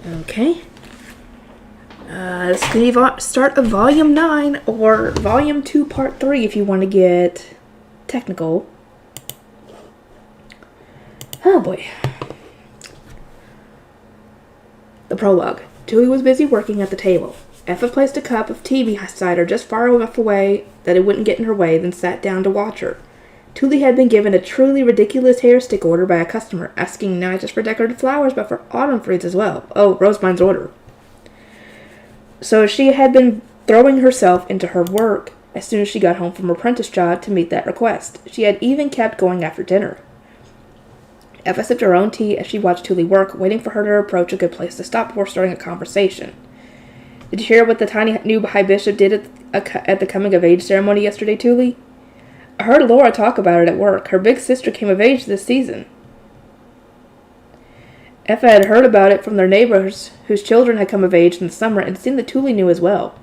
Okay. This could be start of Volume 9 or Volume 2 Part 3 if you want to get technical. Oh boy. The prologue. Tuli was busy working at the table. Effa placed a cup of tea beside her just far enough away that it wouldn't get in her way, then sat down to watch her. Tuli had been given a truly ridiculous hair stick order by a customer, asking not just for decorative flowers, but for autumn fruits as well. Oh, Rosemine's order. So she had been throwing herself into her work as soon as she got home from her apprentice job to meet that request. She had even kept going after dinner. Effa sipped her own tea as she watched Tuli work, waiting for her to approach a good place to stop before starting a conversation. Did you hear what the tiny new High Bishop did at the coming-of-age ceremony yesterday, Tuli? I heard Laura talk about it at work. Her big sister came of age this season. Effa had heard about it from their neighbors whose children had come of age in the summer and seen that Tuli knew as well.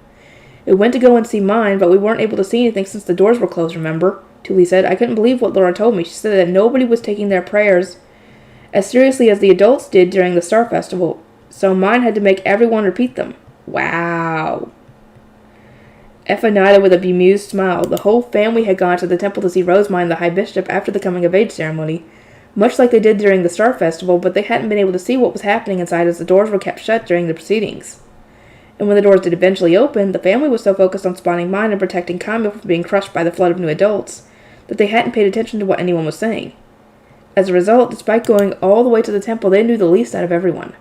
We went to go and see mine, but we weren't able to see anything since the doors were closed, remember? Tuli said. I couldn't believe what Laura told me. She said that nobody was taking their prayers as seriously as the adults did during the Star Festival, so mine had to make everyone repeat them. Wow. Effa nodded with a bemused smile. The whole family had gone to the temple to see Rosemine, the High Bishop, after the coming-of-age ceremony, much like they did during the Star Festival, but they hadn't been able to see what was happening inside as the doors were kept shut during the proceedings. And when the doors did eventually open, the family was so focused on spawning mine and protecting Kami from being crushed by the flood of new adults that they hadn't paid attention to what anyone was saying. As a result, despite going all the way to the temple, they knew the least out of everyone.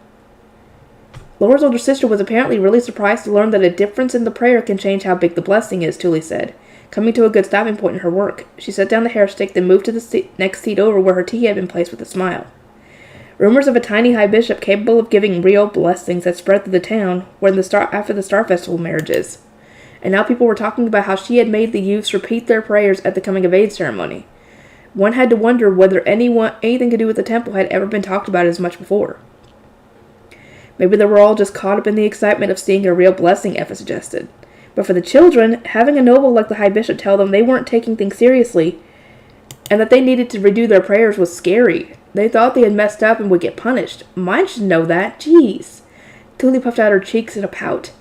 Laura's older sister was apparently really surprised to learn that a difference in the prayer can change how big the blessing is, Tuli said, coming to a good stopping point in her work. She set down the hair stick, then moved to the next seat over where her tea had been placed with a smile. Rumors of a tiny High Bishop capable of giving real blessings had spread through the town after the Star Festival marriages, and now people were talking about how she had made the youths repeat their prayers at the coming-of-age ceremony. One had to wonder whether anything to do with the temple had ever been talked about as much before. Maybe they were all just caught up in the excitement of seeing a real blessing, Effa suggested. But for the children, having a noble like the High Bishop tell them they weren't taking things seriously, and that they needed to redo their prayers was scary. They thought they had messed up and would get punished. Mine should know that. Jeez. Tuli puffed out her cheeks in a pout.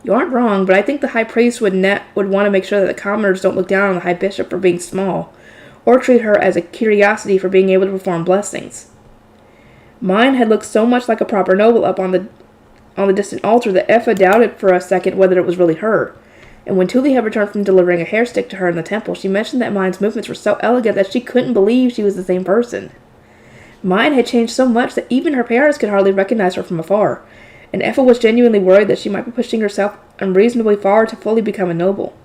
You aren't wrong, but I think the High Priest would want to make sure that the commoners don't look down on the High Bishop for being small, or treat her as a curiosity for being able to perform blessings. Mine had looked so much like a proper noble up on the distant altar that Effa doubted for a second whether it was really her. And when Tuli had returned from delivering a hair stick to her in the temple, she mentioned that Mine's movements were so elegant that she couldn't believe she was the same person. Mine had changed so much that even her parents could hardly recognize her from afar, and Effa was genuinely worried that she might be pushing herself unreasonably far to fully become a noble.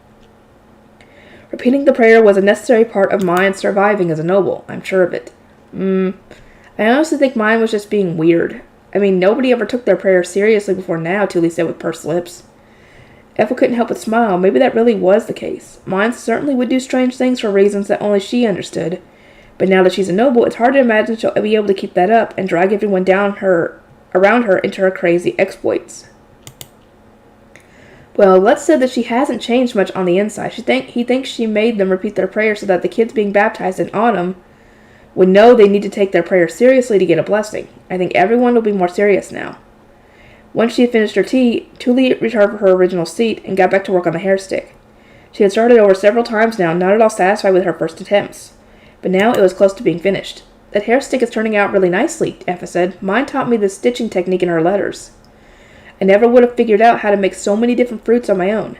Repeating the prayer was a necessary part of Mine surviving as a noble, I'm sure of it. I honestly think Mine was just being weird. I mean, nobody ever took their prayers seriously before now, Tuli said with pursed lips. Effa couldn't help but smile. Maybe that really was the case. Mine certainly would do strange things for reasons that only she understood. But now that she's a noble, it's hard to imagine she'll be able to keep that up and drag everyone around her into her crazy exploits. Well, let's say that she hasn't changed much on the inside. He thinks she made them repeat their prayers so that the kids being baptized in autumn would know they need to take their prayers seriously to get a blessing. I think everyone will be more serious now. Once she had finished her tea, Tuli returned to her original seat and got back to work on the hair stick. She had started over several times now, not at all satisfied with her first attempts. But now it was close to being finished. That hair stick is turning out really nicely, Effa said. Mine taught me the stitching technique in her letters. I never would have figured out how to make so many different fruits on my own.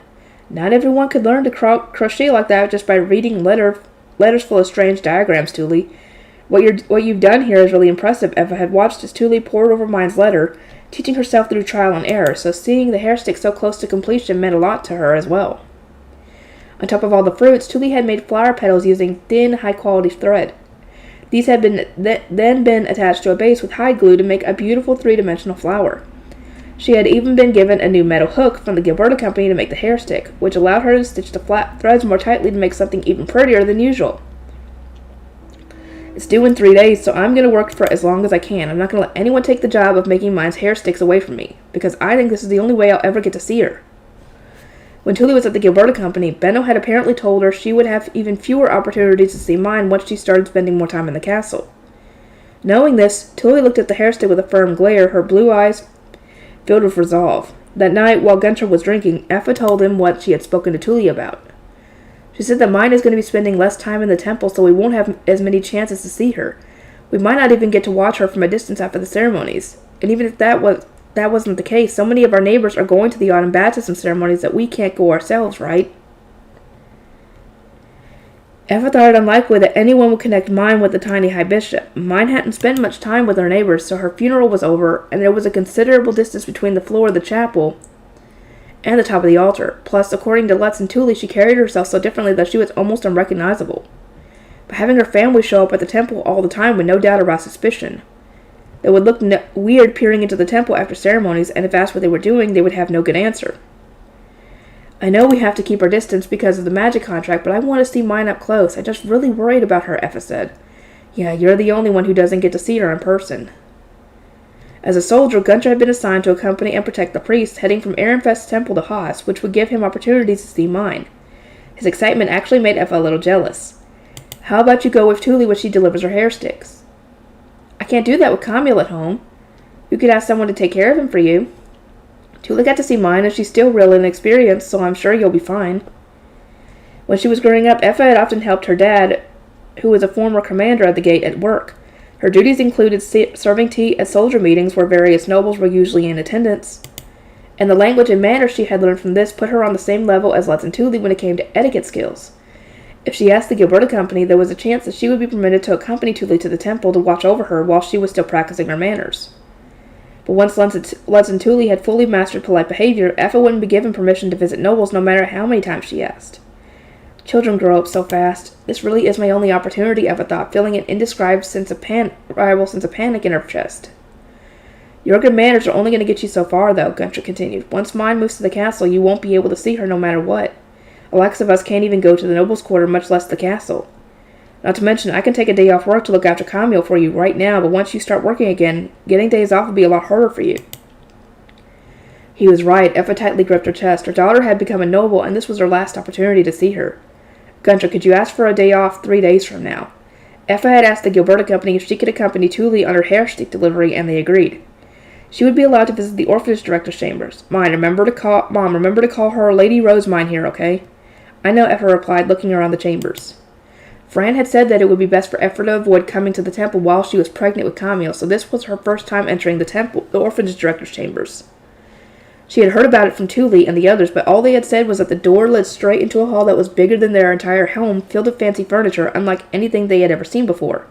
Not everyone could learn to crochet like that just by reading letters full of strange diagrams, Tuli. What you've done here is really impressive. Effa had watched as Tuli pored over Mine's letter, teaching herself through trial and error, so seeing the hair stick so close to completion meant a lot to her as well. On top of all the fruits, Tuli had made flower petals using thin, high-quality thread. These had then been attached to a base with hide glue to make a beautiful three-dimensional flower. She had even been given a new metal hook from the Gilberta Company to make the hair stick, which allowed her to stitch the flat threads more tightly to make something even prettier than usual. It's due in 3 days, so I'm going to work for as long as I can. I'm not going to let anyone take the job of making Mine's hair sticks away from me, because I think this is the only way I'll ever get to see her. When Tuli was at the Gilberta Company, Benno had apparently told her she would have even fewer opportunities to see Mine once she started spending more time in the castle. Knowing this, Tuli looked at the hair stick with a firm glare, her blue eyes filled with resolve. That night, while Gunter was drinking, Effa told him what she had spoken to Tuli about. She said that Mine is going to be spending less time in the temple, so we won't have as many chances to see her. We might not even get to watch her from a distance after the ceremonies. And even if that wasn't the case, so many of our neighbors are going to the autumn baptism ceremonies that we can't go ourselves, right? Effa thought it unlikely that anyone would connect Mine with the tiny high bishop. Mine hadn't spent much time with her neighbors, so her funeral was over, and there was a considerable distance between the floor of the chapel and the top of the altar. Plus, according to Lutz and Tuli, she carried herself so differently that she was almost unrecognizable. But having her family show up at the temple all the time would no doubt arouse suspicion. They would look weird peering into the temple after ceremonies, and if asked what they were doing, they would have no good answer. I know we have to keep our distance because of the magic contract, but I want to see Mine up close. I'm just really worried about her, Effa said. Yeah, you're the only one who doesn't get to see her in person. As a soldier, Gunter had been assigned to accompany and protect the priest, heading from Ehrenfest's temple to Haas, which would give him opportunities to see Mine. His excitement actually made Effa a little jealous. How about you go with Tuli when she delivers her hair sticks? I can't do that with Camille at home. You could ask someone to take care of him for you. Tuli got to see Mine, and she's still real inexperienced, so I'm sure you'll be fine. When she was growing up, Effa had often helped her dad, who was a former commander at the gate, at work. Her duties included serving tea at soldier meetings where various nobles were usually in attendance, and the language and manners she had learned from this put her on the same level as Lutz and Tuli when it came to etiquette skills. If she asked the Gilberta Company, there was a chance that she would be permitted to accompany Tuli to the temple to watch over her while she was still practicing her manners. But once Lutz and Tuli had fully mastered polite behavior, Effa wouldn't be given permission to visit nobles no matter how many times she asked. Children grow up so fast. This really is my only opportunity, Effa thought, feeling an indescribable sense of panic in her chest. Your good manners are only going to get you so far, though, Gunter continued. Once Mine moves to the castle, you won't be able to see her no matter what. The likes of us can't even go to the noble's quarter, much less the castle. Not to mention, I can take a day off work to look after Camille for you right now, but once you start working again, getting days off will be a lot harder for you. He was right. Effa tightly gripped her chest. Her daughter had become a noble, and this was her last opportunity to see her. Gunter, could you ask for a day off 3 days from now? Effa had asked the Gilberta Company if she could accompany Tuli on her hair stick delivery, and they agreed. She would be allowed to visit the orphanage director's chambers. Mom, remember to call her Lady Rosemine here, okay? I know, Effa replied, looking around the chambers. Fran had said that it would be best for Effa to avoid coming to the temple while she was pregnant with Camille, so this was her first time entering the orphanage director's chambers. She had heard about it from Tuli and the others, but all they had said was that the door led straight into a hall that was bigger than their entire home, filled with fancy furniture, unlike anything they had ever seen before.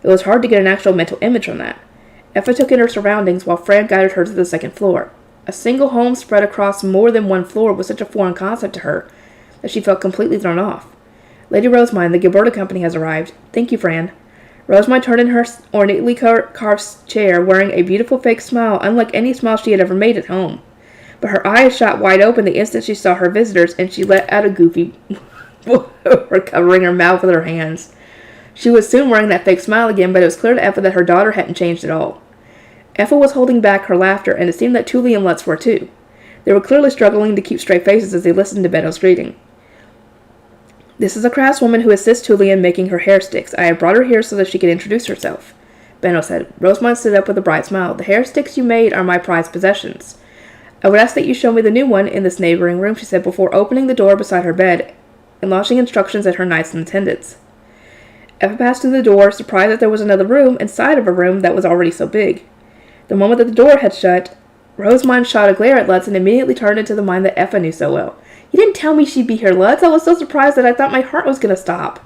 It was hard to get an actual mental image from that. Effa took in her surroundings while Fran guided her to the second floor. A single home spread across more than one floor was such a foreign concept to her that she felt completely thrown off. Lady Rosemine, the Gilberta Company has arrived. Thank you, Fran. Rosemine turned in her ornately carved chair, wearing a beautiful fake smile, unlike any smile she had ever made at home. But her eyes shot wide open the instant she saw her visitors, and she let out a goofy covering her mouth with her hands. She was soon wearing that fake smile again, but it was clear to Effa that her daughter hadn't changed at all. Effa was holding back her laughter, and it seemed that Tuli and Lutz were too. They were clearly struggling to keep straight faces as they listened to Benno's greeting. This is a craftswoman who assists Tuli in making her hair sticks. I have brought her here so that she can introduce herself, Benno said. Rosemine stood up with a bright smile. The hair sticks you made are my prized possessions. I would ask that you show me the new one in this neighboring room, she said, before opening the door beside her bed and launching instructions at her knights and attendants. Effa passed through the door, surprised that there was another room inside of a room that was already so big. The moment that the door had shut, Rosemine shot a glare at Lutz and immediately turned into the mind that Effa knew so well. You didn't tell me she'd be here, Lutz. I was so surprised that I thought my heart was going to stop.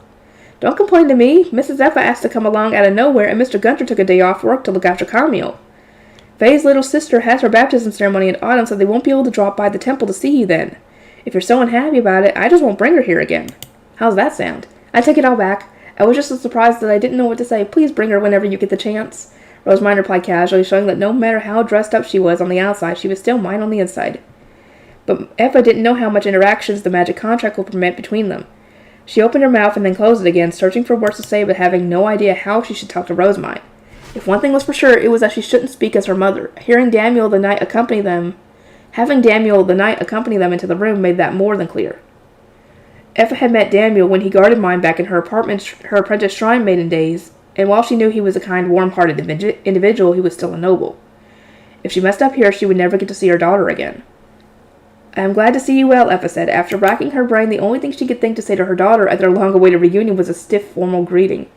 Don't complain to me. Mrs. Effa asked to come along out of nowhere, and Mr. Gunter took a day off work to look after Camille. Faye's little sister has her baptism ceremony in autumn, so they won't be able to drop by the temple to see you then. If you're so unhappy about it, I just won't bring her here again. How's that sound? I take it all back. I was just so surprised that I didn't know what to say. Please bring her whenever you get the chance. Rosemine replied casually, showing that no matter how dressed up she was on the outside, she was still mine on the inside. But Effa didn't know how much interactions the magic contract would permit between them. She opened her mouth and then closed it again, searching for words to say but having no idea how she should talk to Rosemine. If one thing was for sure, it was that she shouldn't speak as her mother. Having Daniel the knight accompany them into the room made that more than clear. Effa had met Daniel when he guarded Mine back in her apprentice shrine maiden days, and while she knew he was a kind, warm-hearted individual, he was still a noble. If she messed up here, she would never get to see her daughter again. I am glad to see you well, Effa said. After racking her brain, the only thing she could think to say to her daughter at their long-awaited reunion was a stiff, formal greeting.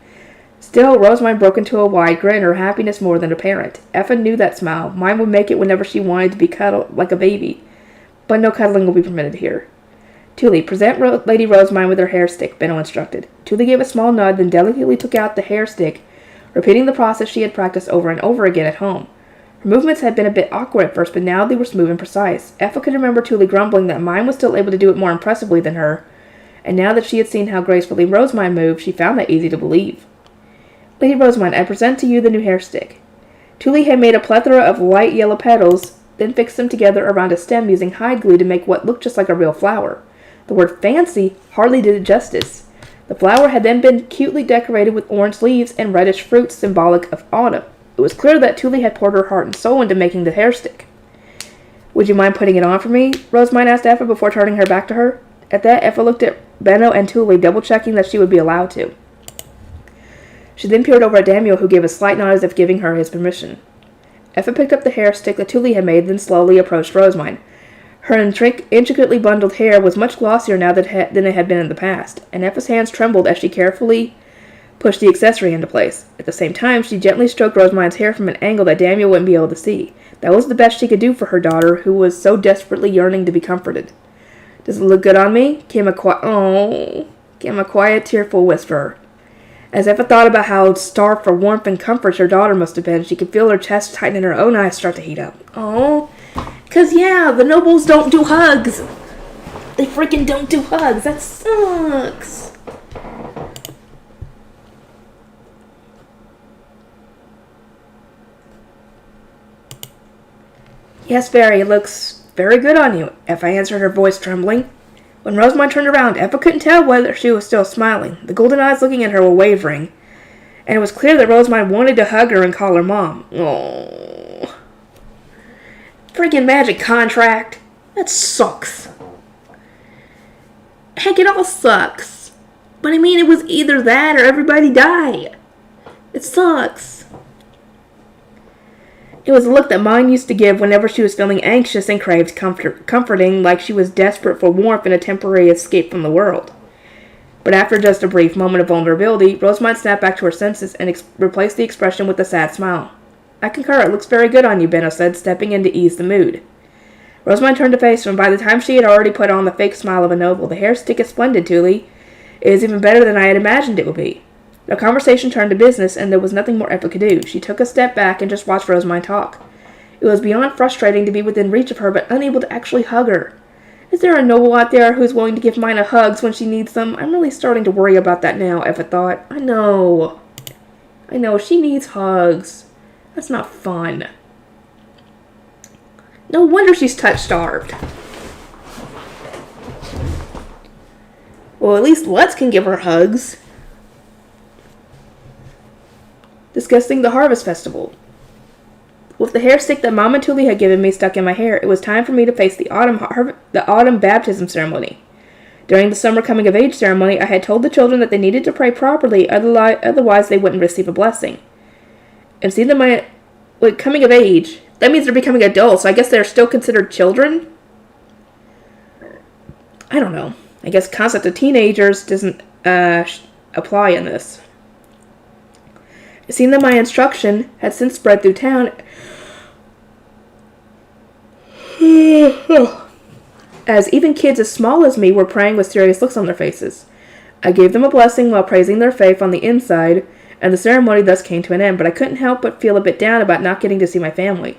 Still, Rosamund broke into a wide grin, her happiness more than apparent. Effa knew that smile. Mine would make it whenever she wanted to be cuddled like a baby. But no cuddling will be permitted here. Tuli, present Lady Rosamund with her hair stick, Benno instructed. Tuli gave a small nod, then delicately took out the hair stick, repeating the process she had practiced over and over again at home. Her movements had been a bit awkward at first, but now they were smooth and precise. Effa could remember Tuli grumbling that Mine was still able to do it more impressively than her, and now that she had seen how gracefully Rosamund moved, she found that easy to believe. Lady Rosamund, I present to you the new hair stick. Tuli had made a plethora of light yellow petals, then fixed them together around a stem using hide glue to make what looked just like a real flower. The word fancy hardly did it justice. The flower had then been cutely decorated with orange leaves and reddish fruits symbolic of autumn. It was clear that Tuli had poured her heart and soul into making the hair stick. Would you mind putting it on for me? Rosamund asked Effa before turning her back to her. At that, Effa looked at Benno and Tuli, double-checking that she would be allowed to. She then peered over at Damiel, who gave a slight nod as if giving her his permission. Effa picked up the hair stick that Tuli had made, then slowly approached Rosamund. Her intricately bundled hair was much glossier now than it had been in the past, and Effa's hands trembled as she carefully pushed the accessory into place. At the same time, she gently stroked Rosamund's hair from an angle that Damiel wouldn't be able to see. That was the best she could do for her daughter, who was so desperately yearning to be comforted. Does it look good on me? Came a quiet, tearful whisper. As Effa thought about how starved for warmth and comfort her daughter must have been, she could feel her chest tighten and her own eyes start to heat up. Oh, 'cause yeah, the nobles don't do hugs. They freaking don't do hugs. That sucks. Yes, very. It looks very good on you, Effa answered, her voice trembling. When Rosamund turned around, Effa couldn't tell whether she was still smiling. The golden eyes looking at her were wavering, and it was clear that Rosamund wanted to hug her and call her mom. Oh, freaking magic contract. That sucks. Heck, it all sucks. But I mean, it was either that or everybody died. It sucks. It was a look that Mine used to give whenever she was feeling anxious and craved comforting, like she was desperate for warmth and a temporary escape from the world. But after just a brief moment of vulnerability, Rosamund snapped back to her senses and replaced the expression with a sad smile. I concur, it looks very good on you, Benno said, stepping in to ease the mood. Rosamund turned to face him, and by the time she had already put on the fake smile of a noble, the hair stick is splendid, Tuli. It is even better than I had imagined it would be. The conversation turned to business, and there was nothing more Effa could do. She took a step back and just watched Rosamund talk. It was beyond frustrating to be within reach of her, but unable to actually hug her. Is there a noble out there who's willing to give Mina hugs when she needs them? I'm really starting to worry about that now, Effa thought. I know, she needs hugs. That's not fun. No wonder she's touch-starved. Well, at least Lutz can give her hugs. Discussing the Harvest Festival. With the hair stick that Mom and Tuli had given me stuck in my hair, it was time for me to face the autumn baptism ceremony. During the summer coming-of-age ceremony, I had told the children that they needed to pray properly, otherwise they wouldn't receive a blessing. And see them coming of age, that means they're becoming adults, so I guess they're still considered children? I don't know. I guess concept of teenagers doesn't apply in this. Seeing that my instruction had since spread through town, as even kids as small as me were praying with serious looks on their faces. I gave them a blessing while praising their faith on the inside, and the ceremony thus came to an end, but I couldn't help but feel a bit down about not getting to see my family.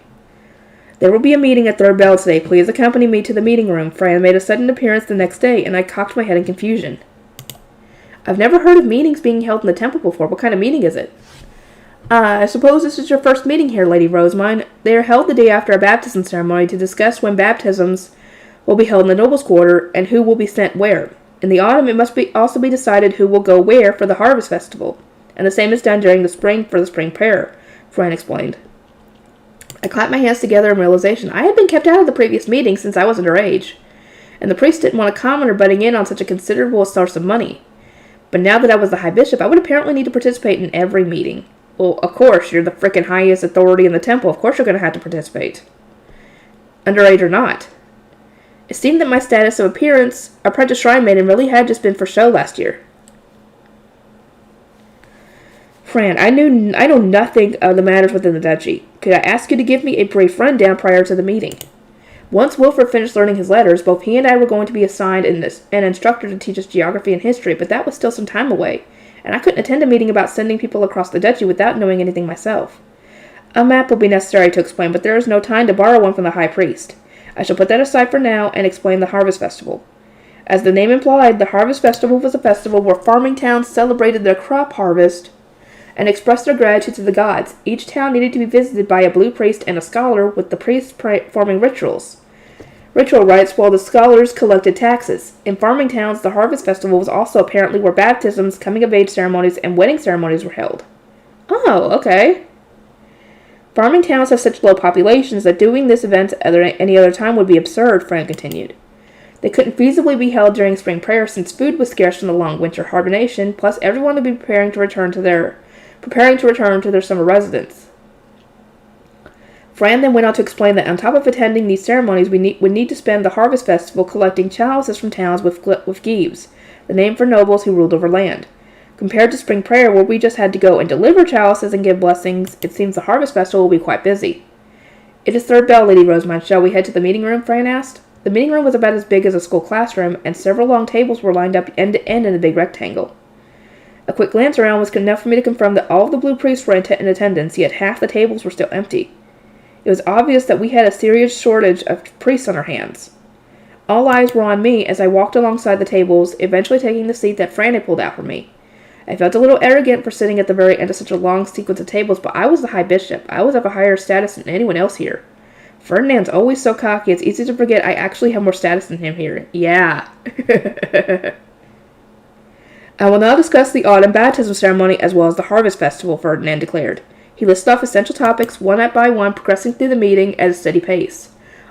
There will be a meeting at Third Bell today. Please accompany me to the meeting room. Fran made a sudden appearance the next day, and I cocked my head in confusion. I've never heard of meetings being held in the temple before. What kind of meeting is it? I suppose this is your first meeting here, Lady Rosamund. They are held the day after a baptism ceremony to discuss when baptisms will be held in the nobles' quarter and who will be sent where. In the autumn, it must also be decided who will go where for the Harvest Festival, and the same is done during the spring for the spring prayer, Fran explained. I clapped my hands together in realization. I had been kept out of the previous meeting since I was underage, and the priest didn't want a commoner butting in on such a considerable source of money. But now that I was the High Bishop, I would apparently need to participate in every meeting. Well, of course, you're the frickin' highest authority in the temple. Of course you're going to have to participate. Underage or not. It seemed that my status of apprentice shrine maiden really had just been for show last year. Fran, I know nothing of the matters within the duchy. Could I ask you to give me a brief rundown prior to the meeting? Once Wilfred finished learning his letters, both he and I were going to be assigned an instructor to teach us geography and history, but that was still some time away, and I couldn't attend a meeting about sending people across the duchy without knowing anything myself. A map will be necessary to explain, but there is no time to borrow one from the high priest. I shall put that aside for now and explain the Harvest Festival. As the name implied, the Harvest Festival was a festival where farming towns celebrated their crop harvest and expressed their gratitude to the gods. Each town needed to be visited by a blue priest and a scholar, with the priest performing ritual rites while the scholars collected taxes. In farming towns, the Harvest Festival was also apparently where baptisms, coming-of-age ceremonies, and wedding ceremonies were held. Oh, okay. Farming towns have such low populations that doing this event at any other time would be absurd, Fran continued. They couldn't feasibly be held during spring prayer since food was scarce from the long winter hibernation, plus everyone would be preparing to return to their summer residence. Fran then went on to explain that on top of attending these ceremonies, we would need to spend the Harvest Festival collecting chalices from towns with gyves, the name for nobles who ruled over land. Compared to spring prayer, where we just had to go and deliver chalices and give blessings, it seems the Harvest Festival will be quite busy. It is third bell, Lady Rosamond. Shall we head to the meeting room? Fran asked. The meeting room was about as big as a school classroom, and several long tables were lined up end to end in a big rectangle. A quick glance around was enough for me to confirm that all of the blue priests were in attendance, yet half the tables were still empty. It was obvious that we had a serious shortage of priests on our hands. All eyes were on me as I walked alongside the tables, eventually taking the seat that Fran had pulled out for me. I felt a little arrogant for sitting at the very end of such a long sequence of tables, but I was the High Bishop. I was of a higher status than anyone else here. Ferdinand's always so cocky, it's easy to forget I actually have more status than him here. Yeah. I will now discuss the autumn baptism ceremony as well as the Harvest Festival, Ferdinand declared. He listed off essential topics one by one, progressing through the meeting at a steady pace.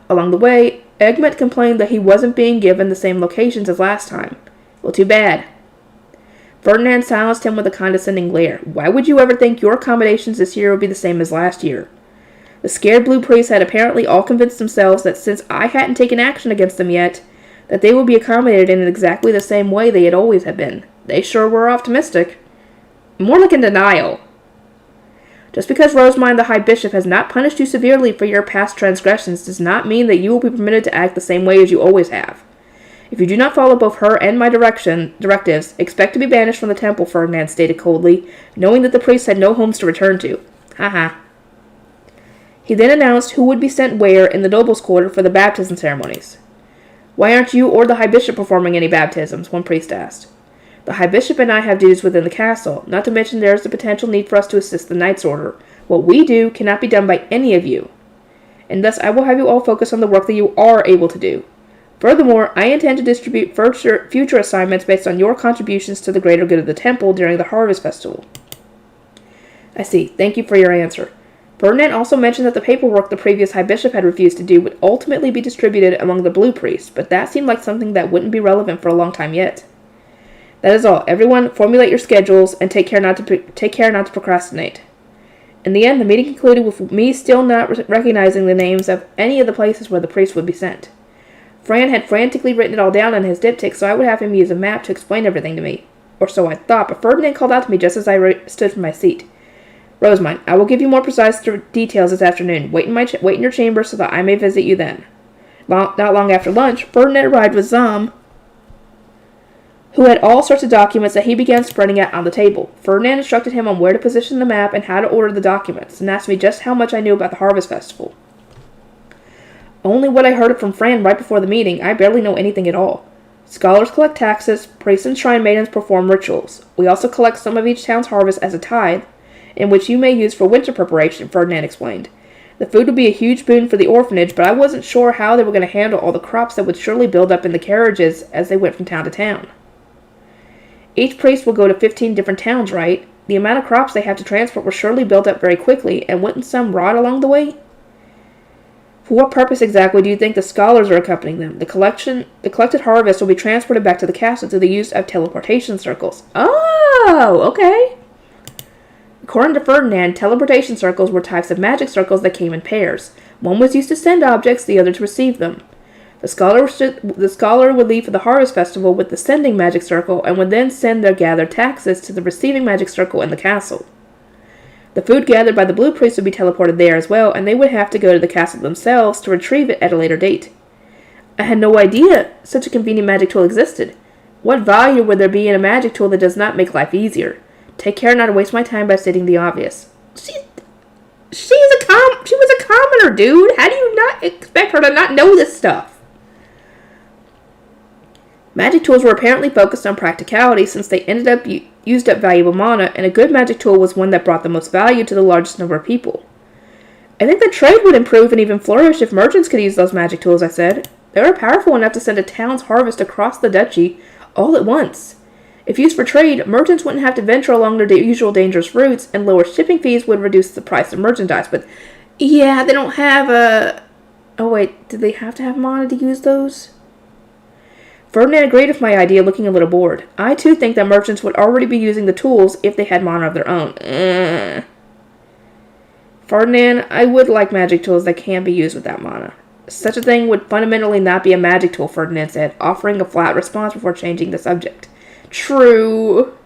Along the way, Egmont complained that he wasn't being given the same locations as last time. Well, too bad. Ferdinand silenced him with a condescending glare. Why would you ever think your accommodations this year would be the same as last year? The scared blue priests had apparently all convinced themselves that since I hadn't taken action against them yet, that they would be accommodated in exactly the same way they had always have been. They sure were optimistic. More like in denial. Just because Rosamond the High Bishop has not punished you severely for your past transgressions does not mean that you will be permitted to act the same way as you always have. If you do not follow both her and my directives, expect to be banished from the temple, Ferdinand stated coldly, knowing that the priests had no homes to return to. Haha. He then announced who would be sent where in the nobles' quarter for the baptism ceremonies. Why aren't you or the High Bishop performing any baptisms? One priest asked. The High Bishop and I have duties within the castle, not to mention there is the potential need for us to assist the Knight's Order. What we do cannot be done by any of you, and thus I will have you all focus on the work that you are able to do. Furthermore, I intend to distribute future assignments based on your contributions to the greater good of the temple during the Harvest Festival. I see. Thank you for your answer. Ferdinand also mentioned that the paperwork the previous High Bishop had refused to do would ultimately be distributed among the blue priests, but that seemed like something that wouldn't be relevant for a long time yet. That is all. Everyone, formulate your schedules and take care not to procrastinate. In the end, the meeting concluded with me still not recognizing the names of any of the places where the priests would be sent. Fran had frantically written it all down on his diptych, so I would have him use a map to explain everything to me. Or so I thought, but Ferdinand called out to me just as I stood from my seat. Rosamond, I will give you more precise details this afternoon. Wait in your chamber so that I may visit you then. Not long after lunch, Ferdinand arrived with Zom, who had all sorts of documents that he began spreading out on the table. Ferdinand instructed him on where to position the map and how to order the documents, and asked me just how much I knew about the Harvest Festival. Only what I heard from Fran right before the meeting. I barely know anything at all. Scholars collect taxes, priests and shrine maidens perform rituals. We also collect some of each town's harvest as a tithe, in which you may use for winter preparation, Ferdinand explained. The food would be a huge boon for the orphanage, but I wasn't sure how they were going to handle all the crops that would surely build up in the carriages as they went from town to town. Each priest will go to 15 different towns, right? The amount of crops they have to transport will surely build up very quickly, and wouldn't some rot along the way? For what purpose exactly do you think the scholars are accompanying them? The collected harvest will be transported back to the castle through the use of teleportation circles. Oh, okay. According to Ferdinand, teleportation circles were types of magic circles that came in pairs. One was used to send objects, the other to receive them. The scholar would leave for the Harvest Festival with the sending magic circle and would then send their gathered taxes to the receiving magic circle in the castle. The food gathered by the Blue Priests would be teleported there as well, and they would have to go to the castle themselves to retrieve it at a later date. I had no idea such a convenient magic tool existed. What value would there be in a magic tool that does not make life easier? Take care not to waste my time by stating the obvious. She was a commoner, dude. How do you not expect her to not know this stuff? Magic tools were apparently focused on practicality since they ended up used up valuable mana, and a good magic tool was one that brought the most value to the largest number of people. I think that trade would improve and even flourish if merchants could use those magic tools, I said. They were powerful enough to send a town's harvest across the duchy all at once. If used for trade, merchants wouldn't have to venture along their usual dangerous routes, and lower shipping fees would reduce the price of merchandise. But, yeah, they don't have a... Oh, wait, did they have to have mana to use those? Ferdinand agreed with my idea, looking a little bored. I, too, think that merchants would already be using the tools if they had mana of their own. Ferdinand, I would like magic tools that can be used without mana. Such a thing would fundamentally not be a magic tool, Ferdinand said, offering a flat response before changing the subject. True.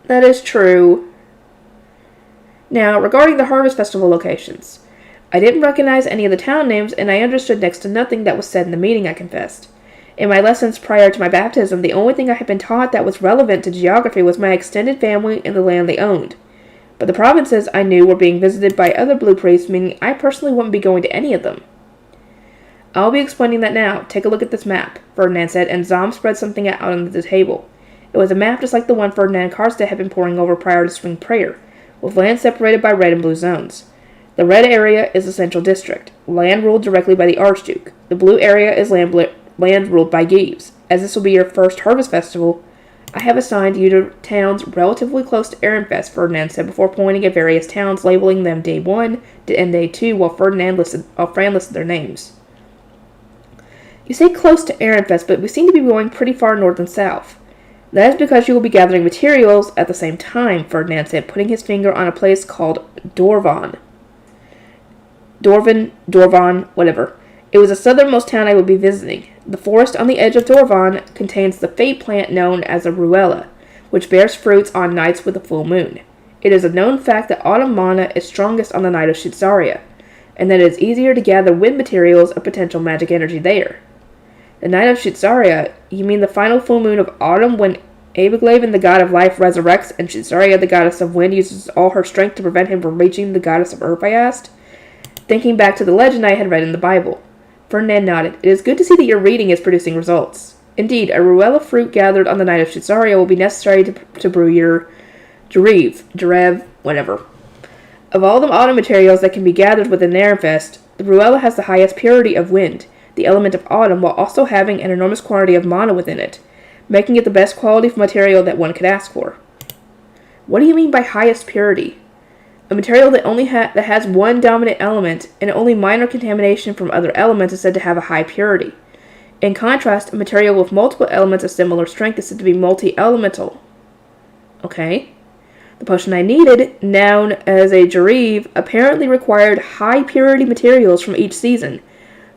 That is true. Now, regarding the Harvest Festival locations. I didn't recognize any of the town names, and I understood next to nothing that was said in the meeting, I confessed. In my lessons prior to my baptism, the only thing I had been taught that was relevant to geography was my extended family and the land they owned. But the provinces I knew were being visited by other Blue Priests, meaning I personally wouldn't be going to any of them. I'll be explaining that now. Take a look at this map, Ferdinand said, and Zom spread something out on the table. It was a map just like the one Ferdinand Karstedt had been poring over prior to spring prayer, with land separated by red and blue zones. The red area is the central district, land ruled directly by the Archduke. The blue area is land ruled by Gives. As this will be your first harvest festival, I have assigned you to towns relatively close to Ehrenfest, Ferdinand said before pointing at various towns, labeling them Day 1 and Day 2 while Fran listed their names. You say close to Ehrenfest, but we seem to be going pretty far north and south. That is because you will be gathering materials at the same time, Ferdinand said, putting his finger on a place called Dorvan, whatever. It was the southernmost town I would be visiting. The forest on the edge of Dorvan contains the fate plant known as a ruella, which bears fruits on nights with a full moon. It is a known fact that autumn mana is strongest on the night of Shitsaria, and that it is easier to gather wind materials of potential magic energy there. The night of Shitsaria? You mean the final full moon of autumn when Abeglaven, the god of life, resurrects, and Shitsaria, the goddess of wind, uses all her strength to prevent him from reaching the goddess of earth, I asked, thinking back to the legend I had read in the Bible. Ferdinand nodded. It is good to see that your reading is producing results. Indeed, a ruella fruit gathered on the night of Shitsaria will be necessary to brew your Jarev, whatever. Of all the autumn materials that can be gathered within Ehrenfest, the ruella has the highest purity of wind, the element of autumn, while also having an enormous quantity of mana within it, making it the best quality material that one could ask for. What do you mean by highest purity? A material that only that has one dominant element and only minor contamination from other elements is said to have a high purity. In contrast, a material with multiple elements of similar strength is said to be multi-elemental. Okay. The potion I needed, known as a Jarev, apparently required high purity materials from each season,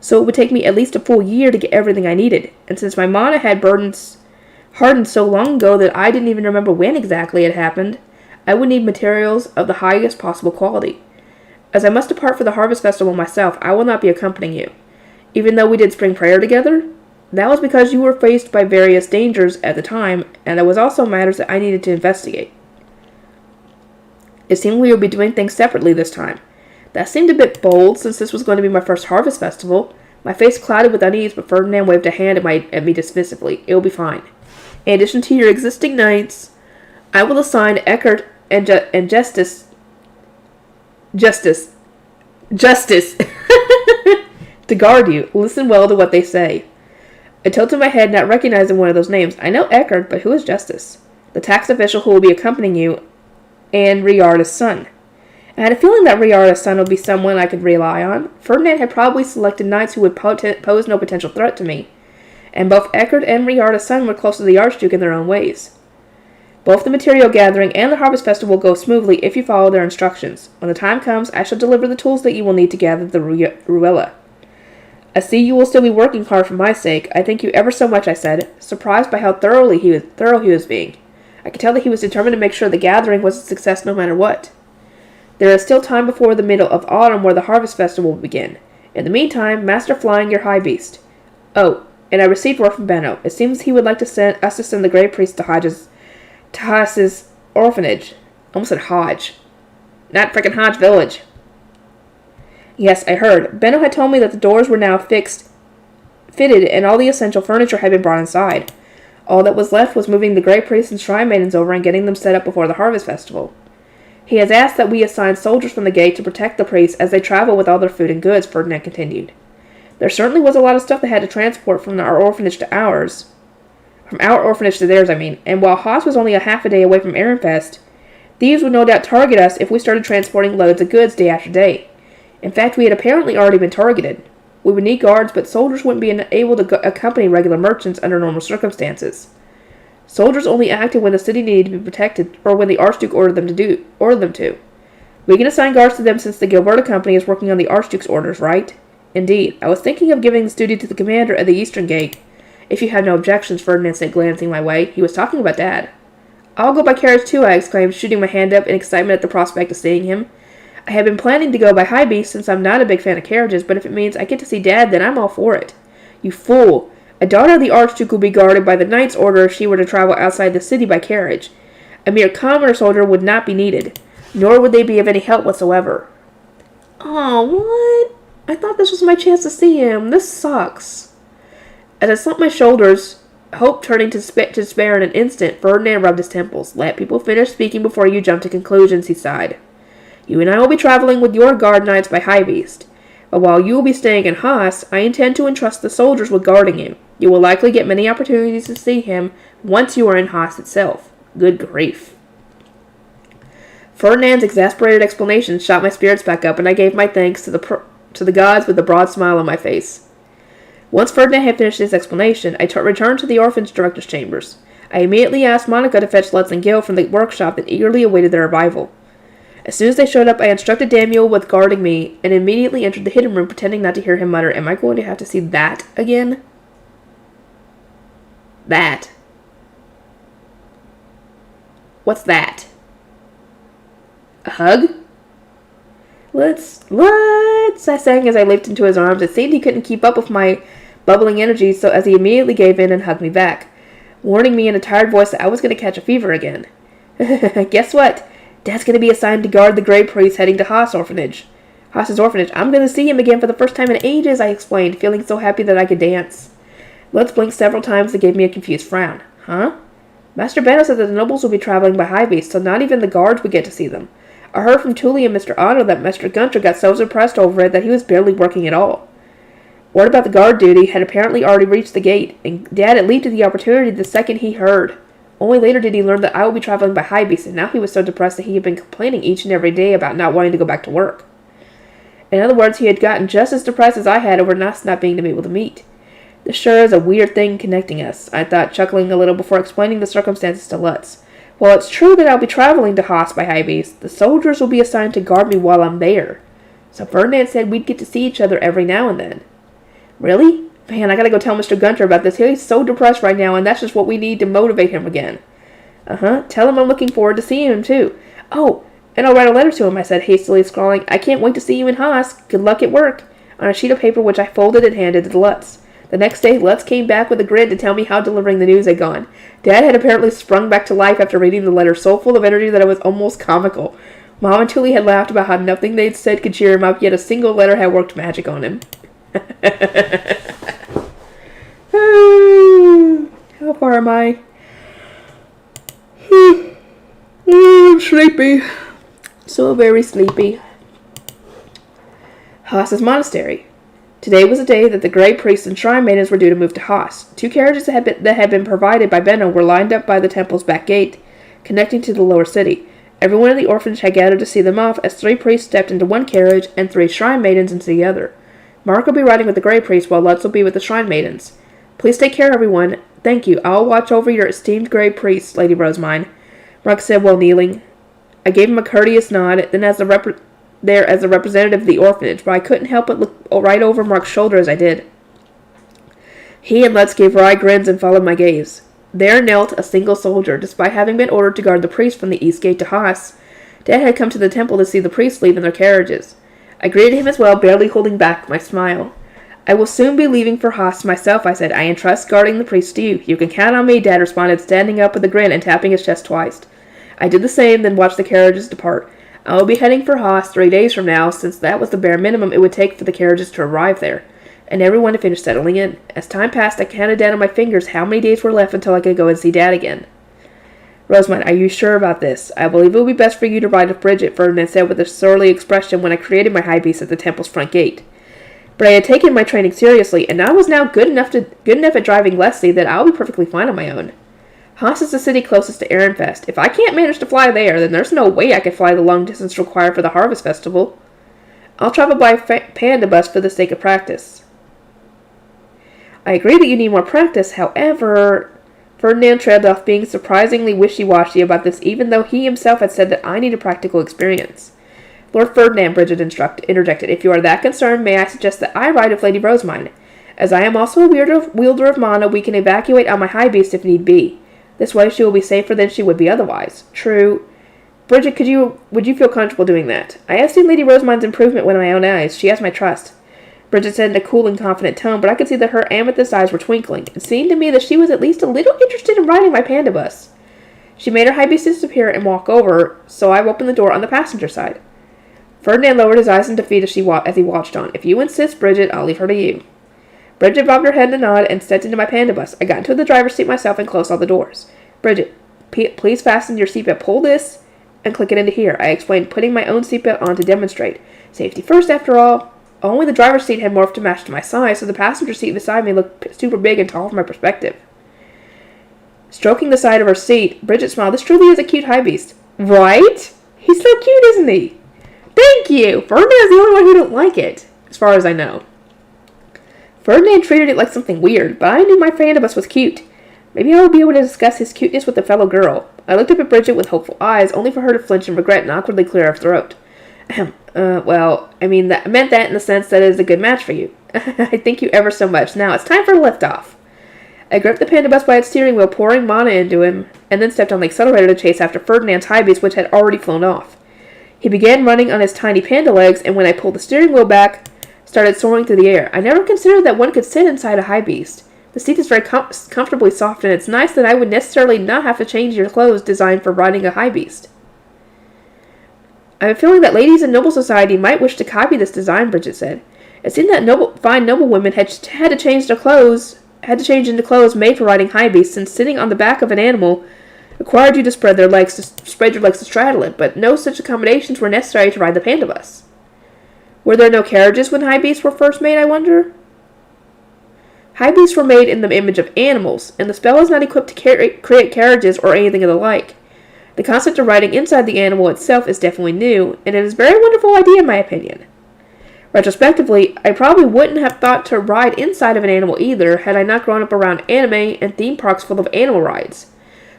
so it would take me at least a full year to get everything I needed, and since my mana had hardened so long ago that I didn't even remember when exactly it happened, I would need materials of the highest possible quality. As I must depart for the Harvest Festival myself, I will not be accompanying you. Even though we did spring prayer together, that was because you were faced by various dangers at the time, and there was also matters that I needed to investigate. It seemed we would be doing things separately this time. That seemed a bit bold, since this was going to be my first Harvest Festival. My face clouded with unease, but Ferdinand waved a hand at me dismissively. It will be fine. In addition to your existing knights, I will assign Eckert and Justice to guard you. Listen well to what they say. I tilted my head, not recognizing one of those names. I know Eckert, but who is Justice? The tax official who will be accompanying you, and Riarda's son. I had a feeling that Riarda's son would be someone I could rely on. Ferdinand had probably selected knights who would pose no potential threat to me, and both Eckert and Riarda's son were close to the Archduke in their own ways. Both the material gathering and the harvest festival will go smoothly if you follow their instructions. When the time comes, I shall deliver the tools that you will need to gather the Ruella. I see you will still be working hard for my sake. I thank you ever so much, I said, surprised by how thorough he was being. I could tell that he was determined to make sure the gathering was a success no matter what. There is still time before the middle of autumn where the harvest festival will begin. In the meantime, master flying your high beast. Oh, and I received word from Benno. It seems he would like to send the Grey Priest to Haas's orphanage. Almost said Hodge. Not frickin' Hodge Village. Yes, I heard. Benno had told me that the doors were now fitted, and all the essential furniture had been brought inside. All that was left was moving the Grey Priests and Shrine Maidens over and getting them set up before the harvest festival. He has asked that we assign soldiers from the gate to protect the priests as they travel with all their food and goods, Ferdinand continued. There certainly was a lot of stuff they had to transport from our orphanage to ours. From our orphanage to theirs, I mean. And while Haas was only a half a day away from Ehrenfest, thieves would no doubt target us if we started transporting loads of goods day after day. In fact, we had apparently already been targeted. We would need guards, but soldiers wouldn't be able to accompany regular merchants under normal circumstances. Soldiers only acted when the city needed to be protected, or when the Archduke ordered them to. We can assign guards to them since the Gilberta Company is working on the Archduke's orders, right? Indeed. I was thinking of giving this duty to the commander at the Eastern Gate. If you have no objections, Ferdinand said, glancing my way. He was talking about Dad. I'll go by carriage too, I exclaimed, shooting my hand up in excitement at the prospect of seeing him. I had been planning to go by high beast since I'm not a big fan of carriages, but if it means I get to see Dad, then I'm all for it. You fool! A daughter of the Archduke would be guarded by the knight's order if she were to travel outside the city by carriage. A mere commoner soldier would not be needed, nor would they be of any help whatsoever. Oh, what? I thought this was my chance to see him. This sucks. As I slumped my shoulders, hope turning to despair in an instant, Ferdinand rubbed his temples. Let people finish speaking before you jump to conclusions, he sighed. You and I will be traveling with your guard knights by high beast. But while you will be staying in Haas, I intend to entrust the soldiers with guarding you. You will likely get many opportunities to see him once you are in Haas itself. Good grief. Ferdinand's exasperated explanation shot my spirits back up, and I gave my thanks to the gods with a broad smile on my face. Once Ferdinand had finished his explanation, I returned to the orphanage director's chambers. I immediately asked Monica to fetch Lutz and Gil from the workshop and eagerly awaited their arrival. As soon as they showed up, I instructed Daniel with guarding me and immediately entered the hidden room, pretending not to hear him mutter, "Am I going to have to see that again?" That. What's that? A hug? Let's, I sang as I leaped into his arms. It seemed he couldn't keep up with my bubbling energy, so as he immediately gave in and hugged me back, warning me in a tired voice that I was going to catch a fever again. Guess what? Dad's going to be assigned to guard the Grey Priest heading to Haas's orphanage. I'm going to see him again for the first time in ages, I explained, feeling so happy that I could dance. Lutz blinked several times and gave me a confused frown. Huh? Master Benno said that the nobles will be traveling by high beast, so not even the guards would get to see them. I heard from Tully and Mr. Otto that Mr. Gunter got so impressed over it that he was barely working at all. Word about the guard duty had apparently already reached the gate, and Dad had leaped at the opportunity the second he heard. Only later did he learn that I would be traveling by high beast, and now he was so depressed that he had been complaining each and every day about not wanting to go back to work. In other words, he had gotten just as depressed as I had over us not being able to meet. This sure is a weird thing connecting us, I thought, chuckling a little before explaining the circumstances to Lutz. While it's true that I'll be traveling to Haas by high beast, the soldiers will be assigned to guard me while I'm there. So Ferdinand said we'd get to see each other every now and then. Really? Man, I gotta go tell Mr. Gunter about this. He's so depressed right now, and that's just what we need to motivate him again. Tell him I'm looking forward to seeing him, too. Oh, and I'll write a letter to him, I said, hastily scrawling. I can't wait to see you in Haas. Good luck at work. On a sheet of paper which I folded and handed to Lutz. The next day, Lutz came back with a grin to tell me how delivering the news had gone. Dad had apparently sprung back to life after reading the letter, so full of energy that it was almost comical. Mom and Tully had laughed about how nothing they'd said could cheer him up, yet a single letter had worked magic on him. How far am I? I'm sleepy. So very sleepy. Haas's monastery. Today was a day that the Grey Priests and Shrine Maidens were due to move to Haas. 2 carriages that had been provided by Benno were lined up by the temple's back gate, connecting to the lower city. Everyone in the orphanage had gathered to see them off, as 3 priests stepped into one carriage and 3 Shrine Maidens into the other. Mark will be riding with the Grey Priest, while Lutz will be with the Shrine Maidens. Please take care, everyone. Thank you. I'll watch over your esteemed Grey Priest, Lady Rosemine. Mark said while kneeling. I gave him a courteous nod, then as a representative of the orphanage, but I couldn't help but look right over Mark's shoulder as I did. He and Lutz gave wry grins and followed my gaze. There knelt a single soldier. Despite having been ordered to guard the priest from the east gate to Haas, Dad had come to the temple to see the priests leave in their carriages. I greeted him as well, barely holding back my smile. I will soon be leaving for Haas myself, I said. I entrust guarding the priest to you. You can count on me, Dad responded, standing up with a grin and tapping his chest twice. I did the same, then watched the carriages depart. I will be heading for Haas 3 days from now, since that was the bare minimum it would take for the carriages to arrive there, and everyone to finish settling in. As time passed, I counted down on my fingers how many days were left until I could go and see Dad again. Rosamund, are you sure about this? I believe it will be best for you to ride with Bridget, Ferdinand said with a surly expression when I created my high beast at the temple's front gate. But I had taken my training seriously, and I was now good enough at driving Leslie that I'll be perfectly fine on my own. Haas is the city closest to Ehrenfest. If I can't manage to fly there, then there's no way I could fly the long distance required for the Harvest Festival. I'll travel by panda bus for the sake of practice. I agree that you need more practice, however... Ferdinand trailed off, being surprisingly wishy-washy about this, even though he himself had said that I needed practical experience. Lord Ferdinand, Bridget interjected, if you are that concerned, may I suggest that I ride with Lady Rosamund? As I am also a wielder of mana, we can evacuate on my high beast if need be. This way she will be safer than she would be otherwise. True. Bridget, would you feel comfortable doing that? I have seen Lady Rosamund's improvement with my own eyes. She has my trust. Bridget said in a cool and confident tone, but I could see that her amethyst eyes were twinkling. It seemed to me that she was at least a little interested in riding my panda bus. She made her high beast disappear and walk over, so I opened the door on the passenger side. Ferdinand lowered his eyes in defeat as he watched on. If you insist, Bridget, I'll leave her to you. Bridget bobbed her head in a nod and stepped into my panda bus. I got into the driver's seat myself and closed all the doors. Bridget, please fasten your seatbelt. Pull this and click it into here. I explained, putting my own seatbelt on to demonstrate. Safety first, after all. Only the driver's seat had morphed to match to my size, so the passenger seat beside me looked super big and tall from my perspective. Stroking the side of her seat, Bridget smiled. This truly is a cute high beast. Right? He's so cute, isn't he? Thank you! Ferdinand's the only one who didn't like it, as far as I know. Ferdinand treated it like something weird, but I knew my panda bus was cute. Maybe I would be able to discuss his cuteness with a fellow girl. I looked up at Bridget with hopeful eyes, only for her to flinch in regret and awkwardly clear her throat. That meant that in the sense that it is a good match for you. I thank you ever so much. Now it's time for liftoff. I gripped the panda bus by its steering wheel, pouring mana into him, and then stepped on the accelerator to chase after Ferdinand's high beast, which had already flown off. He began running on his tiny panda legs, and when I pulled the steering wheel back, started soaring through the air. I never considered that one could sit inside a high beast. The seat is very comfortably soft, and it's nice that I would necessarily not have to change your clothes designed for riding a high beast. I have a feeling that ladies in noble society might wish to copy this design, Bridget said. It seemed that fine noblewomen had to change into clothes made for riding high beasts, since sitting on the back of an animal required you to spread your legs to straddle it, but no such accommodations were necessary to ride the panda bus. Were there no carriages when high beasts were first made, I wonder? High beasts were made in the image of animals, and the spell is not equipped to create carriages or anything of the like. The concept of riding inside the animal itself is definitely new, and it is a very wonderful idea in my opinion. Retrospectively, I probably wouldn't have thought to ride inside of an animal either, had I not grown up around anime and theme parks full of animal rides.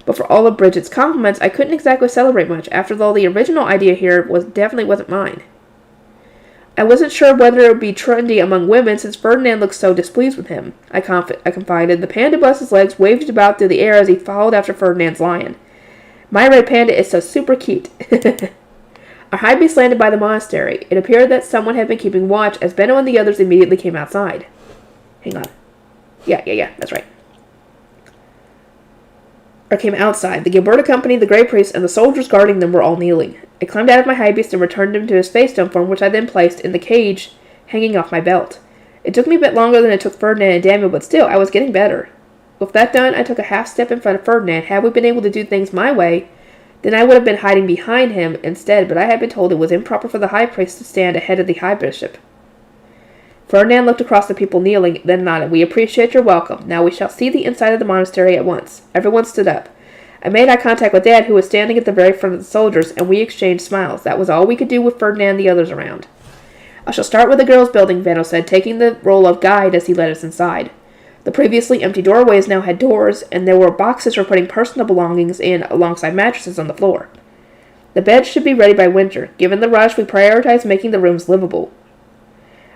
But for all of Bridget's compliments, I couldn't exactly celebrate much, after all the original idea here definitely wasn't mine. I wasn't sure whether it would be trendy among women, since Ferdinand looked so displeased with him. I confided. The panda bus's legs waved about through the air as he followed after Ferdinand's lion. My red panda is so super cute. Our high beast landed by the monastery. It appeared that someone had been keeping watch, as Benno and the others immediately came outside. Hang on. Yeah, that's right. Or came outside. The Gilberta company, the Grey Priest, and the soldiers guarding them were all kneeling. I climbed out of my high beast and returned him to his face stone form, which I then placed in the cage hanging off my belt. It took me a bit longer than it took Ferdinand and Daniel, but still, I was getting better. With that done, I took a half step in front of Ferdinand. Had we been able to do things my way, then I would have been hiding behind him instead, but I had been told it was improper for the high priest to stand ahead of the high bishop. Ferdinand looked across the people kneeling, then nodded. We appreciate your welcome. Now we shall see the inside of the monastery at once. Everyone stood up. I made eye contact with Dad, who was standing at the very front of the soldiers, and we exchanged smiles. That was all we could do with Ferdinand and the others around. I shall start with the girls' building, Benno said, taking the role of guide as he led us inside. The previously empty doorways now had doors, and there were boxes for putting personal belongings in alongside mattresses on the floor. The beds should be ready by winter. Given the rush, we prioritized making the rooms livable.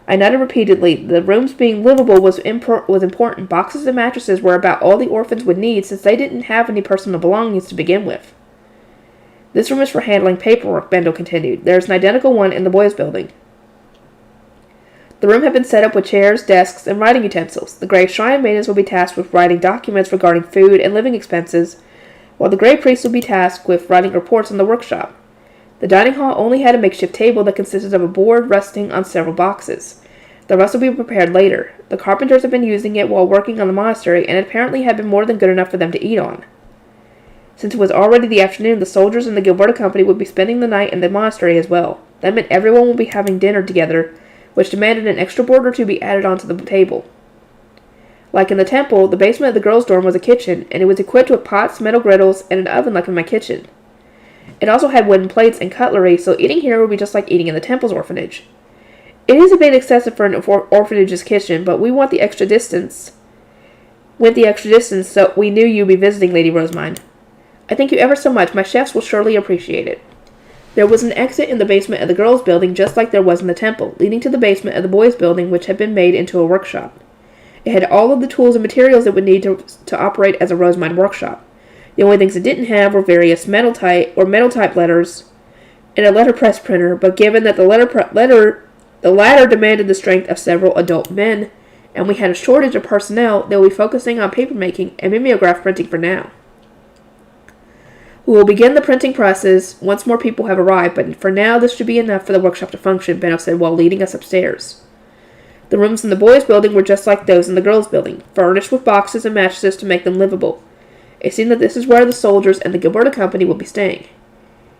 I nodded repeatedly. The rooms being livable was important. Boxes and mattresses were about all the orphans would need, since they didn't have any personal belongings to begin with. This room is for handling paperwork, Bendel continued. There is an identical one in the boys' building. The room had been set up with chairs, desks, and writing utensils. The Grey Shrine maidens will be tasked with writing documents regarding food and living expenses, while the Grey Priest will be tasked with writing reports on the workshop. The dining hall only had a makeshift table that consisted of a board resting on several boxes. The rest will be prepared later. The carpenters had been using it while working on the monastery, and it apparently had been more than good enough for them to eat on. Since it was already the afternoon, the soldiers and the Gilberta company would be spending the night in the monastery as well. That meant everyone would be having dinner together, which demanded an extra board or two be added onto the table. Like in the temple, the basement of the girls' dorm was a kitchen, and it was equipped with pots, metal griddles, and an oven like in my kitchen. It also had wooden plates and cutlery, so eating here would be just like eating in the temple's orphanage. It is a bit excessive for an orphanage's kitchen, but we went the extra distance, so we knew you'd be visiting, Lady Rosemind. I thank you ever so much. My chefs will surely appreciate it. There was an exit in the basement of the girls' building, just like there was in the temple, leading to the basement of the boys' building, which had been made into a workshop. It had all of the tools and materials it would need to operate as a Rosemind workshop. The only things it didn't have were various metal type letters and a letterpress printer, but given that the latter demanded the strength of several adult men, and we had a shortage of personnel, they will be focusing on papermaking and mimeograph printing for now. We will begin the printing process once more people have arrived, but for now this should be enough for the workshop to function, Benno said while leading us upstairs. The rooms in the boys' building were just like those in the girls' building, furnished with boxes and mattresses to make them livable. It seemed that this is where the soldiers and the Gilberta company will be staying.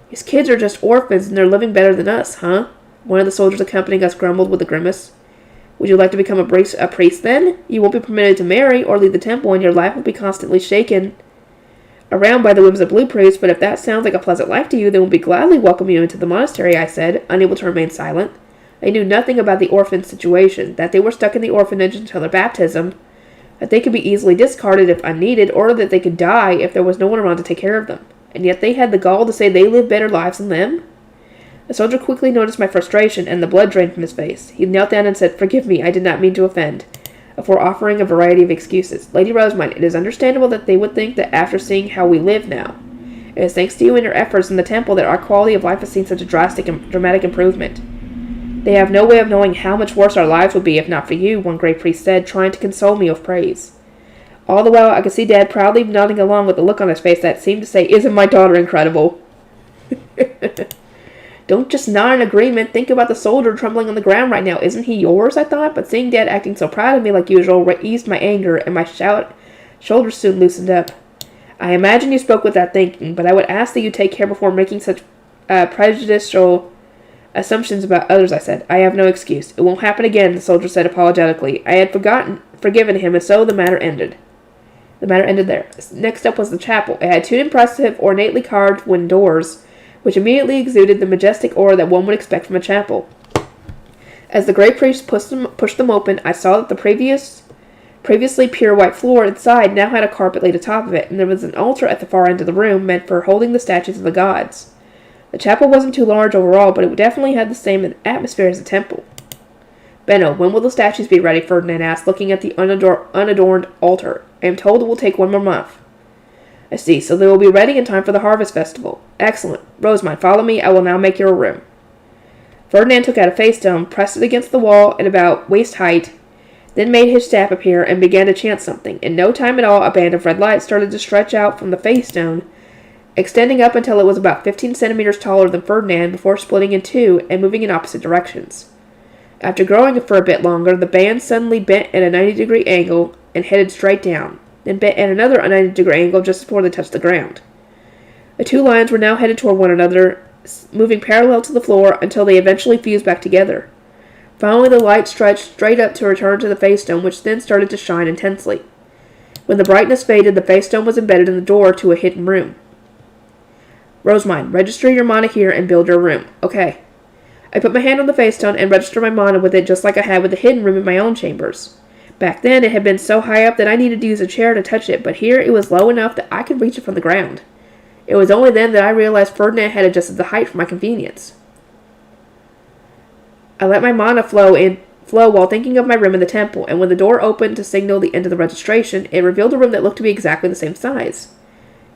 These kids are just orphans and they're living better than us, huh? One of the soldiers accompanying us grumbled with a grimace. Would you like to become a priest then? You won't be permitted to marry or leave the temple, and your life will be constantly shaken around by the whims of blue priests, but if that sounds like a pleasant life to you, then we'll be gladly welcome you into the monastery, I said, unable to remain silent. I knew nothing about the orphan situation, that they were stuck in the orphanage until their baptism, that they could be easily discarded if unneeded, or that they could die if there was no one around to take care of them. And yet they had the gall to say they lived better lives than them? The soldier quickly noticed my frustration, and the blood drained from his face. He knelt down and said, "Forgive me, I did not mean to offend," before offering a variety of excuses. Lady Rosamond, it is understandable that they would think that after seeing how we live now, it is thanks to you and your efforts in the temple that our quality of life has seen such a dramatic improvement. They have no way of knowing how much worse our lives would be if not for you, one great priest said, trying to console me with praise. All the while, I could see Dad proudly nodding along with a look on his face that seemed to say, "Isn't my daughter incredible?" Don't just nod in agreement. Think about the soldier trembling on the ground right now. Isn't he yours, I thought, but seeing Dad acting so proud of me like usual eased my anger, and my shoulders soon loosened up. I imagine you spoke without thinking, but I would ask that you take care before making such prejudicial assumptions about others, I said. I have no excuse. It won't happen again, the soldier said apologetically. I had forgiven him, and so the matter ended. The matter ended there. Next up was the chapel. It had two impressive, ornately carved wooden doors, which immediately exuded the majestic aura that one would expect from a chapel. As the great priest pushed them open, I saw that the previously pure white floor inside now had a carpet laid atop of it, and there was an altar at the far end of the room meant for holding the statues of the gods. The chapel wasn't too large overall, but it definitely had the same atmosphere as the temple. Benno, when will the statues be ready? Ferdinand asked, looking at the unadorned altar. I am told it will take 1 more month. I see, so they will be ready in time for the harvest festival. Excellent. Rosamond, follow me. I will now make your room. Ferdinand took out a face stone, pressed it against the wall at about waist height, then made his staff appear and began to chant something. In no time at all, a band of red light started to stretch out from the face stone, extending up until it was about 15 centimeters taller than Ferdinand before splitting in two and moving in opposite directions. After growing for a bit longer, the band suddenly bent at a 90-degree angle and headed straight down, then bent at another 90-degree angle just before they touched the ground. The two lines were now headed toward one another, moving parallel to the floor until they eventually fused back together. Finally, the light stretched straight up to return to the face stone, which then started to shine intensely. When the brightness faded, the face stone was embedded in the door to a hidden room. Rosamond, register your mana here and build your room. Okay. I put my hand on the face stone and registered my mana with it just like I had with the hidden room in my own chambers. Back then, it had been so high up that I needed to use a chair to touch it, but here it was low enough that I could reach it from the ground. It was only then that I realized Ferdinand had adjusted the height for my convenience. I let my mana flow while thinking of my room in the temple, and when the door opened to signal the end of the registration, it revealed a room that looked to be exactly the same size.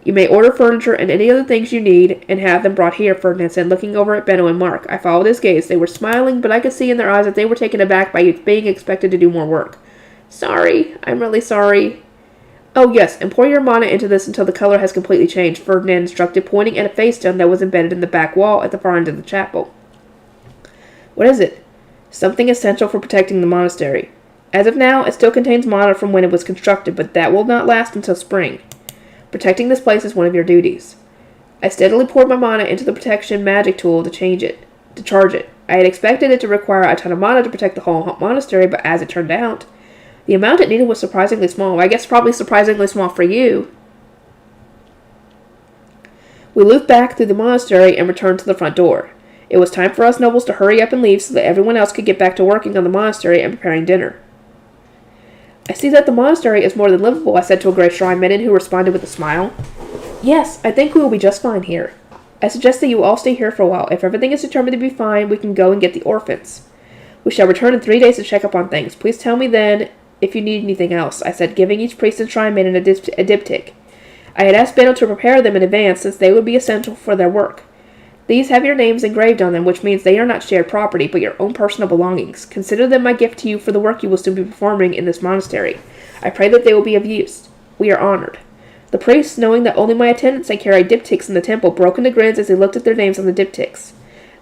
You may order furniture and any other things you need, and have them brought here, Ferdinand said, looking over at Benno and Mark. I followed his gaze. They were smiling, but I could see in their eyes that they were taken aback by being expected to do more work. Sorry. I'm really sorry. Oh, yes, and pour your mana into this until the color has completely changed, Ferdinand instructed, pointing at a face stone that was embedded in the back wall at the far end of the chapel. What is it? Something essential for protecting the monastery. As of now, it still contains mana from when it was constructed, but that will not last until spring. Protecting this place is one of your duties. I steadily poured my mana into the protection magic tool to charge it. I had expected it to require a ton of mana to protect the whole monastery, but as it turned out, the amount it needed was surprisingly small. I guess probably surprisingly small for you. We looped back through the monastery and returned to the front door. It was time for us nobles to hurry up and leave so that everyone else could get back to working on the monastery and preparing dinner. I see that the monastery is more than livable, I said to a gray shrine maiden who responded with a smile. Yes, I think we will be just fine here. I suggest that you all stay here for a while. If everything is determined to be fine, we can go and get the orphans. We shall return in 3 days to check up on things. Please tell me then if you need anything else, I said, giving each priest and shrine maiden a diptych. I had asked Benno to prepare them in advance since they would be essential for their work. These have your names engraved on them, which means they are not shared property, but your own personal belongings. Consider them my gift to you for the work you will soon be performing in this monastery. I pray that they will be of use. We are honored. The priests, knowing that only my attendants had carried diptychs in the temple, broke into grins as they looked at their names on the diptychs.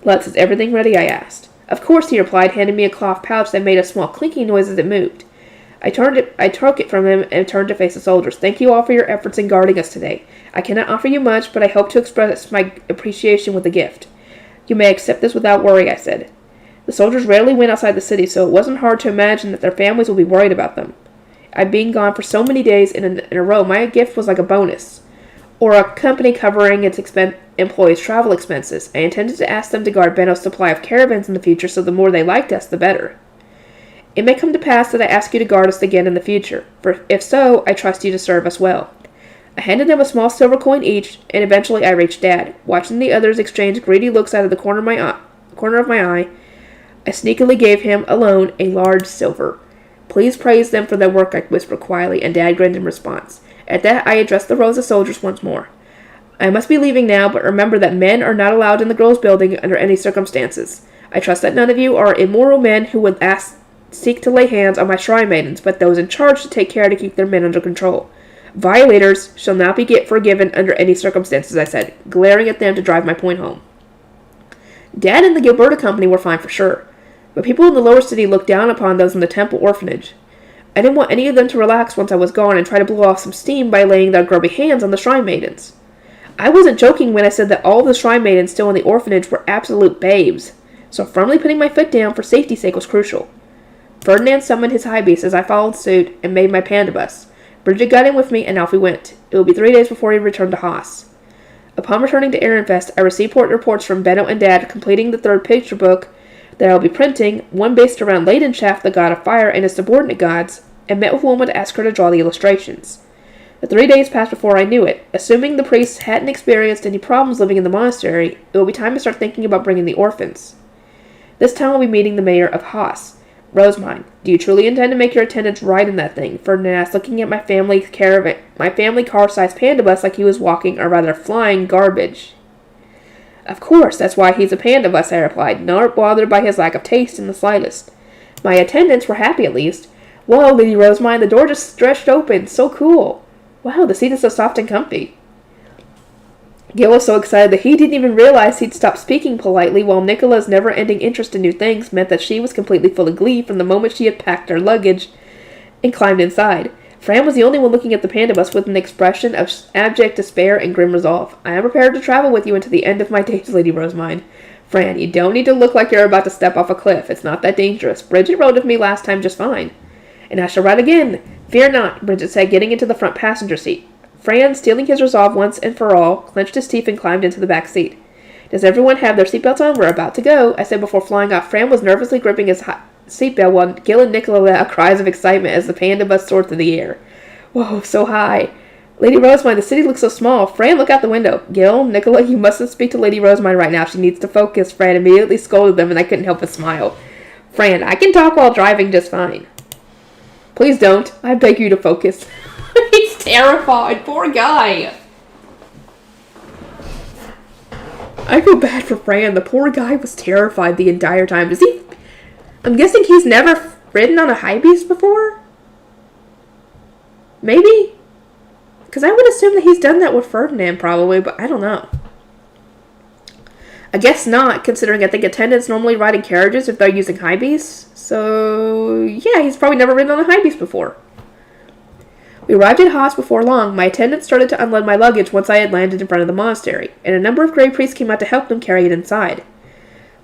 Lutz, is everything ready? I asked. Of course, he replied, handing me a cloth pouch that made a small clinking noise as it moved. I took it from him and turned to face the soldiers. Thank you all for your efforts in guarding us today. I cannot offer you much, but I hope to express my appreciation with a gift. You may accept this without worry, I said. The soldiers rarely went outside the city, so it wasn't hard to imagine that their families would be worried about them. I'd been gone for so many days in a row, my gift was like a bonus, or a company covering its employees' travel expenses. I intended to ask them to guard Benno's supply of caravans in the future, so the more they liked us, the better. It may come to pass that I ask you to guard us again in the future, for if so, I trust you to serve us well. I handed them a small silver coin each, and eventually I reached Dad. Watching the others exchange greedy looks out of the corner of my eye, I sneakily gave him, alone, a large silver. Please praise them for their work, I whispered quietly, and Dad grinned in response. At that, I addressed the rows of soldiers once more. I must be leaving now, but remember that men are not allowed in the girls' building under any circumstances. I trust that none of you are immoral men who would seek to lay hands on my shrine maidens, but those in charge to take care to keep their men under control. Violators shall not be forgiven under any circumstances, I said, glaring at them to drive my point home. Dad and the Gilberta Company were fine for sure, but people in the lower city looked down upon those in the temple orphanage. I didn't want any of them to relax once I was gone and try to blow off some steam by laying their grubby hands on the shrine maidens. I wasn't joking when I said that all of the shrine maidens still in the orphanage were absolute babes, so firmly putting my foot down for safety's sake was crucial. Ferdinand summoned his high beast as I followed suit and made my panda bus. Bridget got in with me, and off we went. It would be 3 days before we returned to Haas. Upon returning to Ehrenfest, I received reports from Benno and Dad completing the third picture book that I will be printing, one based around Leidenschaft, the god of fire, and his subordinate gods, and met with Wilma to ask her to draw the illustrations. The 3 days passed before I knew it. Assuming the priests hadn't experienced any problems living in the monastery, it would be time to start thinking about bringing the orphans. This time I'll be meeting the mayor of Haas. Rosemine, do you truly intend to make your attendants ride in that thing? Ferdinand asked, looking at my family car-sized panda bus like he was walking, or rather flying, garbage. Of course, that's why he's a panda bus, I replied, not bothered by his lack of taste in the slightest. My attendants were happy at least. Whoa, Lady Rosemine, the door just stretched open. So cool. Wow, the seat is so soft and comfy. Gil was so excited that he didn't even realize he'd stopped speaking politely, while Nicola's never-ending interest in new things meant that she was completely full of glee from the moment she had packed her luggage and climbed inside. Fran was the only one looking at the panda bus with an expression of abject despair and grim resolve. I am prepared to travel with you until the end of my days, Lady Rosemine. Fran, you don't need to look like you're about to step off a cliff. It's not that dangerous. Bridget rode with me last time just fine. And I shall ride again. Fear not, Bridget said, getting into the front passenger seat. Fran, stealing his resolve once and for all, clenched his teeth and climbed into the back seat. Does everyone have their seatbelts on? We're about to go, I said before flying off. Fran was nervously gripping his seatbelt while Gil and Nicola let out cries of excitement as the panda bus soared through the air. Whoa, so high. Lady Rosemine, the city looks so small. Fran, look out the window. Gil, Nicola, you mustn't speak to Lady Rosemine right now. She needs to focus. Fran immediately scolded them, and I couldn't help but smile. Fran, I can talk while driving just fine. Please don't. I beg you to focus. He's terrified. Poor guy. I feel bad for Fran. The poor guy was terrified the entire time. Does he... I'm guessing he's never ridden on a high beast before? Maybe? Because I would assume that he's done that with Ferdinand probably, but I don't know. I guess not, considering I think attendants normally ride in carriages if they're using high beasts. So, yeah, he's probably never ridden on a high beast before. We arrived at Haas before long. My attendant started to unload my luggage once I had landed in front of the monastery, and a number of grey priests came out to help them carry it inside.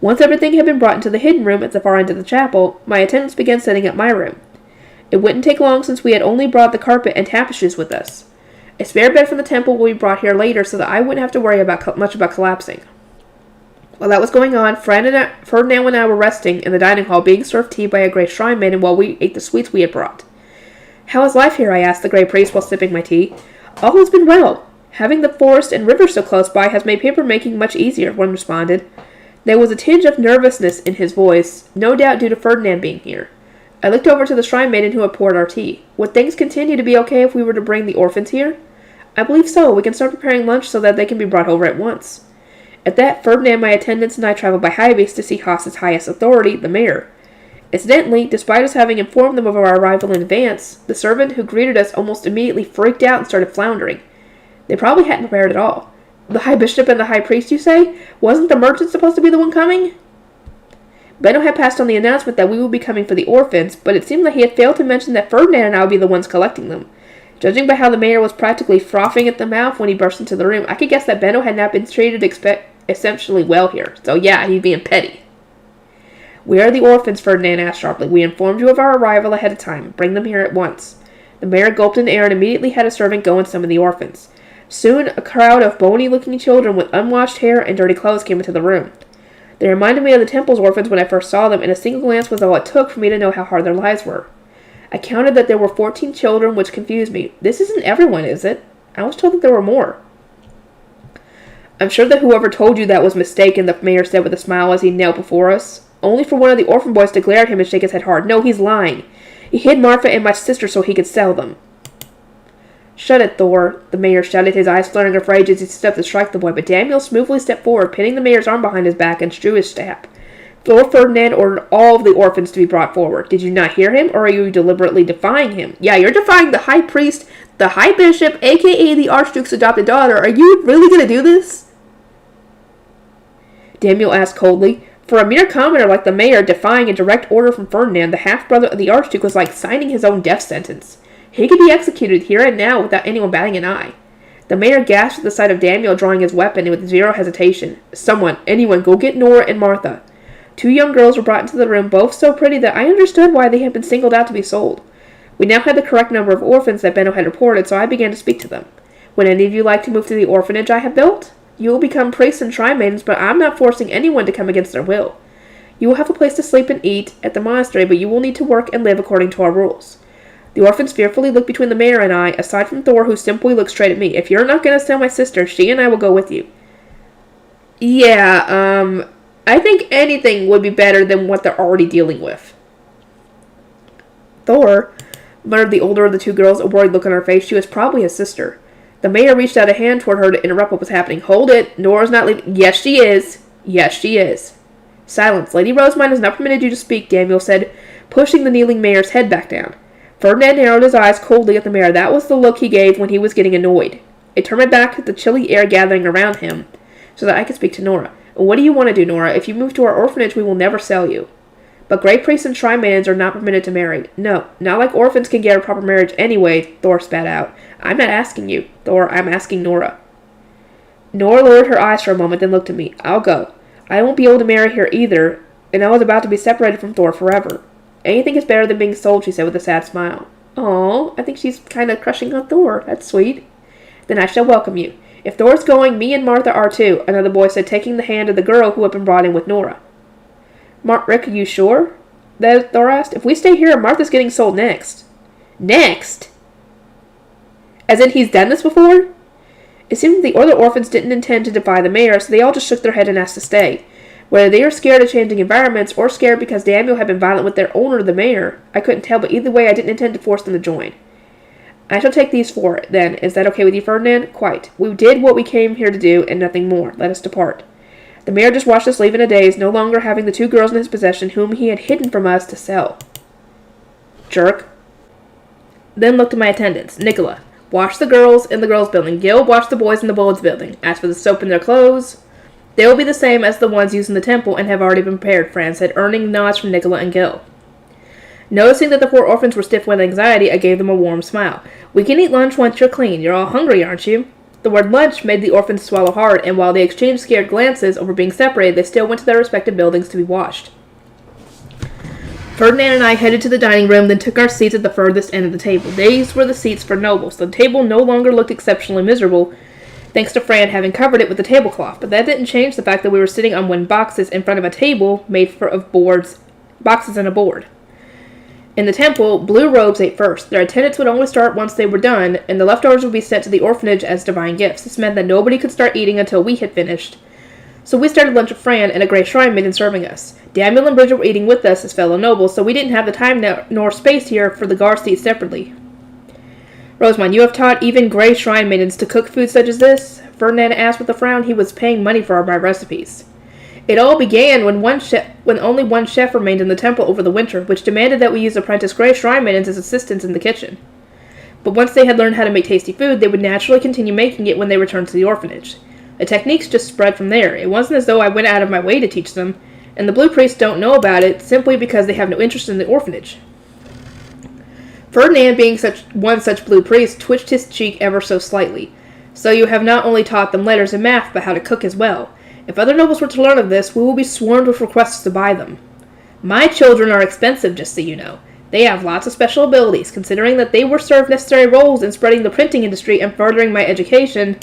Once everything had been brought into the hidden room at the far end of the chapel, my attendants began setting up my room. It wouldn't take long since we had only brought the carpet and tapestries with us. A spare bed from the temple will be brought here later so that I wouldn't have to worry much about collapsing. While that was going on, Ferdinand and I were resting in the dining hall being served tea by a grey shrine maiden while we ate the sweets we had brought. How is life here? I asked the grey priest while sipping my tea. All has been well. Having the forest and river so close by has made paper-making much easier, one responded. There was a tinge of nervousness in his voice, no doubt due to Ferdinand being here. I looked over to the shrine maiden who had poured our tea. Would things continue to be okay if we were to bring the orphans here? I believe so. We can start preparing lunch so that they can be brought over at once. At that, Ferdinand, my attendants, and I traveled by high beast to see Haas's highest authority, the mayor. Incidentally, despite us having informed them of our arrival in advance, the servant who greeted us almost immediately freaked out and started floundering. They probably hadn't prepared at all. The high bishop and the high priest, you say? Wasn't the merchant supposed to be the one coming? Benno had passed on the announcement that we would be coming for the orphans, but it seemed that he had failed to mention that Ferdinand and I would be the ones collecting them. Judging by how the mayor was practically frothing at the mouth when he burst into the room, I could guess that Benno had not been treated exceptionally well here. So yeah, he's being petty. "Where are the orphans?" Ferdinand asked sharply. "We informed you of our arrival ahead of time. Bring them here at once." The mayor gulped in air and immediately had a servant go and summon the orphans. Soon, a crowd of bony-looking children with unwashed hair and dirty clothes came into the room. They reminded me of the temple's orphans when I first saw them, and a single glance was all it took for me to know how hard their lives were. I counted that there were 14 children, which confused me. This isn't everyone, is it? I was told that there were more. "I'm sure that whoever told you that was mistaken," the mayor said with a smile as he knelt before us. Only for one of the orphan boys to glare at him and shake his head hard. "No, he's lying. He hid Martha and my sister so he could sell them." "Shut it, Thor," the mayor shouted, his eyes flaring with rage as he stood up to strike the boy, but Daniel smoothly stepped forward, pinning the mayor's arm behind his back, and drew his staff. Lord Ferdinand ordered all of the orphans to be brought forward. Did you not hear him, or are you deliberately defying him? Yeah, you're defying the high priest, the high bishop, a.k.a. the Archduke's adopted daughter. Are you really going to do this? Daniel asked coldly. For a mere commenter like the mayor defying a direct order from Ferdinand, the half-brother of the Archduke was like signing his own death sentence. He could be executed here and now without anyone batting an eye. The mayor gasped at the sight of Daniel drawing his weapon with zero hesitation. "Someone, anyone, go get Nora and Martha." 2 young girls were brought into the room, both so pretty that I understood why they had been singled out to be sold. We now had the correct number of orphans that Benno had reported, so I began to speak to them. "Would any of you like to move to the orphanage I have built? You will become priests and shrine maidens, but I'm not forcing anyone to come against their will. You will have a place to sleep and eat at the monastery, but you will need to work and live according to our rules." The orphans fearfully looked between the mayor and I, aside from Thor, who simply looked straight at me. "If you're not going to sell my sister, she and I will go with you." Yeah, I think anything would be better than what they're already dealing with. "Thor," muttered the older of the 2 girls, a worried look on her face. She was probably his sister. The mayor reached out a hand toward her to interrupt what was happening. "Hold it. Nora's not leaving." "Yes, she is. Yes, she is." "Silence. Lady Rosemine has not permitted you to speak," Daniel said, pushing the kneeling mayor's head back down. Ferdinand narrowed his eyes coldly at the mayor. That was the look he gave when he was getting annoyed. I turned my back at the chilly air gathering around him so that I could speak to Nora. "What do you want to do, Nora? If you move to our orphanage, we will never sell you." "But great priests and shrine maidens are not permitted to marry." "No, not like orphans can get a proper marriage anyway," Thor spat out. "I'm not asking you, Thor. I'm asking Nora." Nora lowered her eyes for a moment, then looked at me. "I'll go. I won't be able to marry here either, and I was about to be separated from Thor forever." "Anything is better than being sold," she said with a sad smile. "Aw, I think she's kind of crushing on Thor. That's sweet." "Then I shall welcome you. If Thor's going, me and Martha are too," another boy said, taking the hand of the girl who had been brought in with Nora. "Rick, are you sure?" Thor asked. If we stay here, Martha's getting sold next. Next? As in he's done this before? It seemed that the other orphans didn't intend to defy the mayor, so they all just shook their head and asked to stay. Whether they were scared of changing environments or scared because Daniel had been violent with their owner, the mayor, I couldn't tell, but either way I didn't intend to force them to join. I shall take these 4, then. Is that okay with you, Ferdinand? Quite. We did what we came here to do, and nothing more. Let us depart. The mayor just watched us leave in a daze, no longer having the 2 girls in his possession whom he had hidden from us to sell. Jerk. Then looked at my attendants. Nicola. Wash the girls in the girls' building. Gil, wash the boys in the boys' building. As for the soap in their clothes, they will be the same as the ones used in the temple and have already been prepared, Fran said, earning nods from Nicola and Gil. Noticing that the 4 orphans were stiff with anxiety, I gave them a warm smile. We can eat lunch once you're clean. You're all hungry, aren't you? The word lunch made the orphans swallow hard, and while they exchanged scared glances over being separated, they still went to their respective buildings to be washed. Ferdinand and I headed to the dining room, then took our seats at the furthest end of the table. These were the seats for nobles. The table no longer looked exceptionally miserable, thanks to Fran having covered it with a tablecloth, but that didn't change the fact that we were sitting on wooden boxes in front of a table made of boxes and a board. In the temple, blue robes ate first. Their attendance would only start once they were done, and the leftovers would be sent to the orphanage as divine gifts. This meant that nobody could start eating until we had finished. So we started lunch with Fran and a gray shrine maiden serving us. Daniel and Bridget were eating with us as fellow nobles, so we didn't have the time nor space here for the guards to eat separately. Rosamond, you have taught even gray shrine maidens to cook food such as this? Ferdinand asked with a frown. He was paying money for my recipes. It all began when only one chef remained in the temple over the winter, which demanded that we use apprentice gray shrine maidens as assistants in the kitchen. But once they had learned how to make tasty food, they would naturally continue making it when they returned to the orphanage. The techniques just spread from there. It wasn't as though I went out of my way to teach them, and the blue priests don't know about it simply because they have no interest in the orphanage. Ferdinand, being one such blue priest, twitched his cheek ever so slightly. So you have not only taught them letters and math, but how to cook as well. If other nobles were to learn of this, we will be swarmed with requests to buy them. My children are expensive, just so you know. They have lots of special abilities. Considering that they were served necessary roles in spreading the printing industry and furthering my education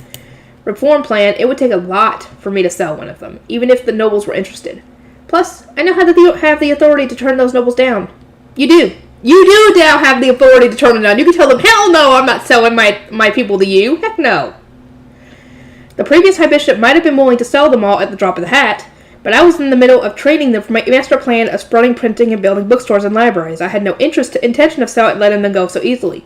reform plan, it would take a lot for me to sell one of them, even if the nobles were interested. Plus, I know how to have the authority to turn those nobles down. You do. You do now have the authority to turn them down. You can tell them, hell no, I'm not selling my people to you. Heck no. The previous High Bishop might have been willing to sell them all at the drop of the hat, but I was in the middle of training them for my master plan of spreading printing and building bookstores and libraries. I had no intention of letting them go so easily.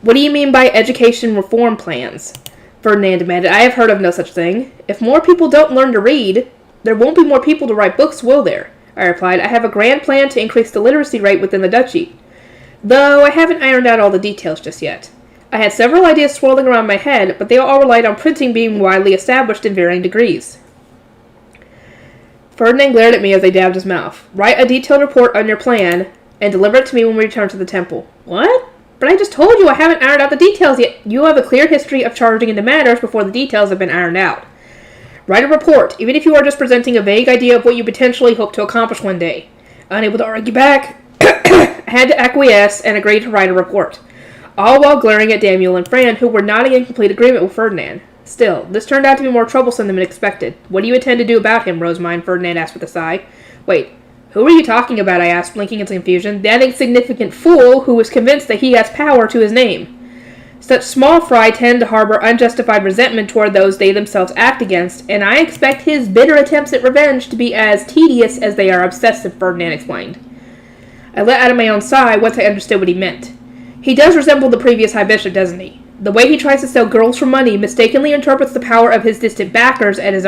What do you mean by education reform plans? Ferdinand demanded. I have heard of no such thing. If more people don't learn to read, there won't be more people to write books, will there? I replied. I have a grand plan to increase the literacy rate within the duchy, though I haven't ironed out all the details just yet. I had several ideas swirling around my head, but they all relied on printing being widely established in varying degrees. Ferdinand glared at me as I dabbed his mouth. Write a detailed report on your plan and deliver it to me when we return to the temple. What? But I just told you I haven't ironed out the details yet. You have a clear history of charging into matters before the details have been ironed out. Write a report, even if you are just presenting a vague idea of what you potentially hope to accomplish one day. Unable to argue back, I had to acquiesce and agree to write a report, all while glaring at Daniel and Fran, who were nodding in complete agreement with Ferdinand. Still, this turned out to be more troublesome than expected. What do you intend to do about him, Rosamond? Ferdinand asked with a sigh. Wait, who are you talking about? I asked, blinking in confusion. That insignificant fool who is convinced that he has power to his name. Such small fry tend to harbor unjustified resentment toward those they themselves act against, and I expect his bitter attempts at revenge to be as tedious as they are obsessive, Ferdinand explained. I let out of my own sigh once I understood what he meant. He does resemble the previous High Bishop, doesn't he? The way he tries to sell girls for money, mistakenly interprets the power of his distant backers as his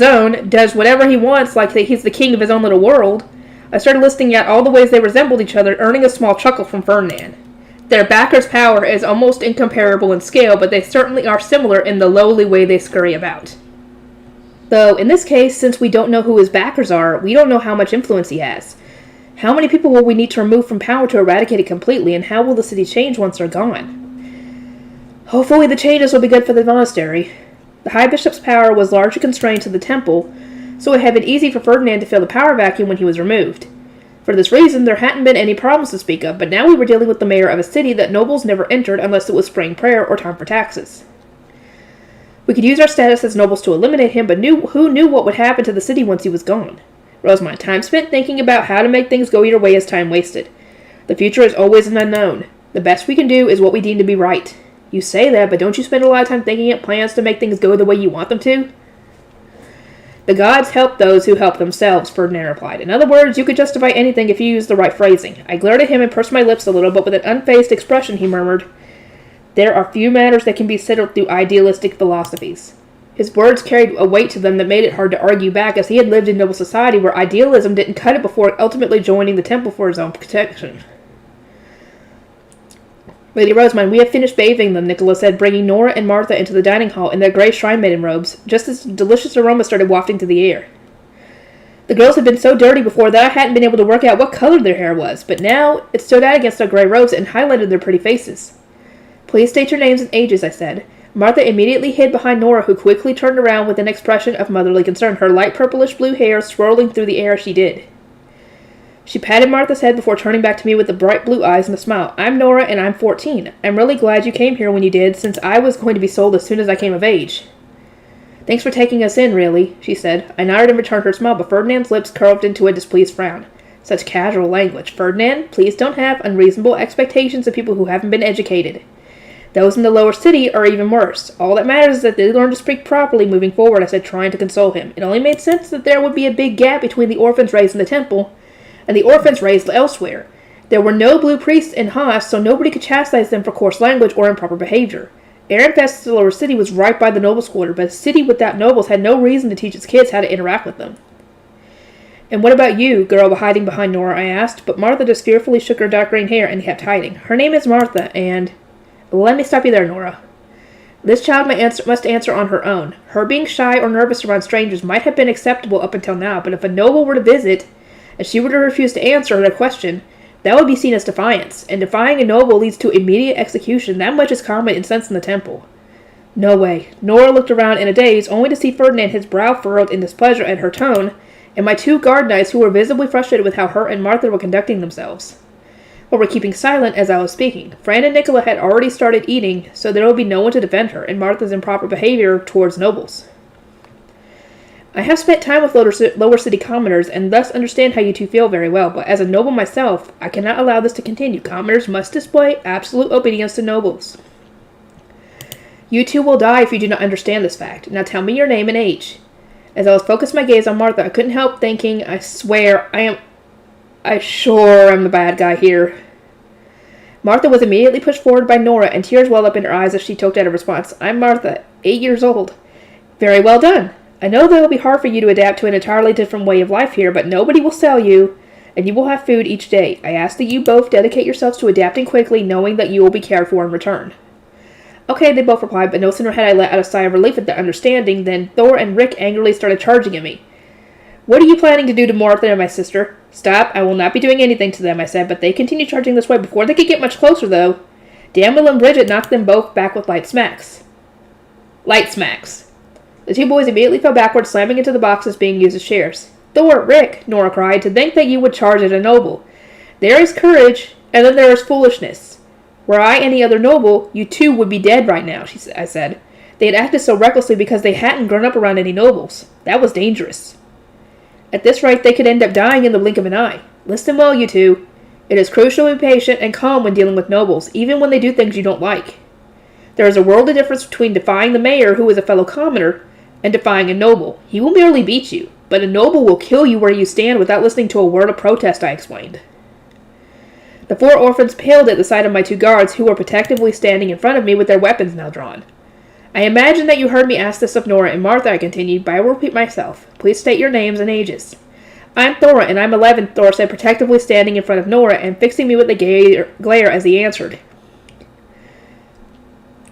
own, does whatever he wants like he's the king of his own little world. I started listing out all the ways they resembled each other, earning a small chuckle from Ferdinand. Their backers' power is almost incomparable in scale, but they certainly are similar in the lowly way they scurry about. Though, in this case, since we don't know who his backers are, we don't know how much influence he has. How many people will we need to remove from power to eradicate it completely, and how will the city change once they're gone? Hopefully the changes will be good for the monastery. The High Bishop's power was largely constrained to the temple, so it had been easy for Ferdinand to fill the power vacuum when he was removed. For this reason, there hadn't been any problems to speak of, but now we were dealing with the mayor of a city that nobles never entered unless it was spring prayer or time for taxes. We could use our status as nobles to eliminate him, but who knew what would happen to the city once he was gone? Rosamond, time spent thinking about how to make things go your way is time wasted. The future is always an unknown. The best we can do is what we deem to be right. You say that, but don't you spend a lot of time thinking up plans to make things go the way you want them to? The gods help those who help themselves, Ferdinand replied. In other words, you could justify anything if you used the right phrasing. I glared at him and pursed my lips a little, but with an unfazed expression he murmured, There are few matters that can be settled through idealistic philosophies. His words carried a weight to them that made it hard to argue back, as he had lived in noble society where idealism didn't cut it before ultimately joining the temple for his own protection. Lady Rosamond, we have finished bathing them, Nicholas said, bringing Nora and Martha into the dining hall in their gray shrine maiden robes, just as a delicious aroma started wafting to the air. The girls had been so dirty before that I hadn't been able to work out what color their hair was, but now it stood out against their gray robes and highlighted their pretty faces. Please state your names and ages, I said. Martha immediately hid behind Nora, who quickly turned around with an expression of motherly concern, her light purplish blue hair swirling through the air as she did. She patted Martha's head before turning back to me with the bright blue eyes and a smile. I'm Nora, and I'm 14. I'm really glad you came here when you did, since I was going to be sold as soon as I came of age. Thanks for taking us in, really, she said. I nodded and returned her smile, but Ferdinand's lips curved into a displeased frown. Such casual language. Ferdinand, please don't have unreasonable expectations of people who haven't been educated. Those in the lower city are even worse. All that matters is that they learn to speak properly moving forward, I said, trying to console him. It only made sense that there would be a big gap between the orphans raised in the temple and the orphans raised elsewhere. There were no blue priests in Haas, so nobody could chastise them for coarse language or improper behavior. Ehrenfest's lower city was right by the nobles' quarter, but a city without nobles had no reason to teach its kids how to interact with them. And what about you, girl hiding behind Nora, I asked, but Martha just fearfully shook her dark green hair and kept hiding. Her name is Martha, and... Let me stop you there, Nora. This child must answer on her own. Her being shy or nervous around strangers might have been acceptable up until now, but if a noble were to visit, and she were to refuse to answer her question, that would be seen as defiance, and defying a noble leads to immediate execution. That much is common in sense in the temple. No way. Nora looked around in a daze, only to see Ferdinand, his brow furrowed in displeasure at her tone, and my two guard knights who were visibly frustrated with how her and Martha were conducting themselves. Or were keeping silent as I was speaking. Fran and Nicola had already started eating, so there would be no one to defend her, and Martha's improper behavior towards nobles. I have spent time with lower city commoners, and thus understand how you two feel very well, but as a noble myself, I cannot allow this to continue. Commoners must display absolute obedience to nobles. You two will die if you do not understand this fact. Now tell me your name and age. As I was focused my gaze on Martha, I couldn't help thinking, I swear, I sure am the bad guy here. Martha was immediately pushed forward by Nora, and tears welled up in her eyes as she choked out a response. I'm Martha, 8 years old. Very well done. I know that it will be hard for you to adapt to an entirely different way of life here, but nobody will sell you, and you will have food each day. I ask that you both dedicate yourselves to adapting quickly, knowing that you will be cared for in return. Okay, they both replied, but no sooner had I let out a sigh of relief at their understanding than Thor and Rick angrily started charging at me. What are you planning to do to Martha and my sister? Stop, I will not be doing anything to them, I said, but they continued charging this way before they could get much closer, though. Daniel and Bridget knocked them both back with light smacks. Light smacks. The two boys immediately fell backward, slamming into the boxes being used as chairs. Thor, Rick, Nora cried, to think that you would charge at a noble. There is courage, and then there is foolishness. Were I any other noble, you two would be dead right now, I said. They had acted so recklessly because they hadn't grown up around any nobles. That was dangerous. At this rate, they could end up dying in the blink of an eye. Listen well, you two. It is crucial to be patient and calm when dealing with nobles, even when they do things you don't like. There is a world of difference between defying the mayor, who is a fellow commoner, and defying a noble. He will merely beat you, but a noble will kill you where you stand without listening to a word of protest, I explained. The 4 orphans paled at the sight of my 2 guards, who were protectively standing in front of me with their weapons now drawn. I imagine that you heard me ask this of Nora and Martha, I continued, but I will repeat myself. Please state your names and ages. I'm Thora, and I'm 11, Thor said, protectively standing in front of Nora and fixing me with a glare as he answered.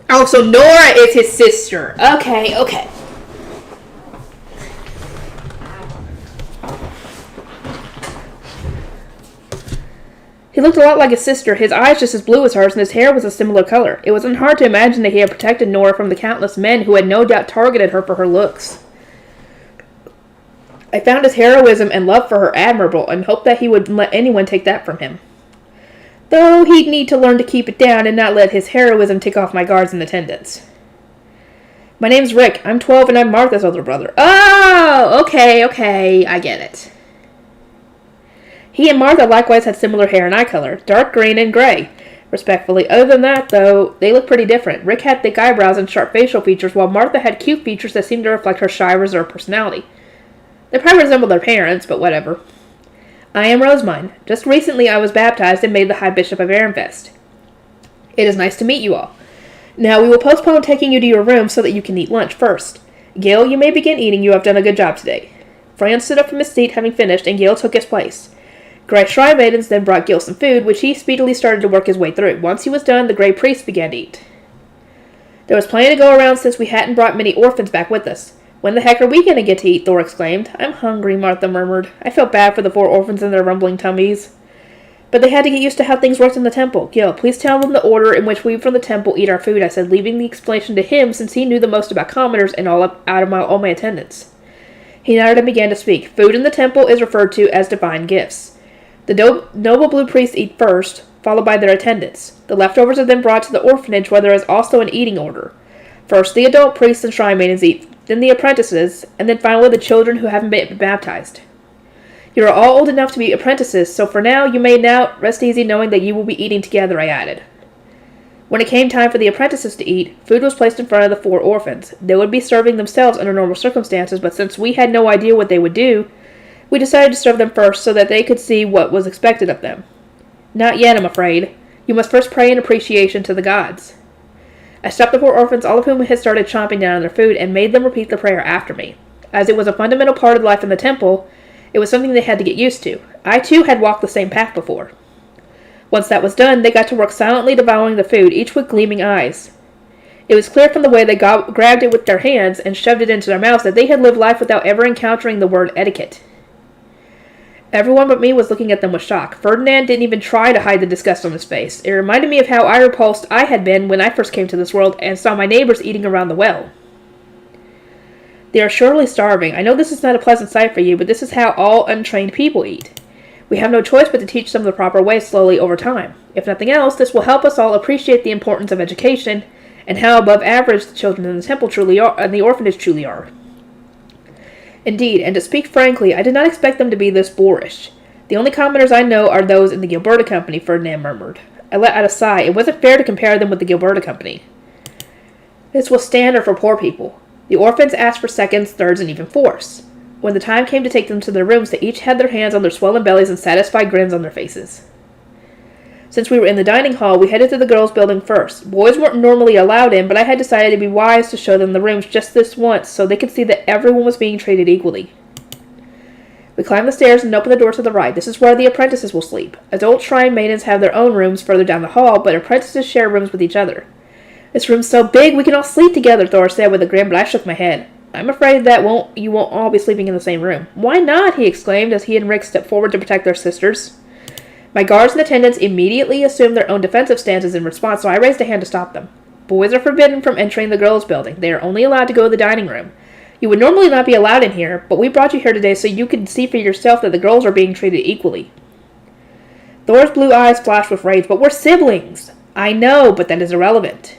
Oh, so Nora is his sister. Okay. He looked a lot like his sister, his eyes just as blue as hers, and his hair was a similar color. It wasn't hard to imagine that he had protected Nora from the countless men who had no doubt targeted her for her looks. I found his heroism and love for her admirable, and hoped that he wouldn't let anyone take that from him. Though he'd need to learn to keep it down and not let his heroism tick off my guards in attendance. My name's Rick. I'm 12 and I'm Martha's older brother. Oh, okay, I get it. He and Martha likewise had similar hair and eye color, dark green and gray, respectfully. Other than that, though, they looked pretty different. Rick had thick eyebrows and sharp facial features, while Martha had cute features that seemed to reflect her shy, reserved personality. They probably resembled their parents, but whatever. I am Rosemine. Just recently I was baptized and made the High Bishop of Arenfest. It is nice to meet you all. Now we will postpone taking you to your room so that you can eat lunch first. Gil, you may begin eating. You have done a good job today. Fran stood up from his seat, having finished, and Gil took his place. Grey Shrine Maidens then brought Gil some food, which he speedily started to work his way through. Once he was done, the Grey Priest began to eat. There was plenty to go around since we hadn't brought many orphans back with us. When the heck are we going to get to eat? Thor exclaimed. I'm hungry, Martha murmured. I felt bad for the 4 orphans and their rumbling tummies. But they had to get used to how things worked in the temple. Gil, please tell them the order in which we from the temple eat our food, I said, leaving the explanation to him since he knew the most about commoners and all my attendants. He nodded and began to speak. Food in the temple is referred to as divine gifts. The noble blue priests eat first, followed by their attendants. The leftovers are then brought to the orphanage where there is also an eating order. First, the adult priests and shrine maidens eat, then the apprentices, and then finally the children who haven't been baptized. You are all old enough to be apprentices, so for now you may now rest easy knowing that you will be eating together, I added. When it came time for the apprentices to eat, food was placed in front of the 4 orphans. They would be serving themselves under normal circumstances, but since we had no idea what they would do, we decided to serve them first so that they could see what was expected of them. Not yet, I'm afraid. You must first pray in appreciation to the gods. I stopped the 4 orphans, all of whom had started chomping down on their food, and made them repeat the prayer after me. As it was a fundamental part of life in the temple, it was something they had to get used to. I, too, had walked the same path before. Once that was done, they got to work silently devouring the food, each with gleaming eyes. It was clear from the way they grabbed it with their hands and shoved it into their mouths that they had lived life without ever encountering the word etiquette. Everyone but me was looking at them with shock. Ferdinand didn't even try to hide the disgust on his face. It reminded me of how repulsed I had been when I first came to this world and saw my neighbors eating around the well. They are surely starving. I know this is not a pleasant sight for you, but this is how all untrained people eat. We have no choice but to teach them the proper way slowly over time. If nothing else, this will help us all appreciate the importance of education and how above average the children in the temple truly are, and the orphanage truly are. Indeed, and to speak frankly, I did not expect them to be this boorish. The only commoners I know are those in the Gilberta Company, Ferdinand murmured. I let out a sigh. It wasn't fair to compare them with the Gilberta Company. This was standard for poor people. The orphans asked for seconds, thirds, and even fourths. When the time came to take them to their rooms, they each had their hands on their swollen bellies and satisfied grins on their faces. Since we were in the dining hall, we headed to the girls' building first. Boys weren't normally allowed in, but I had decided to be wise to show them the rooms just this once so they could see that everyone was being treated equally. We climbed the stairs and opened the door to the right. This is where the apprentices will sleep. Adult shrine maidens have their own rooms further down the hall, but apprentices share rooms with each other. This room's so big we can all sleep together, Thor said with a grin, but I shook my head. I'm afraid that you won't all be sleeping in the same room. Why not? He exclaimed as he and Rick stepped forward to protect their sisters. My guards and attendants immediately assumed their own defensive stances in response, so I raised a hand to stop them. Boys are forbidden from entering the girls' building. They are only allowed to go to the dining room. You would normally not be allowed in here, but we brought you here today so you could see for yourself that the girls are being treated equally. Thor's blue eyes flashed with rage. But we're siblings. I know, but that is irrelevant.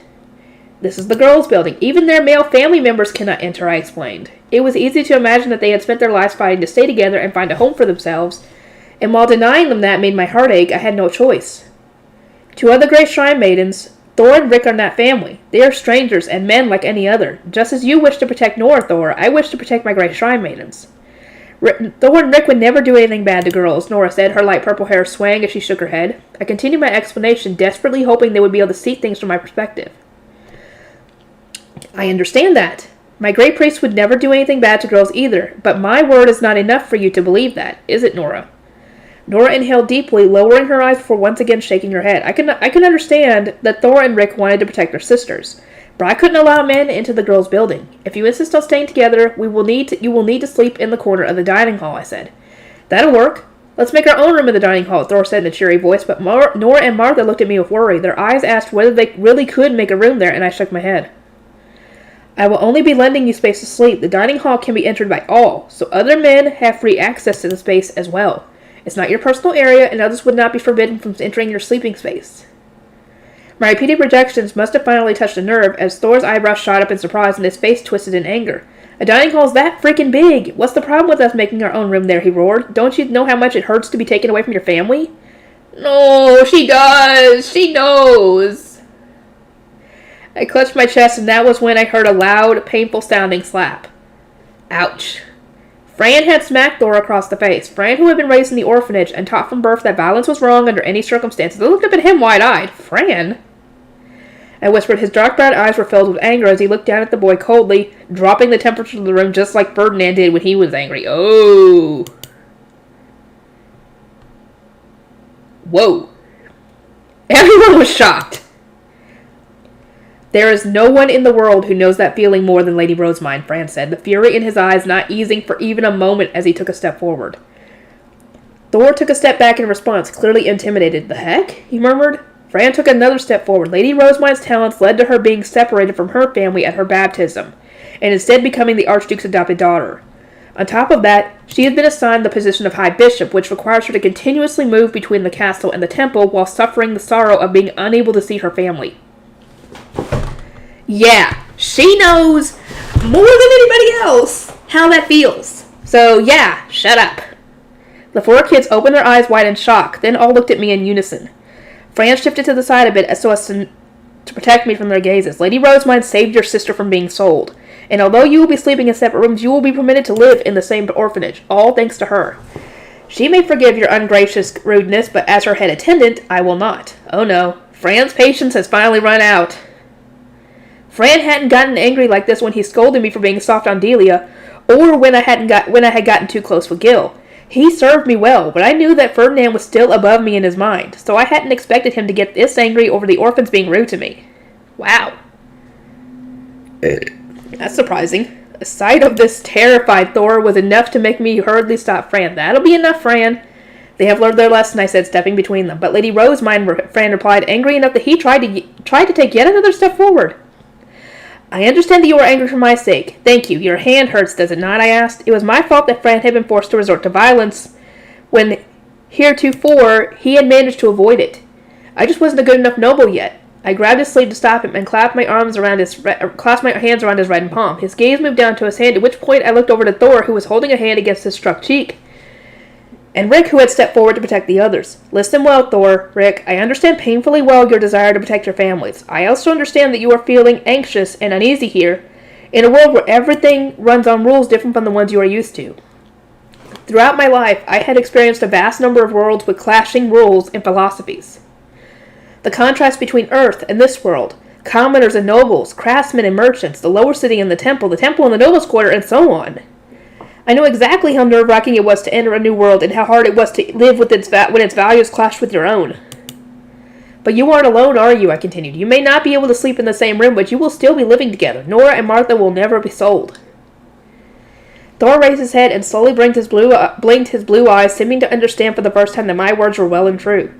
This is the girls' building. Even their male family members cannot enter, I explained. It was easy to imagine that they had spent their lives fighting to stay together and find a home for themselves, and while denying them that made my heart ache, I had no choice. 2 other Grey Shrine Maidens, Thor and Rick, are not family. They are strangers and men like any other. Just as you wish to protect Nora, Thor, I wish to protect my Grey Shrine Maidens. Thor and Rick would never do anything bad to girls, Nora said, her light purple hair swaying as she shook her head. I continued my explanation, desperately hoping they would be able to see things from my perspective. I understand that. My Grey Priest would never do anything bad to girls either, but my word is not enough for you to believe that, is it, Nora? Nora inhaled deeply, lowering her eyes before once again shaking her head. I can understand that Thor and Rick wanted to protect their sisters, but I couldn't allow men into the girls' building. If you insist on staying together, you will need to sleep in the corner of the dining hall, I said. That'll work. Let's make our own room in the dining hall, Thor said in a cheery voice, but Nora and Martha looked at me with worry. Their eyes asked whether they really could make a room there, and I shook my head. I will only be lending you space to sleep. The dining hall can be entered by all, so other men have free access to the space as well. It's not your personal area, and others would not be forbidden from entering your sleeping space. My repeated rejections must have finally touched a nerve, as Thor's eyebrows shot up in surprise and his face twisted in anger. A dining hall's that freaking big! What's the problem with us making our own room there, he roared. Don't you know how much it hurts to be taken away from your family? No, she does! She knows! I clutched my chest, and that was when I heard a loud, painful-sounding slap. Ouch. Fran had smacked Thor across the face. Fran, who had been raised in the orphanage and taught from birth that violence was wrong under any circumstances, I looked up at him wide-eyed. Fran? I whispered. His dark brown eyes were filled with anger as he looked down at the boy coldly, dropping the temperature of the room just like Ferdinand did when he was angry. Oh. Whoa. Everyone was shocked. There is no one in the world who knows that feeling more than Lady Rosemine, Fran said, the fury in his eyes not easing for even a moment as he took a step forward. Thor took a step back in response, clearly intimidated. The heck? He murmured. Fran took another step forward. Lady Rosemine's talents led to her being separated from her family at her baptism, and instead becoming the Archduke's adopted daughter. On top of that, she had been assigned the position of High Bishop, which requires her to continuously move between the castle and the temple while suffering the sorrow of being unable to see her family. Yeah, she knows more than anybody else how that feels. So yeah, shut up. The four kids opened their eyes wide in shock, then all looked at me in unison. Fran shifted to the side a bit as to protect me from their gazes. Lady Rosemine saved your sister from being sold, and although you will be sleeping in separate rooms, you will be permitted to live in the same orphanage, all thanks to her. She may forgive your ungracious rudeness, but as her head attendant, I will not. Oh no, Fran's patience has finally run out. Fran hadn't gotten angry like this when he scolded me for being soft on Delia, or when I had gotten too close with Gil. He served me well, but I knew that Ferdinand was still above me in his mind, so I hadn't expected him to get this angry over the orphans being rude to me. Wow. That's surprising. The sight of this terrified Thor was enough to make me hurriedly stop Fran. That'll be enough, Fran. They have learned their lesson, I said, stepping between them. But Lady Rosemine, Fran replied, angry enough that he tried to take yet another step forward. I understand that you are angry for my sake. Thank you. Your hand hurts, does it not? I asked. It was my fault that Fran had been forced to resort to violence when heretofore he had managed to avoid it. I just wasn't a good enough noble yet. I grabbed his sleeve to stop him and clasped my hands around his reddened palm. His gaze moved down to his hand, at which point I looked over to Thor, who was holding a hand against his struck cheek, and Rick, who had stepped forward to protect the others. Listen well, Thor, Rick. I understand painfully well your desire to protect your families. I also understand that you are feeling anxious and uneasy here, in a world where everything runs on rules different from the ones you are used to. Throughout my life, I had experienced a vast number of worlds with clashing rules and philosophies. The contrast between Earth and this world, commoners and nobles, craftsmen and merchants, the lower city and the temple and the nobles' quarter, and so on. I know exactly how nerve-wracking it was to enter a new world and how hard it was to live with when its values clashed with your own. But you aren't alone, are you? I continued. You may not be able to sleep in the same room, but you will still be living together. Nora and Martha will never be sold. Thor raised his head and slowly blinked his blue eyes, seeming to understand for the first time that my words were well and true.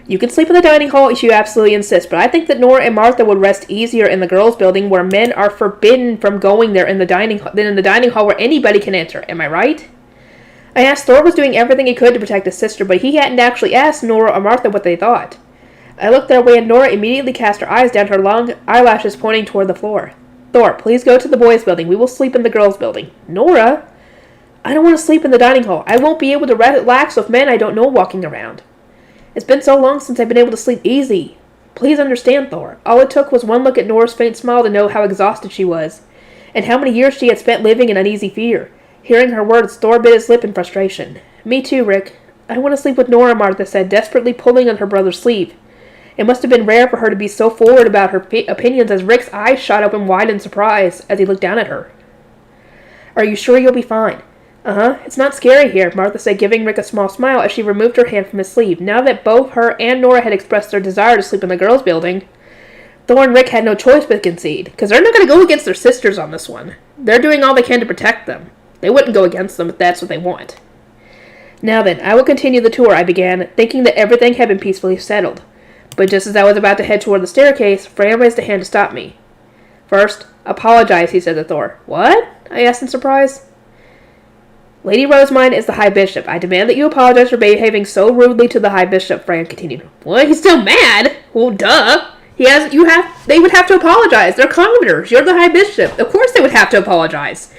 You can sleep in the dining hall if you absolutely insist, but I think that Nora and Martha would rest easier in the girls' building where men are forbidden from going there than in the dining hall where anybody can enter. Am I right? I asked. Thor was doing everything he could to protect his sister, but he hadn't actually asked Nora or Martha what they thought. I looked their way, and Nora immediately cast her eyes down, her long eyelashes pointing toward the floor. Thor, please go to the boys' building. We will sleep in the girls' building. Nora? I don't want to sleep in the dining hall. I won't be able to relax with men I don't know walking around. It's been so long since I've been able to sleep easy. Please understand, Thor. All it took was one look at Nora's faint smile to know how exhausted she was, and how many years she had spent living in uneasy fear. Hearing her words, Thor bit his lip in frustration. Me too, Rick. I want to sleep with Nora, Martha said, desperately pulling on her brother's sleeve. It must have been rare for her to be so forward about her opinions as Rick's eyes shot open wide in surprise as he looked down at her. Are you sure you'll be fine? Uh-huh. It's not scary here, Martha said, giving Rick a small smile as she removed her hand from his sleeve. Now that both her and Nora had expressed their desire to sleep in the girls' building, Thor and Rick had no choice but to concede, because they're not going to go against their sisters on this one. They're doing all they can to protect them. They wouldn't go against them if that's what they want. Now then, I will continue the tour, I began, thinking that everything had been peacefully settled. But just as I was about to head toward the staircase, Fran raised a hand to stop me. First, apologize, he said to Thor. What? I asked in surprise. Lady Rosemine is the High Bishop. I demand that you apologize for behaving so rudely to the High Bishop, Fran continued. What? He's still mad? Well, duh. They would have to apologize. They're commoners. You're the High Bishop. Of course they would have to apologize.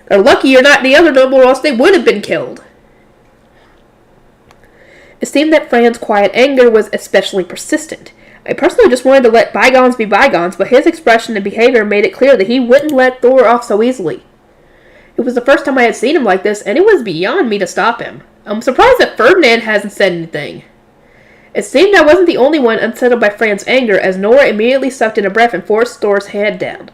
They're lucky you're not the other noble, or else they would have been killed. It seemed that Fran's quiet anger was especially persistent. I personally just wanted to let bygones be bygones, but his expression and behavior made it clear that he wouldn't let Thor off so easily. It was the first time I had seen him like this, and it was beyond me to stop him. I'm surprised that Ferdinand hasn't said anything. It seemed I wasn't the only one unsettled by Fran's anger, as Nora immediately sucked in a breath and forced Thor's head down.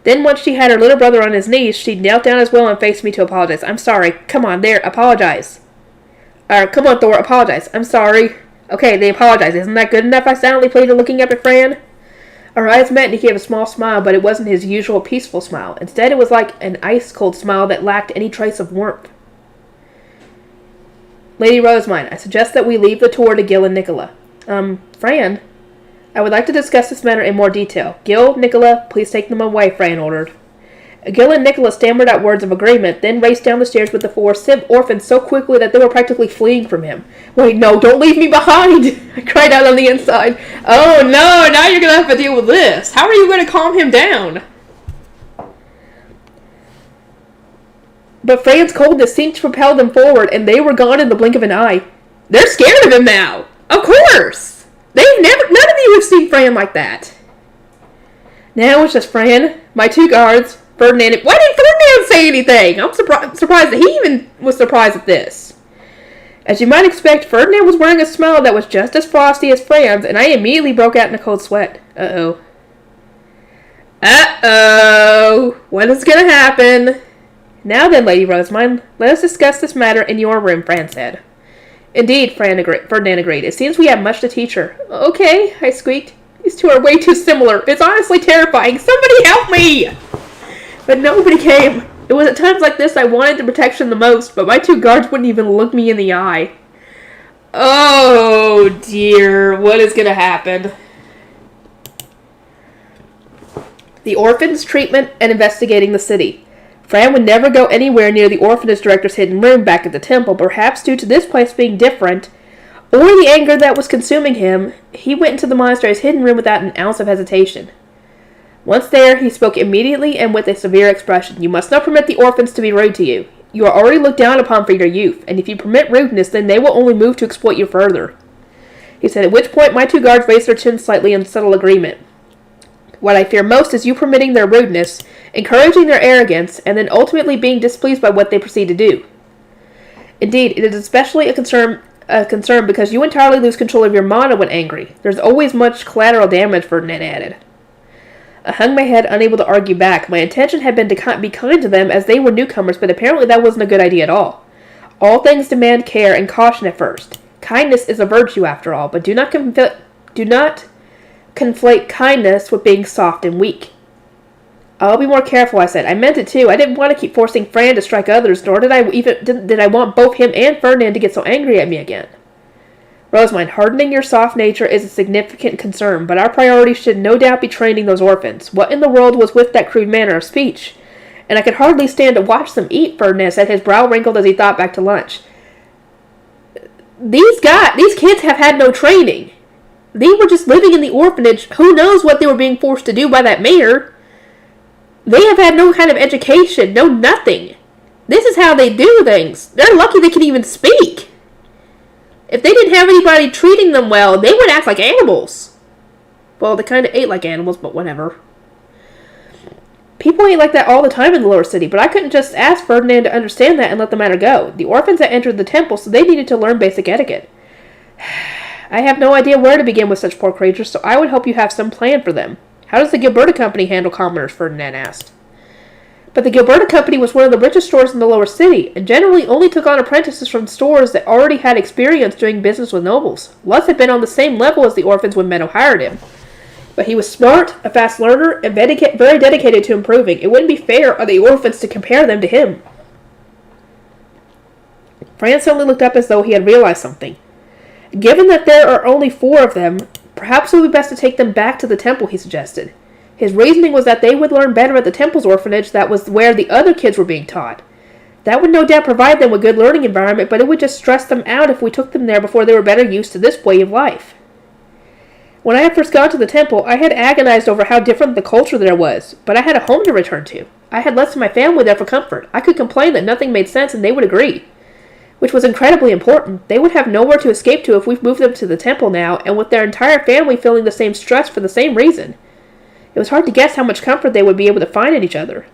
Then once she had her little brother on his knees, she knelt down as well and faced me to apologize. I'm sorry. Come on, there, apologize. Come on, Thor, apologize. I'm sorry. Okay, they apologized. Isn't that good enough? I silently pleaded, looking up at Fran. Our eyes met and he gave a small smile, but it wasn't his usual peaceful smile. Instead, it was like an ice-cold smile that lacked any trace of warmth. Lady Rosamine, I suggest that we leave the tour to Gil and Nicola. Fran? I would like to discuss this matter in more detail. Gil, Nicola, please take them away, Fran ordered. Gil and Nicola stammered out words of agreement, then raced down the stairs with the 4 orphans so quickly that they were practically fleeing from him. Wait, no, don't leave me behind! I cried out on the inside. Oh no, now you're going to have to deal with this. How are you going to calm him down? But Fran's coldness seemed to propel them forward, and they were gone in the blink of an eye. They're scared of him now! Of course! None of you have seen Fran like that. Now it's just Fran, my 2 guards, Ferdinand. Why didn't Ferdinand say anything? I'm surprised that he even was surprised at this. As you might expect, Ferdinand was wearing a smile that was just as frosty as Fran's, and I immediately broke out in a cold sweat. Uh-oh. What is going to happen? Now then, Lady Rosamine, let us discuss this matter in your room, Fran said. Indeed, Ferdinand agreed. It seems we have much to teach her. Okay, I squeaked. These 2 are way too similar. It's honestly terrifying. Somebody help me! But nobody came. It was at times like this I wanted the protection the most, but my 2 guards wouldn't even look me in the eye. Oh dear, what is going to happen? The orphans' treatment and investigating the city. Fran would never go anywhere near the orphanage director's hidden room back at the temple, perhaps due to this place being different, or the anger that was consuming him. He went into the monastery's hidden room without an ounce of hesitation. Once there, he spoke immediately and with a severe expression. You must not permit the orphans to be rude to you. You are already looked down upon for your youth, and if you permit rudeness, then they will only move to exploit you further. He said, at which point my 2 guards raised their chins slightly in subtle agreement. What I fear most is you permitting their rudeness, encouraging their arrogance, and then ultimately being displeased by what they proceed to do. Indeed, it is especially a concern because you entirely lose control of your mana when angry. There's always much collateral damage, Ferdinand added. I hung my head, unable to argue back. My intention had been to be kind to them as they were newcomers, but apparently that wasn't a good idea at all. All things demand care and caution at first. Kindness is a virtue after all, but do not conflate kindness with being soft and weak. I'll be more careful, I said. I meant it too. I didn't want to keep forcing Fran to strike others, nor did I want both him and Ferdinand to get so angry at me again. Rosamine, hardening your soft nature is a significant concern, but our priority should no doubt be training those orphans. What in the world was with that crude manner of speech? And I could hardly stand to watch them eat, Ferdinand said, his brow wrinkled as he thought back to lunch. These kids have had no training. They were just living in the orphanage. Who knows what they were being forced to do by that mayor? They have had no kind of education, no nothing. This is how they do things. They're lucky they can even speak. If they didn't have anybody treating them well, they would act like animals. Well, they kind of ate like animals, but whatever. People ate like that all the time in the lower city, but I couldn't just ask Ferdinand to understand that and let the matter go. The orphans had entered the temple, so they needed to learn basic etiquette. I have no idea where to begin with such poor creatures, so I would hope you have some plan for them. How does the Gilberta Company handle commoners? Ferdinand asked. But the Gilberta Company was one of the richest stores in the lower city, and generally only took on apprentices from stores that already had experience doing business with nobles. Lutz had been on the same level as the orphans when Meadow hired him. But he was smart, a fast learner, and very dedicated to improving. It wouldn't be fair on the orphans to compare them to him. Fran suddenly looked up as though he had realized something. Given that there are only 4 of them, perhaps it would be best to take them back to the temple, he suggested. His reasoning was that they would learn better at the temple's orphanage. That was where the other kids were being taught. That would no doubt provide them with a good learning environment, but it would just stress them out if we took them there before they were better used to this way of life. When I had first gone to the temple, I had agonized over how different the culture there was, but I had a home to return to. I had less of my family there for comfort. I could complain that nothing made sense and they would agree. Which was incredibly important. They would have nowhere to escape to if we moved them to the temple now, and with their entire family feeling the same stress for the same reason. It was hard to guess how much comfort they would be able to find in each other.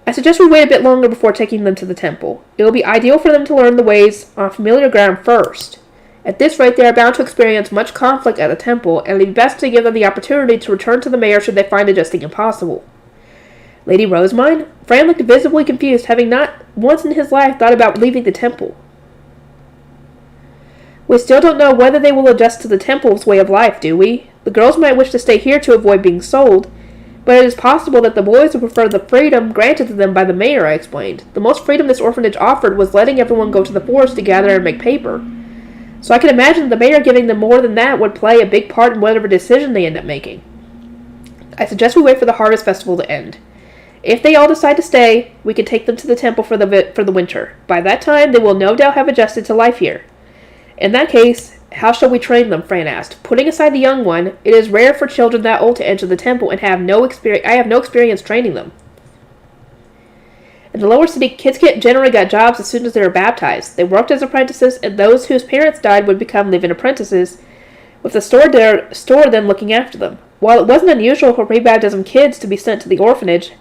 I suggest we wait a bit longer before taking them to the temple. It will be ideal for them to learn the ways on familiar ground first. At this rate, they are bound to experience much conflict at the temple, and it would be best to give them the opportunity to return to the mayor should they find adjusting impossible. Lady Rosemine? Fran looked visibly confused, having not once in his life thought about leaving the temple. We still don't know whether they will adjust to the temple's way of life, do we? The girls might wish to stay here to avoid being sold, but it is possible that the boys would prefer the freedom granted to them by the mayor, I explained. The most freedom this orphanage offered was letting everyone go to the forest to gather and make paper. So I can imagine the mayor giving them more than that would play a big part in whatever decision they end up making. I suggest we wait for the Harvest Festival to end. If they all decide to stay, we can take them to the temple for the winter. By that time, they will no doubt have adjusted to life here. In that case, how shall we train them? Fran asked. Putting aside the young one, it is rare for children that old to enter the temple and have no experience training them. In the lower city, kids generally got jobs as soon as they were baptized. They worked as apprentices, and those whose parents died would become live-in apprentices, with the store then looking after them. While it wasn't unusual for pre-baptism kids to be sent to the orphanage,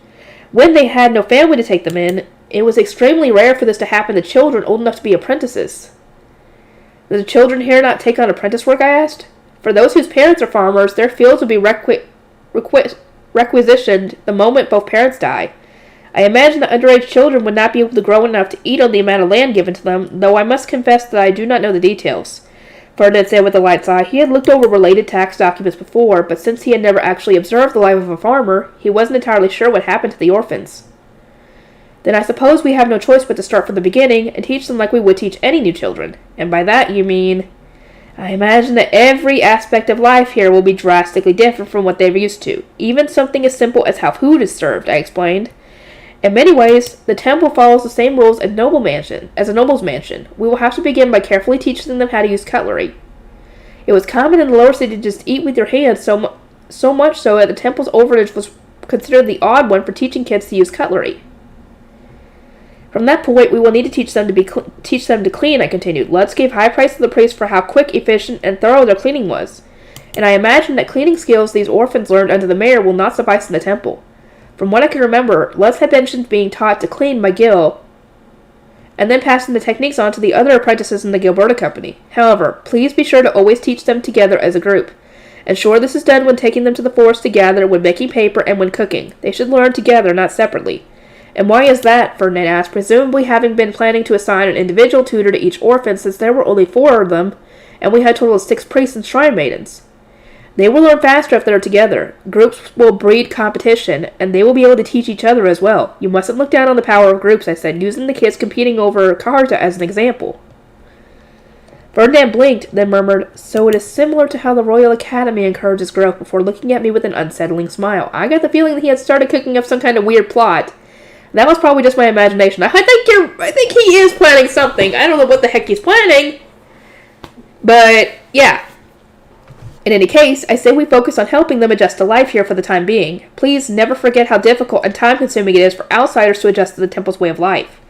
when they had no family to take them in, it was extremely rare for this to happen to children old enough to be apprentices. Do the children here not take on apprentice work, I asked? For those whose parents are farmers, their fields would be requisitioned the moment both parents die. I imagine that underage children would not be able to grow enough to eat on the amount of land given to them, though I must confess that I do not know the details. Ferdinand said with a light sigh. He had looked over related tax documents before, but since he had never actually observed the life of a farmer, he wasn't entirely sure what happened to the orphans. Then I suppose we have no choice but to start from the beginning and teach them like we would teach any new children. And by that you mean... I imagine that every aspect of life here will be drastically different from what they're used to. Even something as simple as how food is served, I explained. In many ways, the temple follows the same rules as a noble's mansion. We will have to begin by carefully teaching them how to use cutlery. It was common in the lower city to just eat with your hands, so much so that the temple's orphanage was considered the odd one for teaching kids to use cutlery. From that point, we will need to teach them to clean, I continued. Lutz gave high praise to the priest for how quick, efficient, and thorough their cleaning was. And I imagine that cleaning skills these orphans learned under the mayor will not suffice in the temple. From what I can remember, Lutz had mentioned being taught to clean by Gil, and then passing the techniques on to the other apprentices in the Gilberta Company. However, please be sure to always teach them together as a group. Ensure this is done when taking them to the forest to gather, when making paper, and when cooking. They should learn together, not separately. And why is that? Ferdinand asked, presumably having been planning to assign an individual tutor to each orphan since there were only 4 of them, and we had a total of 6 priests and shrine maidens. They will learn faster if they're together. Groups will breed competition, and they will be able to teach each other as well. You mustn't look down on the power of groups, I said, using the kids competing over Carta as an example. Ferdinand blinked, then murmured, so it is similar to how the Royal Academy encourages growth, before looking at me with an unsettling smile. I got the feeling that he had started cooking up some kind of weird plot. That was probably just my imagination. I think he is planning something. I don't know what the heck he's planning. But, yeah. In any case, I say we focus on helping them adjust to life here for the time being. Please never forget how difficult and time-consuming it is for outsiders to adjust to the temple's way of life.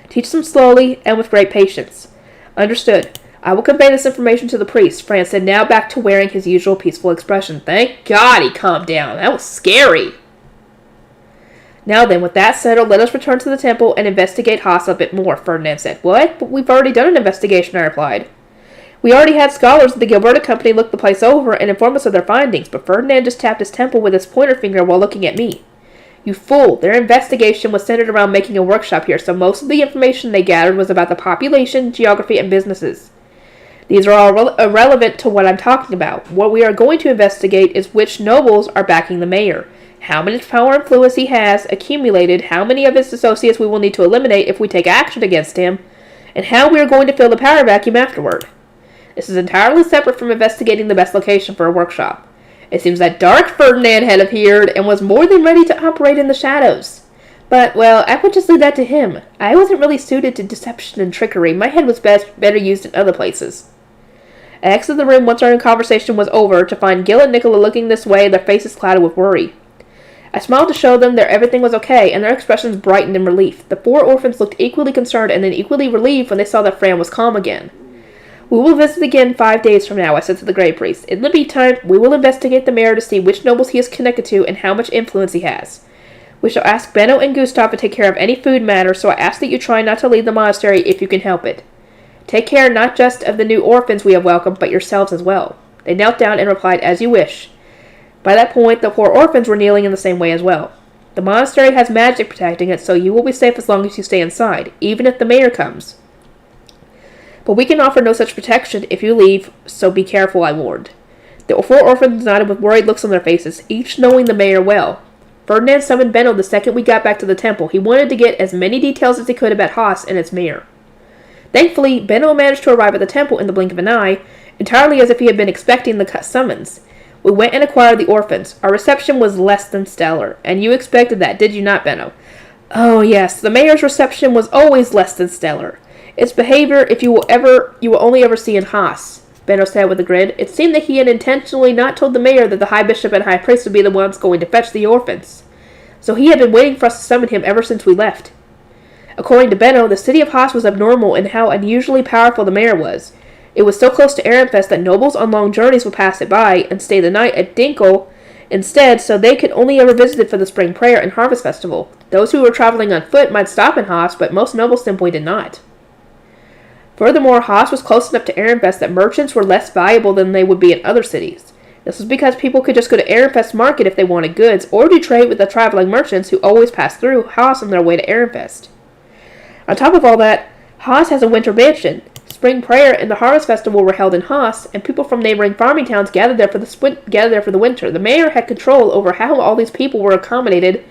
Teach them slowly and with great patience. Understood. I will convey this information to the priest, Fran said, now back to wearing his usual peaceful expression. Thank God he calmed down. That was scary. Now then, with that settled, let us return to the temple and investigate Haas a bit more, Ferdinand said. What? But we've already done an investigation, I replied. We already had scholars at the Gilberta Company look the place over and inform us of their findings, but Ferdinand just tapped his temple with his pointer finger while looking at me. You fool! Their investigation was centered around making a workshop here, so most of the information they gathered was about the population, geography, and businesses. These are all irrelevant to what I'm talking about. What we are going to investigate is which nobles are backing the mayor, how much power and influence he has accumulated, how many of his associates we will need to eliminate if we take action against him, and how we are going to fill the power vacuum afterward. This is entirely separate from investigating the best location for a workshop. It seems that Dark Ferdinand had appeared and was more than ready to operate in the shadows. But, well, I would just leave that to him. I wasn't really suited to deception and trickery. My head was better used in other places. I exited the room once our conversation was over to find Gil and Nicola looking this way, their faces clouded with worry. I smiled to show them that everything was okay, and their expressions brightened in relief. The 4 orphans looked equally concerned and then equally relieved when they saw that Fran was calm again. We will visit again 5 days from now, I said to the Grey Priest. In the meantime, we will investigate the mayor to see which nobles he is connected to and how much influence he has. We shall ask Benno and Gustav to take care of any food matters, so I ask that you try not to leave the monastery if you can help it. Take care not just of the new orphans we have welcomed, but yourselves as well. They knelt down and replied, as you wish. By that point, the 4 orphans were kneeling in the same way as well. The monastery has magic protecting it, so you will be safe as long as you stay inside, even if the mayor comes. But we can offer no such protection if you leave, so be careful, I warned. The 4 orphans nodded with worried looks on their faces, each knowing the mayor well. Ferdinand summoned Benno the second we got back to the temple. He wanted to get as many details as he could about Haas and its mayor. Thankfully, Benno managed to arrive at the temple in the blink of an eye, entirely as if he had been expecting the summons. We went and acquired the orphans. Our reception was less than stellar, and you expected that, did you not, Benno? Oh, yes, the mayor's reception was always less than stellar. Its behavior, if you will only ever see in Haas, Benno said with a grin. It seemed that he had intentionally not told the mayor that the high bishop and high priest would be the ones going to fetch the orphans. So he had been waiting for us to summon him ever since we left. According to Benno, the city of Haas was abnormal in how unusually powerful the mayor was. It was so close to Ehrenfest that nobles on long journeys would pass it by and stay the night at Dinkel instead, so they could only ever visit it for the spring prayer and harvest festival. Those who were traveling on foot might stop in Haas, but most nobles simply did not. Furthermore, Haas was close enough to Ehrenfest that merchants were less valuable than they would be in other cities. This was because people could just go to Ehrenfest market if they wanted goods, or to trade with the traveling merchants who always passed through Haas on their way to Ehrenfest. On top of all that, Haas has a winter mansion. Spring prayer and the harvest festival were held in Haas, and people from neighboring farming towns gathered there for the winter. The mayor had control over how all these people were accommodated,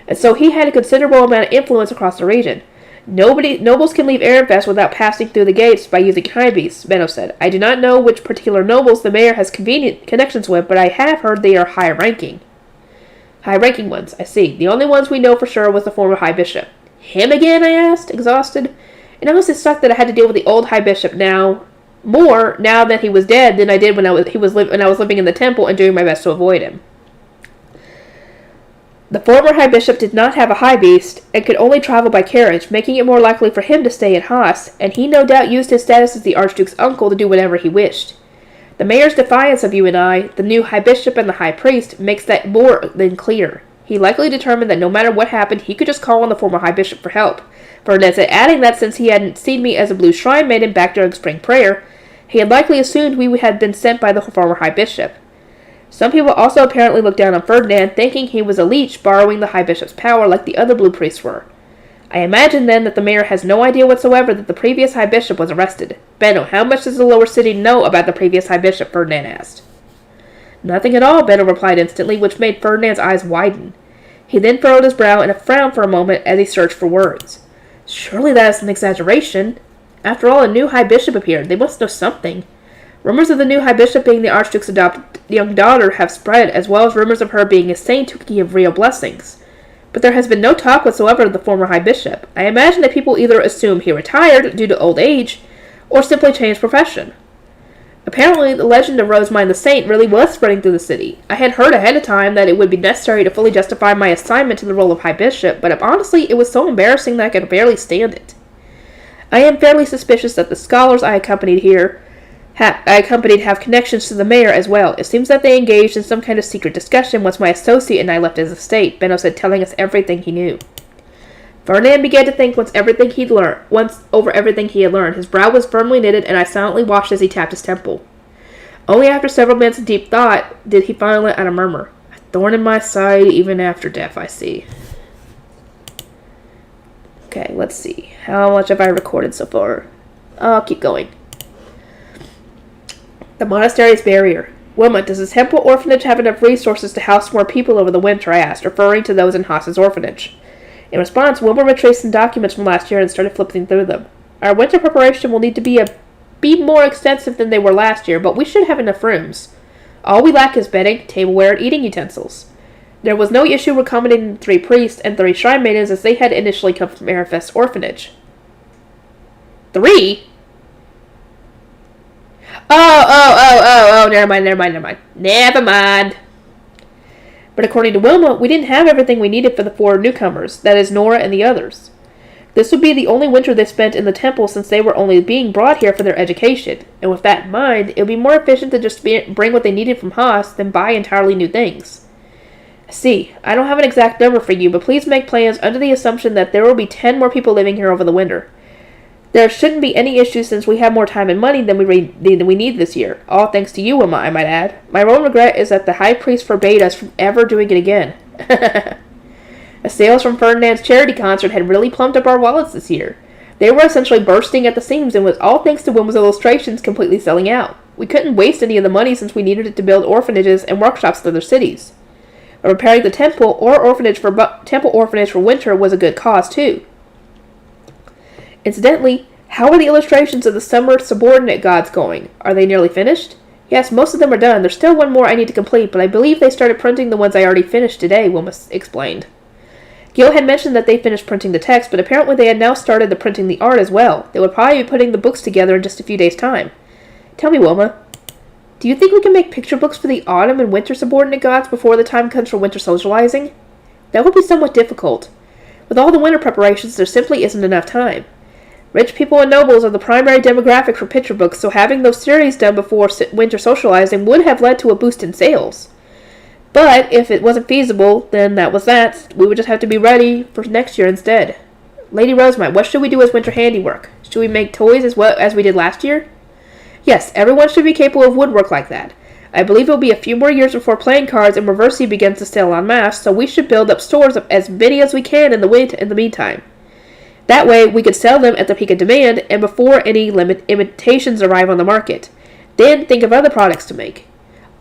and so he had a considerable amount of influence across the region. Nobles can leave Ehrenfest without passing through the gates by using high beasts, Benno said. I do not know which particular nobles the mayor has convenient connections with, but I have heard they are high-ranking. High-ranking ones, I see. The only ones we know for sure was the former high bishop. Him again? I asked, exhausted. It honestly sucked that I had to deal with the old high bishop now that he was dead than I did when I was living in the temple and doing my best to avoid him. The former high bishop did not have a high beast and could only travel by carriage, making it more likely for him to stay at Haas, and he no doubt used his status as the Archduke's uncle to do whatever he wished. The mayor's defiance of you and I, the new high bishop and the high priest, makes that more than clear. He likely determined that no matter what happened, he could just call on the former high bishop for help. Ferdinand said, adding that since he hadn't seen me as a blue shrine maiden back during spring prayer, he had likely assumed we had been sent by the former high bishop. Some people also apparently looked down on Ferdinand, thinking he was a leech borrowing the high bishop's power like the other blue priests were. I imagine then that the mayor has no idea whatsoever that the previous high bishop was arrested. Benno, how much does the lower city know about the previous high bishop? Ferdinand asked. Nothing at all, Benno replied instantly, which made Ferdinand's eyes widen. He then furrowed his brow in a frown for a moment as he searched for words. Surely that is an exaggeration. After all, a new high bishop appeared. They must know something. Rumors of the new high bishop being the Archduke's adopted young daughter have spread, as well as rumors of her being a saint who can give real blessings. But there has been no talk whatsoever of the former high bishop. I imagine that people either assume he retired due to old age, or simply changed profession. Apparently, the legend of Rosemine the Saint really was spreading through the city. I had heard ahead of time that it would be necessary to fully justify my assignment to the role of high bishop, but honestly, it was so embarrassing that I could barely stand it. I am fairly suspicious that the scholars I accompanied have connections to the mayor as well. It seems that they engaged in some kind of secret discussion once my associate and I left his estate, Benno said, telling us everything he knew. Ferdinand began to think once over everything he had learned. His brow was firmly knitted, and I silently watched as he tapped his temple. Only after several minutes of deep thought did he finally let out a murmur. A thorn in my side even after death, I see. Okay, let's see. How much have I recorded so far? I'll keep going. The monastery's barrier. Wilma, does the temple orphanage have enough resources to house more people over the winter? I asked, referring to those in Haas's orphanage. In response, Wilma retraced some documents from last year and started flipping through them. Our winter preparation will need to be more extensive than they were last year, but we should have enough rooms. All we lack is bedding, tableware, and eating utensils. There was no issue accommodating the 3 priests and 3 shrine maidens as they had initially come from Ehrenfest's orphanage. 3? Never mind. But according to Wilma, we didn't have everything we needed for the 4 newcomers, that is, Nora and the others. This would be the only winter they spent in the temple since they were only being brought here for their education, and with that in mind, it would be more efficient to just bring what they needed from Haas than buy entirely new things. See, I don't have an exact number for you, but please make plans under the assumption that there will be 10 more people living here over the winter. There shouldn't be any issues since we have more time and money than we need this year. All thanks to you, Wilma, I might add. My one regret is that the High Priest forbade us from ever doing it again. The sales from Ferdinand's charity concert had really plumped up our wallets this year. They were essentially bursting at the seams and was all thanks to Wilma's illustrations completely selling out. We couldn't waste any of the money since we needed it to build orphanages and workshops in other cities. But repairing the temple orphanage for winter was a good cause, too. Incidentally, how are the illustrations of the summer subordinate gods going? Are they nearly finished? Yes, most of them are done. There's still one more I need to complete, but I believe they started printing the ones I already finished today, Wilma explained. Gil had mentioned that they finished printing the text, but apparently they had now started printing the art as well. They would probably be putting the books together in just a few days' time. Tell me, Wilma, do you think we can make picture books for the autumn and winter subordinate gods before the time comes for winter socializing? That would be somewhat difficult. With all the winter preparations, there simply isn't enough time. Rich people and nobles are the primary demographic for picture books, so having those series done before winter socializing would have led to a boost in sales. But if it wasn't feasible, then that was that. We would just have to be ready for next year instead. Lady Rosemite, what should we do as winter handiwork? Should we make toys as we did last year? Yes, everyone should be capable of woodwork like that. I believe it will be a few more years before playing cards and reversi begins to sell en masse, so we should build up stores of as many as we can in the meantime. That way, we could sell them at the peak of demand and before any imitations arrive on the market. Then think of other products to make.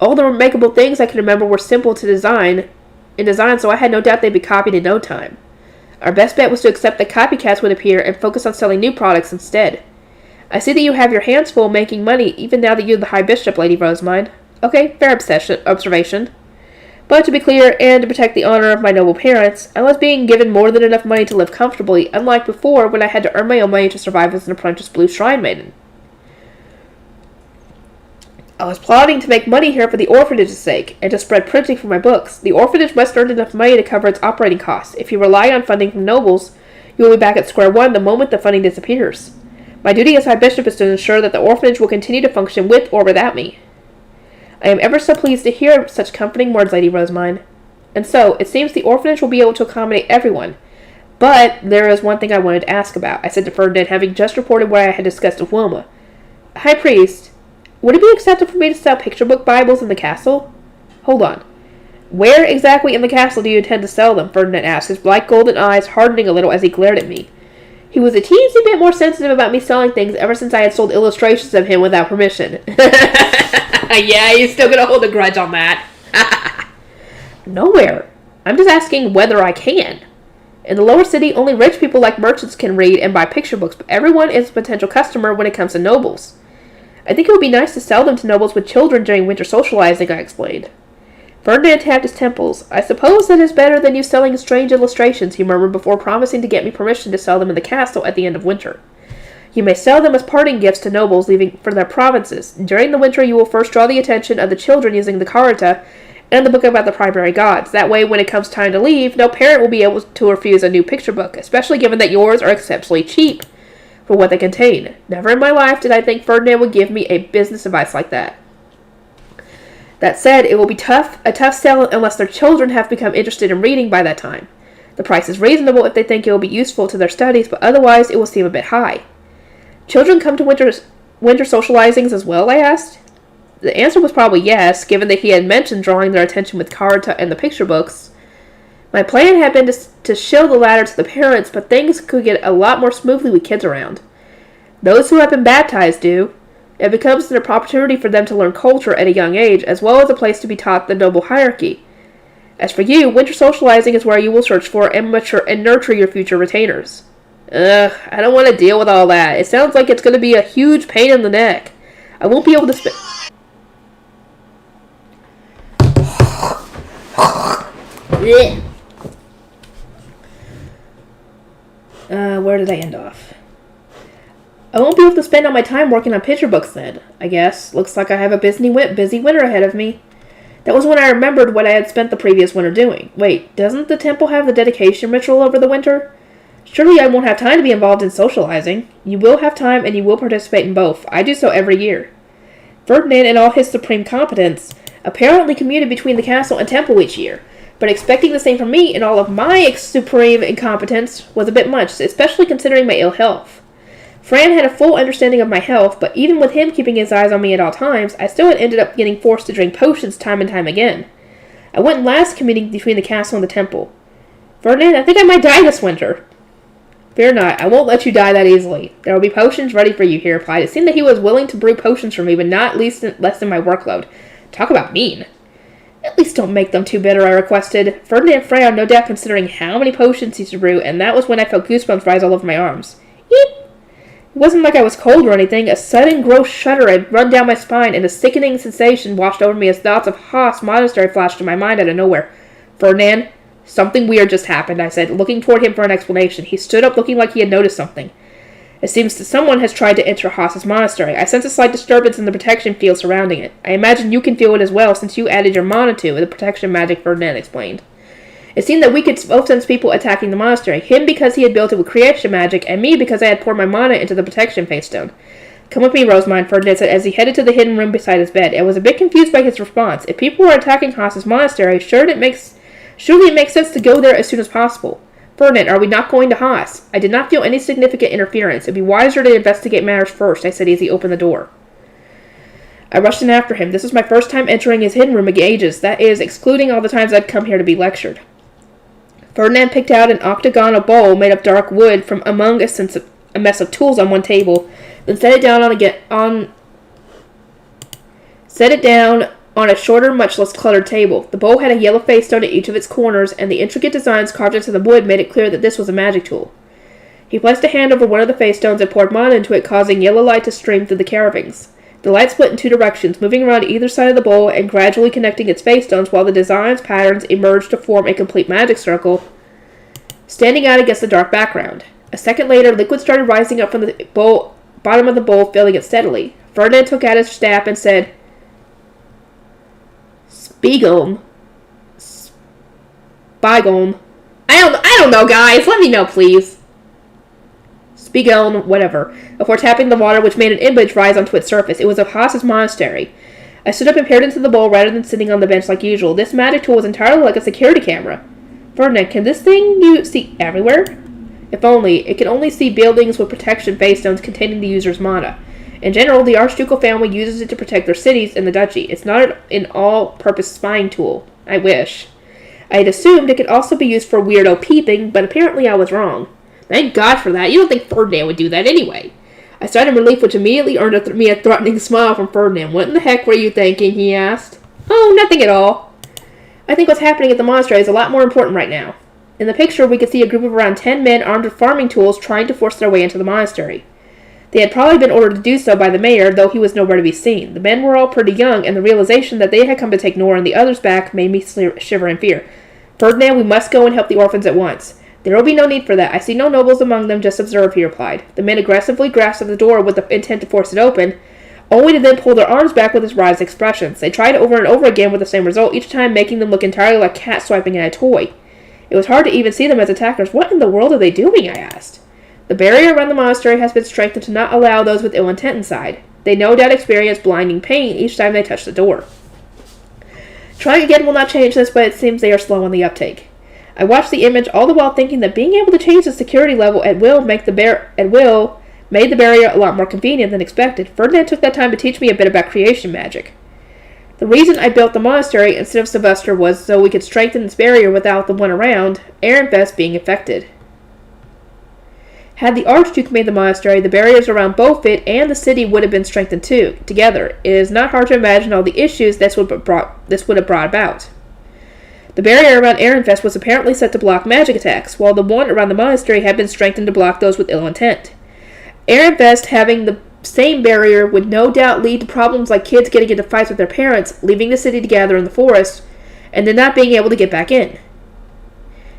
All the makeable things I can remember were simple to design, so I had no doubt they'd be copied in no time. Our best bet was to accept that copycats would appear and focus on selling new products instead. I see that you have your hands full making money even now that you're the High Bishop, Lady Rosemine. Okay, fair observation. But to be clear, and to protect the honor of my noble parents, I was being given more than enough money to live comfortably, unlike before when I had to earn my own money to survive as an apprentice Blue Shrine Maiden. I was plotting to make money here for the orphanage's sake, and to spread printing for my books. The orphanage must earn enough money to cover its operating costs. If you rely on funding from nobles, you will be back at square one the moment the funding disappears. My duty as High Bishop is to ensure that the orphanage will continue to function with or without me. I am ever so pleased to hear such comforting words, Lady Rosemine. And so, it seems the orphanage will be able to accommodate everyone. But there is one thing I wanted to ask about, I said to Ferdinand, having just reported what I had discussed with Wilma. High Priest, would it be acceptable for me to sell picture book Bibles in the castle? Hold on. Where exactly in the castle do you intend to sell them? Ferdinand asked, his black golden eyes hardening a little as he glared at me. He was a teensy bit more sensitive about me selling things ever since I had sold illustrations of him without permission. Yeah, he's still gonna hold a grudge on that. Nowhere. I'm just asking whether I can. In the lower city, only rich people like merchants can read and buy picture books, but everyone is a potential customer when it comes to nobles. I think it would be nice to sell them to nobles with children during winter socializing, I explained. Ferdinand tapped his temples. I suppose that is better than you selling strange illustrations, he murmured before promising to get me permission to sell them in the castle at the end of winter. You may sell them as parting gifts to nobles leaving for their provinces. During the winter, you will first draw the attention of the children using the Karata and the book about the primary gods. That way, when it comes time to leave, no parent will be able to refuse a new picture book, especially given that yours are exceptionally cheap for what they contain. Never in my life did I think Ferdinand would give me a business advice like that. That said, it will be a tough sell unless their children have become interested in reading by that time. The price is reasonable if they think it will be useful to their studies, but otherwise it will seem a bit high. Children come to winter socializings as well, I asked. The answer was probably yes, given that he had mentioned drawing their attention with Karata and the picture books. My plan had been to show the latter to the parents, but things could get a lot more smoothly with kids around. Those who have been baptized do. It becomes an opportunity for them to learn culture at a young age, as well as a place to be taught the noble hierarchy. As for you, winter socializing is where you will search for and nurture your future retainers. I don't want to deal with all that. It sounds like it's going to be a huge pain in the neck. I won't be able to spend... Where did I end off? I won't be able to spend all my time working on picture books then, I guess. Looks like I have a busy winter ahead of me. That was when I remembered what I had spent the previous winter doing. Wait, doesn't the temple have the dedication ritual over the winter? Surely I won't have time to be involved in socializing. You will have time and you will participate in both. I do so every year. Ferdinand, in all his supreme competence, apparently commuted between the castle and temple each year, but expecting the same from me in all of my supreme incompetence was a bit much, especially considering my ill health. Fran had a full understanding of my health, but even with him keeping his eyes on me at all times, I still had ended up getting forced to drink potions time and time again. I went last commuting between the castle and the temple. Ferdinand, I think I might die this winter. Fear not, I won't let you die that easily. There will be potions ready for you, he replied. It seemed that he was willing to brew potions for me, but not less than my workload. Talk about mean. At least don't make them too bitter, I requested. Ferdinand frowned, no doubt considering how many potions he should brew, and that was when I felt goosebumps rise all over my arms. Eep! It wasn't like I was cold or anything. A sudden gross shudder had run down my spine, and a sickening sensation washed over me as thoughts of Haas Monastery flashed in my mind out of nowhere. Ferdinand, something weird just happened, I said, looking toward him for an explanation. He stood up looking like he had noticed something. It seems that someone has tried to enter Haas's monastery. I sense a slight disturbance in the protection field surrounding it. I imagine you can feel it as well, since you added your mana to the protection magic, Ferdinand explained. It seemed that we could both sense people attacking the monastery, him because he had built it with creation magic, and me because I had poured my mana into the protection face stone. Come with me, Rosemine, Ferdinand said as he headed to the hidden room beside his bed. I was a bit confused by his response. If people were attacking Haas's monastery, surely it makes sense to go there as soon as possible. Ferdinand, are we not going to Haas? I did not feel any significant interference. It'd be wiser to investigate matters first, I said as he opened the door. I rushed in after him. This was my first time entering his hidden room in ages, that is, excluding all the times I'd come here to be lectured. Ferdinand picked out an octagonal bowl made of dark wood from among a mess of tools on one table, then set it down on a shorter, much less cluttered table. The bowl had a yellow face stone at each of its corners, and the intricate designs carved into the wood made it clear that this was a magic tool. He placed a hand over one of the face stones and poured mana into it, causing yellow light to stream through the carvings. The light split in two directions, moving around either side of the bowl and gradually connecting its face stones while the design's patterns emerged to form a complete magic circle, standing out against the dark background. A second later, liquid started rising up from the bottom of the bowl, filling it steadily. Ferdinand took out his staff and said, Spiegelm. I don't know, guys. Let me know, please. Spiegelm, whatever. Before tapping the water, which made an image rise onto its surface. It was of Haas's monastery. I stood up and peered into the bowl rather than sitting on the bench like usual. This magic tool was entirely like a security camera. Ferdinand, can this thing you see everywhere? If only. It can only see buildings with protection face stones containing the user's mana. In general, the Archducal family uses it to protect their cities and the duchy. It's not an all-purpose spying tool. I wish. I had assumed it could also be used for weirdo peeping, but apparently I was wrong. Thank God for that. You don't think Ferdinand would do that anyway. I sighed in relief, which immediately earned me a threatening smile from Ferdinand. What in the heck were you thinking, he asked. Oh, nothing at all. I think what's happening at the monastery is a lot more important right now. In the picture, we could see a group of around 10 men armed with farming tools trying to force their way into the monastery. They had probably been ordered to do so by the mayor, though he was nowhere to be seen. The men were all pretty young, and the realization that they had come to take Nora and the others back made me shiver in fear. Ferdinand, we must go and help the orphans at once. There will be no need for that. I see no nobles among them, just observe, he replied. The men aggressively grasped at the door with the intent to force it open, only to then pull their arms back with surprised expressions. They tried over and over again with the same result, each time making them look entirely like cats swiping at a toy. It was hard to even see them as attackers. What in the world are they doing, I asked. The barrier around the monastery has been strengthened to not allow those with ill intent inside. They no doubt experience blinding pain each time they touch the door. Trying again will not change this, but it seems they are slow on the uptake. I watched the image, all the while thinking that being able to change the security level at will made the barrier a lot more convenient than expected. Ferdinand took that time to teach me a bit about creation magic. The reason I built the monastery instead of Sylvester was so we could strengthen this barrier without the one around Ehrenfest being affected. Had the Archduke made the monastery, the barriers around both it and the city would have been strengthened together. It is not hard to imagine all the issues this would have brought about. The barrier around Ehrenfest was apparently set to block magic attacks, while the one around the monastery had been strengthened to block those with ill intent. Ehrenfest having the same barrier would no doubt lead to problems like kids getting into fights with their parents, leaving the city to gather in the forest, and then not being able to get back in.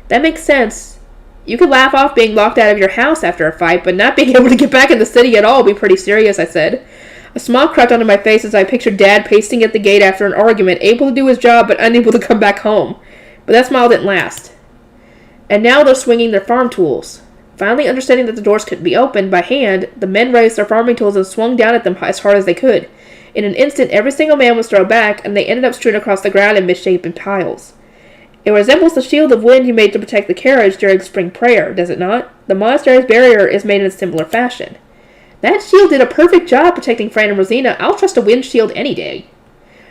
That makes sense, You could laugh off being locked out of your house after a fight, but not being able to get back in the city at all would be pretty serious, I said. A smile crept onto my face as I pictured Dad pacing at the gate after an argument, able to do his job but unable to come back home. But that smile didn't last. And now they're swinging their farm tools. Finally understanding that the doors couldn't be opened by hand, the men raised their farming tools and swung down at them as hard as they could. In an instant, every single man was thrown back, and they ended up strewn across the ground in misshapen piles. It resembles the shield of wind you made to protect the carriage during spring prayer, does it not? The monastery's barrier is made in a similar fashion. That shield did a perfect job protecting Fran and Rosina. I'll trust a wind shield any day.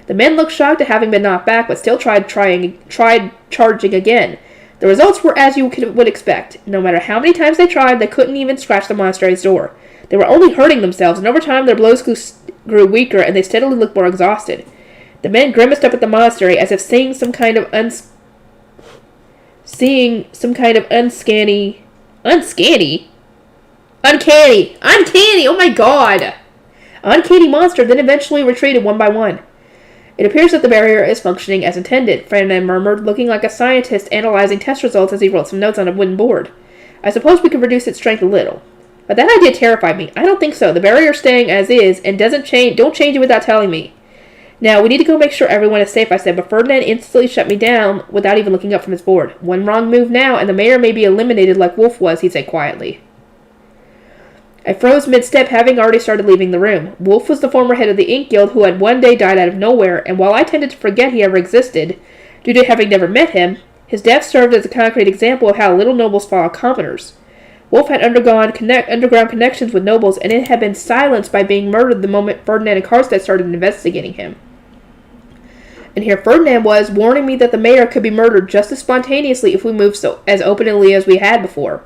The men looked shocked at having been knocked back, but still tried charging again. The results were as you would expect. No matter how many times they tried, they couldn't even scratch the monastery's door. They were only hurting themselves, and over time their blows grew weaker, and they steadily looked more exhausted. The men grimaced up at the monastery as if seeing some kind of uncanny, oh my god, uncanny monster, then eventually retreated one by one. It appears that the barrier is functioning as intended, Ferdinand murmured, looking like a scientist analyzing test results as he wrote some notes on a wooden board. I suppose we could reduce its strength a little. But that idea terrified me. I don't think so. The barrier's staying as is, and don't change it without telling me. Now, we need to go make sure everyone is safe, I said, but Ferdinand instantly shut me down without even looking up from his board. One wrong move now, and the mayor may be eliminated like Wolf was, he said quietly. I froze mid-step, having already started leaving the room. Wolf was the former head of the Ink Guild who had one day died out of nowhere, and while I tended to forget he ever existed, due to having never met him, his death served as a concrete example of how little nobles follow commoners. Wolf had undergone underground connections with nobles, and it had been silenced by being murdered the moment Ferdinand and Karstedt started investigating him. And here Ferdinand was, warning me that the mayor could be murdered just as spontaneously if we moved as openly as we had before.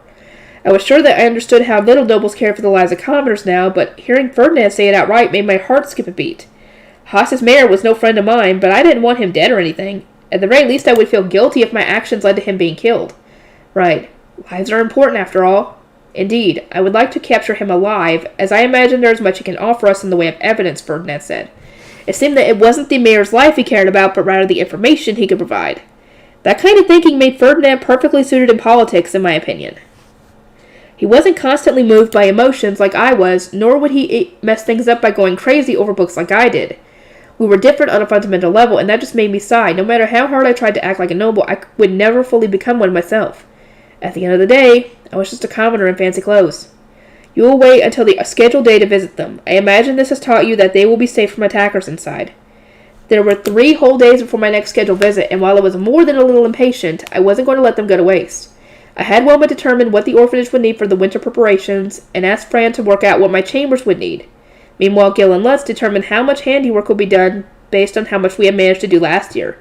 I was sure that I understood how little nobles cared for the lives of commoners now, but hearing Ferdinand say it outright made my heart skip a beat. Haas's mayor was no friend of mine, but I didn't want him dead or anything. At the very least, I would feel guilty if my actions led to him being killed. Right. Lives are important, after all. Indeed, I would like to capture him alive, as I imagine there is much he can offer us in the way of evidence, Ferdinand said. It seemed that it wasn't the mayor's life he cared about, but rather the information he could provide. That kind of thinking made Ferdinand perfectly suited in politics, in my opinion. He wasn't constantly moved by emotions like I was, nor would he mess things up by going crazy over books like I did. We were different on a fundamental level, and that just made me sigh. No matter how hard I tried to act like a noble, I would never fully become one myself. At the end of the day, I was just a commoner in fancy clothes. You will wait until the scheduled day to visit them. I imagine this has taught you that they will be safe from attackers inside. There were 3 whole days before my next scheduled visit, and while I was more than a little impatient, I wasn't going to let them go to waste. I had Wilma determine what the orphanage would need for the winter preparations, and asked Fran to work out what my chambers would need. Meanwhile, Gil and Lutz determined how much handiwork would be done based on how much we had managed to do last year,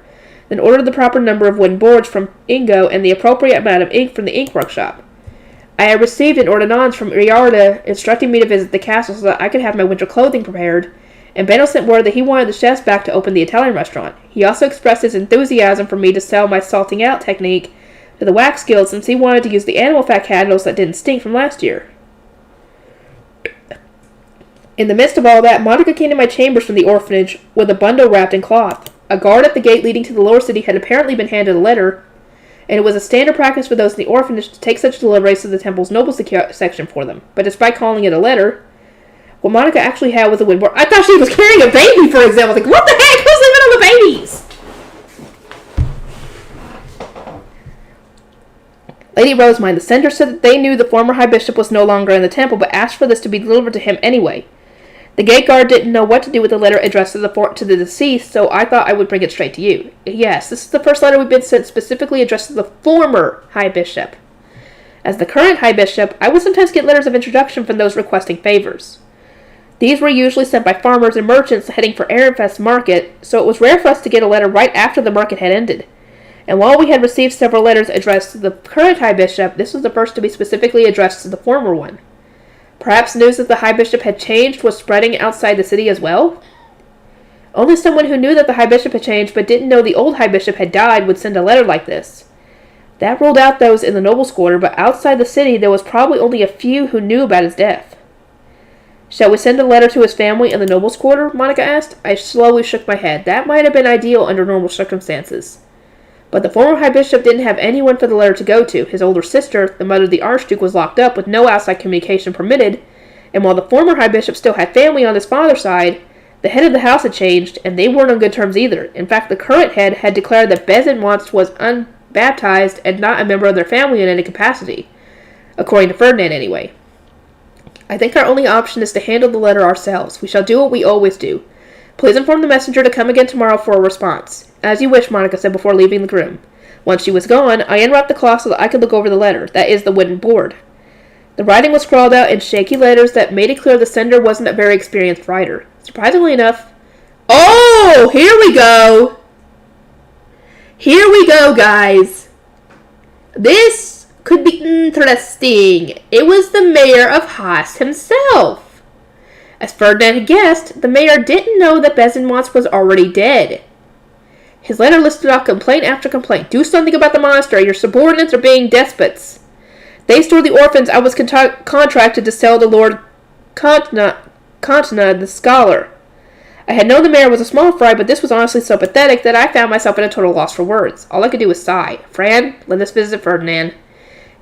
then ordered the proper number of wooden boards from Ingo and the appropriate amount of ink from the ink workshop. I had received an ordonnance from Riarda instructing me to visit the castle so that I could have my winter clothing prepared, and Benno sent word that he wanted the chefs back to open the Italian restaurant. He also expressed his enthusiasm for me to sell my salting out technique to the wax guild since he wanted to use the animal fat candles that didn't stink from last year. In the midst of all that, Monica came to my chambers from the orphanage with a bundle wrapped in cloth. A guard at the gate leading to the lower city had apparently been handed a letter, and it was a standard practice for those in the orphanage to take such deliveries to the temple's noble section for them. But despite calling it a letter, what Monica actually had was a wooden board. I thought she was carrying a baby, for example. Like, what the heck? Who's living on the babies? Lady Rosemine, the sender, said that they knew the former high bishop was no longer in the temple, but asked for this to be delivered to him anyway. The gate guard didn't know what to do with the letter addressed to the deceased, so I thought I would bring it straight to you. Yes, this is the first letter we've been sent specifically addressed to the former high bishop. As the current high bishop, I would sometimes get letters of introduction from those requesting favors. These were usually sent by farmers and merchants heading for Ehrenfest market, so it was rare for us to get a letter right after the market had ended. And while we had received several letters addressed to the current high bishop, this was the first to be specifically addressed to the former one. Perhaps news that the high bishop had changed was spreading outside the city as well? Only someone who knew that the high bishop had changed but didn't know the old high bishop had died would send a letter like this. That ruled out those in the nobles' quarter, but outside the city there was probably only a few who knew about his death. Shall we send a letter to his family in the nobles' quarter? Monica asked. I slowly shook my head. That might have been ideal under normal circumstances. But the former High Bishop didn't have anyone for the letter to go to. His older sister, the mother of the Archduke, was locked up with no outside communication permitted, and while the former High Bishop still had family on his father's side, the head of the house had changed, and they weren't on good terms either. In fact, the current head had declared that Besenwansp was unbaptized and not a member of their family in any capacity. According to Ferdinand, anyway. I think our only option is to handle the letter ourselves. We shall do what we always do. Please inform the messenger to come again tomorrow for a response. As you wish, Monica said before leaving the room. Once she was gone, I unwrapped the cloth so that I could look over the letter. That is, the wooden board. The writing was scrawled out in shaky letters that made it clear the sender wasn't a very experienced writer. Surprisingly enough... Oh! Here we go! Here we go, guys! This could be interesting. It was the mayor of Haas himself. As Ferdinand had guessed, the mayor didn't know that Besenwansp was already dead. His letter listed off complaint after complaint. Do something about the monastery. Your subordinates are being despots. They stole the orphans I was contracted to sell to Lord Contina, the scholar. I had known the mayor was a small fry, but this was honestly so pathetic that I found myself at a total loss for words. All I could do was sigh. Fran, let us visit Ferdinand.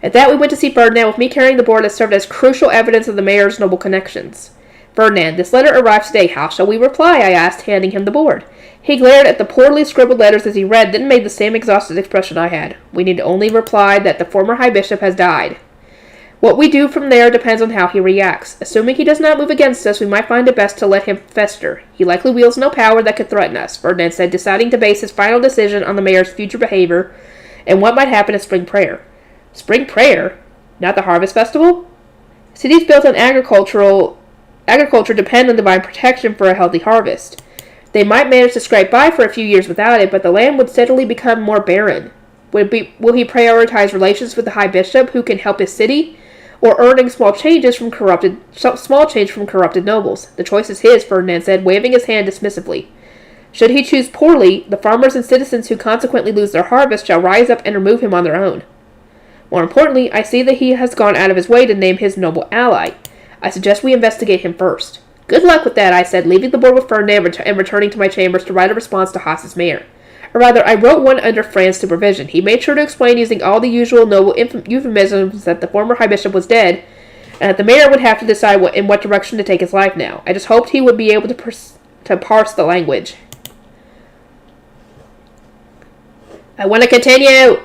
At that, we went to see Ferdinand, with me carrying the board that served as crucial evidence of the mayor's noble connections. Ferdinand, this letter arrived today. How shall we reply? I asked, handing him the board. He glared at the poorly scribbled letters as he read, then made the same exhausted expression I had. We need only reply that the former High Bishop has died. What we do from there depends on how he reacts. Assuming he does not move against us, we might find it best to let him fester. He likely wields no power that could threaten us, Ferdinand said, deciding to base his final decision on the mayor's future behavior and what might happen at Spring Prayer. Spring Prayer? Not the Harvest Festival? Cities built on agriculture depend on divine protection for a healthy harvest. They might manage to scrape by for a few years without it, but the land would steadily become more barren. Will he prioritize relations with the High Bishop, who can help his city, or earning small change from corrupted nobles? The choice is his, Ferdinand said, waving his hand dismissively. Should he choose poorly, the farmers and citizens who consequently lose their harvest shall rise up and remove him on their own. More importantly, I see that he has gone out of his way to name his noble ally. I suggest we investigate him first. Good luck with that, I said, leaving the board with Ferdinand and returning to my chambers to write a response to Haas's mayor. Or rather, I wrote one under Fran's supervision. He made sure to explain using all the usual noble euphemisms that the former High Bishop was dead, and that the mayor would have to decide in what direction to take his life now. I just hoped he would be able to parse the language. I want to continue!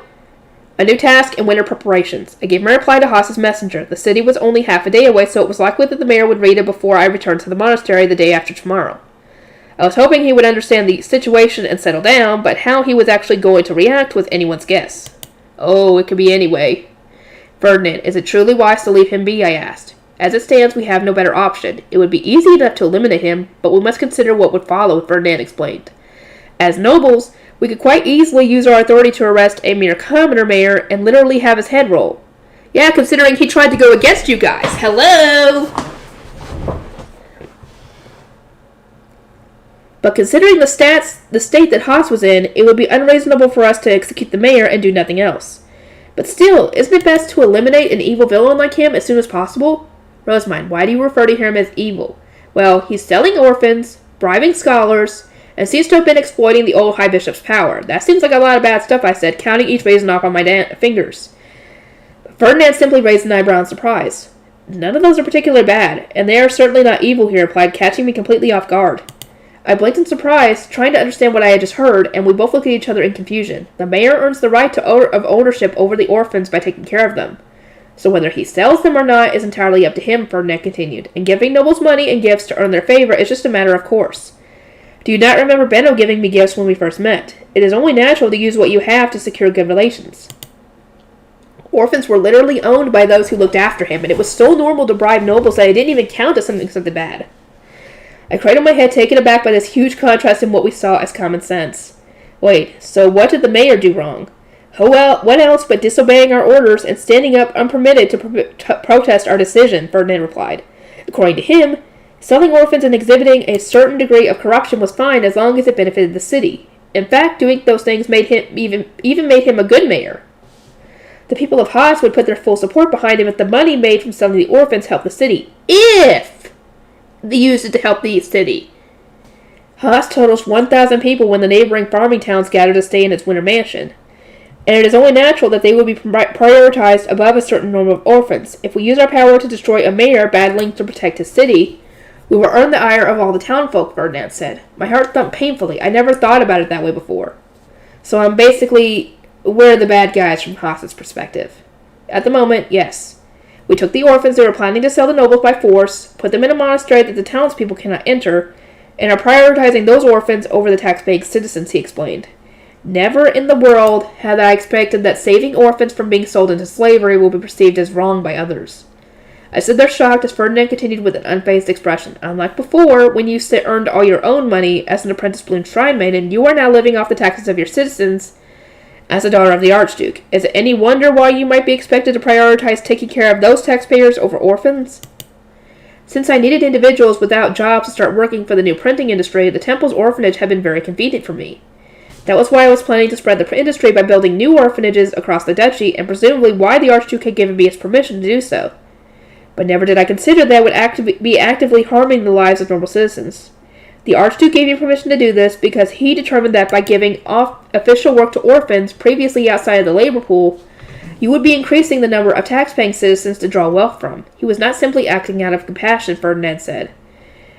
A new task and winter preparations. I gave my reply to Haas's messenger. The city was only half a day away, so it was likely that the mayor would read it before I returned to the monastery the day after tomorrow. I was hoping he would understand the situation and settle down, but how he was actually going to react was anyone's guess. Oh, it could be anyway. Ferdinand, is it truly wise to leave him be? I asked. As it stands, we have no better option. It would be easy enough to eliminate him, but we must consider what would follow, Ferdinand explained. As nobles, we could quite easily use our authority to arrest a mere commoner mayor and literally have his head roll. Yeah, considering he tried to go against you guys. Hello! But considering the state that Haas was in, it would be unreasonable for us to execute the mayor and do nothing else. But still, isn't it best to eliminate an evil villain like him as soon as possible? Rosamund, why do you refer to him as evil? Well, he's selling orphans, bribing scholars, and seems to have been exploiting the old High Bishop's power. That seems like a lot of bad stuff, I said, counting each raisin off on my fingers. Ferdinand simply raised an eyebrow in surprise. None of those are particularly bad, and they are certainly not evil, he replied, catching me completely off guard. I blinked in surprise, trying to understand what I had just heard, and we both looked at each other in confusion. The mayor earns the right of ownership over the orphans by taking care of them. So whether he sells them or not is entirely up to him, Ferdinand continued, and giving nobles money and gifts to earn their favor is just a matter of course. Do you not remember Benno giving me gifts when we first met? It is only natural to use what you have to secure good relations. Orphans were literally owned by those who looked after him, and it was so normal to bribe nobles that it didn't even count as something bad. I cradled my head, taken aback by this huge contrast in what we saw as common sense. Wait, so what did the mayor do wrong? Oh well, what else but disobeying our orders and standing up unpermitted to protest our decision, Ferdinand replied. According to him, selling orphans and exhibiting a certain degree of corruption was fine as long as it benefited the city. In fact, doing those things made him even made him a good mayor. The people of Haas would put their full support behind him if the money made from selling the orphans helped the city. If they used it to help the city. Haas totals 1,000 people when the neighboring farming towns gathered to stay in its winter mansion. and it is only natural that they would be prioritized above a certain number of orphans. If we use our power to destroy a mayor battling to protect his city, we will earn the ire of all the townfolk, Ferdinand said. My heart thumped painfully. I never thought about it that way before. So we're the bad guys from Haas's perspective. At the moment, yes. We took the orphans they were planning to sell the nobles by force, put them in a monastery that the townspeople cannot enter, and are prioritizing those orphans over the tax-paying citizens, he explained. Never in the world had I expected that saving orphans from being sold into slavery will be perceived as wrong by others. I stood there shocked as Ferdinand continued with an unfazed expression. Unlike before, when you earned all your own money as an apprentice balloon shrine maiden, you are now living off the taxes of your citizens as the daughter of the Archduke. Is it any wonder why you might be expected to prioritize taking care of those taxpayers over orphans? Since I needed individuals without jobs to start working for the new printing industry, the temple's orphanage had been very convenient for me. That was why I was planning to spread the industry by building new orphanages across the duchy, and presumably why the Archduke had given me his permission to do so. But never did I consider that it would be actively harming the lives of normal citizens. The Archduke gave me permission to do this because he determined that by giving official work to orphans previously outside of the labor pool, you would be increasing the number of tax-paying citizens to draw wealth from. He was not simply acting out of compassion, Ferdinand said.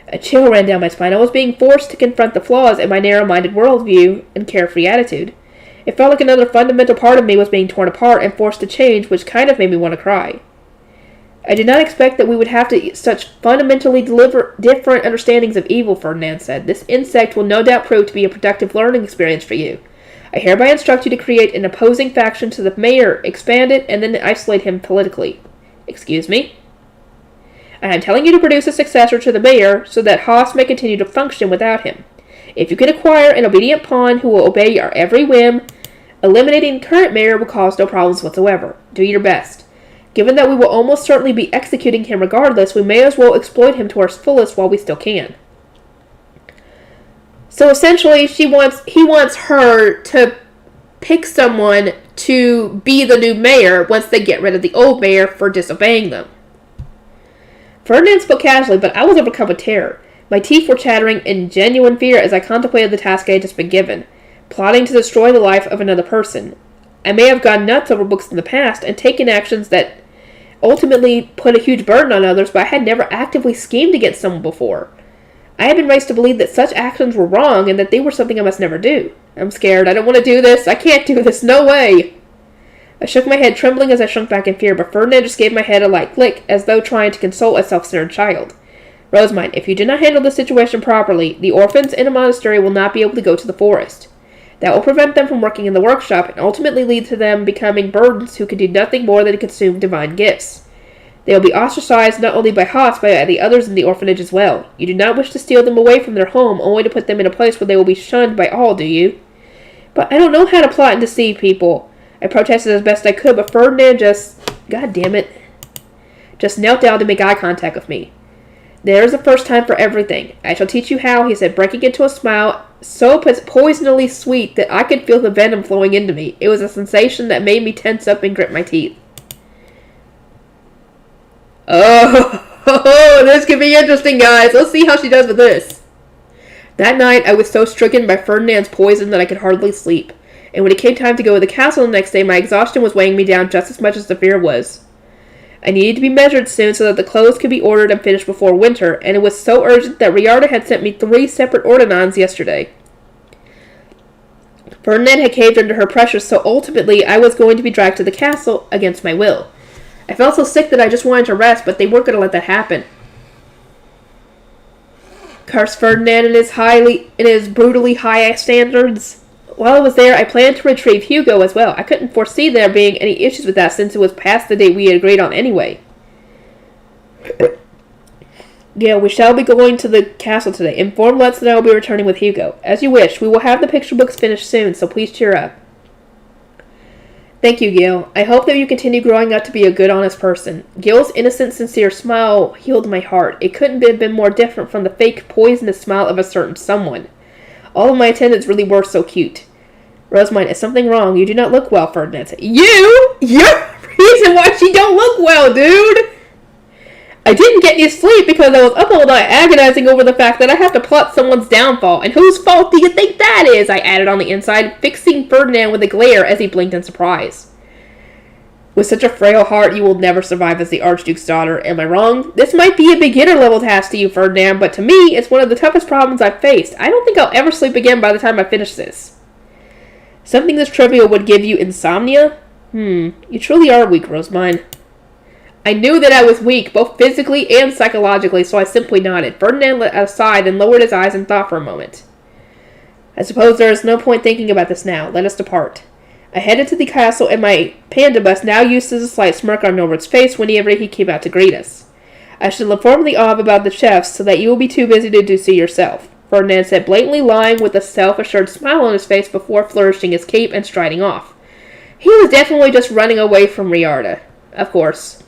A chill ran down my spine. I was being forced to confront the flaws in my narrow-minded worldview and carefree attitude. It felt like another fundamental part of me was being torn apart and forced to change, which kind of made me want to cry. I did not expect that we would have to such fundamentally deliver different understandings of evil, Ferdinand said. This insect will no doubt prove to be a productive learning experience for you. I hereby instruct you to create an opposing faction to the mayor, expand it, and then isolate him politically. Excuse me? I am telling you to produce a successor to the mayor so that Haas may continue to function without him. If you can acquire an obedient pawn who will obey your every whim, eliminating the current mayor will cause no problems whatsoever. Do your best. Given that we will almost certainly be executing him regardless, we may as well exploit him to our fullest while we still can. So essentially, he wants her to pick someone to be the new mayor once they get rid of the old mayor for disobeying them. Ferdinand spoke casually, but I was overcome with terror. My teeth were chattering in genuine fear as I contemplated the task I had just been given, plotting to destroy the life of another person. I may have gone nuts over books in the past and taken actions that ultimately put a huge burden on others, but I had never actively schemed against someone before. I had been raised to believe that such actions were wrong and that they were something I must never do. I'm scared. I don't want to do this. I can't do this. No way. I shook my head, trembling as I shrunk back in fear, but Ferdinand just gave my head a light click, as though trying to console a self-centered child. Rosamine, if you do not handle this situation properly, the orphans in a monastery will not be able to go to the forest. That will prevent them from working in the workshop and ultimately lead to them becoming burdens who can do nothing more than consume divine gifts. They will be ostracized not only by Haas, but by the others in the orphanage as well. You do not wish to steal them away from their home, only to put them in a place where they will be shunned by all, do you? But I don't know how to plot and deceive people. I protested as best I could, but Ferdinand God damn it, just knelt down to make eye contact with me. There is a first time for everything. I shall teach you how, he said, breaking into a smile so poisonally sweet that I could feel the venom flowing into me. It was a sensation that made me tense up and grit my teeth. Oh, this could be interesting, guys. Let's see how she does with this. That night, I was so stricken by Ferdinand's poison that I could hardly sleep. And when it came time to go to the castle the next day, my exhaustion was weighing me down just as much as the fear was. I needed to be measured soon so that the clothes could be ordered and finished before winter, and it was so urgent that Riarda had sent me 3 separate ordinands yesterday. Ferdinand had caved under her pressure, so ultimately I was going to be dragged to the castle against my will. I felt so sick that I just wanted to rest, but they weren't going to let that happen. Curse Ferdinand and his brutally high standards. While I was there, I planned to retrieve Hugo as well. I couldn't foresee there being any issues with that since it was past the date we had agreed on anyway. Gail, we shall be going to the castle today. Inform Lutz that I will be returning with Hugo. As you wish. We will have the picture books finished soon, so please cheer up. Thank you, Gail. I hope that you continue growing up to be a good, honest person. Gail's innocent, sincere smile healed my heart. It couldn't have been more different from the fake, poisonous smile of a certain someone. All of my attendants really were so cute. Rosamine, is something wrong? You do not look well, Ferdinand said. You? You're the reason why she don't look well, dude! I didn't get any sleep because I was up all night agonizing over the fact that I have to plot someone's downfall. And whose fault do you think that is? I added on the inside, fixing Ferdinand with a glare as he blinked in surprise. With such a frail heart, you will never survive as the Archduke's daughter. Am I wrong? This might be a beginner-level task to you, Ferdinand, but to me, it's one of the toughest problems I've faced. I don't think I'll ever sleep again by the time I finish this. Something this trivial would give you insomnia? You truly are weak, Rosemine. I knew that I was weak, both physically and psychologically, so I simply nodded. Ferdinand let out a sigh, then lowered his eyes and thought for a moment. I suppose there is no point thinking about this now. Let us depart. I headed to the castle, and my panda bus now used as a slight smirk on Norbert's face whenever he came out to greet us. I shall inform the Ob about the chefs, so that you will be too busy to do so yourself, Ferdinand said, blatantly lying with a self-assured smile on his face before flourishing his cape and striding off. He was definitely just running away from Riarda. Of course.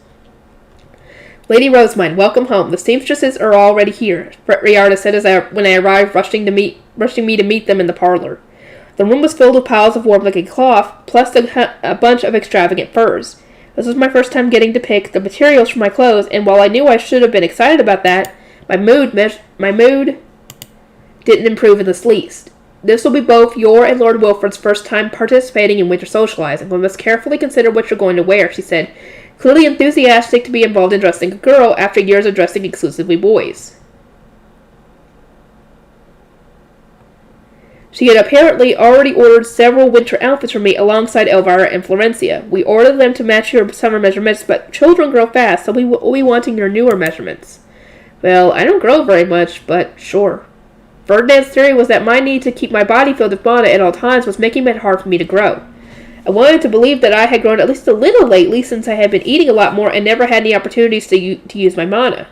Lady Rosemine, welcome home. The seamstresses are already here, Riarda said when I arrived, rushing me to meet them in the parlor. The room was filled with piles of warm-looking cloth, plus a bunch of extravagant furs. This was my first time getting to pick the materials for my clothes, and while I knew I should have been excited about that, my mood didn't improve in the least. This will be both your and Lord Wilford's first time participating in winter socializing. We must carefully consider what you're going to wear, she said, clearly enthusiastic to be involved in dressing a girl after years of dressing exclusively boys. She had apparently already ordered several winter outfits for me alongside Elvira and Florencia. We ordered them to match your summer measurements, but children grow fast, so we will be wanting your newer measurements. Well, I don't grow very much, but sure. Ferdinand's theory was that my need to keep my body filled with mana at all times was making it hard for me to grow. I wanted to believe that I had grown at least a little lately since I had been eating a lot more and never had any opportunities to use my mana.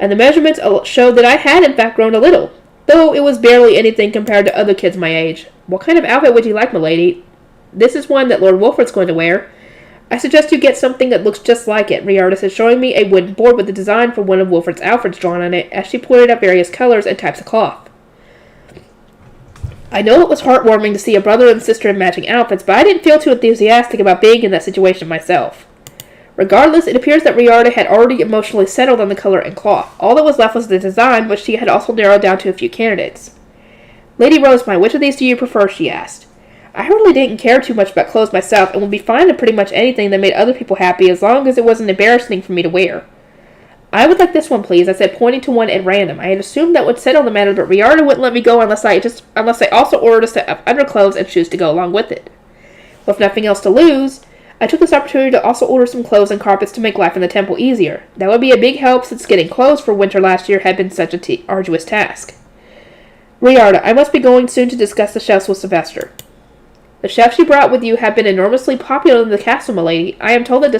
And the measurements showed that I had in fact grown a little, though it was barely anything compared to other kids my age. What kind of outfit would you like, milady? This is one that Lord Wilford's going to wear. I suggest you get something that looks just like it, Riarda said, showing me a wooden board with the design for one of Wilford's outfits drawn on it as she pointed out various colors and types of cloth. I know it was heartwarming to see a brother and sister in matching outfits, but I didn't feel too enthusiastic about being in that situation myself. Regardless, it appears that Riarda had already emotionally settled on the color and cloth. All that was left was the design, which she had also narrowed down to a few candidates. Lady Rosemine, which of these do you prefer? She asked. I really didn't care too much about clothes myself and would be fine in pretty much anything that made other people happy as long as it wasn't embarrassing for me to wear. I would like this one, please, I said, pointing to one at random. I had assumed that would settle the matter, but Riarda wouldn't let me go unless I also ordered a set of underclothes and shoes to go along with it. With nothing else to lose, I took this opportunity to also order some clothes and carpets to make life in the temple easier. That would be a big help since getting clothes for winter last year had been such a arduous task. Riarda, I must be going soon to discuss the chefs with Sylvester. The chefs you brought with you have been enormously popular in the castle, milady. I am told that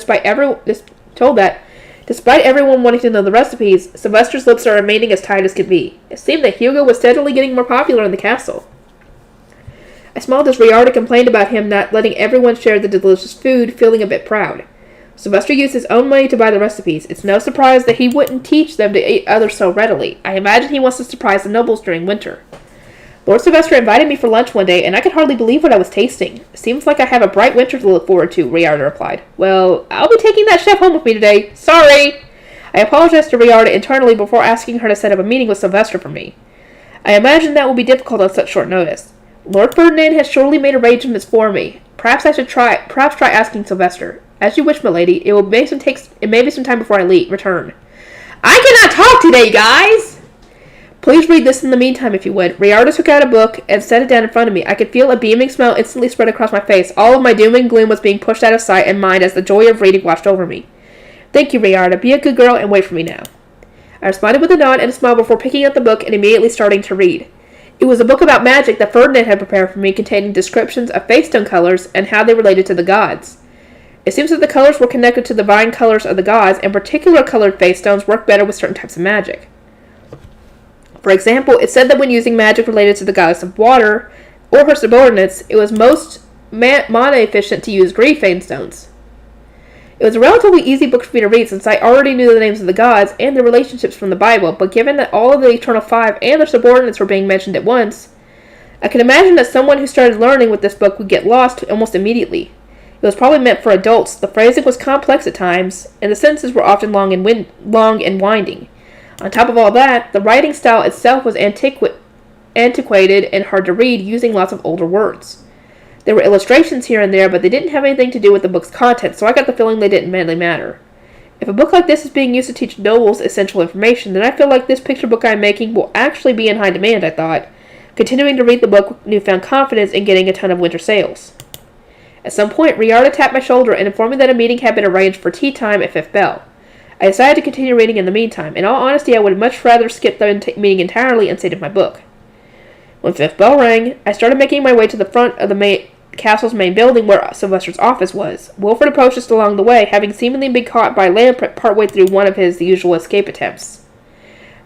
despite everyone wanting to know the recipes, Sylvester's lips are remaining as tight as can be. It seemed that Hugo was steadily getting more popular in the castle. I smiled as Riarda complained about him not letting everyone share the delicious food, feeling a bit proud. Sylvester used his own money to buy the recipes. It's no surprise that he wouldn't teach them to eat others so readily. I imagine he wants to surprise the nobles during winter. Lord Sylvester invited me for lunch one day, and I could hardly believe what I was tasting. Seems like I have a bright winter to look forward to, Riarda replied. Well, I'll be taking that chef home with me today. Sorry! I apologized to Riarda internally before asking her to set up a meeting with Sylvester for me. I imagine that will be difficult on such short notice. Lord Ferdinand has surely made arrangements for me. Perhaps try asking Sylvester. As you wish, milady. It may be some time before I return. I cannot talk today, guys! Please read this in the meantime, if you would. Riarda took out a book and set it down in front of me. I could feel a beaming smile instantly spread across my face. All of my doom and gloom was being pushed out of sight and mind as the joy of reading washed over me. Thank you, Riarda. Be a good girl and wait for me now. I responded with a nod and a smile before picking up the book and immediately starting to read. It was a book about magic that Ferdinand had prepared for me, containing descriptions of faithstone colors and how they related to the gods. It seems that the colors were connected to the divine colors of the gods, and particular colored faithstones work better with certain types of magic. For example, it said that when using magic related to the goddess of water or her subordinates, it was most mana efficient to use green faithstones. It was a relatively easy book for me to read since I already knew the names of the gods and their relationships from the Bible, but given that all of the Eternal Five and their subordinates were being mentioned at once, I can imagine that someone who started learning with this book would get lost almost immediately. It was probably meant for adults. The phrasing was complex at times, and the sentences were often long and winding. On top of all that, the writing style itself was antiquated and hard to read, using lots of older words. There were illustrations here and there, but they didn't have anything to do with the book's content, so I got the feeling they didn't really matter. If a book like this is being used to teach nobles essential information, then I feel like this picture book I'm making will actually be in high demand, I thought, continuing to read the book with newfound confidence and getting a ton of winter sales. At some point, Riarda tapped my shoulder and informed me that a meeting had been arranged for tea time at Fifth Bell. I decided to continue reading in the meantime. In all honesty, I would much rather skip the meeting entirely and stay to my book. When Fifth Bell rang, I started making my way to the front of the castle's main building where Sylvester's office was. Wilfred approached us along the way, having seemingly been caught by Lamprey partway through one of his usual escape attempts.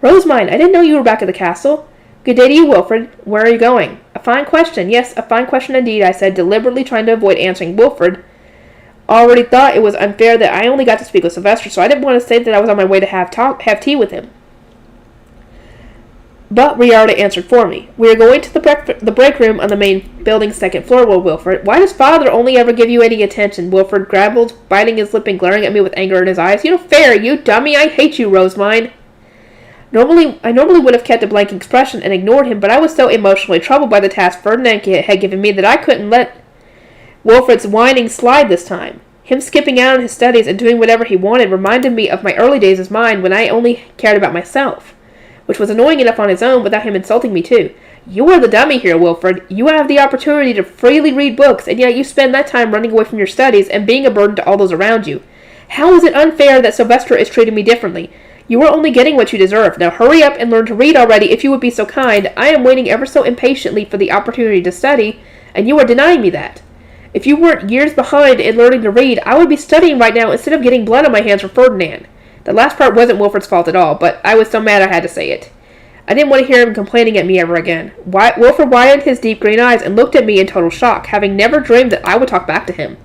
"Rosemine, I didn't know you were back at the castle." "Good day to you, Wilfred. Where are you going?" "A fine question. Yes, a fine question indeed," I said, deliberately trying to avoid answering Wilfred. Already thought it was unfair that I only got to speak with Sylvester, so I didn't want to say that I was on my way to have tea with him. But Riarda answered for me. "We are going to the break room on the main building's second floor, Wilfred." "Why does father only ever give you any attention?" Wilfred grumbled, biting his lip and glaring at me with anger in his eyes. "You don't fair, you dummy! I hate you, Rosemine." I normally would have kept a blank expression and ignored him, but I was so emotionally troubled by the task Ferdinand had given me that I couldn't let Wilfred's whining slide this time. Him skipping out on his studies and doing whatever he wanted reminded me of my early days as mine when I only cared about myself, which was annoying enough on its own without him insulting me too. "You are the dummy here, Wilfred. You have the opportunity to freely read books, and yet you spend that time running away from your studies and being a burden to all those around you. How is it unfair that Sylvester is treating me differently? You are only getting what you deserve. Now hurry up and learn to read already if you would be so kind. I am waiting ever so impatiently for the opportunity to study, and you are denying me that. If you weren't years behind in learning to read, I would be studying right now instead of getting blood on my hands for Ferdinand." The last part wasn't Wilfred's fault at all, but I was so mad I had to say it. I didn't want to hear him complaining at me ever again. Wilfred widened his deep green eyes and looked at me in total shock, having never dreamed that I would talk back to him.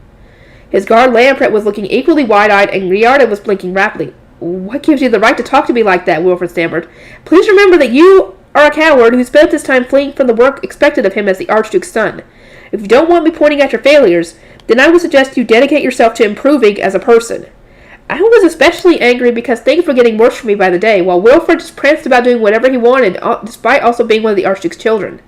His guard Lamprey was looking equally wide-eyed, and Riarda was blinking rapidly. "What gives you the right to talk to me like that?" Wilfred stammered. "Please remember that you are a coward who spent his time fleeing from the work expected of him as the Archduke's son. If you don't want me pointing at your failures, then I would suggest you dedicate yourself to improving as a person." I was especially angry because things were getting worse for me by the day, while Wilfred just pranced about doing whatever he wanted, despite also being one of the Archduke's children.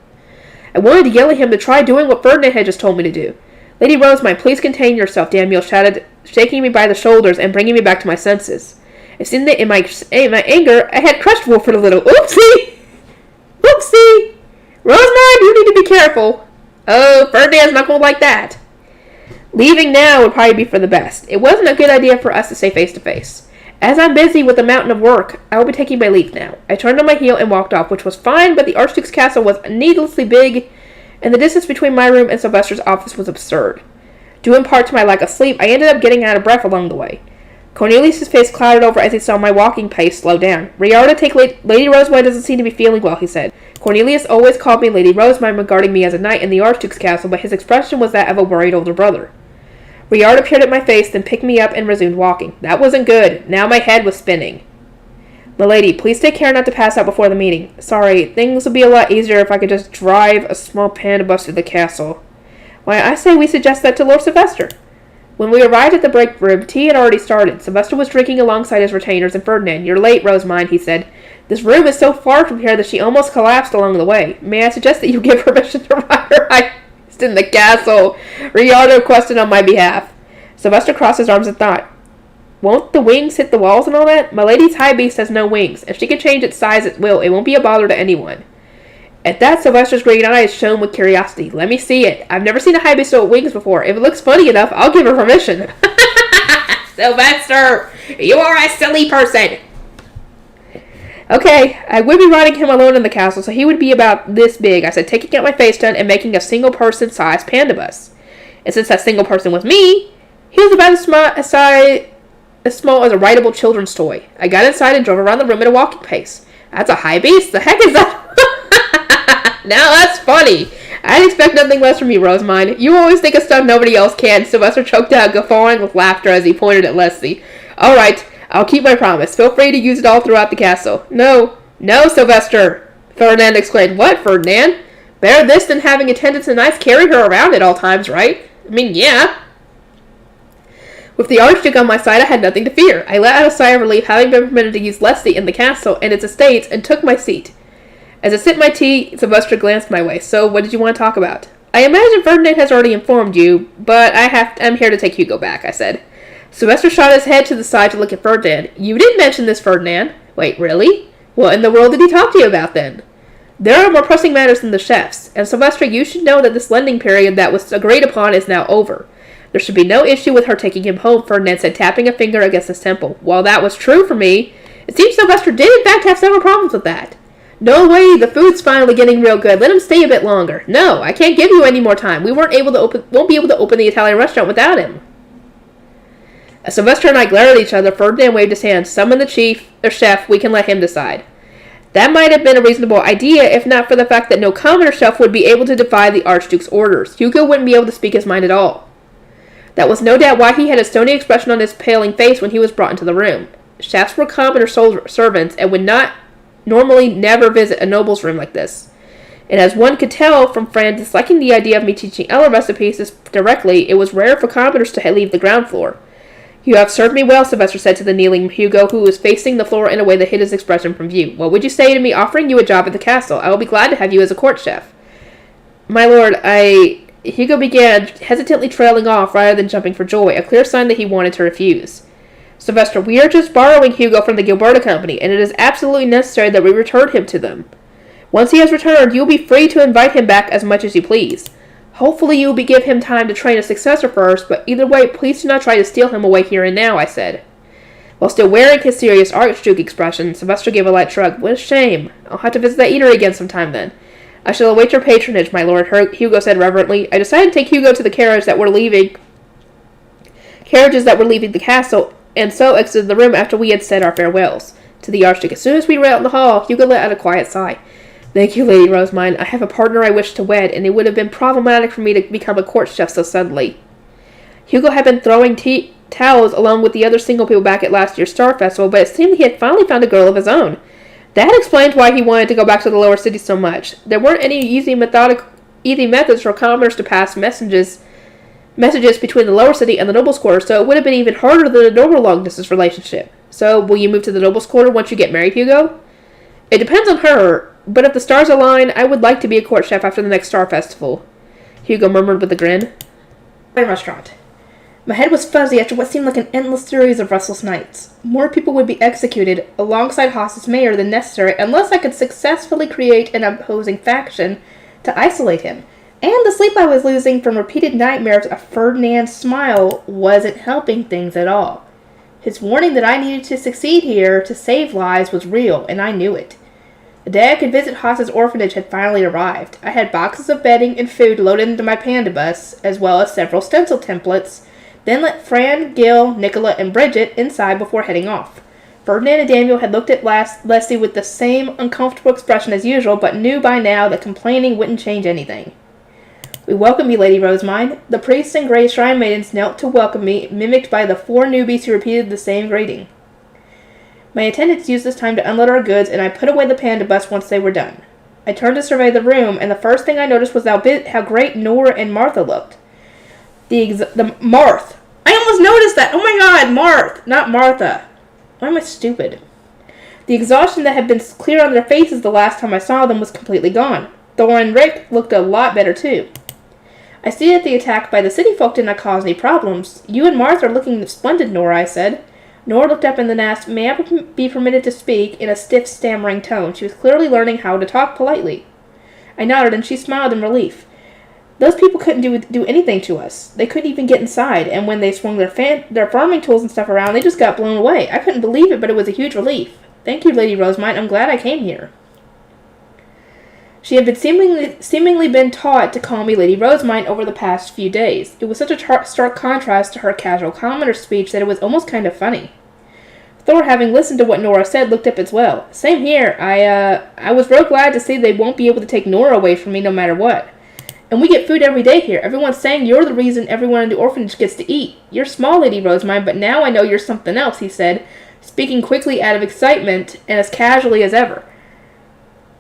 I wanted to yell at him to try doing what Ferdinand had just told me to do. "Lady Rosemine, please contain yourself," Daniel shouted, shaking me by the shoulders and bringing me back to my senses. It seemed that in my anger, I had crushed Wilfred a little. Oopsie! Oopsie! "Rosemine, you need to be careful." "Oh, Ferdinand's not going to like that." Leaving now would probably be for the best. It wasn't a good idea for us to stay face to face. "As I'm busy with a mountain of work, I will be taking my leave now." I turned on my heel and walked off, which was fine, but the Archduke's castle was needlessly big, and the distance between my room and Sylvester's office was absurd. Due in part to my lack of sleep, I ended up getting out of breath along the way. Cornelius' face clouded over as he saw my walking pace slow down. "Riarda, take Lady Rosemine doesn't seem to be feeling well," he said. Cornelius always called me Lady Rosemine regarding me as a knight in the Archduke's castle, but his expression was that of a worried older brother. Riarda peered at my face, then picked me up and resumed walking. That wasn't good. Now my head was spinning. "Milady, please take care not to pass out before the meeting. Sorry, things would be a lot easier if I could just drive a small panda bus through the castle." "Why, I say we suggest that to Lord Sylvester." When we arrived at the break room, tea had already started. Sylvester was drinking alongside his retainers and Ferdinand. "You're late, Rosemine," he said. "This room is so far from here that she almost collapsed along the way. May I suggest that you give permission to ride her highest in the castle?" Riarda requested on my behalf. Sylvester crossed his arms and thought. "Won't the wings hit the walls and all that? My lady's high beast has no wings. If she can change its size at will, it won't be a bother to anyone." At that, Sylvester's green eyes shone with curiosity. "Let me see it. I've never seen a high beast with wings before. If it looks funny enough, I'll give her permission." "Sylvester, you are a silly person." "Okay, I would be riding him alone in the castle, so he would be about this big," I said, taking out my face gun and making a single-person-sized panda bus. And since that single person was me, he was about as small as a rideable children's toy. I got inside and drove around the room at a walking pace. "That's a high beast. The heck is that?" "Now that's funny. I'd expect nothing less from you, Rosemine. You always think of stuff nobody else can." Sylvester choked out, guffawing with laughter as he pointed at Leslie. "All right, I'll keep my promise. Feel free to use it all throughout the castle." No, Sylvester!" Ferdinand exclaimed. "What, Ferdinand? Better this than having attendants and knights carry her around at all times, right?" "I mean, yeah." With the Archduke on my side, I had nothing to fear. I let out a sigh of relief, having been permitted to use Leslie in the castle and its estates, and took my seat. As I sipped my tea, Sylvester glanced my way. So, what did you want to talk about? I imagine Ferdinand has already informed you, but I'm here to take Hugo back, I said. Sylvester shot his head to the side to look at Ferdinand. You didn't mention this, Ferdinand. Wait, really? What in the world did he talk to you about, then? There are more pressing matters than the chefs, and Sylvester, you should know that this lending period that was agreed upon is now over. There should be no issue with her taking him home, Ferdinand said, tapping a finger against his temple. While that was true for me, it seems Sylvester did in fact have several problems with that. No way, the food's finally getting real good. Let him stay a bit longer. No, I can't give you any more time. We won't be able to open the Italian restaurant without him. As Sylvester and I glared at each other, Ferdinand waved his hand. Summon the chef, we can let him decide. That might have been a reasonable idea, if not for the fact that no commoner chef would be able to defy the Archduke's orders. Hugo wouldn't be able to speak his mind at all. That was no doubt why he had a stony expression on his paling face when he was brought into the room. Chefs were commoner servants and would not normally never visit a noble's room like this. And as one could tell from Fran disliking the idea of me teaching Ella recipes directly, it was rare for commoners to leave the ground floor. You have served me well, Sylvester said to the kneeling Hugo, who was facing the floor in a way that hid his expression from view. What would you say to me offering you a job at the castle? I will be glad to have you as a court chef. My lord, Hugo began, hesitantly trailing off rather than jumping for joy, a clear sign that he wanted to refuse. Sylvester, we are just borrowing Hugo from the Gilberta Company, and it is absolutely necessary that we return him to them. Once he has returned, you will be free to invite him back as much as you please. Hopefully you will give him time to train a successor first, but either way, please do not try to steal him away here and now, I said. While still wearing his serious Archduke expression, Sylvester gave a light shrug. What a shame. I'll have to visit that eatery again sometime then. I shall await your patronage, my lord, Hugo said reverently. I decided to take Hugo to the carriages that were leaving the castle, and so exited the room after we had said our farewells. To the Archduke, as soon as we were out in the hall, Hugo let out a quiet sigh. Thank you, Lady Rosemine. I have a partner I wish to wed, and it would have been problematic for me to become a court chef so suddenly. Hugo had been throwing towels along with the other single people back at last year's Star Festival, but it seemed he had finally found a girl of his own. That explained why he wanted to go back to the lower city so much. There weren't any easy methods for commoners to pass messages between the lower city and the nobles' quarter, so it would have been even harder than a normal long-distance relationship. So, will you move to the nobles' quarter once you get married, Hugo? It depends on her. But if the stars align, I would like to be a court chef after the next Star Festival, Hugo murmured with a grin. My restaurant. My head was fuzzy after what seemed like an endless series of restless nights. More people would be executed alongside Haas's mayor than necessary unless I could successfully create an opposing faction to isolate him. And the sleep I was losing from repeated nightmares of Ferdinand's smile wasn't helping things at all. His warning that I needed to succeed here to save lives was real, and I knew it. The day I could visit Haas's orphanage had finally arrived. I had boxes of bedding and food loaded into my panda bus, as well as several stencil templates, then let Fran, Gil, Nicola, and Bridget inside before heading off. Ferdinand and Daniel had looked at Leslie with the same uncomfortable expression as usual, but knew by now that complaining wouldn't change anything. We welcome you, Lady Rosemine. The priests and gray shrine maidens knelt to welcome me, mimicked by the 4 newbies who repeated the same greeting. My attendants used this time to unload our goods, and I put away the panda bus once they were done. I turned to survey the room, and the first thing I noticed was how great Nora and Martha looked. Marth. I almost noticed that! Oh my god, Marth, not Martha. Why am I stupid? The exhaustion that had been clear on their faces the last time I saw them was completely gone. Thor and Rick looked a lot better too. I see that the attack by the city folk did not cause any problems. You and Martha are looking splendid, Nora, I said. Nora looked up and then asked, may I be permitted to speak, in a stiff, stammering tone. She was clearly learning how to talk politely. I nodded, and she smiled in relief. Those people couldn't do anything to us. They couldn't even get inside, and when they swung their farming tools and stuff around, they just got blown away. I couldn't believe it, but it was a huge relief. Thank you, Lady Rosemine. I'm glad I came here. She had been seemingly been taught to call me Lady Rosemine over the past few days. It was such a stark contrast to her casual commoner speech that it was almost kind of funny. Thor, having listened to what Nora said, looked up as well. Same here. I was real glad to see they won't be able to take Nora away from me no matter what. And we get food every day here. Everyone's saying you're the reason everyone in the orphanage gets to eat. You're small, Lady Rosemine, but now I know you're something else, he said, speaking quickly out of excitement and as casually as ever.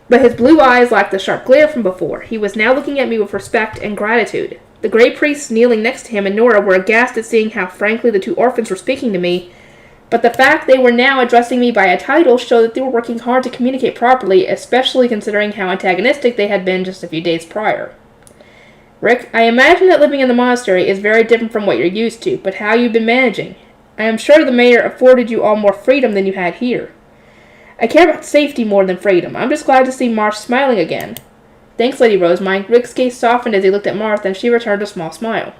But his blue eyes lacked the sharp glare from before. He was now looking at me with respect and gratitude. The gray priests kneeling next to him and Nora were aghast at seeing how frankly the two orphans were speaking to me, but the fact they were now addressing me by a title showed that they were working hard to communicate properly, especially considering how antagonistic they had been just a few days prior. Rick, I imagine that living in the monastery is very different from what you're used to, but how you've been managing. I am sure the mayor afforded you all more freedom than you had here. I care about safety more than freedom. I'm just glad to see Marsh smiling again. Thanks, Lady Rosemine. Rick's gaze softened as he looked at Martha, and she returned a small smile.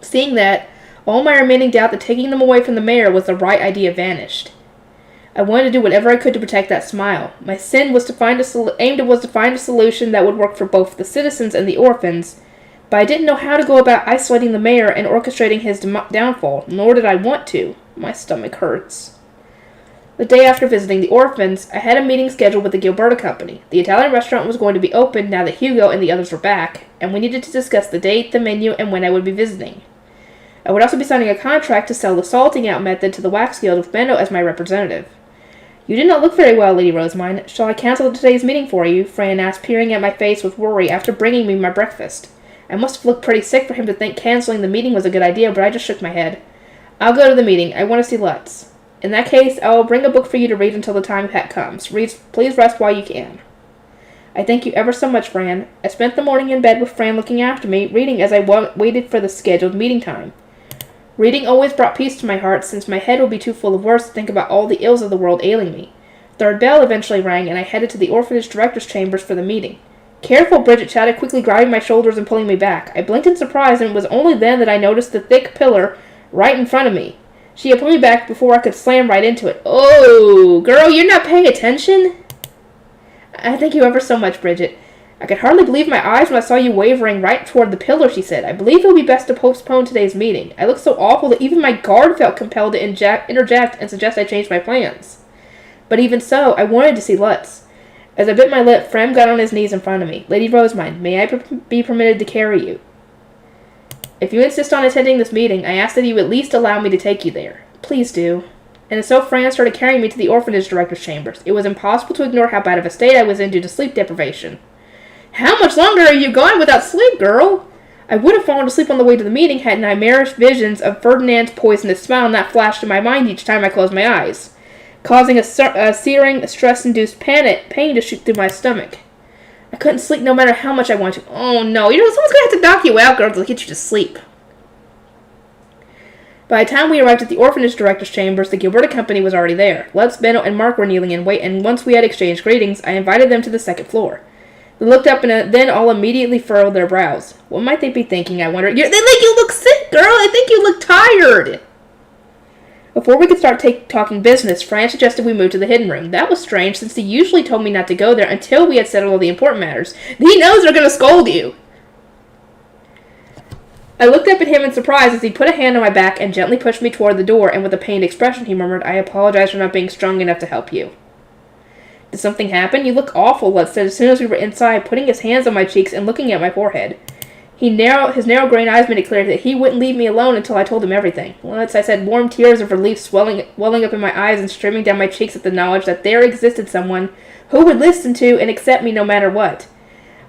Seeing that, all my remaining doubt that taking them away from the mayor was the right idea vanished. I wanted to do whatever I could to protect that smile. My sin was to find a solution that would work for both the citizens and the orphans, but I didn't know how to go about isolating the mayor and orchestrating his downfall, nor did I want to. My stomach hurts. The day after visiting the orphans, I had a meeting scheduled with the Gilberta Company. The Italian restaurant was going to be open now that Hugo and the others were back, and we needed to discuss the date, the menu, and when I would be visiting. I would also be signing a contract to sell the salting out method to the Wax Guild with Benno as my representative. You did not look very well, Lady Rosemine. Shall I cancel today's meeting for you? Fran asked, peering at my face with worry after bringing me my breakfast. I must have looked pretty sick for him to think canceling the meeting was a good idea, but I just shook my head. I'll go to the meeting. I want to see Lutz. In that case, I will bring a book for you to read until the time comes. Please rest while you can. I thank you ever so much, Fran. I spent the morning in bed with Fran looking after me, reading as I waited for the scheduled meeting time. Reading always brought peace to my heart, since my head would be too full of worries to think about all the ills of the world ailing me. Third bell eventually rang, and I headed to the orphanage director's chambers for the meeting. Careful, Bridget shouted, quickly grabbing my shoulders and pulling me back. I blinked in surprise, and it was only then that I noticed the thick pillar right in front of me. She had pulled me back before I could slam right into it. Oh, girl, you're not paying attention? I thank you ever so much, Bridget. I could hardly believe my eyes when I saw you wavering right toward the pillar, she said. I believe it would be best to postpone today's meeting. I looked so awful that even my guard felt compelled to interject and suggest I change my plans. But even so, I wanted to see Lutz. As I bit my lip, Frem got on his knees in front of me. Lady Rosemine, may I be permitted to carry you? If you insist on attending this meeting, I ask that you at least allow me to take you there. Please do. And so Fran started carrying me to the orphanage director's chambers. It was impossible to ignore how bad of a state I was in due to sleep deprivation. How much longer are you gone without sleep, girl? I would have fallen asleep on the way to the meeting had nightmarish visions of Ferdinand's poisonous smile not flashed in my mind each time I closed my eyes, causing a searing, stress-induced pain to shoot through my stomach. I couldn't sleep no matter how much I wanted to. Oh no, someone's gonna have to knock you out, girl, to get you to sleep. By the time we arrived at the orphanage director's chambers, the Gilberta Company was already there. Lutz, Benno, and Mark were kneeling in wait, and once we had exchanged greetings, I invited them to the second floor. They looked up and then all immediately furrowed their brows. What might they be thinking, I wondered? They think you look sick, girl! I think you look tired! Before we could start talking business, Fran suggested we move to the hidden room. That was strange, since he usually told me not to go there until we had settled all the important matters. He knows they're going to scold you! I looked up at him in surprise as he put a hand on my back and gently pushed me toward the door, and with a pained expression he murmured, I apologize for not being strong enough to help you. Did something happen? You look awful, Lutz said as soon as we were inside, putting his hands on my cheeks and looking at my forehead. His narrow green eyes made it clear that he wouldn't leave me alone until I told him everything. Lutz, I said, warm tears of relief welling up in my eyes and streaming down my cheeks at the knowledge that there existed someone who would listen to and accept me no matter what.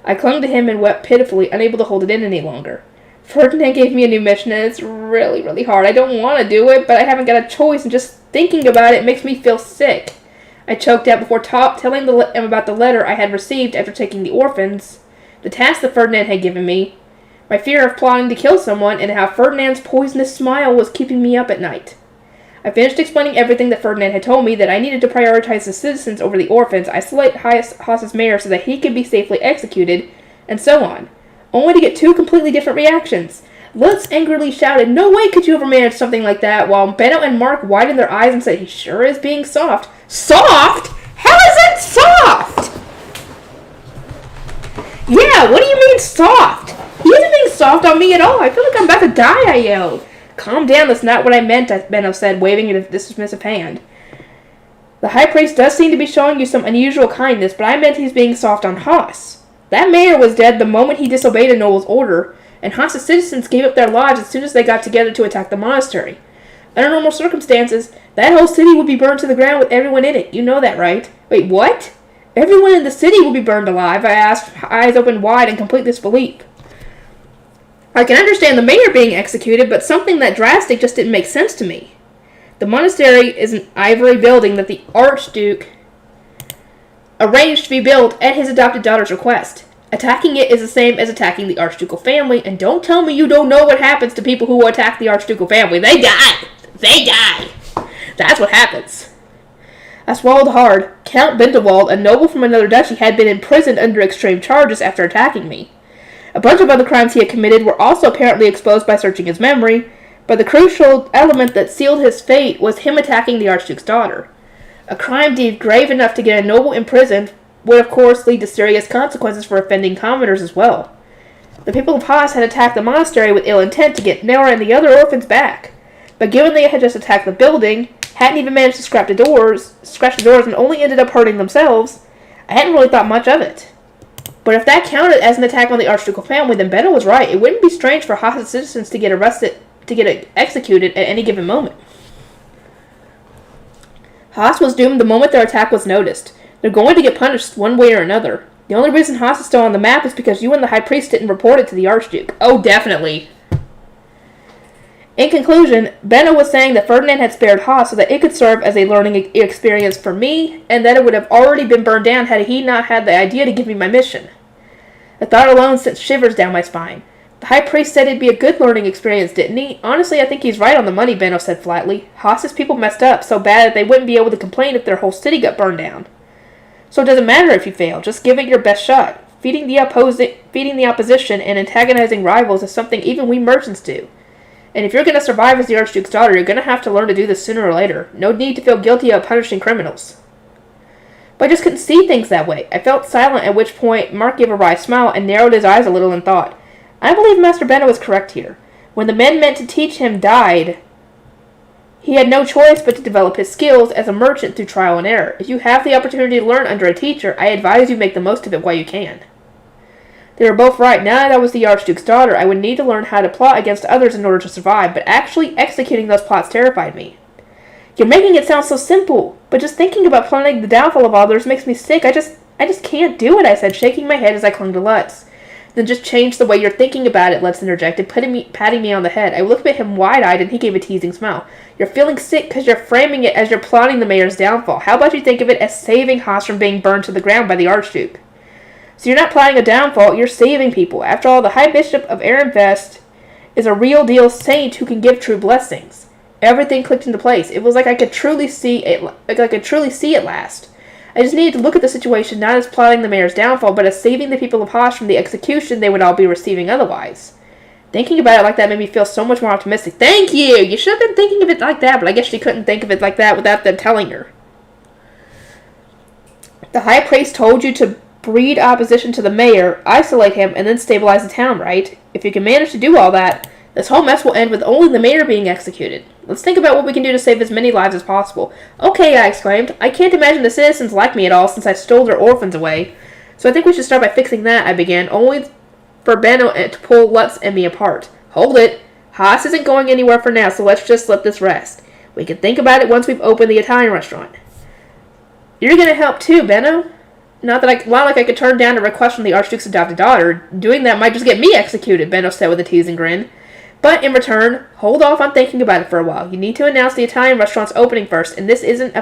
I clung to him and wept pitifully, unable to hold it in any longer. Ferdinand gave me a new mission, and it's really, really hard. I don't want to do it, but I haven't got a choice, and just thinking about it makes me feel sick. I choked out before telling him about the letter I had received after taking the orphans, the task that Ferdinand had given me, my fear of plotting to kill someone, and how Ferdinand's poisonous smile was keeping me up at night. I finished explaining everything that Ferdinand had told me, that I needed to prioritize the citizens over the orphans, isolate Haas's mayor so that he could be safely executed, and so on, only to get two completely different reactions. Lutz angrily shouted, "No way could you ever manage something like that," while Benno and Mark widened their eyes and said, "He sure is being soft." Soft? How is that soft? Yeah, what do you mean soft? He isn't being soft on me at all. I feel like I'm about to die, I yelled. Calm down, that's not what I meant, Benno said, waving a dismissive hand. The high priest does seem to be showing you some unusual kindness, but I meant he's being soft on Haas. That mayor was dead the moment he disobeyed a noble's order, and Haas's citizens gave up their lives as soon as they got together to attack the monastery. Under normal circumstances, that whole city would be burned to the ground with everyone in it. You know that, right? Wait, what? Everyone in the city will be burned alive, I asked, eyes open wide in complete disbelief. I can understand the mayor being executed, but something that drastic just didn't make sense to me. The monastery is an ivory building that the Archduke arranged to be built at his adopted daughter's request. Attacking it is the same as attacking the Archducal family, and don't tell me you don't know what happens to people who attack the Archducal family. They die! They die! That's what happens. I swallowed hard. Count Bindewald, a noble from another duchy, had been imprisoned under extreme charges after attacking me. A bunch of other crimes he had committed were also apparently exposed by searching his memory, but the crucial element that sealed his fate was him attacking the Archduke's daughter. A crime deemed grave enough to get a noble imprisoned would of course lead to serious consequences for offending commoners as well. The people of Haas had attacked the monastery with ill intent to get Nora and the other orphans back, but given they had just attacked the building, hadn't even managed to scratch the doors, and only ended up hurting themselves, I hadn't really thought much of it. But if that counted as an attack on the Archducal family, then Benno was right. It wouldn't be strange for Haas' citizens to get executed at any given moment. Haas was doomed the moment their attack was noticed. They're going to get punished one way or another. The only reason Haas is still on the map is because you and the High Priest didn't report it to the Archduke. Oh, definitely. In conclusion, Benno was saying that Ferdinand had spared Haas so that it could serve as a learning experience for me, and that it would have already been burned down had he not had the idea to give me my mission. The thought alone sent shivers down my spine. The High Priest said it'd be a good learning experience, didn't he? Honestly, I think he's right on the money, Benno said flatly. Haas's people messed up so bad that they wouldn't be able to complain if their whole city got burned down. So it doesn't matter if you fail, just give it your best shot. Feeding the opposition and antagonizing rivals is something even we merchants do. And if you're going to survive as the Archduke's daughter, you're going to have to learn to do this sooner or later. No need to feel guilty of punishing criminals. But I just couldn't see things that way. I felt silent, at which point Mark gave a wry smile and narrowed his eyes a little in thought. I believe Master Benno is correct here. When the men meant to teach him died, he had no choice but to develop his skills as a merchant through trial and error. If you have the opportunity to learn under a teacher, I advise you make the most of it while you can. They were both right. Now that I was the Archduke's daughter, I would need to learn how to plot against others in order to survive, but actually executing those plots terrified me. You're making it sound so simple, but just thinking about planning the downfall of others makes me sick. I just can't do it, I said, shaking my head as I clung to Lutz. Then just change the way you're thinking about it, Lutz interjected, patting me on the head. I looked at him wide-eyed, and he gave a teasing smile. You're feeling sick because you're framing it as you're plotting the mayor's downfall. How about you think of it as saving Haas from being burned to the ground by the Archduke? So you're not plotting a downfall, you're saving people. After all, the High Bishop of Ehrenfest is a real-deal saint who can give true blessings. Everything clicked into place. It was like I could truly see it, at last. I just needed to look at the situation not as plotting the mayor's downfall, but as saving the people of Haas from the execution they would all be receiving otherwise. Thinking about it like that made me feel so much more optimistic. Thank you! You should have been thinking of it like that, but I guess she couldn't think of it like that without them telling her. The High Priest told you to breed opposition to the mayor, isolate him, and then stabilize the town, right? If you can manage to do all that, this whole mess will end with only the mayor being executed. Let's think about what we can do to save as many lives as possible. Okay, I exclaimed. I can't imagine the citizens like me at all since I stole their orphans away. So I think we should start by fixing that, I began, only for Benno to pull Lutz and me apart. Hold it. Haas isn't going anywhere for now, so let's just let this rest. We can think about it once we've opened the Italian restaurant. You're going to help too, Benno? Not like I could turn down a request from the Archduke's adopted daughter. Doing that might just get me executed, Benno said with a teasing grin. But in return, hold off on thinking about it for a while. You need to announce the Italian restaurant's opening first, and this isn't a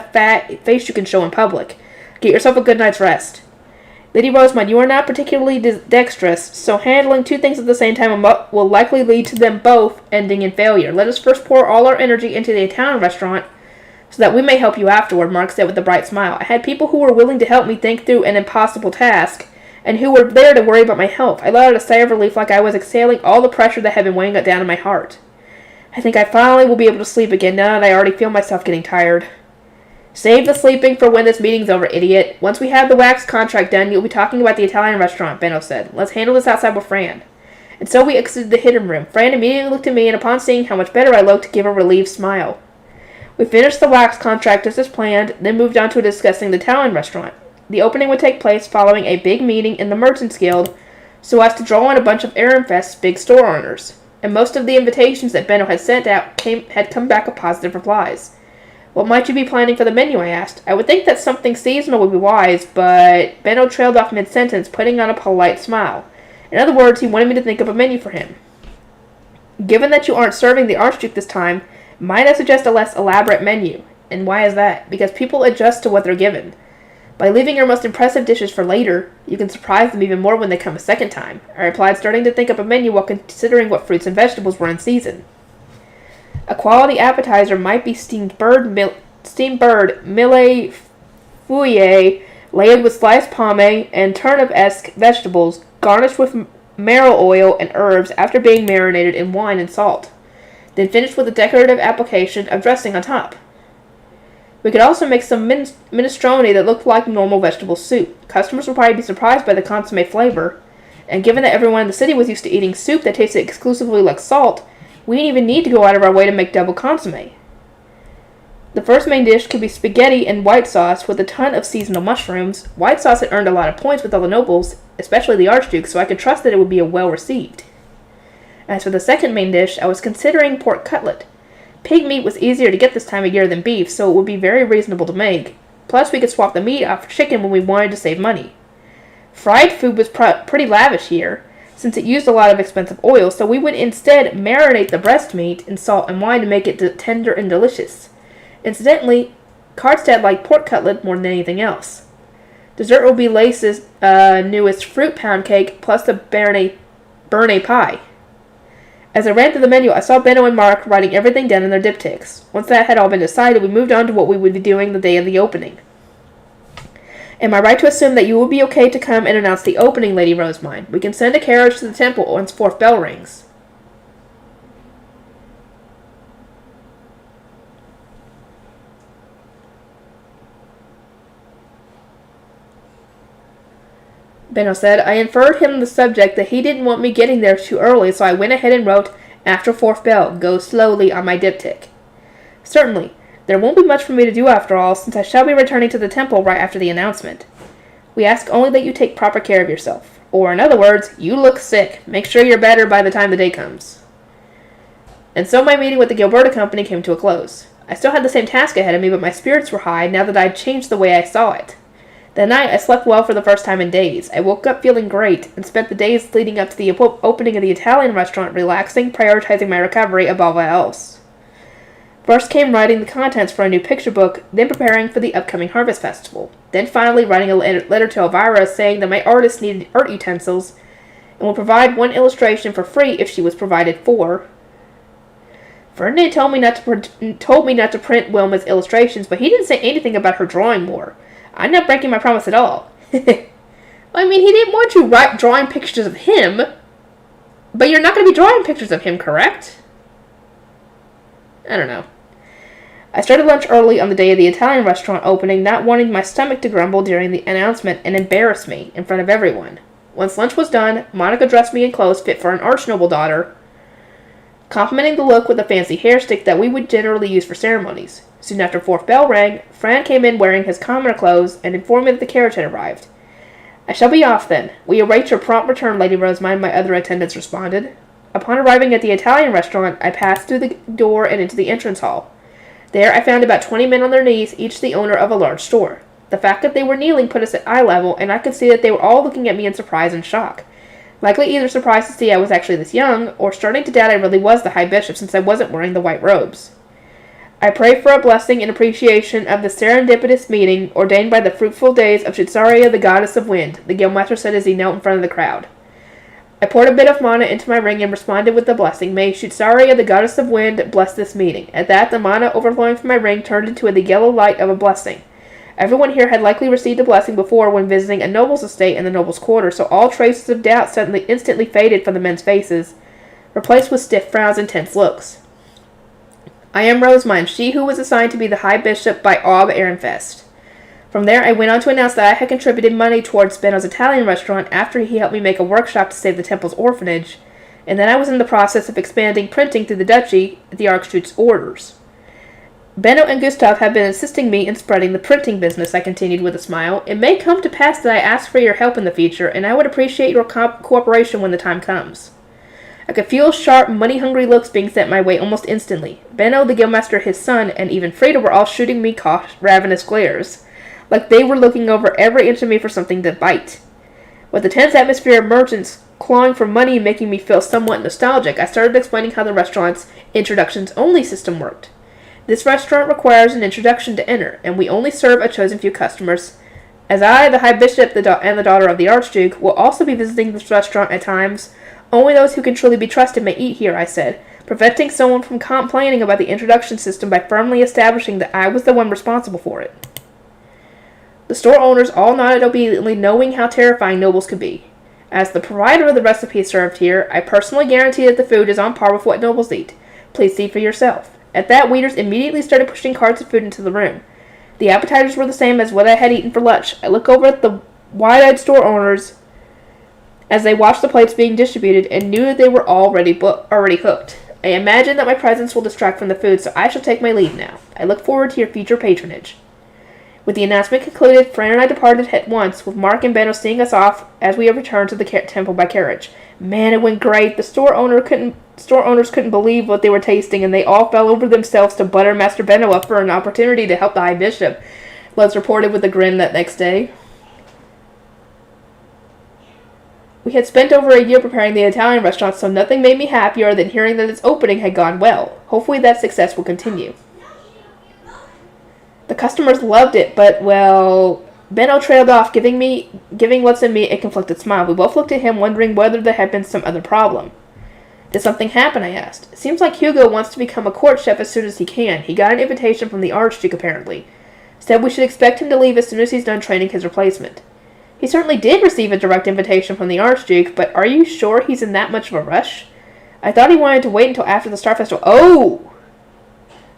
face you can show in public. Get yourself a good night's rest. Lady Rosamund, you are not particularly dexterous, so handling two things at the same time will likely lead to them both ending in failure. Let us first pour all our energy into the Italian restaurant, so that we may help you afterward, Mark said with a bright smile. I had people who were willing to help me think through an impossible task, and who were there to worry about my health. I let out a sigh of relief like I was exhaling all the pressure that had been weighing down in my heart. I think I finally will be able to sleep again now that I already feel myself getting tired. Save the sleeping for when this meeting's over, idiot. Once we have the wax contract done, you'll be talking about the Italian restaurant, Benno said. Let's handle this outside with Fran. And so we exited the hidden room. Fran immediately looked at me, and upon seeing how much better I looked, gave a relieved smile. We finished the wax contract as planned, then moved on to discussing the Italian restaurant. The opening would take place following a big meeting in the Merchants Guild, so as to draw in a bunch of Ehrenfest's big store owners. And most of the invitations that Benno had sent out had come back with positive replies. What might you be planning for the menu, I asked. I would think that something seasonal would be wise, but Benno trailed off mid-sentence, putting on a polite smile. In other words, he wanted me to think of a menu for him. Given that you aren't serving the Archduke this time, might I suggest a less elaborate menu? And why is that? Because people adjust to what they're given. By leaving your most impressive dishes for later, you can surprise them even more when they come a second time, I replied, starting to think up a menu while considering what fruits and vegetables were in season. A quality appetizer might be steamed bird mille feuille, layered with sliced pomme and turnip-esque vegetables, garnished with marrow oil and herbs after being marinated in wine and salt, then finished with a decorative application of dressing on top. We could also make some minestrone that looked like normal vegetable soup. Customers would probably be surprised by the consomme flavor, and given that everyone in the city was used to eating soup that tasted exclusively like salt, we didn't even need to go out of our way to make double consomme. The first main dish could be spaghetti and white sauce with a ton of seasonal mushrooms. White sauce had earned a lot of points with all the nobles, especially the Archduke, so I could trust that it would be well received. As for the second main dish, I was considering pork cutlet. Pig meat was easier to get this time of year than beef, so it would be very reasonable to make. Plus, we could swap the meat out for chicken when we wanted to save money. Fried food was pretty lavish here, since it used a lot of expensive oil, so we would instead marinate the breast meat in salt and wine to make it tender and delicious. Incidentally, Karstad liked pork cutlet more than anything else. Dessert will be Lace's newest fruit pound cake, plus the Bernet pie. As I ran through the menu, I saw Benno and Mark writing everything down in their diptychs. Once that had all been decided, we moved on to what we would be doing the day of the opening. Am I right to assume that you will be okay to come and announce the opening, Lady Rosemine? We can send a carriage to the temple once fourth bell rings. Benno said. I inferred him the subject that he didn't want me getting there too early, so I went ahead and wrote, after fourth bell, go slowly on my diptych. Certainly. There won't be much for me to do after all, since I shall be returning to the temple right after the announcement. We ask only that you take proper care of yourself. Or, in other words, you look sick. Make sure you're better by the time the day comes. And so my meeting with the Gilberta Company came to a close. I still had the same task ahead of me, but my spirits were high now that I'd changed the way I saw it. That night, I slept well for the first time in days. I woke up feeling great, and spent the days leading up to the opening of the Italian restaurant relaxing, prioritizing my recovery above all else. First came writing the contents for a new picture book, then preparing for the upcoming Harvest Festival. Then finally writing a letter to Elvira saying that my artist needed art utensils, and would provide one illustration for free if she was provided four. Ferdinand told me not to print Wilma's illustrations, but he didn't say anything about her drawing more. I'm not breaking my promise at all. I mean, he didn't want you drawing pictures of him, but you're not going to be drawing pictures of him, correct? I don't know. I started lunch early on the day of the Italian restaurant opening, not wanting my stomach to grumble during the announcement and embarrass me in front of everyone. Once lunch was done, Monica dressed me in clothes fit for an arch-noble daughter, complimenting the look with a fancy hair stick that we would generally use for ceremonies. Soon after fourth bell rang, Fran came in wearing his commoner clothes and informed me that the carriage had arrived. I shall be off then. We await your prompt return, Lady Rosemine, my other attendants responded. Upon arriving at the Italian restaurant, I passed through the door and into the entrance hall. There I found about 20 men on their knees, each the owner of a large store. The fact that they were kneeling put us at eye level, and I could see that they were all looking at me in surprise and shock. Likely either surprised to see I was actually this young, or starting to doubt I really was the High Bishop since I wasn't wearing the white robes. I pray for a blessing and appreciation of the serendipitous meeting ordained by the fruitful days of Shitsaria, the goddess of wind, the guildmaster said as he knelt in front of the crowd. I poured a bit of mana into my ring and responded with the blessing. May Shitsaria, the goddess of wind, bless this meeting. At that, the mana overflowing from my ring turned into the yellow light of a blessing. Everyone here had likely received a blessing before when visiting a noble's estate in the noble's quarter, so all traces of doubt instantly faded from the men's faces, replaced with stiff frowns and tense looks. I am Rosemine, she who was assigned to be the High Bishop by Ob Ehrenfest. From there, I went on to announce that I had contributed money towards Benno's Italian restaurant after he helped me make a workshop to save the temple's orphanage, and then I was in the process of expanding printing through the duchy at the Archduke's orders. Benno and Gustav have been assisting me in spreading the printing business, I continued with a smile. It may come to pass that I ask for your help in the future, and I would appreciate your cooperation when the time comes. I could feel sharp, money-hungry looks being sent my way almost instantly. Benno, the guildmaster, his son, and even Frida were all shooting me ravenous glares, like they were looking over every inch of me for something to bite. With the tense atmosphere of merchants clawing for money and making me feel somewhat nostalgic, I started explaining how the restaurant's introductions-only system worked. This restaurant requires an introduction to enter, and we only serve a chosen few customers. As I, the High Bishop, and the daughter of the Archduke, will also be visiting this restaurant at times, only those who can truly be trusted may eat here, I said, preventing someone from complaining about the introduction system by firmly establishing that I was the one responsible for it. The store owners all nodded obediently, knowing how terrifying nobles could be. As the provider of the recipe served here, I personally guarantee that the food is on par with what nobles eat. Please see for yourself. At that, waiters immediately started pushing carts of food into the room. The appetizers were the same as what I had eaten for lunch. I looked over at the wide-eyed store owners as they watched the plates being distributed and knew that they were already hooked. I imagine that my presence will distract from the food, so I shall take my leave now. I look forward to your future patronage. With the announcement concluded, Fran and I departed at once, with Mark and Benno seeing us off as we returned to the temple by carriage. Man, it went great. The store owners couldn't believe what they were tasting, and they all fell over themselves to butter Master Benno up for an opportunity to help the High Bishop, Les reported with a grin that next day. We had spent over a year preparing the Italian restaurant, so nothing made me happier than hearing that its opening had gone well. Hopefully that success will continue. The customers loved it, but, well, Benno trailed off, giving Les and me a conflicted smile. We both looked at him, wondering whether there had been some other problem. Did something happen, I asked. It seems like Hugo wants to become a court chef as soon as he can. He got an invitation from the Archduke, apparently. Said we should expect him to leave as soon as he's done training his replacement. He certainly did receive a direct invitation from the Archduke, but are you sure he's in that much of a rush? I thought he wanted to wait until after the Star Festival. Oh!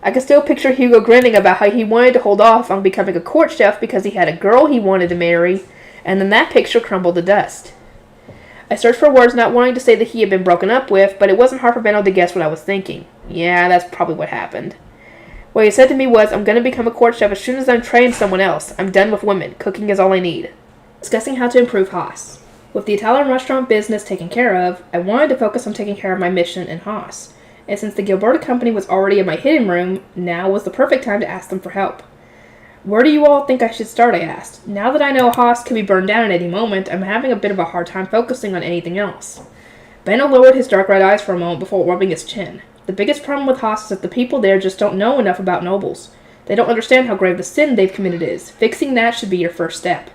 I could still picture Hugo grinning about how he wanted to hold off on becoming a court chef because he had a girl he wanted to marry, and then that picture crumbled to dust. I searched for words, not wanting to say that he had been broken up with, but it wasn't hard for Benno to guess what I was thinking. Yeah, that's probably what happened. What he said to me was, I'm going to become a court chef as soon as I'm trained someone else. I'm done with women. Cooking is all I need. Discussing how to improve Haas. With the Italian restaurant business taken care of, I wanted to focus on taking care of my mission in Haas. And since the Gilberta company was already in my hidden room, now was the perfect time to ask them for help. Where do you all think I should start, I asked. Now that I know Haas can be burned down at any moment, I'm having a bit of a hard time focusing on anything else. Benno lowered his dark red eyes for a moment before rubbing his chin. The biggest problem with Haas is that the people there just don't know enough about nobles. They don't understand how grave the sin they've committed is. Fixing that should be your first step.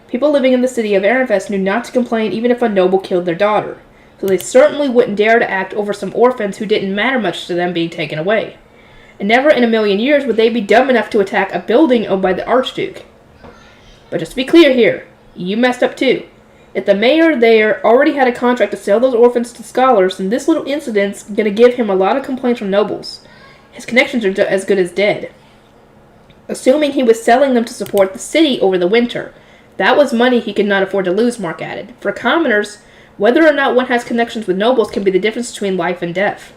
People living in the city of Ehrenfest knew not to complain even if a noble killed their daughter, so they certainly wouldn't dare to act over some orphans who didn't matter much to them being taken away. And never in a million years would they be dumb enough to attack a building owned by the Archduke. But just to be clear here, you messed up too. If the mayor there already had a contract to sell those orphans to scholars, then this little incident's gonna give him a lot of complaints from nobles. His connections are as good as dead. Assuming he was selling them to support the city over the winter. That was money he could not afford to lose, Mark added. For commoners, whether or not one has connections with nobles can be the difference between life and death.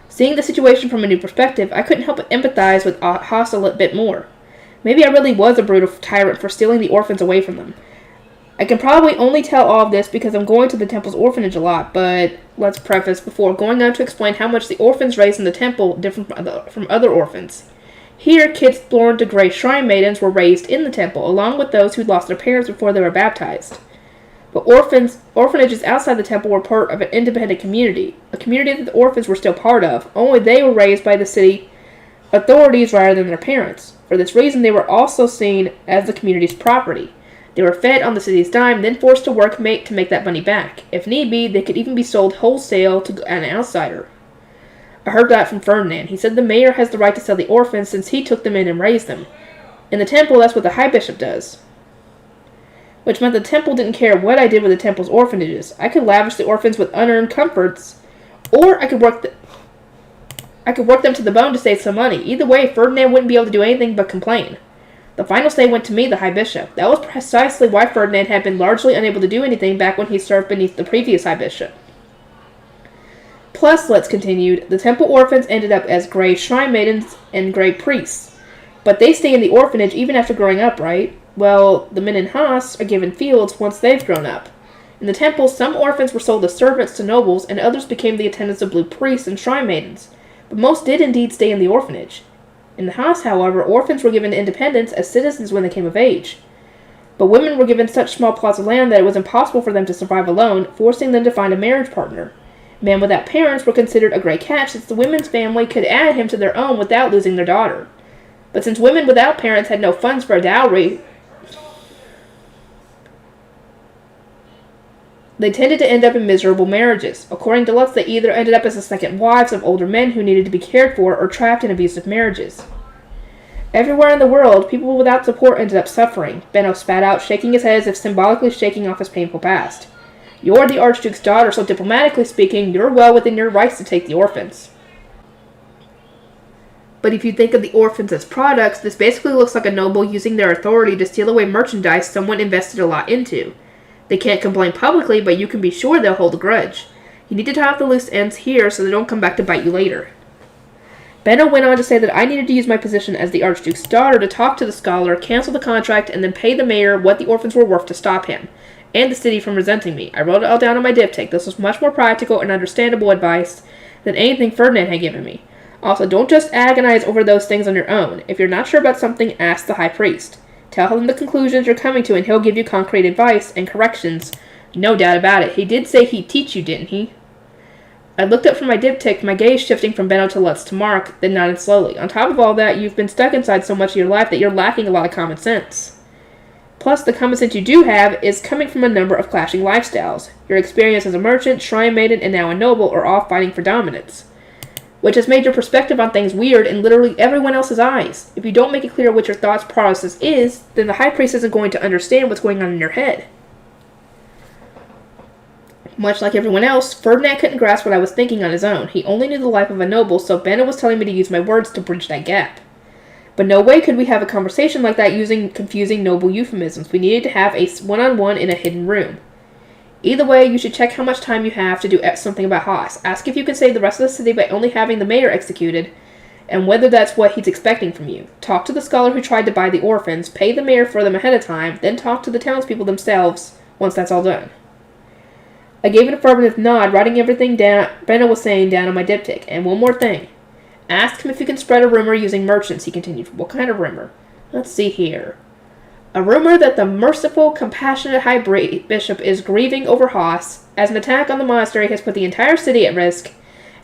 Seeing the situation from a new perspective, I couldn't help but empathize with Haas a little bit more. Maybe I really was a brutal tyrant for stealing the orphans away from them. I can probably only tell all of this because I'm going to the temple's orphanage a lot, but let's preface before going on to explain how much the orphans raised in the temple differ from other orphans. Here, kids born to Grey Shrine Maidens were raised in the temple, along with those who lost their parents before they were baptized. But orphanages outside the temple were part of an independent community, a community that the orphans were still part of, only they were raised by the city authorities rather than their parents. For this reason, they were also seen as the community's property. They were fed on the city's dime, then forced to work to make that money back. If need be, they could even be sold wholesale to an outsider. I heard that from Ferdinand. He said the mayor has the right to sell the orphans since he took them in and raised them. In the temple, that's what the High Bishop does. Which meant the temple didn't care what I did with the temple's orphanages. I could lavish the orphans with unearned comforts, or I could work them to the bone to save some money. Either way, Ferdinand wouldn't be able to do anything but complain. The final say went to me, the High Bishop. That was precisely why Ferdinand had been largely unable to do anything back when he served beneath the previous High Bishop. Plus, let's continued, the temple orphans ended up as Grey Shrine Maidens and Grey Priests. But they stay in the orphanage even after growing up, right? Well, the men in Haas are given fields once they've grown up. In the temple, some orphans were sold as servants to nobles, and others became the attendants of blue priests and shrine maidens. But most did indeed stay in the orphanage. In the Haas, however, orphans were given independence as citizens when they came of age. But women were given such small plots of land that it was impossible for them to survive alone, forcing them to find a marriage partner. Men without parents were considered a great catch, since the women's family could add him to their own without losing their daughter. But since women without parents had no funds for a dowry, they tended to end up in miserable marriages. According to Lutz, they either ended up as the second wives of older men who needed to be cared for, or trapped in abusive marriages. Everywhere in the world, people without support ended up suffering, Benno spat out, shaking his head as if symbolically shaking off his painful past. You're the Archduke's daughter, so diplomatically speaking, you're well within your rights to take the orphans. But if you think of the orphans as products, this basically looks like a noble using their authority to steal away merchandise someone invested a lot into. They can't complain publicly, but you can be sure they'll hold a grudge. You need to tie up the loose ends here so they don't come back to bite you later. Benno went on to say that I needed to use my position as the Archduke's daughter to talk to the scholar, cancel the contract, and then pay the mayor what the orphans were worth to stop him, and the city from resenting me. I wrote it all down on my diptych. This was much more practical and understandable advice than anything Ferdinand had given me. Also, don't just agonize over those things on your own. If you're not sure about something, ask the high priest. Tell him the conclusions you're coming to, and he'll give you concrete advice and corrections. No doubt about it. He did say he'd teach you, didn't he? I looked up from my diptych, my gaze shifting from Benno to Lutz to Mark, then nodded slowly. On top of all that, you've been stuck inside so much of your life that you're lacking a lot of common sense. Plus, the common sense you do have is coming from a number of clashing lifestyles. Your experience as a merchant, shrine maiden, and now a noble are all fighting for dominance, which has made your perspective on things weird in literally everyone else's eyes. If you don't make it clear what your thoughts process is, then the high priest isn't going to understand what's going on in your head. Much like everyone else, Ferdinand couldn't grasp what I was thinking on his own. He only knew the life of a noble, so Benno was telling me to use my words to bridge that gap. But no way could we have a conversation like that using confusing noble euphemisms. We needed to have a one-on-one in a hidden room. Either way, you should check how much time you have to do something about Haas. Ask if you can save the rest of the city by only having the mayor executed, and whether that's what he's expecting from you. Talk to the scholar who tried to buy the orphans, pay the mayor for them ahead of time, then talk to the townspeople themselves once that's all done. I gave an affirmative nod, writing everything down Benno was saying down on my diptych. And one more thing. Ask him if you can spread a rumor using merchants, he continued. What kind of rumor? Let's see here. A rumor that the merciful, compassionate High Bishop is grieving over Haas, as an attack on the monastery has put the entire city at risk,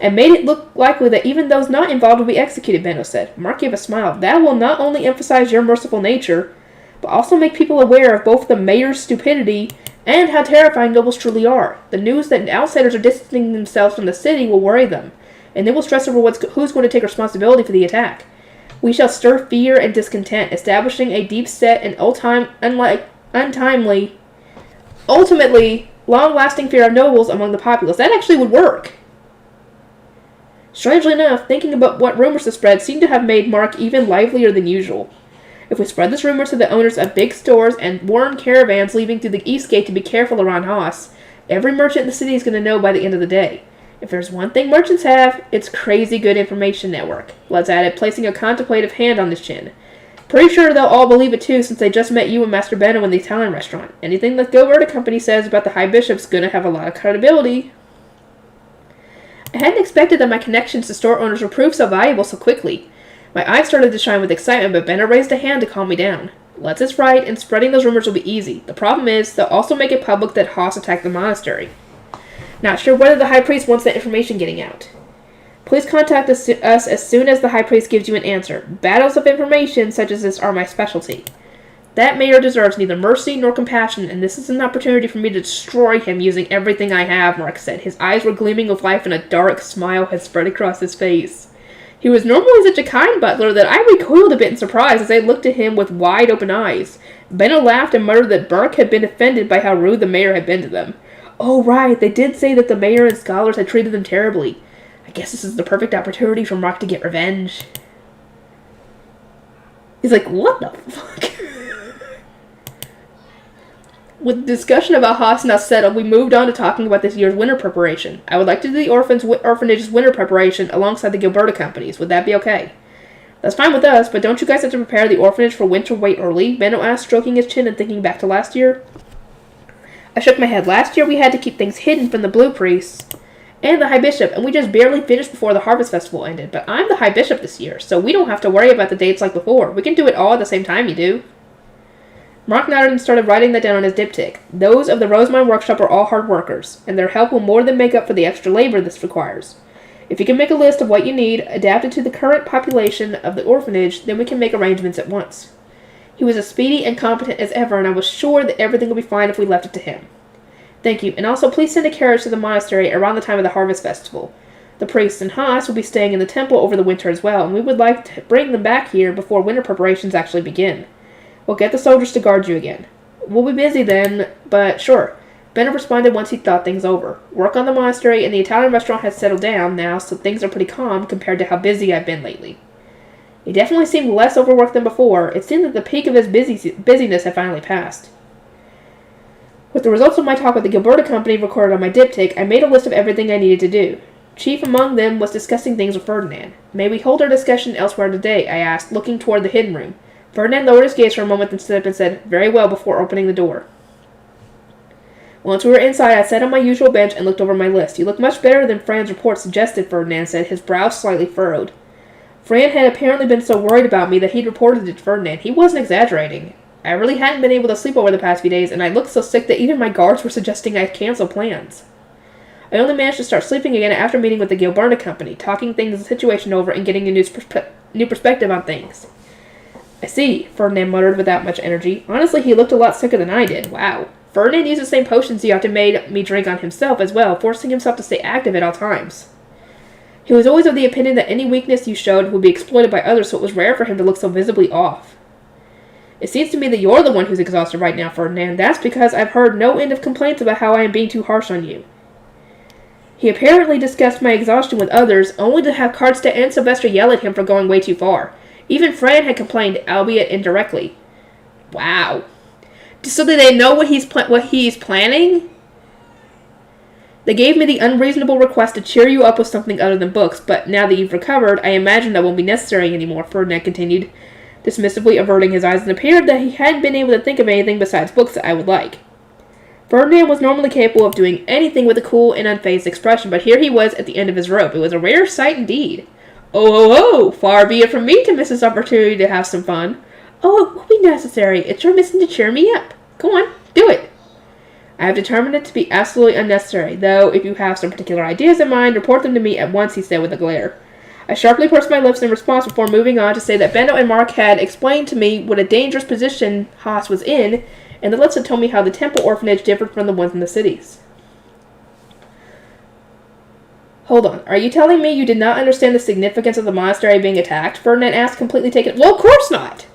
and made it look likely that even those not involved will be executed, Benno said. Mark gave a smile. That will not only emphasize your merciful nature, but also make people aware of both the mayor's stupidity and how terrifying nobles truly are. The news that outsiders are distancing themselves from the city will worry them, and they will stress over who's going to take responsibility for the attack. We shall stir fear and discontent, establishing a deep-set and untimely, ultimately long-lasting fear of nobles among the populace. That actually would work. Strangely enough, thinking about what rumors to spread seemed to have made Mark even livelier than usual. If we spread this rumor to the owners of big stores and warn caravans leaving through the east gate to be careful around Haas, every merchant in the city is going to know by the end of the day. If there's one thing merchants have, it's crazy good information network. Let's add it, placing a contemplative hand on his chin. Pretty sure they'll all believe it too, since they just met you and Master Benno in the Italian restaurant. Anything the Gilberta Company says about the High Bishop's gonna have a lot of credibility. I hadn't expected that my connections to store owners would prove so valuable so quickly. My eyes started to shine with excitement, but Benno raised a hand to calm me down. Let's is right, and spreading those rumors will be easy. The problem is, they'll also make it public that Haas attacked the monastery. Not sure whether the High Priest wants that information getting out. Please contact us as soon as the High Priest gives you an answer. Battles of information such as this are my specialty. That mayor deserves neither mercy nor compassion, and this is an opportunity for me to destroy him using everything I have, Mark said. His eyes were gleaming with life, and a dark smile had spread across his face. He was normally such a kind butler that I recoiled a bit in surprise as I looked at him with wide-open eyes. Benno laughed and muttered that Burke had been offended by how rude the mayor had been to them. Oh, right, they did say that the mayor and scholars had treated them terribly. I guess this is the perfect opportunity for Mark to get revenge. He's like, what the fuck? With the discussion about Haas now settled, we moved on to talking about this year's winter preparation. I would like to do the orphanage's winter preparation alongside the Gilberta companies. Would that be okay? That's fine with us, but don't you guys have to prepare the orphanage for winter way early? Benno asked, stroking his chin and thinking back to last year. I shook my head. Last year we had to keep things hidden from the Blue Priests and the High Bishop, and we just barely finished before the Harvest Festival ended. But I'm the High Bishop this year, so we don't have to worry about the dates like before. We can do it all at the same time you do. Mark nodded and started writing that down on his diptych. Those of the Rosemine workshop are all hard workers, and their help will more than make up for the extra labor this requires. If you can make a list of what you need, adapted to the current population of the orphanage, then we can make arrangements at once. He was as speedy and competent as ever, and I was sure that everything would be fine if we left it to him. Thank you, and also please send a carriage to the monastery around the time of the harvest festival. The priests and Haas will be staying in the temple over the winter as well, and we would like to bring them back here before winter preparations actually begin. We'll get the soldiers to guard you again. We'll be busy then, but sure. Benno responded once he thought things over. Work on the monastery and the Italian restaurant has settled down now, so things are pretty calm compared to how busy I've been lately. He definitely seemed less overworked than before. It seemed that the peak of his busyness had finally passed. With the results of my talk with the Gilberta Company recorded on my diptych, I made a list of everything I needed to do. Chief among them was discussing things with Ferdinand. May we hold our discussion elsewhere today? I asked, looking toward the hidden room. Ferdinand lowered his gaze for a moment, then stood up and said, very well, before opening the door. Once we were inside, I sat on my usual bench and looked over my list. You look much better than Fran's report suggested, Ferdinand said, his brow slightly furrowed. Fran had apparently been so worried about me that he'd reported it to Ferdinand. He wasn't exaggerating. I really hadn't been able to sleep over the past few days, and I looked so sick that even my guards were suggesting I cancel plans. I only managed to start sleeping again after meeting with the Gilberta Company, talking the situation over and getting a new perspective on things. I see, Ferdinand muttered without much energy. Honestly, he looked a lot sicker than I did. Wow. Ferdinand used the same potions he often made me drink on himself as well, forcing himself to stay active at all times. He was always of the opinion that any weakness you showed would be exploited by others, so it was rare for him to look so visibly off. It seems to me that you're the one who's exhausted right now, Ferdinand. That's because I've heard no end of complaints about how I am being too harsh on you. He apparently discussed my exhaustion with others, only to have Kartstedt and Sylvester yell at him for going way too far. Even Fran had complained, albeit indirectly. Wow. So that they know what he's planning? They gave me the unreasonable request to cheer you up with something other than books, but now that you've recovered, I imagine that won't be necessary anymore, Ferdinand continued, dismissively averting his eyes, and appeared that he hadn't been able to think of anything besides books that I would like. Ferdinand was normally capable of doing anything with a cool and unfazed expression, but here he was at the end of his rope. It was a rare sight indeed. Oh, far be it from me to miss this opportunity to have some fun. Oh, it will be necessary. It's your mission to cheer me up. Go on, do it. I have determined it to be absolutely unnecessary, though if you have some particular ideas in mind, report them to me at once, he said with a glare. I sharply pursed my lips in response before moving on to say that Benno and Mark had explained to me what a dangerous position Haas was in, and the lips had told me how the temple orphanage differed from the ones in the cities. Hold on, are you telling me you did not understand the significance of the monastery being attacked? Ferdinand asked, completely taken. Well, of course not!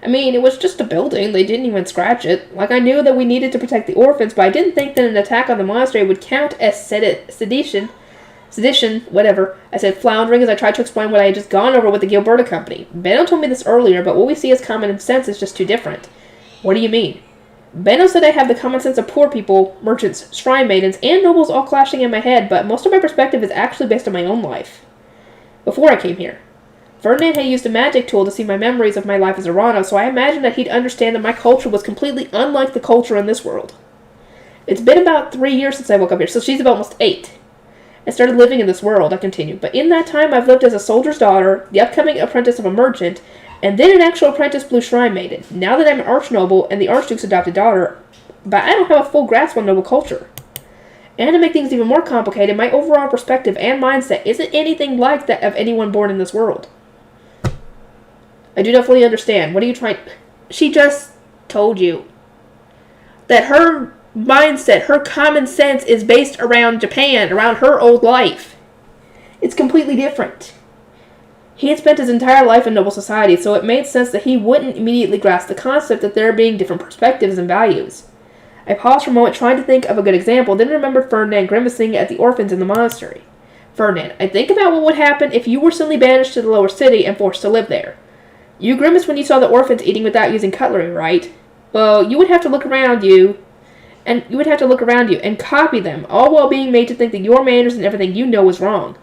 I mean, it was just a building. They didn't even scratch it. Like, I knew that we needed to protect the orphans, but I didn't think that an attack on the monastery would count as sedition, whatever. I said, floundering as I tried to explain what I had just gone over with the Gilberta Company. Benno told me this earlier, but what we see as common sense is just too different. What do you mean? Benno said I have the common sense of poor people, merchants, shrine maidens, and nobles all clashing in my head, but most of my perspective is actually based on my own life. Before I came here. Ferdinand had used a magic tool to see my memories of my life as a Rana, so I imagined that he'd understand that my culture was completely unlike the culture in this world. It's been about 3 years since I woke up here, so she's almost 8. I started living in this world, I continued, but in that time I've lived as a soldier's daughter, the upcoming apprentice of a merchant, and then an actual apprentice blue shrine maiden. Now that I'm an archnoble and the archduke's adopted daughter, but I don't have a full grasp on noble culture. And to make things even more complicated, my overall perspective and mindset isn't anything like that of anyone born in this world. I do not fully understand. What are you trying... She just told you that her mindset, her common sense is based around Japan, around her old life. It's completely different. He had spent his entire life in noble society, so it made sense that he wouldn't immediately grasp the concept that there being different perspectives and values. I paused for a moment trying to think of a good example, then remembered Ferdinand grimacing at the orphans in the monastery. Ferdinand, I think about what would happen if you were suddenly banished to the lower city and forced to live there. You grimaced when you saw the orphans eating without using cutlery, right? Well, you would have to look around you, and copy them, all while being made to think that your manners and everything you know is wrong.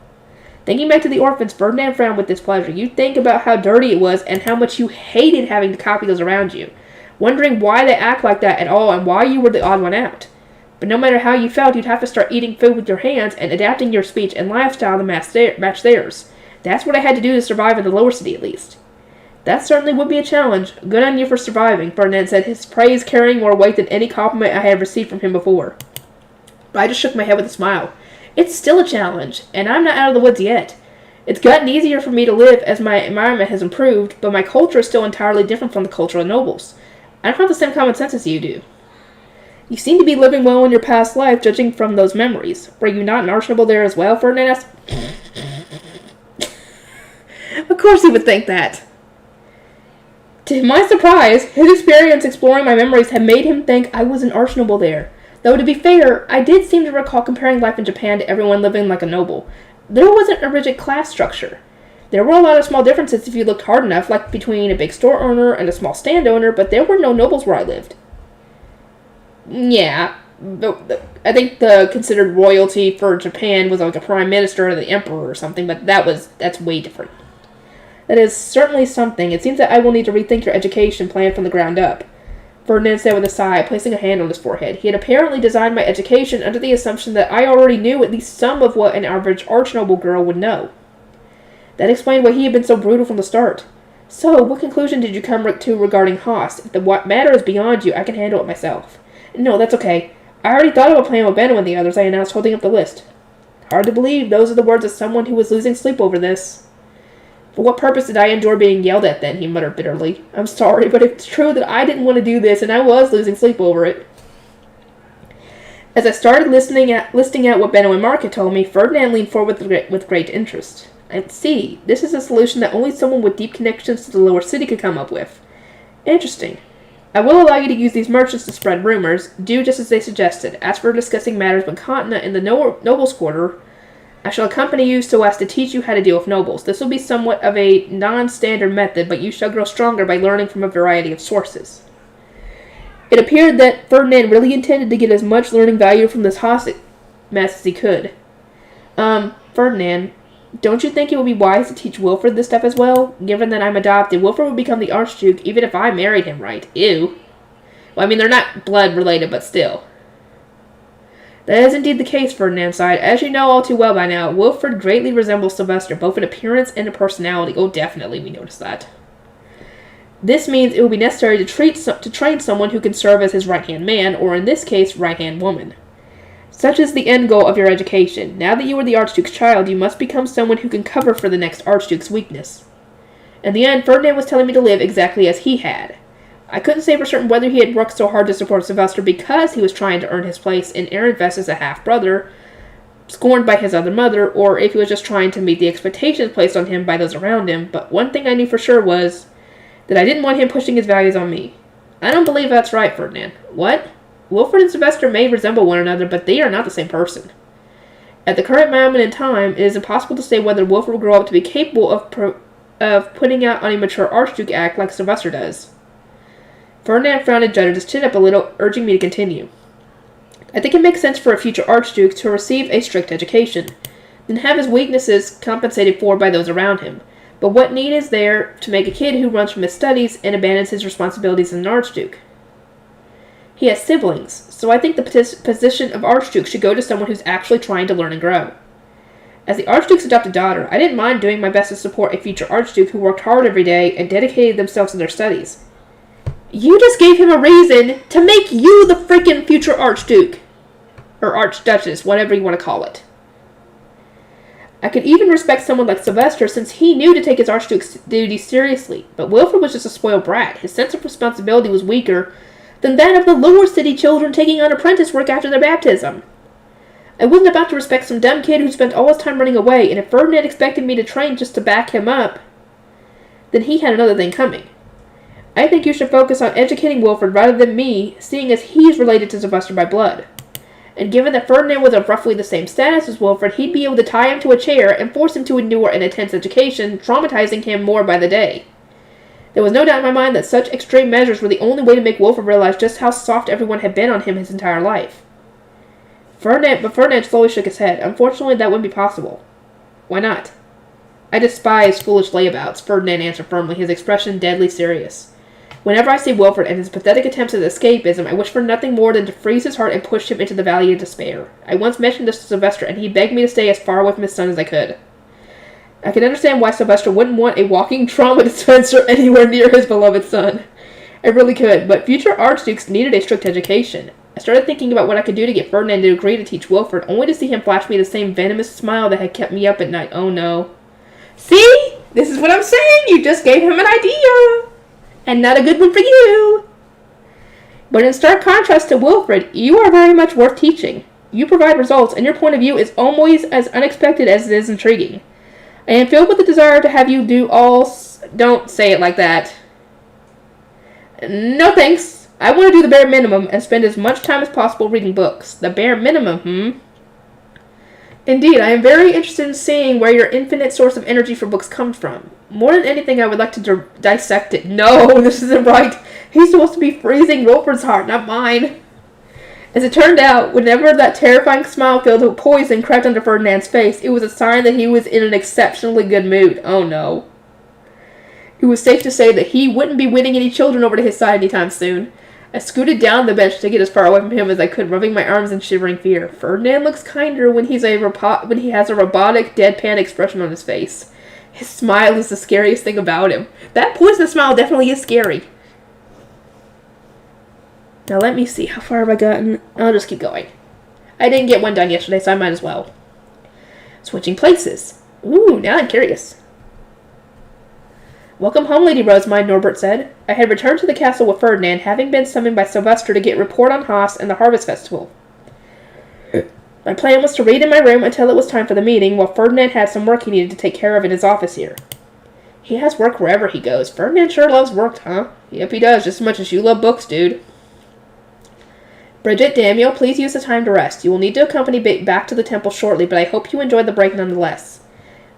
Thinking back to the orphans, Ferdinand frowned with displeasure. You think about how dirty it was and how much you hated having to copy those around you, wondering why they act like that at all and why you were the odd one out. But no matter how you felt, you'd have to start eating food with your hands and adapting your speech and lifestyle to match theirs. That's what I had to do to survive in the lower city, at least. That certainly would be a challenge. Good on you for surviving, Ferdinand said, his praise carrying more weight than any compliment I had received from him before. But I just shook my head with a smile. It's still a challenge, and I'm not out of the woods yet. It's gotten easier for me to live as my environment has improved, but my culture is still entirely different from the culture of nobles. I don't have the same common sense as you do. You seem to be living well in your past life, judging from those memories. Were you not an archnoble there as well, Ferdinand asked? Of course he would think that. To my surprise, his experience exploring my memories had made him think I was an archnoble there. Though, to be fair, I did seem to recall comparing life in Japan to everyone living like a noble. There wasn't a rigid class structure. There were a lot of small differences if you looked hard enough, like between a big store owner and a small stand owner, but there were no nobles where I lived. Yeah, I think the considered royalty for Japan was like a prime minister or the emperor or something, but that's way different. That is certainly something. It seems that I will need to rethink your education plan from the ground up, Ferdinand said with a sigh, placing a hand on his forehead. He had apparently designed my education under the assumption that I already knew at least some of what an average archnoble girl would know. That explained why he had been so brutal from the start. So, what conclusion did you come to regarding Haas? If the matter is beyond you, I can handle it myself. No, that's okay. I already thought of a plan with Benno and the others, I announced, holding up the list. Hard to believe those are the words of someone who was losing sleep over this. For what purpose did I endure being yelled at then, he muttered bitterly. I'm sorry, but it's true that I didn't want to do this, and I was losing sleep over it. As I started listing out what Benno and Mark had told me, Ferdinand leaned forward with great interest. I see. This is a solution that only someone with deep connections to the lower city could come up with. Interesting. I will allow you to use these merchants to spread rumors. Do just as they suggested. As for discussing matters with Continent in the nobles' quarter, I shall accompany you so as to teach you how to deal with nobles. This will be somewhat of a non-standard method, but you shall grow stronger by learning from a variety of sources. It appeared that Ferdinand really intended to get as much learning value from this Haas mess as he could. Ferdinand, don't you think it would be wise to teach Wilfred this stuff as well? Given that I'm adopted, Wilfred would become the Archduke even if I married him, right? Ew. Well, I mean, they're not blood-related, but still. That is indeed the case, Ferdinand sighed. As you know all too well by now, Wilfred greatly resembles Sylvester, both in appearance and in personality. Oh, definitely, we noticed that. This means it will be necessary to train someone who can serve as his right-hand man, or in this case, right-hand woman. Such is the end goal of your education. Now that you are the Archduke's child, you must become someone who can cover for the next Archduke's weakness. In the end, Ferdinand was telling me to live exactly as he had. I couldn't say for certain whether he had worked so hard to support Sylvester because he was trying to earn his place in Ehrenfest as a half-brother, scorned by his other mother, or if he was just trying to meet the expectations placed on him by those around him, but one thing I knew for sure was that I didn't want him pushing his values on me. I don't believe that's right, Ferdinand. What? Wilfred and Sylvester may resemble one another, but they are not the same person. At the current moment in time, it is impossible to say whether Wilfred will grow up to be capable of putting out on a mature Archduke act like Sylvester does. Ferdinand frowned and jutted his chin up a little, urging me to continue. I think it makes sense for a future Archduke to receive a strict education, then have his weaknesses compensated for by those around him. But what need is there to make a kid who runs from his studies and abandons his responsibilities as an Archduke? He has siblings, so I think the position of Archduke should go to someone who's actually trying to learn and grow. As the Archduke's adopted daughter, I didn't mind doing my best to support a future Archduke who worked hard every day and dedicated themselves to their studies. You just gave him a reason to make you the freaking future Archduke. Or Archduchess, whatever you want to call it. I could even respect someone like Sylvester since he knew to take his Archduke's duties seriously, but Wilfred was just a spoiled brat. His sense of responsibility was weaker than that of the lower city children taking on apprentice work after their baptism. I wasn't about to respect some dumb kid who spent all his time running away, and if Ferdinand expected me to train just to back him up, then he had another thing coming. I think you should focus on educating Wilfred rather than me, seeing as he's related to Sylvester by blood. And given that Ferdinand was of roughly the same status as Wilfred, he'd be able to tie him to a chair and force him to endure an intense education, traumatizing him more by the day. There was no doubt in my mind that such extreme measures were the only way to make Wilfred realize just how soft everyone had been on him his entire life. Ferdinand slowly shook his head. Unfortunately, that wouldn't be possible. Why not? I despise foolish layabouts, Ferdinand answered firmly, his expression deadly serious. Whenever I see Wilfred and his pathetic attempts at escapism, I wish for nothing more than to freeze his heart and push him into the valley of despair. I once mentioned this to Sylvester, and he begged me to stay as far away from his son as I could. I can understand why Sylvester wouldn't want a walking trauma dispenser anywhere near his beloved son. I really could, but future archdukes needed a strict education. I started thinking about what I could do to get Ferdinand to agree to teach Wilfred, only to see him flash me the same venomous smile that had kept me up at night. Oh no. See? This is what I'm saying! You just gave him an idea! And not a good one for you! But in stark contrast to Wilfred, you are very much worth teaching. You provide results, and your point of view is always as unexpected as it is intriguing. I am filled with the desire to have you do all... Don't say it like that. No thanks. I want to do the bare minimum and spend as much time as possible reading books. The bare minimum, Indeed, I am very interested in seeing where your infinite source of energy for books comes from. More than anything, I would like to dissect it. No, this isn't right. He's supposed to be freezing Wilfred's heart, not mine. As it turned out, whenever that terrifying smile filled with poison crept under Ferdinand's face, it was a sign that he was in an exceptionally good mood. Oh no. It was safe to say that he wouldn't be winning any children over to his side anytime soon. I scooted down the bench to get as far away from him as I could, rubbing my arms in shivering fear. Ferdinand looks kinder when he has a robotic, deadpan expression on his face. His smile is the scariest thing about him. That poisonous smile definitely is scary. Now let me see. How far have I gotten? I'll just keep going. I didn't get one done yesterday, so I might as well. Switching places. Ooh, now I'm curious. Welcome home, Lady Rosemine, Norbert said. I had returned to the castle with Ferdinand, having been summoned by Sylvester to get report on Haas and the Harvest Festival. My plan was to read in my room until it was time for the meeting, while Ferdinand had some work he needed to take care of in his office here. He has work wherever he goes. Ferdinand sure loves work, huh? Yep, he does, just as much as you love books, dude. Bridget, Daniel, please use the time to rest. You will need to accompany back to the temple shortly, but I hope you enjoyed the break nonetheless.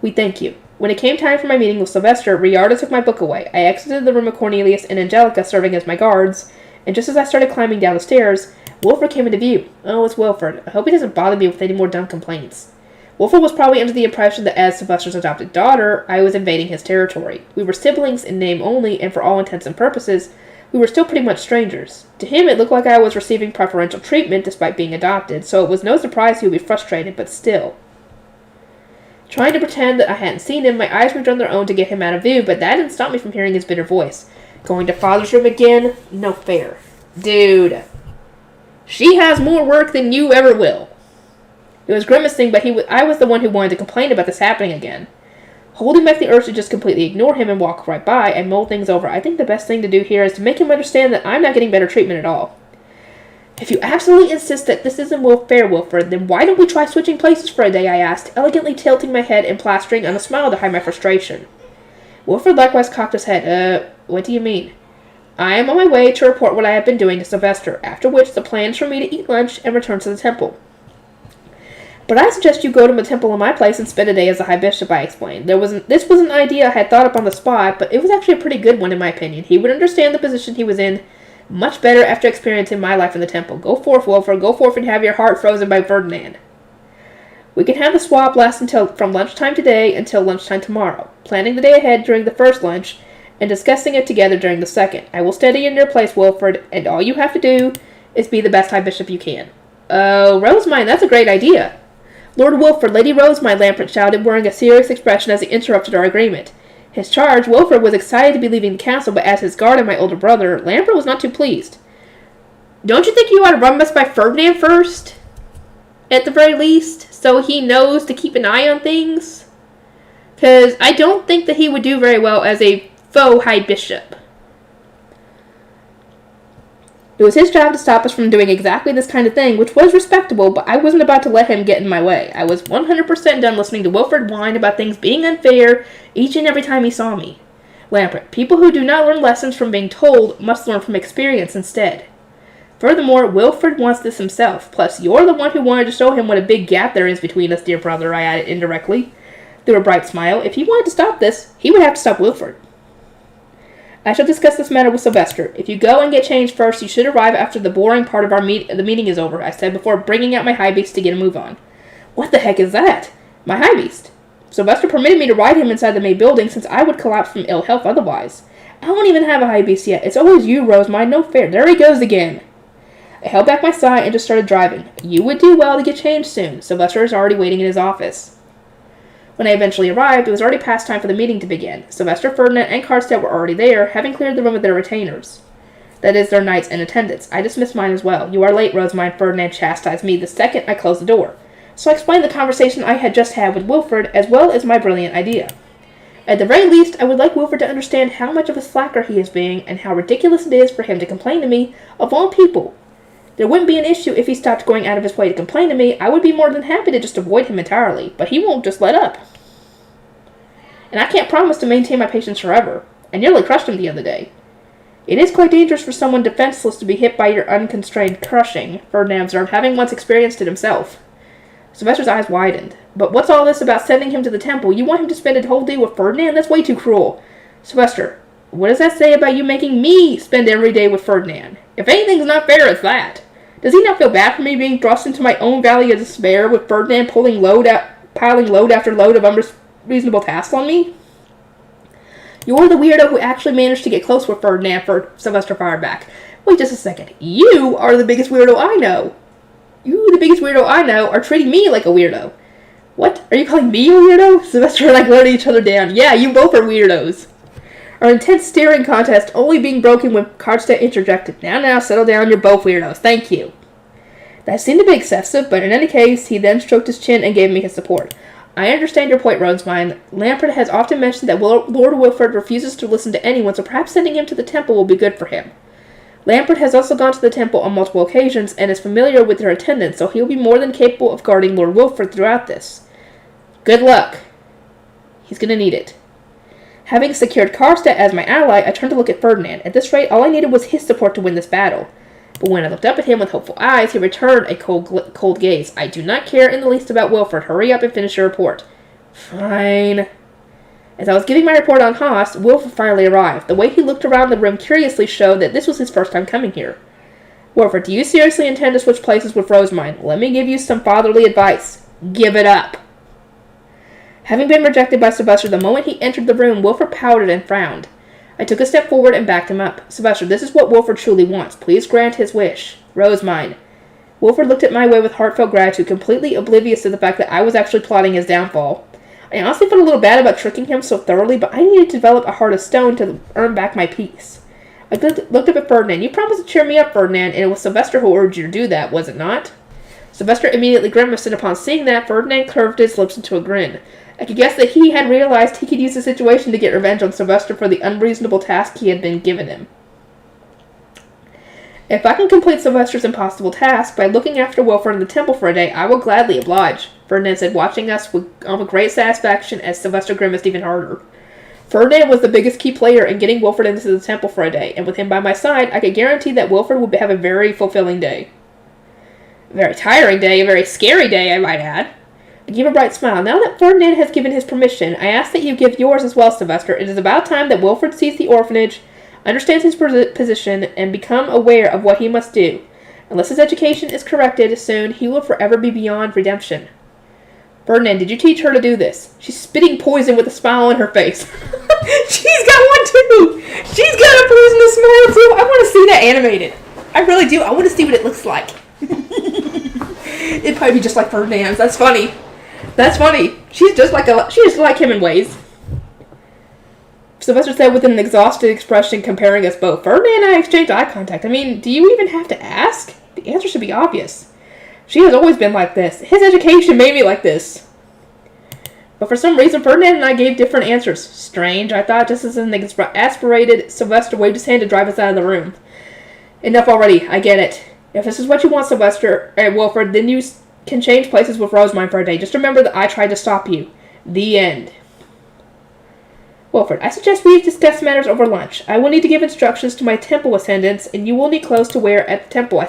We thank you. When it came time for my meeting with Sylvester, Riarda took my book away. I exited the room with Cornelius and Angelica serving as my guards, and just as I started climbing down the stairs, Wilfred came into view. Oh, it's Wilfred. I hope he doesn't bother me with any more dumb complaints. Wilfred was probably under the impression that as Sylvester's adopted daughter, I was invading his territory. We were siblings in name only, and for all intents and purposes, we were still pretty much strangers. To him, it looked like I was receiving preferential treatment despite being adopted, so it was no surprise he would be frustrated, but still. Trying to pretend that I hadn't seen him, my eyes moved on their own to get him out of view, but that didn't stop me from hearing his bitter voice. Going to Father's room again? No fair. Dude. She has more work than you ever will. It was grimacing, but I was the one who wanted to complain about this happening again. Holding back the urge to just completely ignore him and walk right by and mull things over, I think the best thing to do here is to make him understand that I'm not getting better treatment at all. If you absolutely insist that this isn't fair, Wilfred, then why don't we try switching places for a day, I asked, elegantly tilting my head and plastering on a smile to hide my frustration. Wilfred likewise cocked his head. What do you mean? I am on my way to report what I have been doing to Sylvester, after which the plan is for me to eat lunch and return to the temple. But I suggest you go to the temple in my place and spend a day as a high bishop, I explained. This was an idea I had thought up on the spot, but it was actually a pretty good one in my opinion. He would understand the position he was in much better after experiencing my life in the temple. Go forth, Wilfred. Go forth and have your heart frozen by Ferdinand. We can have the swap last from lunchtime today until lunchtime tomorrow, planning the day ahead during the first lunch and discussing it together during the second. I will steady in your place, Wilfred, and all you have to do is be the best high bishop you can. Oh, Rosemine, that's a great idea. Lord Wilfred, Lady Rosemine, Lampert shouted, wearing a serious expression as he interrupted our agreement. His charge, Wilfred, was excited to be leaving the castle, but as his guard and my older brother, Lampert was not too pleased. Don't you think you ought to run us by Ferdinand first? At the very least, so he knows to keep an eye on things? Because I don't think that he would do very well as a faux high bishop. It was his job to stop us from doing exactly this kind of thing, which was respectable, but I wasn't about to let him get in my way. I was 100% done listening to Wilfred whine about things being unfair each and every time he saw me. Lampert, people who do not learn lessons from being told must learn from experience instead. Furthermore, Wilfred wants this himself. Plus, you're the one who wanted to show him what a big gap there is between us, dear brother, I added indirectly. Through a bright smile, if he wanted to stop this, he would have to stop Wilfred. I shall discuss this matter with Sylvester. If you go and get changed first, you should arrive after the boring part of the meeting is over, I said before bringing out my high beast to get a move on. What the heck is that? My high beast. Sylvester permitted me to ride him inside the main building since I would collapse from ill health otherwise. I don't even have a high beast yet. It's always you, Rosemine. No fair. There he goes again. I held back my sigh and just started driving. You would do well to get changed soon. Sylvester is already waiting in his office. When I eventually arrived, it was already past time for the meeting to begin. Sylvester, Ferdinand, and Karstedt were already there, having cleared the room of their retainers. That is, their knights in attendance. I dismissed mine as well. You are late, Rosamine, Ferdinand chastised me the second I closed the door. So I explained the conversation I had just had with Wilfred, as well as my brilliant idea. At the very least, I would like Wilfred to understand how much of a slacker he is being, and how ridiculous it is for him to complain to me, of all people. There wouldn't be an issue if he stopped going out of his way to complain to me. I would be more than happy to just avoid him entirely, but he won't just let up. And I can't promise to maintain my patience forever. I nearly crushed him the other day. It is quite dangerous for someone defenseless to be hit by your unconstrained crushing, Ferdinand observed, having once experienced it himself. Sylvester's eyes widened. But what's all this about sending him to the temple? You want him to spend a whole day with Ferdinand? That's way too cruel. Sylvester, what does that say about you making me spend every day with Ferdinand? If anything's not fair, it's that. Does he not feel bad for me being thrust into my own valley of despair with Ferdinand piling load after load of unreasonable tasks on me? You're the weirdo who actually managed to get close with Ferdinand, Sylvester fired back. Wait just a second. You are the biggest weirdo I know. You, the biggest weirdo I know, are treating me like a weirdo. What? Are you calling me a weirdo? Sylvester and I glared at each other down. Yeah, you both are weirdos. Our intense staring contest only being broken when Karstedt interjected. Now, settle down, you're both weirdos. Thank you. That seemed to be excessive, but in any case, he then stroked his chin and gave me his support. I understand your point, Rosemine. Lampert has often mentioned that Lord Wilfred refuses to listen to anyone, so perhaps sending him to the temple will be good for him. Lampert has also gone to the temple on multiple occasions and is familiar with their attendance, so he'll be more than capable of guarding Lord Wilfred throughout this. Good luck. He's going to need it. Having secured Karstedt as my ally, I turned to look at Ferdinand. At this rate, all I needed was his support to win this battle. But when I looked up at him with hopeful eyes, he returned a cold gaze. I do not care in the least about Wilfred. Hurry up and finish your report. Fine. As I was giving my report on Haas, Wilfred finally arrived. The way he looked around the room curiously showed that this was his first time coming here. Wilfred, do you seriously intend to switch places with Rosamine? Let me give you some fatherly advice. Give it up. Having been rejected by Sylvester the moment he entered the room, Wilfred pouted and frowned. I took a step forward and backed him up. Sylvester, this is what Wilfred truly wants. Please grant his wish. Rosamine. Wilfred looked at my way with heartfelt gratitude, completely oblivious to the fact that I was actually plotting his downfall. I honestly felt a little bad about tricking him so thoroughly, but I needed to develop a heart of stone to earn back my peace. I looked up at Ferdinand. You promised to cheer me up, Ferdinand, and it was Sylvester who urged you to do that, was it not? Sylvester immediately grimaced, and upon seeing that, Ferdinand curved his lips into a grin. I could guess that he had realized he could use the situation to get revenge on Sylvester for the unreasonable task he had been given him. If I can complete Sylvester's impossible task by looking after Wilfred in the temple for a day, I will gladly oblige, Ferdinand said, watching us with great satisfaction as Sylvester grimaced even harder. Ferdinand was the biggest key player in getting Wilfred into the temple for a day, and with him by my side, I could guarantee that Wilfred would have a very fulfilling day. A very tiring day, a very scary day, I might add. I gave a bright smile. Now that Ferdinand has given his permission, I ask that you give yours as well, Sylvester. It is about time that Wilfred sees the orphanage, understands his position, and become aware of what he must do. Unless his education is corrected soon, he will forever be beyond redemption. Ferdinand, did you teach her to do this? She's spitting poison with a smile on her face. She's got one too! She's got a poisonous smile too! I want to see that animated. I really do. I want to see what it looks like. It'd probably be just like Ferdinand's. That's funny. That's funny. She's just like him in ways. Sylvester said with an exhausted expression, comparing us both. Ferdinand and I exchanged eye contact. I mean, do you even have to ask? The answer should be obvious. She has always been like this. His education made me like this. But for some reason, Ferdinand and I gave different answers. Strange, I thought, just as an exasperated Sylvester waved his hand to drive us out of the room. Enough already. I get it. If this is what you want, Sylvester and Wilfred, then you can change places with Rosamine for a day. Just remember that I tried to stop you. The end. Wilfred, I suggest we discuss matters over lunch. I will need to give instructions to my temple ascendants, and you will need clothes to wear at the temple.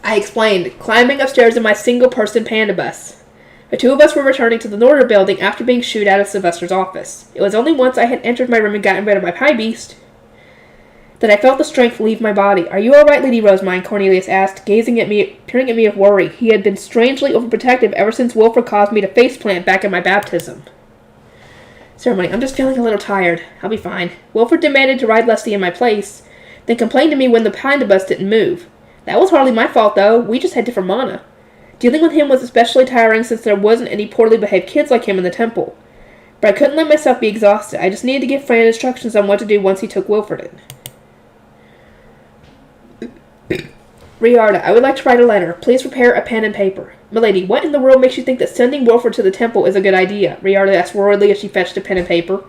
I explained, climbing upstairs in my single-person panda bus. The two of us were returning to the Norder building after being shooed out of Sylvester's office. It was only once I had entered my room and gotten rid of my pie beast that I felt the strength leave my body. Are you all right, Lady Rosamine? Cornelius asked, peering at me with worry. He had been strangely overprotective ever since Wilfred caused me to faceplant back in my baptism. Ceremony, I'm just feeling a little tired. I'll be fine. Wilfred demanded to ride Leslie in my place, then complained to me when the panda bus didn't move. That was hardly my fault, though. We just had different mana. Dealing with him was especially tiring since there wasn't any poorly behaved kids like him in the temple. But I couldn't let myself be exhausted. I just needed to give Fran instructions on what to do once he took Wilfred in. Riarda, I would like to write a letter. Please prepare a pen and paper. Milady, what in the world makes you think that sending Wilfred to the temple is a good idea? Riarda asked worriedly as she fetched a pen and paper.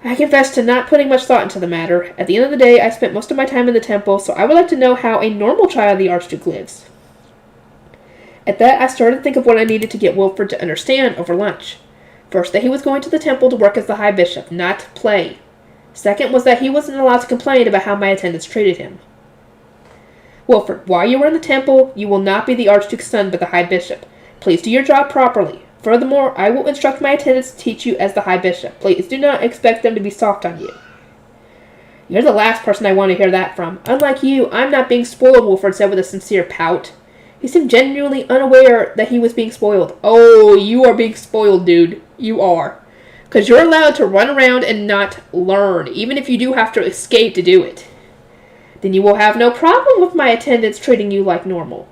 I confess to not putting much thought into the matter. At the end of the day, I spent most of my time in the temple, so I would like to know how a normal child of the Archduke lives. At that, I started to think of what I needed to get Wilfred to understand over lunch. First, that he was going to the temple to work as the High Bishop, not to play. Second was that he wasn't allowed to complain about how my attendants treated him. Wilfred, while you are in the temple, you will not be the Archduke's son but the High Bishop. Please do your job properly. Furthermore, I will instruct my attendants to teach you as the High Bishop. Please do not expect them to be soft on you. You're the last person I want to hear that from. Unlike you, I'm not being spoiled, Wilfred said with a sincere pout. He seemed genuinely unaware that he was being spoiled. Oh, you are being spoiled, dude. You are. Because you're allowed to run around and not learn, even if you do have to escape to do it. Then you will have no problem with my attendants treating you like normal.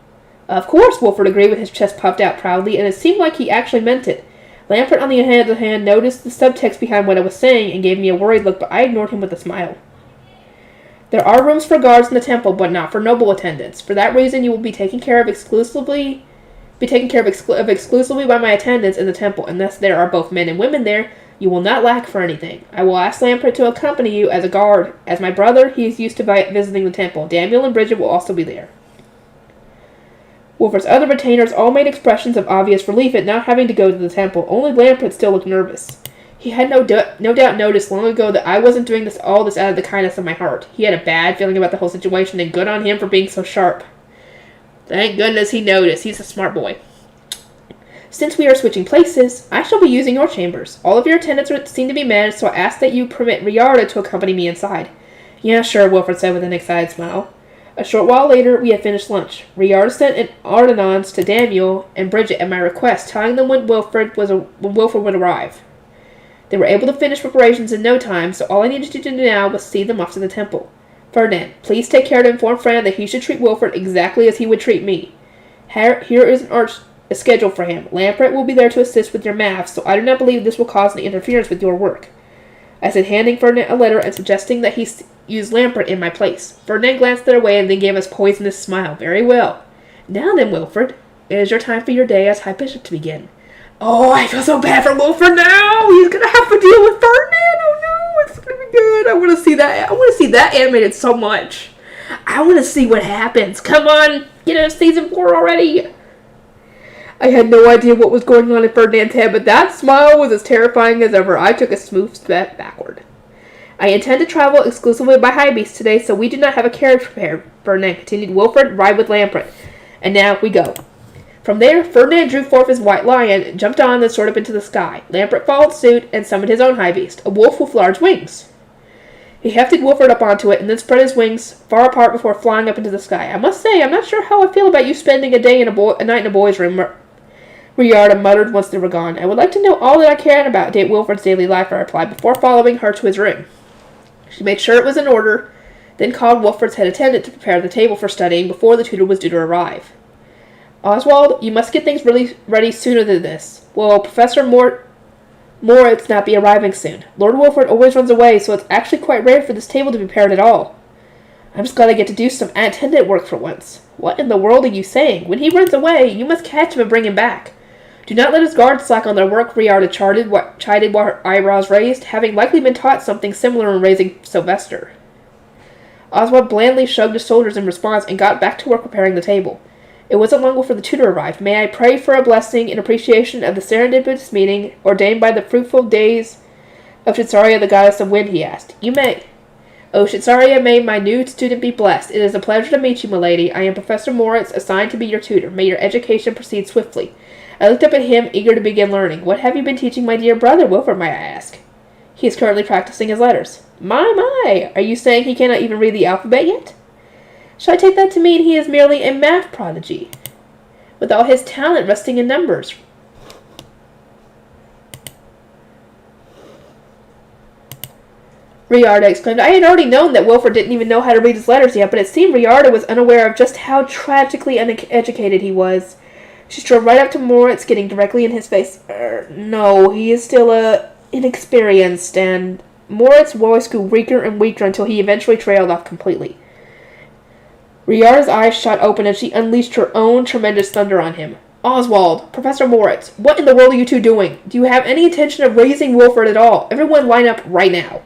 Of course, Wilfred agreed with his chest puffed out proudly, and it seemed like he actually meant it. Lampert, on the other hand, noticed the subtext behind what I was saying and gave me a worried look, but I ignored him with a smile. There are rooms for guards in the temple, but not for noble attendants. For that reason, you will be taken care of exclusively by my attendants in the temple, and thus there are both men and women there. You will not lack for anything. I will ask Lampert to accompany you as a guard. As my brother, he is used to visiting the temple. Daniel and Bridget will also be there. Wilfred's other retainers all made expressions of obvious relief at not having to go to the temple. Only Lampert still looked nervous. He had no doubt noticed long ago that I wasn't doing all this out of the kindness of my heart. He had a bad feeling about the whole situation, and good on him for being so sharp. Thank goodness he noticed. He's a smart boy. Since we are switching places, I shall be using your chambers. All of your attendants seem to be men, so I ask that you permit Riarda to accompany me inside. Yeah, sure, Wilfred said with an excited smile. A short while later, we had finished lunch. Riarda sent an ordonnance to Daniel and Bridget at my request, telling them when Wilfred would arrive. They were able to finish preparations in no time, so all I needed to do now was see them off to the temple. Ferdinand, please take care to inform Fran that he should treat Wilfred exactly as he would treat me. Here is a schedule for him. Lampert will be there to assist with your maths, so I do not believe this will cause any interference with your work. I said, handing Ferdinand a letter and suggesting that he use Lampert in my place. Ferdinand glanced it away and then gave us a poisonous smile. Very well. Now then, Wilfred, it is your time for your day as High Bishop to begin. Oh, I feel so bad for Wilfred now. He's going to have to deal with Ferdinand. Oh no, it's going to be good. I want to see that. I want to see that animated so much. I want to see what happens. Come on, get into season 4 already. I had no idea what was going on in Ferdinand's head, but that smile was as terrifying as ever. I took a smooth step backward. I intend to travel exclusively by high beast today, so we do not have a carriage prepared. Ferdinand continued. Wilfred, ride with Lampert. And now we go. From there, Ferdinand drew forth his white lion, jumped on, and soared up into the sky. Lampert followed suit and summoned his own high beast, a wolf with large wings. He hefted Wilfred up onto it and then spread his wings far apart before flying up into the sky. I must say, I'm not sure how I feel about you spending a night in a boy's room, Riarda muttered once they were gone. I would like to know all that I can about Wilfred's daily life, I replied, before following her to his room. She made sure it was in order, then called Wilfred's head attendant to prepare the table for studying before the tutor was due to arrive. Oswald, you must get things really ready sooner than this. Will Professor Moritz not be arriving soon? Lord Wilfred always runs away, so it's actually quite rare for this table to be prepared at all. I'm just glad I get to do some attendant work for once. What in the world are you saying? When he runs away, you must catch him and bring him back. Do not let his guards slack on their work, Riarda chided while her eyebrows raised, having likely been taught something similar in raising Sylvester. Oswald blandly shrugged his shoulders in response and got back to work preparing the table. It wasn't long before the tutor arrived. May I pray for a blessing in appreciation of the serendipitous meeting ordained by the fruitful days of Shitsaria, the goddess of wind, he asked. You may. Oh, Shitsaria, may my new student be blessed. It is a pleasure to meet you, milady. I am Professor Moritz, assigned to be your tutor. May your education proceed swiftly. I looked up at him, eager to begin learning. What have you been teaching my dear brother, Wilfred, may I ask? He is currently practicing his letters. My! Are you saying he cannot even read the alphabet yet? Shall I take that to mean he is merely a math prodigy, with all his talent resting in numbers? Riarda exclaimed. I had already known that Wilfred didn't even know how to read his letters yet, but it seemed Riarda was unaware of just how tragically uneducated he was. She strode right up to Moritz, getting directly in his face. No, he is still, inexperienced, and Moritz's voice grew weaker and weaker until he eventually trailed off completely. Riarda's eyes shot open as she unleashed her own tremendous thunder on him. Oswald, Professor Moritz, what in the world are you two doing? Do you have any intention of raising Wilfred at all? Everyone line up right now.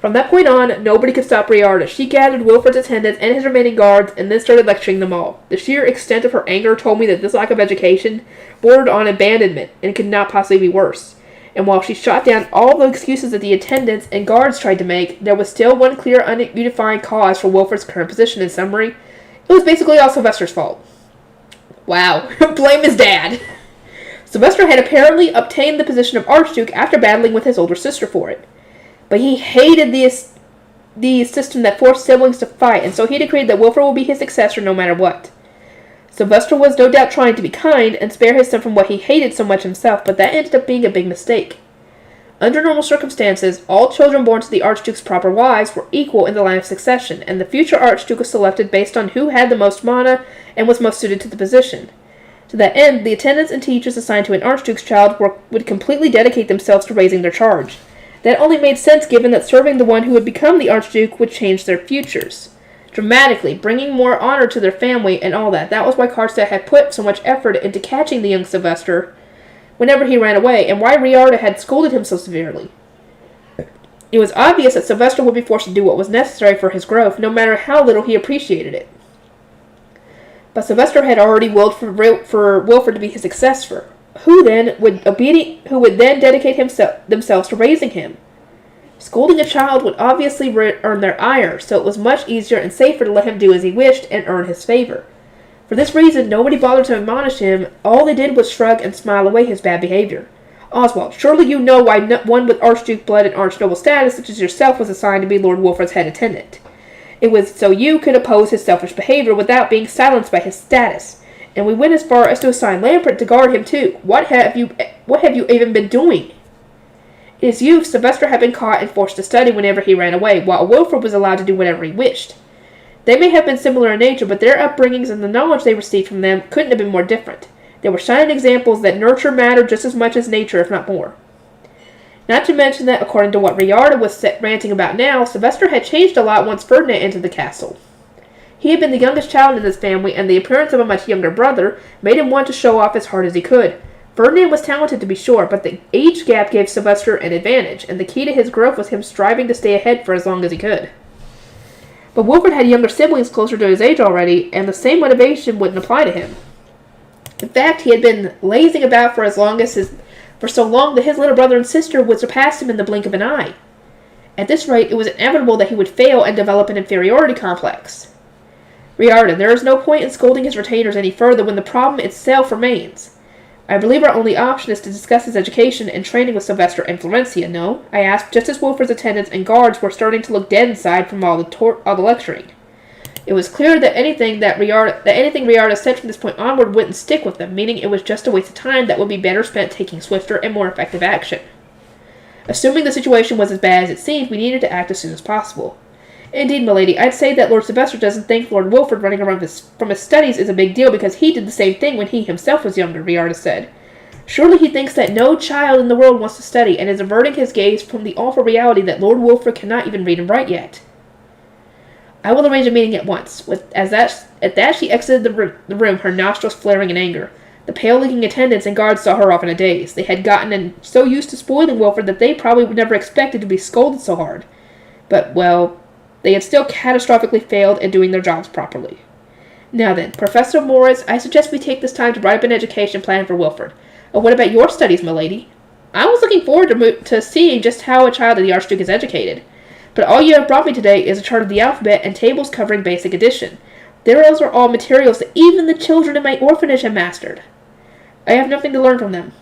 From that point on, nobody could stop Riarda. She gathered Wilfred's attendants and his remaining guards, and then started lecturing them all. The sheer extent of her anger told me that this lack of education bordered on abandonment, and could not possibly be worse. And while she shot down all the excuses that the attendants and guards tried to make, there was still one clear, ununifying cause for Wilfred's current position. In summary, it was basically all Sylvester's fault. Wow, blame his dad. Sylvester had apparently obtained the position of Archduke after battling with his older sister for it. But he hated the system that forced siblings to fight, and so he decreed that Wilfred will be his successor no matter what. Sylvester was no doubt trying to be kind and spare his son from what he hated so much himself, but that ended up being a big mistake. Under normal circumstances, all children born to the Archduke's proper wives were equal in the line of succession, and the future Archduke was selected based on who had the most mana and was most suited to the position. To that end, the attendants and teachers assigned to an Archduke's child would completely dedicate themselves to raising their charge. That only made sense given that serving the one who would become the Archduke would change their futures dramatically, bringing more honor to their family and all that. That was why Karlstadt had put so much effort into catching the young Sylvester whenever he ran away, and why Riarda had scolded him so severely. It was obvious that Sylvester would be forced to do what was necessary for his growth, no matter how little he appreciated it. But Sylvester had already willed for Wilfred to be his successor, who would then dedicate themselves to raising him. Scolding a child would obviously earn their ire, so it was much easier and safer to let him do as he wished and earn his favor. For this reason, nobody bothered to admonish him. All they did was shrug and smile away his bad behavior. Oswald, surely you know why one with Archduke blood and Archnoble status such as yourself was assigned to be Lord Wilfred's head attendant. It was so you could oppose his selfish behavior without being silenced by his status. And we went as far as to assign Lampert to guard him too. What have you even been doing? In his youth, Sylvester had been caught and forced to study whenever he ran away, while Wilfred was allowed to do whatever he wished. They may have been similar in nature, but their upbringings and the knowledge they received from them couldn't have been more different. They were shining examples that nurture mattered just as much as nature, if not more. Not to mention that, according to what Riarda was ranting about now, Sylvester had changed a lot once Ferdinand entered the castle. He had been the youngest child in his family, and the appearance of a much younger brother made him want to show off as hard as he could. Ferdinand was talented to be sure, but the age gap gave Sylvester an advantage, and the key to his growth was him striving to stay ahead for as long as he could. But Wilfred had younger siblings closer to his age already, and the same motivation wouldn't apply to him. In fact, he had been lazing about for so long that his little brother and sister would surpass him in the blink of an eye. At this rate, it was inevitable that he would fail and develop an inferiority complex. Riarda, there is no point in scolding his retainers any further when the problem itself remains. I believe our only option is to discuss his education and training with Sylvester and Florencia, no? I asked, just as Wilfred's attendants and guards were starting to look dead inside from all the lecturing. It was clear that anything Riarda said from this point onward wouldn't stick with them, meaning it was just a waste of time that would be better spent taking swifter and more effective action. Assuming the situation was as bad as it seemed, we needed to act as soon as possible. Indeed, milady, I'd say that Lord Sylvester doesn't think Lord Wilfred running around from his studies is a big deal because he did the same thing when he himself was younger, Riarda said. Surely he thinks that no child in the world wants to study and is averting his gaze from the awful reality that Lord Wilfred cannot even read and write yet. I will arrange a meeting at once. At that she exited the room, her nostrils flaring in anger. The pale-looking attendants and guards saw her off in a daze. They had gotten so used to spoiling Wilfred that they probably would never expected to be scolded so hard. But, well, they had still catastrophically failed at doing their jobs properly. Now then, Professor Moritz, I suggest we take this time to write up an education plan for Wilfred. What about your studies, milady? I was looking forward to seeing just how a child of the Archduke is educated. But all you have brought me today is a chart of the alphabet and tables covering basic addition. Those are all materials that even the children in my orphanage have mastered. I have nothing to learn from them.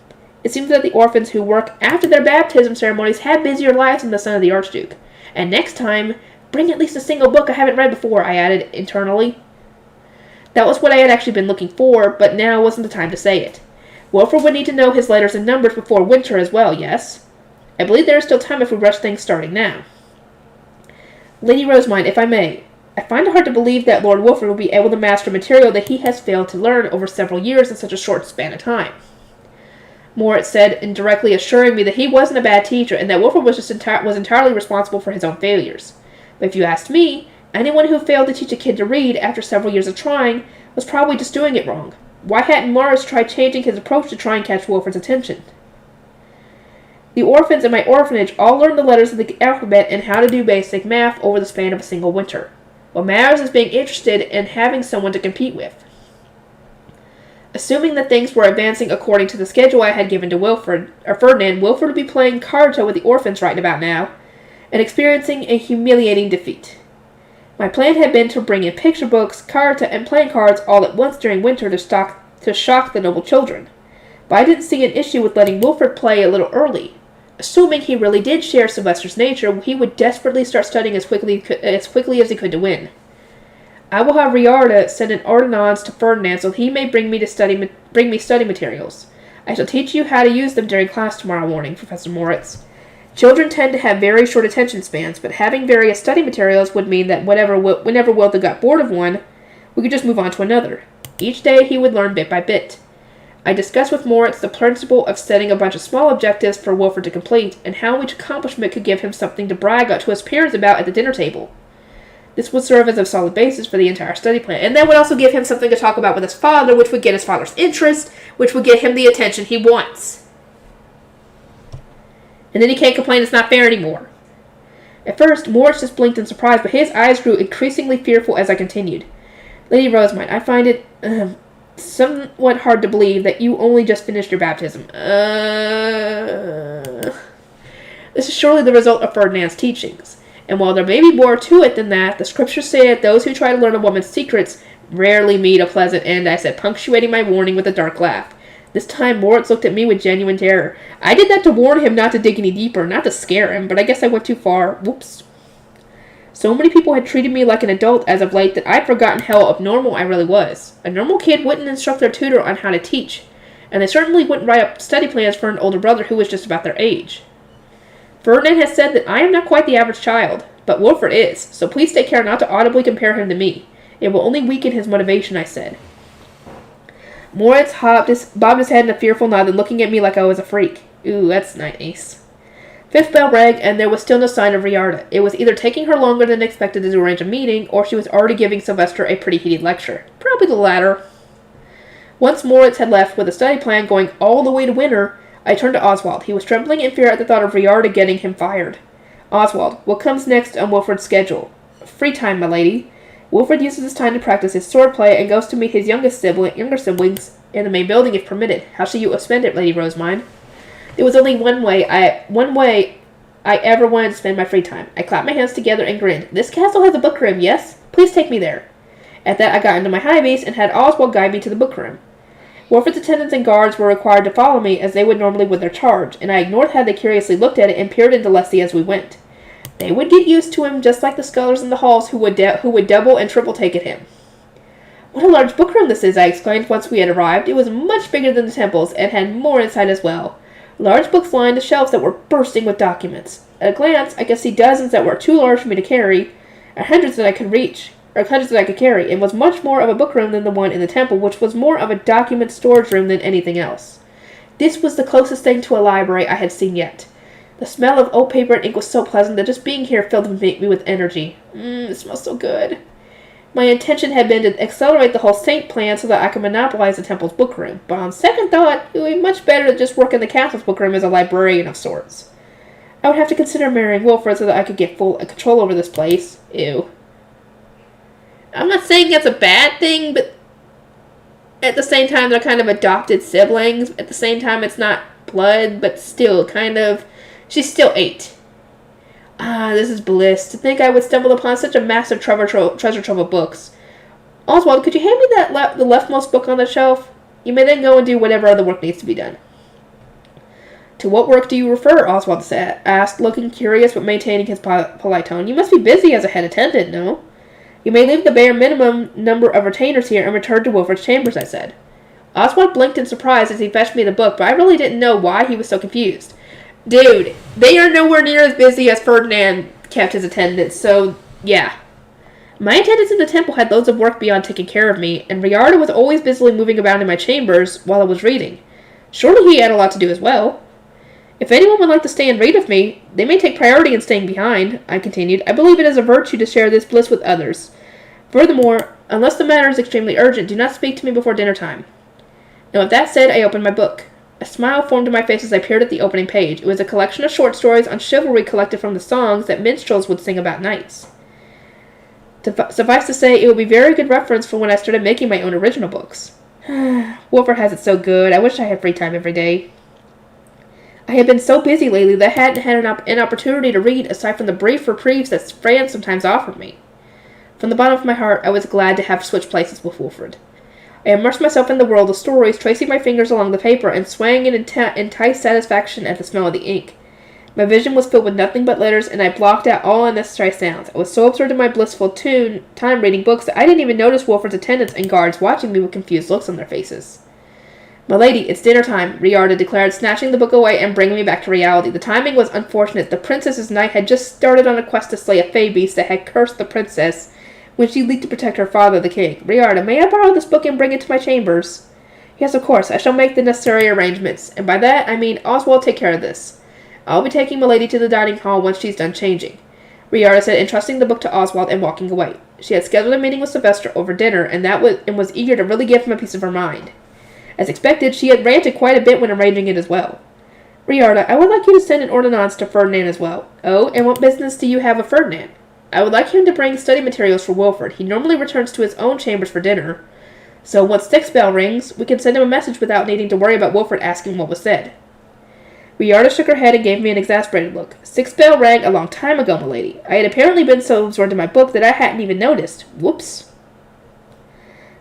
It seems that the orphans who work after their baptism ceremonies have busier lives than the son of the Archduke. And next time, bring at least a single book I haven't read before, I added internally. That was what I had actually been looking for, but now wasn't the time to say it. Wilfred would need to know his letters and numbers before winter as well, yes? I believe there is still time if we rush things starting now. Lady Rosamond, if I may, I find it hard to believe that Lord Wilford will be able to master material that he has failed to learn over several years in such a short span of time. Moritz said, indirectly assuring me that he wasn't a bad teacher and that Wilford was entirely responsible for his own failures. But if you asked me, anyone who failed to teach a kid to read after several years of trying was probably just doing it wrong. Why hadn't Moritz tried changing his approach to try and catch Wilford's attention? The orphans in my orphanage all learned the letters of the alphabet and how to do basic math over the span of a single winter. What matters is being interested and having someone to compete with. Assuming that things were advancing according to the schedule I had given to Ferdinand, Wilford would be playing cards with the orphans right about now, and experiencing a humiliating defeat. My plan had been to bring in picture books, cards, and playing cards all at once during winter to shock the noble children. But I didn't see an issue with letting Wilford play a little early. Assuming he really did share Sylvester's nature, he would desperately start studying as quickly as he could to win. I will have Riarda send an ordonnance to Ferdinand so he may bring me study materials. I shall teach you how to use them during class tomorrow morning, Professor Moritz. Children tend to have very short attention spans, but having various study materials would mean that whenever Wilford got bored of one, we could just move on to another. Each day he would learn bit by bit. I discussed with Moritz the principle of setting a bunch of small objectives for Wilford to complete, and how each accomplishment could give him something to brag to his parents about at the dinner table. This would serve as a solid basis for the entire study plan, and that would also give him something to talk about with his father, which would get his father's interest, which would get him the attention he wants. And then he can't complain it's not fair anymore. At first, Moritz just blinked in surprise, but his eyes grew increasingly fearful as I continued. Lady Rosamond, I find it somewhat hard to believe that you only just finished your baptism. This is surely the result of Ferdinand's teachings. And while there may be more to it than that, the scriptures say that those who try to learn a woman's secrets rarely meet a pleasant end, I said, punctuating my warning with a dark laugh. This time, Moritz looked at me with genuine terror. I did that to warn him not to dig any deeper, not to scare him, but I guess I went too far. Whoops. So many people had treated me like an adult as of late that I'd forgotten how abnormal I really was. A normal kid wouldn't instruct their tutor on how to teach, and they certainly wouldn't write up study plans for an older brother who was just about their age. Ferdinand has said that I am not quite the average child, but Wilford is, so please take care not to audibly compare him to me. It will only weaken his motivation, I said. Moritz bobbed his head in a fearful nod and looking at me like I was a freak. Ooh, that's nice. Fifth bell rang, and there was still no sign of Riarda. It was either taking her longer than expected to arrange a meeting, or she was already giving Sylvester a pretty heated lecture. Probably the latter. Once Moritz had left with a study plan going all the way to winter, I turned to Oswald. He was trembling in fear at the thought of Riarda getting him fired. Oswald, what comes next on Wilford's schedule? Free time, my lady. Wilford uses his time to practice his swordplay and goes to meet his younger siblings in the main building if permitted. How shall you spend it, Lady Rosamond? There was only one way I ever wanted to spend my free time. I clapped my hands together and grinned. This castle has a book room, yes? Please take me there. At that, I got into my high base and had Oswald guide me to the book room. Wilford's attendants and guards were required to follow me as they would normally with their charge, and I ignored how they curiously looked at it and peered into Leslie as we went. They would get used to him just like the scholars in the halls who would double and triple take at him. What a large book room this is, I exclaimed once we had arrived. It was much bigger than the temple's and had more inside as well. Large books lined the shelves that were bursting with documents. At a glance, I could see dozens that were too large for me to carry, and hundreds that I could carry, and was much more of a book room than the one in the temple, which was more of a document storage room than anything else. This was the closest thing to a library I had seen yet. The smell of old paper and ink was so pleasant that just being here filled me with energy. It smells so good. My intention had been to accelerate the whole saint plan so that I could monopolize the temple's book room, but on second thought, it would be much better to just work in the castle's book room as a librarian of sorts. I would have to consider marrying Wilford so that I could get full control over this place. Ew. I'm not saying that's a bad thing, but at the same time, they're kind of adopted siblings. At the same time, it's not blood, but still kind of... She's still 8. This is bliss. To think I would stumble upon such a massive treasure trove of books. Oswald, could you hand me the leftmost book on the shelf? You may then go and do whatever other work needs to be done. To what work do you refer? Oswald asked, looking curious but maintaining his polite tone. You must be busy as a head attendant, no? You may leave the bare minimum number of retainers here and return to Wilford's chambers, I said. Oswald blinked in surprise as he fetched me the book, but I really didn't know why he was so confused. Dude, they are nowhere near as busy as Ferdinand kept his attendants, so, yeah. My attendants in the temple had loads of work beyond taking care of me, and Riardo was always busily moving about in my chambers while I was reading. Surely he had a lot to do as well. If anyone would like to stay and read with me, they may take priority in staying behind, I continued. I believe it is a virtue to share this bliss with others. Furthermore, unless the matter is extremely urgent, do not speak to me before dinner time. Now with that said, I opened my book. A smile formed on my face as I peered at the opening page. It was a collection of short stories on chivalry collected from the songs that minstrels would sing about knights. Suffice to say, it would be very good reference for when I started making my own original books. Wilford has it so good. I wish I had free time every day. I had been so busy lately that I hadn't had an opportunity to read aside from the brief reprieves that Fran sometimes offered me. From the bottom of my heart, I was glad to have switched places with Wilford. I immersed myself in the world of stories, tracing my fingers along the paper and swaying in enticed satisfaction at the smell of the ink. My vision was filled with nothing but letters, and I blocked out all unnecessary sounds. I was so absorbed in my blissful time reading books that I didn't even notice Wilford's attendants and guards watching me with confused looks on their faces. "My lady, it's dinner time," Riardo declared, snatching the book away and bringing me back to reality. The timing was unfortunate. The princess's knight had just started on a quest to slay a fey beast that had cursed the princess when she leaped to protect her father, the king. "Riardo, may I borrow this book and bring it to my chambers?" "Yes, of course. I shall make the necessary arrangements. And by that, I mean Oswald take care of this. I'll be taking my lady to the dining hall once she's done changing," Riardo said, entrusting the book to Oswald and walking away. She had scheduled a meeting with Sylvester over dinner, and was eager to really give him a piece of her mind. As expected, she had ranted quite a bit when arranging it as well. "Riardo, I would like you to send an ordonnance to Ferdinand as well." "Oh, and what business do you have of Ferdinand?" "I would like him to bring study materials for Wilford. He normally returns to his own chambers for dinner. So once 6 bell rings, we can send him a message without needing to worry about Wilford asking what was said." Riardo shook her head and gave me an exasperated look. 6 bell rang a long time ago, milady. I had apparently been so absorbed in my book that I hadn't even noticed. Whoops.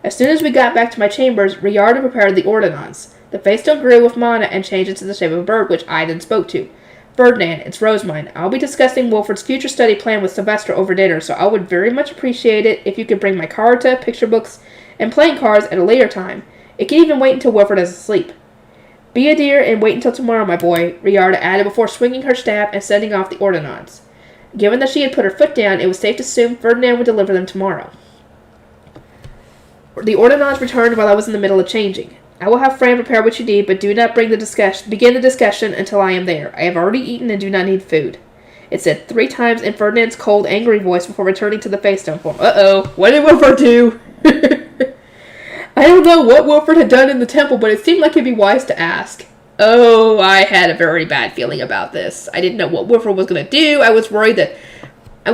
As soon as we got back to my chambers, Riardo prepared the ordonnance. The face stone grew with mana and changed into the shape of a bird, which I then spoke to. "Ferdinand, it's Rosamund. I'll be discussing Wilford's future study plan with Sylvester over dinner, so I would very much appreciate it if you could bring my carta, picture books, and playing cards at a later time. It can even wait until Wilford is asleep. Be a dear and wait until tomorrow, my boy," Riardo added before swinging her staff and sending off the ordonnance. Given that she had put her foot down, it was safe to assume Ferdinand would deliver them tomorrow. The ordonnance returned while I was in the middle of changing. "I will have Fran prepare what you need, but do not begin the discussion until I am there. I have already eaten and do not need food," it said 3 times in Ferdinand's cold, angry voice before returning to the face stone form. "Uh-oh, what did Wilford do?" I don't know what Wilford had done in the temple, but it seemed like it'd be wise to ask. Oh, I had a very bad feeling about this. I didn't know what Wilford was going to do. I was worried that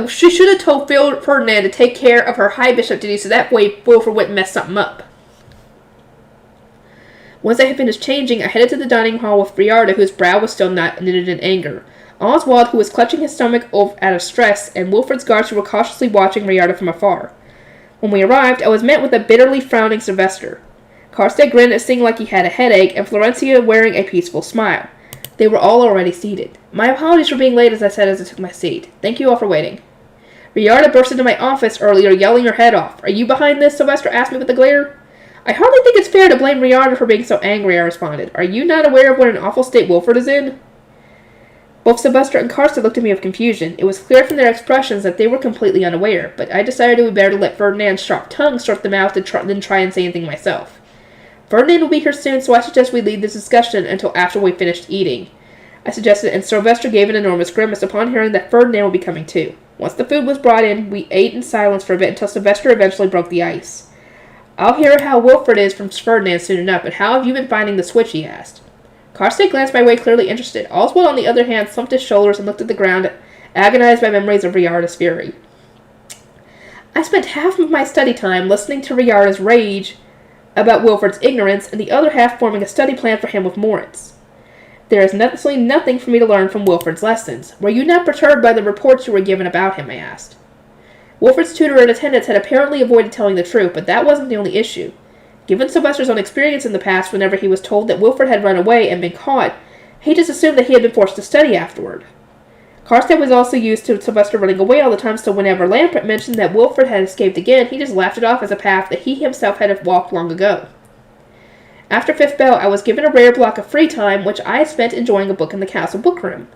she should have told Ferdinand to take care of her high bishop duty so that way Wilford wouldn't mess something up. Once I had finished changing, I headed to the dining hall with Riardo, whose brow was still knitted in anger, Oswald, who was clutching his stomach out of stress, and Wilford's guards who were cautiously watching Riardo from afar. When we arrived, I was met with a bitterly frowning Sylvester. Karstead grinned at seeing like he had a headache, and Florencia wearing a peaceful smile. They were all already seated. "My apologies for being late," as I said as I took my seat. "Thank you all for waiting." "Riardo burst into my office earlier, yelling her head off. Are you behind this?" Sylvester asked me with a glare. "I hardly think it's fair to blame Riardo for being so angry," I responded. "Are you not aware of what an awful state Wilford is in?" Both Sylvester and Karstead looked at me with confusion. It was clear from their expressions that they were completely unaware, but I decided it would be better to let Ferdinand's sharp tongue sort them out than try and say anything myself. "Ferdinand will be here soon, so I suggest we leave this discussion until after we finished eating," I suggested, and Sylvester gave an enormous grimace upon hearing that Ferdinand would be coming too. Once the food was brought in, we ate in silence for a bit until Sylvester eventually broke the ice. "I'll hear how Wilford is from Ferdinand soon enough, but how have you been finding the switch?" he asked. Karstead glanced my way, clearly interested. Oswald, on the other hand, slumped his shoulders and looked at the ground, agonized by memories of Riardo's fury. I spent half of my study time listening to Riardo's rage about Wilford's ignorance, and the other half forming a study plan for him with Moritz. "There is absolutely nothing for me to learn from Wilford's lessons. Were you not perturbed by the reports you were given about him?" I asked. Wilford's tutor and attendants had apparently avoided telling the truth, but that wasn't the only issue. Given Sylvester's own experience in the past whenever he was told that Wilford had run away and been caught, he just assumed that he had been forced to study afterward. Karstead was also used to Sylvester running away all the time, so whenever Lampert mentioned that Wilford had escaped again, he just laughed it off as a path that he himself had walked long ago. After 5th bell, I was given a rare block of free time, which I had spent enjoying a book in the castle bookroom.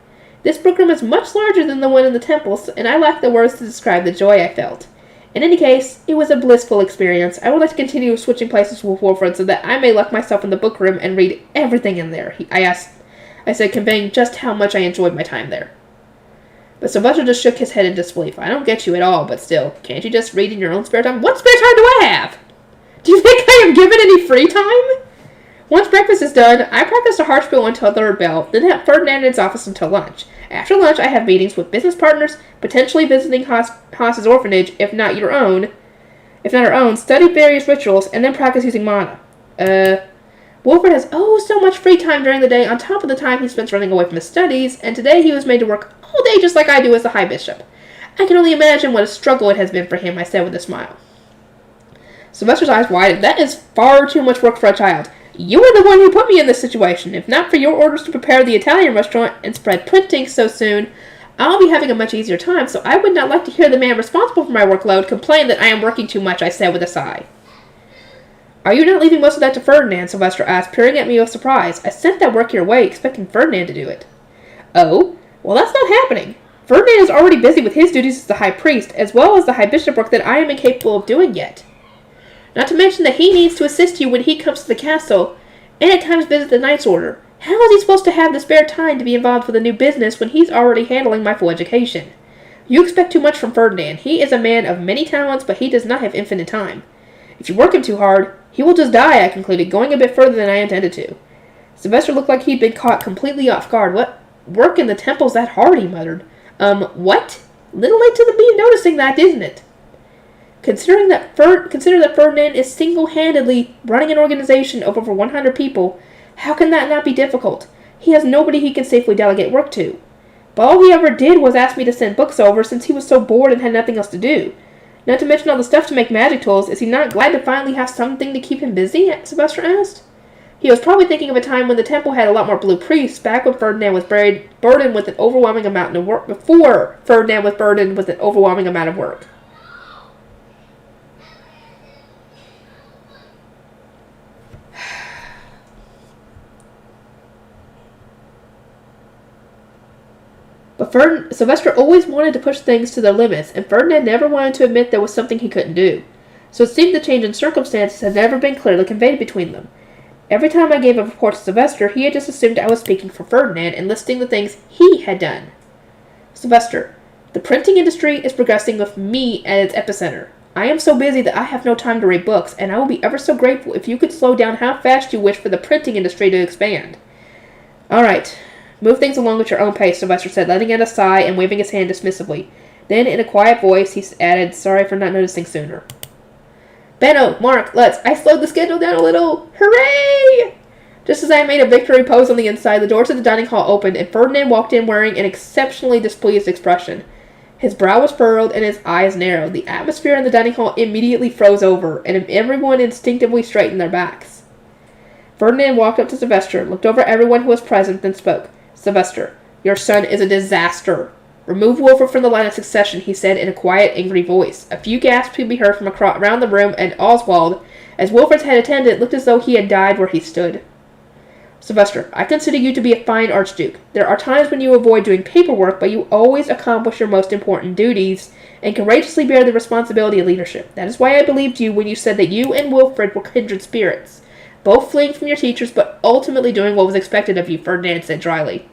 This bookroom is much larger than the one in the temples, and I lack the words to describe the joy I felt. In any case, it was a blissful experience. I would like to continue switching places with Wilfred so that I may lock myself in the bookroom and read everything in there, I said, conveying just how much I enjoyed my time there. But Sylvester just shook his head in disbelief. I don't get you at all, but still, can't you just read in your own spare time? What spare time do I have? Do you think I am given any free time? Once breakfast is done, I practice a harpsichord until the third bell, then have Ferdinand in his office until lunch. After lunch, I have meetings with business partners, potentially visiting Haas's orphanage, if not our own, study various rituals, and then practice using mana. Wilfred has so much free time during the day on top of the time he spends running away from his studies, and today he was made to work all day just like I do as the High Bishop. I can only imagine what a struggle it has been for him, I said with a smile. Sylvester's eyes widened. That is far too much work for a child. You were the one who put me in this situation. If not for your orders to prepare the Italian restaurant and spread printing so soon, I'll be having a much easier time, so I would not like to hear the man responsible for my workload complain that I am working too much, I said with a sigh. Are you not leaving most of that to Ferdinand? Sylvester asked, peering at me with surprise. I sent that work your way, expecting Ferdinand to do it. Oh? Well, that's not happening. Ferdinand is already busy with his duties as the High Priest, as well as the High Bishop work that I am incapable of doing yet. Not to mention that he needs to assist you when he comes to the castle, and at times visit the Knight's Order. How is he supposed to have the spare time to be involved with a new business when he's already handling my full education? You expect too much from Ferdinand. He is a man of many talents, but he does not have infinite time. If you work him too hard, he will just die, I concluded, going a bit further than I intended to. Sylvester looked like he'd been caught completely off guard. What? Work in the temple's that hard, he muttered. What? Little late to be noticing that, isn't it? Consider that Ferdinand is single-handedly running an organization of over 100 people, how can that not be difficult? He has nobody he can safely delegate work to. But all he ever did was ask me to send books over since he was so bored and had nothing else to do. Not to mention all the stuff to make magic tools, is he not glad to finally have something to keep him busy? Sylvester asked. He was probably thinking of a time when the temple had a lot more blue priests, back when Ferdinand was burdened with an overwhelming amount of work, before Ferdinand was burdened with an overwhelming amount of work. But Sylvester always wanted to push things to their limits, and Ferdinand never wanted to admit there was something he couldn't do. So it seemed the change in circumstances had never been clearly conveyed between them. Every time I gave a report to Sylvester, he had just assumed I was speaking for Ferdinand and listing the things he had done. Sylvester, the printing industry is progressing with me at its epicenter. I am so busy that I have no time to read books, and I will be ever so grateful if you could slow down how fast you wish for the printing industry to expand. All right. Move things along at your own pace, Sylvester said, letting out a sigh and waving his hand dismissively. Then, in a quiet voice, he added, sorry for not noticing sooner. Benno, Mark, I slowed the schedule down a little. Hooray! Just as I made a victory pose on the inside, the doors of the dining hall opened, and Ferdinand walked in wearing an exceptionally displeased expression. His brow was furrowed, and his eyes narrowed. The atmosphere in the dining hall immediately froze over, and everyone instinctively straightened their backs. Ferdinand walked up to Sylvester, looked over everyone who was present, then spoke. Sylvester, your son is a disaster. Remove Wilfred from the line of succession, he said in a quiet, angry voice. A few gasps could be heard from around the room, and Oswald, as Wilfred's head attendant, looked as though he had died where he stood. Sylvester, I consider you to be a fine archduke. There are times when you avoid doing paperwork, but you always accomplish your most important duties, and courageously bear the responsibility of leadership. That is why I believed you when you said that you and Wilfred were kindred spirits, both fleeing from your teachers, but ultimately doing what was expected of you, Ferdinand said dryly.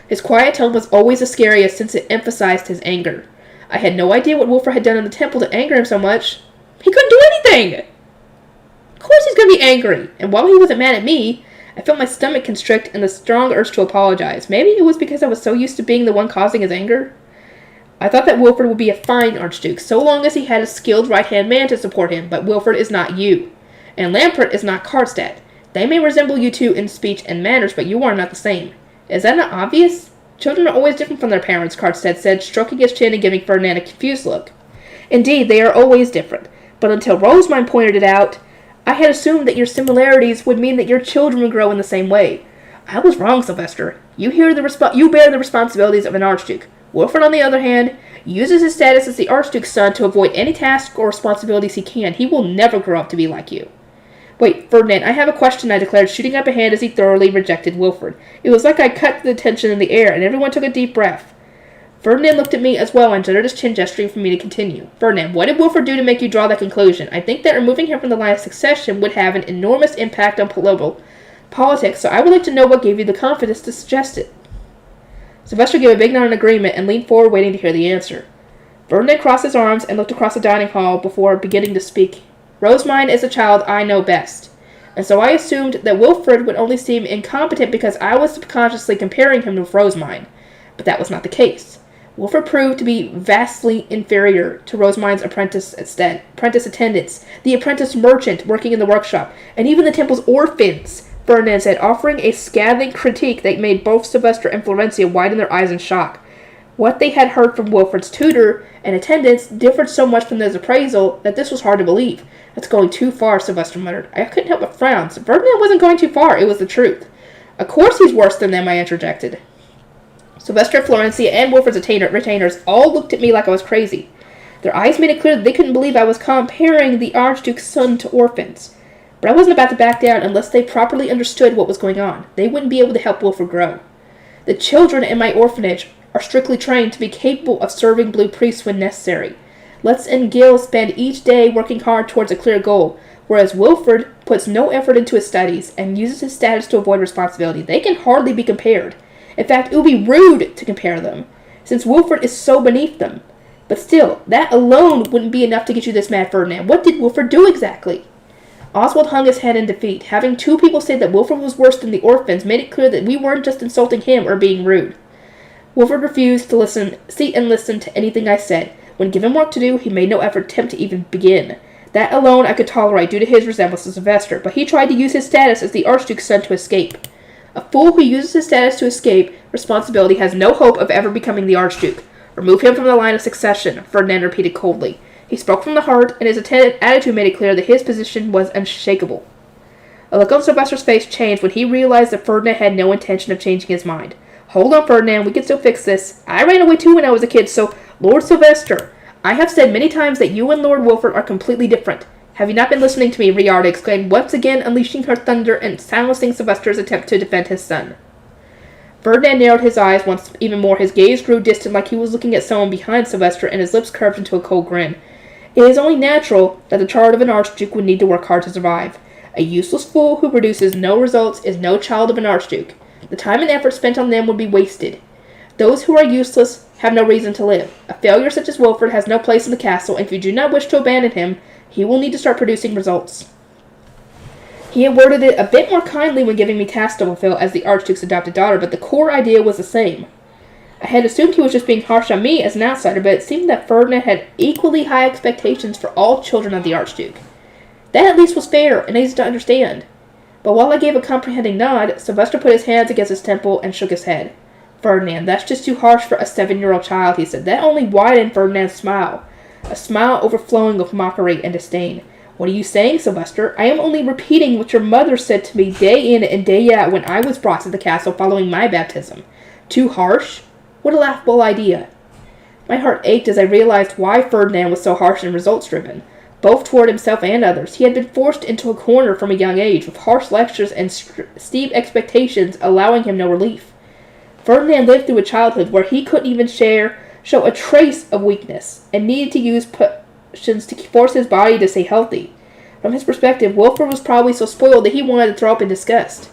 His quiet tone was always the scariest since it emphasized his anger. I had no idea what Wilfred had done in the temple to anger him so much. He couldn't do anything! Of course he's going to be angry, and while he wasn't mad at me, I felt my stomach constrict and the strong urge to apologize. Maybe it was because I was so used to being the one causing his anger. I thought that Wilfred would be a fine archduke, so long as he had a skilled right-hand man to support him, but Wilfred is not you. And Lampert is not Karlstadt. They may resemble you two in speech and manners, but you are not the same. Is that not obvious? Children are always different from their parents, Karlstadt said, stroking his chin and giving Ferdinand a confused look. Indeed, they are always different. But until Rosemine pointed it out, I had assumed that your similarities would mean that your children would grow in the same way. I was wrong, Sylvester. You bear the responsibilities of an archduke. Wilfred, on the other hand, uses his status as the archduke's son to avoid any tasks or responsibilities he can. He will never grow up to be like you. Wait, Ferdinand, I have a question, I declared, shooting up a hand as he thoroughly rejected Wilfred. It was like I cut the tension in the air, and everyone took a deep breath. Ferdinand looked at me as well and jittered his chin, gesturing for me to continue. Ferdinand, what did Wilford do to make you draw that conclusion? I think that removing him from the line of succession would have an enormous impact on global politics, so I would like to know what gave you the confidence to suggest it. Sylvester gave a big nod in agreement and leaned forward, waiting to hear the answer. Ferdinand crossed his arms and looked across the dining hall before beginning to speak. Rosemine is the child I know best, and so I assumed that Wilfred would only seem incompetent because I was subconsciously comparing him with Rosemine. But that was not the case. Wilfred proved to be vastly inferior to Rosemine's apprentice attendants, the apprentice merchant working in the workshop, and even the temple's orphans, Ferdinand said, offering a scathing critique that made both Sylvester and Florencia widen their eyes in shock. What they had heard from Wilfred's tutor and attendants differed so much from his appraisal that this was hard to believe. That's going too far, Sylvester muttered. I couldn't help but frown. Ferdinand wasn't going too far. It was the truth. Of course he's worse than them, I interjected. Sylvester, Florencia, and Wilfred's retainers all looked at me like I was crazy. Their eyes made it clear that they couldn't believe I was comparing the Archduke's son to orphans. But I wasn't about to back down unless they properly understood what was going on. They wouldn't be able to help Wilfred grow. The children in my orphanage are strictly trained to be capable of serving blue priests when necessary. Letts and Gil spend each day working hard towards a clear goal, whereas Wilfred puts no effort into his studies and uses his status to avoid responsibility. They can hardly be compared. In fact, it would be rude to compare them, since Wilfred is so beneath them. But still, that alone wouldn't be enough to get you this mad, Ferdinand. What did Wilfred do exactly? Oswald hung his head in defeat. Having two people say that Wilfred was worse than the orphans made it clear that we weren't just insulting him or being rude. Wilfred refused to listen to anything I said. When given work to do, he made no effort to attempt to even begin. That alone I could tolerate due to his resemblance to Sylvester, but he tried to use his status as the Archduke's son to escape. A fool who uses his status to escape responsibility has no hope of ever becoming the Archduke. Remove him from the line of succession, Ferdinand repeated coldly. He spoke from the heart, and his attitude made it clear that his position was unshakable. A look on Sylvester's face changed when he realized that Ferdinand had no intention of changing his mind. Hold on, Ferdinand, we can still fix this. I ran away too when I was a kid, so, Lord Sylvester, I have said many times that you and Lord Wilfred are completely different. Have you not been listening to me? Riarda exclaimed, once again unleashing her thunder and silencing Sylvester's attempt to defend his son. Ferdinand narrowed his eyes once even more. His gaze grew distant like he was looking at someone behind Sylvester, and his lips curved into a cold grin. It is only natural that the child of an Archduke would need to work hard to survive. A useless fool who produces no results is no child of an Archduke. The time and effort spent on them would be wasted. Those who are useless have no reason to live. A failure such as Wilfred has no place in the castle, and if you do not wish to abandon him, he will need to start producing results. He had worded it a bit more kindly when giving me tasks to fulfill as the Archduke's adopted daughter, but the core idea was the same. I had assumed he was just being harsh on me as an outsider, but it seemed that Ferdinand had equally high expectations for all children of the Archduke. That at least was fair and easy to understand. But while I gave a comprehending nod, Sylvester put his hands against his temple and shook his head. Ferdinand, that's just too harsh for a 7-year-old child, he said. That only widened Ferdinand's smile. A smile overflowing with mockery and disdain. What are you saying, Sylvester? I am only repeating what your mother said to me day in and day out when I was brought to the castle following my baptism. Too harsh? What a laughable idea. My heart ached as I realized why Ferdinand was so harsh and results-driven, both toward himself and others. He had been forced into a corner from a young age, with harsh lectures and steep expectations allowing him no relief. Ferdinand lived through a childhood where he couldn't even show a trace of weakness, and needed to use potions to force his body to stay healthy. From his perspective, Wilfred was probably so spoiled that he wanted to throw up in disgust.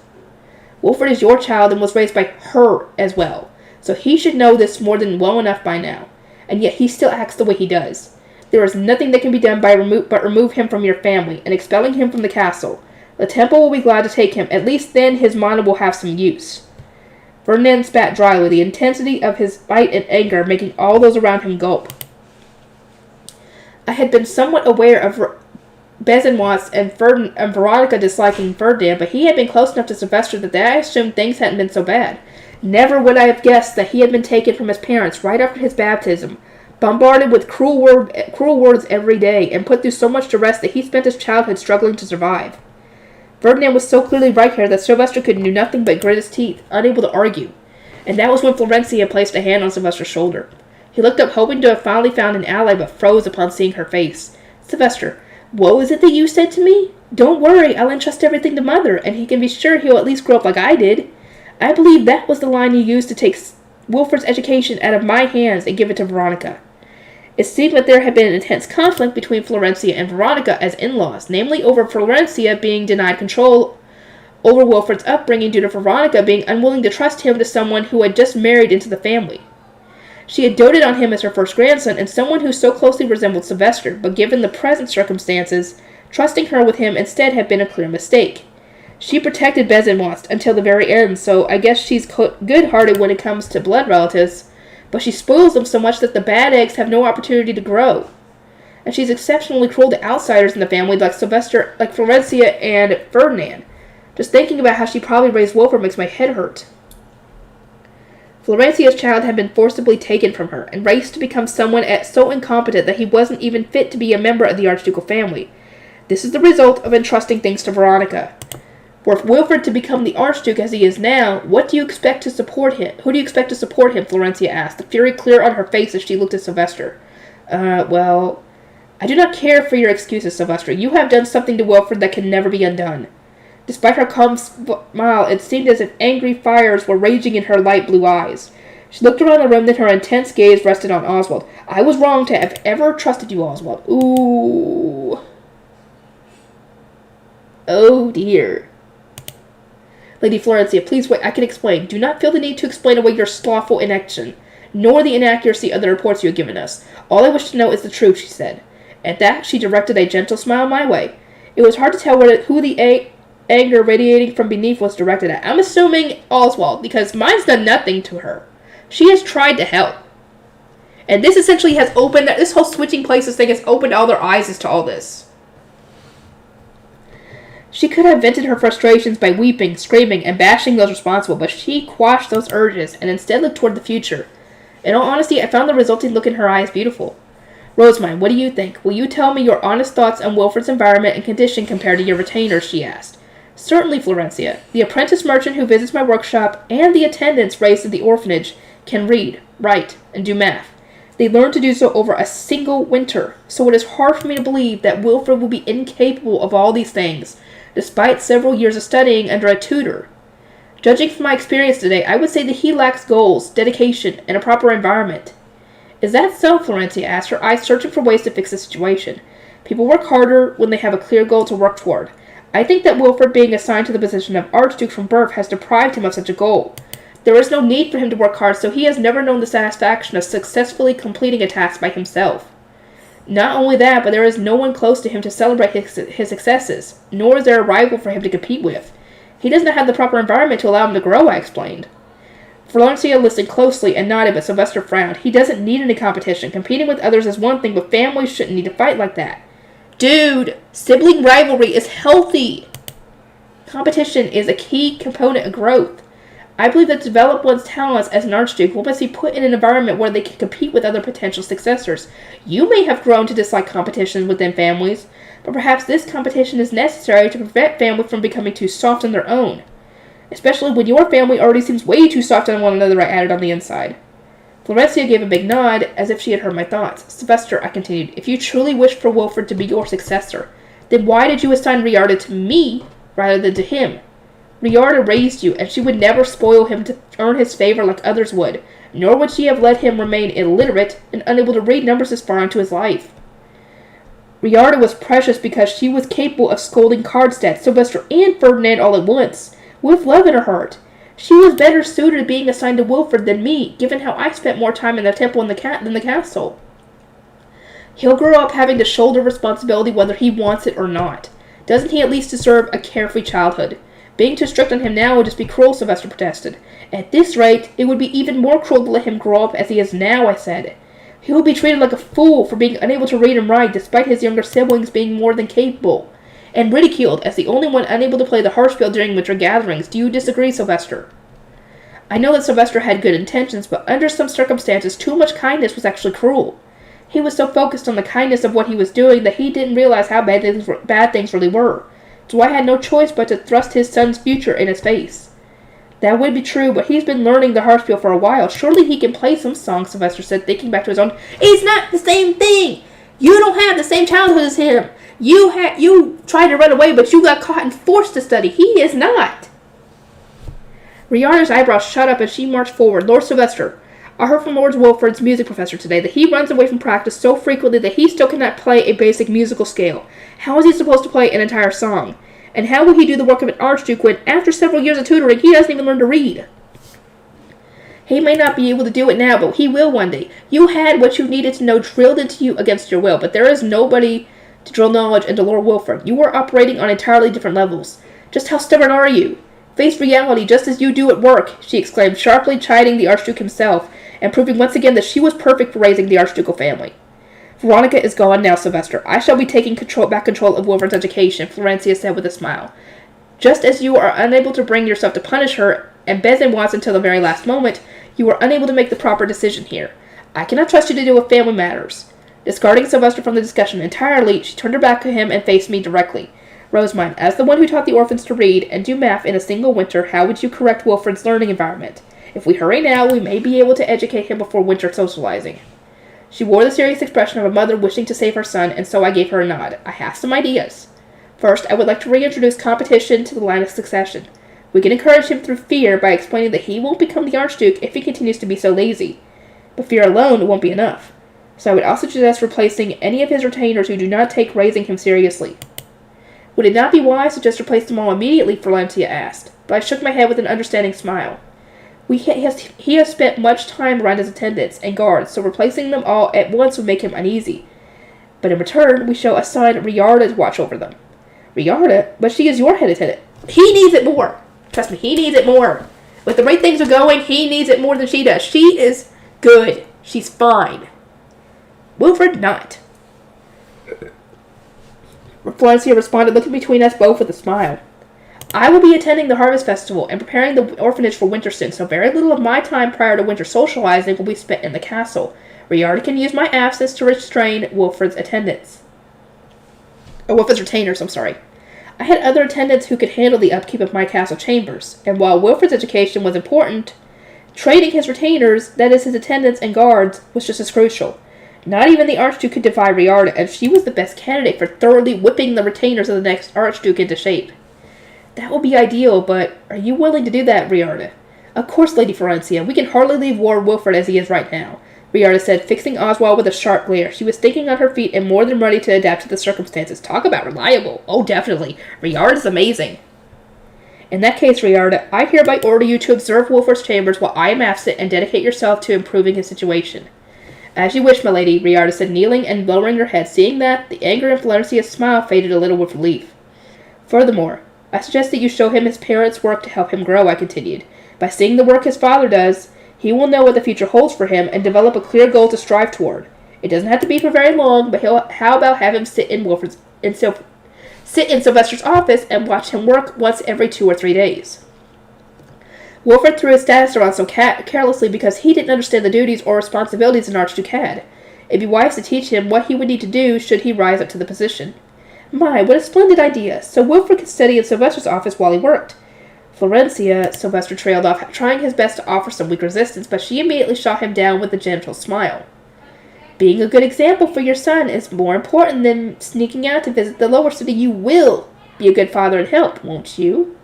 Wilfred is your child and was raised by her as well, so he should know this more than well enough by now, and yet he still acts the way he does. There is nothing that can be done but remove him from your family, and expelling him from the castle. The temple will be glad to take him. At least then his mind will have some use. Ferdinand spat dryly, the intensity of his spite and anger making all those around him gulp. I had been somewhat aware of Besenwatz and Veronica disliking Ferdinand, but he had been close enough to Sylvester that I assumed things hadn't been so bad. Never would I have guessed that he had been taken from his parents right after his baptism, bombarded with cruel words every day, and put through so much duress that he spent his childhood struggling to survive. Ferdinand was so clearly right here that Sylvester could do nothing but grit his teeth, unable to argue. And that was when Florencia placed a hand on Sylvester's shoulder. He looked up, hoping to have finally found an ally, but froze upon seeing her face. Sylvester, what was it that you said to me? Don't worry, I'll entrust everything to Mother, and he can be sure he'll at least grow up like I did. I believe that was the line you used to take Wilfred's education out of my hands and give it to Veronica. It seemed that there had been an intense conflict between Florencia and Veronica as in-laws, namely over Florencia being denied control over Wilfred's upbringing due to Veronica being unwilling to trust him to someone who had just married into the family. She had doted on him as her first grandson and someone who so closely resembled Sylvester, but given the present circumstances, trusting her with him instead had been a clear mistake. She protected Bezenwast until the very end, so I guess she's good-hearted when it comes to blood relatives, but she spoils them so much that the bad eggs have no opportunity to grow. And she's exceptionally cruel to outsiders in the family like Sylvester, like Florencia and Ferdinand. Just thinking about how she probably raised Wilfred makes my head hurt. Florencia's child had been forcibly taken from her and raised to become someone so incompetent that he wasn't even fit to be a member of the archducal family. This is the result of entrusting things to Veronica. For Wilfred to become the Archduke as he is now, what do you expect to support him? Who do you expect to support him? Florencia asked, the fury clear on her face as she looked at Sylvester. Well, I do not care for your excuses, Sylvester. You have done something to Wilfred that can never be undone. Despite her calm smile, it seemed as if angry fires were raging in her light blue eyes. She looked around the room, then her intense gaze rested on Oswald. I was wrong to have ever trusted you, Oswald. Ooh. Oh, dear. Lady Florencia, please wait, I can explain. Do not feel the need to explain away your slothful inaction, nor the inaccuracy of the reports you have given us. All I wish to know is the truth, she said. At that, she directed a gentle smile my way. It was hard to tell who the anger radiating from beneath was directed at. I'm assuming Oswald, because mine's done nothing to her. She has tried to help. And this essentially has opened, this whole switching places thing has opened all their eyes as to all this. She could have vented her frustrations by weeping, screaming, and bashing those responsible, but she quashed those urges and instead looked toward the future. In all honesty, I found the resulting look in her eyes beautiful. Rosamine, what do you think? Will you tell me your honest thoughts on Wilfred's environment and condition compared to your retainers? She asked. Certainly, Florencia. The apprentice merchant who visits my workshop and the attendants raised at the orphanage can read, write, and do math. They learned to do so over a single winter, so it is hard for me to believe that Wilfred will be incapable of all these things, despite several years of studying under a tutor. Judging from my experience today, I would say that he lacks goals, dedication, and a proper environment. Is that so? Florencia asked, her eyes searching for ways to fix the situation. People work harder when they have a clear goal to work toward. I think that Wilfred being assigned to the position of Archduke from birth has deprived him of such a goal. There is no need for him to work hard, so he has never known the satisfaction of successfully completing a task by himself. Not only that, but there is no one close to him to celebrate his successes, nor is there a rival for him to compete with. He does not have the proper environment to allow him to grow, I explained. Florencia listened closely and nodded, but Sylvester frowned. He doesn't need any competition. Competing with others is one thing, but families shouldn't need to fight like that. Dude, sibling rivalry is healthy. Competition is a key component of growth. I believe that to develop one's talents as an archduke, one must be put in an environment where they can compete with other potential successors. You may have grown to dislike competition within families, but perhaps this competition is necessary to prevent families from becoming too soft on their own. Especially when your family already seems way too soft on one another, I added on the inside. Florencia gave a big nod, as if she had heard my thoughts. Sylvester, I continued, if you truly wish for Wilfred to be your successor, then why did you assign Riarda to me rather than to him? Riarda raised you, and she would never spoil him to earn his favor like others would, nor would she have let him remain illiterate and unable to read numbers this far into his life. Riarda was precious because she was capable of scolding Karlstadt, Sylvester, and Ferdinand all at once, with love in her heart. She was better suited to being assigned to Wilfred than me, given how I spent more time in the temple than the castle. He'll grow up having to shoulder responsibility whether he wants it or not. Doesn't he at least deserve a carefree childhood? Being too strict on him now would just be cruel, Sylvester protested. At this rate, it would be even more cruel to let him grow up as he is now, I said. He will be treated like a fool for being unable to read and write, despite his younger siblings being more than capable, and ridiculed as the only one unable to play the harpsichord during winter gatherings. Do you disagree, Sylvester? I know that Sylvester had good intentions, but under some circumstances, too much kindness was actually cruel. He was so focused on the kindness of what he was doing that he didn't realize how bad things really were. So I had no choice but to thrust his son's future in his face. That would be true, but he's been learning the harpsichord for a while. Surely he can play some songs, Sylvester said, thinking back to his own. It's not the same thing! You don't have the same childhood as him! You tried to run away, but you got caught and forced to study. He is not! Rihanna's eyebrows shot up as she marched forward. Lord Sylvester, I heard from Lord Wilford's music professor today that he runs away from practice so frequently that he still cannot play a basic musical scale. How is he supposed to play an entire song? And how will he do the work of an archduke when, after several years of tutoring, he doesn't even learn to read? He may not be able to do it now, but he will one day. You had what you needed to know drilled into you against your will, but there is nobody to drill knowledge into Lord Wilford. You are operating on entirely different levels. Just how stubborn are you? Face reality just as you do at work, she exclaimed, sharply chiding the Archduke himself, and proving once again that she was perfect for raising the Archducal family. Veronica is gone now, Sylvester. I shall be taking back control of Wilford's education, Florencia said with a smile. Just as you are unable to bring yourself to punish her, and Bezin was until the very last moment, you are unable to make the proper decision here. I cannot trust you to deal with family matters. Discarding Sylvester from the discussion entirely, she turned her back to him and faced me directly. Rosamund, as the one who taught the orphans to read and do math in a single winter, how would you correct Wilford's learning environment? If we hurry now, we may be able to educate him before winter socializing. She wore the serious expression of a mother wishing to save her son, and so I gave her a nod. I have some ideas. First, I would like to reintroduce competition to the line of succession. We can encourage him through fear by explaining that he won't become the Archduke if he continues to be so lazy. But fear alone won't be enough. So I would also suggest replacing any of his retainers who do not take raising him seriously. Would it not be wise to just replace them all immediately, Florencia asked, but I shook my head with an understanding smile. He has spent much time around his attendants and guards, so replacing them all at once would make him uneasy. But in return, we shall assign Riarda to watch over them. Riarda? But she is your head attendant. He needs it more. Trust me, he needs it more. With the rate things are going, he needs it more than she does. She is good. She's fine. Wilford not. Florencia responded, looking between us both with a smile. I will be attending the Harvest Festival and preparing the orphanage for winter soon, so very little of my time prior to winter socializing will be spent in the castle. Riarda can use my absence to restrain Wilford's attendants. Wilford's retainers, I'm sorry. I had other attendants who could handle the upkeep of my castle chambers, and while Wilford's education was important, training his retainers, that is his attendants and guards, was just as crucial. Not even the Archduke could defy Riarda, and she was the best candidate for thoroughly whipping the retainers of the next Archduke into shape. That would be ideal, but are you willing to do that, Riarda? Of course, Lady Florencia. We can hardly leave Lord Wilford as he is right now, Riarda said, fixing Oswald with a sharp glare. She was thinking on her feet and more than ready to adapt to the circumstances. Talk about reliable. Oh, definitely. Riarda's amazing. In that case, Riarda, I hereby order you to observe Wilford's chambers while I am absent and dedicate yourself to improving his situation. As you wish, my lady, Riarda said, kneeling and lowering her head. Seeing that, the anger in Florencia's smile faded a little with relief. Furthermore, I suggest that you show him his parents' work to help him grow, I continued. By seeing the work his father does, he will know what the future holds for him and develop a clear goal to strive toward. It doesn't have to be for very long, but how about have him sit in Sylvester's office and watch him work once every 2 or 3 days. Wilford threw his status around so carelessly because he didn't understand the duties or responsibilities an Archduke had. It'd be wise to teach him what he would need to do should he rise up to the position. My, what a splendid idea! So Wilford could study in Sylvester's office while he worked. Florencia, Sylvester trailed off, trying his best to offer some weak resistance, but she immediately shot him down with a gentle smile. Being a good example for your son is more important than sneaking out to visit the lower city. You will be a good father and help, won't you?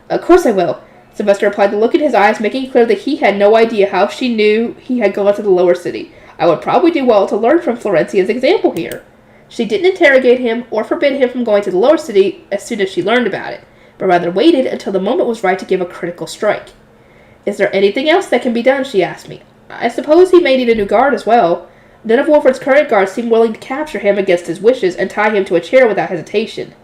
Of course I will, Sylvester replied, the look in his eyes making it clear that he had no idea how she knew he had gone to the lower city. I would probably do well to learn from Florencia's example here. She didn't interrogate him or forbid him from going to the lower city as soon as she learned about it, but rather waited until the moment was right to give a critical strike. Is there anything else that can be done, she asked me. I suppose he may need a new guard as well. None of Wilford's current guards seemed willing to capture him against his wishes and tie him to a chair without hesitation.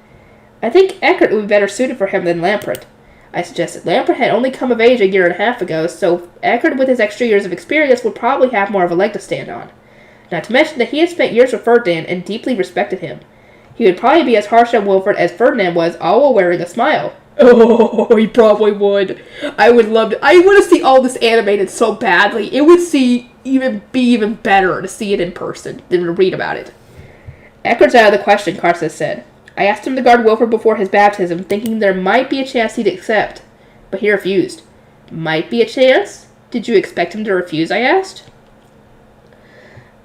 I think Eckert would be better suited for him than Lampert. I suggested. Lampert had only come of age a year and a half ago, so Eckert with his extra years of experience would probably have more of a leg to stand on. Not to mention that he had spent years with Ferdinand and deeply respected him. He would probably be as harsh on Wilford as Ferdinand was, all while wearing a smile. Oh, he probably would. I would want to see all this animated so badly. It would be even better to see it in person than to read about it. Eckert's out of the question, Karsus said. I asked him to guard Wilford before his baptism, thinking there might be a chance he'd accept, but he refused. Might be a chance? Did you expect him to refuse, I asked.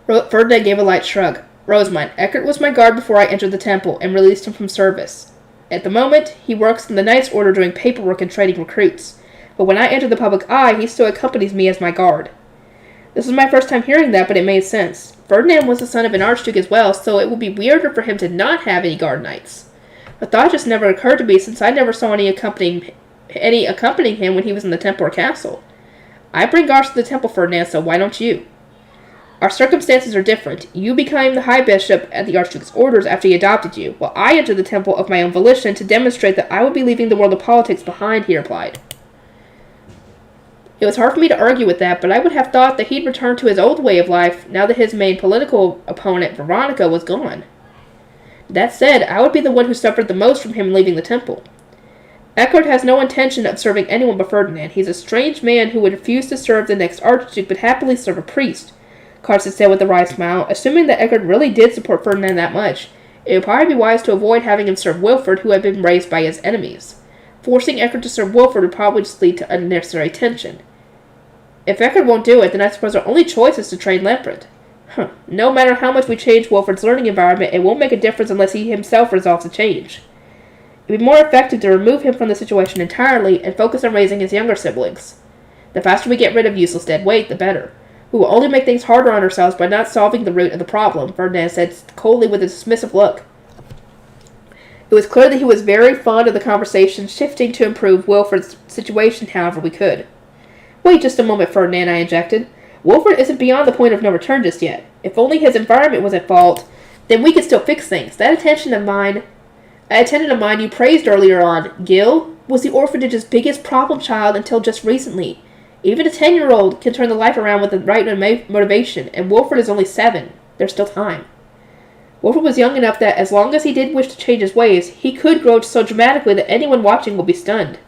Ferdinand gave a light shrug. Rosamund, Eckert was my guard before I entered the temple and released him from service. At the moment, he works in the Knights Order doing paperwork and training recruits. but when I enter the public eye, he still accompanies me as my guard. This was my first time hearing that, but it made sense. Ferdinand was the son of an archduke as well, so it would be weirder for him to not have any guard knights. The thought just never occurred to me since I never saw any accompanying him when he was in the temple or castle. I bring guards to the temple, Ferdinand, so why don't you? Our circumstances are different. You became the high bishop at the archduke's orders after he adopted you, while I entered the temple of my own volition to demonstrate that I would be leaving the world of politics behind, he replied. It was hard for me to argue with that, but I would have thought that he'd return to his old way of life now that his main political opponent, Veronica, was gone. That said, I would be the one who suffered the most from him leaving the temple. Eckhard has no intention of serving anyone but Ferdinand. He's a strange man who would refuse to serve the next archduke but happily serve a priest, Carson said with a wry smile. Assuming that Eckhard really did support Ferdinand that much, it would probably be wise to avoid having him serve Wilfred, who had been raised by his enemies. Forcing Eckhard to serve Wilfred would probably just lead to unnecessary tension. If Eckhard won't do it, then I suppose our only choice is to train Lampret. No matter how much we change Wilfred's learning environment, it won't make a difference unless he himself resolves to change. It would be more effective to remove him from the situation entirely and focus on raising his younger siblings. The faster we get rid of useless dead weight, the better. We will only make things harder on ourselves by not solving the root of the problem, Ferdinand said coldly with a dismissive look. It was clear that he was very fond of the conversation, shifting to improve Wilfred's situation however we could. Wait just a moment, Ferdinand, I injected. Wilfred isn't beyond the point of no return just yet. If only his environment was at fault, then we could still fix things. That attendant of mine you praised earlier on, Gil, was the orphanage's biggest problem child until just recently. Even a 10-year-old can turn the life around with the right motivation, and Wilfred is only 7. There's still time. Wilfred was young enough that, as long as he did wish to change his ways, he could grow so dramatically that anyone watching will be stunned.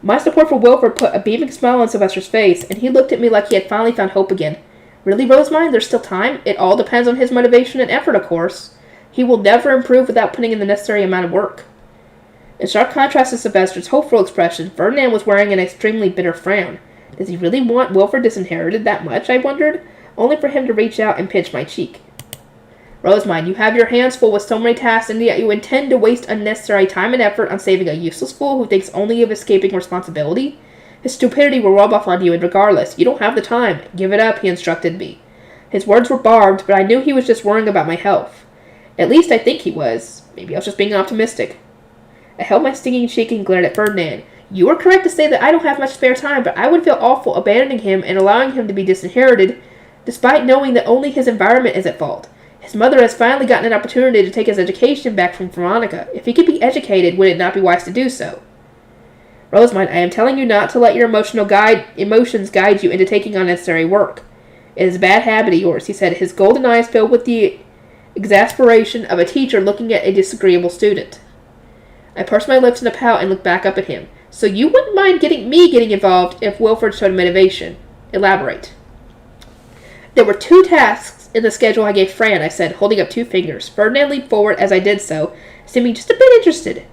My support for Wilfred put a beaming smile on Sylvester's face, and he looked at me like he had finally found hope again. Really, Rosemine? There's still time? It all depends on his motivation and effort, of course. He will never improve without putting in the necessary amount of work. In sharp contrast to Sylvester's hopeful expression, Ferdinand was wearing an extremely bitter frown. Does he really want Wilfred disinherited that much, I wondered, only for him to reach out and pinch my cheek. Rosemine, you have your hands full with so many tasks, and yet you intend to waste unnecessary time and effort on saving a useless fool who thinks only of escaping responsibility? His stupidity will rub off on you, and regardless, you don't have the time. Give it up, he instructed me. His words were barbed, but I knew he was just worrying about my health. At least I think he was. Maybe I was just being optimistic. I held my stinging cheek and glared at Ferdinand. You are correct to say that I don't have much spare time, but I would feel awful abandoning him and allowing him to be disinherited, despite knowing that only his environment is at fault. His mother has finally gotten an opportunity to take his education back from Veronica. If he could be educated, would it not be wise to do so? Rosemine, I am telling you not to let your emotions guide you into taking unnecessary work. It is a bad habit of yours, he said, his golden eyes filled with the exasperation of a teacher looking at a disagreeable student. I pursed my lips in a pout and looked back up at him. So you wouldn't mind getting involved if Wilfred showed motivation. Elaborate. There were 2 tasks in the schedule I gave Fran, I said, holding up 2 fingers. Ferdinand leaned forward as I did so, seeming just a bit interested.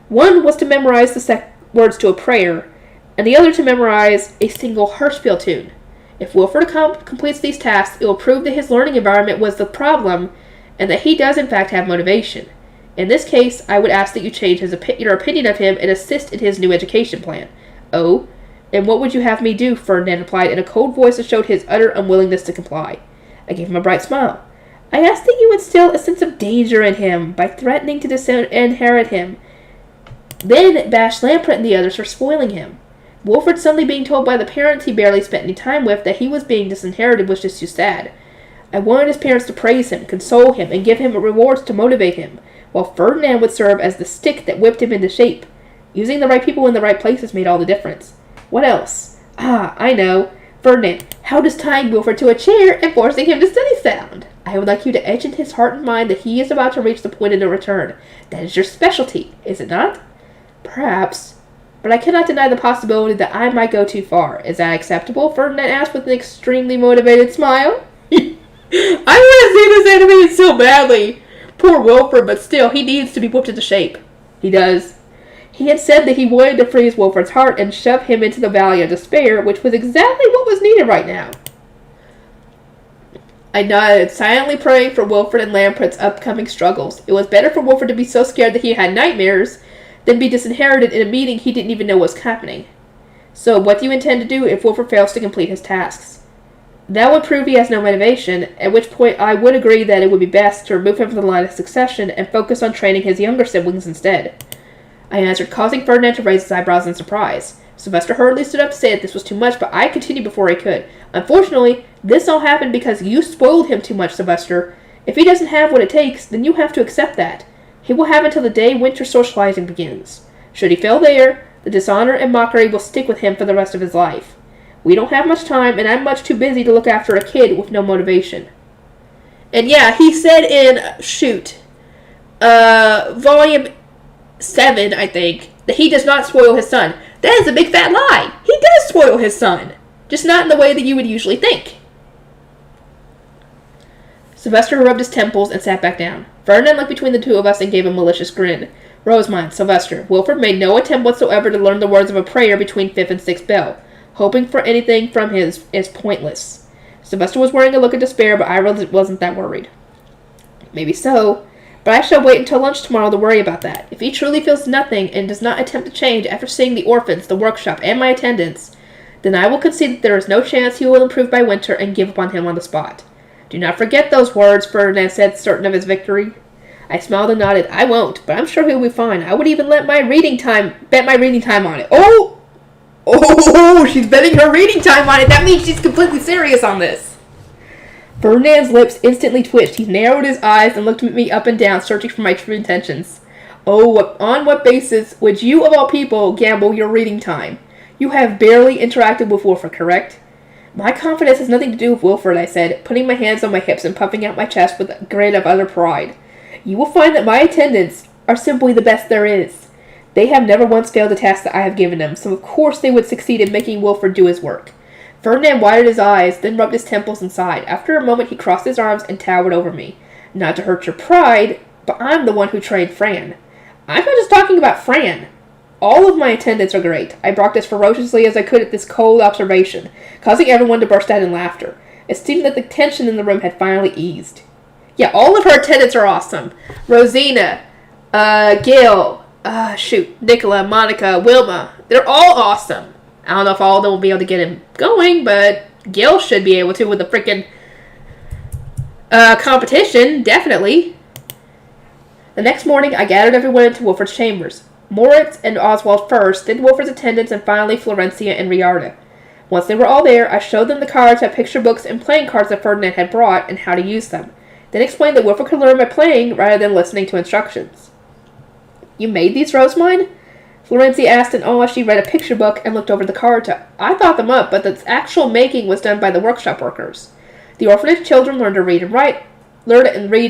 One was to memorize the words to a prayer, and the other to memorize a single Hirschfeld tune. If Wilfred completes these tasks, it will prove that his learning environment was the problem, and that he does in fact have motivation. In this case, I would ask that you change your opinion of him and assist in his new education plan. Oh, and what would you have me do? Ferdinand replied in a cold voice that showed his utter unwillingness to comply. I gave him a bright smile. I asked that you instill a sense of danger in him by threatening to disinherit him. Then bash Lampret and the others for spoiling him. Wilfred suddenly being told by the parents he barely spent any time with that he was being disinherited was just too sad. I wanted his parents to praise him, console him, and give him rewards to motivate him, while Ferdinand would serve as the stick that whipped him into shape. Using the right people in the right places made all the difference. What else? I know. Ferdinand, how does tying Wilfred to a chair and forcing him to study sound? I would like you to etch in his heart and mind that he is about to reach the point of no return. That is your specialty, is it not? Perhaps. But I cannot deny the possibility that I might go too far. Is that acceptable? Ferdinand asked with an extremely motivated smile. I want to see this animated so badly. Poor Wilfred, but still, he needs to be whipped into shape. He does. He had said that he wanted to freeze Wilfred's heart and shove him into the valley of despair, which was exactly what was needed right now. I nodded, silently praying for Wilfred and Lampret's upcoming struggles. It was better for Wilfred to be so scared that he had nightmares than be disinherited in a meeting he didn't even know was happening. So what do you intend to do if Wilford fails to complete his tasks? That would prove he has no motivation, at which point I would agree that it would be best to remove him from the line of succession and focus on training his younger siblings instead. I answered, causing Ferdinand to raise his eyebrows in surprise. Sylvester hurriedly stood up to say that this was too much, but I continued before I could. Unfortunately, this all happened because you spoiled him too much, Sylvester. If he doesn't have what it takes, then you have to accept that. He will have until the day winter socializing begins. Should he fail there, the dishonor and mockery will stick with him for the rest of his life. We don't have much time, and I'm much too busy to look after a kid with no motivation. And yeah, he said in, volume 7, I think, that he does not spoil his son. That is a big fat lie. He does spoil his son. Just not in the way that you would usually think. Sylvester rubbed his temples and sat back down. Ferdinand looked between the two of us and gave a malicious grin. Rosamond, Sylvester, Wilford made no attempt whatsoever to learn the words of a prayer between 5th and 6th bell. Hoping for anything from him is pointless. Sylvester was wearing a look of despair, but I wasn't that worried. Maybe so, but I shall wait until lunch tomorrow to worry about that. If he truly feels nothing and does not attempt to change after seeing the orphans, the workshop, and my attendance, then I will concede that there is no chance he will improve by winter and give up on him on the spot. Do not forget those words, Ferdinand said, certain of his victory. I smiled and nodded. I won't, but I'm sure he'll be fine. I would even bet my reading time on it. Oh, she's betting her reading time on it. That means she's completely serious on this. Ferdinand's lips instantly twitched. He narrowed his eyes and looked at me up and down, searching for my true intentions. Oh, on what basis would you, of all people, gamble your reading time? You have barely interacted with Wilford, correct? My confidence has nothing to do with Wilford, I said, putting my hands on my hips and puffing out my chest with a grin of utter pride. You will find that my attendants are simply the best there is. They have never once failed a task that I have given them, so of course they would succeed in making Wilford do his work. Ferdinand widened his eyes, then rubbed his temples and sighed. After a moment he crossed his arms and towered over me. Not to hurt your pride, but I'm the one who trained Fran. I'm not just talking about Fran. All of my attendants are great. I barked as ferociously as I could at this cold observation, causing everyone to burst out in laughter. It seemed that the tension in the room had finally eased. Yeah, all of her attendants are awesome. Rosina, Gil, Nicola, Monica, Wilma. They're all awesome. I don't know if all of them will be able to get him going, but Gil should be able to with the freaking competition, definitely. The next morning, I gathered everyone into Wilford's chambers. Moritz and Oswald first, then Wilford's attendants, and finally Florencia and Riarda. Once they were all there, I showed them the cards, picture books, and playing cards that Ferdinand had brought, and how to use them. Then explained that Wilford could learn by playing rather than listening to instructions. You made these, Rosamond? Florencia asked in awe as she read a picture book and looked over the cards. I thought them up, but the actual making was done by the workshop workers. The orphanage children learned to read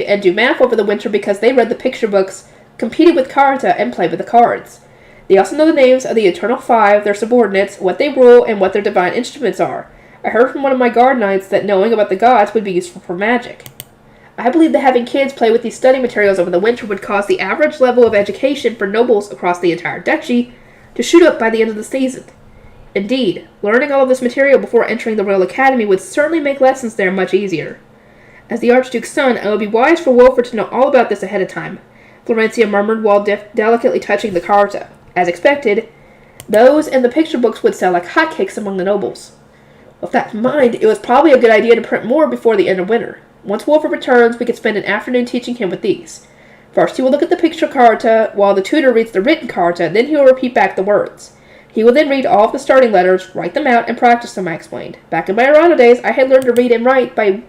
and do math over the winter because they read the picture books, competed with Carta, and played with the cards. They also know the names of the Eternal Five, their subordinates, what they rule, and what their divine instruments are. I heard from one of my guard knights that knowing about the gods would be useful for magic. I believe that having kids play with these study materials over the winter would cause the average level of education for nobles across the entire duchy to shoot up by the end of the season. Indeed, learning all of this material before entering the Royal Academy would certainly make lessons there much easier. As the Archduke's son, it would be wise for Wilford to know all about this ahead of time, Florencia murmured while delicately touching the carta. As expected, those and the picture books would sell like hotcakes among the nobles. With that in mind, it was probably a good idea to print more before the end of winter. Once Wilford returns, we could spend an afternoon teaching him with these. First, he will look at the picture carta while the tutor reads the written carta, then he will repeat back the words. He will then read all of the starting letters, write them out, and practice them, I explained. Back in my Arano days, I had learned to read and write by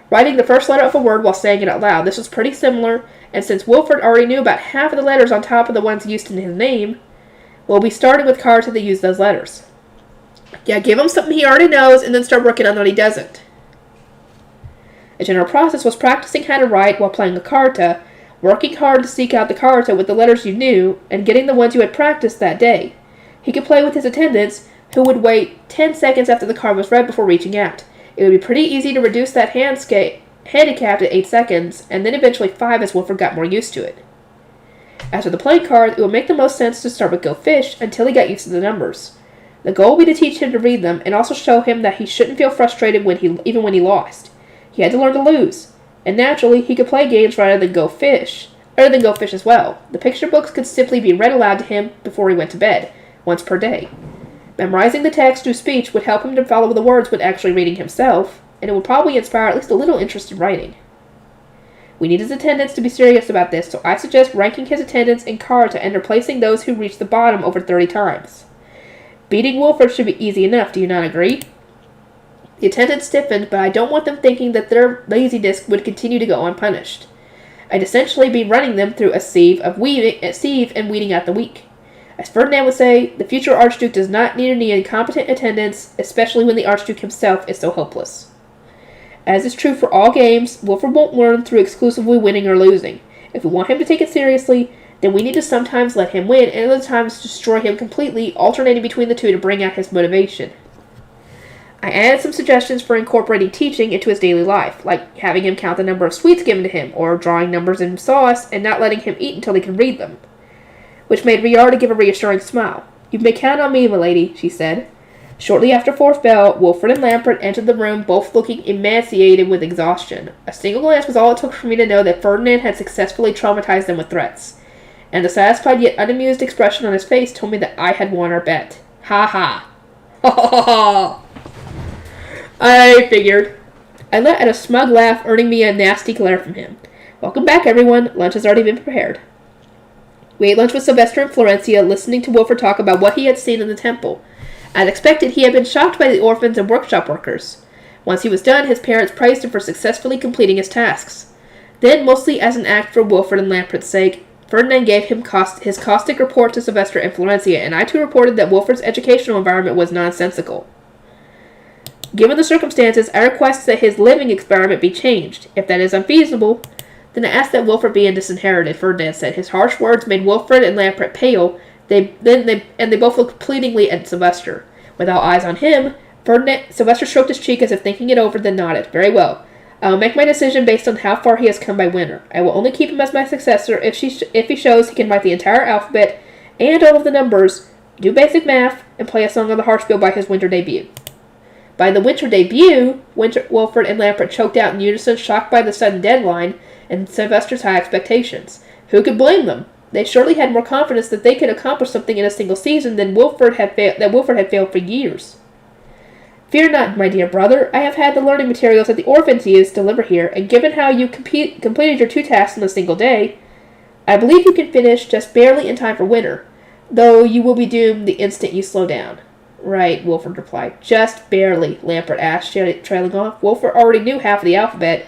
writing the first letter of a word while saying it out loud. This was pretty similar, and since Wilford already knew about half of the letters on top of the ones used in his name, we'll be starting with carta that use those letters. Yeah, give him something he already knows, and then start working on what he doesn't. A general process was practicing how to write while playing a carta, working hard to seek out the carta with the letters you knew, and getting the ones you had practiced that day. He could play with his attendants, who would wait 10 seconds after the card was read before reaching out. It would be pretty easy to reduce that handicap to 8 seconds, and then eventually 5 as Wilford got more used to it. As for the playing card, it would make the most sense to start with Go Fish until he got used to the numbers. The goal would be to teach him to read them, and also show him that he shouldn't feel frustrated even when he lost. He had to learn to lose, and naturally, he could play games rather than go fish as well. The picture books could simply be read aloud to him before he went to bed, once per day. Memorizing the text through speech would help him to follow the words when actually reading himself, and it would probably inspire at least a little interest in writing. We need his attendance to be serious about this, so I suggest ranking his attendance in Carta and replacing those who reach the bottom over 30 times. Beating Wilford should be easy enough, do you not agree? The attendants stiffened, but I don't want them thinking that their laziness would continue to go unpunished. I'd essentially be running them through a sieve and weeding out the weak. As Ferdinand would say, the future Archduke does not need any incompetent attendants, especially when the Archduke himself is so hopeless. As is true for all games, Wilford won't learn through exclusively winning or losing. If we want him to take it seriously, then we need to sometimes let him win and other times destroy him completely, alternating between the two to bring out his motivation. I added some suggestions for incorporating teaching into his daily life, like having him count the number of sweets given to him, or drawing numbers in sauce and not letting him eat until he can read them, which made Riarda give a reassuring smile. "You may count on me, milady," she said. Shortly after fourth bell, Wilford and Lampert entered the room, both looking emaciated with exhaustion. A single glance was all it took for me to know that Ferdinand had successfully traumatized them with threats, and the satisfied yet unamused expression on his face told me that I had won our bet. Ha ha. Ha ha ha. I figured. I let out a smug laugh, earning me a nasty glare from him. "Welcome back, everyone. Lunch has already been prepared." We ate lunch with Sylvester and Florencia, listening to Wilford talk about what he had seen in the temple. As expected, he had been shocked by the orphans and workshop workers. Once he was done, his parents praised him for successfully completing his tasks. Then, mostly as an act for Wilford and Lampert's sake, Ferdinand gave him his caustic report to Sylvester and Florencia, and I too reported that Wilford's educational environment was nonsensical. Given the circumstances, I request that his living experiment be changed. If that is unfeasible, then I ask that Wilford be disinherited, Ferdinand said. His harsh words made Wilford and Lampert pale, they both looked pleadingly at Sylvester. With all eyes on him, Sylvester stroked his cheek as if thinking it over, then nodded. "Very well. I will make my decision based on how far he has come by winter. I will only keep him as my successor if he shows he can write the entire alphabet and all of the numbers, do basic math, and play a song on the harpsichord by his winter debut." By the winter debut, Wilford and Lampert choked out in unison, shocked by the sudden deadline and Sylvester's high expectations. Who could blame them? They surely had more confidence that they could accomplish something in a single season than Wilford had failed for years. "Fear not, my dear brother. I have had the learning materials that the orphans used deliver here, and given how you completed your 2 tasks in a single day, I believe you can finish just barely in time for winter, though you will be doomed the instant you slow down." "Right," Wilford replied. "Just barely," Lampert asked, trailing off. Wilford already knew half of the alphabet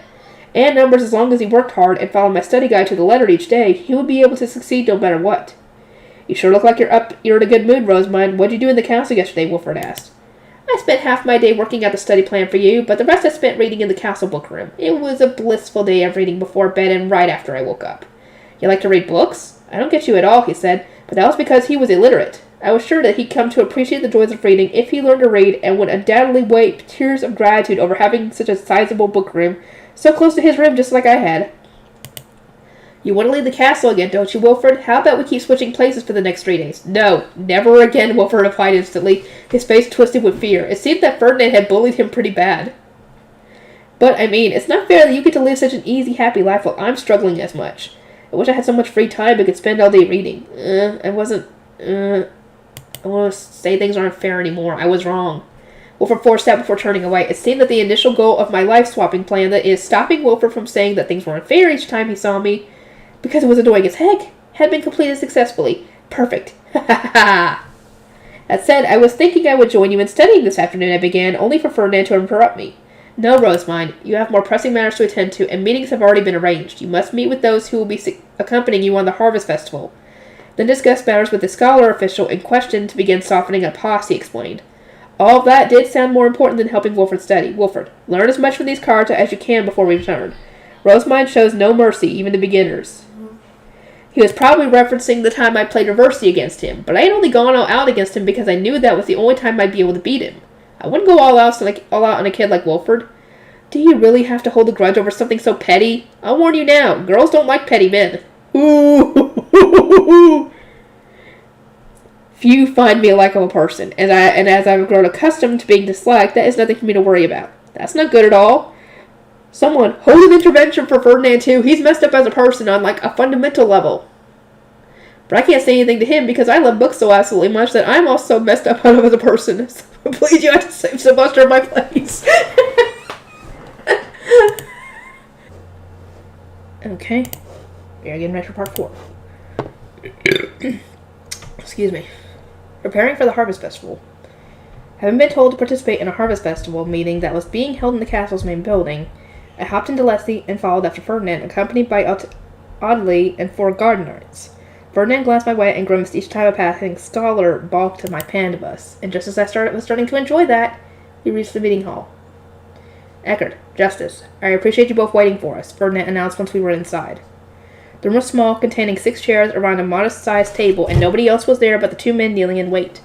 and numbers. As long as he worked hard and followed my study guide to the letter each day, he would be able to succeed no matter what. "You sure look like you're in a good mood, Rosamund. What'd you do in the castle yesterday?" Wilford asked. "I spent half my day working out the study plan for you, but the rest I spent reading in the castle bookroom. It was a blissful day of reading before bed and right after I woke up." "You like to read books?" "I don't get you at all," he said, but that was because he was illiterate. I was sure that he'd come to appreciate the joys of reading if he learned to read, and would undoubtedly weep tears of gratitude over having such a sizable bookroom so close to his room, just like I had. "You want to leave the castle again, don't you, Wilford? How about we keep switching places for the next 3 days?" "No, never again," Wilford replied instantly, his face twisted with fear. It seemed that Ferdinand had bullied him pretty bad. "But, I mean, it's not fair that you get to live such an easy, happy life while I'm struggling as much. I wish I had so much free time I could spend all day reading. I don't want to say things aren't fair anymore. I was wrong." Wilford forced out before turning away. It seemed that the initial goal of my life-swapping plan, that is, stopping Wilford from saying that things were unfair each time he saw me, because it was annoying as heck, had been completed successfully. Perfect. Ha ha ha. That said, I was thinking I would join you in studying this afternoon, I began, only for Ferdinand to interrupt me. "No, Rosamund, you have more pressing matters to attend to, and meetings have already been arranged. You must meet with those who will be accompanying you on the Harvest Festival. Then discuss matters with the scholar official in question to begin softening up past," he explained. All of that did sound more important than helping Wilford study. "Wilford, learn as much from these cards as you can before we return. Rosamund shows no mercy, even to beginners." He was probably referencing the time I played Reversi against him, but I had only gone all out against him because I knew that was the only time I'd be able to beat him. I wouldn't go all out on a kid like Wilford. Do you really have to hold a grudge over something so petty? I'll warn you now, girls don't like petty men. Ooh. Few find me a likable person, and as I've grown accustomed to being disliked, that is nothing for me to worry about. That's not good at all. Someone hold an intervention for Ferdinand too. He's messed up as a person on like a fundamental level. But I can't say anything to him because I love books so absolutely much that I'm also messed up out of as a person. So please, you have to save Sylvester in my place. Okay. We are getting ready for part 4. Excuse me. Preparing for the Harvest Festival. Having been told to participate in a Harvest Festival meeting that was being held in the castle's main building, I hopped into Leslie and followed after Ferdinand, accompanied by Audley and 4 gardeners. Ferdinand glanced my way and grimaced each time a passing scholar balked at my panda bus, and just as I was starting to enjoy that, we reached the meeting hall. Eckert, Justice, I appreciate you both waiting for us, Ferdinand announced once we were inside. The room was small, containing 6 chairs around a modest-sized table, and nobody else was there but the 2 men kneeling in wait.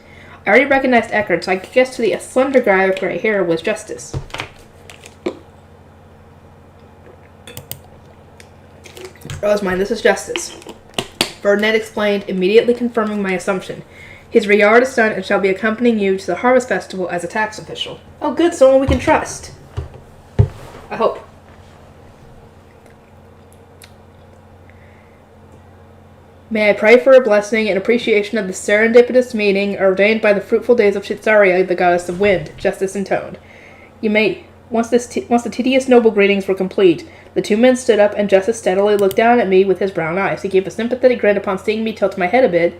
I already recognized Eckert, so I guessed to the slender guy with gray hair was Justice. Rosemine, this is Justice. Ferdinand explained, immediately confirming my assumption. His regard is done and shall be accompanying you to the Harvest Festival as a tax official. Oh good, someone we can trust. I hope. May I pray for a blessing and appreciation of the serendipitous meeting ordained by the fruitful days of Shitsaria, the goddess of wind, Justice intoned. You may... Once the tedious noble greetings were complete, the 2 men stood up, and Justice steadily looked down at me with his brown eyes. He gave a sympathetic grin upon seeing me tilt my head a bit,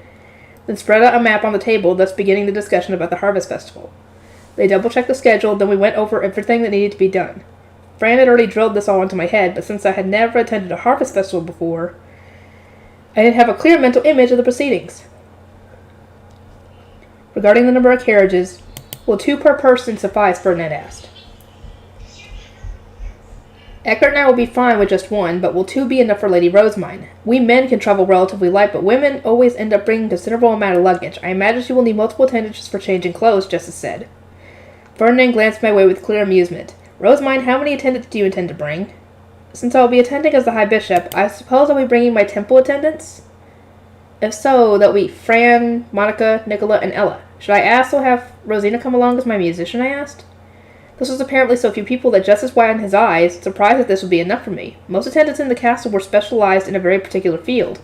then spread out a map on the table, thus beginning the discussion about the Harvest Festival. They double-checked the schedule, then we went over everything that needed to be done. Fran had already drilled this all into my head, but since I had never attended a Harvest Festival before, I didn't have a clear mental image of the proceedings. Regarding the number of carriages, will 2 per person suffice, Ferdinand asked. Eckert and I will be fine with just 1, but will 2 be enough for Lady Rosemine? We men can travel relatively light, but women always end up bringing a considerable amount of luggage. I imagine she will need multiple attendances for changing clothes, Justice said. Ferdinand glanced my way with clear amusement. Rosemine, how many attendants do you intend to bring? Since I will be attending as the High Bishop, I suppose I'll be bringing my temple attendants? If so, that will be Fran, Monica, Nicola, and Ella. Should I also have Rosina come along as my musician, I asked. This was apparently so few people that Justice widened his eyes, surprised that this would be enough for me. Most attendants in the castle were specialized in a very particular field,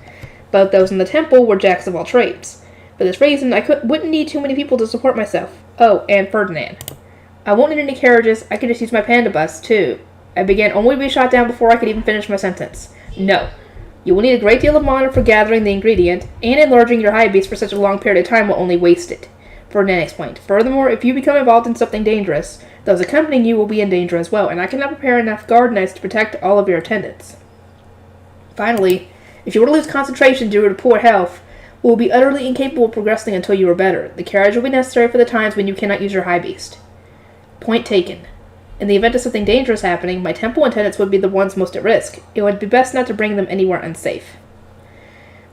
but those in the temple were jacks of all trades. For this reason, I wouldn't need too many people to support myself. Oh, and Ferdinand. I won't need any carriages, I could just use my panda bus, too. I began only to be shot down before I could even finish my sentence. No. You will need a great deal of mana for gathering the ingredient, and enlarging your high beast for such a long period of time will only waste it, Ferdinand explained. Furthermore, if you become involved in something dangerous, those accompanying you will be in danger as well, and I cannot prepare enough guard knights to protect all of your attendants. Finally, if you were to lose concentration due to poor health, we will be utterly incapable of progressing until you are better. The carriage will be necessary for the times when you cannot use your high beast. Point taken. In the event of something dangerous happening, my temple attendants would be the ones most at risk. It would be best not to bring them anywhere unsafe.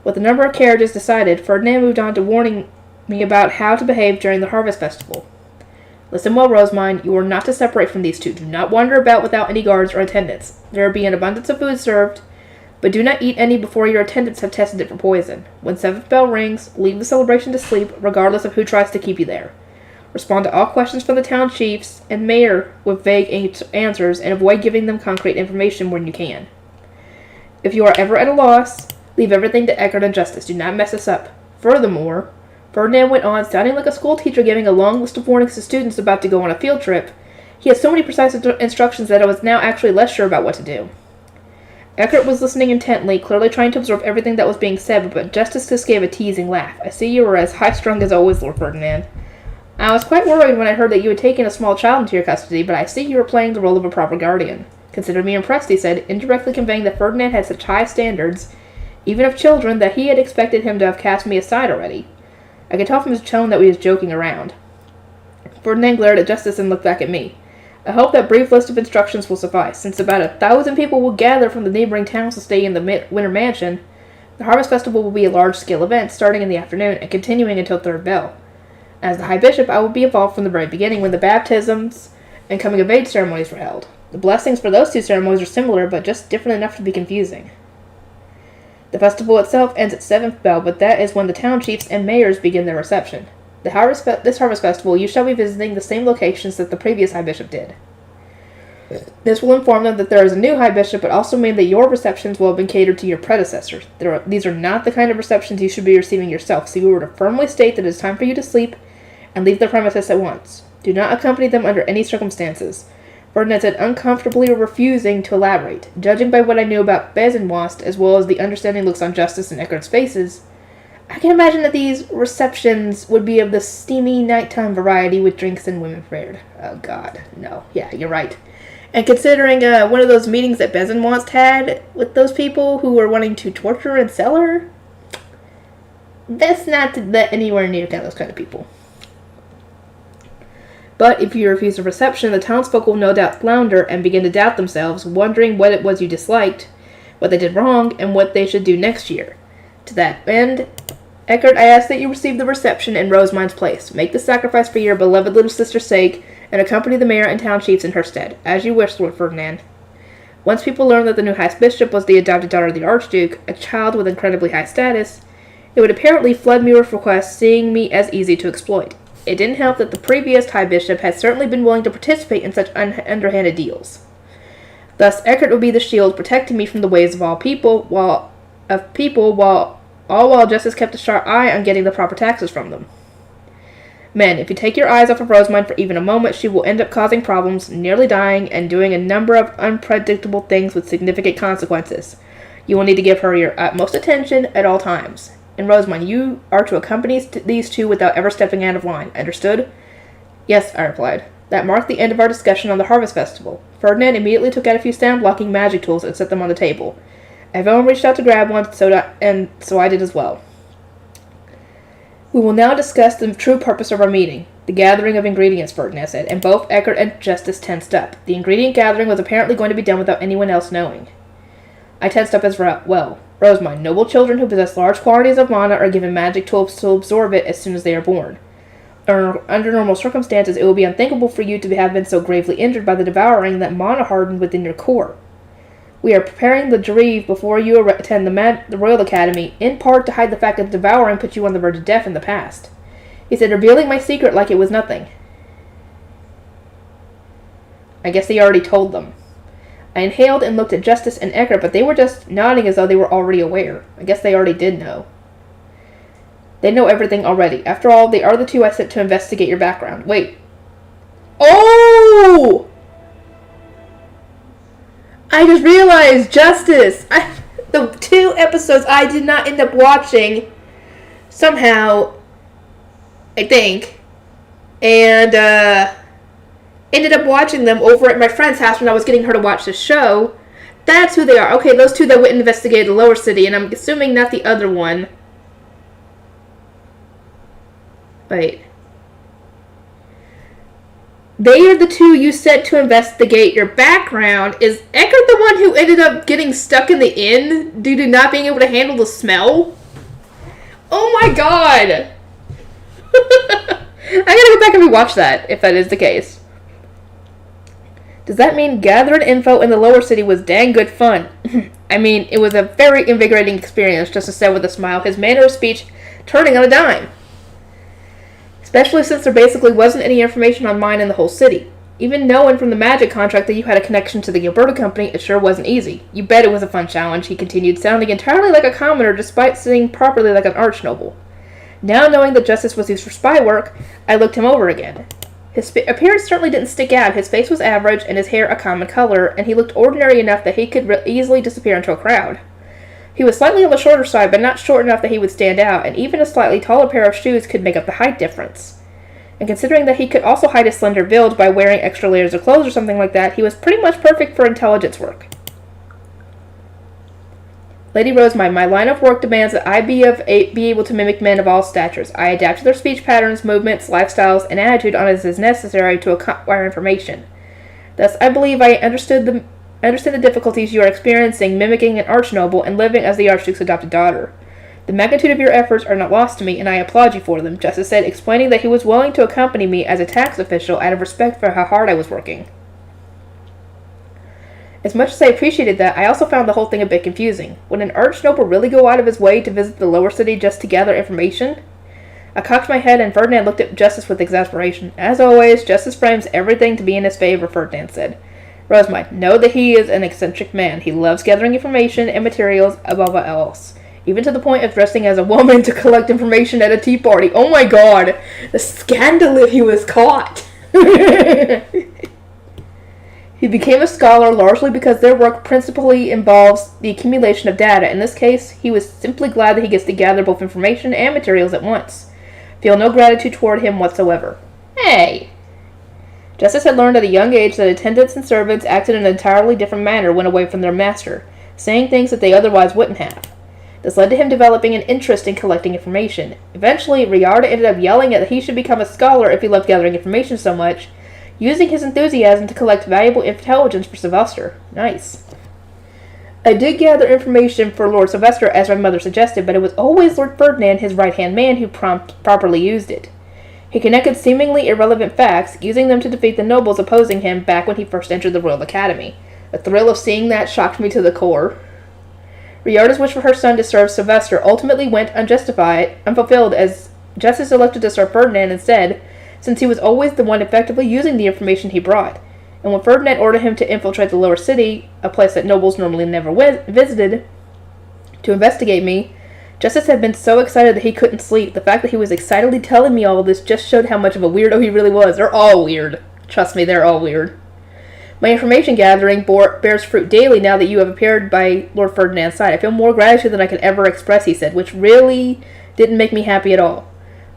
With the number of carriages decided, Ferdinand moved on to warning me about how to behave during the Harvest Festival. Listen well, Rosemine, you are not to separate from these 2. Do not wander about without any guards or attendants. There will be an abundance of food served, but do not eat any before your attendants have tested it for poison. When 7th bell rings, leave the celebration to sleep, regardless of who tries to keep you there. Respond to all questions from the town chiefs and mayor with vague answers, and avoid giving them concrete information when you can. If you are ever at a loss, leave everything to Eckert and Justice. Do not mess us up. Furthermore, Ferdinand went on, sounding like a school teacher giving a long list of warnings to students about to go on a field trip. He had so many precise instructions that I was now actually less sure about what to do. Eckert was listening intently, clearly trying to absorb everything that was being said, but Justice just gave a teasing laugh. I see you were as high-strung as always, Lord Ferdinand. I was quite worried when I heard that you had taken a small child into your custody, but I see you were playing the role of a proper guardian. Consider me impressed, he said, indirectly conveying that Ferdinand had such high standards, even of children, that he had expected him to have cast me aside already. I could tell from his tone that he was joking around. Ferdinand glared at Justice and looked back at me. I hope that brief list of instructions will suffice. Since about 1,000 people will gather from the neighboring towns to stay in the Winter Mansion, the Harvest Festival will be a large-scale event starting in the afternoon and continuing until 3rd bell. As the High Bishop, I will be involved from the very beginning when the baptisms and coming-of-age ceremonies were held. The blessings for those 2 ceremonies are similar, but just different enough to be confusing. The festival itself ends at 7th bell, but that is when the town chiefs and mayors begin their reception. This Harvest Festival, you shall be visiting the same locations that the previous High Bishop did. This will inform them that there is a new High Bishop, but also mean that your receptions will have been catered to your predecessors. These are not the kind of receptions you should be receiving yourself, so we were to firmly state that it is time for you to sleep and leave the premises at once. Do not accompany them under any circumstances. Ferdinand said, uncomfortably refusing to elaborate. Judging by what I knew about Besenwast, as well as the understanding looks on Justice and Eckart's faces, I can imagine that these receptions would be of the steamy nighttime variety with drinks and women prepared. Oh god, no. Yeah, you're right. And considering one of those meetings that Besenwast had with those people who were wanting to torture and sell her, that's not anywhere near those kind of people. But if you refuse a reception, the townsfolk will no doubt flounder and begin to doubt themselves, wondering what it was you disliked, what they did wrong, and what they should do next year. To that end, Eckart, I ask that you receive the reception in Rosamund's place. Make the sacrifice for your beloved little sister's sake, and accompany the mayor and town chiefs in her stead, as you wish, Lord Ferdinand. Once people learned that the new High Bishop was the adopted daughter of the Archduke, a child with incredibly high status, it would apparently flood me with requests, seeing me as easy to exploit. It didn't help that the previous High Bishop had certainly been willing to participate in such underhanded deals. Thus, Eckart would be the shield protecting me from the ways of all people, while Justice kept a sharp eye on getting the proper taxes from them. Men, if you take your eyes off of Rosamund for even a moment, she will end up causing problems, nearly dying, and doing a number of unpredictable things with significant consequences. You will need to give her your utmost attention at all times. And Rosamund, you are to accompany these two without ever stepping out of line. Understood? Yes, I replied. That marked the end of our discussion on the Harvest Festival. Ferdinand immediately took out a few sound-blocking magic tools and set them on the table. Evelyn reached out to grab one, so I did as well. We will now discuss the true purpose of our meeting. The gathering of ingredients, Ferdinand said, and both Eckart and Justice tensed up. The ingredient gathering was apparently going to be done without anyone else knowing. I tensed up as well. Rosamund, noble children who possess large quantities of mana are given magic tools to absorb it as soon as they are born. Under normal circumstances, it will be unthinkable for you to have been so gravely injured by the devouring that mana hardened within your core. We are preparing the Dreve before you attend the Royal Academy, in part to hide the fact that the devouring put you on the verge of death in the past. He said, revealing my secret like it was nothing. I guess he already told them. I inhaled and looked at Justice and Eckart, but they were just nodding as though they were already aware. I guess they already did know. They know everything already. After all, they are the two I sent to investigate your background. Wait. Oh! I just realized, Justice! The 2 episodes I did not end up watching, somehow, I think, and, ended up watching them over at my friend's house when I was getting her to watch the show. That's who they are. Okay, those two that went and investigated the lower city, and I'm assuming not the other one. Wait. They are the two you sent to investigate your background. Is Eckart the one who ended up getting stuck in the inn due to not being able to handle the smell? Oh my god! I gotta go back and rewatch that, if that is the case. Does that mean gathering info in the lower city was dang good fun? I mean, it was a very invigorating experience, Justice said with a smile, his manner of speech turning on a dime. Especially since there basically wasn't any information on mine in the whole city. Even knowing from the magic contract that you had a connection to the Gilberto Company, it sure wasn't easy. You bet it was a fun challenge, he continued, sounding entirely like a commoner despite sitting properly like an archnoble. Now knowing that Justice was used for spy work, I looked him over again. His appearance certainly didn't stick out. His face was average and his hair a common color, and he looked ordinary enough that he could easily disappear into a crowd. He was slightly on the shorter side, but not short enough that he would stand out, and even a slightly taller pair of shoes could make up the height difference. And considering that he could also hide his slender build by wearing extra layers of clothes or something like that, he was pretty much perfect for intelligence work. Lady Rosamund, my line of work demands that I be able to mimic men of all statures. I adapt to their speech patterns, movements, lifestyles, and attitude on as is necessary to acquire information. Thus, I believe I understand the difficulties you are experiencing mimicking an archnoble and living as the Archduke's adopted daughter. The magnitude of your efforts are not lost to me, and I applaud you for them, Justice said, explaining that he was willing to accompany me as a tax official out of respect for how hard I was working. As much as I appreciated that, I also found the whole thing a bit confusing. Would an archnoble really go out of his way to visit the lower city just to gather information? I cocked my head, and Ferdinand looked at Justice with exasperation. As always, Justice frames everything to be in his favor, Ferdinand said. Rosemont, know that he is an eccentric man. He loves gathering information and materials above all else, even to the point of dressing as a woman to collect information at a tea party. Oh my god, the scandal if he was caught. He became a scholar largely because their work principally involves the accumulation of data. In this case, he was simply glad that he gets to gather both information and materials at once. Feel no gratitude toward him whatsoever. Hey! Justice had learned at a young age that attendants and servants acted in an entirely different manner when away from their master, saying things that they otherwise wouldn't have. This led to him developing an interest in collecting information. Eventually, Riarda ended up yelling that he should become a scholar if he loved gathering information so much, using his enthusiasm to collect valuable intelligence for Sylvester. Nice. I did gather information for Lord Sylvester as my mother suggested, but it was always Lord Ferdinand, his right-hand man, who properly used it. He connected seemingly irrelevant facts, using them to defeat the nobles opposing him back when he first entered the Royal Academy. The thrill of seeing that shocked me to the core. Riarda's wish for her son to serve Sylvester ultimately went unfulfilled as Justice elected to serve Ferdinand instead, since he was always the one effectively using the information he brought. And when Ferdinand ordered him to infiltrate the lower city, a place that nobles normally never visited, to investigate me, Justice had been so excited that he couldn't sleep. The fact that he was excitedly telling me all of this just showed how much of a weirdo he really was. They're all weird. Trust me, they're all weird. My information gathering bears fruit daily now that you have appeared by Lord Ferdinand's side. I feel more gratitude than I could ever express, he said, which really didn't make me happy at all.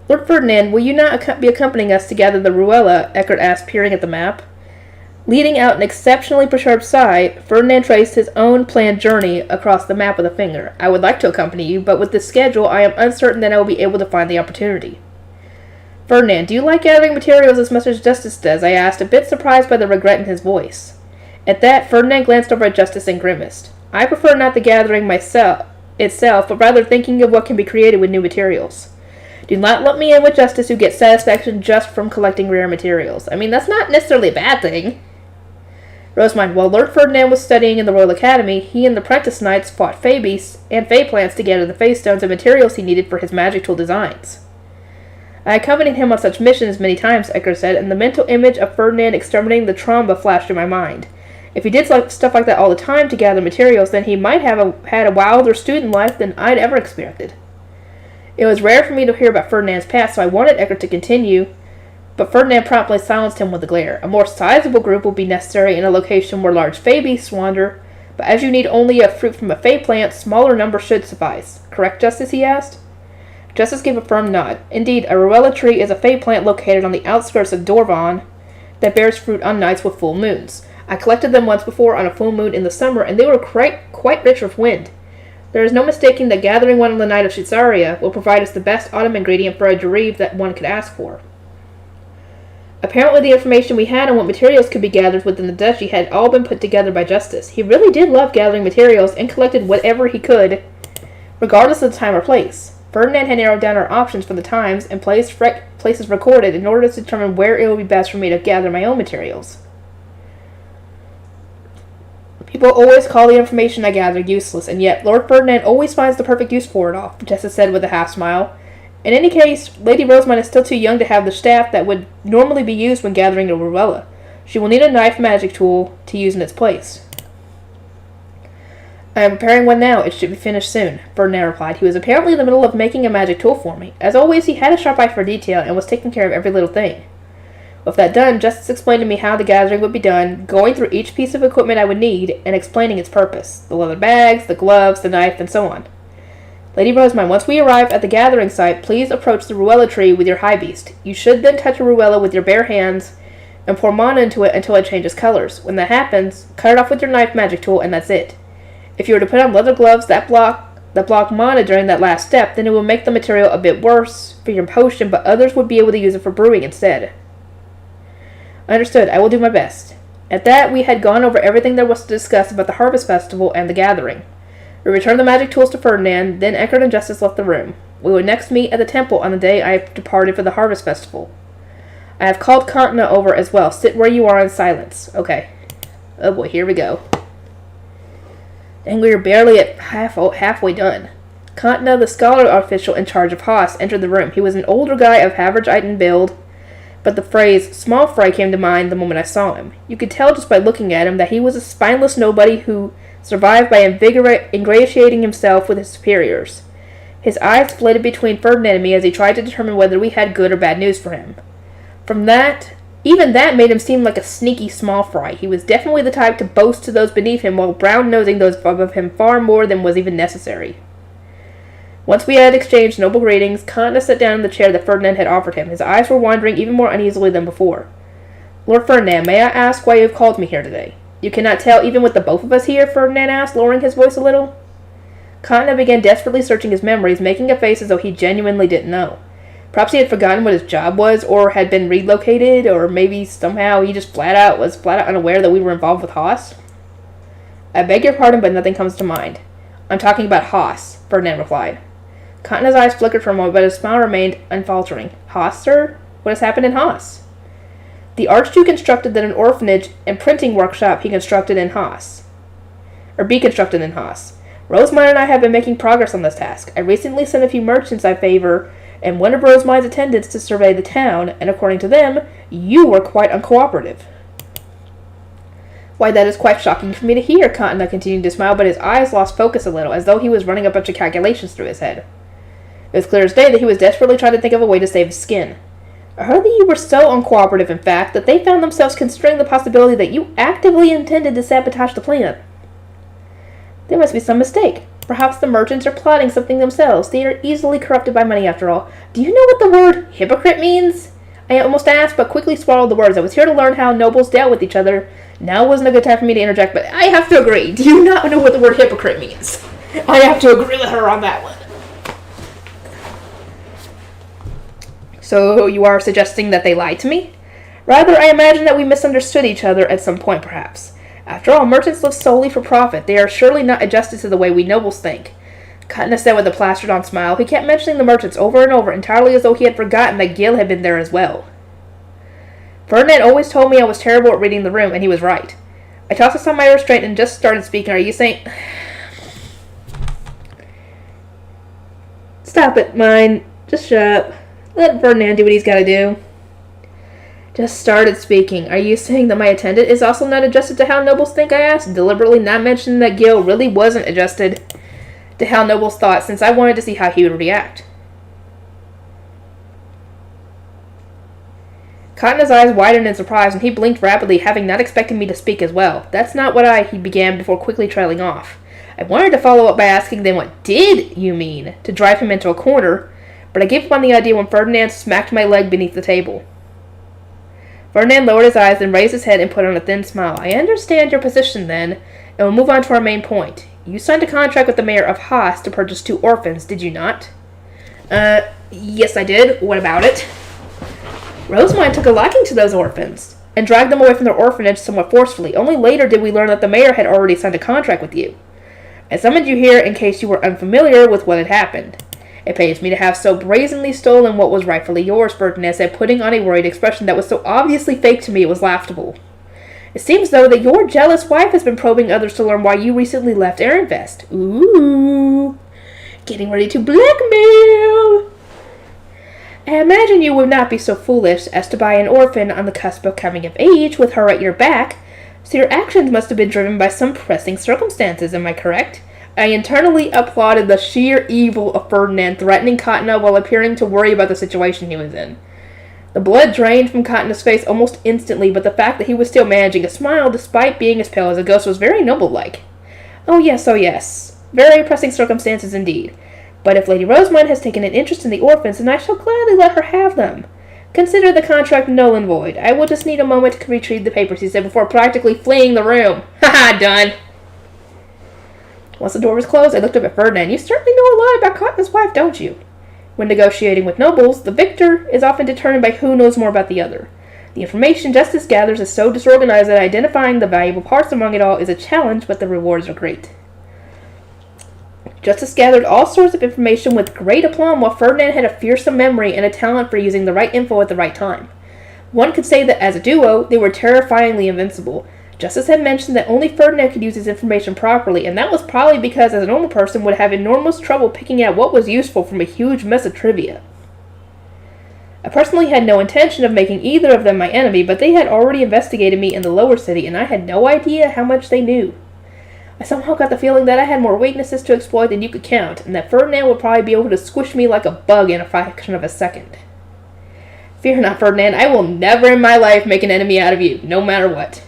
Lord Ferdinand, will you not be accompanying us to gather the Ruella? Eckert asked, peering at the map. Leading out an exceptionally perturbed sigh, Ferdinand traced his own planned journey across the map with a finger. I would like to accompany you, but with this schedule, I am uncertain that I will be able to find the opportunity. Ferdinand, do you like gathering materials as much as Justice does? I asked, a bit surprised by the regret in his voice. At that, Ferdinand glanced over at Justice and grimaced. I prefer not the gathering itself, but rather thinking of what can be created with new materials. Do not lump me in with Justice who gets satisfaction just from collecting rare materials. I mean, that's not necessarily a bad thing. Rosemont, while Lord Ferdinand was studying in the Royal Academy, he and the Prentice Knights fought Fey beasts and Fey plants to gather the Fey stones and materials he needed for his magic tool designs. I accompanied him on such missions many times, Eckert said, and the mental image of Ferdinand exterminating the Tromba flashed in my mind. If he did stuff like that all the time to gather materials, then he might have had a wilder student life than I'd ever expected. It was rare for me to hear about Ferdinand's past, so I wanted Eckert to continue, but Ferdinand promptly silenced him with a glare. A more sizable group will be necessary in a location where large Fey beasts wander, but as you need only a fruit from a Fey plant, smaller numbers should suffice. Correct, Justice? He asked. Justice gave a firm nod. Indeed, a Ruella tree is a Fey plant located on the outskirts of Dorvan that bears fruit on nights with full moons. I collected them once before on a full moon in the summer, and they were quite rich with wind. There is no mistaking that gathering one on the night of Caesarea will provide us the best autumn ingredient for a Jareve that one could ask for. Apparently the information we had on what materials could be gathered within the duchy had all been put together by Justice. He really did love gathering materials and collected whatever he could, regardless of the time or place. Ferdinand had narrowed down our options for the times and places recorded in order to determine where it would be best for me to gather my own materials. People always call the information I gather useless, and yet Lord Ferdinand always finds the perfect use for it all, Justice said with a half-smile. In any case, Lady Rosemont is still too young to have the staff that would normally be used when gathering a Ruella. She will need a knife magic tool to use in its place. I am preparing one now. It should be finished soon, Ferdinand replied. He was apparently in the middle of making a magic tool for me. As always, he had a sharp eye for detail and was taking care of every little thing. With that done, Justice explained to me how the gathering would be done, going through each piece of equipment I would need, and explaining its purpose. The leather bags, the gloves, the knife, and so on. Lady Rosemont, once we arrive at the gathering site, please approach the Ruella tree with your high beast. You should then touch a Ruella with your bare hands and pour mana into it until it changes colors. When that happens, cut it off with your knife magic tool, and that's it. If you were to put on leather gloves that block mana during that last step, then it will make the material a bit worse for your potion, but others would be able to use it for brewing instead. Understood. I will do my best. At that, we had gone over everything there was to discuss about the Harvest Festival and the gathering. We returned the magic tools to Ferdinand, then Eckert and Justice left the room. We would next meet at the temple on the day I departed for the Harvest Festival. I have called Kantna over as well. Sit where you are in silence. Okay. Oh boy, here we go. And we are barely at halfway done. Kantna, the scholar official in charge of Haas, entered the room. He was an older guy of average height and build, but the phrase small fry came to mind the moment I saw him. You could tell just by looking at him that he was a spineless nobody who survived by ingratiating himself with his superiors. His eyes flitted between Ferdinand and me as he tried to determine whether we had good or bad news for him. Even that made him seem like a sneaky small fry. He was definitely the type to boast to those beneath him while brown-nosing those above him far more than was even necessary. Once we had exchanged noble greetings, Katna sat down in the chair that Ferdinand had offered him. His eyes were wandering even more uneasily than before. Lord Ferdinand, may I ask why you have called me here today? You cannot tell even with the both of us here? Ferdinand asked, lowering his voice a little. Katna began desperately searching his memories, making a face as though he genuinely didn't know. Perhaps he had forgotten what his job was, or had been relocated, or maybe somehow he just was flat out unaware that we were involved with Haas. I beg your pardon, but nothing comes to mind. I'm talking about Haas, Ferdinand replied. Katna's eyes flickered for a moment, but his smile remained unfaltering. Haas, sir? What has happened in Haas? The Archduke instructed that an orphanage and printing workshop be constructed in Haas. Rosemine and I have been making progress on this task. I recently sent a few merchants I favor and one of Rosemine's attendants to survey the town, and according to them, you were quite uncooperative. Why, that is quite shocking for me to hear, Katna continued to smile, but his eyes lost focus a little, as though he was running a bunch of calculations through his head. It was clear as day that he was desperately trying to think of a way to save his skin. I heard that you were so uncooperative, in fact, that they found themselves considering the possibility that you actively intended to sabotage the plan. There must be some mistake. Perhaps the merchants are plotting something themselves. They are easily corrupted by money, after all. Do you know what the word hypocrite means? I almost asked, but quickly swallowed the words. I was here to learn how nobles dealt with each other. Now wasn't a good time for me to interject, but I have to agree. Do you not know what the word hypocrite means? I have to agree with her on that one. So you are suggesting that they lied to me? Rather, I imagine that we misunderstood each other at some point, perhaps. After all, merchants live solely for profit. They are surely not adjusted to the way we nobles think. Katna said with a plastered-on smile. He kept mentioning the merchants over and over, entirely as though he had forgotten that Gil had been there as well. Ferdinand always told me I was terrible at reading the room, and he was right. I tossed aside my restraint and just started speaking. Are you saying... Stop it, mine. Just shut up. Let Ferdinand do what he's got to do. Just started speaking. Are you saying that my attendant is also not adjusted to how nobles think? I asked, deliberately not mentioning that Gil really wasn't adjusted to how nobles thought, since I wanted to see how he would react. Katna's eyes widened in surprise, and he blinked rapidly, having not expected me to speak as well. That's not what he began before quickly trailing off. I wanted to follow up by asking then what did you mean, to drive him into a corner, but I gave up on the idea when Ferdinand smacked my leg beneath the table. Ferdinand lowered his eyes, then raised his head and put on a thin smile. I understand your position, then, and we'll move on to our main point. You signed a contract with the mayor of Haas to purchase 2 orphans, did you not? Yes I did. What about it? Rosemine took a liking to those orphans, and dragged them away from their orphanage somewhat forcefully. Only later did we learn that the mayor had already signed a contract with you. I summoned you here in case you were unfamiliar with what had happened. It pains me to have so brazenly stolen what was rightfully yours, Ferdinand said, putting on a worried expression that was so obviously fake to me it was laughable. It seems, though, that your jealous wife has been probing others to learn why you recently left Ehrenfest. Ooh. Getting ready to blackmail. I imagine you would not be so foolish as to buy an orphan on the cusp of coming of age with her at your back, so your actions must have been driven by some pressing circumstances, am I correct? I internally applauded the sheer evil of Ferdinand threatening Katna while appearing to worry about the situation he was in. The blood drained from Katna's face almost instantly, but the fact that he was still managing a smile despite being as pale as a ghost was very noble-like. Oh yes. Very pressing circumstances indeed. But if Lady Rosemine has taken an interest in the orphans, then I shall gladly let her have them. Consider the contract null and void. I will just need a moment to retrieve the papers, he said, before practically fleeing the room. Ha-ha, done. Once the door was closed, I looked up at Ferdinand. You certainly know a lot about Katna's wife, don't you? When negotiating with nobles, the victor is often determined by who knows more about the other. The information justice gathers is so disorganized that identifying the valuable parts among it all is a challenge, but the rewards are great. Justice gathered all sorts of information with great aplomb, while Ferdinand had a fearsome memory and a talent for using the right info at the right time. One could say that as a duo, they were terrifyingly invincible. Justice had mentioned that only Ferdinand could use his information properly, and that was probably because as a normal person would have enormous trouble picking out what was useful from a huge mess of trivia. I personally had no intention of making either of them my enemy, but they had already investigated me in the lower city, and I had no idea how much they knew. I somehow got the feeling that I had more weaknesses to exploit than you could count, and that Ferdinand would probably be able to squish me like a bug in a fraction of a second. Fear not, Ferdinand, I will never in my life make an enemy out of you, no matter what.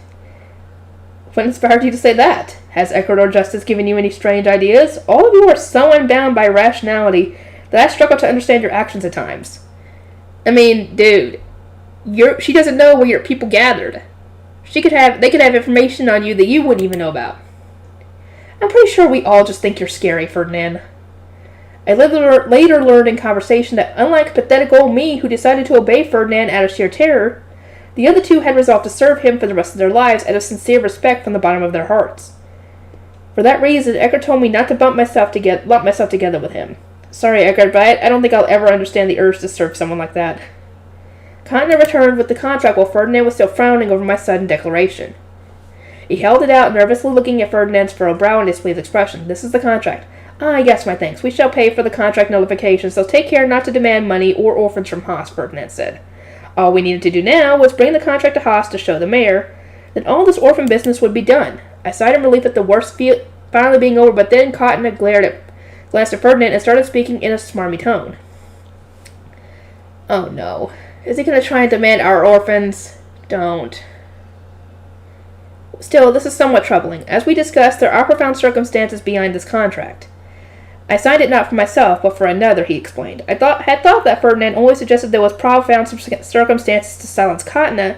What inspired you to say that? Has Ecuador Justice given you any strange ideas? All of you are so unbound by rationality that I struggle to understand your actions at times. I mean, dude, she doesn't know where your people gathered. They could have information on you that you wouldn't even know about. I'm pretty sure we all just think you're scary, Ferdinand. I later learned in conversation that unlike pathetic old me who decided to obey Ferdinand out of sheer terror, the other two had resolved to serve him for the rest of their lives out of sincere respect from the bottom of their hearts. For that reason, Eckert told me not to lump myself together with him. Sorry, Eckert, but I don't think I'll ever understand the urge to serve someone like that. Cotton returned with the contract while Ferdinand was still frowning over my sudden declaration. He held it out, nervously looking at Ferdinand's furrowed brow and displeased expression. This is the contract. Ah, yes, my thanks. We shall pay for the contract notification, so take care not to demand money or orphans from Haas, Ferdinand said. All we needed to do now was bring the contract to Haas to show the mayor. Then all this orphan business would be done. I sighed in relief at the worst finally being over, but then Cotton glanced at Ferdinand and started speaking in a smarmy tone. Oh no. Is he going to try and demand our orphans? Don't. Still, this is somewhat troubling. As we discussed, there are profound circumstances behind this contract. I signed it not for myself, but for another, he explained. I had thought that Ferdinand only suggested there was profound circumstances to silence Cotton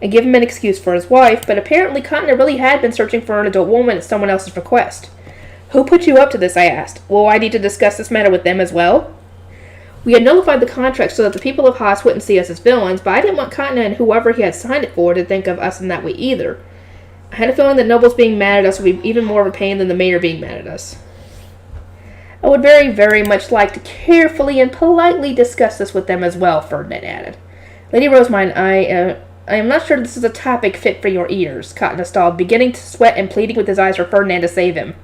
and give him an excuse for his wife, but apparently Cotton really had been searching for an adult woman at someone else's request. Who put you up to this, I asked. Will I need to discuss this matter with them as well? We had nullified the contract so that the people of Haas wouldn't see us as villains, but I didn't want Cotton and whoever he had signed it for to think of us in that way either. I had a feeling that nobles being mad at us would be even more of a pain than the mayor being mad at us. I would very, very much like to carefully and politely discuss this with them as well, Ferdinand added. Lady Rosamine, I am not sure this is a topic fit for your ears, Cotton stalled, beginning to sweat and pleading with his eyes for Ferdinand to save him.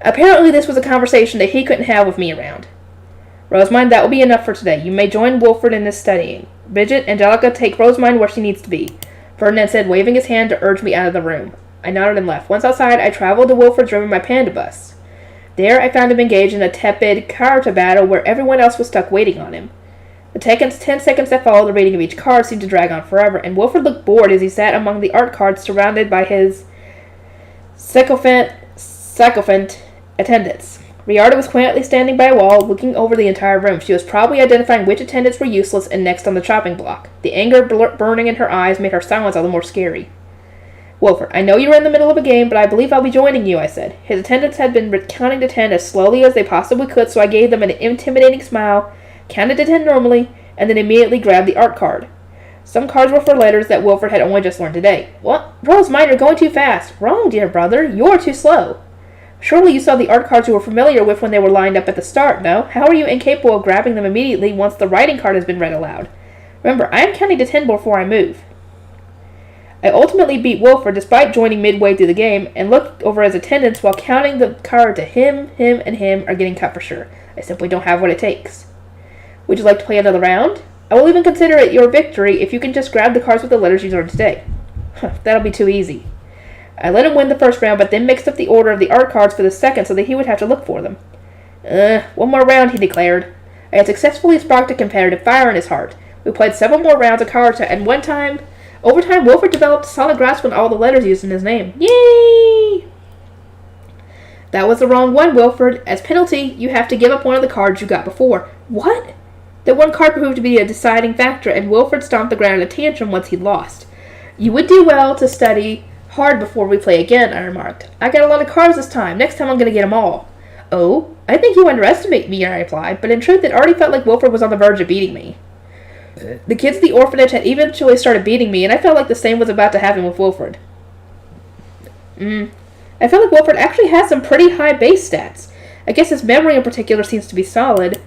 Apparently this was a conversation that he couldn't have with me around. Rosamine, that will be enough for today. You may join Wilfred in his studying. Bridget, Angelica, take Rosamine where she needs to be, Ferdinand said, waving his hand to urge me out of the room. I nodded and left. Once outside, I traveled to Wilfred's room in my panda bus. There, I found him engaged in a tepid karate battle where everyone else was stuck waiting on him. The 10 seconds that followed the reading of each card seemed to drag on forever, and Wilfred looked bored as he sat among the art cards surrounded by his sycophant attendants. Riarda was quietly standing by a wall, looking over the entire room. She was probably identifying which attendants were useless and next on the chopping block. The anger burning in her eyes made her silence all the more scary. Wilfred, I know you are in the middle of a game, but I believe I'll be joining you, I said. His attendants had been counting to 10 as slowly as they possibly could, so I gave them an intimidating smile, counted to 10 normally, and then immediately grabbed the art card. Some cards were for letters that Wilfred had only just learned today. What? Rosamine, you're going too fast. Wrong, dear brother. You're too slow. Surely you saw the art cards you were familiar with when they were lined up at the start, no? How are you incapable of grabbing them immediately once the writing card has been read aloud? Remember, I am counting to 10 before I move. I ultimately beat Wilfred despite joining midway through the game and looked over his attendants while counting the card to him, and him are getting cut for sure. I simply don't have what it takes. Would you like to play another round? I will even consider it your victory if you can just grab the cards with the letters you learned today. That'll be too easy. I let him win the first round, but then mixed up the order of the art cards for the second so that he would have to look for them. One more round, he declared. I had successfully sparked a competitive fire in his heart. We played several more rounds of cards, and over time, Wilfred developed a solid grasp on all the letters used in his name. Yay! That was the wrong one, Wilfred. As penalty, you have to give up one of the cards you got before. What? That one card proved to be a deciding factor, and Wilfred stomped the ground in a tantrum once he lost. You would do well to study hard before we play again, I remarked. I got a lot of cards this time. Next time I'm going to get them all. Oh, I think you underestimate me, I replied, but in truth it already felt like Wilfred was on the verge of beating me. The kids at the orphanage had eventually started beating me, and I felt like the same was about to happen with Wilfred. I feel like Wilfred actually has some pretty high base stats. I guess his memory in particular seems to be solid.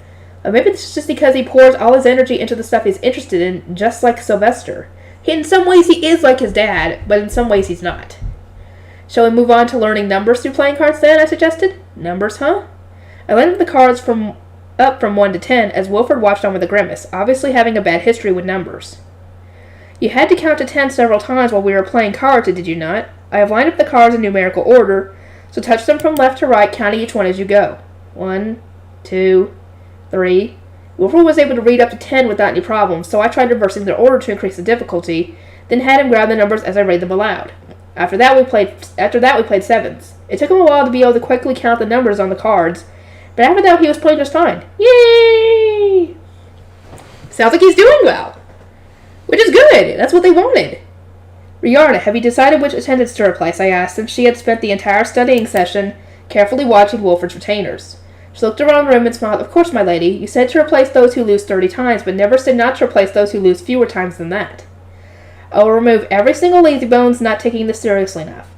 Maybe it's just because he pours all his energy into the stuff he's interested in, just like Sylvester. In some ways he is like his dad, but in some ways he's not. Shall we move on to learning numbers through playing cards then, I suggested. Numbers, huh? I lent him the cards from up from 1 to 10 as Wilfred watched on with a grimace, obviously having a bad history with numbers. You had to count to 10 several times while we were playing cards, did you not? I have lined up the cards in numerical order, so touch them from left to right, counting each one as you go. 1, 2, 3. Wilfred was able to read up to 10 without any problems, so I tried reversing their order to increase the difficulty, then had him grab the numbers as I read them aloud. After that, we played sevens. It took him a while to be able to quickly count the numbers on the cards, but after that, he was playing just fine. Yay! Sounds like he's doing well. Which is good. That's what they wanted. Riarda, have you decided which attendants to replace? I asked, since she had spent the entire studying session carefully watching Wilfred's retainers. She looked around the room and smiled. Of course, my lady. You said to replace those who lose 30 times, but never said not to replace those who lose fewer times than that. I will remove every single lazybones not taking this seriously enough.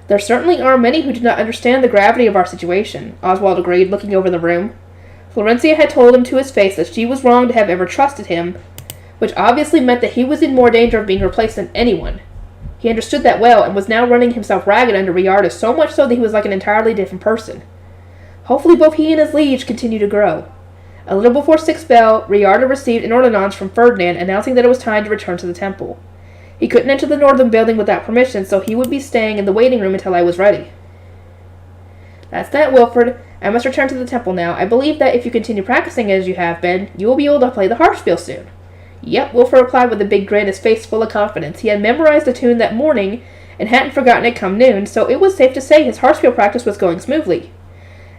There certainly are many who do not understand the gravity of our situation, Oswald agreed, looking over the room. Florencia had told him to his face that she was wrong to have ever trusted him, which obviously meant that he was in more danger of being replaced than anyone. He understood that well, and was now running himself ragged under Riarda, so much so that he was like an entirely different person. Hopefully both he and his liege continue to grow. A little before 6 bell, Riarda received an ordonnance from Ferdinand announcing that it was time to return to the temple. He couldn't enter the northern building without permission, so he would be staying in the waiting room until I was ready. That's that, Wilfred. I must return to the temple now. I believe that if you continue practicing as you have been, you will be able to play the harpspiel soon. Yep, Wilfred replied with a big grin, his face full of confidence. He had memorized the tune that morning and hadn't forgotten it come noon, so it was safe to say his harpspiel practice was going smoothly.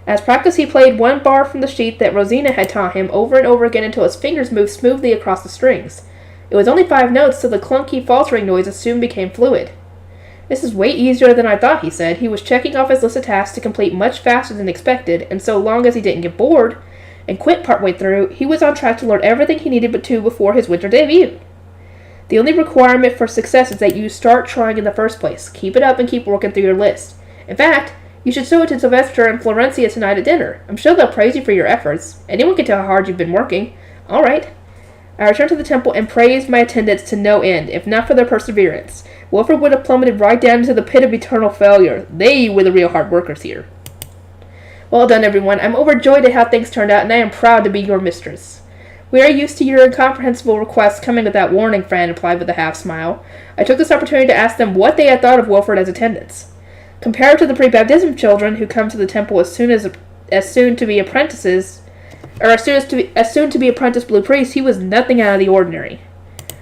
As practice, he played one bar from the sheet that Rosina had taught him over and over again until his fingers moved smoothly across the strings. It was only 5 notes, so the clunky, faltering noises soon became fluid. This is way easier than I thought, he said. He was checking off his list of tasks to complete much faster than expected, and so long as he didn't get bored and quit partway through, he was on track to learn everything he needed but 2 before his winter debut. The only requirement for success is that you start trying in the first place. Keep it up and keep working through your list. In fact, you should show it to Sylvester and Florencia tonight at dinner. I'm sure they'll praise you for your efforts. Anyone can tell how hard you've been working. All right. I returned to the temple and praised my attendants to no end, if not for their perseverance. Wilfred would have plummeted right down into the pit of eternal failure. They were the real hard workers here. Well done, everyone. I'm overjoyed at how things turned out, and I am proud to be your mistress. We are used to your incomprehensible requests coming without warning, Fran replied with a half-smile. I took this opportunity to ask them what they had thought of Wilfred as attendants. Compared to the pre-baptism children who come to the temple as soon to be apprentice blue priests, he was nothing out of the ordinary.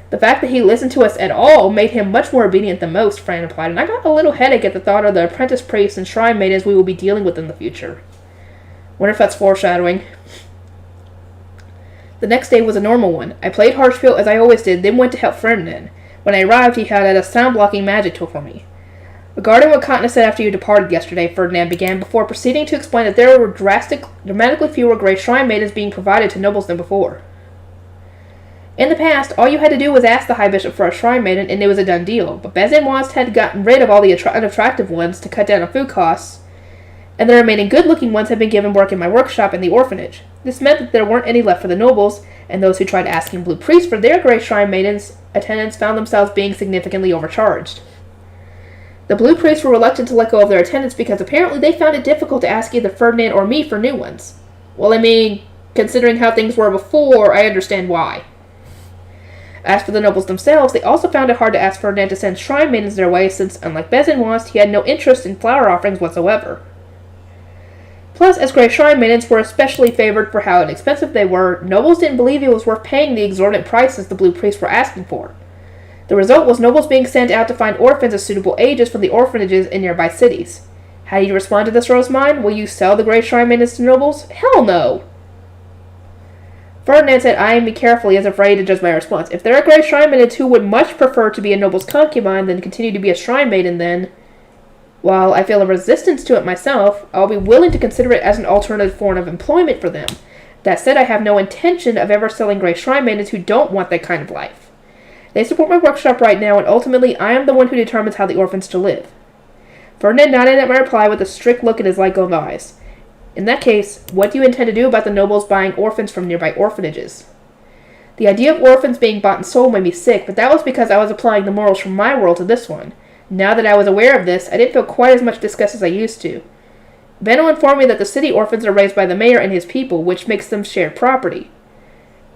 The fact that he listened to us at all made him much more obedient than most, Fran replied, and I got a little headache at the thought of the apprentice priests and shrine maidens we will be dealing with in the future. Wonder if that's foreshadowing. The next day was a normal one. I played harpspiel as I always did, then went to help Ferdinand. When I arrived, he had a sound-blocking magic tool for me. Regarding what Katna said after you departed yesterday, Ferdinand began before proceeding to explain that there were dramatically fewer Grey Shrine Maidens being provided to nobles than before. In the past, all you had to do was ask the High Bishop for a Shrine Maiden and it was a done deal, but Bezenwast had gotten rid of all the unattractive ones to cut down on food costs, and the remaining good-looking ones had been given work in my workshop in the orphanage. This meant that there weren't any left for the nobles, and those who tried asking Blue Priests for their Grey Shrine Maidens, attendants found themselves being significantly overcharged. The Blue Priests were reluctant to let go of their attendants because apparently they found it difficult to ask either Ferdinand or me for new ones. Well, I mean, considering how things were before, I understand why. As for the nobles themselves, they also found it hard to ask Ferdinand to send shrine maidens their way since, unlike Bezenwast, he had no interest in flower offerings whatsoever. Plus, as Grey Shrine Maidens were especially favored for how inexpensive they were, nobles didn't believe it was worth paying the exorbitant prices the Blue Priests were asking for. The result was nobles being sent out to find orphans of suitable ages from the orphanages in nearby cities. How do you respond to this, Rosemine? Will you sell the Grey Shrine Maidens to nobles? Hell no! Ferdinand said, eyeing me carefully as if ready to judge my response. If there are Grey Shrine Maidens who would much prefer to be a noble's concubine than continue to be a Shrine Maiden, then, while I feel a resistance to it myself, I'll be willing to consider it as an alternative form of employment for them. That said, I have no intention of ever selling Grey Shrine Maidens who don't want that kind of life. They support my workshop right now, and ultimately I am the one who determines how the orphans to live. Ferdinand nodded at my reply with a strict look in his light-gold eyes. In that case, what do you intend to do about the nobles buying orphans from nearby orphanages? The idea of orphans being bought and sold made me sick, but that was because I was applying the morals from my world to this one. Now that I was aware of this, I didn't feel quite as much disgust as I used to. Benno informed me that the city orphans are raised by the mayor and his people, which makes them shared property.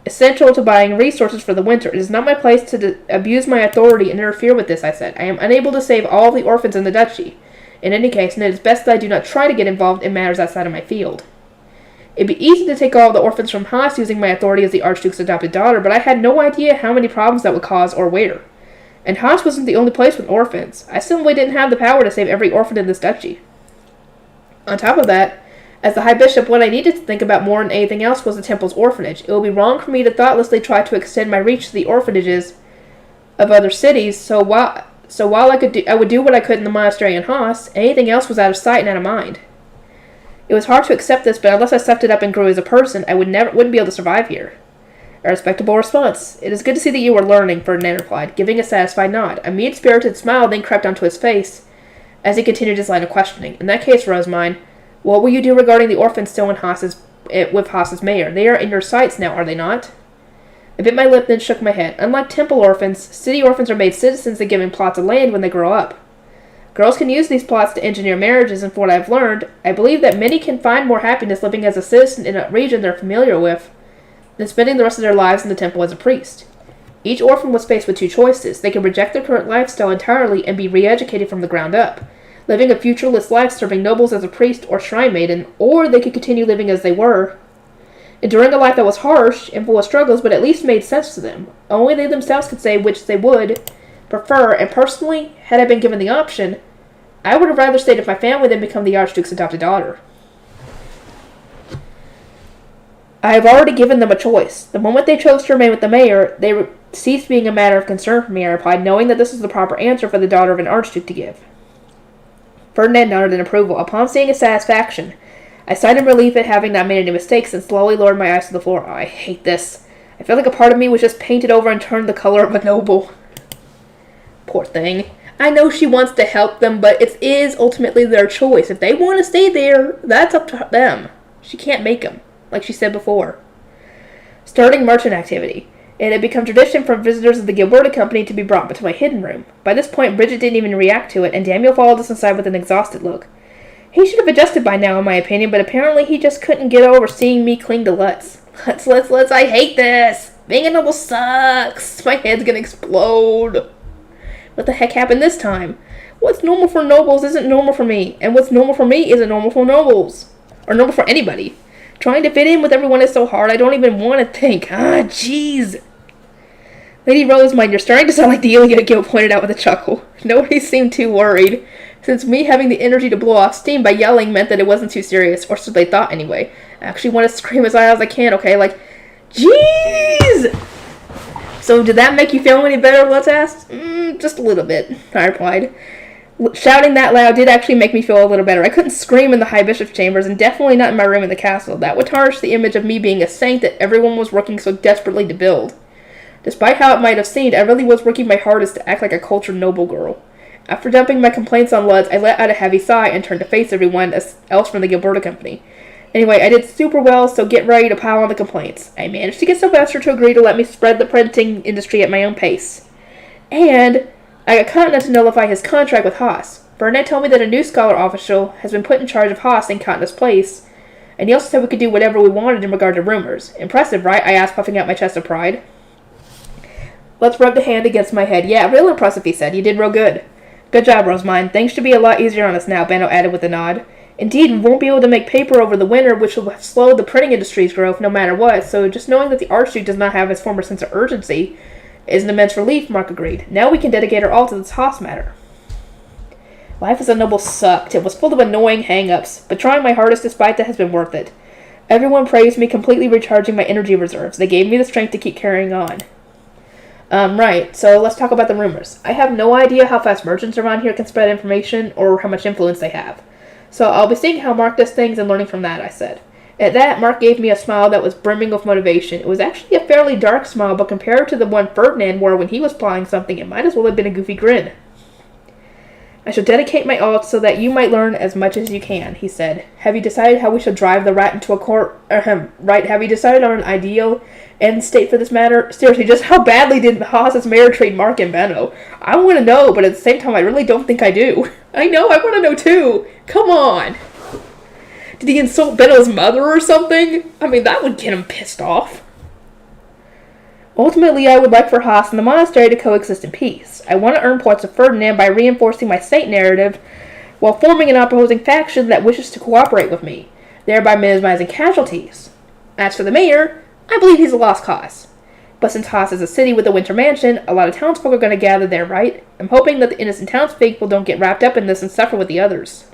Essential to buying resources for the winter. It is not my place to abuse my authority and interfere with this, I said. I am unable to save all the orphans in the duchy. In any case, and it is best that I do not try to get involved in matters outside of my field. It'd be easy to take all the orphans from Haas using my authority as the Archduke's adopted daughter, but I had no idea how many problems that would cause or where. And Haas wasn't the only place with orphans. I simply didn't have the power to save every orphan in this duchy. On top of that, as the High Bishop, what I needed to think about more than anything else was the temple's orphanage. It would be wrong for me to thoughtlessly try to extend my reach to the orphanages of other cities, so while I would do what I could in the monastery in Haas, anything else was out of sight and out of mind. It was hard to accept this, but unless I sucked it up and grew as a person, I wouldn't be able to survive here. A respectable response. It is good to see that you are learning, Ferdinand replied, giving a satisfied nod. A mean-spirited smile then crept onto his face as he continued his line of questioning. In that case, Rosemine, what will you do regarding the orphans still with Haas's mayor? They are in your sights now, are they not? I bit my lip, then shook my head. Unlike temple orphans, city orphans are made citizens and given plots of land when they grow up. Girls can use these plots to engineer marriages, and from what I've learned, I believe that many can find more happiness living as a citizen in a region they're familiar with than spending the rest of their lives in the temple as a priest. Each orphan was faced with two choices. They could reject their current lifestyle entirely and be re-educated from the ground up, living a futureless life serving nobles as a priest or shrine maiden, or they could continue living as they were, enduring a life that was harsh and full of struggles, but at least made sense to them. Only they themselves could say which they would prefer, and personally, had I been given the option, I would have rather stayed with my family than become the Archduke's adopted daughter. I have already given them a choice. The moment they chose to remain with the mayor, they ceased being a matter of concern for me, I replied, knowing that this was the proper answer for the daughter of an Archduke to give. Ferdinand nodded in approval. Upon seeing his satisfaction, I sighed in relief at having not made any mistakes and slowly lowered my eyes to the floor. Oh, I hate this. I felt like a part of me was just painted over and turned the color of a noble. Poor thing. I know she wants to help them, but it is ultimately their choice. If they want to stay there, that's up to them. She can't make them, like she said before. Starting merchant activity. It had become tradition for visitors of the Gilberta Company to be brought to my hidden room. By this point, Bridget didn't even react to it, and Daniel followed us inside with an exhausted look. He should have adjusted by now, in my opinion, but apparently he just couldn't get over seeing me cling to Lutz. Let's, I hate this! Being a noble sucks! My head's gonna explode! What the heck happened this time? What's normal for nobles isn't normal for me, and what's normal for me isn't normal for nobles. Or normal for anybody. Trying to fit in with everyone is so hard, I don't even want to think. Jeez. Lady Rosemine, you're starting to sound like the idiot, Gil pointed out with a chuckle. Nobody seemed too worried, since me having the energy to blow off steam by yelling meant that it wasn't too serious, or so they thought anyway. I actually want to scream as loud as I can, okay? Like, jeez! So did that make you feel any better, Lutz asked. Just a little bit, I replied. Shouting that loud did actually make me feel a little better. I couldn't scream in the High Bishop's chambers, and definitely not in my room in the castle. That would tarnish the image of me being a saint that everyone was working so desperately to build. Despite how it might have seemed, I really was working my hardest to act like a cultured noble girl. After dumping my complaints on Lutz, I let out a heavy sigh and turned to face everyone else from the Gilberta Company. Anyway, I did super well, so get ready to pile on the complaints. I managed to get Sylvester to agree to let me spread the printing industry at my own pace. And I got Continent to nullify his contract with Haas. Burnett told me that a new scholar official has been put in charge of Haas in Continent's place, and he also said we could do whatever we wanted in regard to rumors. Impressive, right? I asked, puffing out my chest of pride. Let's rub the hand against my head. Yeah, real impressive, he said. You did real good. Good job, Rosemine. Things should be a lot easier on us now, Benno added with a nod. Indeed, we won't be able to make paper over the winter, which will slow the printing industry's growth no matter what, so just knowing that the Archduke does not have his former sense of urgency is an immense relief, Mark agreed. Now we can dedicate our all to this Haas matter. Life as a noble sucked. It was full of annoying hang-ups, but trying my hardest despite that has been worth it. Everyone praised me, completely recharging my energy reserves. They gave me the strength to keep carrying on. Right, so let's talk about the rumors. I have no idea how fast merchants around here can spread information or how much influence they have. So I'll be seeing how Mark does things and learning from that, I said. At that, Mark gave me a smile that was brimming with motivation. It was actually a fairly dark smile, but compared to the one Ferdinand wore when he was plotting something, it might as well have been a goofy grin. I shall dedicate my all so that you might learn as much as you can, he said. Have you decided how we shall drive the rat into a court? Right, have you decided on an ideal end state for this matter? Seriously, just how badly did Haas's mayor treat Mark and Benno? I want to know, but at the same time, I really don't think I do. I know, I want to know too. Come on. Did he insult Benno's mother or something? I mean, that would get him pissed off. Ultimately, I would like for Haas and the monastery to coexist in peace. I want to earn points with Ferdinand by reinforcing my saint narrative while forming an opposing faction that wishes to cooperate with me, thereby minimizing casualties. As for the mayor, I believe he's a lost cause. But since Haas is a city with a winter mansion, a lot of townsfolk are going to gather there, right? I'm hoping that the innocent townspeople don't get wrapped up in this and suffer with the others.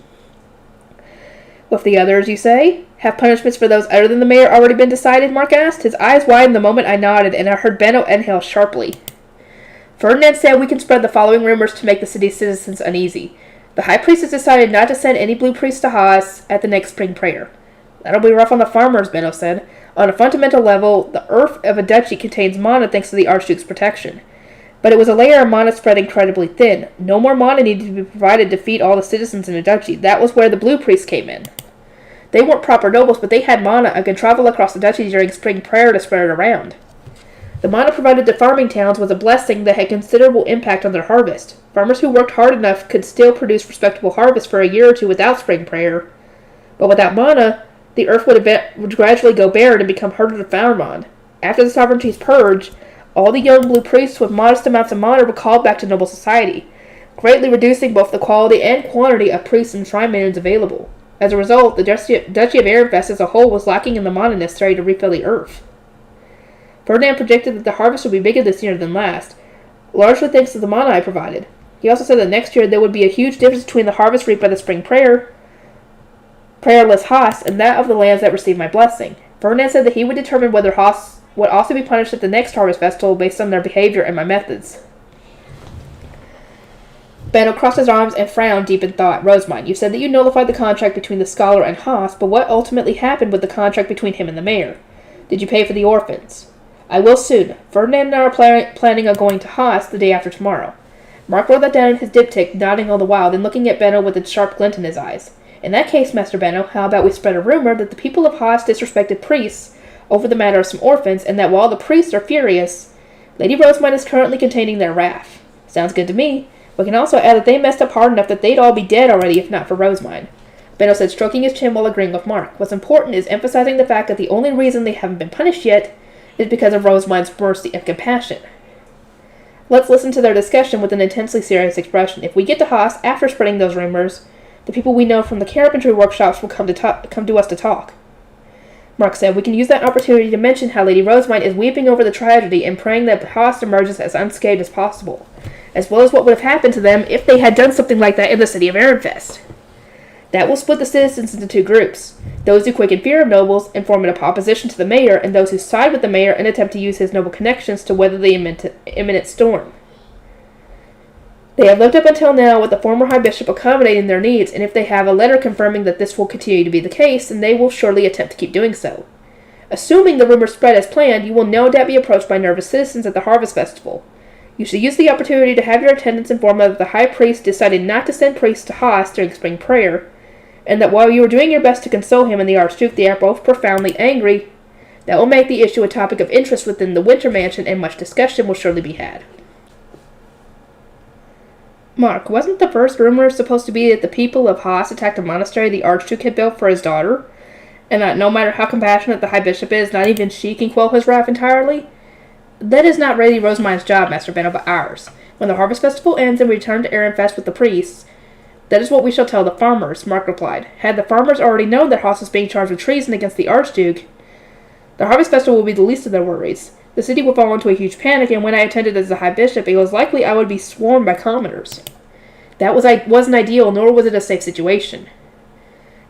With the others, you say? Have punishments for those other than the mayor already been decided? Mark asked. His eyes widened the moment I nodded, and I heard Benno inhale sharply. Ferdinand said we can spread the following rumors to make the city's citizens uneasy. The high priest has decided not to send any blue priests to Haas at the next spring prayer. That'll be rough on the farmers, Benno said. On a fundamental level, the earth of a duchy contains mana thanks to the Archduke's protection. But it was a layer of mana spread incredibly thin. No more mana needed to be provided to feed all the citizens in a duchy. That was where the blue priests came in. They weren't proper nobles, but they had mana and could travel across the duchy during spring prayer to spread it around. The mana provided to farming towns was a blessing that had considerable impact on their harvest. Farmers who worked hard enough could still produce respectable harvest for a year or two without spring prayer. But without mana, the earth would gradually go barren and become harder to farm on. After the sovereignty's purge, all the young blue priests with modest amounts of mana were called back to noble society, greatly reducing both the quality and quantity of priests and shrine maidens available. As a result, the Duchy of Ehrenfest as a whole was lacking in the mana necessary to refill the earth. Ferdinand predicted that the harvest would be bigger this year than last, largely thanks to the mana I provided. He also said that next year there would be a huge difference between the harvest reaped by the spring prayerless Haas and that of the lands that received my blessing. Ferdinand said that he would determine whether Haas would also be punished at the next harvest festival based on their behavior and my methods. Benno crossed his arms and frowned deep in thought. Rosemine, you said that you nullified the contract between the scholar and Haas, but what ultimately happened with the contract between him and the mayor? Did you pay for the orphans? I will soon. Ferdinand and I are planning on going to Haas the day after tomorrow. Mark wrote that down in his diptych, nodding all the while, then looking at Benno with a sharp glint in his eyes. In that case, Master Benno, how about we spread a rumor that the people of Haas disrespected priests over the matter of some orphans, and that while the priests are furious, Lady Rosemine is currently containing their wrath. Sounds good to me. We can also add that they messed up hard enough that they'd all be dead already if not for Rosemine. Benno said, stroking his chin while agreeing with Mark. What's important is emphasizing the fact that the only reason they haven't been punished yet is because of Rosemine's mercy and compassion. Let's listen to their discussion with an intensely serious expression. If we get to Haas after spreading those rumors, the people we know from the carpentry workshops will come to us to talk. Mark said, we can use that opportunity to mention how Lady Rosemine is weeping over the tragedy and praying that Haas emerges as unscathed as possible, as well as what would have happened to them if they had done something like that in the city of Ehrenfest. That will split the citizens into two groups, those who quake in fear of nobles and form an opposition to the mayor, and those who side with the mayor and attempt to use his noble connections to weather the imminent storm. They have lived up until now with the former High Bishop accommodating their needs, and if they have a letter confirming that this will continue to be the case, then they will surely attempt to keep doing so. Assuming the rumors spread as planned, you will no doubt be approached by nervous citizens at the Harvest Festival. You should use the opportunity to have your attendants informed that the High Priest decided not to send priests to Haas during spring prayer, and that while you are doing your best to console him and the Archduke, they are both profoundly angry. That will make the issue a topic of interest within the Winter Mansion, and much discussion will surely be had. Mark, wasn't the first rumor supposed to be that the people of Haas attacked a monastery the Archduke had built for his daughter, and that no matter how compassionate the High Bishop is, not even she can quell his wrath entirely? That is not Lady Rosemine's job, Master Benno, but ours. When the Harvest Festival ends and we return to Ehrenfest with the priests, that is what we shall tell the farmers, Mark replied. Had the farmers already known that Haas was being charged with treason against the Archduke, the Harvest Festival will be the least of their worries. The city would fall into a huge panic, and when I attended as the High Bishop, it was likely I would be swarmed by commoners. That wasn't ideal, nor was it a safe situation.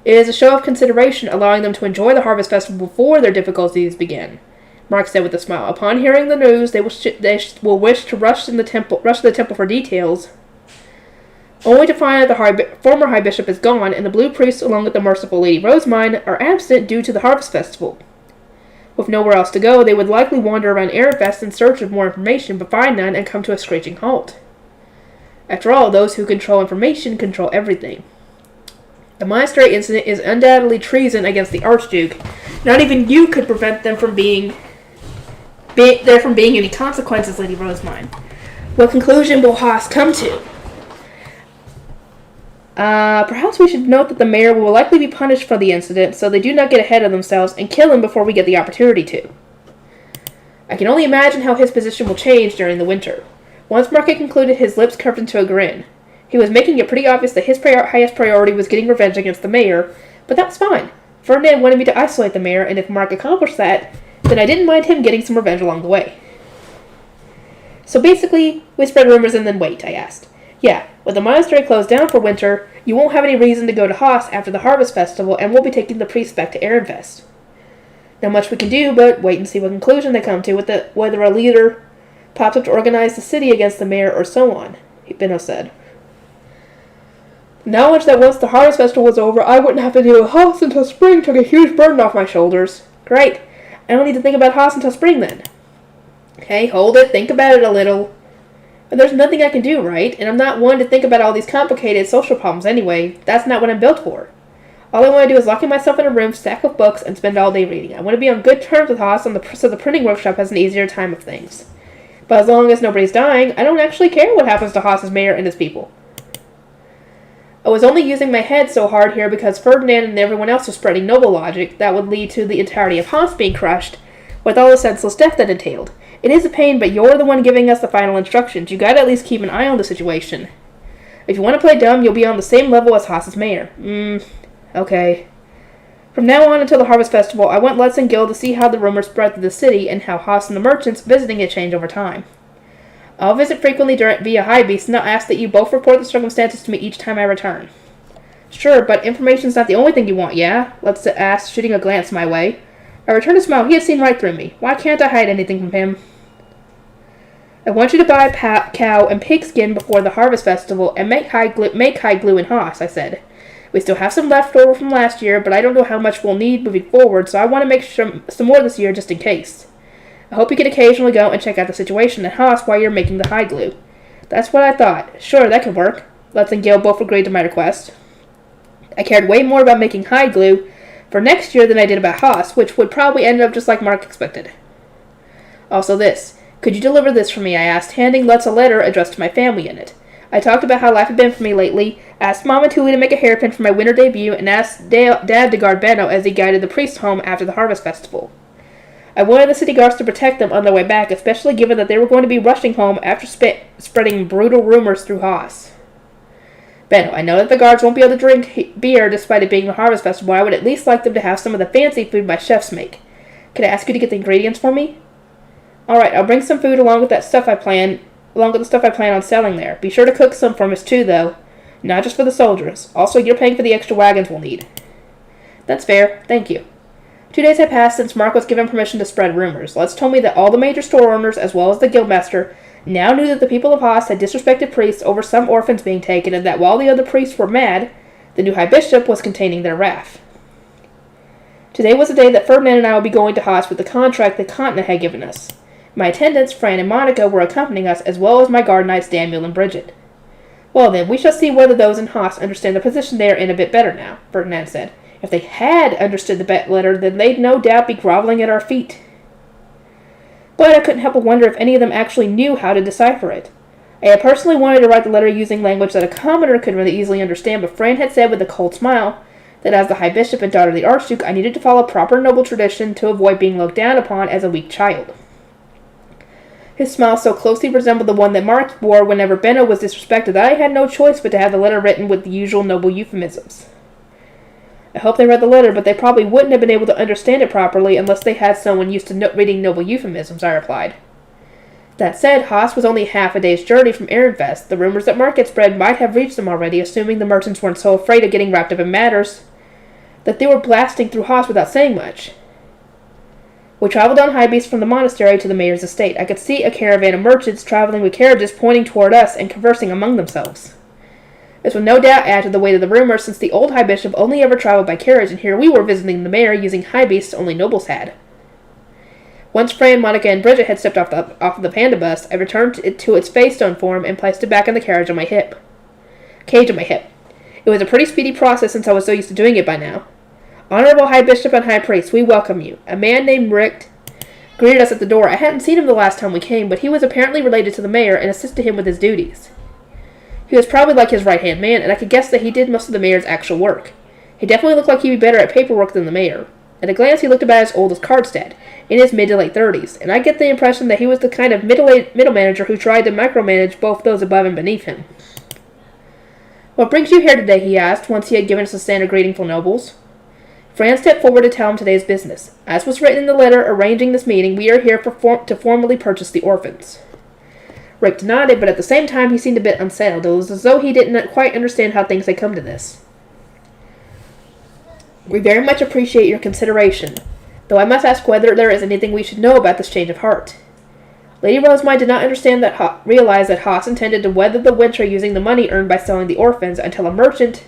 It is a show of consideration, allowing them to enjoy the Harvest Festival before their difficulties begin, Mark said with a smile. Upon hearing the news, they will wish to rush to the temple for details, only to find that the former High Bishop is gone, and the Blue Priests, along with the merciful Lady Rosemine, are absent due to the Harvest Festival. With nowhere else to go, they would likely wander around Ehrenfest in search of more information, but find none and come to a screeching halt. After all, those who control information control everything. The monastery incident is undoubtedly treason against the Archduke. Not even you could prevent them from being any consequences, Lady Rosemine. What conclusion will Haas come to? Perhaps we should note that the mayor will likely be punished for the incident, so they do not get ahead of themselves and kill him before we get the opportunity to. I can only imagine how his position will change during the winter. Once Mark had concluded, his lips curved into a grin. He was making it pretty obvious that his highest priority was getting revenge against the mayor, but that was fine. Ferdinand wanted me to isolate the mayor, and if Mark accomplished that, then I didn't mind him getting some revenge along the way. So basically, we spread rumors and then wait, I asked. Yeah, with the monastery closed down for winter, you won't have any reason to go to Haas after the Harvest Festival, and we'll be taking the priests back to Ehrenfest. Not much we can do, but wait and see what conclusion they come to with whether a leader pops up to organize the city against the mayor or so on, Benno said. The knowledge that once the Harvest Festival was over, I wouldn't have to deal with Haas until spring took a huge burden off my shoulders. Great. I don't need to think about Haas until spring then. Hey, hold it. Think about it a little. But there's nothing I can do, right? And I'm not one to think about all these complicated social problems anyway. That's not what I'm built for. All I want to do is lock myself in a room, stack with books, and spend all day reading. I want to be on good terms with Haas so the printing workshop has an easier time of things. But as long as nobody's dying, I don't actually care what happens to Haas's mayor and his people. I was only using my head so hard here because Ferdinand and everyone else was spreading noble logic that would lead to the entirety of Haas being crushed, with all the senseless death that entailed. It is a pain, but you're the one giving us the final instructions. You gotta at least keep an eye on the situation. If you want to play dumb, you'll be on the same level as Haas's mayor. Okay. From now on until the Harvest Festival, I want Lutz and Gil to see how the rumors spread through the city and how Haas and the merchants visiting it change over time. I'll visit frequently via Highbeast, and I'll ask that you both report the circumstances to me each time I return. Sure, but information's not the only thing you want, yeah? Lutz asked, shooting a glance my way. I returned a smile. He had seen right through me. Why can't I hide anything from him? I want you to buy cow and pig skin before the Harvest Festival and make hide glue in Haas, I said. We still have some left over from last year, but I don't know how much we'll need moving forward, so I want to make some more this year just in case. I hope you can occasionally go and check out the situation at Haas while you're making the hide glue. That's what I thought. Sure, that could work. Lutz and Gil both agreed to my request. I cared way more about making hide glue for next year than I did about Haas, which would probably end up just like Mark expected. Also this. Could you deliver this for me, I asked, handing Lutz a letter addressed to my family in it. I talked about how life had been for me lately, asked Mom and Tuli to make a hairpin for my winter debut, and asked Dad to guard Benno as he guided the priest home after the Harvest Festival. I wanted the city guards to protect them on their way back, especially given that they were going to be rushing home after spreading brutal rumors through Haas. Benno, I know that the guards won't be able to drink beer despite it being the Harvest Festival. I would at least like them to have some of the fancy food my chefs make. Could I ask you to get the ingredients for me? Alright, I'll bring some food along with the stuff I plan on selling there. Be sure to cook some for us too, though. Not just for the soldiers. Also, you're paying for the extra wagons we'll need. That's fair. Thank you. 2 days had passed since Mark was given permission to spread rumors. Lutz told me that all the major store owners, as well as the guildmaster, now knew that the people of Haas had disrespected priests over some orphans being taken, and that while the other priests were mad, the new high bishop was containing their wrath. Today was the day that Ferdinand and I would be going to Haas with the contract that Continent had given us. My attendants, Fran and Monica, were accompanying us, as well as my guard knights Daniel and Bridget. Well then, we shall see whether those in Haas understand the position they are in a bit better now, Ferdinand said. If they had understood the letter, then they'd no doubt be groveling at our feet. But I couldn't help but wonder if any of them actually knew how to decipher it. I had personally wanted to write the letter using language that a commoner could really easily understand, but Fran had said with a cold smile that as the High Bishop and daughter of the Archduke, I needed to follow proper noble tradition to avoid being looked down upon as a weak child. His smile so closely resembled the one that Mark wore whenever Benno was disrespected that I had no choice but to have the letter written with the usual noble euphemisms. I hope they read the letter, but they probably wouldn't have been able to understand it properly unless they had someone used to reading noble euphemisms, I replied. That said, Haas was only half a day's journey from Ehrenfest. The rumors that Mark had spread might have reached them already, assuming the merchants weren't so afraid of getting wrapped up in matters that they were blasting through Haas without saying much. We traveled down Highbeast from the monastery to the mayor's estate. I could see a caravan of merchants traveling with carriages pointing toward us and conversing among themselves. This would no doubt add to the weight of the rumor, since the old High Bishop only ever traveled by carriage, and here we were visiting the mayor using high beasts only nobles had. Once Fran, Monica, and Bridget had stepped off of the panda bus, I returned it to its face stone form and placed it back in the cage on my hip. It was a pretty speedy process since I was so used to doing it by now. Honorable High Bishop and High Priest, we welcome you. A man named Rick greeted us at the door. I hadn't seen him the last time we came, but he was apparently related to the mayor and assisted him with his duties. He was probably like his right-hand man, and I could guess that he did most of the mayor's actual work. He definitely looked like he'd be better at paperwork than the mayor. At a glance, he looked about as old as Cardstad, in his mid to late 30s, and I get the impression that he was the kind of middle manager who tried to micromanage both those above and beneath him. "What brings you here today?" he asked, once he had given us a standard greeting for nobles. Fran stepped forward to tell him today's business. As was written in the letter arranging this meeting, we are here to formally purchase the orphans. Rick nodded, but at the same time he seemed a bit unsettled. It was as though he didn't quite understand how things had come to this. "We very much appreciate your consideration, though I must ask whether there is anything we should know about this change of heart." Lady Rosemine did not realize that Haas intended to weather the winter using the money earned by selling the orphans until a merchant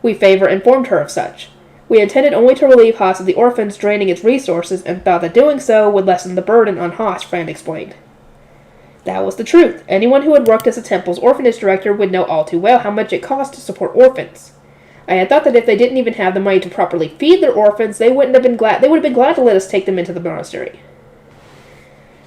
we favor informed her of such. We intended only to relieve Haas of the orphans, draining its resources, and thought that doing so would lessen the burden on Haas, Fran explained. That was the truth. Anyone who had worked as a temple's orphanage director would know all too well how much it cost to support orphans. I had thought that if they didn't even have the money to properly feed their orphans, they would have been glad to let us take them into the monastery.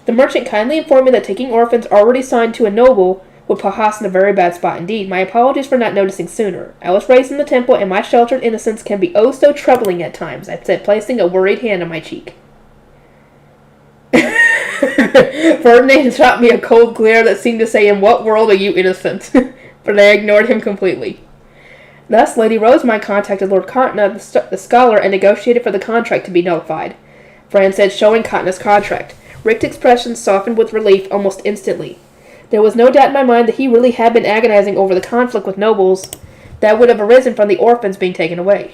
The merchant kindly informed me that taking orphans already signed to a noble would put Haas in a very bad spot indeed. My apologies for not noticing sooner. I was raised in the temple, and my sheltered innocence can be oh so troubling at times, I said, placing a worried hand on my cheek. Ferdinand shot me a cold glare that seemed to say, "In what world are you innocent?" But I ignored him completely. Thus, Lady Rosemine contacted Lord Katna, the scholar, and negotiated for the contract to be nullified. Fran said, showing Katna's contract. Rick's expression softened with relief almost instantly. There was no doubt in my mind that he really had been agonizing over the conflict with nobles that would have arisen from the orphans being taken away.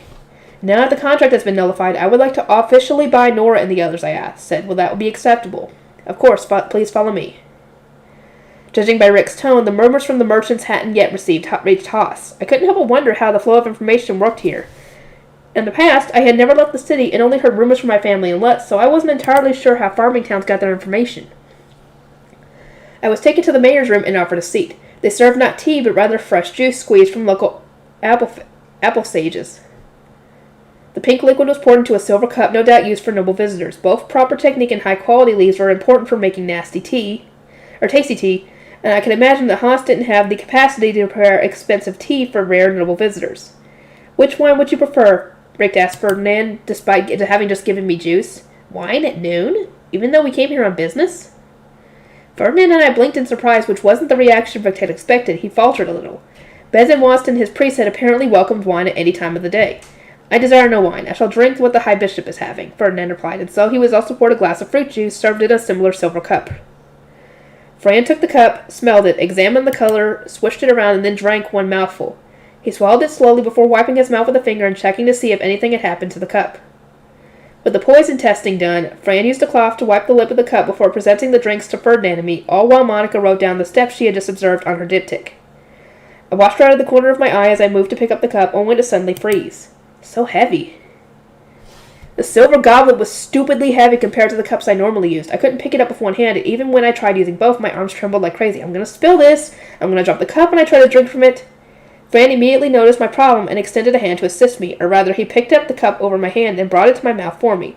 "Now that the contract has been nullified, I would like to officially buy Nora and the others," I said. "Will that be acceptable?" "Of course, please follow me." Judging by Rick's tone, the murmurs from the merchants hadn't yet reached Haas. I couldn't help but wonder how the flow of information worked here. In the past, I had never left the city and only heard rumors from my family and Lutz, so I wasn't entirely sure how farming towns got their information. I was taken to the mayor's room and offered a seat. They served not tea, but rather fresh juice squeezed from local apple sages. The pink liquid was poured into a silver cup, no doubt used for noble visitors. Both proper technique and high-quality leaves were important for making tasty tea, and I can imagine that Haas didn't have the capacity to prepare expensive tea for rare noble visitors. "Which wine would you prefer?" Rick asked Ferdinand, despite having just given me juice. "Wine at noon? Even though we came here on business?" Ferdinand and I blinked in surprise, which wasn't the reaction Rick had expected. He faltered a little. Bezin Waston, his priest, had apparently welcomed wine at any time of the day. "I desire no wine. I shall drink what the High Bishop is having," Ferdinand replied, and so he was also poured a glass of fruit juice, served in a similar silver cup. Fran took the cup, smelled it, examined the color, swished it around, and then drank one mouthful. He swallowed it slowly before wiping his mouth with a finger and checking to see if anything had happened to the cup. With the poison testing done, Fran used a cloth to wipe the lip of the cup before presenting the drinks to Ferdinand and me, all while Monica wrote down the steps she had just observed on her diptych. I watched her out of the corner of my eye as I moved to pick up the cup, only to suddenly freeze. So heavy. The silver goblet was stupidly heavy compared to the cups I normally used. I couldn't pick it up with one hand, and even when I tried using both, my arms trembled like crazy. "I'm going to spill this. I'm going to drop the cup when I try to drink from it." Fran immediately noticed my problem and extended a hand to assist me, or rather, he picked up the cup over my hand and brought it to my mouth for me.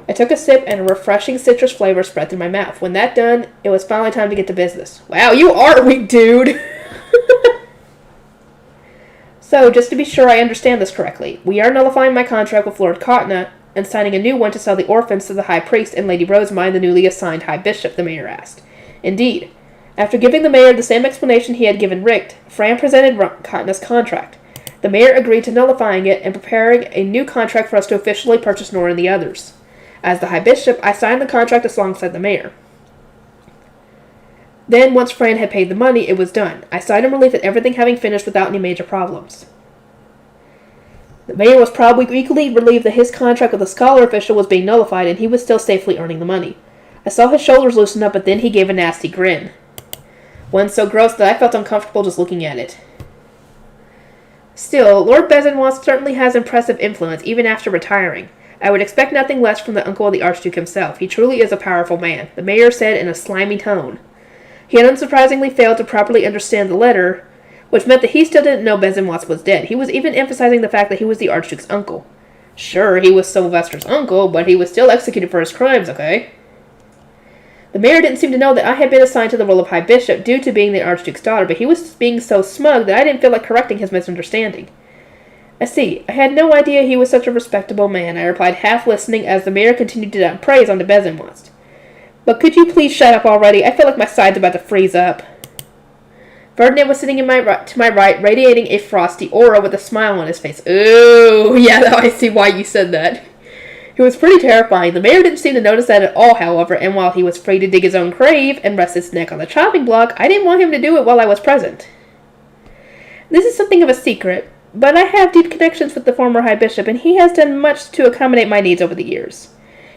I took a sip, and a refreshing citrus flavor spread through my mouth. When that done, it was finally time to get to business. "Wow, you are weak, dude!" "So, just to be sure I understand this correctly, we are nullifying my contract with Lord Katna and signing a new one to sell the orphans to the High Priest and Lady Rosemine, the newly assigned High Bishop," the mayor asked. "Indeed." After giving the mayor the same explanation he had given Rick, Fran presented Katna's contract. The mayor agreed to nullifying it and preparing a new contract for us to officially purchase Nora and the others. As the High Bishop, I signed the contract alongside the mayor. Then, once Fran had paid the money, it was done. I sighed in relief at everything having finished without any major problems. The mayor was probably equally relieved that his contract with the scholar official was being nullified and he was still safely earning the money. I saw his shoulders loosen up, but then he gave a nasty grin. One so gross that I felt uncomfortable just looking at it. Still, Lord Bezenwas certainly has impressive influence, even after retiring. I would expect nothing less from the uncle of the Archduke himself. He truly is a powerful man, the mayor said in a slimy tone. He had unsurprisingly failed to properly understand the letter, which meant that he still didn't know Bezenwas was dead. He was even emphasizing the fact that he was the Archduke's uncle. Sure, he was Sylvester's uncle, but he was still executed for his crimes, okay? The mayor didn't seem to know that I had been assigned to the role of High Bishop due to being the Archduke's daughter, but he was being so smug that I didn't feel like correcting his misunderstanding. I see. I had no idea he was such a respectable man, I replied, half listening as the mayor continued to dump praise on the Bezenwast. But could you please shut up already? I feel like my side's about to freeze up. Ferdinand was sitting to my right, radiating a frosty aura with a smile on his face. Ooh, yeah, now I see why you said that. It was pretty terrifying. The mayor didn't seem to notice that at all, however, and while he was free to dig his own grave and rest his neck on the chopping block, I didn't want him to do it while I was present. This is something of a secret, but I have deep connections with the former High Bishop, and he has done much to accommodate my needs over the years.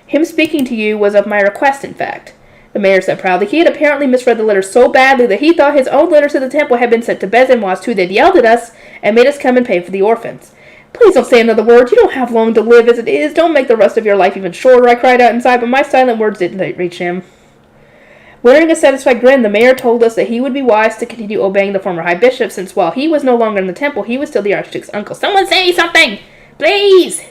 Him speaking to you was of my request, in fact. The mayor said proudly. He had apparently misread the letter so badly that he thought his own letter to the temple had been sent to Bezenwast, who then yelled at us and made us come and pay for the orphans. Please don't say another word. You don't have long to live as it is. Don't make the rest of your life even shorter, I cried out inside, but my silent words didn't reach him. Wearing a satisfied grin, the mayor told us that he would be wise to continue obeying the former High Bishop, since while he was no longer in the temple, he was still the Archduke's uncle. Someone say something! Please!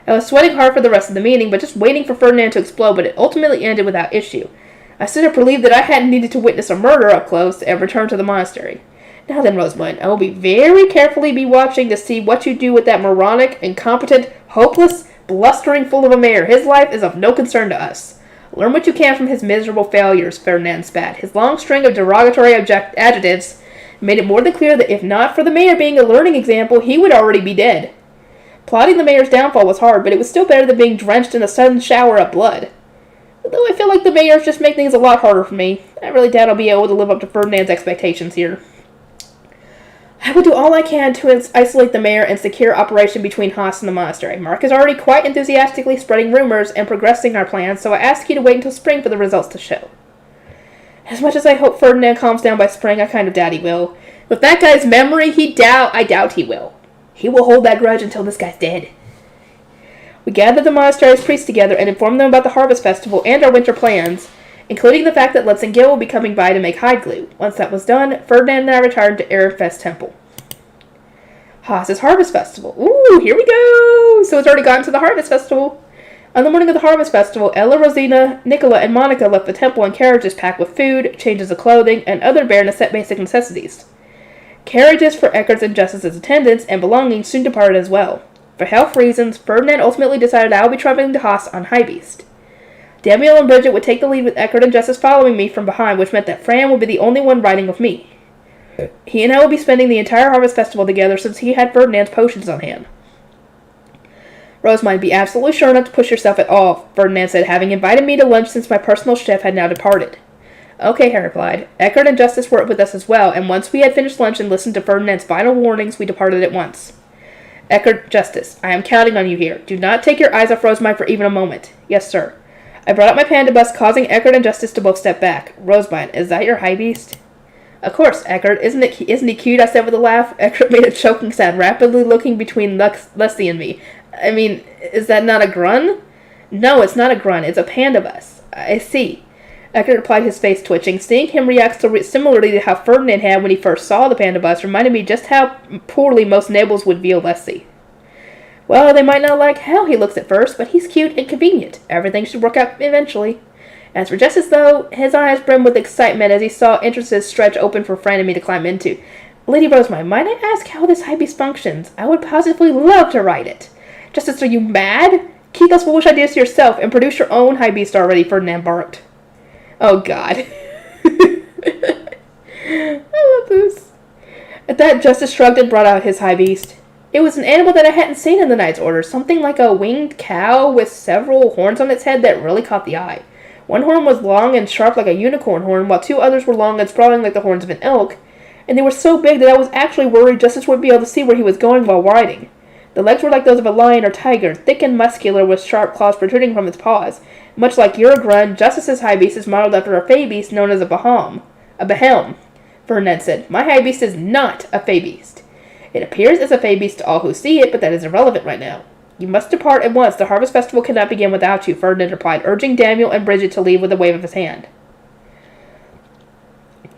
I was sweating hard for the rest of the meeting, but just waiting for Ferdinand to explode, but it ultimately ended without issue. I stood up relieved that I hadn't needed to witness a murder up close and returned to the monastery. Now then, Rosamund, I will very carefully be watching to see what you do with that moronic, incompetent, hopeless, blustering fool of a mayor. His life is of no concern to us. Learn what you can from his miserable failures, Ferdinand spat. His long string of derogatory adjectives made it more than clear that if not for the mayor being a learning example, he would already be dead. Plotting the mayor's downfall was hard, but it was still better than being drenched in a sudden shower of blood. Although I feel like the mayors just make things a lot harder for me, I really doubt I'll be able to live up to Ferdinand's expectations here. I will do all I can to isolate the mayor and secure operation between Haas and the monastery. Mark is already quite enthusiastically spreading rumors and progressing our plans, so I ask you to wait until spring for the results to show. As much as I hope Ferdinand calms down by spring, I kind of doubt he will. With that guy's memory, I doubt he will. He will hold that grudge until this guy's dead. We gathered the monastery's priests together and informed them about the harvest festival and our winter plans, including the fact that Lutz and Gil will be coming by to make hide glue. Once that was done, Ferdinand and I returned to Ehrenfest Temple. Haas's Harvest Festival. Ooh, here we go! So it's already gotten to the Harvest Festival. On the morning of the Harvest Festival, Ella, Rosina, Nicola, and Monica left the temple in carriages packed with food, changes of clothing, and other bare basic necessities. Carriages for Eckhardt's and Justice's attendants and belongings soon departed as well. For health reasons, Ferdinand ultimately decided I would be traveling to Haas on High Beast. Daniel and Bridget would take the lead with Eckhart and Justice following me from behind, which meant that Fran would be the only one riding with me. He and I would be spending the entire Harvest Festival together since he had Ferdinand's potions on hand. Rosamund, be absolutely sure not to push yourself at all, Ferdinand said, having invited me to lunch since my personal chef had now departed. Okay, I replied. Eckhart and Justice were with us as well, and once we had finished lunch and listened to Ferdinand's final warnings, we departed at once. Eckhart, Justice, I am counting on you here. Do not take your eyes off Rosamund for even a moment. Yes, sir. I brought up my panda bus, causing Eckhart and Justice to both step back. Rosamund, is that your high beast? Of course, Eckhart. Isn't he cute? I said with a laugh. Eckhart made a choking sound, rapidly looking between Leslie and me. I mean, is that not a grun? No, it's not a grun. It's a panda bus. I see. Eckhart replied, his face twitching. Seeing him react so similarly to how Ferdinand had when he first saw the panda bus reminded me just how poorly most Nables would view Leslie. Well, they might not like how he looks at first, but he's cute and convenient. Everything should work out eventually. As for Justice, though, his eyes brimmed with excitement as he saw entrances stretch open for Fran and me to climb into. Lady Rosamund, might I ask how this high beast functions? I would positively love to ride it. Justice, are you mad? Keep those foolish ideas to yourself and produce your own high beast already, Ferdinand barked. Oh, God. I love this. At that, Justice shrugged and brought out his high beast. It was an animal that I hadn't seen in the Knight's Orders, something like a winged cow with several horns on its head that really caught the eye. One horn was long and sharp like a unicorn horn, while two others were long and sprawling like the horns of an elk, and they were so big that I was actually worried Justice wouldn't be able to see where he was going while riding. The legs were like those of a lion or tiger, thick and muscular with sharp claws protruding from its paws. Much like your grun, Justice's high beast is modeled after a fey beast known as a behelm. A behelm, Ferdinand said. My high beast is not a fey beast. It appears as a fey beast to all who see it, but that is irrelevant right now. You must depart at once. The Harvest Festival cannot begin without you, Ferdinand replied, urging Daniel and Bridget to leave with a wave of his hand.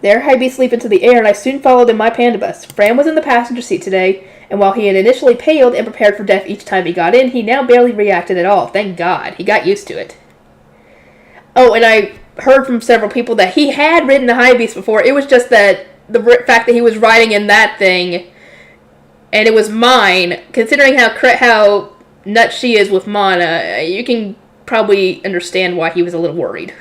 Their high beast leaped into the air, and I soon followed in my panda bus. Fran was in the passenger seat today, and while he had initially paled and prepared for death each time he got in, he now barely reacted at all. Thank God. He got used to it. Oh, and I heard from several people that he had ridden a high beast before. It was just that the fact that he was riding in that thing, and it was mine, considering how nuts she is with mana, you can probably understand why he was a little worried.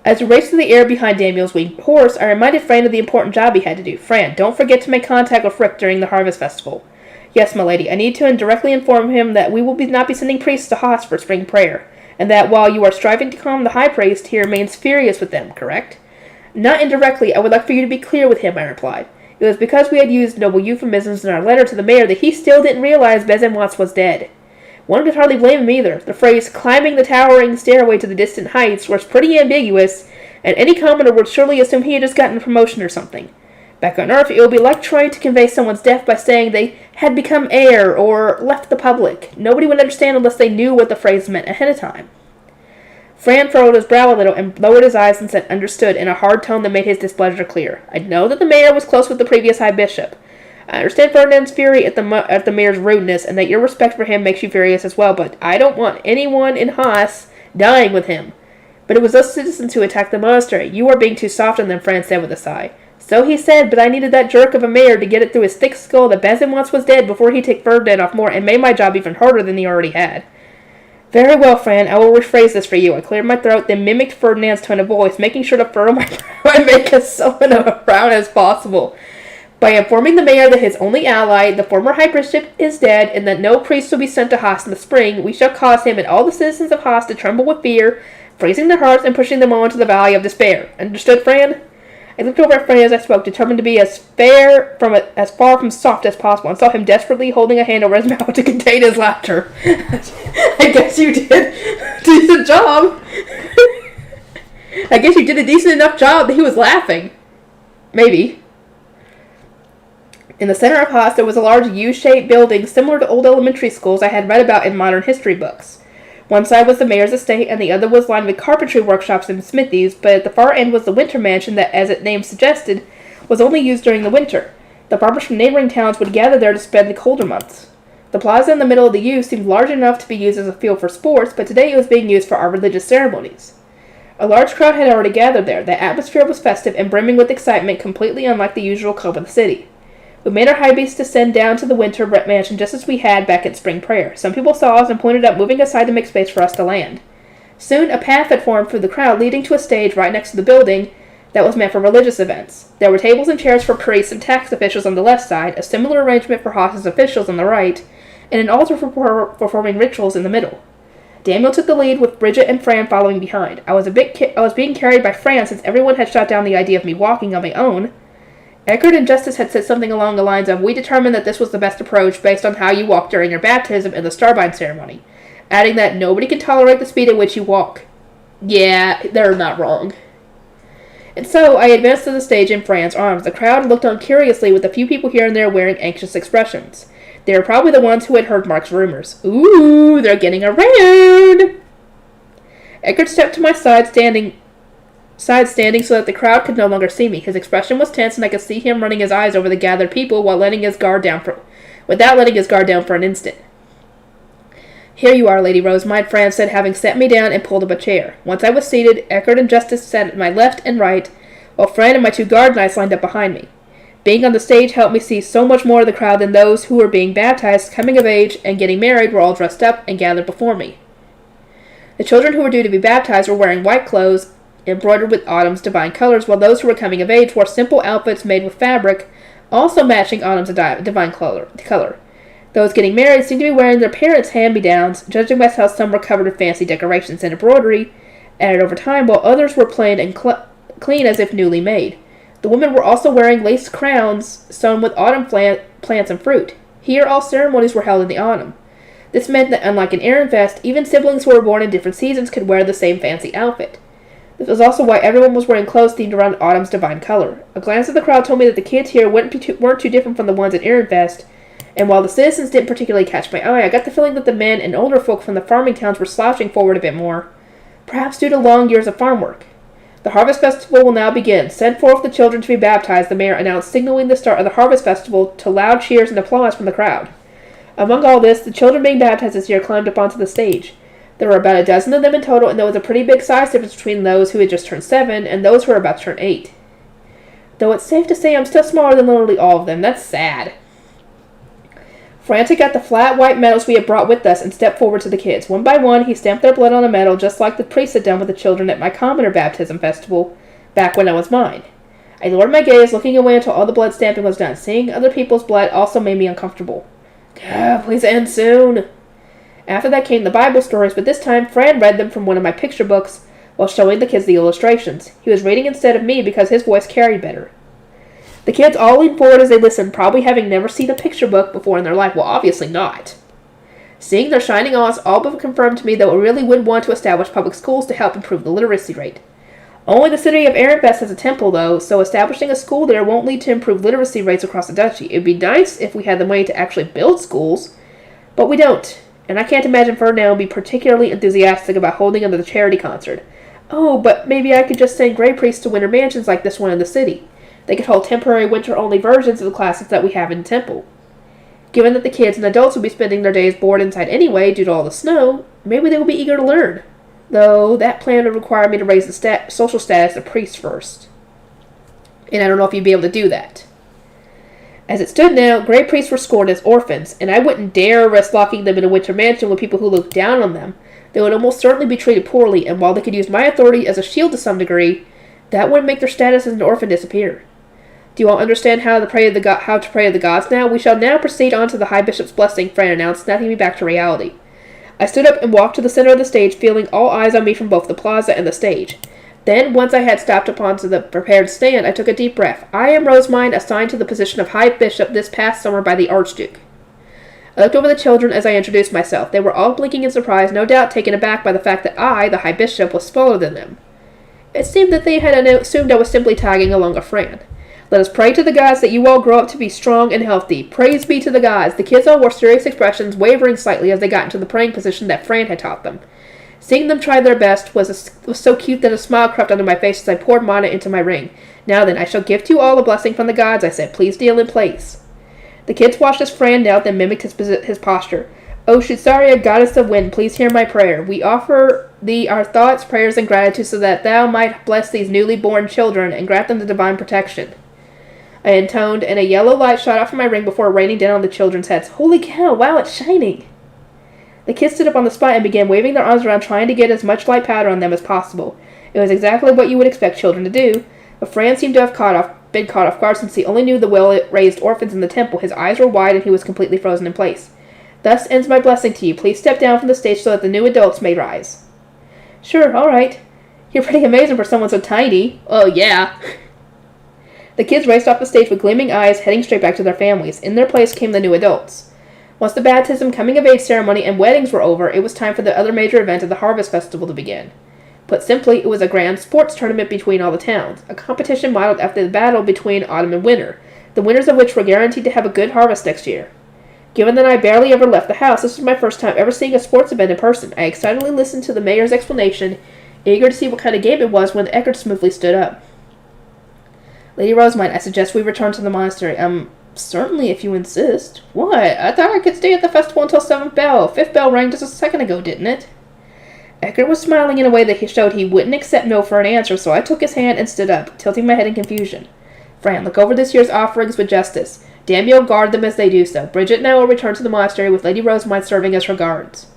As we raced through the air behind Daniel's winged horse, I reminded Fran of the important job he had to do. Fran, don't forget to make contact with Rick during the Harvest Festival. Yes, my lady, I need to directly inform him that we will not be sending priests to Haas for spring prayer, and that while you are striving to calm the high priest, he remains furious with them, correct? Not indirectly, I would like for you to be clear with him, I replied. It was because we had used noble euphemisms in our letter to the mayor that he still didn't realize Bezenwatz was dead. One could hardly blame him either. The phrase, climbing the towering stairway to the distant heights, was pretty ambiguous, and any commenter would surely assume he had just gotten a promotion or something. Back on Earth, it would be like trying to convey someone's death by saying they had become heir or left the public. Nobody would understand unless they knew what the phrase meant ahead of time. Fran furrowed his brow a little and lowered his eyes and said, understood, in a hard tone that made his displeasure clear. I know that the mayor was close with the previous high bishop. I understand Ferdinand's fury at the mayor's rudeness, and that your respect for him makes you furious as well, but I don't want anyone in Haas dying with him. But it was those citizens who attacked the monastery. You are being too soft on them, Fran said with a sigh. So he said, but I needed that jerk of a mayor to get it through his thick skull that Bezenwatz was dead before he took Ferdinand off more and made my job even harder than he already had. Very well, Fran, I will rephrase this for you. I cleared my throat, then mimicked Ferdinand's tone of voice, making sure to furrow my brow and make as sullen a frown as possible. By informing the mayor that his only ally, the former high bishop, is dead, and that no priest will be sent to Haas in the spring, we shall cause him and all the citizens of Haas to tremble with fear, freezing their hearts and pushing them on into the valley of despair. Understood, Fran? I looked over at Fran as I spoke, determined to be as far from soft as possible, and saw him desperately holding a hand over his mouth to contain his laughter. I guess you did a decent job. I guess you did a decent enough job that he was laughing. Maybe. In the center of Haas, there was a large U-shaped building similar to old elementary schools I had read about in modern history books. One side was the mayor's estate, and the other was lined with carpentry workshops and smithies, but at the far end was the winter mansion that, as its name suggested, was only used during the winter. The farmers from neighboring towns would gather there to spend the colder months. The plaza in the middle of the U seemed large enough to be used as a field for sports, but today it was being used for our religious ceremonies. A large crowd had already gathered there. The atmosphere was festive and brimming with excitement, completely unlike the usual calm of the city. We made our high beast descend down to the winter mansion just as we had back at spring prayer. Some people saw us and pointed up, moving aside to make space for us to land. Soon, a path had formed through the crowd, leading to a stage right next to the building that was meant for religious events. There were tables and chairs for priests and tax officials on the left side, a similar arrangement for Haas's officials on the right, and an altar for performing rituals in the middle. Daniel took the lead, with Bridget and Fran following behind. I was being carried by Fran since everyone had shot down the idea of me walking on my own. Eckert and Justice had said something along the lines of, we determined that this was the best approach based on how you walk during your baptism and the starbind ceremony, adding that nobody can tolerate the speed at which you walk. Yeah, they're not wrong. And so I advanced to the stage in Fran's arms. The crowd looked on curiously, with a few people here and there wearing anxious expressions. They were probably the ones who had heard Mark's rumors. Ooh, they're getting around! Eckert stepped to my side, standing so that the crowd could no longer see me. His expression was tense, and I could see him running his eyes over the gathered people without letting his guard down for an instant. Here you are, Lady Rosemide, Fran said, having set me down and pulled up a chair. Once I was seated, Eckert and Justice sat at my left and right, while Fran and my two guard knights lined up behind me. Being on the stage helped me see so much more of the crowd than those who were being baptized, coming of age, and getting married were all dressed up and gathered before me. The children who were due to be baptized were wearing white clothes, embroidered with Autumn's divine colors, while those who were coming of age wore simple outfits made with fabric, also matching Autumn's divine color. Those getting married seemed to be wearing their parents' hand-me-downs, judging by how some were covered with fancy decorations and embroidery, added over time, while others were plain and clean as if newly made. The women were also wearing lace crowns sewn with autumn plants and fruit. Here all ceremonies were held in the autumn. This meant that, unlike an Ehrenfest, even siblings who were born in different seasons could wear the same fancy outfit. This was also why everyone was wearing clothes themed around Autumn's divine color. A glance at the crowd told me that the kids here weren't too different from the ones at Ehrenfest, and while the citizens didn't particularly catch my eye, I got the feeling that the men and older folk from the farming towns were slouching forward a bit more, perhaps due to long years of farm work. The Harvest Festival will now begin. Send forth the children to be baptized, the mayor announced, signaling the start of the Harvest Festival to loud cheers and applause from the crowd. Among all this, the children being baptized this year climbed up onto the stage. There were about a dozen of them in total, and there was a pretty big size difference between those who had just turned 7 and those who were about to turn 8. Though it's safe to say I'm still smaller than literally all of them. That's sad. Fran took out the flat white medals we had brought with us and stepped forward to the kids. One by one, he stamped their blood on a medal, just like the priest had done with the children at my commoner baptism festival back when I was mine. I lowered my gaze, looking away until all the blood stamping was done. Seeing other people's blood also made me uncomfortable. God, please end soon. After that came the Bible stories, but this time Fran read them from one of my picture books while showing the kids the illustrations. He was reading instead of me because his voice carried better. The kids all leaned forward as they listened, probably having never seen a picture book before in their life. Well, obviously not. Seeing their shining eyes all but confirmed to me that we really would want to establish public schools to help improve the literacy rate. Only the city of Ehrenfest has a temple, though, so establishing a school there won't lead to improved literacy rates across the duchy. It would be nice if we had the money to actually build schools, but we don't. And I can't imagine Ferdinand would be particularly enthusiastic about holding another charity concert. Oh, but maybe I could just send Grey Priests to winter mansions like this one in the city. They could hold temporary winter-only versions of the classes that we have in the temple. Given that the kids and adults will be spending their days bored inside anyway due to all the snow, maybe they will be eager to learn. Though, that plan would require me to raise the social status of priests first. And I don't know if you'd be able to do that. As it stood now, Grey Priests were scorned as orphans, and I wouldn't dare risk locking them in a winter mansion with people who looked down on them. They would almost certainly be treated poorly, and while they could use my authority as a shield to some degree, that wouldn't make their status as an orphan disappear. Do you all understand how to pray to the gods now? We shall now proceed on to the High Bishop's blessing, Fran announced, snapping me back to reality. I stood up and walked to the center of the stage, feeling all eyes on me from both the plaza and the stage. Then, once I had stopped upon the prepared stand, I took a deep breath. I am Rosemine, assigned to the position of High Bishop this past summer by the Archduke. I looked over the children as I introduced myself. They were all blinking in surprise, no doubt taken aback by the fact that I, the High Bishop, was smaller than them. It seemed that they had assumed I was simply tagging along a Fran. Let us pray to the gods that you all grow up to be strong and healthy. Praise be to the gods. The kids all wore serious expressions, wavering slightly as they got into the praying position that Fran had taught them. Seeing them try their best was so cute that a smile crept onto my face as I poured mana into my ring. Now then, I shall give to you all a blessing from the gods, I said. Please kneel in place. The kids watched as Fran knelt and mimicked his posture. O Shitsaria, goddess of wind, please hear my prayer. We offer thee our thoughts, prayers, and gratitude so that thou might bless these newly born children and grant them the divine protection. I intoned, and a yellow light shot out from my ring before raining down on the children's heads. Holy cow, wow, it's shining! The kids stood up on the spot and began waving their arms around, trying to get as much light powder on them as possible. It was exactly what you would expect children to do, but Fran seemed to have been caught off guard since he only knew the well-raised orphans in the temple. His eyes were wide and he was completely frozen in place. Thus ends my blessing to you. Please step down from the stage so that the new adults may rise. Sure, all right. You're pretty amazing for someone so tiny. Oh, yeah. The kids raced off the stage with gleaming eyes, heading straight back to their families. In their place came the new adults. Once the baptism, coming-of-age ceremony, and weddings were over, it was time for the other major event of the Harvest Festival to begin. Put simply, it was a grand sports tournament between all the towns, a competition modeled after the battle between autumn and winter, the winners of which were guaranteed to have a good harvest next year. Given that I barely ever left the house, this was my first time ever seeing a sports event in person. I excitedly listened to the mayor's explanation, eager to see what kind of game it was when Eckert smoothly stood up. Lady Rosemine, I suggest we return to the monastery. Certainly, if you insist. What? I thought I could stay at the festival until 7th bell. 5th bell rang just a second ago, didn't it? Eckert was smiling in a way that he showed he wouldn't accept no for an answer, so I took his hand and stood up, tilting my head in confusion. Fran, look over this year's offerings with justice. Damiel guard them as they do so. Bridget and I will return to the monastery with Lady Rosemine serving as her guards.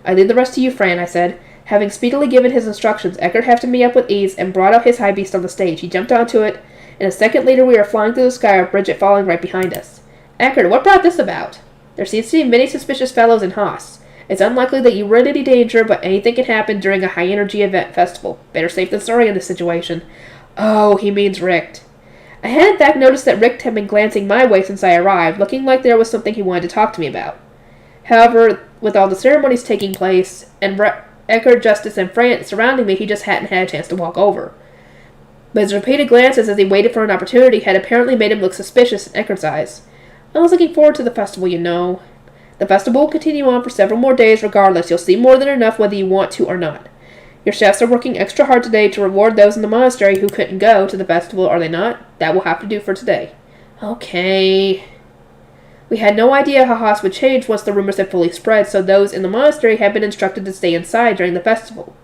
I leave the rest to you, Fran, I said. Having speedily given his instructions, Eckert hefted me up with ease and brought out his high beast on the stage. He jumped onto it, and a second later we were flying through the sky with Bridget following right behind us. Eckert, what brought this about? There seems to be many suspicious fellows in Haas. It's unlikely that you were in any danger, but anything can happen during a high-energy event festival. Better safe than sorry in this situation. Oh, he means Richt. I had in fact noticed that Richt had been glancing my way since I arrived, looking like there was something he wanted to talk to me about. However, with all the ceremonies taking place, and Eckert, Justice, and Fran surrounding me, he just hadn't had a chance to walk over. But his repeated glances as he waited for an opportunity had apparently made him look suspicious in Eckert's eyes. I was looking forward to the festival, you know. The festival will continue on for several more days regardless. You'll see more than enough whether you want to or not. Your chefs are working extra hard today to reward those in the monastery who couldn't go to the festival, are they not? That will have to do for today. Okay. We had no idea how Haas would change once the rumors had fully spread, so those in the monastery had been instructed to stay inside during the festival.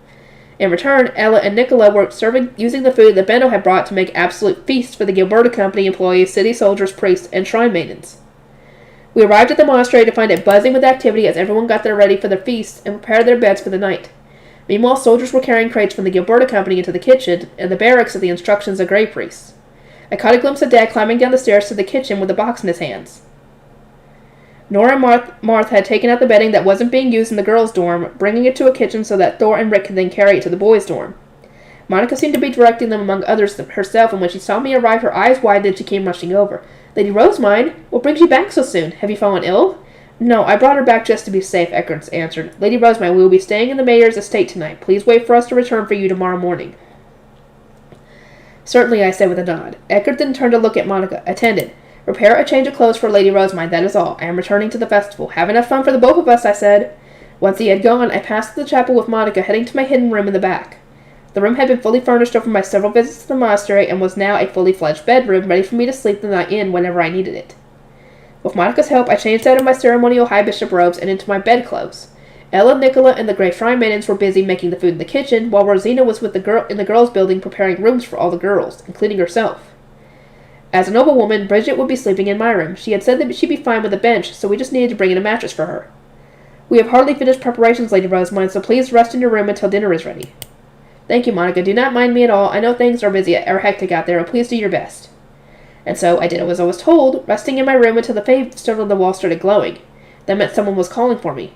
In return, Ella and Nicola were using the food that Benno had brought to make absolute feasts for the Gilberta Company employees, city soldiers, priests, and shrine maidens. We arrived at the monastery to find it buzzing with activity as everyone got there ready for their feasts and prepared their beds for the night. Meanwhile, soldiers were carrying crates from the Gilberta Company into the kitchen and the barracks at the instructions of Grey Priests. I caught a glimpse of Dad climbing down the stairs to the kitchen with a box in his hands. Nora and Martha had taken out the bedding that wasn't being used in the girls' dorm, bringing it to a kitchen so that Thor and Rick could then carry it to the boys' dorm. Monica seemed to be directing them among others herself, and when she saw me arrive, her eyes widened and she came rushing over. "Lady Rosemine, what brings you back so soon? Have you fallen ill?" "No, I brought her back just to be safe," Eckert answered. "Lady Rosemine, we will be staying in the mayor's estate tonight. Please wait for us to return for you tomorrow morning." "Certainly," I said with a nod. Eckert then turned to look at Monica. "Attendant, prepare a change of clothes for Lady Rosemine, that is all. I am returning to the festival. Have enough fun for the both of us," I said. Once he had gone, I passed to the chapel with Monica, heading to my hidden room in the back. The room had been fully furnished over my several visits to the monastery and was now a fully fledged bedroom, ready for me to sleep the night in whenever I needed it. With Monica's help, I changed out of my ceremonial high bishop robes and into my bedclothes. Ella, Nicola, and the Grey Shrine Maidens were busy making the food in the kitchen, while Rosina was with in the girls' building preparing rooms for all the girls, including herself. As a noblewoman, Bridget would be sleeping in my room. She had said that she'd be fine with a bench, so we just needed to bring in a mattress for her. "We have hardly finished preparations, Lady Rosemine, so please rest in your room until dinner is ready." "Thank you, Monica. Do not mind me at all. I know things are busy or hectic out there, but please do your best." And so I did as I was told, resting in my room until the stone on the wall started glowing. That meant someone was calling for me.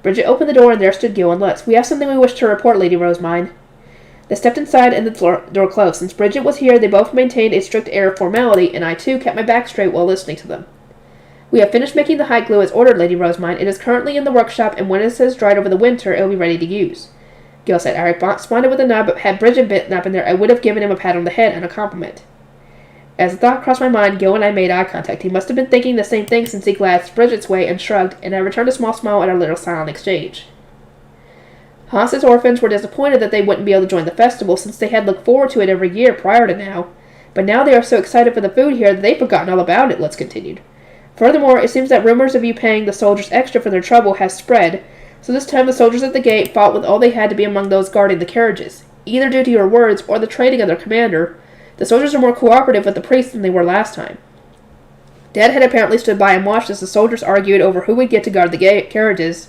Bridget opened the door, and there stood Gil and Lutz. "We have something we wish to report, Lady Rosemine." They stepped inside, and the door closed. Since Bridget was here, they both maintained a strict air of formality, and I, too, kept my back straight while listening to them. "We have finished making the hide glue as ordered, Lady Rosemine. It is currently in the workshop, and when it has dried over the winter, it will be ready to use." Gil said. I responded with a nod, but had Bridget not been there, I would have given him a pat on the head and a compliment. As the thought crossed my mind, Gil and I made eye contact. He must have been thinking the same thing since he glanced Bridget's way and shrugged, and I returned a small smile at our little silent exchange. Hans's orphans were disappointed that they wouldn't be able to join the festival since they had looked forward to it every year prior to now, but now they are so excited for the food here that they've forgotten all about it, Lutz continued. Furthermore, it seems that rumors of you paying the soldiers extra for their trouble has spread, so this time the soldiers at the gate fought with all they had to be among those guarding the carriages. Either due to your words or the training of their commander, the soldiers are more cooperative with the priests than they were last time. Dad had apparently stood by and watched as the soldiers argued over who would get to guard the carriages,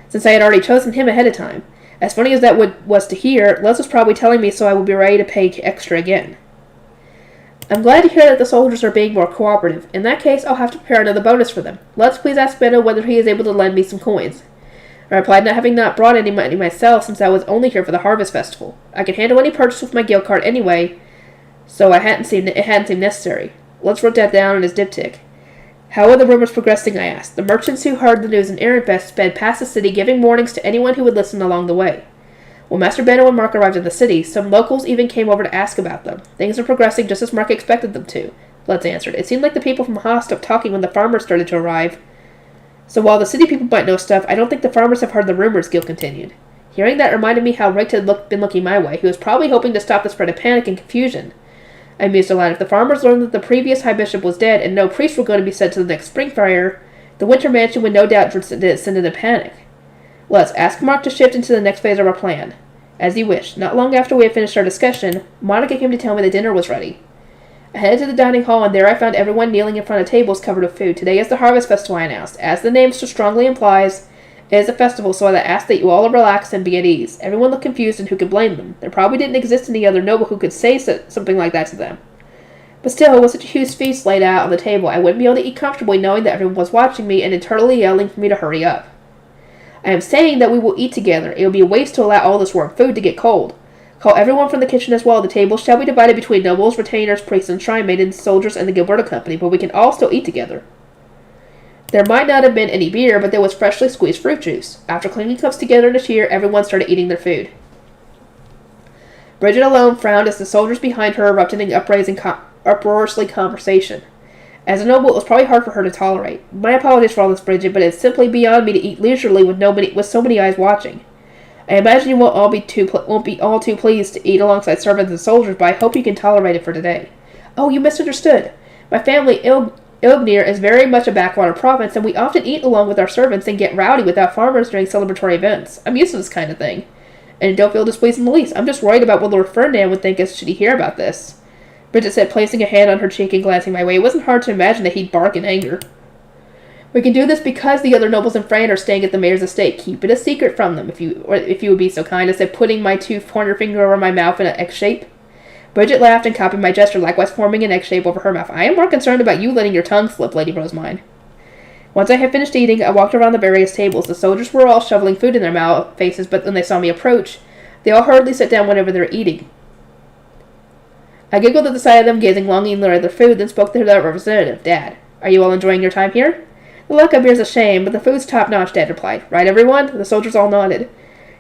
since I had already chosen him ahead of time. As funny as that was to hear, Les was probably telling me so I would be ready to pay extra again. I'm glad to hear that the soldiers are being more cooperative. In that case, I'll have to prepare another bonus for them. Let's please ask Benno whether he is able to lend me some coins. I replied, not having brought any money myself since I was only here for the Harvest Festival. I could handle any purchase with my guild card anyway, so it hadn't seemed necessary. Let's wrote that down in his diptych. How are the rumors progressing, I asked. The merchants who heard the news in Ehrenfest sped past the city, giving warnings to anyone who would listen along the way. When Master Benno and Mark arrived in the city, some locals even came over to ask about them. Things are progressing just as Mark expected them to, Lutz answered. It seemed like the people from Haas stopped talking when the farmers started to arrive. So while the city people might know stuff, I don't think the farmers have heard the rumors, Gil continued. Hearing that reminded me how Rick had been looking my way. He was probably hoping to stop the spread of panic and confusion. I mused aloud. If the farmers learned that the previous High Bishop was dead and no priests were going to be sent to the next spring fair, the Winter Mansion would no doubt send into panic. Let's ask Mark to shift into the next phase of our plan. As you wish. Not long after we had finished our discussion, Monica came to tell me the dinner was ready. I headed to the dining hall, and there I found everyone kneeling in front of tables covered with food. Today is the Harvest Festival, I announced. As the name so strongly implies, it is a festival, so I asked that you all relax and be at ease. Everyone looked confused, and who could blame them? There probably didn't exist any other noble who could say something like that to them. But still, with such a huge feast laid out on the table, I wouldn't be able to eat comfortably knowing that everyone was watching me and internally yelling for me to hurry up. I am saying that we will eat together. It would be a waste to allow all this warm food to get cold. Call everyone from the kitchen as well. The table shall be divided between nobles, retainers, priests, and shrine maidens, soldiers, and the Gilberta Company, but we can all still eat together. There might not have been any beer, but there was freshly squeezed fruit juice. After clinking cups together in a cheer, everyone started eating their food. Bridget alone frowned as the soldiers behind her erupted in uproariously conversation. As a noble, it was probably hard for her to tolerate. My apologies for all this, Bridget, but it's simply beyond me to eat leisurely with so many eyes watching. I imagine you won't be all too pleased to eat alongside servants and soldiers, but I hope you can tolerate it for today. Oh, you misunderstood. My family Ilgnir is very much a backwater province, and we often eat along with our servants and get rowdy with our farmers during celebratory events. I'm used to this kind of thing. And don't feel displeased in the least. I'm just worried about what Lord Ferdinand would think should he hear about this. Bridget said, placing a hand on her cheek and glancing my way. It wasn't hard to imagine that he'd bark in anger. We can do this because the other nobles in Fran are staying at the mayor's estate. Keep it a secret from them, if you would be so kind. I said, putting my pointer finger over my mouth in an X shape. Bridget laughed and copied my gesture, likewise forming an X shape over her mouth. I am more concerned about you letting your tongue slip, Lady Rosemine. Once I had finished eating, I walked around the various tables. The soldiers were all shoveling food in their faces, but when they saw me approach, they all hurriedly sat down whenever they were eating. I giggled at the sight of them gazing longingly at their food, then spoke to their representative. Dad, are you all enjoying your time here? The luck up here's a shame, but the food's top-notch, Dad replied. Right, everyone? The soldiers all nodded.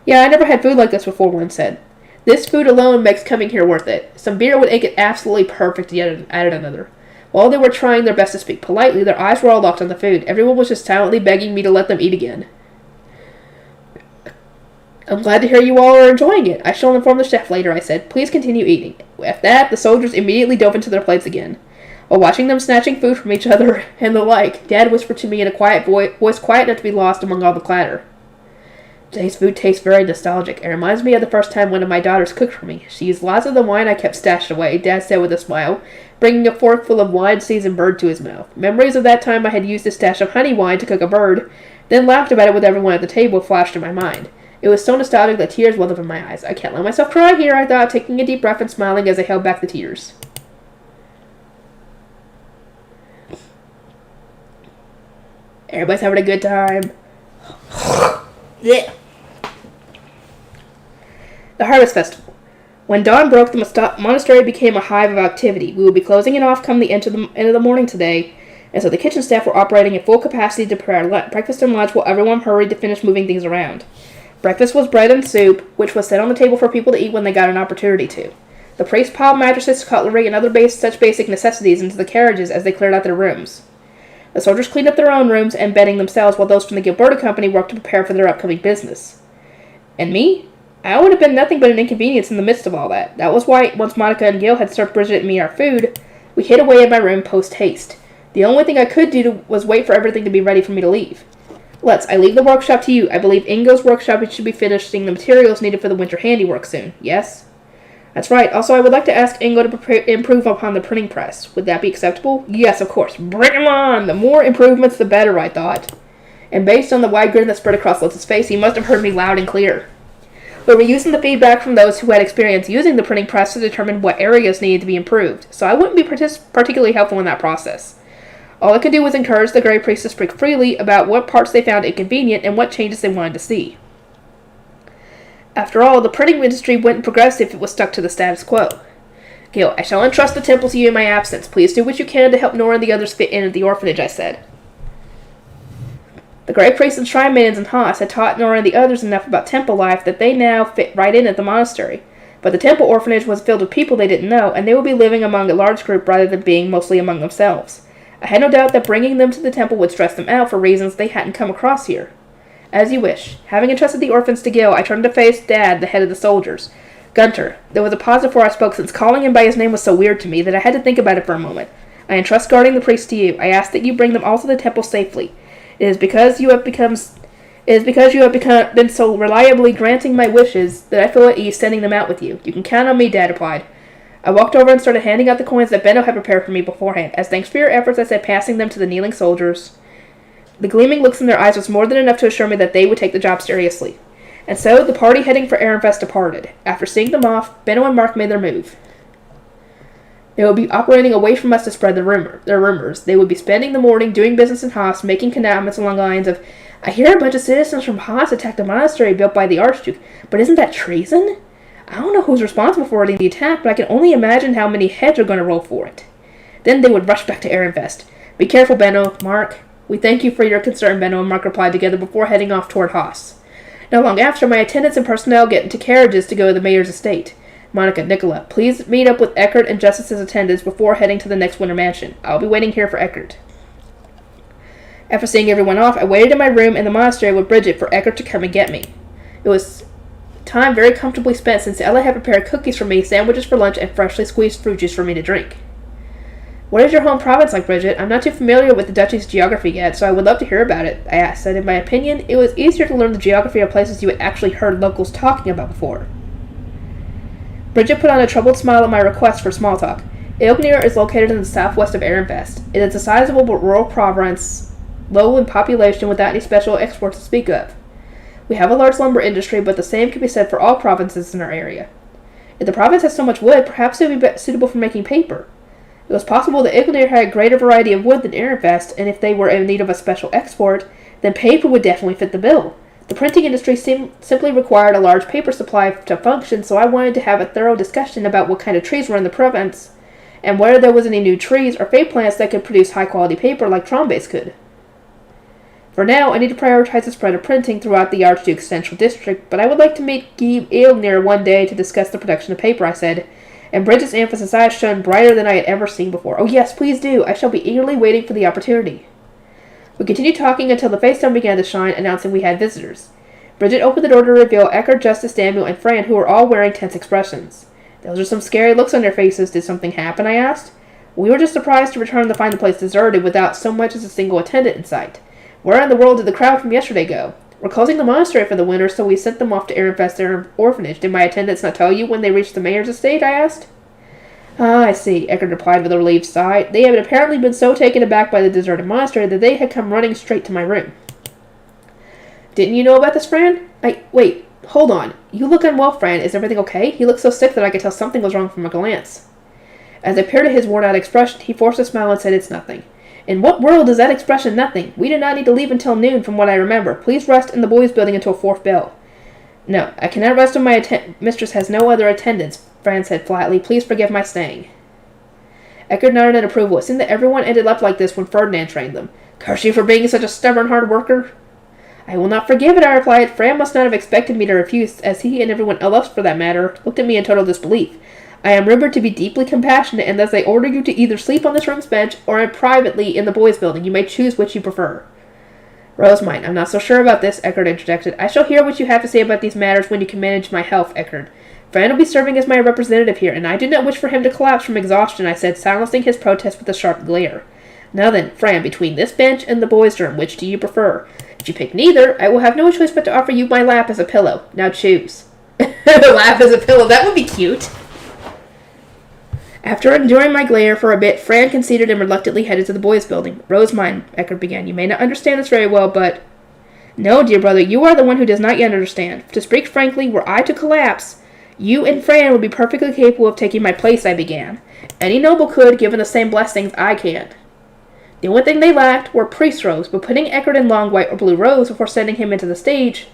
Yeah, I never had food like this before, one said. This food alone makes coming here worth it. Some beer would make it absolutely perfect, added another. While they were trying their best to speak politely, their eyes were all locked on the food. Everyone was just silently begging me to let them eat again. I'm glad to hear you all are enjoying it. I shall inform the chef later, I said. Please continue eating. At that, the soldiers immediately dove into their plates again. While watching them snatching food from each other and the like, Dad whispered to me in a quiet voice quiet enough to be lost among all the clatter. Today's food tastes very nostalgic. It reminds me of the first time one of my daughters cooked for me. She used lots of the wine I kept stashed away, Dad said with a smile, bringing a fork full of wine-seasoned bird to his mouth. Memories of that time I had used a stash of honey wine to cook a bird, then laughed about it with everyone at the table flashed in my mind. It was so nostalgic that tears welled up in my eyes. I can't let myself cry here, I thought, taking a deep breath and smiling as I held back the tears. Everybody's having a good time. Yeah. The Harvest Festival. When dawn broke, the monastery became a hive of activity. We would be closing it off come the end of the morning today, and so the kitchen staff were operating at full capacity to prepare breakfast and lunch while everyone hurried to finish moving things around. Breakfast was bread and soup, which was set on the table for people to eat when they got an opportunity to. The priests piled mattresses, cutlery, and other such basic necessities into the carriages as they cleared out their rooms. The soldiers cleaned up their own rooms and bedding themselves while those from the Gilberta Company worked to prepare for their upcoming business. And me? I would have been nothing but an inconvenience in the midst of all that. That was why, once Monica and Gil had served Bridget and me our food, we hid away in my room post-haste. The only thing I could do was wait for everything to be ready for me to leave. I leave the workshop to you. I believe Ingo's workshop should be finishing the materials needed for the winter handiwork soon. Yes? That's right. Also, I would like to ask Ingo to improve upon the printing press. Would that be acceptable? Yes, of course. Bring him on! The more improvements, the better, I thought. And based on the wide grin that spread across Liz's face, he must have heard me loud and clear. We were using the feedback from those who had experience using the printing press to determine what areas needed to be improved, so I wouldn't be particularly helpful in that process. All I could do was encourage the Grey Priests to speak freely about what parts they found inconvenient and what changes they wanted to see. After all, the printing industry wouldn't progress if it was stuck to the status quo. Gil, I shall entrust the temple to you in my absence. Please do what you can to help Nora and the others fit in at the orphanage, I said. The Grey Priests and Shrine Maidens and Haas had taught Nora and the others enough about temple life that they now fit right in at the monastery. But the temple orphanage was filled with people they didn't know, and they would be living among a large group rather than being mostly among themselves. I had no doubt that bringing them to the temple would stress them out for reasons they hadn't come across here. As you wish. Having entrusted the orphans to Gil, I turned to face Dad, the head of the soldiers. Gunter. There was a pause before I spoke, since calling him by his name was so weird to me that I had to think about it for a moment. I entrust guarding the priests to you. I ask that you bring them all to the temple safely. It is because you have been so reliably granting my wishes that I feel at ease sending them out with you. You can count on me, Dad replied. I walked over and started handing out the coins that Benno had prepared for me beforehand. As thanks for your efforts, I said, passing them to the kneeling soldiers. The gleaming looks in their eyes was more than enough to assure me that they would take the job seriously. And so, the party heading for Ehrenfest departed. After seeing them off, Benno and Mark made their move. They would be operating away from us to spread their rumors. They would be spending the morning doing business in Haas, making comments along the lines of, I hear a bunch of citizens from Haas attacked a monastery built by the Archduke, but isn't that treason? I don't know who's responsible for the attack, but I can only imagine how many heads are going to roll for it. Then they would rush back to Ehrenfest. Be careful, Benno, Mark. We thank you for your concern, Benno and Mark replied together before heading off toward Haas. Not long after, my attendants and personnel get into carriages to go to the mayor's estate. Monica, Nicola, please meet up with Eckert and Justice's attendants before heading to the next winter mansion. I'll be waiting here for Eckert. After seeing everyone off, I waited in my room in the monastery with Bridget for Eckert to come and get me. It was time very comfortably spent since Ella had prepared cookies for me, sandwiches for lunch, and freshly squeezed fruit juice for me to drink. What is your home province like, Bridget? I'm not too familiar with the duchy's geography yet, so I would love to hear about it, I said. In my opinion, it was easier to learn the geography of places you had actually heard locals talking about before. Bridget put on a troubled smile at my request for small talk. Ilgnir is located in the southwest of Ehrenfest. It is a sizable but rural province, low in population without any special exports to speak of. We have a large lumber industry, but the same can be said for all provinces in our area. If the province has so much wood, perhaps it would be suitable for making paper. It was possible that Ilgnir had a greater variety of wood than Ehrenfest, and if they were in need of a special export, then paper would definitely fit the bill. The printing industry simply required a large paper supply to function, so I wanted to have a thorough discussion about what kind of trees were in the province, and whether there was any new trees or fake plants that could produce high-quality paper like Trombase could. For now, I need to prioritize the spread of printing throughout the Archduke's central district, but I would like to meet Guy Ilgnir one day to discuss the production of paper, I said, and Bridget's emphasis eyes shone brighter than I had ever seen before. Oh yes, please do. I shall be eagerly waiting for the opportunity. We continued talking until the FaceTime began to shine, announcing we had visitors. Bridget opened the door to reveal Eckert, Justice, Daniel, and Fran, who were all wearing tense expressions. Those are some scary looks on their faces. Did something happen, I asked. We were just surprised to return to find the place deserted without so much as a single attendant in sight. Where in the world did the crowd from yesterday go? We're closing the monastery for the winter, so we sent them off to Ehrenfest orphanage. Did my attendants not tell you when they reached the mayor's estate? I asked. Ah, I see, Eckert replied with a relieved sigh. They had apparently been so taken aback by the deserted monastery that they had come running straight to my room. Didn't you know about this, Fran? Wait, hold on. You look unwell, Fran. Is everything okay? He looked so sick that I could tell something was wrong from a glance. As I peered at his worn-out expression, he forced a smile and said, It's nothing. In what world is that expression nothing? We do not need to leave until noon, from what I remember. Please rest in the boys' building until 4th bell. No, I cannot rest when my mistress has no other attendants, Fran said flatly. Please forgive my staying. Eckert nodded in approval. It seemed that everyone ended up like this when Ferdinand trained them. Curse you for being such a stubborn hard worker. I will not forgive it, I replied. Fran must not have expected me to refuse, as he and everyone else, for that matter, looked at me in total disbelief. I am rumored to be deeply compassionate, and thus I order you to either sleep on this room's bench or privately in the boys' building. You may choose which you prefer. Rosemine, I'm not so sure about this, Eckert interjected. I shall hear what you have to say about these matters when you can manage my health, Eckert. Fran will be serving as my representative here, and I do not wish for him to collapse from exhaustion, I said, silencing his protest with a sharp glare. Now then, Fran, between this bench and the boys' room, which do you prefer? If you pick neither, I will have no choice but to offer you my lap as a pillow. Now choose. Lap as a pillow, that would be cute. After enduring my glare for a bit, Fran conceded and reluctantly headed to the boys' building. Rosemine, Eckert began, you may not understand this very well, but... No, dear brother, you are the one who does not yet understand. To speak frankly, were I to collapse, you and Fran would be perfectly capable of taking my place, I began. Any noble could, given the same blessings I can. The only thing they lacked were priest robes, but putting Eckert in long white or blue robes before sending him into the stage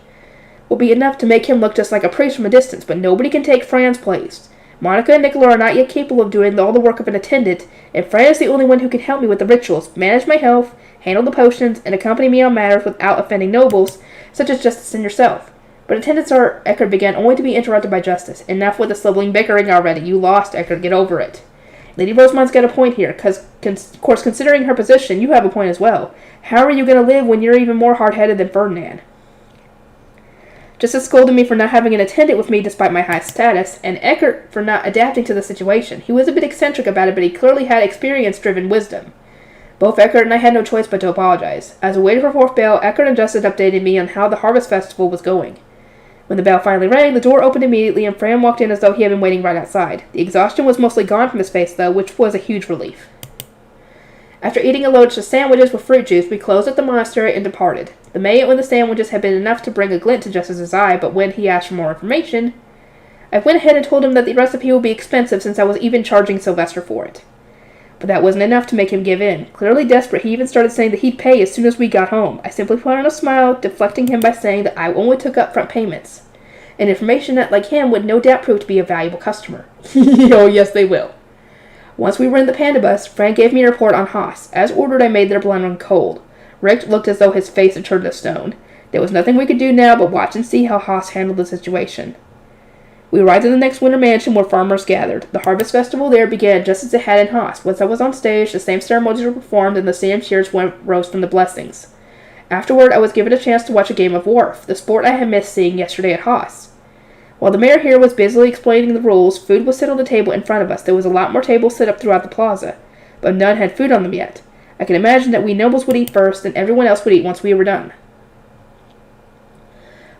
will be enough to make him look just like a priest from a distance, but nobody can take Fran's place. Monica and Nicola are not yet capable of doing all the work of an attendant, and Fran is the only one who can help me with the rituals, manage my health, handle the potions, and accompany me on matters without offending nobles, such as Justice and yourself. But attendants are, Eckert began, only to be interrupted by Justice. Enough with the sibling bickering already. You lost, Eckert. Get over it. Lady Rosemine's got a point here, because, of course, considering her position, you have a point as well. How are you going to live when you're even more hard-headed than Ferdinand? Justice scolded me for not having an attendant with me despite my high status, and Eckert for not adapting to the situation. He was a bit eccentric about it, but he clearly had experience-driven wisdom. Both Eckert and I had no choice but to apologize. As we waited for 4th bell, Eckert and Justice updated me on how the Harvest Festival was going. When the bell finally rang, the door opened immediately, and Fran walked in as though he had been waiting right outside. The exhaustion was mostly gone from his face, though, which was a huge relief. After eating a load of sandwiches with fruit juice, we closed at the monastery and departed. The mayo and the sandwiches had been enough to bring a glint to Justice's eye, but when he asked for more information, I went ahead and told him that the recipe would be expensive since I was even charging Sylvester for it. But that wasn't enough to make him give in. Clearly desperate, he even started saying that he'd pay as soon as we got home. I simply put on a smile, deflecting him by saying that I only took upfront payments. And information that, like him, would no doubt prove to be a valuable customer. Oh, yes, they will. Once we were in the panda bus, Frank gave me a report on Haas. As ordered, I made their blend run cold. Rick looked as though his face had turned to stone. There was nothing we could do now but watch and see how Haas handled the situation. We arrived in the next winter mansion where farmers gathered. The harvest festival there began just as it had in Haas. Once I was on stage, the same ceremonies were performed and the same cheers rose from the blessings. Afterward, I was given a chance to watch a game of Wharf, the sport I had missed seeing yesterday at Haas. While the mayor here was busily explaining the rules, food was set on the table in front of us. There was a lot more tables set up throughout the plaza. but none had food on them yet. I can imagine that we nobles would eat first, and everyone else would eat once we were done.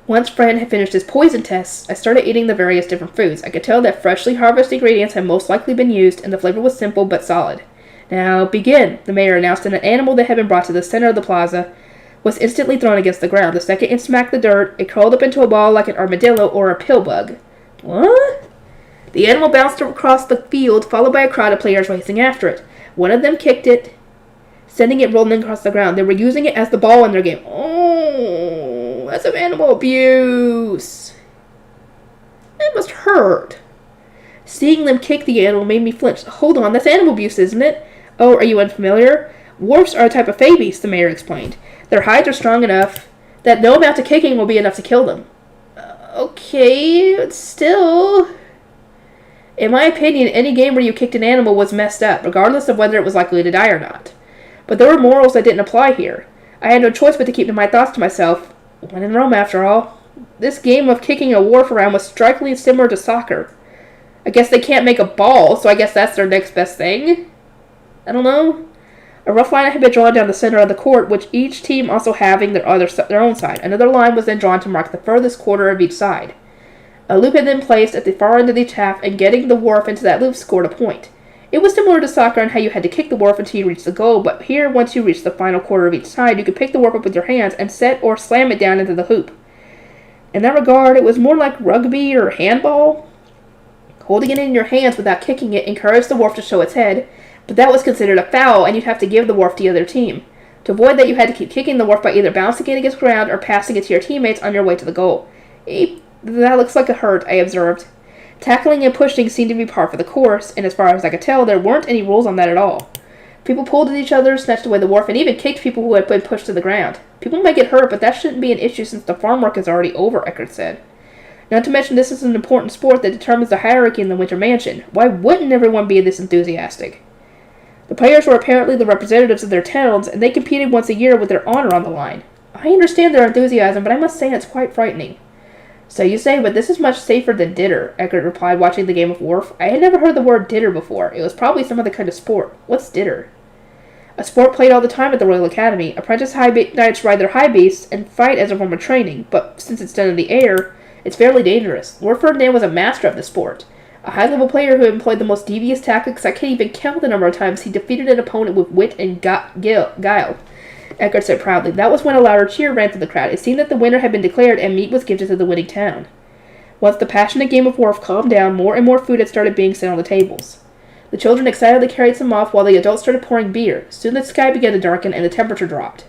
Once Fran had finished his poison tests, I started eating the various different foods. I could tell that freshly harvested ingredients had most likely been used, and the flavor was simple but solid. Now, begin, the mayor announced, and an animal that had been brought to the center of the plaza was instantly thrown against the ground. The second it smacked the dirt, it crawled up into a ball like an armadillo or a pillbug. What? The animal bounced across the field, followed by a crowd of players racing after it. One of them kicked it, sending it rolling across the ground. They were using it as the ball in their game. Oh, that's some animal abuse. That must hurt. Seeing them kick the animal made me flinch. Hold on, that's animal abuse, isn't it? Oh, are you unfamiliar? Dwarfs are a type of fey beast, the mayor explained. Their hides are strong enough that no amount of kicking will be enough to kill them. Okay, but still... In my opinion, any game where you kicked an animal was messed up, regardless of whether it was likely to die or not. But there were morals that didn't apply here. I had no choice but to keep my thoughts to myself. When in Rome, after all. This game of kicking a dwarf around was strikingly similar to soccer. I guess they can't make a ball, so I guess that's their next best thing? I don't know. A rough line had been drawn down the center of the court, which each team also having their own side. Another line was then drawn to mark the furthest quarter of each side. A loop had been placed at the far end of each half, and getting the dwarf into that loop scored a point. It was similar to soccer in how you had to kick the dwarf until you reached the goal, but here, once you reached the final quarter of each side, you could pick the dwarf up with your hands and set or slam it down into the hoop. In that regard, it was more like rugby or handball. Holding it in your hands without kicking it encouraged the dwarf to show its head, but that was considered a foul, and you'd have to give the dwarf to the other team. To avoid that, you had to keep kicking the dwarf by either bouncing it against the ground or passing it to your teammates on your way to the goal. That looks like a hurt, I observed. Tackling and pushing seemed to be par for the course, and as far as I could tell, there weren't any rules on that at all. People pulled at each other, snatched away the dwarf, and even kicked people who had been pushed to the ground. People might get hurt, but that shouldn't be an issue since the farm work is already over, Eckert said. Not to mention this is an important sport that determines the hierarchy in the Winter Mansion. Why wouldn't everyone be this enthusiastic? The players were apparently the representatives of their towns, and they competed once a year with their honor on the line. I understand their enthusiasm, but I must say it's quite frightening. So you say, but this is much safer than Ditter, Eckert replied, watching the game of Wharf. I had never heard the word Ditter before. It was probably some other kind of sport. What's Ditter? A sport played all the time at the Royal Academy. Apprentice knights ride their high beasts and fight as a form of training, but since it's done in the air, it's fairly dangerous. Lord Ferdinand was a master of the sport. A high-level player who employed the most devious tactics. I can't even count the number of times he defeated an opponent with wit and guile. Eckert said proudly. That was when a louder cheer ran through the crowd. It seemed that the winner had been declared, and meat was gifted to the winning town. Once the passionate game of Wharf calmed down, more and more food had started being set on the tables. The children excitedly carried some off, while the adults started pouring beer. Soon the sky began to darken, and the temperature dropped.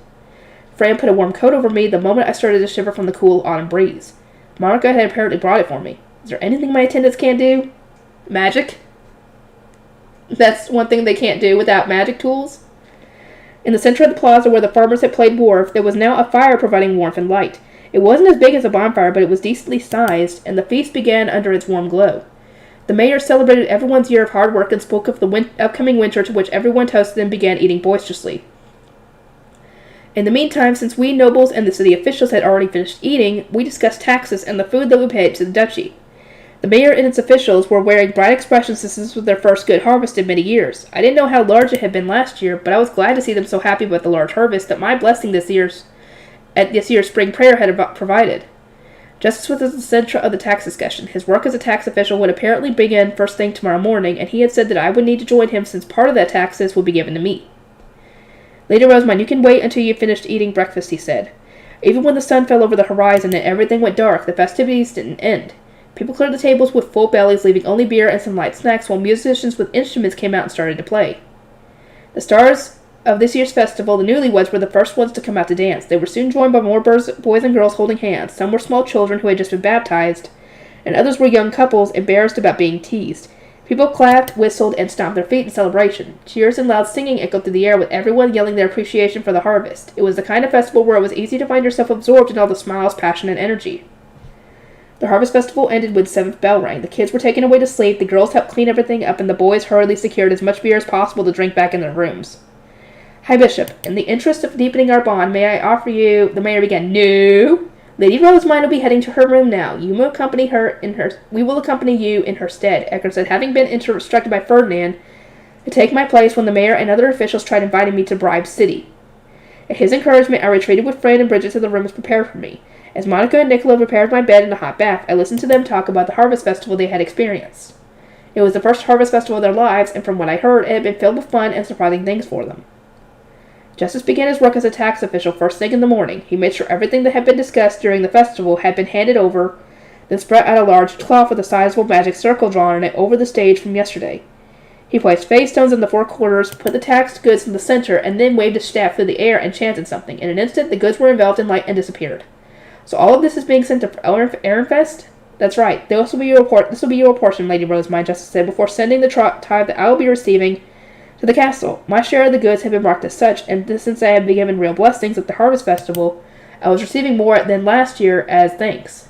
Fran put a warm coat over me the moment I started to shiver from the cool autumn breeze. Monica had apparently brought it for me. Is there anything my attendants can't do? Magic? That's one thing they can't do without magic tools. In the center of the plaza where the farmers had played dwarf, there was now a fire providing warmth and light. It wasn't as big as a bonfire, but it was decently sized, and the feast began under its warm glow. The mayor celebrated everyone's year of hard work and spoke of the upcoming winter, to which everyone toasted and began eating boisterously. In the meantime, since we nobles and the city officials had already finished eating, we discussed taxes and the food that we paid to the duchy. The mayor and its officials were wearing bright expressions since this was their first good harvest in many years. I didn't know how large it had been last year, but I was glad to see them so happy about the large harvest that my blessing this year's spring prayer had provided. Justice was at the center of the tax discussion. His work as a tax official would apparently begin first thing tomorrow morning, and he had said that I would need to join him since part of that taxes would be given to me. Lady Rosamund, you can wait until you've finished eating breakfast, he said. Even when the sun fell over the horizon and everything went dark, the festivities didn't end. People cleared the tables with full bellies, leaving only beer and some light snacks, while musicians with instruments came out and started to play. The stars of this year's festival, the newlyweds, were the first ones to come out to dance. They were soon joined by more boys and girls holding hands. Some were small children who had just been baptized, and others were young couples embarrassed about being teased. People clapped, whistled, and stomped their feet in celebration. Cheers and loud singing echoed through the air, with everyone yelling their appreciation for the harvest. It was the kind of festival where it was easy to find yourself absorbed in all the smiles, passion, and energy. The harvest festival ended when the 7th bell rang. The kids were taken away to sleep, the girls helped clean everything up, and the boys hurriedly secured as much beer as possible to drink back in their rooms. Hi, Bishop. In the interest of deepening our bond, may I offer you... The mayor began. No! Lady Rosamund will be heading to her room now. We will accompany you in her stead, Eckert said. Having been instructed by Ferdinand to take my place when the mayor and other officials tried inviting me to Bribe City. At his encouragement, I retreated with Fran and Bridget to the rooms prepared for me. As Monica and Nicola prepared my bed and a hot bath, I listened to them talk about the harvest festival they had experienced. It was the first harvest festival of their lives, and from what I heard, it had been filled with fun and surprising things for them. Justice began his work as a tax official first thing in the morning. He made sure everything that had been discussed during the festival had been handed over, then spread out a large cloth with a sizable magic circle drawn on it over the stage from yesterday. He placed face stones in the four quarters, put the taxed goods in the center, and then waved his staff through the air and chanted something. In an instant, the goods were enveloped in light and disappeared. So all of this is being sent to Ehrenfest? That's right. This will be your portion, Lady Rosemine, Justice said, before sending the tithe that I will be receiving to the castle. My share of the goods had been marked as such, and since I had been given real blessings at the Harvest Festival, I was receiving more than last year as thanks.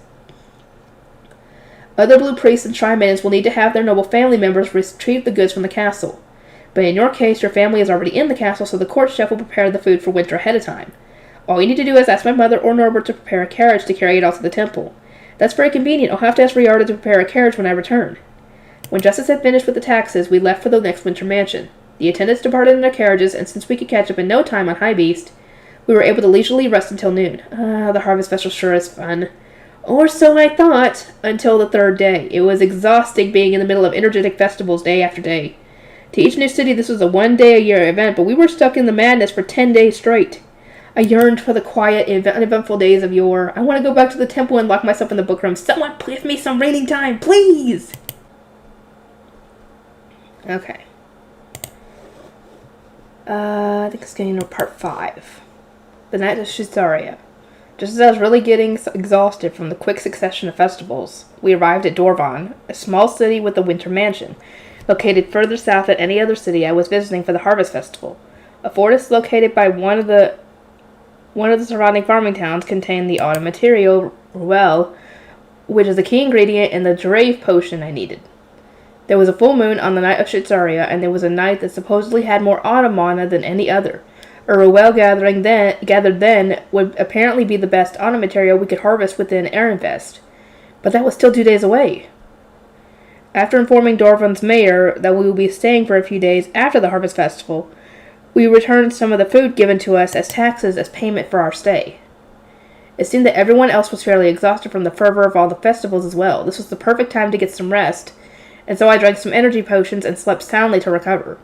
Other blue priests and shrine maidens will need to have their noble family members retrieve the goods from the castle. But in your case, your family is already in the castle, so the court chef will prepare the food for winter ahead of time. All you need to do is ask my mother or Norbert to prepare a carriage to carry it all to the temple. That's very convenient. I'll have to ask Riarda to prepare a carriage when I return. When Justice had finished with the taxes, we left for the next winter mansion. The attendants departed in their carriages, and since we could catch up in no time on High Beast, we were able to leisurely rest until noon. The Harvest Festival sure is fun. Or so I thought, until the third day. It was exhausting being in the middle of energetic festivals day after day. To each new city, this was a one-day-a-year event, but we were stuck in the madness for 10 days straight. I yearned for the quiet, uneventful days of yore. I want to go back to the temple and lock myself in the bookroom. Someone give me some reading time, please! Okay. I think it's getting to part 5. The Night of Shizaria. Just as I was really getting exhausted from the quick succession of festivals, we arrived at Dorvan, a small city with a winter mansion, located further south than any other city I was visiting for the Harvest Festival. A fortress located by one of the surrounding farming towns contained the autumn material, Ruel, which is the key ingredient in the Drave potion I needed. There was a full moon on the night of Shitzaria, and there was a night that supposedly had more autumn mana than any other. A Ruel gathered then would apparently be the best autumn material we could harvest within Ehrenfest. But that was still 2 days away. After informing Dorvan's mayor that we would be staying for a few days after the Harvest Festival, we returned some of the food given to us as taxes as payment for our stay. It seemed that everyone else was fairly exhausted from the fervor of all the festivals as well. This was the perfect time to get some rest, and so I drank some energy potions and slept soundly to recover.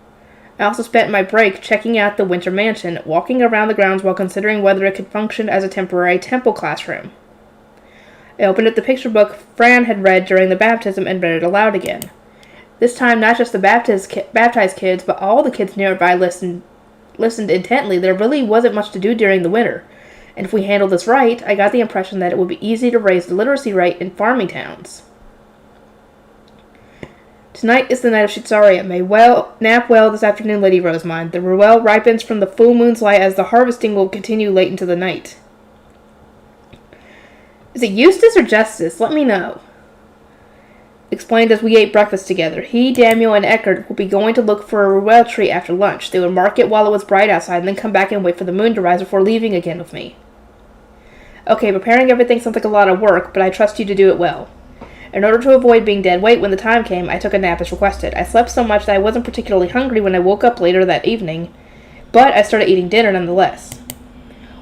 I also spent my break checking out the winter mansion, walking around the grounds while considering whether it could function as a temporary temple classroom. I opened up the picture book Fran had read during the baptism and read it aloud again. This time, not just the baptized kids, but all the kids nearby listened intently. There really wasn't much to do during the winter, and if we handled this right, I got the impression that it would be easy to raise the literacy rate in farming towns. Tonight is the night of Shitzaria. Nap well this afternoon, Lady Rosemine. The Ruel ripens from the full moon's light as the harvesting will continue late into the night. Is it Eustace or Justice? Let me know. Explained as we ate breakfast together. He, Daniel, and Eckert will be going to look for a Ruel tree after lunch. They would mark it while it was bright outside and then come back and wait for the moon to rise before leaving again with me. Okay, preparing everything sounds like a lot of work, but I trust you to do it well. In order to avoid being dead weight when the time came, I took a nap as requested. I slept so much that I wasn't particularly hungry when I woke up later that evening, but I started eating dinner nonetheless.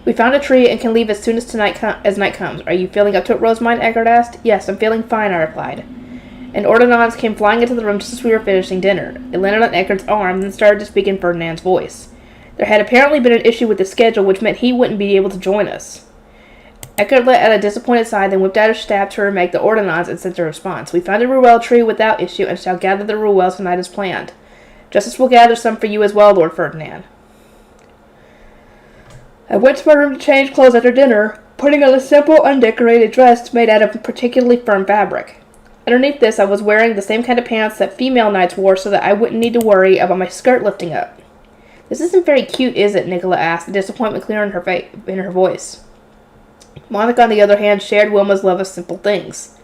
We found a tree and can leave as soon as night comes. Are you feeling up to it, Rosemine? Eckert asked. Yes, I'm feeling fine, I replied. An ordonnance came flying into the room just as we were finishing dinner. It landed on Eckert's arm, then started to speak in Ferdinand's voice. There had apparently been an issue with the schedule, which meant he wouldn't be able to join us. Eckert let out a disappointed sigh, then whipped out his staff to make the ordonnance and sent a response. We found a Ruel tree without issue, and shall gather the Ruel tonight as planned. Justice will gather some for you as well, Lord Ferdinand. I went to my room to change clothes after dinner, putting on a simple, undecorated dress made out of particularly firm fabric. Underneath this, I was wearing the same kind of pants that female knights wore so that I wouldn't need to worry about my skirt lifting up. This isn't very cute, is it? Nicola asked, the disappointment clear in her voice. Monica, on the other hand, shared Wilma's love of simple things.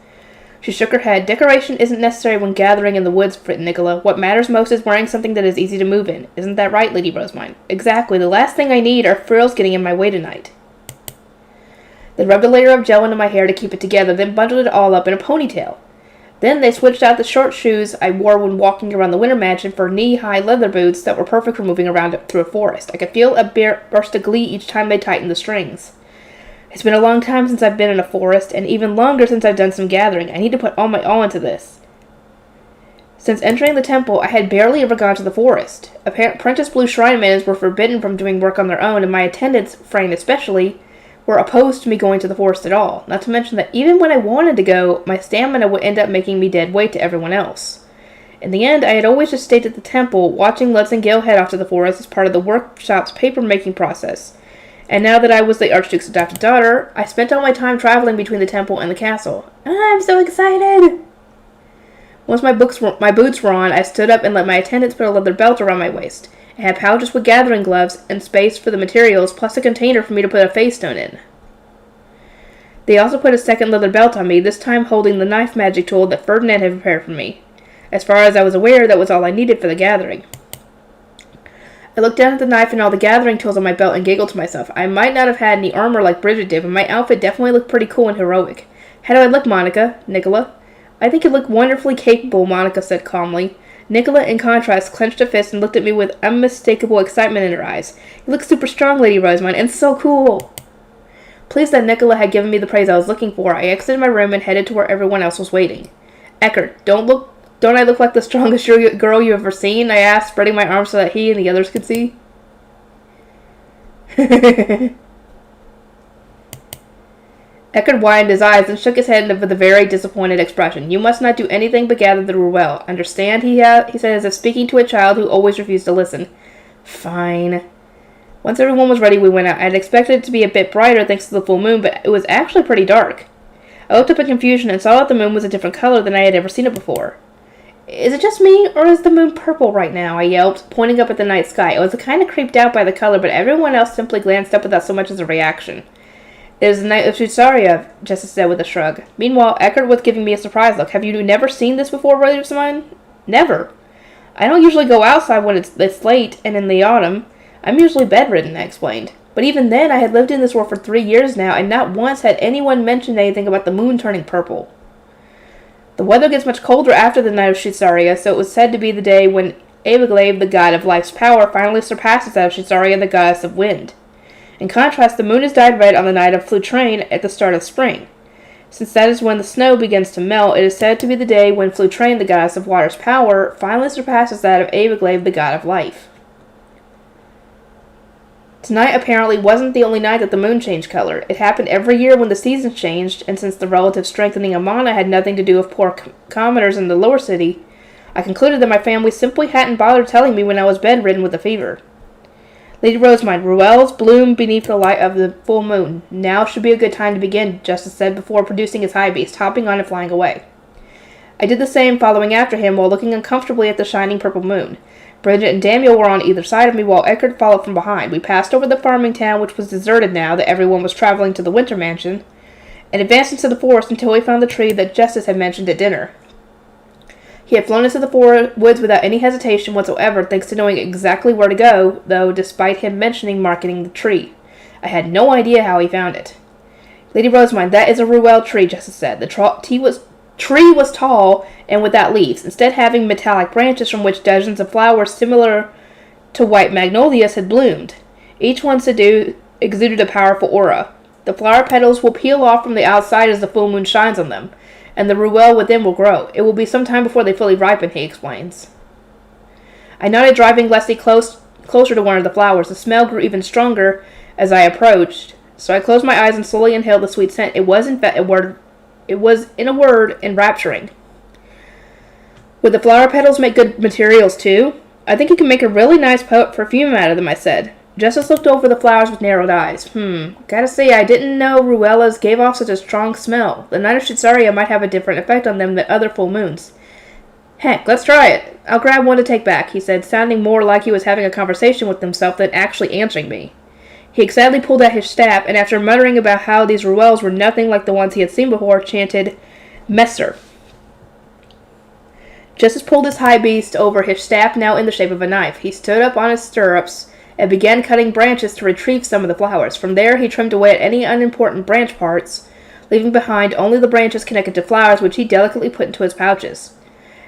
She shook her head. Decoration isn't necessary when gathering in the woods, Nicola. What matters most is wearing something that is easy to move in. Isn't that right, Lady Rosemine? Exactly. The last thing I need are frills getting in my way tonight. They rubbed a layer of gel into my hair to keep it together, then bundled it all up in a ponytail. Then they switched out the short shoes I wore when walking around the winter mansion for knee-high leather boots that were perfect for moving around through a forest. I could feel a burst of glee each time they tightened the strings. It's been a long time since I've been in a forest, and even longer since I've done some gathering. I need to put all my all into this. Since entering the temple, I had barely ever gone to the forest. Apprentice Blue Shrine Maidens were forbidden from doing work on their own, and my attendants, Frayne especially, were opposed to me going to the forest at all. Not to mention that even when I wanted to go, my stamina would end up making me dead weight to everyone else. In the end, I had always just stayed at the temple, watching Lutz and Gale head off to the forest as part of the workshop's paper-making process. And now that I was the Archduke's adopted daughter, I spent all my time traveling between the temple and the castle. I'm so excited! Once my boots were on, I stood up and let my attendants put a leather belt around my waist. I had pouches with gathering gloves and space for the materials, plus a container for me to put a face stone in. They also put a second leather belt on me, this time holding the knife magic tool that Ferdinand had prepared for me. As far as I was aware, that was all I needed for the gathering. I looked down at the knife and all the gathering tools on my belt and giggled to myself. I might not have had any armor like Bridget did, but my outfit definitely looked pretty cool and heroic. How do I look, Nicola? I think you look wonderfully capable, Monica said calmly. Nicola, in contrast, clenched a fist and looked at me with unmistakable excitement in her eyes. You look super strong, Lady Rosamund, and so cool. Pleased that Nicola had given me the praise I was looking for, I exited my room and headed to where everyone else was waiting. Eckert, don't I look like the strongest girl you've ever seen? I asked, spreading my arms so that he and the others could see. Eckert widened his eyes and shook his head with a very disappointed expression. You must not do anything but gather the Ruel. Understand, he said, as if speaking to a child who always refused to listen. Fine. Once everyone was ready, we went out. I had expected it to be a bit brighter thanks to the full moon, but it was actually pretty dark. I looked up in confusion and saw that the moon was a different color than I had ever seen it before. Is it just me, or is the moon purple right now? I yelped, pointing up at the night sky. I was kind of creeped out by the color, but everyone else simply glanced up without so much as a reaction. It is the night of Shutsaria, Jessica said with a shrug. Meanwhile, Eckert was giving me a surprise look. Have you never seen this before, Rosamund? Never. I don't usually go outside when it's late and in the autumn. I'm usually bedridden, I explained. But even then, I had lived in this world for 3 years now, and not once had anyone mentioned anything about the moon turning purple. The weather gets much colder after the night of Shutsaria, so it was said to be the day when Abiglave, the god of life's power, finally surpasses that of Shutsaria, the goddess of wind. In contrast, the moon is dyed red on the night of Flutrain at the start of spring. Since that is when the snow begins to melt, it is said to be the day when Flutrain, the goddess of water's power, finally surpasses that of Abiglave, the god of life. Tonight apparently wasn't the only night that the moon changed color. It happened every year when the seasons changed, and since the relative strengthening of mana had nothing to do with poor commoners in the lower city, I concluded that my family simply hadn't bothered telling me when I was bedridden with a fever. Lady Rosamund, Ruels bloom beneath the light of the full moon. Now should be a good time to begin, Justice said before producing his high beast, hopping on and flying away. I did the same, following after him while looking uncomfortably at the shining purple moon. Bridget and Daniel were on either side of me while Eckert followed from behind. We passed over the farming town, which was deserted now that everyone was traveling to the winter mansion, and advanced into the forest until we found the tree that Justice had mentioned at dinner. He had flown into the woods without any hesitation whatsoever, thanks to knowing exactly where to go, though, despite him mentioning marketing the tree. I had no idea how he found it. Lady Rosamund, that is a Ruel tree, Justice said. The tree was tall and without leaves, instead having metallic branches from which dozens of flowers similar to white magnolias had bloomed. Each one exuded a powerful aura. The flower petals will peel off from the outside as the full moon shines on them, and the Ruel within will grow. It will be some time before they fully ripen, he explains. I nodded, driving Leslie closer to one of the flowers. The smell grew even stronger as I approached, so I closed my eyes and slowly inhaled the sweet scent. It was, in a word, enrapturing. Would the flower petals make good materials, too? I think you can make a really nice perfume out of them, I said. Justice looked over the flowers with narrowed eyes. Gotta say, I didn't know Ruelas gave off such a strong smell. The night of Shutsaria might have a different effect on them than other full moons. Heck, let's try it. I'll grab one to take back, he said, sounding more like he was having a conversation with himself than actually answering me. He excitedly pulled out his staff, and after muttering about how these Ruels were nothing like the ones he had seen before, chanted, Messer. Justice pulled his high beast over, his staff now in the shape of a knife. He stood up on his stirrups and began cutting branches to retrieve some of the flowers. From there, he trimmed away at any unimportant branch parts. leaving behind only the branches connected to flowers, which he delicately put into his pouches.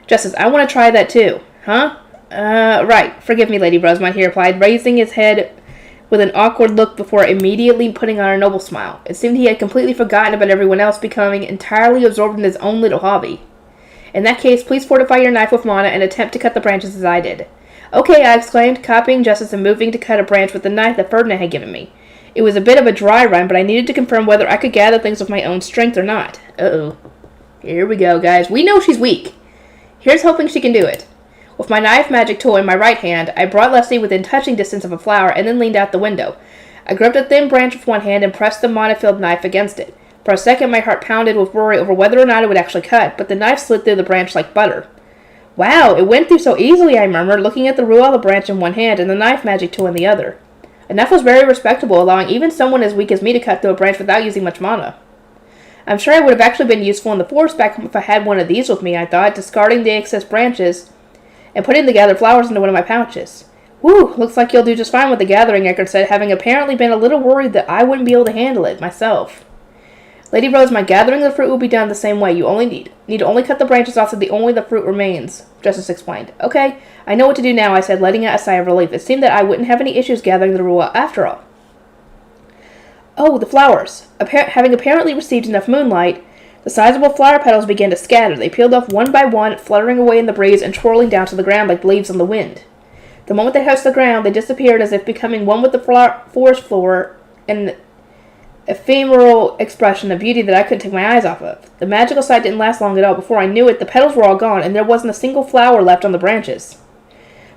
Justice, I want to try that too. Huh? Right. Forgive me, Lady Rosamond, he replied, raising his head with an awkward look before immediately putting on a noble smile. It seemed he had completely forgotten about everyone else, becoming entirely absorbed in his own little hobby. In that case, please fortify your knife with mana and attempt to cut the branches as I did. Okay, I exclaimed, copying Justice and moving to cut a branch with the knife that Ferdinand had given me. It was a bit of a dry run, but I needed to confirm whether I could gather things with my own strength or not. Uh-oh. Here we go, guys. We know she's weak. Here's hoping she can do it. With my knife magic tool in my right hand, I brought Leslie within touching distance of a flower and then leaned out the window. I gripped a thin branch with one hand and pressed the mana-filled knife against it. For a second, my heart pounded with worry over whether or not it would actually cut, but the knife slid through the branch like butter. Wow, it went through so easily, I murmured, looking at the Ruella branch in one hand and the knife magic tool in the other. Enough was very respectable, allowing even someone as weak as me to cut through a branch without using much mana. I'm sure I would have actually been useful in the forest back if I had one of these with me, I thought, discarding the excess branches and putting the gathered flowers into one of my pouches. Whew, looks like you'll do just fine with the gathering, Eckert said, having apparently been a little worried that I wouldn't be able to handle it myself. Lady Rose, my gathering of the fruit will be done the same way. You only need to only cut the branches off so that only the fruit remains, Justice explained. Okay, I know what to do now, I said, letting out a sigh of relief. It seemed that I wouldn't have any issues gathering the ruel after all. Oh, the flowers. Having apparently received enough moonlight, the sizable flower petals began to scatter. They peeled off one by one, fluttering away in the breeze and twirling down to the ground like leaves on the wind. The moment they touched the ground, they disappeared as if becoming one with the forest floor, an ephemeral expression of beauty that I couldn't take my eyes off of. The magical sight didn't last long at all. Before I knew it, the petals were all gone, and there wasn't a single flower left on the branches.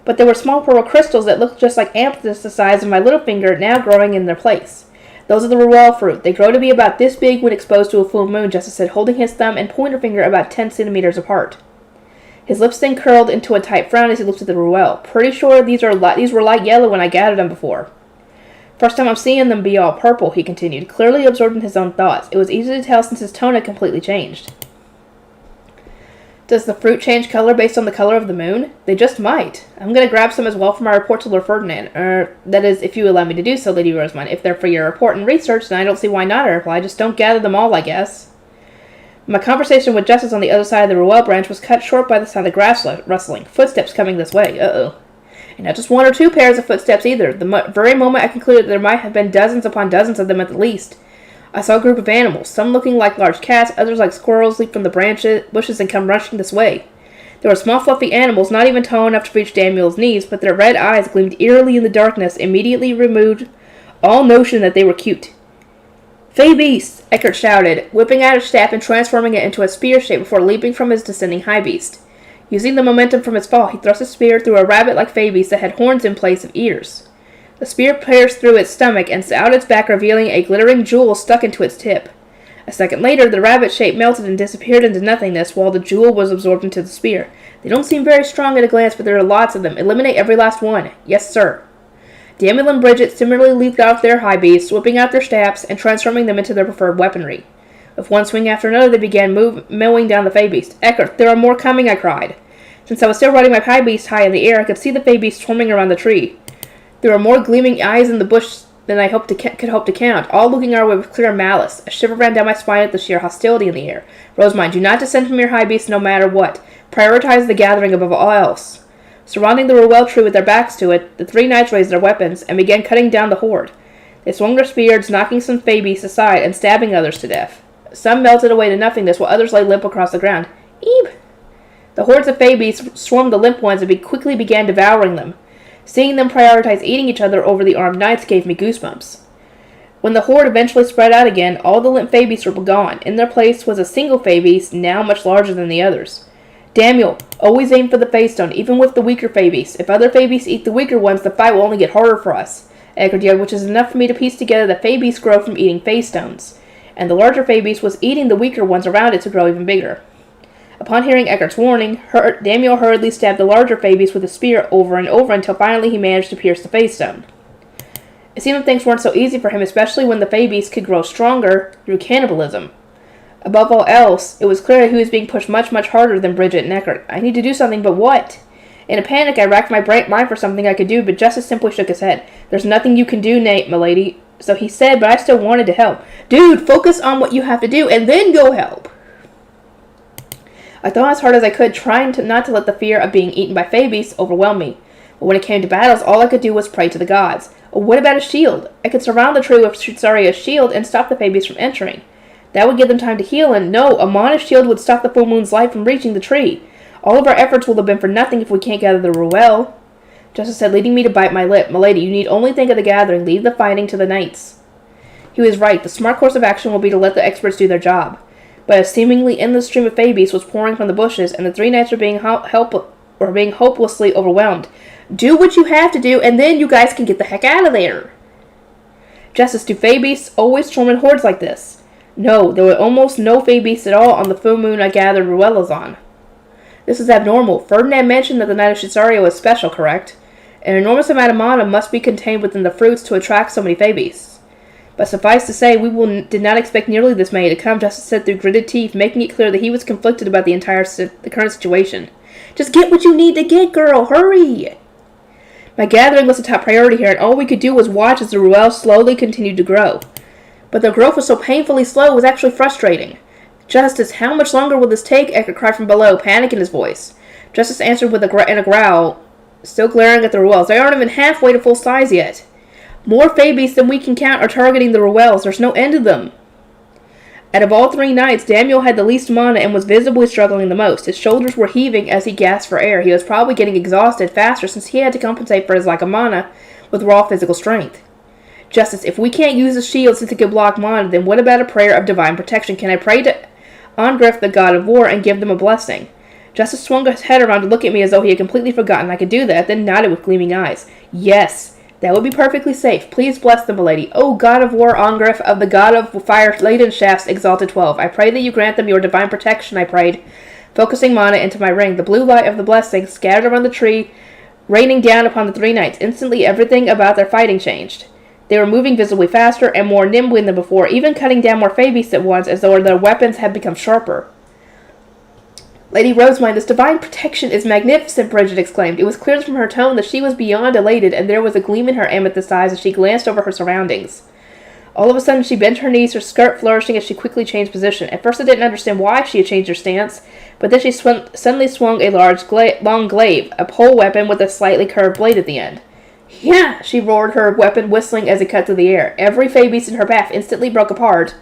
But there were small pearl crystals that looked just like amethyst the size of my little finger, now growing in their place. Those are the ruel fruit. They grow to be about this big when exposed to a full moon, Justice said, holding his thumb and pointer finger about 10 centimeters apart. His lips then curled into a tight frown as he looked at the ruel. Pretty sure these were light yellow when I gathered them before. First time I'm seeing them be all purple, he continued, clearly absorbed in his own thoughts. It was easy to tell since his tone had completely changed. Does the fruit change color based on the color of the moon? They just might. I'm going to grab some as well for my report to Lord Ferdinand. That is, if you allow me to do so, Lady Rosamond. If they're for your report and research, then I don't see why not, I replied. Just don't gather them all, I guess. My conversation with Justice on the other side of the ruel branch was cut short by the sound of grass rustling. Footsteps coming this way. Uh-oh. And not just one or two pairs of footsteps either. The very moment I concluded there might have been dozens upon dozens of them at the least. I saw a group of animals, some looking like large cats, others like squirrels, leap from the bushes and come rushing this way. They were small fluffy animals, not even tall enough to reach Daniel's knees, but their red eyes gleamed eerily in the darkness, immediately removed all notion that they were cute. Fey beasts! Eckert shouted, whipping out his staff and transforming it into a spear shape before leaping from his descending high beast. Using the momentum from his fall, he thrust a spear through a rabbit-like fey beast that had horns in place of ears. The spear pierced through its stomach and out its back, revealing a glittering jewel stuck into its tip. A second later, the rabbit shape melted and disappeared into nothingness, while the jewel was absorbed into the spear. They don't seem very strong at a glance, but there are lots of them. Eliminate every last one. Yes, sir. Daniel and Bridget similarly leaped off their high beasts, whipping out their staffs and transforming them into their preferred weaponry. With one swing after another, they began mowing down the fey beast. Eckert, there are more coming, I cried. Since I was still riding my high beast high in the air, I could see the fey beast swarming around the tree. There were more gleaming eyes in the bush than I could hope to count, all looking our way with clear malice. A shiver ran down my spine at the sheer hostility in the air. Rosamond, do not descend from your high beast no matter what. Prioritize the gathering above all else. Surrounding the ruel tree with their backs to it, the three knights raised their weapons and began cutting down the horde. They swung their spears, knocking some fey beasts aside and stabbing others to death. Some melted away to nothingness, while others lay limp across the ground. Eep! The hordes of fey beasts swarmed the limp ones and quickly began devouring them. Seeing them prioritize eating each other over the armed knights gave me goosebumps. When the horde eventually spread out again, all the limp fey beasts were gone. In their place was a single fey beast, now much larger than the others. Daniel, always aim for the fey stone, even with the weaker fey beasts. If other fey beasts eat the weaker ones, the fight will only get harder for us. Eckert yelled, which is enough for me to piece together that fey beasts grow from eating fey stones, and the larger fey beast was eating the weaker ones around it to grow even bigger. Upon hearing Eckert's warning, Daniel hurriedly stabbed the larger fey beast with a spear over and over until finally he managed to pierce the fey stone. It seemed that things weren't so easy for him, especially when the fey beast could grow stronger through cannibalism. Above all else, it was clear that he was being pushed much, much harder than Bridget and Eckert. I need to do something, but what? In a panic, I racked my mind for something I could do, but Justice simply shook his head. There's nothing you can do, Nate, milady. So he said, but I still wanted to help. Dude, focus on what you have to do and then go help. I thought as hard as I could, trying not to let the fear of being eaten by Phoebes overwhelm me. But when it came to battles, all I could do was pray to the gods. Oh, what about a shield? I could surround the tree with Saria's shield and stop the Phoebes from entering. That would give them time to heal, and no, Amana's shield would stop the full moon's light from reaching the tree. All of our efforts will have been for nothing if we can't gather the Ruel. Justice said, leading me to bite my lip. Milady, you need only think of the gathering. Leave the fighting to the knights. He was right. The smart course of action will be to let the experts do their job. But a seemingly endless stream of Phoebes was pouring from the bushes, and the three knights were being hopelessly overwhelmed. Do what you have to do, and then you guys can get the heck out of there. Justice, do Phoebes always storm in hordes like this? No, there were almost no Phoebes at all on the full moon I gathered Ruelas on. This is abnormal. Ferdinand mentioned that the Knight of Cesario was special, correct? An enormous amount of mana must be contained within the fruits to attract so many Phoebes. But suffice to say, did not expect nearly this many to come, Justice said through gritted teeth, making it clear that he was conflicted about the current situation. Just get what you need to get, girl! Hurry! My gathering was a top priority here, and all we could do was watch as the Ruel slowly continued to grow. But their growth was so painfully slow it was actually frustrating. Justice, how much longer will this take? Echo cried from below, panic in his voice. Justice answered in a growl, still glaring at the Ruels. They aren't even halfway to full size yet. More Phoebes than we can count are targeting the Ruels. There's no end to them. Out of all three knights, Daniel had the least mana and was visibly struggling the most. His shoulders were heaving as he gasped for air. He was probably getting exhausted faster since he had to compensate for his lack of mana with raw physical strength. Justice, if we can't use a shield since it can block mana, then what about a prayer of divine protection? Can I pray to Angriff, the god of war, and give them a blessing? Justice swung his head around to look at me as though he had completely forgotten I could do that, then nodded with gleaming eyes. Yes, that would be perfectly safe. Please bless them, milady. O god of war, Angriff, of the god of fire-laden shafts, exalted 12. I pray that you grant them your divine protection, I prayed, focusing mana into my ring. The blue light of the blessing scattered around the tree, raining down upon the three knights. Instantly, everything about their fighting changed. They were moving visibly faster and more nimbly than before, even cutting down more Phoebes at once, as though their weapons had become sharper. Lady Rosemine, this divine protection is magnificent, Bridget exclaimed. It was clear from her tone that she was beyond elated, and there was a gleam in her amethyst eyes as she glanced over her surroundings. All of a sudden, she bent her knees, her skirt flourishing as she quickly changed position. At first, I didn't understand why she had changed her stance, but then she suddenly swung a long glaive, a pole weapon with a slightly curved blade at the end. Yeah, she roared, her weapon whistling as it cut through the air. Every Phoebes in her path instantly broke apart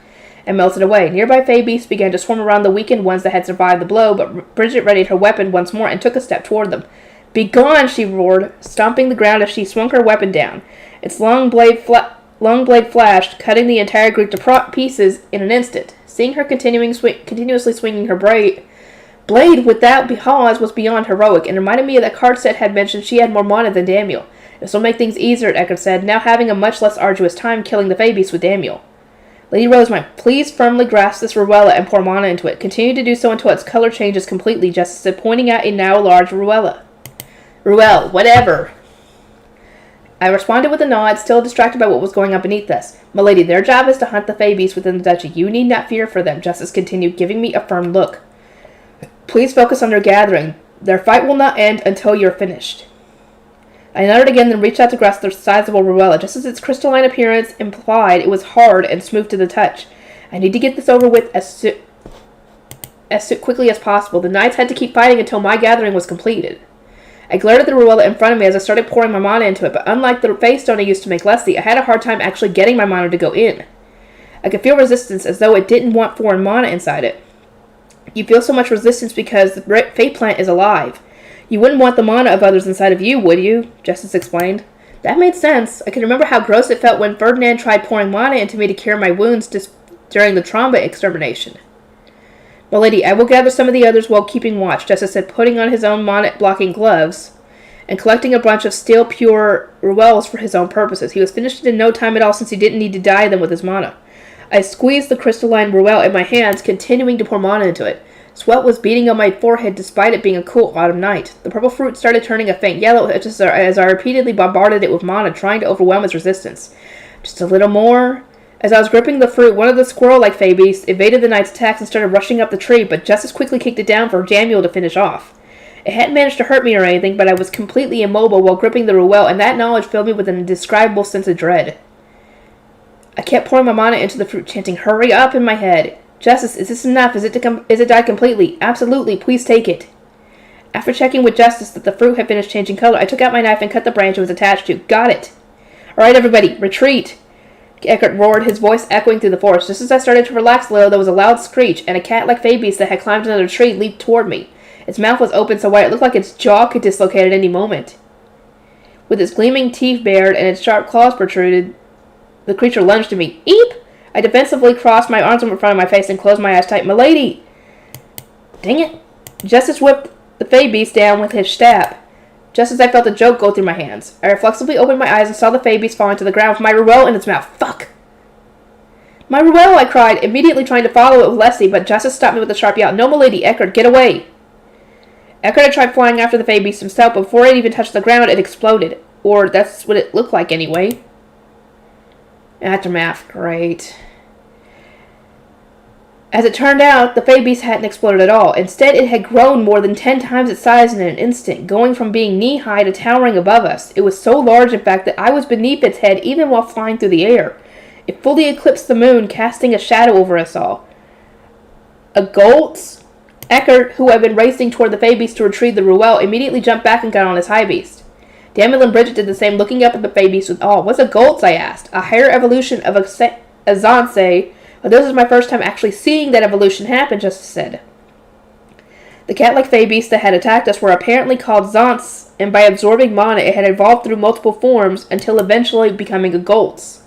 and melted away. Nearby Phoebes began to swarm around the weakened ones that had survived the blow, but Bridget readied her weapon once more and took a step toward them. Begone, she roared, stomping the ground as she swung her weapon down. Its long blade flashed, cutting the entire group to pieces in an instant. Seeing her continuously swinging her blade without pause was beyond heroic, and reminded me of that card set had mentioned she had more mana than Daniel. This will make things easier, Eckert said, now having a much less arduous time killing the Phoebes with Daniel. Lady Rosemine, please firmly grasp this Ruella and pour mana into it. Continue to do so until its color changes completely, Justice said, pointing at a now large Ruella. Ruel, whatever. I responded with a nod, still distracted by what was going on beneath us. Milady, their job is to hunt the Phoebes within the duchy. You need not fear for them, Justice continued, giving me a firm look. Please focus on their gathering. Their fight will not end until you're finished. I nodded again, then reached out to grasp the sizable Ruella. Just as its crystalline appearance implied, it was hard and smooth to the touch. I need to get this over with as quickly as possible. The knights had to keep fighting until my gathering was completed. I glared at the Ruella in front of me as I started pouring my mana into it, but unlike the face stone I used to make Leslie, I had a hard time actually getting my mana to go in. I could feel resistance as though it didn't want foreign mana inside it. You feel so much resistance because the fate plant is alive. You wouldn't want the mana of others inside of you, would you? Justice explained. That made sense. I can remember how gross it felt when Ferdinand tried pouring mana into me to cure my wounds during the Tromba extermination. Milady, I will gather some of the others while keeping watch, Justice said, putting on his own mana-blocking gloves and collecting a bunch of steel pure Ruels for his own purposes. He was finished in no time at all since he didn't need to dye them with his mana. I squeezed the crystalline Ruel in my hands, continuing to pour mana into it. Sweat was beading on my forehead despite it being a cool autumn night. The purple fruit started turning a faint yellow as I repeatedly bombarded it with mana, trying to overwhelm its resistance. Just a little more. As I was gripping the fruit, one of the squirrel-like Phoebes evaded the knight's attacks and started rushing up the tree, but just as quickly kicked it down for Daniel to finish off. It hadn't managed to hurt me or anything, but I was completely immobile while gripping the Ruel, and that knowledge filled me with an indescribable sense of dread. I kept pouring my mana into the fruit, chanting, "Hurry up," in my head. "Justice, is this enough? Is it died completely?" "Absolutely, please take it." After checking with Justice that the fruit had finished changing color, I took out my knife and cut the branch it was attached to. "Got it." "Alright, everybody, retreat!" Eckert roared, his voice echoing through the forest. Just as I started to relax a little, there was a loud screech, and a cat-like fey beast that had climbed another tree leaped toward me. Its mouth was open so wide it looked like its jaw could dislocate at any moment. With its gleaming teeth bared and its sharp claws protruded, the creature lunged at me. "Eep!" I defensively crossed my arms in front of my face and closed my eyes tight. "Milady!" Dang it! Justice whipped the fey beast down with his stab. Just as I felt a joke go through my hands, I reflexively opened my eyes and saw the fey beast falling to the ground with my Ruel in its mouth. Fuck! "My Ruel!" I cried, immediately trying to follow it with Leslie, but Justice stopped me with a sharp yell. "No, milady, Eckert, get away!" Eckert had tried flying after the fey beast himself, but before it even touched the ground, it exploded. Or that's what it looked like anyway. Aftermath. Great. As it turned out, the fey beast hadn't exploded at all. Instead, it had grown more than 10 times its size in an instant, going from being knee-high to towering above us. It was so large, in fact, that I was beneath its head even while flying through the air. It fully eclipsed the moon, casting a shadow over us all. A Goltz? Eckert, who had been racing toward the fey beast to retrieve the Ruel, immediately jumped back and got on his high beast. Daniel and Bridget did the same, looking up at the fey beast with awe. "What's a Goltz?" I asked. "A higher evolution of a Azance. But this is my first time actually seeing that evolution happen," Justice said. The cat-like fey beasts that had attacked us were apparently called Zonts, and by absorbing mana, it had evolved through multiple forms until eventually becoming a Goltz.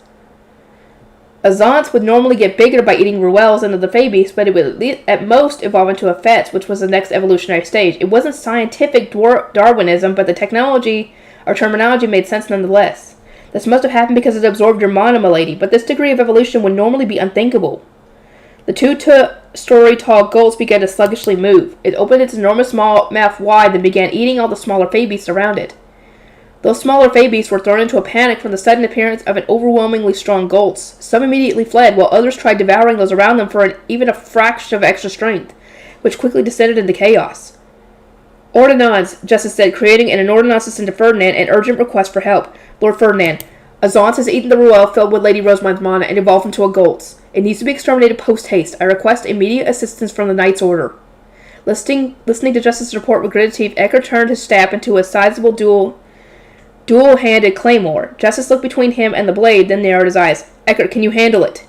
A Zonts would normally get bigger by eating Ruels into the fey beast, but it would at most evolve into a Fetz, which was the next evolutionary stage. It wasn't scientific Darwinism, but the technology or terminology made sense nonetheless. This must have happened because it absorbed your mana, milady, but this degree of evolution would normally be unthinkable. The 2-story tall Goltz began to sluggishly move. It opened its enormous small mouth wide and began eating all the smaller fey beasts around it. Those smaller fey beasts were thrown into a panic from the sudden appearance of an overwhelmingly strong Goltz. Some immediately fled, while others tried devouring those around them for even a fraction of extra strength, which quickly descended into chaos. "Ordonnance," Justice said, creating an ordonnance to send to Ferdinand an urgent request for help. "Lord Ferdinand, a Zonts has eaten the Ruel filled with Lady Rosamund's mana and evolved into a Goltz. It needs to be exterminated post-haste. I request immediate assistance from the Knight's Order." Listening to Justice's report with gritted teeth, Eckert turned his staff into a sizable dual-handed claymore. Justice looked between him and the blade, then narrowed his eyes. "Eckert, can you handle it?"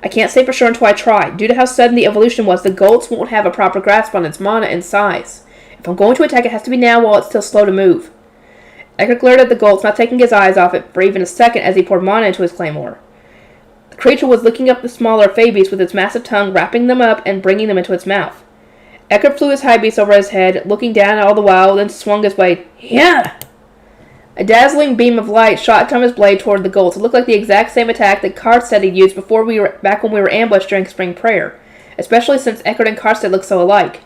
"I can't say for sure until I try. Due to how sudden the evolution was, the Goltz won't have a proper grasp on its mana and size. If I'm going to attack, it has to be now while it's still slow to move." Eckert glared at the Goltz, not taking his eyes off it for even a second as he poured mana into his claymore. The creature was licking up the smaller fey beasts with its massive tongue, wrapping them up and bringing them into its mouth. Eckert flew his high beast over his head, looking down all the while, then swung his blade. "Yeah!" A dazzling beam of light shot from his blade toward the Goltz. It looked like the exact same attack that Karstead had used back when we were ambushed during spring prayer, especially since Eckert and Karstead looked so alike.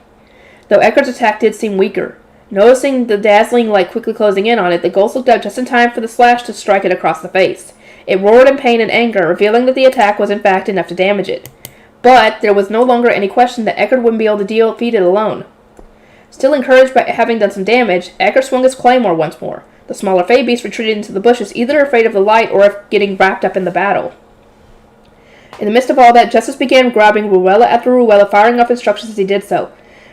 Though Eckert's attack did seem weaker. Noticing the dazzling light quickly closing in on it, the Goltz looked up just in time for the slash to strike it across the face. It roared in pain and anger, revealing that the attack was in fact enough to damage it. But there was no longer any question that Eckert wouldn't be able to defeat it alone. Still encouraged by having done some damage, Eckert swung his claymore once more. The smaller fey beast retreated into the bushes, either afraid of the light or of getting wrapped up in the battle. In the midst of all that, Justice began grabbing Ruella after Ruella, firing off instructions as he did so.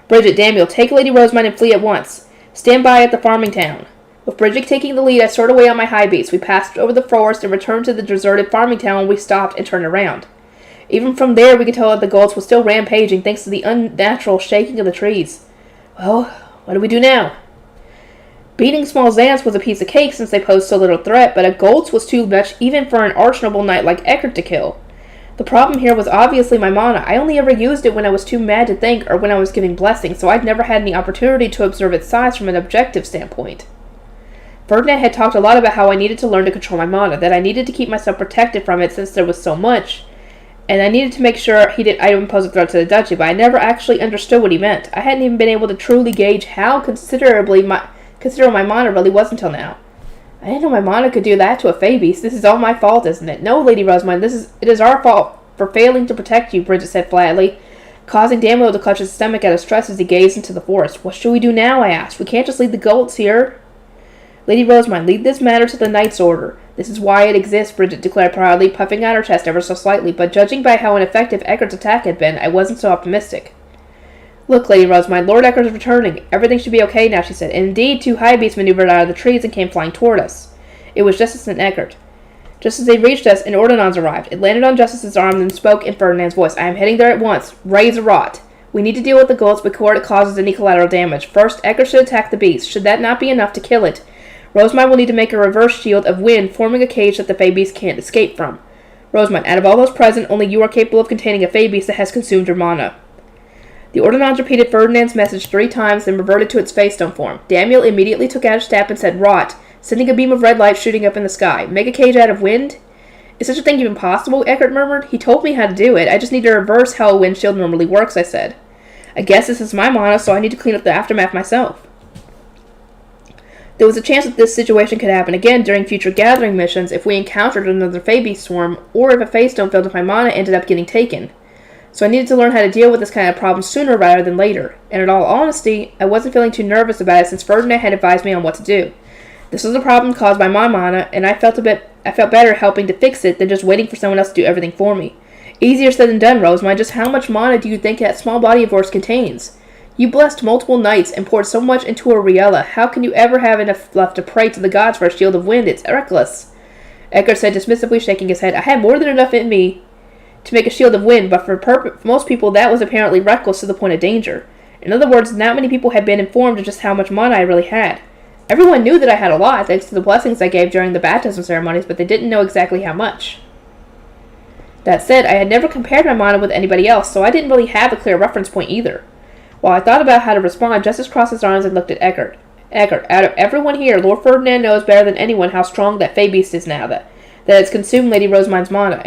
"Bridget, Daniel, take Lady Rosamund and flee at once. Stand by at the farming town." With Bridget taking the lead, I soared away on my high beast. We passed over the forest and returned to the deserted farming town when we stopped and turned around. Even from there, we could tell that the Goltz was still rampaging thanks to the unnatural shaking of the trees. Well, what do we do now? Beating small Xants was a piece of cake since they posed so little threat, but a Goltz was too much even for an arch-noble knight like Eckert to kill. The problem here was obviously my mana. I only ever used it when I was too mad to think or when I was giving blessings, so I'd never had any opportunity to observe its size from an objective standpoint. Ferdinand had talked a lot about how I needed to learn to control my mana, that I needed to keep myself protected from it since there was so much, and I needed to make sure I didn't pose a threat to the duchy, but I never actually understood what he meant. I hadn't even been able to truly gauge how considerable my mana really was until now. I didn't know my mana could do that to a fey beast. This is all my fault, isn't it? No, Lady Rosamund, it is our fault for failing to protect you, Bridget said flatly, causing Daniel to clutch his stomach out of stress as he gazed into the forest. What should we do now? I asked. We can't just leave the Goltz here. Lady Rosamond, lead this matter to the Knight's Order. This is why it exists, Bridget declared proudly, puffing out her chest ever so slightly, but judging by how ineffective Eckert's attack had been, I wasn't so optimistic. Look, Lady Rosamond, Lord Eckert is returning. Everything should be okay now, she said. And indeed, 2 high beasts maneuvered out of the trees and came flying toward us. It was Justice and Eckert. Just as they reached us, an ordnance arrived. It landed on Justice's arm and spoke in Ferdinand's voice. I am heading there at once. Raise a rot. We need to deal with the gulls before it causes any collateral damage. First, Eckert should attack the beast. Should that not be enough to kill it, Rosamond will need to make a reverse shield of wind, forming a cage that the Fey Beast can't escape from. Rosamond, out of all those present, only you are capable of containing a Fey Beast that has consumed your mana. The ordnance repeated Ferdinand's message 3 times, then reverted to its face-stone form. Daniel immediately took out his staff and said, Rot, sending a beam of red light shooting up in the sky. Make a cage out of wind? Is such a thing even possible? Eckert murmured. He told me how to do it. I just need to reverse how a wind shield normally works, I said. I guess this is my mana, so I need to clean up the aftermath myself. There was a chance that this situation could happen again during future gathering missions if we encountered another Fey Beast swarm, or if a Fey Stone filled with my mana ended up getting taken. So I needed to learn how to deal with this kind of problem sooner rather than later. And in all honesty, I wasn't feeling too nervous about it since Ferdinand had advised me on what to do. This was a problem caused by my mana, and I felt better helping to fix it than just waiting for someone else to do everything for me. Easier said than done, Rosamond. Just how much mana do you think that small body of yours contains? You blessed multiple knights and poured so much into Ariella. How can you ever have enough left to pray to the gods for a shield of wind? It's reckless. Eckert said, dismissively shaking his head. I had more than enough in me to make a shield of wind, but for most people that was apparently reckless to the point of danger. In other words, not many people had been informed of just how much mana I really had. Everyone knew that I had a lot, thanks to the blessings I gave during the baptism ceremonies, but they didn't know exactly how much. That said, I had never compared my mana with anybody else, so I didn't really have a clear reference point either. While I thought about how to respond, Justice crossed his arms and looked at Eckert. Eckert, out of everyone here, Lord Ferdinand knows better than anyone how strong that Fey Beast is now, that it's consumed Lady Rosamond's mana,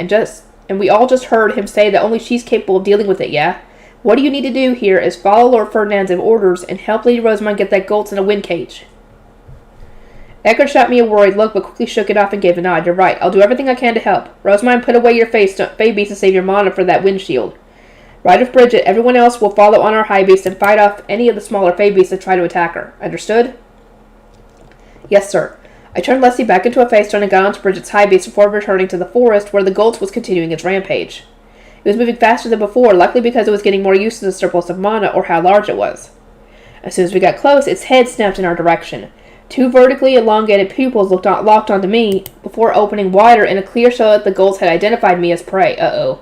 and we all just heard him say that only she's capable of dealing with it, yeah? What do you need to do here is follow Lord Ferdinand's orders and help Lady Rosamond get that Gultz in a wind cage. Eckert shot me a worried look, but quickly shook it off and gave a nod. You're right. I'll do everything I can to help. Rosamond, put away your Fey Beast and save your mana for that wind shield. Right of Bridget, everyone else will follow on our High Beast and fight off any of the smaller Fey Beasts that try to attack her. Understood? Yes, sir. I turned Leslie back into a face-stone and got onto Bridget's High Beast before returning to the forest where the Gultz was continuing its rampage. It was moving faster than before, likely because it was getting more used to the surplus of mana or how large it was. As soon as we got close, its head snapped in our direction. 2 vertically elongated pupils locked onto me before opening wider in a clear show that the Gultz had identified me as prey. Uh-oh.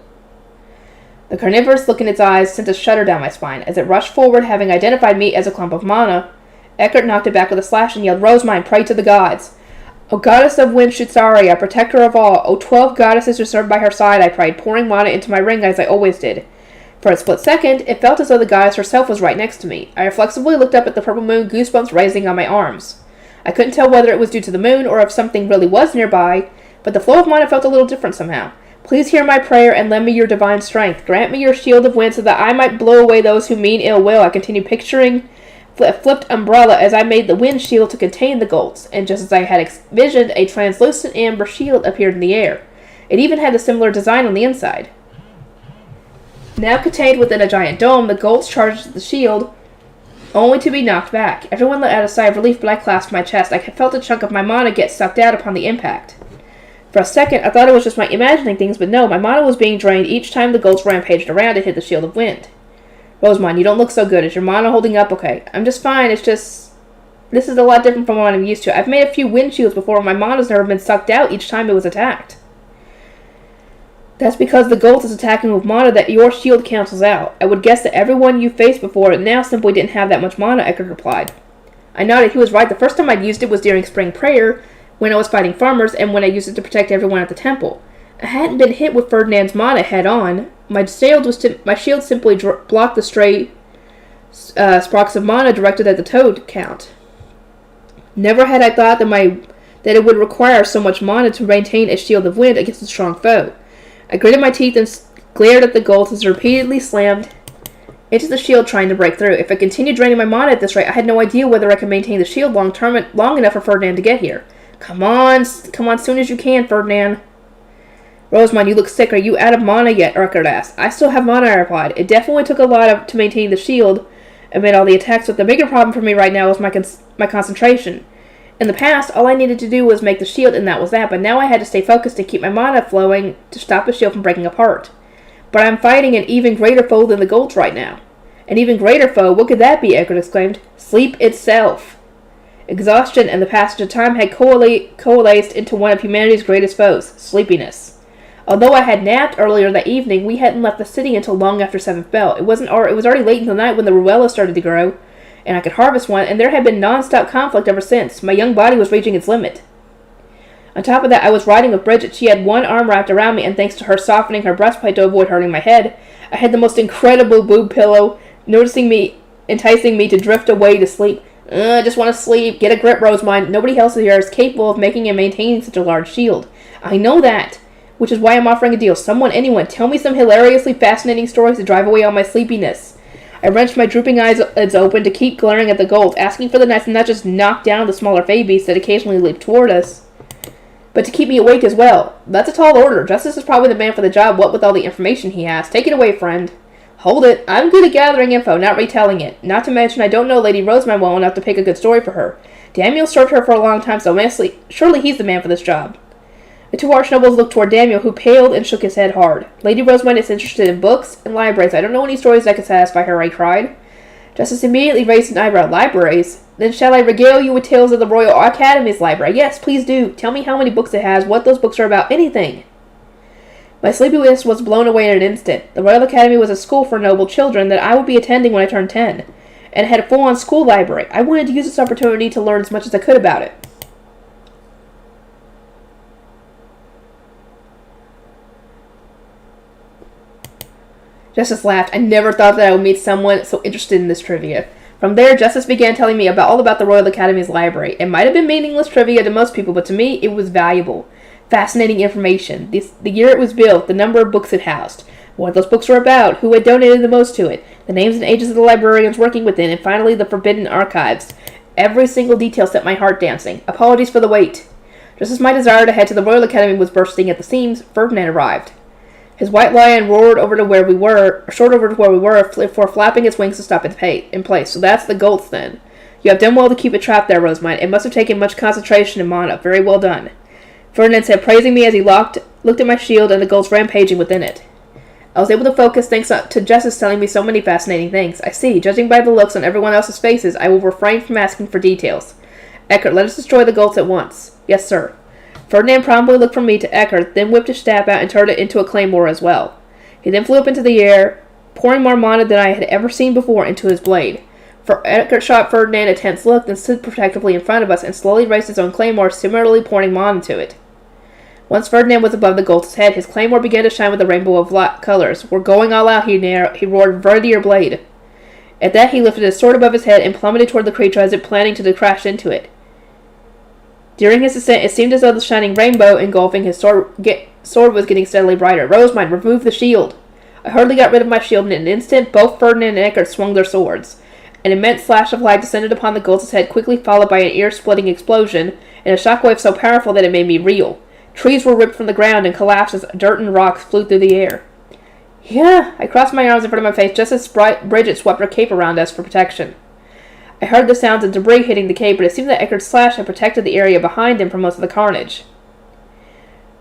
The carnivorous look in its eyes sent a shudder down my spine. As it rushed forward, having identified me as a clump of mana, Eckert knocked it back with a slash and yelled, Rosamond, pray to the gods. O goddess of wind Shutsaria, protector of all, O 12 goddesses reserved by her side, I prayed, pouring mana into my ring as I always did. For a split second, it felt as though the goddess herself was right next to me. I reflexively looked up at the purple moon, goosebumps rising on my arms. I couldn't tell whether it was due to the moon or if something really was nearby, but the flow of mana felt a little different somehow. Please hear my prayer and lend me your divine strength. Grant me your shield of wind so that I might blow away those who mean ill will. I continued picturing a flipped umbrella as I made the wind shield to contain the Gultz, and just as I had envisioned, a translucent amber shield appeared in the air. It even had a similar design on the inside. Now contained within a giant dome, the Gultz charged the shield, only to be knocked back. Everyone let out a sigh of relief, but I clasped my chest. I felt a chunk of my mana get sucked out upon the impact. For a second, I thought it was just my imagining things, but no, my mana was being drained each time the Gultz rampaged around and hit the shield of wind. Rosamond, you don't look so good. Is your mana holding up okay? I'm just fine, it's just... This is a lot different from what I'm used to. I've made a few wind shields before, and my mana's never been sucked out each time it was attacked. That's because the Gultz is attacking with mana that your shield cancels out. I would guess that everyone you faced before now simply didn't have that much mana, Eckert replied. I nodded. He was right. The first time I'd used it was during Spring Prayer, when I was fighting farmers, and when I used it to protect everyone at the temple. I hadn't been hit with Ferdinand's mana head-on. My shield simply blocked the stray sparks of mana directed at the toad count. Never had I thought that it would require so much mana to maintain a shield of wind against a strong foe. I gritted my teeth and glared at the Gultz as repeatedly slammed into the shield trying to break through. If I continued draining my mana at this rate, I had no idea whether I could maintain the shield long enough for Ferdinand to get here. Come on soon as you can, Ferdinand. Rosamond, you look sick. Are you out of mana yet? Eckert asked. I still have mana, I replied. It definitely took a lot to maintain the shield amid all the attacks, but the bigger problem for me right now is my concentration. In the past, all I needed to do was make the shield and that was that, but now I had to stay focused to keep my mana flowing to stop the shield from breaking apart. But I'm fighting an even greater foe than the Golds right now. An even greater foe? What could that be? Eckert exclaimed. Sleep itself. Exhaustion and the passage of time had coalesced into one of humanity's greatest foes, sleepiness. Although I had napped earlier that evening, we hadn't left the city until long after 7th bell. It was already late in the night when the Ruella started to grow, and I could harvest one, and there had been non-stop conflict ever since. My young body was reaching its limit. On top of that, I was riding with Bridget. She had one arm wrapped around me, and thanks to her softening her breastplate to avoid hurting my head, I had the most incredible boob pillow, enticing me to drift away to sleep. I just want to sleep. Get a grip, Rosemine. Nobody else here is capable of making and maintaining such a large shield. I know that, which is why I'm offering a deal. Anyone, tell me some hilariously fascinating stories to drive away all my sleepiness. I wrenched my drooping eyes open to keep glaring at the Golds, asking for the knights to not just knock down the smaller fey beasts that occasionally leap toward us, but to keep me awake as well. That's a tall order. Justice is probably the man for the job, what with all the information he has. Take it away, friend. Hold it. I'm good at gathering info, not retelling it. Not to mention I don't know Lady Rosemine well enough to pick a good story for her. Daniel served her for a long time, so surely he's the man for this job. The two archnobles looked toward Daniel, who paled and shook his head hard. Lady Rosemine is interested in books and libraries. I don't know any stories that could satisfy her, I cried. Justice immediately raised an eyebrow. Libraries? Then shall I regale you with tales of the Royal Academy's library? Yes, please do. Tell me how many books it has, what those books are about, anything. My sleepiness was blown away in an instant. The Royal Academy was a school for noble children that I would be attending when I turned 10, and had a full-on school library. I wanted to use this opportunity to learn as much as I could about it. Justice laughed. I never thought that I would meet someone so interested in this trivia. From there, Justice began telling me all about the Royal Academy's library. It might have been meaningless trivia to most people, but to me, it was valuable. Fascinating information. The year it was built, the number of books it housed, what those books were about, who had donated the most to it, the names and ages of the librarians working within, and finally the forbidden archives. Every single detail set my heart dancing. Apologies for the wait. Just as my desire to head to the Royal Academy was bursting at the seams, Ferdinand arrived. His white lion roared over to where we were, before flapping its wings to stop in place. So that's the Golds, then. You have done well to keep it trapped there, Rosemine. It must have taken much concentration and mana. Very well done. Ferdinand said, praising me as he looked at my shield and the Golds rampaging within it. I was able to focus thanks to Justice telling me so many fascinating things. I see. Judging by the looks on everyone else's faces, I will refrain from asking for details. Eckert, let us destroy the Golds at once. Yes, sir. Ferdinand promptly looked from me to Eckert, then whipped his staff out and turned it into a claymore as well. He then flew up into the air, pouring more mana than I had ever seen before into his blade. Eckert shot Ferdinand a tense look, then stood protectively in front of us and slowly raised his own claymore, similarly pouring mana into it. Once Ferdinand was above the Golds' head, his claymore began to shine with a rainbow of colors. We're going all out, he roared, ready your blade. At that, he lifted his sword above his head and plummeted toward the creature as if planning to crash into it. During his descent, it seemed as though the shining rainbow engulfing his sword was getting steadily brighter. Rosemine, remove the shield. I hurriedly got rid of my shield, and in an instant, both Ferdinand and Eckert swung their swords. An immense flash of light descended upon the Golds' head, quickly followed by an ear-splitting explosion, and a shockwave so powerful that it made me reel. Trees were ripped from the ground and collapsed as dirt and rocks flew through the air. Yeah, I crossed my arms in front of my face just as Bridget swept her cape around us for protection. I heard the sounds of debris hitting the cape, but it seemed that Eckert's slash had protected the area behind him from most of the carnage.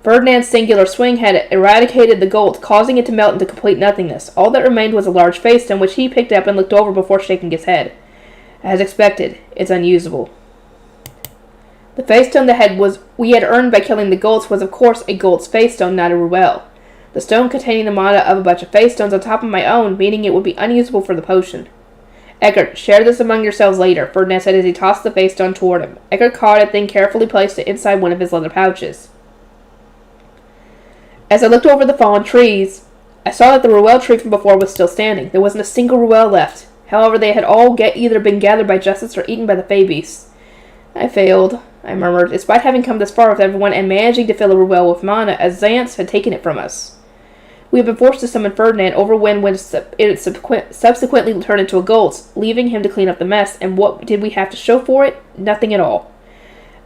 Ferdinand's singular swing had eradicated the Golds, causing it to melt into complete nothingness. All that remained was a large face stone, which he picked up and looked over before shaking his head. As expected, it's unusable. The face stone we had earned by killing the Golds was, of course, a Gold's face stone, not a Ruel. The stone containing the mana of a bunch of face stones on top of my own, meaning it would be unusable for the potion. Eckert, share this among yourselves later, Ferdinand said as he tossed the face stone toward him. Eckert caught it, then carefully placed it inside one of his leather pouches. As I looked over the fallen trees, I saw that the Ruel tree from before was still standing. There wasn't a single Ruel left. However, they had all either been gathered by Justice or eaten by the Fey beasts. I failed, I murmured, despite having come this far with everyone and managing to fill a Ruel with mana, as Xanthe had taken it from us. We had been forced to summon Ferdinand over when it subsequently turned into a Golds, leaving him to clean up the mess, and what did we have to show for it? Nothing at all.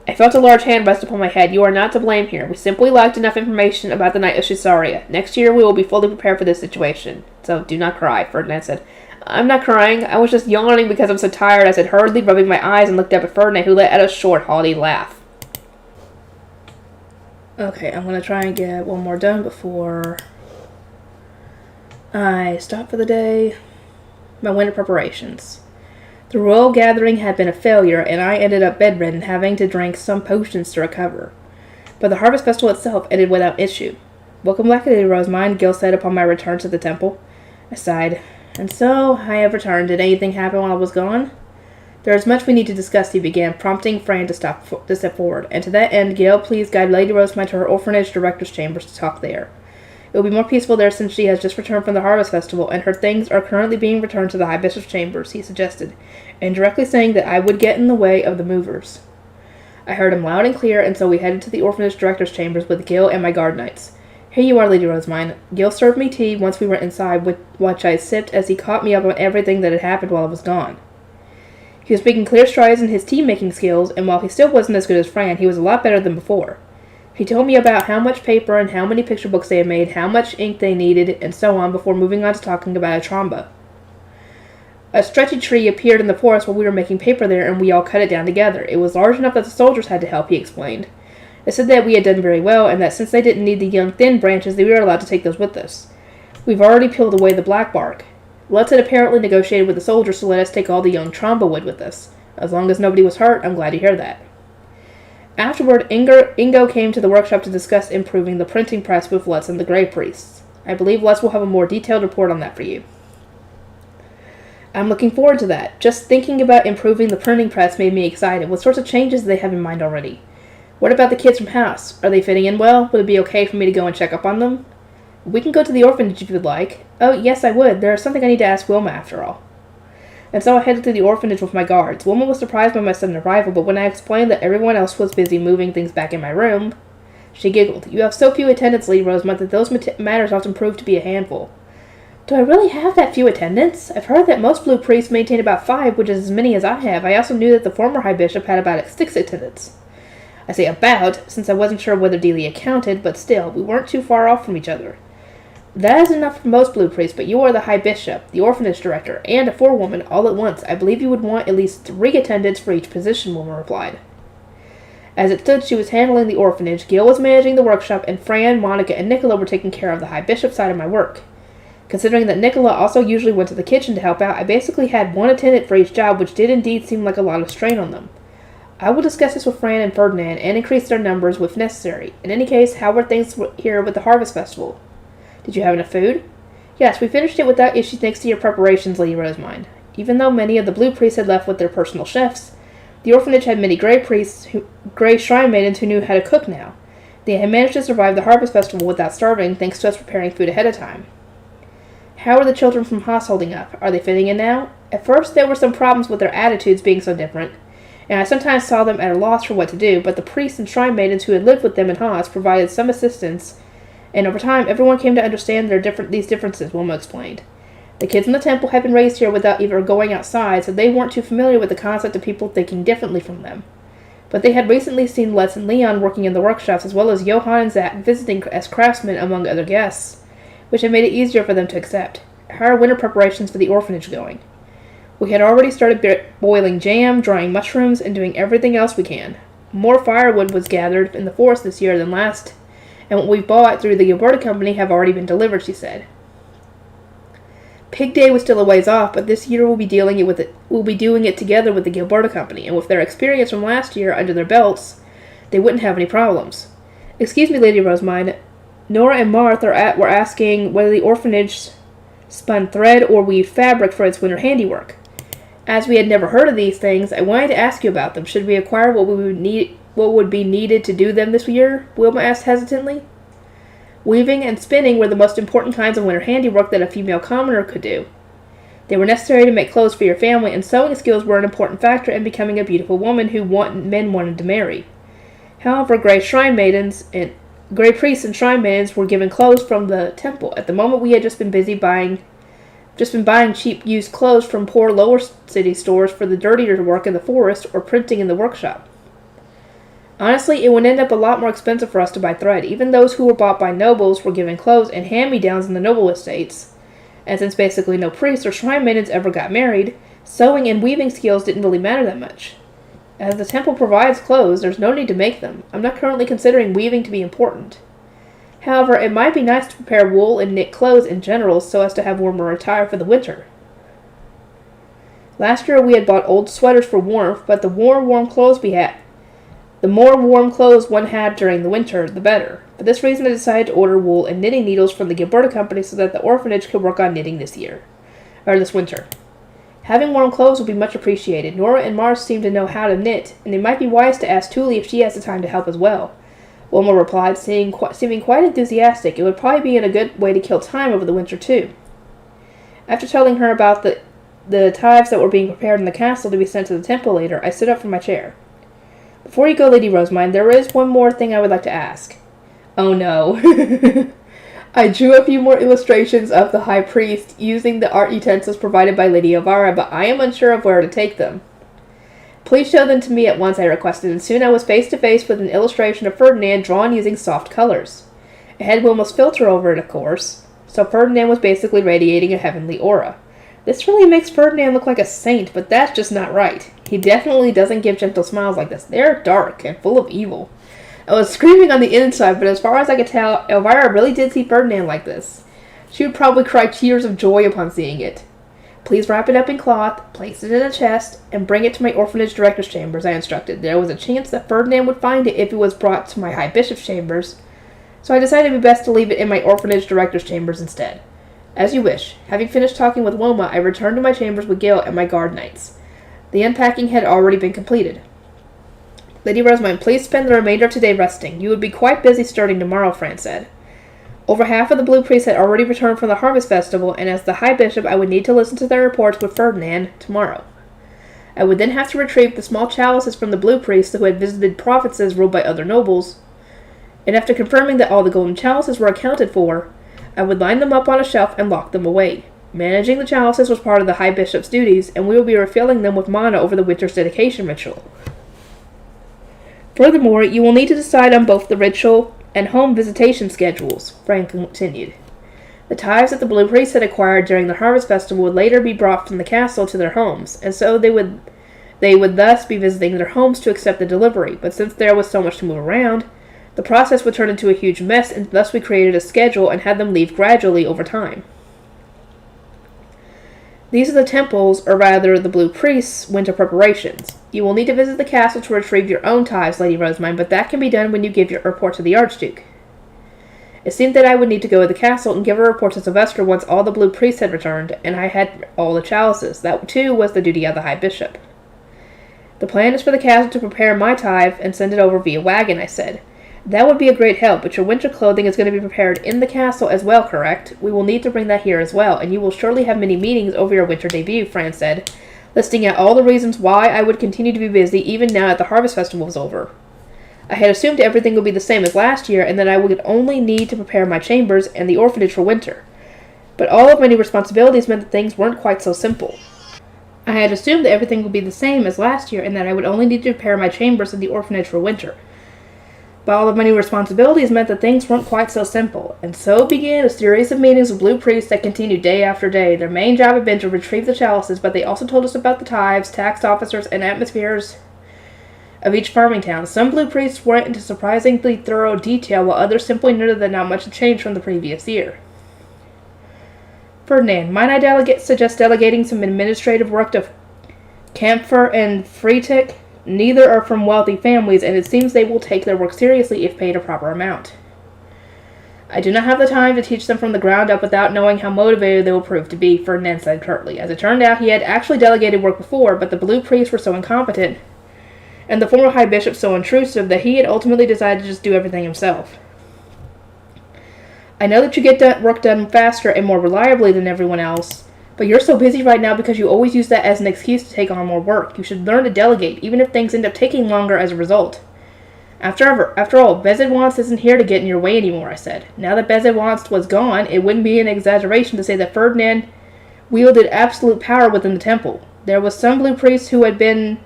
I felt a large hand rest upon my head. You are not to blame here. We simply lacked enough information about the Knight of Shisaria. Next year we will be fully prepared for this situation. So do not cry, Ferdinand said. I'm not crying. I was just yawning because I'm so tired. I said, hurriedly rubbing my eyes, and looked up at Ferdinand, who let out a short, haughty laugh. Okay, I'm going to try and get one more done before I stop for the day. My winter preparations. The royal gathering had been a failure, and I ended up bedridden, having to drink some potions to recover. But the harvest festival itself ended without issue. Welcome back, Lady Rosemine, Gil said upon my return to the temple. I sighed. And so, I have returned. Did anything happen while I was gone? There is much we need to discuss, he began, prompting Fran to step forward. And to that end, Gil, please guide Lady Rosemine to her orphanage director's chambers to talk there. It will be more peaceful there since she has just returned from the harvest festival, and her things are currently being returned to the High Bishop's chambers, he suggested, indirectly saying that I would get in the way of the movers. I heard him loud and clear, and so we headed to the orphanage director's chambers with Gil and my guard knights. Here you are, Lady Rosemine. Gil served me tea once we were inside, which I sipped as he caught me up on everything that had happened while I was gone. He was making clear strides in his tea-making skills, and while he still wasn't as good as Fran, he was a lot better than before. He told me about how much paper and how many picture books they had made, how much ink they needed, and so on, before moving on to talking about a tromba. A stretchy tree appeared in the forest while we were making paper there, and we all cut it down together. It was large enough that the soldiers had to help, he explained. They said that we had done very well, and that since they didn't need the young thin branches, they were allowed to take those with us. We've already peeled away the black bark. Lutz had apparently negotiated with the soldiers to let us take all the young tromba wood with us. As long as nobody was hurt, I'm glad to hear that. Afterward, Ingo came to the workshop to discuss improving the printing press with Lutz and the Grey Priests. I believe Lutz will have a more detailed report on that for you. I'm looking forward to that. Just thinking about improving the printing press made me excited. What sorts of changes do they have in mind already? What about the kids from house? Are they fitting in well? Would it be okay for me to go and check up on them? We can go to the orphanage if you would like. Oh, yes, I would. There is something I need to ask Wilma after all. And so I headed to the orphanage with my guards. Wilma was surprised by my sudden arrival, but when I explained that everyone else was busy moving things back in my room, she giggled. You have so few attendants, Lady Rosemont, that those matters often prove to be a handful. Do I really have that few attendants? I've heard that most blue priests maintain about 5, which is as many as I have. I also knew that the former High Bishop had about 6 attendants. I say about, since I wasn't sure whether Delia counted, but still, we weren't too far off from each other. That is enough for most blue priests, but you are the High Bishop, the orphanage director, and a forewoman all at once. I believe you would want at least 3 attendants for each position, Wilma replied. As it stood, she was handling the orphanage, Gil was managing the workshop, and Fran, Monica, and Nicola were taking care of the High Bishop side of my work. Considering that Nicola also usually went to the kitchen to help out, I basically had 1 attendant for each job, which did indeed seem like a lot of strain on them. I will discuss this with Fran and Ferdinand, and increase their numbers if necessary. In any case, how were things here with the Harvest Festival? Did you have enough food? Yes, we finished it without issue thanks to your preparations, Lady Rosemine. Even though many of the blue priests had left with their personal chefs, the orphanage had many gray shrine maidens who knew how to cook now. They had managed to survive the Harvest Festival without starving thanks to us preparing food ahead of time. How are the children from Haas holding up? Are they fitting in now? At first, there were some problems with their attitudes being so different, and I sometimes saw them at a loss for what to do, but the priests and shrine maidens who had lived with them in Haas provided some assistance, and over time, everyone came to understand these differences, Wilma explained. The kids in the temple had been raised here without ever going outside, so they weren't too familiar with the concept of people thinking differently from them. But they had recently seen Letz and Leon working in the workshops, as well as Johann and Zach visiting as craftsmen among other guests, which had made it easier for them to accept. How are winter preparations for the orphanage going? We had already started boiling jam, drying mushrooms, and doing everything else we can. More firewood was gathered in the forest this year than last, and what we bought through the Gilberta Company have already been delivered, she said. Pig Day was still a ways off, but this year we'll be doing it together with the Gilberta Company, and with their experience from last year under their belts, they wouldn't have any problems. Excuse me, Lady Rosemine. Nora and Martha were asking whether the orphanage spun thread or weaved fabric for its winter handiwork. As we had never heard of these things, I wanted to ask you about them. Should we acquire what would be needed to do them this year? Wilma asked hesitantly. Weaving and spinning were the most important kinds of winter handiwork that a female commoner could do. They were necessary to make clothes for your family, and sewing skills were an important factor in becoming a beautiful woman who men wanted to marry. However, gray priests and shrine maidens were given clothes from the temple. At the moment, we had just been buying cheap used clothes from poor lower city stores for the dirtier work in the forest or printing in the workshop. Honestly, it would end up a lot more expensive for us to buy thread. Even those who were bought by nobles were given clothes and hand-me-downs in the noble estates, and since basically no priests or shrine maidens ever got married, sewing and weaving skills didn't really matter that much. As the temple provides clothes, there's no need to make them. I'm not currently considering weaving to be important. However, it might be nice to prepare wool and knit clothes in general so as to have warmer attire for the winter. Last year we had bought old sweaters for warmth, but the more warm clothes one had during the winter, the better. For this reason I decided to order wool and knitting needles from the Gilberta Company so that the orphanage could work on knitting this winter. Having warm clothes will be much appreciated. Nora and Mars seem to know how to knit, and it might be wise to ask Tuli if she has the time to help as well. Wilma replied, seeming quite enthusiastic. It would probably be a good way to kill time over the winter, too. After telling her about the tithes that were being prepared in the castle to be sent to the temple later, I stood up from my chair. Before you go, Lady Rosemine, there is one more thing I would like to ask. Oh no. I drew a few more illustrations of the High Priest using the art utensils provided by Lady Elvira, but I am unsure of where to take them. Please show them to me at once, I requested, and soon I was face to face with an illustration of Ferdinand drawn using soft colors. It had Wilma's filter over it, of course, so Ferdinand was basically radiating a heavenly aura. This really makes Ferdinand look like a saint, but that's just not right. He definitely doesn't give gentle smiles like this. They're dark and full of evil. I was screaming on the inside, but as far as I could tell, Elvira really did see Ferdinand like this. She would probably cry tears of joy upon seeing it. Please wrap it up in cloth, place it in a chest, and bring it to my orphanage director's chambers, I instructed. There was a chance that Ferdinand would find it if it was brought to my high bishop's chambers, so I decided it would be best to leave it in my orphanage director's chambers instead. As you wish. Having finished talking with Wilma, I returned to my chambers with Gil and my guard knights. The unpacking had already been completed. Lady Rosemine, please spend the remainder of today resting. You would be quite busy starting tomorrow, Fran said. Over half of the Blue Priests had already returned from the Harvest Festival, and as the High Bishop, I would need to listen to their reports with Ferdinand tomorrow. I would then have to retrieve the small chalices from the Blue Priests who had visited provinces ruled by other nobles, and after confirming that all the golden chalices were accounted for, I would line them up on a shelf and lock them away. Managing the chalices was part of the High Bishop's duties, and we will be refilling them with mana over the winter's dedication ritual. Furthermore, you will need to decide on both the ritual and home visitation schedules, Frank continued. The tithes that the Blue Priests had acquired during the Harvest Festival would later be brought from the castle to their homes, and so they would thus be visiting their homes to accept the delivery, but since there was so much to move around, the process would turn into a huge mess, and thus we created a schedule and had them leave gradually over time. These are the temples, or rather the Blue Priests' winter preparations. You will need to visit the castle to retrieve your own tithes, Lady Rosemine, but that can be done when you give your report to the Archduke. It seemed that I would need to go to the castle and give a report to Sylvester once all the Blue Priests had returned, and I had all the chalices. That, too, was the duty of the High Bishop. The plan is for the castle to prepare my tithe and send it over via wagon, I said. That would be a great help, but your winter clothing is going to be prepared in the castle as well, correct? We will need to bring that here as well, and you will surely have many meetings over your winter debut, Fran said, listing out all the reasons why I would continue to be busy even now that the Harvest Festival was over. I had assumed everything would be the same as last year, and that I would only need to prepare my chambers and the orphanage for winter. But all of my new responsibilities meant that things weren't quite so simple. I had assumed that everything would be the same as last year, and that I would only need to prepare my chambers and the orphanage for winter. But all of my new responsibilities meant that things weren't quite so simple, and so began a series of meetings with Blue Priests that continued day after day. Their main job had been to retrieve the chalices, but they also told us about the tithes, tax officers, and atmospheres of each farming town. Some Blue Priests went into surprisingly thorough detail, while others simply noted that not much had changed from the previous year. Ferdinand, might I suggest delegating some administrative work to Kampfer and Freetic? Neither are from wealthy families, and it seems they will take their work seriously if paid a proper amount. I do not have the time to teach them from the ground up without knowing how motivated they will prove to be, Ferdinand said curtly. As it turned out, he had actually delegated work before, but the Blue Priests were so incompetent, and the former High Bishop so intrusive, that he had ultimately decided to just do everything himself. I know that you get work done faster and more reliably than everyone else, but you're so busy right now because you always use that as an excuse to take on more work. You should learn to delegate, even if things end up taking longer as a result. After all, Bezidwans isn't here to get in your way anymore, I said. Now that Bezidwans was gone, it wouldn't be an exaggeration to say that Ferdinand wielded absolute power within the temple. There was some Blue Priests who had been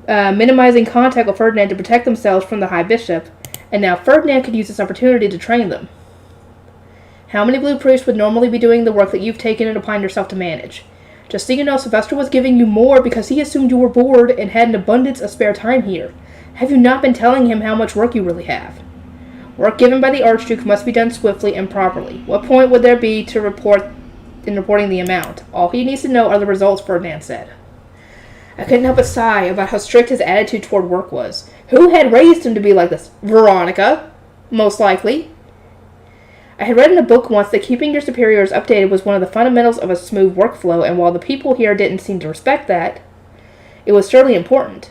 minimizing contact with Ferdinand to protect themselves from the High Bishop, and now Ferdinand could use this opportunity to train them. How many blue priests would normally be doing the work that you've taken it upon yourself to manage? Just so you know, Sylvester was giving you more because he assumed you were bored and had an abundance of spare time here. Have you not been telling him how much work you really have? Work given by the Archduke must be done swiftly and properly. What point would there be to reporting the amount? All he needs to know are the results, Ferdinand said. I couldn't help but sigh about how strict his attitude toward work was. Who had raised him to be like this? Veronica, most likely. I had read in a book once that keeping your superiors updated was one of the fundamentals of a smooth workflow, and while the people here didn't seem to respect that, it was surely important.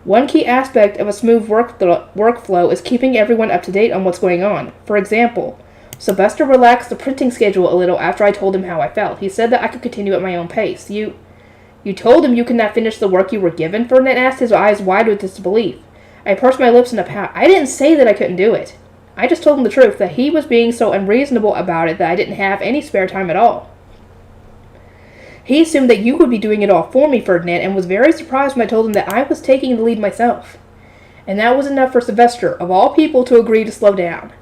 One key aspect of a smooth workflow is keeping everyone up to date on what's going on. For example, Sylvester relaxed the printing schedule a little after I told him how I felt. He said that I could continue at my own pace. You told him you could not finish the work you were given? Ferdinand asked, his eyes wide with disbelief. I pursed my lips in a pout. I didn't say that I couldn't do it. I just told him the truth, that he was being so unreasonable about it that I didn't have any spare time at all. He assumed that you would be doing it all for me, Ferdinand, and was very surprised when I told him that I was taking the lead myself. And that was enough for Sylvester, of all people, to agree to slow down.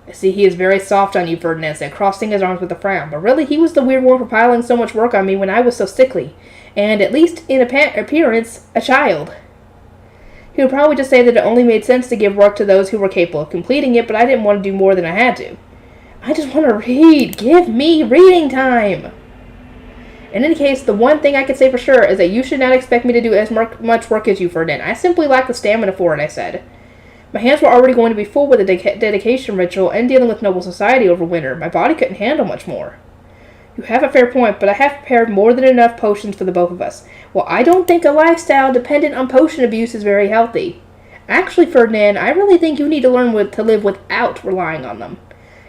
I see he is very soft on you, Ferdinand said, crossing his arms with a frown, but really he was the weird one for piling so much work on me when I was so sickly, and, at least in appearance, a child. He would probably just say that it only made sense to give work to those who were capable of completing it, but I didn't want to do more than I had to. I just want to read. Give me reading time. In any case, the one thing I can say for sure is that you should not expect me to do as much work as you, Ferdinand. I simply lack the stamina for it, I said. My hands were already going to be full with the dedication ritual and dealing with noble society over winter. My body couldn't handle much more. You have a fair point, but I have prepared more than enough potions for the both of us. Well, I don't think a lifestyle dependent on potion abuse is very healthy. Actually, Ferdinand, I really think you need to learn to live without relying on them.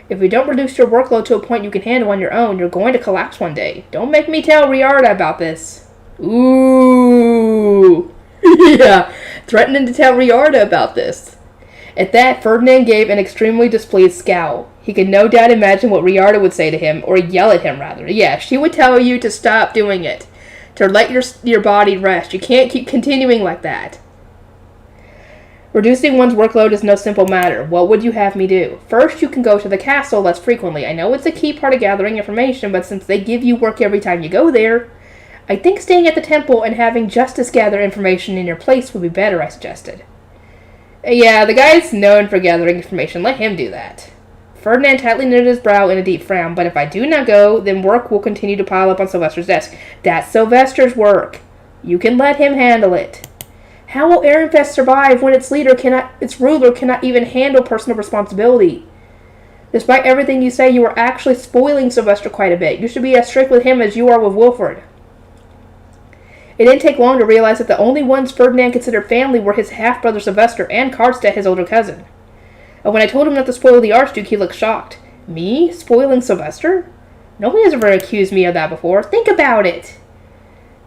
If you don't reduce your workload to a point you can handle on your own, you're going to collapse one day. Don't make me tell Riarda about this. Ooh. Yeah, threatening to tell Riarda about this. At that, Ferdinand gave an extremely displeased scowl. He could no doubt imagine what Riarda would say to him, or yell at him, rather. Yeah, she would tell you to stop doing it, to let your body rest. You can't keep continuing like that. Reducing one's workload is no simple matter. What would you have me do? First, you can go to the castle less frequently. I know it's a key part of gathering information, but since they give you work every time you go there, I think staying at the temple and having Justice gather information in your place would be better, I suggested. Yeah, the guy's known for gathering information. Let him do that. Ferdinand tightly knitted his brow in a deep frown. But if I do not go, then work will continue to pile up on Sylvester's desk. That's Sylvester's work. You can let him handle it. How will Ehrenfest survive when its ruler cannot even handle personal responsibility? Despite everything you say, you are actually spoiling Sylvester quite a bit. You should be as strict with him as you are with Wilfred. It didn't take long to realize that the only ones Ferdinand considered family were his half-brother Sylvester and Karlstadt, his older cousin. And when I told him not to spoil the Archduke, he looked shocked. Me? Spoiling Sylvester? Nobody has ever accused me of that before. Think about it.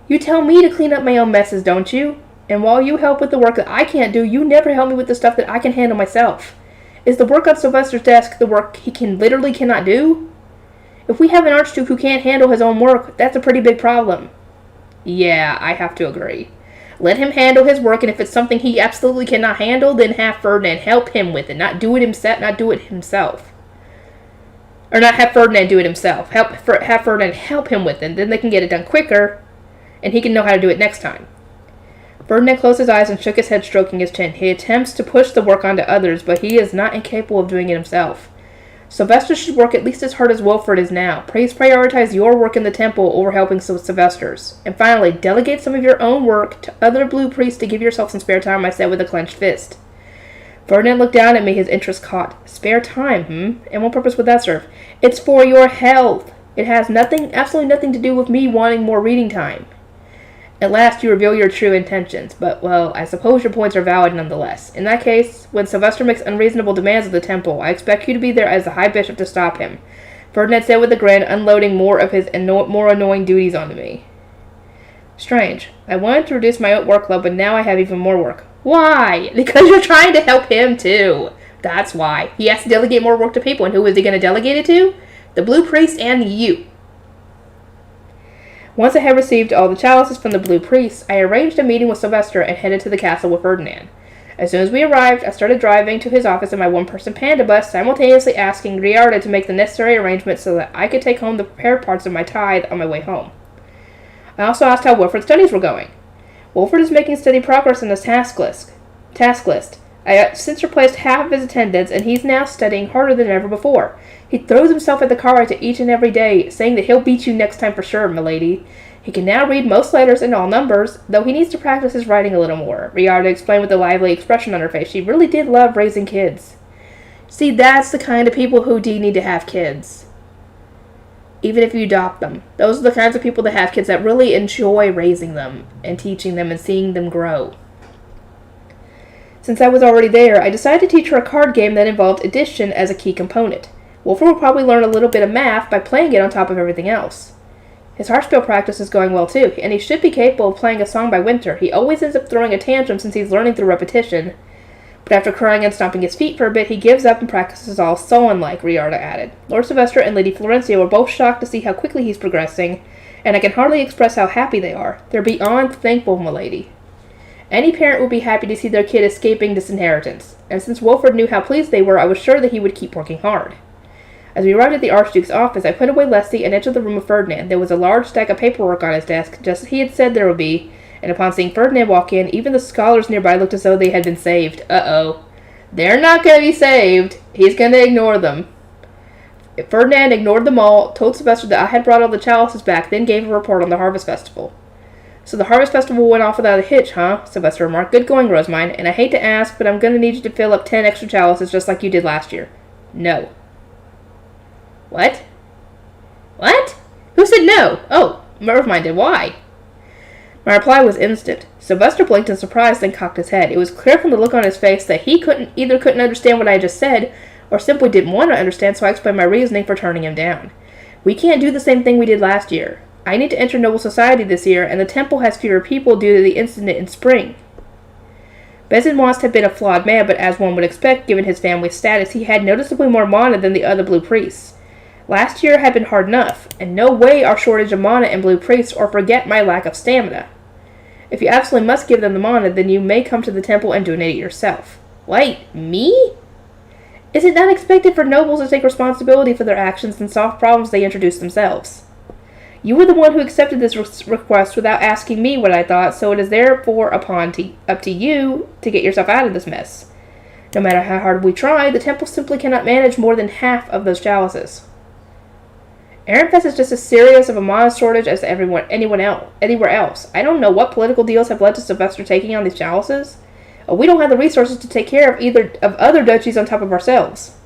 You tell me to clean up my own messes, don't you? And while you help with the work that I can't do, you never help me with the stuff that I can handle myself. Is the work on Sylvester's desk the work he literally cannot do? If we have an Archduke who can't handle his own work, that's a pretty big problem. Yeah, I have to agree. Let him handle his work, and if it's something he absolutely cannot handle, then have Ferdinand help him with it. Not do it himself. Or not have Ferdinand do it himself. Have Ferdinand help him with it. Then they can get it done quicker, and he can know how to do it next time. Ferdinand closed his eyes and shook his head, stroking his chin. He attempts to push the work onto others, but he is not incapable of doing it himself. Sylvester should work at least as hard as Wilfred is now. Please prioritize your work in the temple over helping Sylvester's. And finally, delegate some of your own work to other blue priests to give yourself some spare time, I said with a clenched fist. Ferdinand looked down at me, his interest caught. Spare time, And what purpose would that serve? It's for your health. It has absolutely nothing to do with me wanting more reading time. At last you reveal your true intentions, but, well, I suppose your points are valid nonetheless. In that case, when Sylvester makes unreasonable demands of the temple, I expect you to be there as the High Bishop to stop him. Ferdinand said with a grin, unloading more of his more annoying duties onto me. Strange. I wanted to reduce my own workload, but now I have even more work. Why? Because you're trying to help him, too. That's why. He has to delegate more work to people, and who is he going to delegate it to? The Blue Priest and you. Once I had received all the chalices from the Blue Priests, I arranged a meeting with Sylvester and headed to the castle with Ferdinand. As soon as we arrived, I started driving to his office in my one-person panda bus, simultaneously asking Riarda to make the necessary arrangements so that I could take home the prepared parts of my tithe on my way home. I also asked how Wilfred's studies were going. Wilfred is making steady progress in his task list. I have since replaced half of his attendance, and he's now studying harder than ever before. He throws himself at the car each and every day, saying that he'll beat you next time for sure, milady. He can now read most letters and all numbers, though he needs to practice his writing a little more, Riarda explained with a lively expression on her face. She really did love raising kids. See, that's the kind of people who do need to have kids. Even if you adopt them. Those are the kinds of people that have kids that really enjoy raising them and teaching them and seeing them grow. Since I was already there, I decided to teach her a card game that involved addition as a key component. Wilfred will probably learn a little bit of math by playing it on top of everything else. His harpsichord practice is going well too, and he should be capable of playing a song by winter. He always ends up throwing a tantrum since he's learning through repetition, but after crying and stomping his feet for a bit, he gives up and practices all sullen-like, Riarda added. Lord Sylvester and Lady Florencia were both shocked to see how quickly he's progressing, and I can hardly express how happy they are. They're beyond thankful, milady. Any parent would be happy to see their kid escaping disinheritance, and since Wilfred knew how pleased they were, I was sure that he would keep working hard. As we arrived at the Archduke's office, I put away Leslie and entered the room of Ferdinand. There was a large stack of paperwork on his desk, just as he had said there would be, and upon seeing Ferdinand walk in, even the scholars nearby looked as though they had been saved. Uh-oh. They're not going to be saved. He's going to ignore them. Ferdinand ignored them all, told Sylvester that I had brought all the chalices back, then gave a report on the Harvest Festival. So the Harvest Festival went off without a hitch, huh? Sylvester remarked. Good going, Rosemine, and I hate to ask, but I'm going to need you to fill up 10 extra chalices just like you did last year. No. What? What? Who said no? Oh, Rosemine did. Why? My reply was instant. Sylvester blinked in surprise, then cocked his head. It was clear from the look on his face that he couldn't understand what I had just said, or simply didn't want to understand, so I explained my reasoning for turning him down. We can't do the same thing we did last year. I need to enter noble society this year, and the temple has fewer people due to the incident in spring. Bezin must have been a flawed man, but as one would expect, given his family's status, he had noticeably more mana than the other blue priests. Last year had been hard enough, and no way our shortage of mana and blue priests, or forget my lack of stamina. If you absolutely must give them the mana, then you may come to the temple and donate it yourself. Wait, me? Is it not expected for nobles to take responsibility for their actions and solve problems they introduce themselves? You were the one who accepted this request without asking me what I thought, so it is therefore up to you to get yourself out of this mess. No matter how hard we try, the temple simply cannot manage more than half of those chalices. Ehrenfest is just as serious of a mana shortage as anywhere else. I don't know what political deals have led to Sylvester taking on these chalices. We don't have the resources to take care of other duchies on top of ourselves.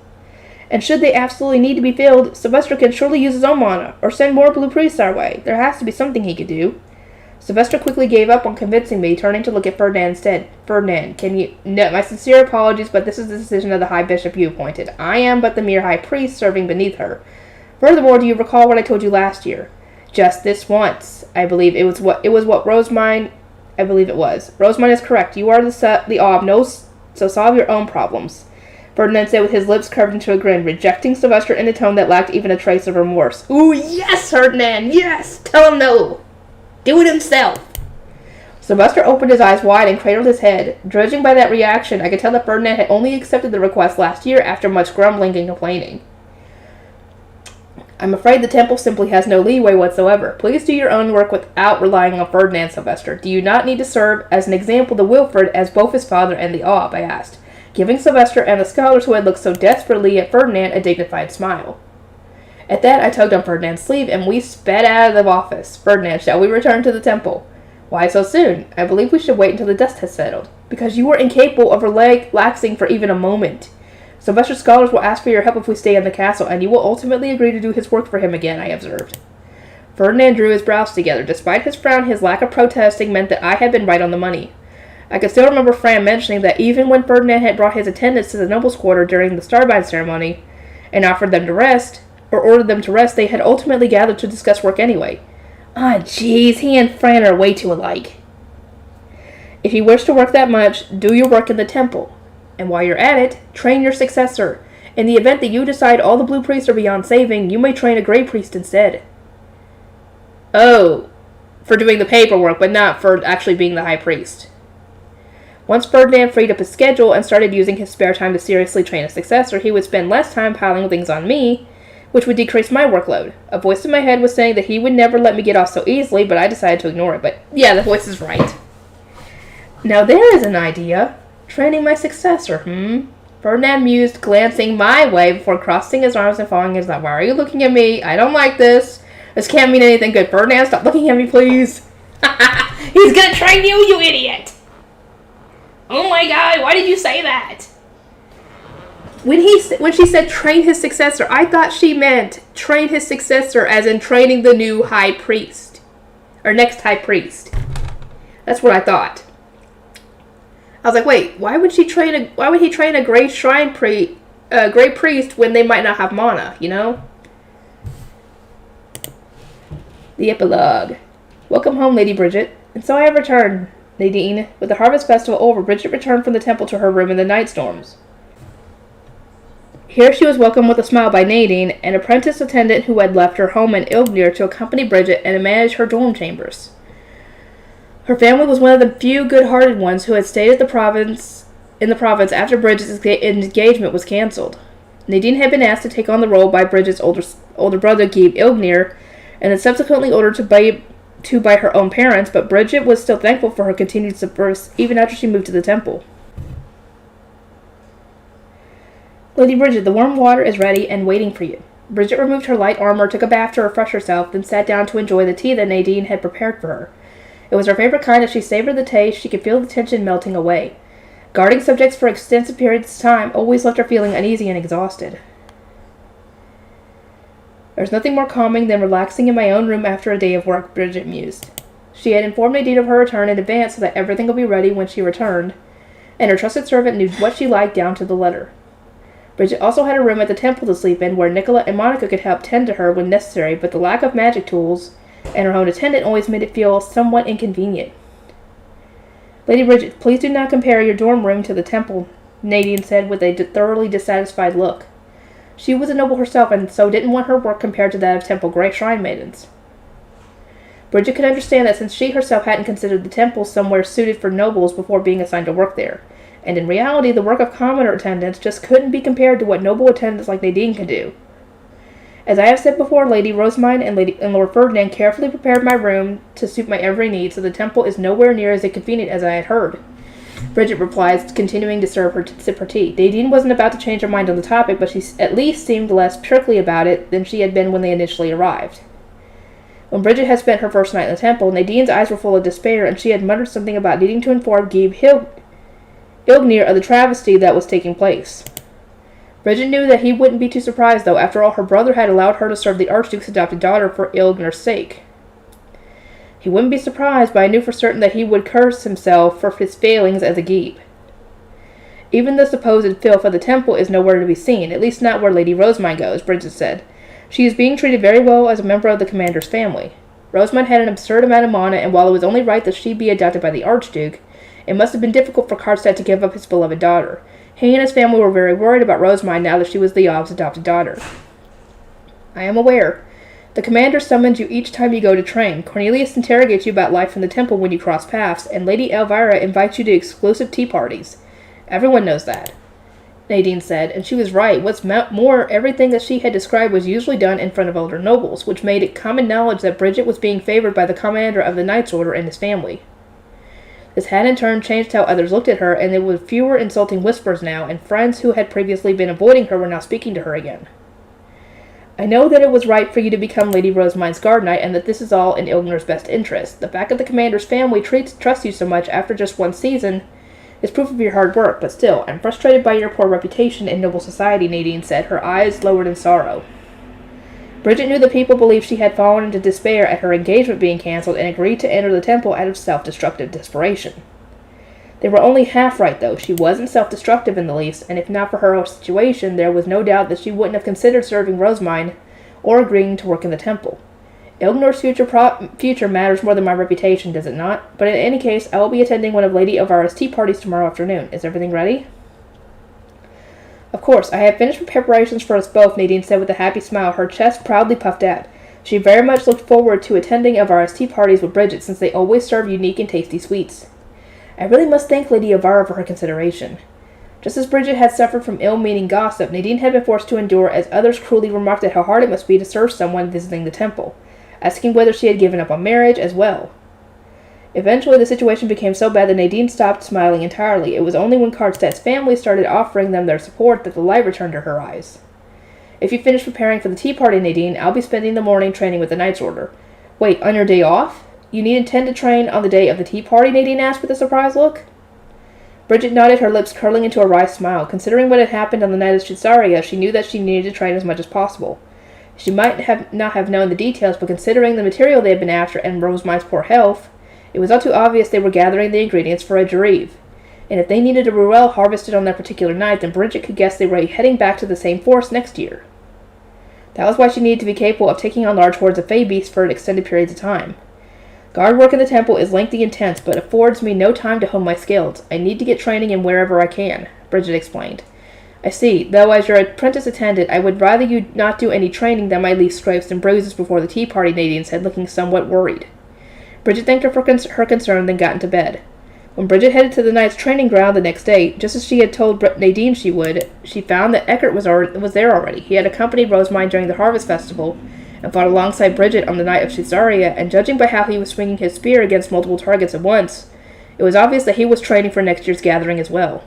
And should they absolutely need to be filled, Sylvester can surely use his own mana, or send more blue priests our way. There has to be something he could do. Sylvester quickly gave up on convincing me, turning to look at Ferdinand instead. Ferdinand, No, my sincere apologies, but this is the decision of the High Bishop you appointed. I am but the mere High Priest serving beneath her. Furthermore, do you recall what I told you last year? Just this once. I believe it was what Rosemine... I believe it was. Rosemine is correct. You are the Ob, so solve your own problems. Ferdinand said with his lips curved into a grin, rejecting Sylvester in a tone that lacked even a trace of remorse. Ooh, yes, Ferdinand, yes! Tell him no! Do it himself! Sylvester opened his eyes wide and cradled his head. Judging by that reaction, I could tell that Ferdinand had only accepted the request last year after much grumbling and complaining. I'm afraid the temple simply has no leeway whatsoever. Please do your own work without relying on Ferdinand, Sylvester. Do you not need to serve as an example to Wilfred as both his father and the Ob? I asked, giving Sylvester and the scholars who had looked so desperately at Ferdinand a dignified smile. At that, I tugged on Ferdinand's sleeve, and we sped out of the office. Ferdinand, shall we return to the temple? Why so soon? I believe we should wait until the dust has settled. Because you are incapable of relaxing for even a moment. Sylvester's scholars will ask for your help if we stay in the castle, and you will ultimately agree to do his work for him again, I observed. Ferdinand drew his brows together. Despite his frown, his lack of protesting meant that I had been right on the money. I could still remember Fran mentioning that even when Ferdinand had brought his attendants to the nobles' quarter during the Starbind ceremony, and offered them to rest, or ordered them to rest, they had ultimately gathered to discuss work anyway. Ah, jeez, he and Fran are way too alike. If you wish to work that much, do your work in the temple. And while you're at it, train your successor. In the event that you decide all the blue priests are beyond saving, you may train a gray priest instead. Oh, for doing the paperwork, but not for actually being the high priest. Once Ferdinand freed up his schedule and started using his spare time to seriously train a successor, he would spend less time piling things on me, which would decrease my workload. A voice in my head was saying that he would never let me get off so easily, but I decided to ignore it. But yeah, the voice is right. Now there is an idea. Training my successor, Ferdinand mused, glancing my way before crossing his arms and following his lap. Why are you looking at me? I don't like this. This can't mean anything good. Ferdinand, stop looking at me, please. He's gonna train you, you idiot! Oh my god, why did you say that? When she said train his successor, I thought she meant train his successor as in training the new high priest. Or next high priest. That's what I thought. I was like, wait, why would he train a great great priest when they might not have mana, you know? The epilogue. Welcome home, Lady Bridget. And so I have returned, Nadine. With the harvest festival over, Bridget returned from the temple to her room in the night storms. Here she was welcomed with a smile by Nadine, an apprentice attendant who had left her home in Ilgnir to accompany Bridget and manage her dorm chambers. Her family was one of the few good-hearted ones who had stayed in the province after Bridget's engagement was cancelled. Nadine had been asked to take on the role by Bridget's older brother, Guy Ilgnir, and then subsequently ordered by her own parents, but Bridget was still thankful for her continued support even after she moved to the temple. Lady Bridget, the warm water is ready and waiting for you. Bridget removed her light armor, took a bath to refresh herself, then sat down to enjoy the tea that Nadine had prepared for her. It was her favorite kind. As she savored the taste, she could feel the tension melting away. Guarding subjects for extensive periods of time always left her feeling uneasy and exhausted. There's nothing more calming than relaxing in my own room after a day of work, Bridget mused. She had informed Nadine of her return in advance so that everything would be ready when she returned, and her trusted servant knew what she liked down to the letter. Bridget also had a room at the temple to sleep in where Nicola and Monica could help tend to her when necessary, but the lack of magic tools and her own attendant always made it feel somewhat inconvenient. Lady Bridget, please do not compare your dorm room to the temple, Nadine said with a thoroughly dissatisfied look. She was a noble herself and so didn't want her work compared to that of temple shrine maidens. Bridget could understand that since she herself hadn't considered the temple somewhere suited for nobles before being assigned to work there, and in reality the work of commoner attendants just couldn't be compared to what noble attendants like Nadine could do. As I have said before, Lady Rosamine and Lord Ferdinand carefully prepared my room to suit my every need, so the temple is nowhere near as inconvenient as I had heard. Bridget replied, continuing to sip her tea. Nadine wasn't about to change her mind on the topic, but she at least seemed less prickly about it than she had been when they initially arrived. When Bridget had spent her first night in the temple, Nadine's eyes were full of despair, and she had muttered something about needing to inform Guy Ilgnir of the travesty that was taking place. Bridget knew that he wouldn't be too surprised, though. After all, her brother had allowed her to serve the Archduke's adopted daughter for Ilgnir's sake. He wouldn't be surprised, but I knew for certain that he would curse himself for his failings as a Geeb. Even the supposed filth of the temple is nowhere to be seen, at least not where Lady Rosamine goes, Bridget said. She is being treated very well as a member of the commander's family. Rosamine had an absurd amount of mana, and while it was only right that she be adopted by the Archduke, it must have been difficult for Karlstadt to give up his beloved daughter. He and his family were very worried about Rosamine now that she was the Yob's adopted daughter. I am aware. The commander summons you each time you go to train. Cornelius interrogates you about life in the temple when you cross paths, and Lady Elvira invites you to exclusive tea parties. Everyone knows that, Nadine said, and she was right. What's more, everything that she had described was usually done in front of older nobles, which made it common knowledge that Bridget was being favored by the commander of the Knights Order and his family. This had in turn changed how others looked at her, and there were fewer insulting whispers now, and friends who had previously been avoiding her were now speaking to her again. I know that it was right for you to become Lady Rosamine's guard knight, and that this is all in Ilgnir's best interest. The fact that the commander's family trusts you so much after just one season is proof of your hard work, but still, I'm frustrated by your poor reputation in noble society, Nadine said, her eyes lowered in sorrow. Bridget knew the people believed she had fallen into despair at her engagement being cancelled and agreed to enter the temple out of self-destructive desperation. They were only half right, though. She wasn't self-destructive in the least, and if not for her situation, there was no doubt that she wouldn't have considered serving Rosamine or agreeing to work in the temple. Ilgnir's future matters more than my reputation, does it not? But in any case, I will be attending one of Lady Elvira's tea parties tomorrow afternoon. Is everything ready? Of course, I have finished preparations for us both, Nadine said with a happy smile, her chest proudly puffed out. She very much looked forward to attending Elvira's tea parties with Bridget, since they always serve unique and tasty sweets. I really must thank Lady Avara for her consideration. Just as Bridget had suffered from ill-meaning gossip, Nadine had been forced to endure as others cruelly remarked at how hard it must be to serve someone visiting the temple, asking whether she had given up on marriage as well. Eventually, the situation became so bad that Nadine stopped smiling entirely. It was only when Karstad's family started offering them their support that the light returned to her eyes. If you finish preparing for the tea party, Nadine, I'll be spending the morning training with the Knight's Order. Wait, on your day off? You intend to train on the day of the tea party? Nadine asked with a surprised look. Bridget nodded, her lips curling into a wry smile. Considering what had happened on the night of Chitsaria, she knew that she needed to train as much as possible. She might not have known the details, but considering the material they had been after and Rosemind's poor health, it was all too obvious they were gathering the ingredients for a Jareve. And if they needed a Ruel harvested on that particular night, then Bridget could guess they were heading back to the same force next year. That was why she needed to be capable of taking on large hordes of Fey beasts for extended periods of time. Guard work in the temple is lengthy and intense, but affords me no time to hone my skills. I need to get training in wherever I can, Bridget explained. I see, though as your apprentice attendant, I would rather you not do any training than might leave scrapes and bruises before the tea party, Nadine said, looking somewhat worried. Bridget thanked her for her concern, then got into bed. When Bridget headed to the Knight's training ground the next day, just as she had told Nadine she would, she found that Eckert was there already. He had accompanied Rosemind during the Harvest Festival, and fought alongside Bridget on the night of Chitsaria, and judging by how he was swinging his spear against multiple targets at once, it was obvious that he was training for next year's gathering as well.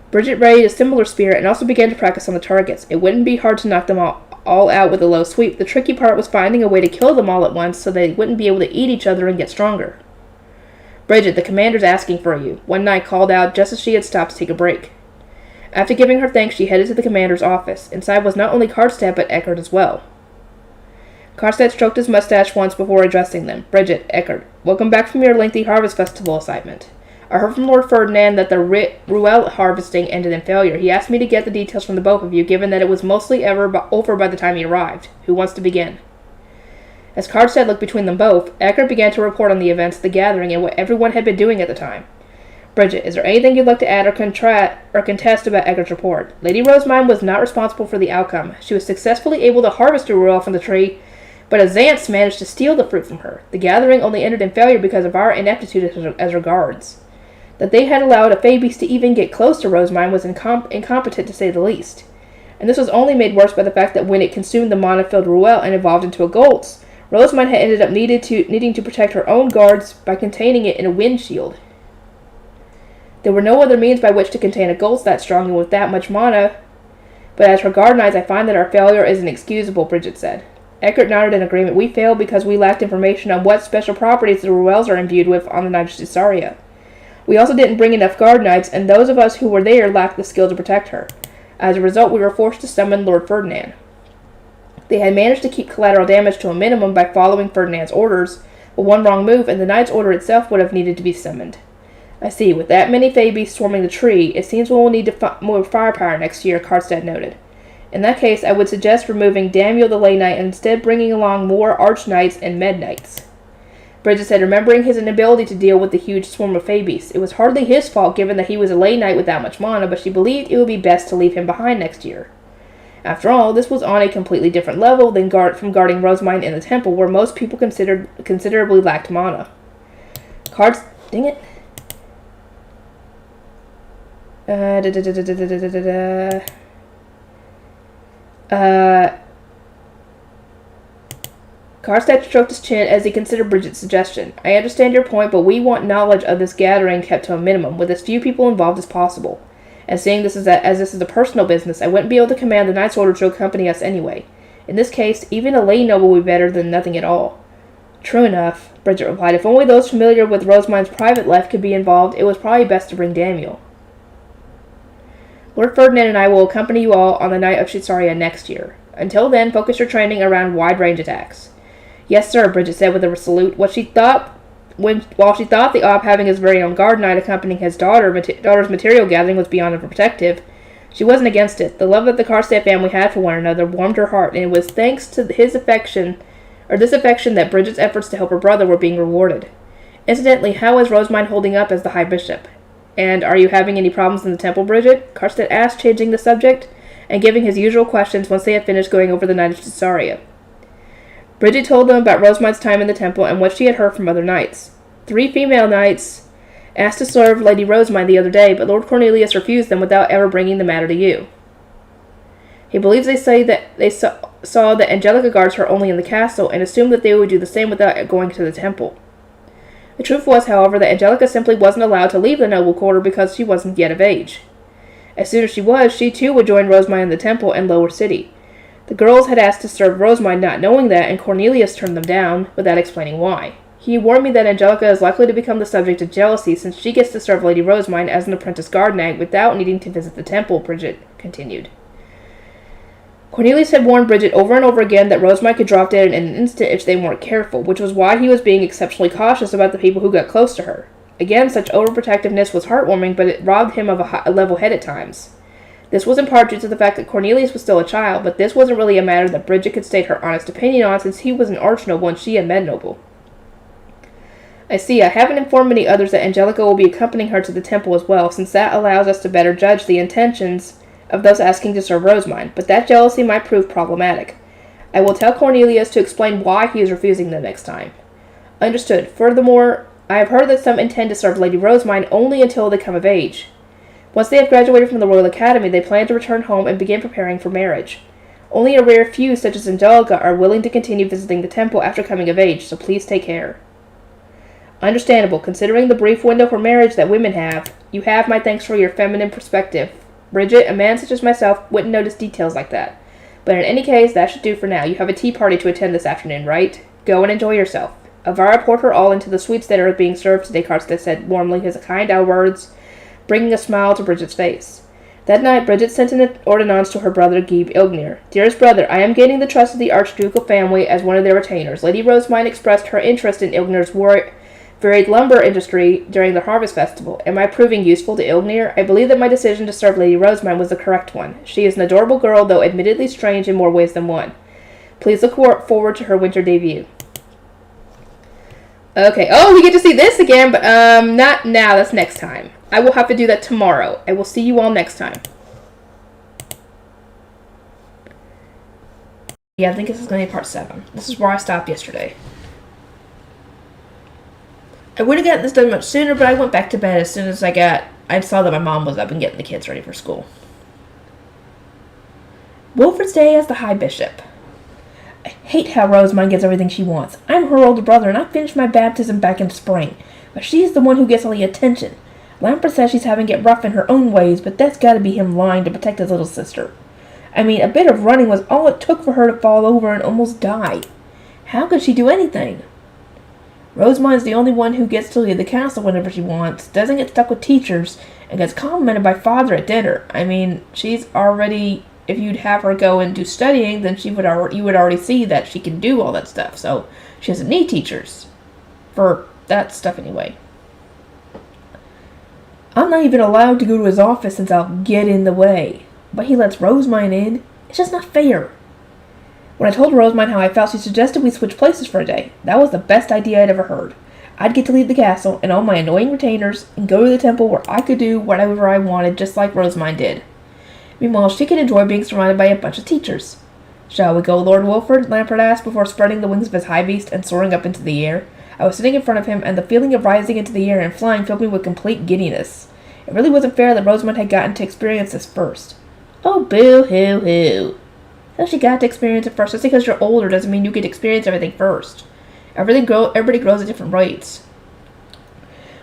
Bridget readied a similar spear and also began to practice on the targets. It wouldn't be hard to knock them all out with a low sweep. The tricky part was finding a way to kill them all at once so they wouldn't be able to eat each other and get stronger. Bridget, the commander's asking for you, one Knight called out just as she had stopped to take a break. After giving her thanks, she headed to the commander's office. Inside was not only Karstad, but Eckert as well. Karstad stroked his mustache once before addressing them. Bridget, Eckert, welcome back from your lengthy Harvest Festival assignment. I heard from Lord Ferdinand that the Ruel harvesting ended in failure. He asked me to get the details from the both of you, given that it was mostly over by the time he arrived. Who wants to begin? As Karstad looked between them both, Eckert began to report on the events of the gathering and what everyone had been doing at the time. Bridget, is there anything you'd like to add or contest about Eckert's report? Lady Rosemind was not responsible for the outcome. She was successfully able to harvest a Ruel from the tree, but Azance managed to steal the fruit from her. The gathering only ended in failure because of our ineptitude as regards. That they had allowed a Fey beast to even get close to Rosemind was incompetent to say the least. And this was only made worse by the fact that when it consumed the mana-filled Ruel and evolved into a Goltz, Rosemind had ended up needing to protect her own guards by containing it in a wind shield. There were no other means by which to contain a Goltz that strong and with that much mana, but as for Guard Knights, I find that our failure is inexcusable, Bridget said. Eckert nodded in agreement. We failed because we lacked information on what special properties the Ruels are imbued with on the night of Chitsaria. We also didn't bring enough Guard Knights, and those of us who were there lacked the skill to protect her. As a result, we were forced to summon Lord Ferdinand. They had managed to keep collateral damage to a minimum by following Ferdinand's orders, but one wrong move and the Knight's Order itself would have needed to be summoned. I see, with that many Fey beasts swarming the tree, it seems we will need more firepower next year, Karstad noted. In that case, I would suggest removing Daniel the Lay Knight and instead bringing along more Arch Knights and Med Knights. Bridget said, remembering his inability to deal with the huge swarm of Fey beasts. It was hardly his fault given that he was a Lay Knight with that much mana, but she believed it would be best to leave him behind next year. After all, this was on a completely different level than from guarding Rosemind in the temple, where most people considerably lacked mana. Dang it. Karstad stroked his chin as he considered Bridget's suggestion. I understand your point, but we want knowledge of this gathering kept to a minimum, with as few people involved as possible. And seeing this as this is a personal business, I wouldn't be able to command the Knight's Order to accompany us anyway. In this case, even a lay noble would be better than nothing at all. True enough, Bridget replied. If only those familiar with Rosemind's private life could be involved, it was probably best to bring Daniel. Lord Ferdinand and I will accompany you all on the night of Chitsaria next year. Until then, focus your training around wide-range attacks. Yes, sir, Bridget said with a salute. While she thought the Ob having his very own Guard Knight accompanying his daughter's material gathering was beyond overprotective, she wasn't against it. The love that the Karstad family had for one another warmed her heart, and it was thanks to this affection that Bridget's efforts to help her brother were being rewarded. Incidentally, how is Rosemind holding up as the High Bishop? And are you having any problems in the temple, Bridget? Karstad asked, changing the subject, and giving his usual questions once they had finished going over the night of Chitsaria. Bridget told them about Rosemind's time in the temple and what she had heard from other knights. 3 female knights asked to serve Lady Rosamine the other day, but Lord Cornelius refused them without ever bringing the matter to you. He believes they say that they saw that Angelica guards her only in the castle, and assumed that they would do the same without going to the temple. The truth was, however, that Angelica simply wasn't allowed to leave the noble quarter because she wasn't yet of age. As soon as she was, she too would join Rosamine in the temple in Lower City. The girls had asked to serve Rosamine not knowing that, and Cornelius turned them down, without explaining why. He warned me that Angelica is likely to become the subject of jealousy since she gets to serve Lady Rosamine as an apprentice guard nag without needing to visit the temple, Bridget continued. Cornelius had warned Bridget over and over again that Rosamine could drop dead in an instant if they weren't careful, which was why he was being exceptionally cautious about the people who got close to her. Again, such overprotectiveness was heartwarming, but it robbed him of a level head at times. This was in part due to the fact that Cornelius was still a child, but this wasn't really a matter that Bridget could state her honest opinion on since he was an archnoble and she a med-noble. I see, I haven't informed many others that Angelica will be accompanying her to the temple as well, since that allows us to better judge the intentions of those asking to serve Rosamine, but that jealousy might prove problematic. I will tell Cornelius to explain why he is refusing them next time. Understood. Furthermore, I have heard that some intend to serve Lady Rosamine only until they come of age. Once they have graduated from the Royal Academy, they plan to return home and begin preparing for marriage. Only a rare few, such as Angelica, are willing to continue visiting the temple after coming of age, so please take care. Understandable, considering the brief window for marriage that women have. You have my thanks for your feminine perspective. Bridget, a man such as myself wouldn't notice details like that. But in any case, that should do for now. You have a tea party to attend this afternoon, right? Go and enjoy yourself. Avara poured her all into the sweets that are being served today, Karstead said warmly, his kind words bringing a smile to Bridget's face. That night, Bridget sent an ordinance to her brother Geeb Ilgnir. Dearest brother, I am gaining the trust of the archducal family as one of their retainers. Lady Rosamine expressed her interest in Ilgnir's varied lumber industry during the harvest festival. Am I proving useful to Ilgnir? I believe that my decision to serve Lady Rosamine was the correct one. She is an adorable girl, though admittedly strange in more ways than one. Please look forward to her winter debut. Okay, we get to see this again, but not now, that's next time. I will have to do that tomorrow. I will see you all next time. Yeah, I think this is going to be part 7. This is where I stopped yesterday. I would have gotten this done much sooner, but I went back to bed as soon as I saw that my mom was up and getting the kids ready for school. Wilfred's day as the High Bishop. I hate how Rosamine gets everything she wants. I'm her older brother, and I finished my baptism back in spring. But she's the one who gets all the attention. Lampert says she's having it rough in her own ways, but that's gotta be him lying to protect his little sister. I mean, a bit of running was all it took for her to fall over and almost die. How could she do anything? Rosamine's the only one who gets to leave the castle whenever she wants, doesn't get stuck with teachers, and gets complimented by father at dinner. I mean, she's already... If you'd have her go and do studying, then you would already see that she can do all that stuff. So she doesn't need teachers for that stuff anyway. I'm not even allowed to go to his office since I'll get in the way. But he lets Rosamine in. It's just not fair. When I told Rosamine how I felt, she suggested we switch places for a day. That was the best idea I'd ever heard. I'd get to leave the castle and all my annoying retainers and go to the temple where I could do whatever I wanted, just like Rosamine did. Meanwhile, she could enjoy being surrounded by a bunch of teachers. Shall we go, Lord Wilfred? Lampert asked before spreading the wings of his high beast and soaring up into the air. I was sitting in front of him, and the feeling of rising into the air and flying filled me with complete giddiness. It really wasn't fair that Rosamine had gotten to experience this first. Oh, boo-hoo-hoo. So she got to experience it first. Just because you're older doesn't mean you get to experience everything first. Everybody grows at different rates.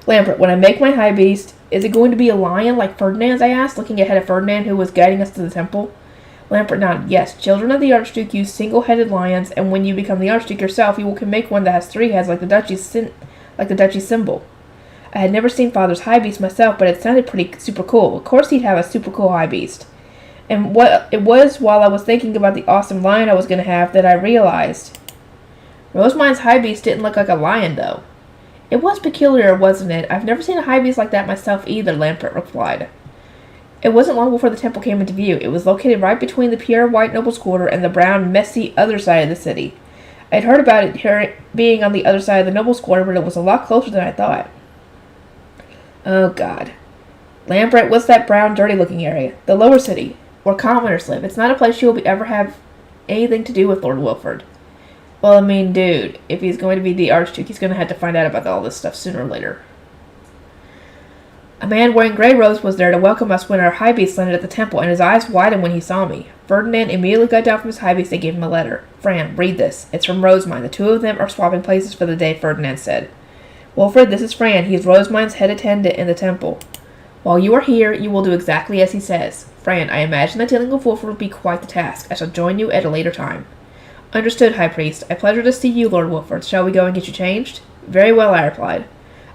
Lampert, when I make my high beast, is it going to be a lion like Ferdinand's? I asked, looking ahead at Ferdinand, who was guiding us to the temple. Lampert nodded. Yes, children of the Archduke use single-headed lions, and when you become the Archduke yourself, you can make one that has 3 heads like the duchy symbol. I had never seen Father's high beast myself, but it sounded pretty super cool. Of course he'd have a super cool high beast. And what it was while I was thinking about the awesome lion I was going to have that I realized. Rosamine's high beast didn't look like a lion, though. It was peculiar, wasn't it? I've never seen a high beast like that myself either, Lampert replied. It wasn't long before the temple came into view. It was located right between the pure white nobles' quarter and the brown, messy other side of the city. I had heard about it here being on the other side of the nobles' quarter, but it was a lot closer than I thought. Oh, God. Lampert, what's that brown, dirty-looking area? The lower city, where commoners live. It's not a place you will ever have anything to do with, Lord Wilfred. Well, I mean, dude, if he's going to be the Archduke, he's going to have to find out about all this stuff sooner or later. A man wearing gray robes was there to welcome us when our high beast landed at the temple, and his eyes widened when he saw me. Ferdinand immediately got down from his high beast and gave him a letter. Fran, read this. It's from Rosemine. The two of them are swapping places for the day, Ferdinand said. Wilfred, this is Fran. He is Rosemine's head attendant in the temple. While you are here, you will do exactly as he says. Fran, I imagine that dealing with Wilfred will be quite the task. I shall join you at a later time. Understood, High Priest. A pleasure to see you, Lord Wilfred. Shall we go and get you changed? Very well, I replied.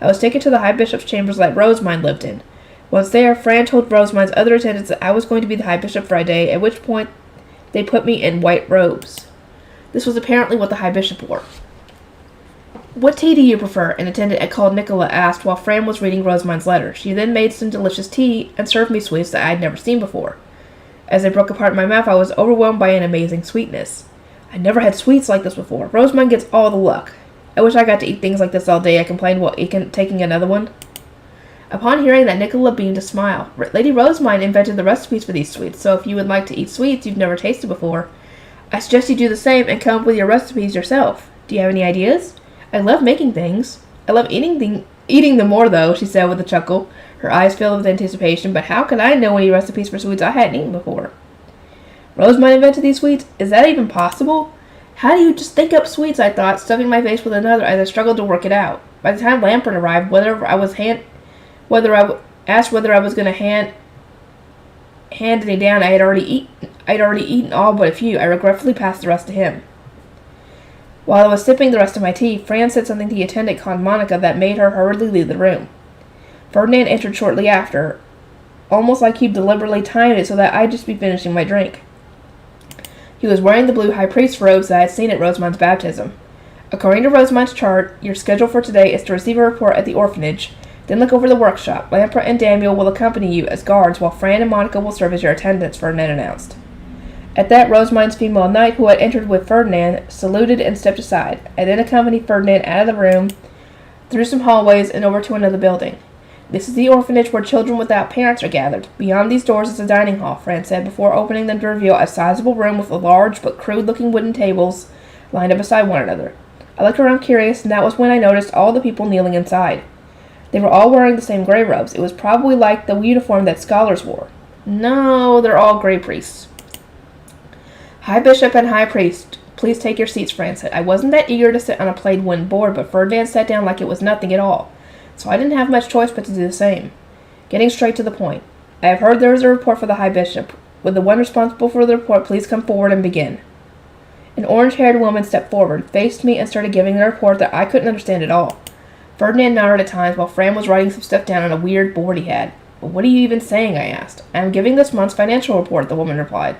I was taken to the High Bishop's chambers that Rosemine lived in. Once there, Fran told Rosemine's other attendants that I was going to be the High Bishop for a day, at which point they put me in white robes. This was apparently what the High Bishop wore. What tea do you prefer? An attendant called Nicola asked while Fran was reading Rosemine's letter. She then made some delicious tea and served me sweets that I had never seen before. As they broke apart in my mouth, I was overwhelmed by an amazing sweetness. I never had sweets like this before. Rosemine gets all the luck. I wish I got to eat things like this all day, I complained while taking another one. Upon hearing that, Nicola beamed a smile. Lady Rosemine invented the recipes for these sweets, so if you would like to eat sweets you've never tasted before, I suggest you do the same and come up with your recipes yourself. Do you have any ideas? I love making things. I love eating them more, though, she said with a chuckle, her eyes filled with anticipation, but how could I know any recipes for sweets I hadn't eaten before? Rosemine invented these sweets? Is that even possible? How do you just think up sweets, I thought, stuffing my face with another as I struggled to work it out. By the time Lampert arrived, asked whether I was going to hand any down, I'd already eaten all but a few. I regretfully passed the rest to him. While I was sipping the rest of my tea, Fran said something to the attendant called Monica that made her hurriedly leave the room. Ferdinand entered shortly after, almost like he'd deliberately timed it so that I'd just be finishing my drink. He was wearing the blue high priest robes that I had seen at Rosemine's baptism. According to Rosemine's chart, your schedule for today is to receive a report at the orphanage, then look over the workshop. Lampert and Daniel will accompany you as guards, while Fran and Monica will serve as your attendants, Ferdinand announced. At that, Rosemine's female knight, who had entered with Ferdinand, saluted and stepped aside. I then accompanied Ferdinand out of the room, through some hallways, and over to another building. This is the orphanage where children without parents are gathered. Beyond these doors is a dining hall, Fran said, before opening them to reveal a sizable room with large but crude-looking wooden tables lined up beside one another. I looked around curious, and that was when I noticed all the people kneeling inside. They were all wearing the same gray robes. It was probably like the uniform that scholars wore. No, they're all gray priests. High Bishop and High Priest, please take your seats, Fran said. I wasn't that eager to sit on a plain wooden board, but Ferdinand sat down like it was nothing at all, so I didn't have much choice but to do the same. Getting straight to the point. I have heard there is a report for the High Bishop. Would the one responsible for the report please come forward and begin? An orange-haired woman stepped forward, faced me, and started giving a report that I couldn't understand at all. Ferdinand nodded at times while Fran was writing some stuff down on a weird board he had. What are you even saying? I asked. I am giving this month's financial report, the woman replied.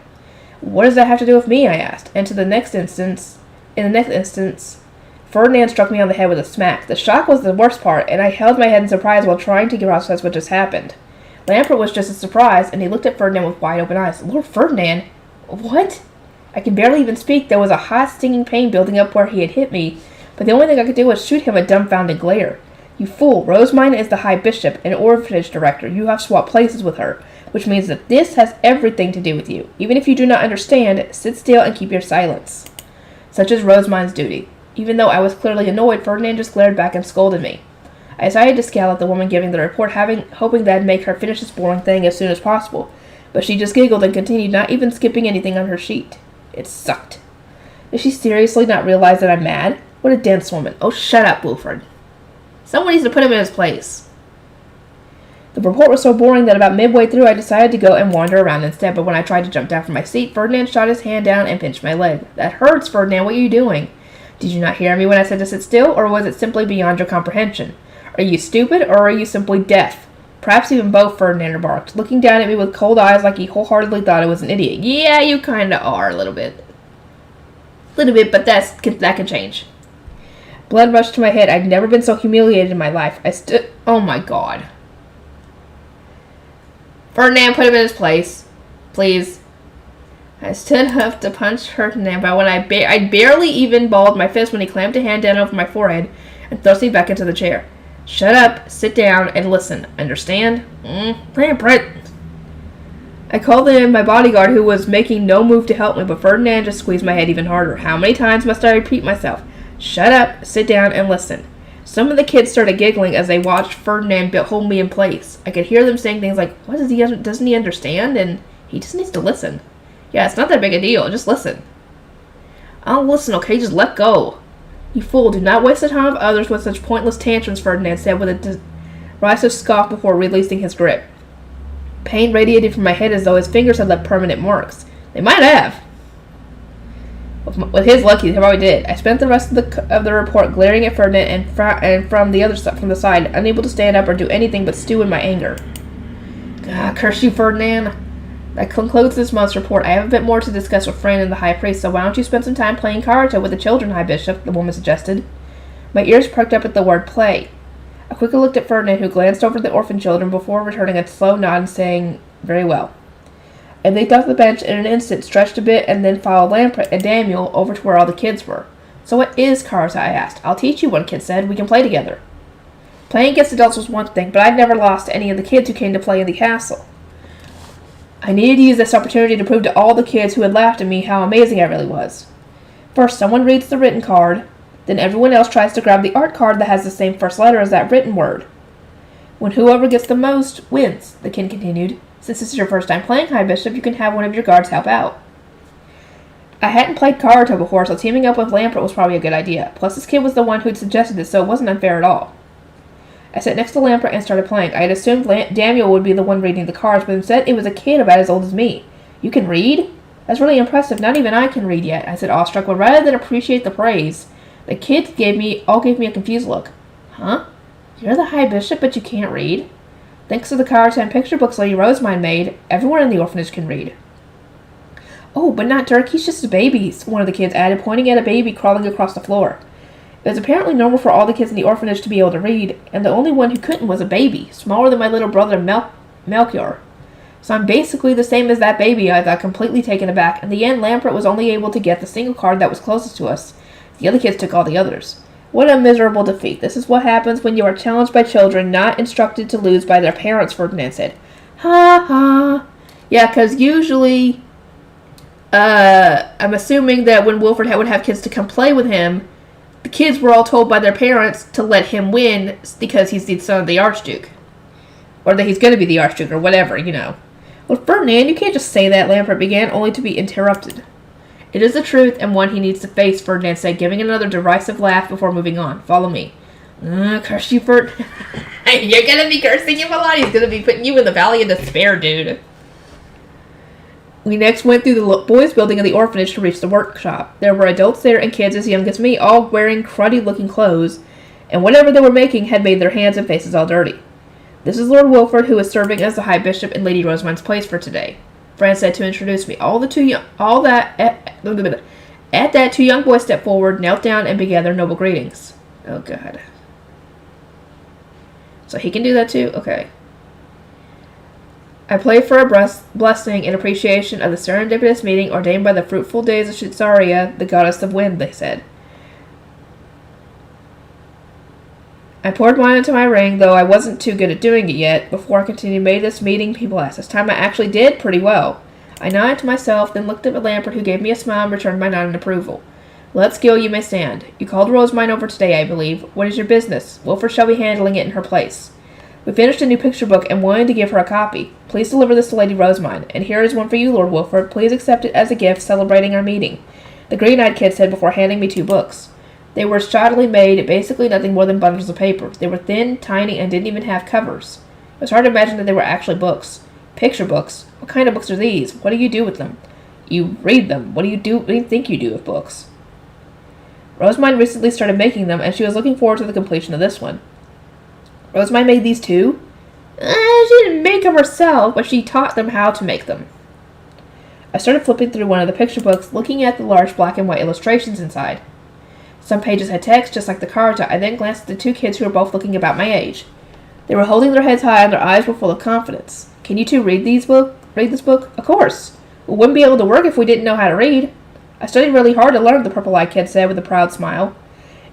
What does that have to do with me? I asked. And in the next instance, Ferdinand struck me on the head with a smack. The shock was the worst part, and I held my head in surprise while trying to process what just happened. Lampert was just as surprised, and he looked at Ferdinand with wide-open eyes. Lord Ferdinand? What? I could barely even speak. There was a hot, stinging pain building up where he had hit me, but the only thing I could do was shoot him a dumbfounded glare. You fool. Rosemine is the High Bishop and orphanage director. You have swapped places with her, which means that this has everything to do with you. Even if you do not understand, sit still and keep your silence. Such is Rosemine's duty. Even though I was clearly annoyed, Ferdinand just glared back and scolded me. I decided to scowl at the woman giving the report, hoping that I'd make her finish this boring thing as soon as possible, but she just giggled and continued, not even skipping anything on her sheet. It sucked. Does she seriously not realize that I'm mad? What a dense woman. Oh, shut up, Wilfred. Someone needs to put him in his place. The report was so boring that about midway through I decided to go and wander around instead, but when I tried to jump down from my seat, Ferdinand shot his hand down and pinched my leg. That hurts, Ferdinand. What are you doing? Did you not hear me when I said to sit still, or was it simply beyond your comprehension? Are you stupid, or are you simply deaf? Perhaps even both, Ferdinand remarked, looking down at me with cold eyes like he wholeheartedly thought I was an idiot. Yeah, you kinda are, a little bit. But that can change. Blood rushed to my head. I'd never been so humiliated in my life. Oh my god. Ferdinand, put him in his place. Please. I stood up to punch Ferdinand, but when I barely even balled my fist when he clamped a hand down over my forehead and thrust me back into the chair. Shut up, sit down, and listen. Understand? Lampert. I called in my bodyguard, who was making no move to help me, but Ferdinand just squeezed my head even harder. How many times must I repeat myself? Shut up, sit down, and listen. Some of the kids started giggling as they watched Ferdinand hold me in place. I could hear them saying things like, "What does he doesn't he understand?" And "He just needs to listen." Yeah, it's not that big a deal. Just listen. I'll listen, okay? Just let go. You fool, do not waste the time of others with such pointless tantrums, Ferdinand said with a derisive scoff before releasing his grip. Pain radiated from my head as though his fingers had left permanent marks. They might have. With his luck, he probably did. I spent the rest of the report glaring at Ferdinand and from the side, unable to stand up or do anything but stew in my anger. God, curse you, Ferdinand. That concludes this month's report. I have a bit more to discuss with Fran and the High Priest, so why don't you spend some time playing karate with the children, High Bishop, the woman suggested. My ears perked up at the word play. I quickly looked at Ferdinand, who glanced over the orphan children before returning a slow nod and saying, "Very well." I leaped off the bench in an instant, stretched a bit, and then followed Lamprecht and Daniel over to where all the kids were. "So what is karate?" I asked. "I'll teach you," one kid said. "We can play together." Playing against adults was one thing, but I'd never lost to any of the kids who came to play in the castle. I needed to use this opportunity to prove to all the kids who had laughed at me how amazing I really was. First, someone reads the written card, then everyone else tries to grab the art card that has the same first letter as that written word. When whoever gets the most wins, the king continued. Since this is your first time playing, High Bishop, you can have one of your guards help out. I hadn't played karate before, so teaming up with Lamprecht was probably a good idea. Plus, this kid was the one who'd suggested it, so it wasn't unfair at all. I sat next to Lamprecht and started playing. I had assumed Daniel would be the one reading the cards, but instead it was a kid about as old as me. "You can read? That's really impressive. Not even I can read yet," I said, awestruck, but rather than appreciate the praise, the kids all gave me a confused look. "Huh? You're the High Bishop, but you can't read?" "Thanks to the karate and picture books Lady Rosemine made, everyone in the orphanage can read." "Oh, but not Dirk. He's just a baby," one of the kids added, pointing at a baby crawling across the floor. It was apparently normal for all the kids in the orphanage to be able to read, and the only one who couldn't was a baby, smaller than my little brother Melchior. "So I'm basically the same as that baby," I got completely taken aback. In the end, Lamprecht was only able to get the single card that was closest to us. The other kids took all the others. What a miserable defeat. This is what happens when you are challenged by children not instructed to lose by their parents, Ferdinand said. "Ha ha." Yeah, because usually, I'm assuming that when Wilfred would have kids to come play with him, the kids were all told by their parents to let him win because he's the son of the Archduke. Or that he's going to be the Archduke, or whatever, you know. "Well, Ferdinand, you can't just say that," Lamprecht began, only to be interrupted. "It is the truth, and one he needs to face," Ferdinand said, giving another derisive laugh before moving on. "Follow me." Curse you, Ferdinand. You're going to be cursing him a lot. He's going to be putting you in the valley of despair, dude. We next went through the boys' building of the orphanage to reach the workshop. There were adults there and kids as young as me, all wearing cruddy-looking clothes, and whatever they were making had made their hands and faces all dirty. "This is Lord Wilfred, who is serving as the High Bishop in Lady Rosemine's place for today," Fran said to introduce me. At that, two young boys stepped forward, knelt down, and began their noble greetings. Oh, God. So he can do that too? Okay. "I pray for a blessing in appreciation of the serendipitous meeting ordained by the fruitful days of Shitsaria, the goddess of wind," they said. I poured wine into my ring, though I wasn't too good at doing it yet. Before I continued, "May this meeting," people asked. This time I actually did pretty well. I nodded to myself, then looked at Lamprecht, who gave me a smile and returned my nod in approval. "Let's go, you may stand. You called Rosemine over today, I believe. What is your business? Wilfred shall be handling it in her place. We finished a new picture book and wanted to give her a copy. Please deliver this to Lady Rosemine. And here is one for you, Lord Wilfred. Please accept it as a gift celebrating our meeting," the green-eyed kid said before handing me 2 books. They were shoddily made, basically nothing more than bundles of paper. They were thin, tiny, and didn't even have covers. It was hard to imagine that they were actually books. Picture books? What kind of books are these? What do you do with them? You read them. What do you think you do with books? Rosemine recently started making them, and she was looking forward to the completion of this one. Rosemine made these too? She didn't make them herself, but she taught them how to make them. I started flipping through one of the picture books, looking at the large black and white illustrations inside. Some pages had text, just like the cards. I then glanced at the 2 kids who were both looking about my age. They were holding their heads high and their eyes were full of confidence. "Can you 2 read this book? Of course. We wouldn't be able to work if we didn't know how to read." "I studied really hard to learn," the purple-eyed kid said with a proud smile.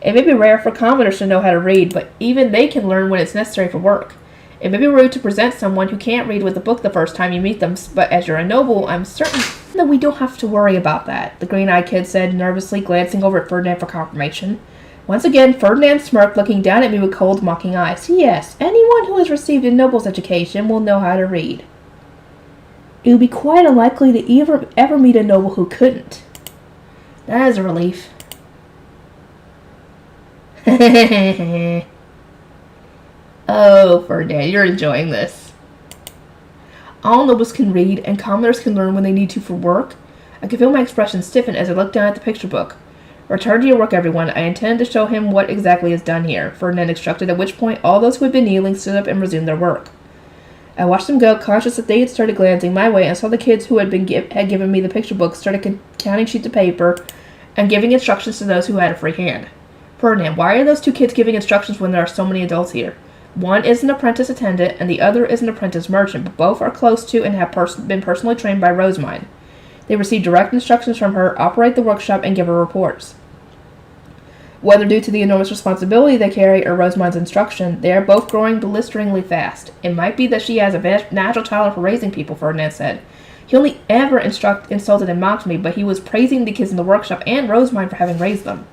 "It may be rare for commoners to know how to read, but even they can learn when it's necessary for work. It may be rude to present someone who can't read with a book the first time you meet them, but as you're a noble, I'm certain that we don't have to worry about that," the green-eyed kid said nervously, glancing over at Ferdinand for confirmation. Once again, Ferdinand smirked, looking down at me with cold, mocking eyes. Yes, anyone who has received a noble's education will know how to read. It would be quite unlikely to ever meet a noble who couldn't. That is a relief. Oh, Ferdinand, you're enjoying this. All nobles can read, and commoners can learn when they need to for work. I could feel my expression stiffen as I looked down at the picture book. Return to your work, everyone. I intend to show him what exactly is done here, Ferdinand instructed, at which point all those who had been kneeling stood up and resumed their work. I watched them go, conscious that they had started glancing my way, and saw the kids who had given me the picture book started counting sheets of paper and giving instructions to those who had a free hand. Ferdinand, why are those two kids giving instructions when there are so many adults here? One is an apprentice attendant, and the other is an apprentice merchant, but both are close to and have been personally trained by Rosemine. They receive direct instructions from her, operate the workshop, and give her reports. Whether due to the enormous responsibility they carry or Rosemine's instruction, they are both growing blisteringly fast. It might be that she has a natural talent for raising people, Ferdinand said. He only ever insulted and mocked me, but he was praising the kids in the workshop and Rosemine for having raised them.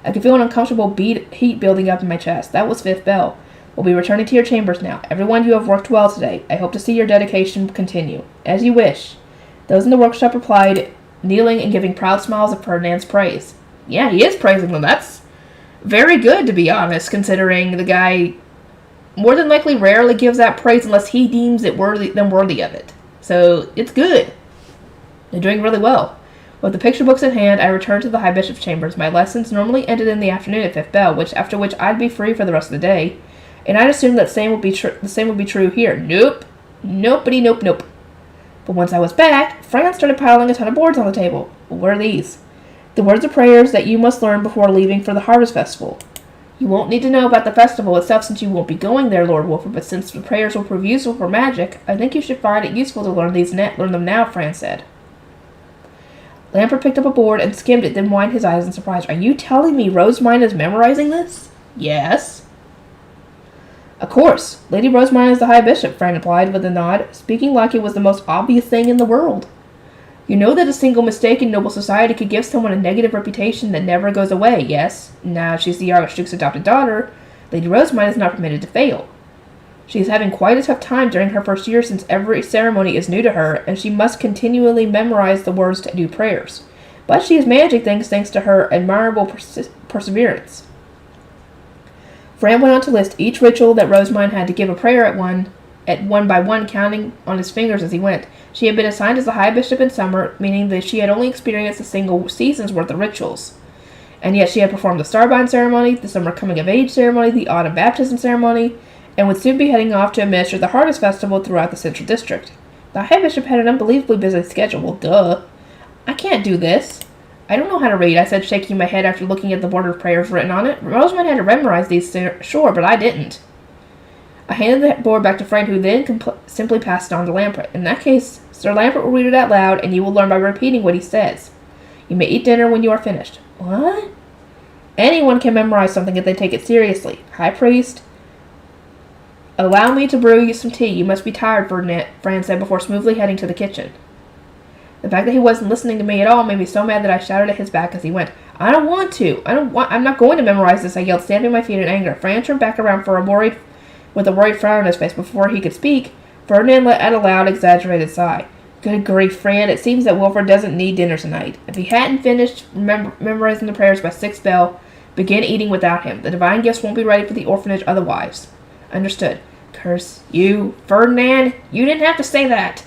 I could feel an uncomfortable heat building up in my chest. That was fifth bell. We'll be returning to your chambers now. Everyone, you have worked well today. I hope to see your dedication continue. As you wish. Those in the workshop replied, kneeling and giving proud smiles of Ferdinand's praise. Yeah, he is praising them. That's very good, to be honest, considering the guy more than likely rarely gives that praise unless he deems it worthy of it. So, it's good. They're doing really well. With the picture books in hand, I returned to the High Bishop's chambers. My lessons normally ended in the afternoon at fifth bell, after which I'd be free for the rest of the day. And I'd assumed that the same would be true here. Nope. Nopety nope nope. But once I was back, Fran started piling a ton of boards on the table. What are these? The words of prayers that you must learn before leaving for the Harvest Festival. You won't need to know about the festival itself since you won't be going there, Lord Wolford, but since the prayers will prove useful for magic, I think you should find it useful to learn them now, Fran said. Lampert picked up a board and skimmed it, then widened his eyes in surprise. Are you telling me Rosemine is memorizing this? Yes. Of course. Lady Rosemine is the High Bishop, Fran replied with a nod, speaking like it was the most obvious thing in the world. You know that a single mistake in noble society could give someone a negative reputation that never goes away, yes? Now she's the Archduke's adopted daughter. Lady Rosemine is not permitted to fail. She is having quite a tough time during her first year since every ceremony is new to her, and she must continually memorize the words to do prayers. But she is managing things thanks to her admirable perseverance. Fran went on to list each ritual that Rosemine had to give a prayer at one by one, counting on his fingers as he went. She had been assigned as the High Bishop in summer, meaning that she had only experienced a single season's worth of rituals. And yet she had performed the Starbind ceremony, the Summer Coming of Age ceremony, the Autumn Baptism ceremony, and would soon be heading off to administer the Harvest Festival throughout the Central District. The High Bishop had an unbelievably busy schedule. Well, duh. I can't do this. I don't know how to read, I said, shaking my head after looking at the border of prayers written on it. Rosemine had to memorize these, sure, but I didn't. I handed the board back to Fran, who then simply passed it on to Lampert. In that case, Sir Lampert will read it out loud, and you will learn by repeating what he says. You may eat dinner when you are finished. What? Anyone can memorize something if they take it seriously. High Priest, allow me to brew you some tea. You must be tired, Fran said before smoothly heading to the kitchen. The fact that he wasn't listening to me at all made me so mad that I shouted at his back as he went. I don't want to. I'm not going to memorize this, I yelled, stamping my feet in anger. Fran turned back around with a worried frown on his face. Before he could speak, Ferdinand let out a loud, exaggerated sigh. Good grief, Fran, it seems that Wilford doesn't need dinner tonight. If he hadn't finished memorizing the prayers by 6 bell, begin eating without him. The divine gifts won't be ready for the orphanage otherwise. Understood. Curse you, Ferdinand. You didn't have to say that.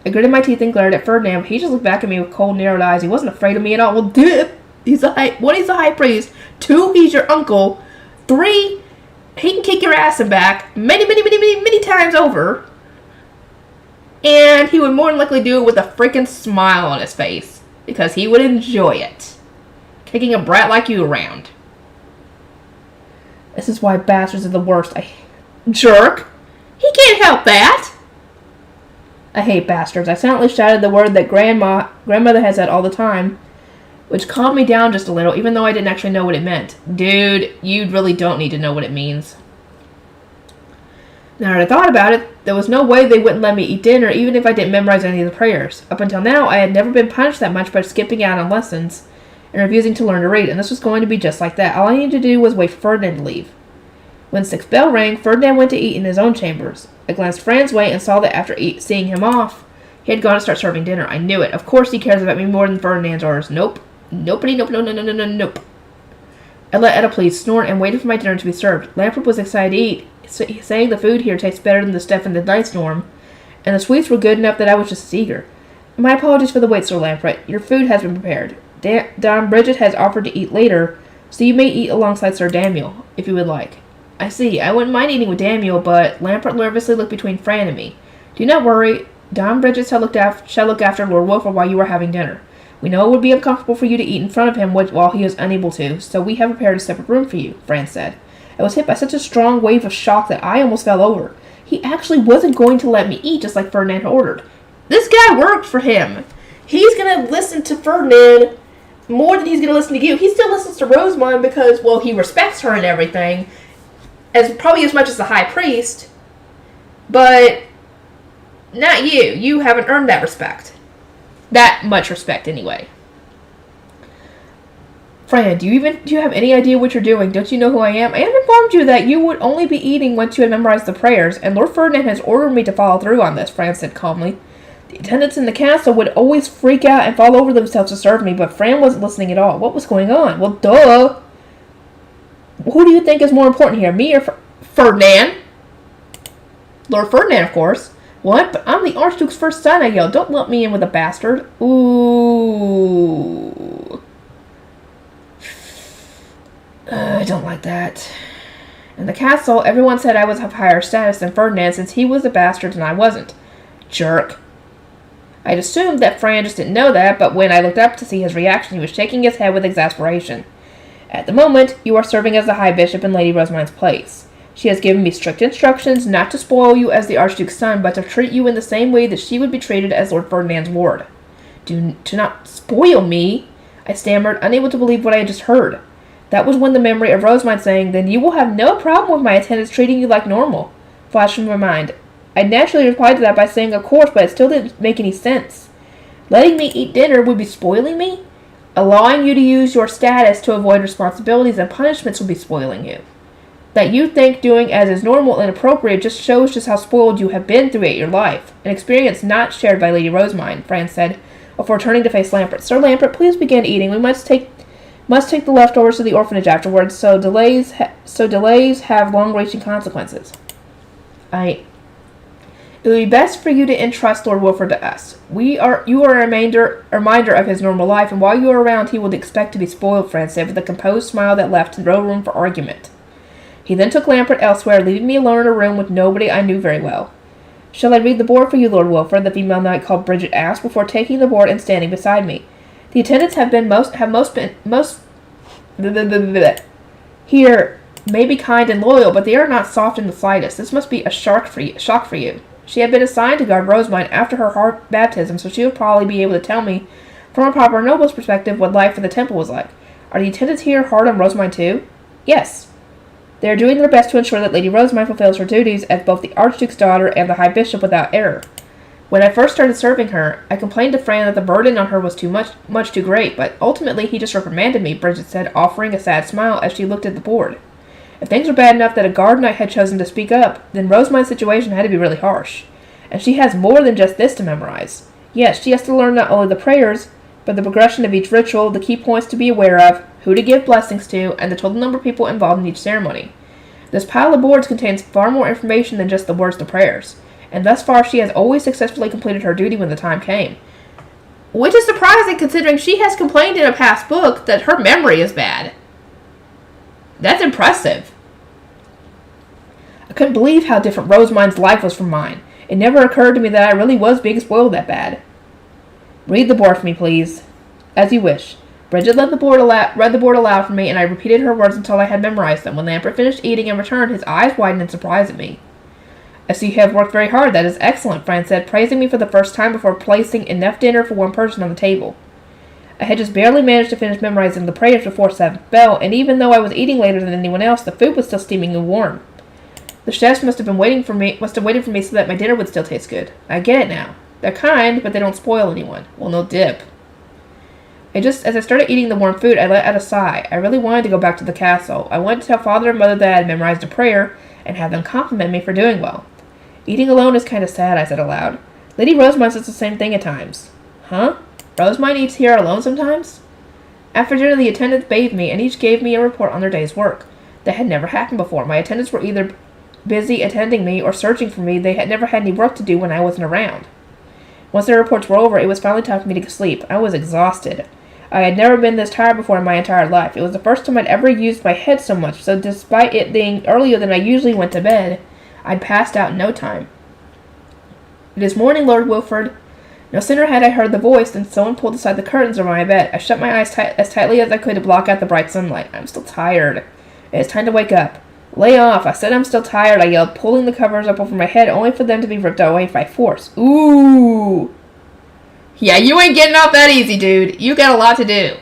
I gritted my teeth and glared at Ferdinand, but he just looked back at me with cold, narrowed eyes. He wasn't afraid of me at all. Well, dude, he's the high priest. 2, he's your uncle. 3, he can kick your ass in back many times over. And he would more than likely do it with a freaking smile on his face, because he would enjoy it. Kicking a brat like you around. This is why bastards are the worst. Jerk! He can't help that! I hate bastards. I silently shouted the word that grandmother had said all the time, which calmed me down just a little, even though I didn't actually know what it meant. Dude, you really don't need to know what it means. Now that I thought about it, there was no way they wouldn't let me eat dinner, even if I didn't memorize any of the prayers. Up until now, I had never been punished that much by skipping out on lessons, and refusing to learn to read, and this was going to be just like that. All I needed to do was wait for Ferdinand to leave. When 6 bell rang, Ferdinand went to eat in his own chambers. I glanced Fran's way and saw that after seeing him off, he had gone to start serving dinner. I knew it. Of course he cares about me more than Ferdinand's orders. Nope. Nobody, nope, no, no, no, no, no, nope. I let Etta please snort and waited for my dinner to be served. Lamprey was excited to eat, saying the food here tastes better than the stuff in the night norm, and the sweets were good enough that I was just as eager. My apologies for the wait, Sir Lamprey. Your food has been prepared. Dame Bridget has offered to eat later, so you may eat alongside Sir Daniel, if you would like. I see. I wouldn't mind eating with Daniel, but Lamprey nervously looked between Fran and me. Do not worry. Dame Bridget shall look after Lord Wilford while you are having dinner. We know it would be uncomfortable for you to eat in front of him while he is unable to, so we have prepared a separate room for you, Fran said. I was hit by such a strong wave of shock that I almost fell over. He actually wasn't going to let me eat just like Ferdinand ordered. This guy worked for him. He's going to listen to Ferdinand more than he's going to listen to you. He still listens to Rosamund because, well, he respects her and everything, probably as much as the High Priest, but not you. You haven't earned that respect. That much respect, anyway. Fran, do you have any idea what you're doing? Don't you know who I am? I have informed you that you would only be eating once you had memorized the prayers, and Lord Ferdinand has ordered me to follow through on this, Fran said calmly. The attendants in the castle would always freak out and fall over themselves to serve me, but Fran wasn't listening at all. What was going on? Well, duh! Who do you think is more important here, me or Ferdinand? Lord Ferdinand, of course. What? But I'm the Archduke's first son, I yelled. Don't lump me in with a bastard. Ooh. I don't like that. In the castle, everyone said I was of higher status than Ferdinand since he was a bastard and I wasn't. Jerk. I'd assumed that Fran just didn't know that, but when I looked up to see his reaction, he was shaking his head with exasperation. At the moment, you are serving as the High Bishop in Lady Rosamund's place. She has given me strict instructions not to spoil you as the Archduke's son, but to treat you in the same way that she would be treated as Lord Ferdinand's ward. Do not spoil me, I stammered, unable to believe what I had just heard. That was when the memory of Rosamund saying, then you will have no problem with my attendants treating you like normal, flashed from my mind. I naturally replied to that by saying of course, but it still didn't make any sense. Letting me eat dinner would be spoiling me? Allowing you to use your status to avoid responsibilities and punishments would be spoiling you. That you think doing as is normal and appropriate just shows just how spoiled you have been throughout your life, an experience not shared by Lady Rosamund, Fran said, before turning to face Lamprey. Sir Lamprey, please begin eating. We must take the leftovers to the orphanage afterwards, so delays have long-reaching consequences. It would be best for you to entrust Lord Wilford to us. You are a reminder of his normal life, and while you are around, he will expect to be spoiled, Fran said, with a composed smile that left no room for argument. He then took Lamprey elsewhere, leaving me alone in a room with nobody I knew very well. Shall I read the board for you, Lord Wilford? The female knight called Bridget asked, before taking the board and standing beside me. The attendants have here may be kind and loyal, but they are not soft in the slightest. This must be a shock for you. She had been assigned to guard Rosamund after her heart baptism, so she would probably be able to tell me, from a proper noble's perspective, what life in the temple was like. Are the attendants here hard on Rosamund too? Yes. They are doing their best to ensure that Lady Rosamund fulfills her duties as both the Archduke's daughter and the High Bishop without error. When I first started serving her, I complained to Fran that the burden on her was much too great, but ultimately he just reprimanded me, Bridget said, offering a sad smile as she looked at the board. If things were bad enough that a guard knight had chosen to speak up, then Rosamund's situation had to be really harsh. And she has more than just this to memorize. Yes, she has to learn not only the prayers, but the progression of each ritual, the key points to be aware of, who to give blessings to, and the total number of people involved in each ceremony. This pile of boards contains far more information than just the words to prayers, and thus far she has always successfully completed her duty when the time came. Which is surprising considering she has complained in a past book that her memory is bad. That's impressive. I couldn't believe how different Rosamund's life was from mine. It never occurred to me that I really was being spoiled that bad. Read the board for me, please. As you wish. Bridget read the board aloud for me, and I repeated her words until I had memorized them. When Lamprey finished eating and returned, his eyes widened in surprise at me. I see you have worked very hard. That is excellent, Fran said, praising me for the first time before placing enough dinner for one person on the table. I had just barely managed to finish memorizing the prayers before 7th bell, and even though I was eating later than anyone else, the food was still steaming and warm. The chefs must have waited for me so that my dinner would still taste good. I get it now. They're kind, but they don't spoil anyone. Well, no dip. As I started eating the warm food, I let out a sigh. I really wanted to go back to the castle. I wanted to tell Father and Mother that I had memorized a prayer and have them compliment me for doing well. Eating alone is kind of sad, I said aloud. Lady Rosemine says the same thing at times. Huh? Rosemine eats here alone sometimes? After dinner, the attendants bathed me, and each gave me a report on their day's work. That had never happened before. My attendants were either busy attending me or searching for me. They had never had any work to do when I wasn't around. Once their reports were over, it was finally time for me to sleep. I was exhausted. I had never been this tired before in my entire life. It was the first time I'd ever used my head so much, so despite it being earlier than I usually went to bed, I'd passed out in no time. It is morning, Lord Wilford. No sooner had I heard the voice than someone pulled aside the curtains over my bed. I shut my eyes as tightly as I could to block out the bright sunlight. I'm still tired. It is time to wake up. Lay off. I said I'm still tired, I yelled, pulling the covers up over my head only for them to be ripped away by force. Ooh. Yeah, you ain't getting off that easy, dude. You got a lot to do.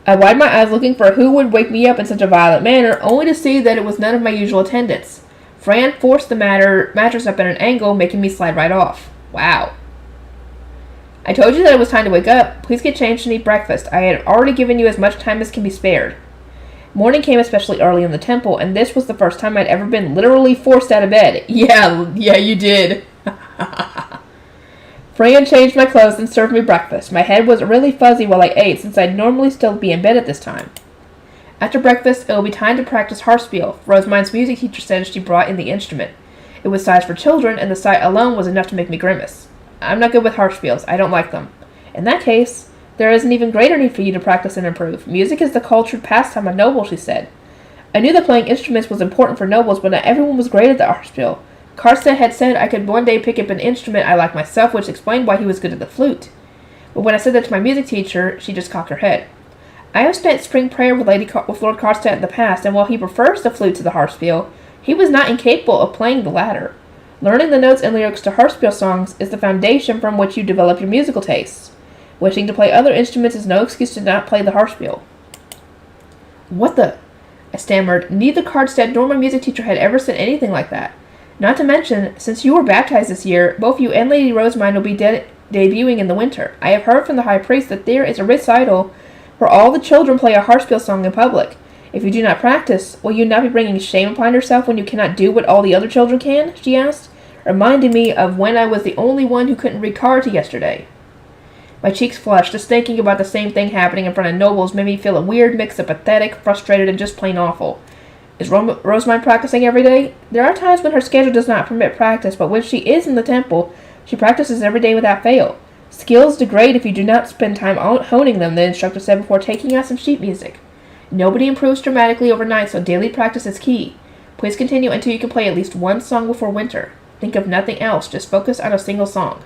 I widened my eyes looking for who would wake me up in such a violent manner, only to see that it was none of my usual attendants. Fran forced the mattress up at an angle, making me slide right off. Wow. I told you that it was time to wake up. Please get changed and eat breakfast. I had already given you as much time as can be spared. Morning came especially early in the temple, and this was the first time I'd ever been literally forced out of bed. Yeah, you did. Fran changed my clothes and served me breakfast. My head was really fuzzy while I ate, since I'd normally still be in bed at this time. After breakfast, it will be time to practice Harpspiel. Rosemine's music teacher said she brought in the instrument. It was sized for children, and the sight alone was enough to make me grimace. I'm not good with Harpspiels. I don't like them. In that case, there is an even greater need for you to practice and improve. Music is the cultured pastime of nobles, she said. I knew that playing instruments was important for nobles, but not everyone was great at the Harpspiel. Karstedt had said I could one day pick up an instrument I liked myself, which explained why he was good at the flute. But when I said that to my music teacher, she just cocked her head. I have spent spring prayer with Lord Karstedt in the past, and while he prefers the flute to the Harpspiel, he was not incapable of playing the latter. Learning the notes and lyrics to Harpspiel songs is the foundation from which you develop your musical tastes. Wishing to play other instruments is no excuse to not play the Harpspiel. What the? I stammered. Neither Karstedt nor my music teacher had ever said anything like that. Not to mention, since you were baptized this year, both you and Lady Rosemine will be debuting in the winter. I have heard from the High Priest that there is a recital where all the children play a Harpspiel song in public. If you do not practice, will you not be bringing shame upon yourself when you cannot do what all the other children can? She asked, reminding me of when I was the only one who couldn't read cards yesterday. My cheeks flushed. Just thinking about the same thing happening in front of nobles made me feel a weird mix of pathetic, frustrated, and just plain awful. Is Rosemine practicing every day? There are times when her schedule does not permit practice, but when she is in the temple, she practices every day without fail. Skills degrade if you do not spend time honing them, the instructor said before taking out some sheet music. Nobody improves dramatically overnight, so daily practice is key. Please continue until you can play at least one song before winter. Think of nothing else, just focus on a single song.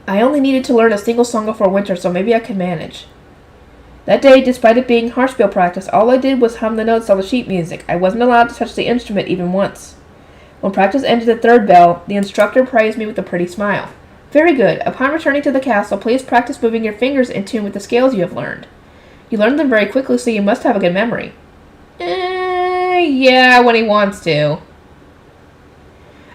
I only needed to learn a single song before winter, so maybe I could manage. That day, despite it being Harpspiel practice, all I did was hum the notes on the sheet music. I wasn't allowed to touch the instrument even once. When practice ended at the third bell, the instructor praised me with a pretty smile. Very good. Upon returning to the castle, please practice moving your fingers in tune with the scales you have learned. You learned them very quickly, so you must have a good memory. Yeah, when he wants to.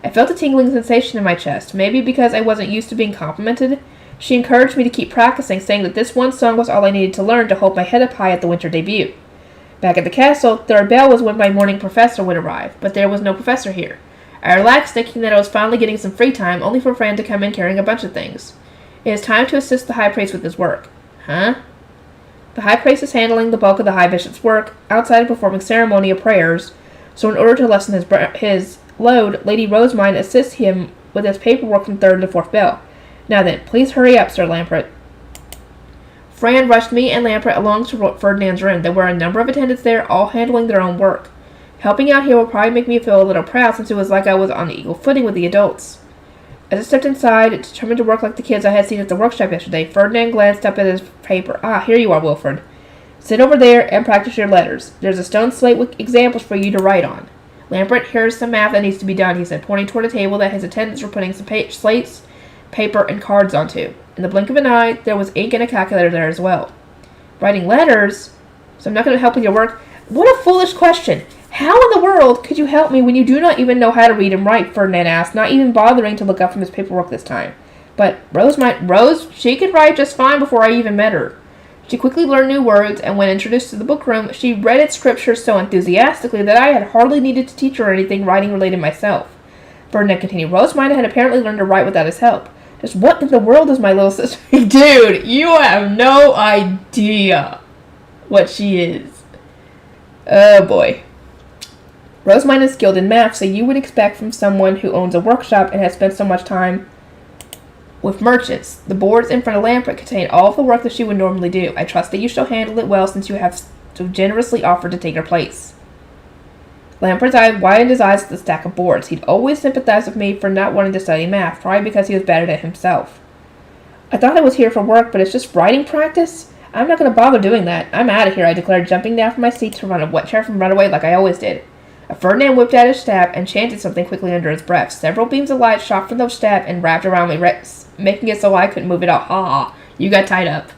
I felt a tingling sensation in my chest, maybe because I wasn't used to being complimented. She encouraged me to keep practicing, saying that this one song was all I needed to learn to hold my head up high at the winter debut. Back at the castle, third bell was when my morning professor would arrive, but there was no professor here. I relaxed, thinking that I was finally getting some free time, only for Fran to come in carrying a bunch of things. It is time to assist the High Priest with his work. Huh? The High Priest is handling the bulk of the High Bishop's work, outside of performing ceremonial prayers, so in order to lessen his load, Lady Rosemine assists him with his paperwork from third to fourth bell. Now then, please hurry up, Sir Lamprecht. Fran rushed me and Lamprecht along to Ferdinand's room. There were a number of attendants there, all handling their own work. Helping out here will probably make me feel a little proud, since it was like I was on equal footing with the adults. As I stepped inside, determined to work like the kids I had seen at the workshop yesterday, Ferdinand glanced up at his paper. Ah, here you are, Wilfred. Sit over there and practice your letters. There's a stone slate with examples for you to write on. Lamprecht, here's some math that needs to be done, he said, pointing toward a table that his attendants were putting some slates, paper, and cards onto. In the blink of an eye, there was ink and a calculator there as well. Writing letters? So I'm not going to help with your work? What a foolish question! How in the world could you help me when you do not even know how to read and write? Ferdinand asked, not even bothering to look up from his paperwork this time. But Rose, she could write just fine before I even met her. She quickly learned new words, and when introduced to the bookworm, she read its scriptures so enthusiastically that I had hardly needed to teach her anything writing related myself. Ferdinand continued. Rosemina had apparently learned to write without his help. Just what in the world is my little sister? Dude, you have no idea what she is. Oh boy. Rosemina is skilled in math, so you would expect from someone who owns a workshop and has spent so much time with merchants. The boards in front of Lamprecht contain all of the work that she would normally do. I trust that you shall handle it well since you have so generously offered to take her place. Lamprecht's eye widened his eyes at the stack of boards. He'd always sympathized with me for not wanting to study math, probably because he was bad at it himself. I thought I was here for work, but it's just writing practice? I'm not going to bother doing that. I'm out of here, I declared, jumping down from my seat to run away like I always did. Ferdinand whipped out his staff and chanted something quickly under his breath. Several beams of light shot from the staff and wrapped around me, making it so I couldn't move it out. Ha! You got tied up.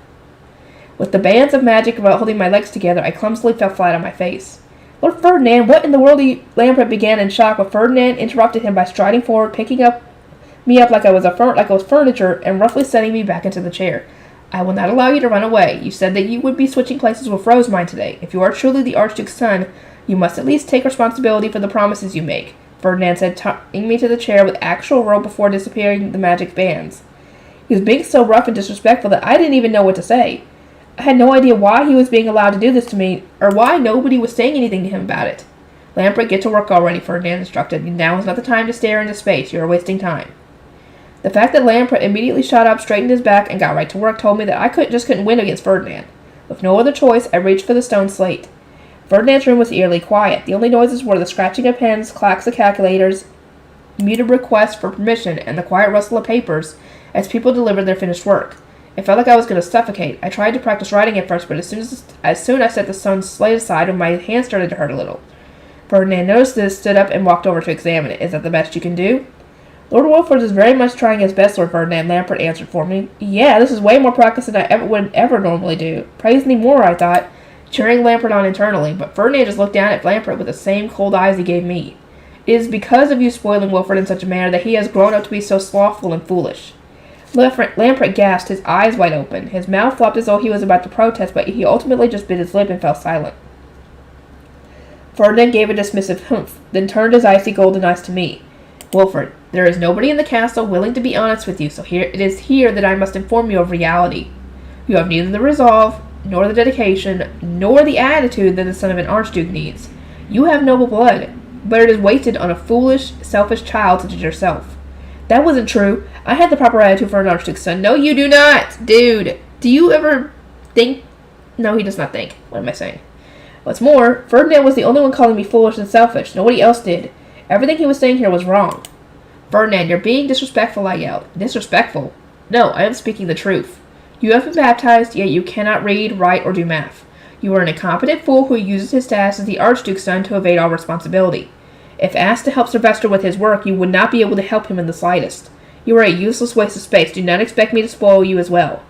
With the bands of magic holding my legs together, I clumsily fell flat on my face. Lord Ferdinand, what in the world? Lamprecht began in shock, but Ferdinand interrupted him by striding forward, picking me up like I was furniture, and roughly setting me back into the chair. I will not allow you to run away. You said that you would be switching places with Rosemine today. If you are truly the Archduke's son, you must at least take responsibility for the promises you make, Ferdinand said, tying me to the chair with actual rope before disappearing the magic bands. He was being so rough and disrespectful that I didn't even know what to say. I had no idea why he was being allowed to do this to me, or why nobody was saying anything to him about it. Lamprecht, get to work already, Ferdinand instructed. Now is not the time to stare into space. You are wasting time. The fact that Lamprecht immediately shot up, straightened his back, and got right to work told me that I couldn't win against Ferdinand. With no other choice, I reached for the stone slate. Ferdinand's room was eerily quiet. The only noises were the scratching of pens, clacks of calculators, muted requests for permission, and the quiet rustle of papers as people delivered their finished work. It felt like I was going to suffocate. I tried to practice writing at first, but as soon I set the stone slate aside, my hand started to hurt a little. Ferdinand noticed this, stood up, and walked over to examine it. Is that the best you can do? Lord Wilford is very much trying his best, Lord Ferdinand, Lamprecht answered for me. Yeah, this is way more practice than I would ever normally do. Praise me more, I thought, cheering Lamprecht on internally, but Ferdinand just looked down at Lamprecht with the same cold eyes he gave me. It is because of you spoiling Wilford in such a manner that he has grown up to be so slothful and foolish. Lamprecht gasped, his eyes wide open. His mouth flopped as though he was about to protest, but he ultimately just bit his lip and fell silent. Ferdinand gave a dismissive humph, then turned his icy golden eyes to me. Wilford, there is nobody in the castle willing to be honest with you, so it is here that I must inform you of reality. You have neither the resolve, nor the dedication, nor the attitude that the son of an archduke needs. You have noble blood, but it is wasted on a foolish, selfish child such as yourself. That wasn't true. I had the proper attitude for an archduke's son. No, you do not! Dude, do you ever think... No, he does not think. What am I saying? What's more, Ferdinand was the only one calling me foolish and selfish. Nobody else did. Everything he was saying here was wrong. Ferdinand, you're being disrespectful, I yelled. Disrespectful? No, I am speaking the truth. You have been baptized, yet you cannot read, write, or do math. You are an incompetent fool who uses his status as the Archduke's son to evade all responsibility. If asked to help Sylvester with his work, you would not be able to help him in the slightest. You are a useless waste of space. Do not expect me to spoil you as well.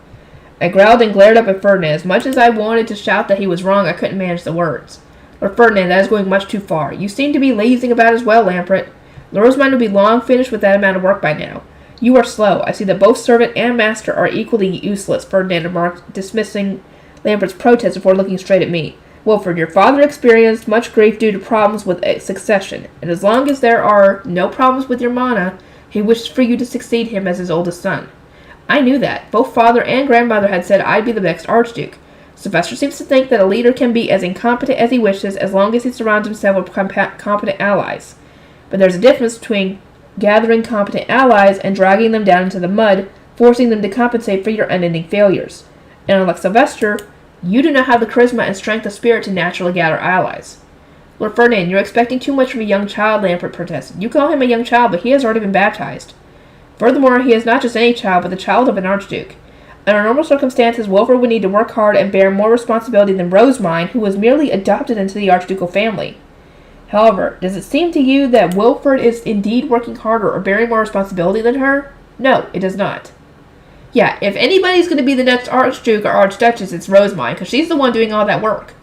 I growled and glared up at Ferdinand. As much as I wanted to shout that he was wrong, I couldn't manage the words. Lord Ferdinand, that is going much too far. You seem to be lazing about as well, Lamprecht. Rosemine will be long finished with that amount of work by now. You are slow. I see that both servant and master are equally useless, Ferdinand remarked, dismissing Lamprecht's protest before looking straight at me. Wilford, your father experienced much grief due to problems with succession, and as long as there are no problems with your mana, he wished for you to succeed him as his oldest son. I knew that. Both father and grandmother had said I'd be the next Archduke. Sylvester seems to think that a leader can be as incompetent as he wishes as long as he surrounds himself with competent allies. But there's a difference between gathering competent allies and dragging them down into the mud, forcing them to compensate for your unending failures. And unlike Sylvester, you do not have the charisma and strength of spirit to naturally gather allies. Lord Ferdinand, you're expecting too much from a young child, Lamprecht protested. You call him a young child, but he has already been baptized. Furthermore, he is not just any child, but the child of an Archduke. Under normal circumstances, Wilford would need to work hard and bear more responsibility than Rosemine, who was merely adopted into the archducal family. However, does it seem to you that Wilford is indeed working harder or bearing more responsibility than her? No, it does not. Yeah, if anybody's going to be the next Archduke or Archduchess, it's Rosemine, because she's the one doing all that work.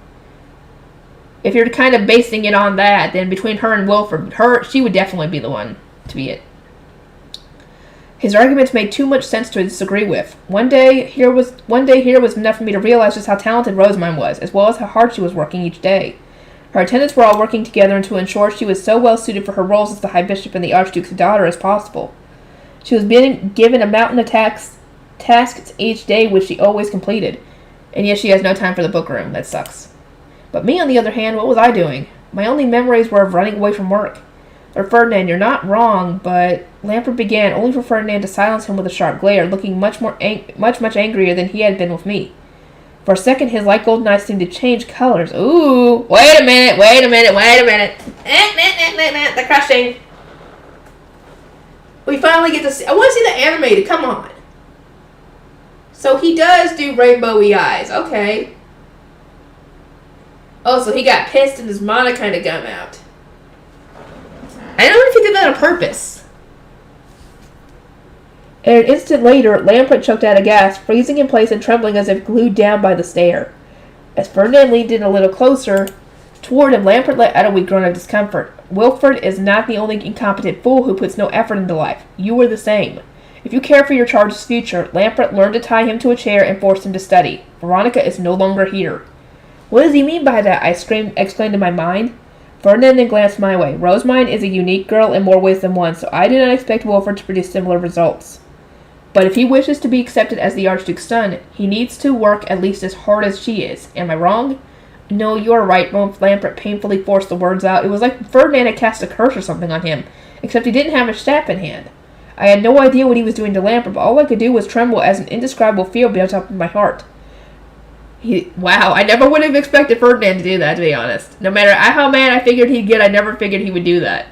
If you're kind of basing it on that, then between her and Wilford, she would definitely be the one to be it. His arguments made too much sense to disagree with. One day here was enough for me to realize just how talented Rosamund was, as well as how hard she was working each day. Her attendants were all working together to ensure she was so well suited for her roles as the High Bishop and the Archduke's daughter as possible. She was being given a mountain of tasks each day, which she always completed. And yet she has no time for the bookworm. That sucks. But me, on the other hand, what was I doing? My only memories were of running away from work. Lord Ferdinand, you're not wrong, but Lampert began, only for Ferdinand to silence him with a sharp glare, looking much angrier than he had been with me. For a second, his light golden eyes seemed to change colors. Ooh, wait a minute. The crushing. We finally get to see. I want to see the animated. Come on. So he does do rainbowy eyes. Okay. Oh, so he got pissed and his mana kind of gum out. I don't know if he did that on purpose. And an instant later, Lampert choked out a gasp, freezing in place and trembling as if glued down by the stare. As Ferdinand leaned in a little closer toward him, Lampert let out a weak groan of discomfort. Wilfred is not the only incompetent fool who puts no effort into life. You were the same. If you care for your charge's future, Lampert learned to tie him to a chair and force him to study. Veronica is no longer here. What does he mean by that? I exclaimed in my mind. Ferdinand then glanced my way. Rosamund is a unique girl in more ways than one, so I did not expect Wilfred to produce similar results. But if he wishes to be accepted as the Archduke's son, he needs to work at least as hard as she is. Am I wrong? No, you're right, Lampert painfully forced the words out. It was like Ferdinand had cast a curse or something on him, except he didn't have his staff in hand. I had no idea what he was doing to Lampert, but all I could do was tremble as an indescribable fear built up in my heart. Wow, I never would have expected Ferdinand to do that, to be honest. No matter how mad I figured he'd get, I never figured he would do that.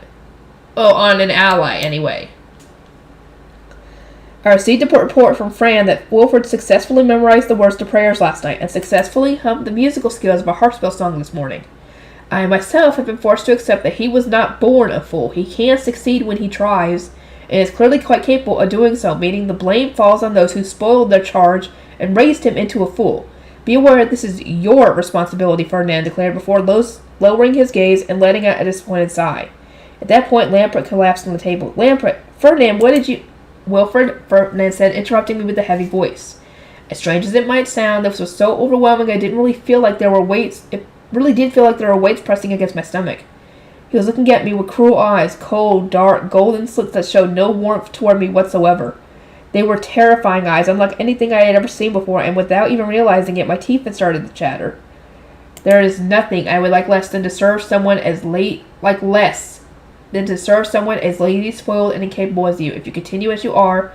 Oh, on an ally, anyway. I received a report from Fran that Wilfred successfully memorized the words to prayers last night and successfully hummed the musical scales of a harpsichord song this morning. I myself have been forced to accept that he was not born a fool. He can succeed when he tries, and is clearly quite capable of doing so, meaning the blame falls on those who spoiled their charge and raised him into a fool. Be aware this is your responsibility, Ferdinand declared before lowering his gaze and letting out a disappointed sigh. At that point, Lampert collapsed on the table. Ferdinand, what did you... Wilfred, Ferdinand said, interrupting me with a heavy voice. As strange as it might sound, this was so overwhelming I didn't really feel like there were weights... It really did feel like there were weights pressing against my stomach. He was looking at me with cruel eyes, cold, dark, golden slits that showed no warmth toward me whatsoever. They were terrifying eyes, unlike anything I had ever seen before, and without even realizing it, my teeth had started to chatter. There is nothing I would like less than to serve someone as lady spoiled and incapable as you. If you continue as you are,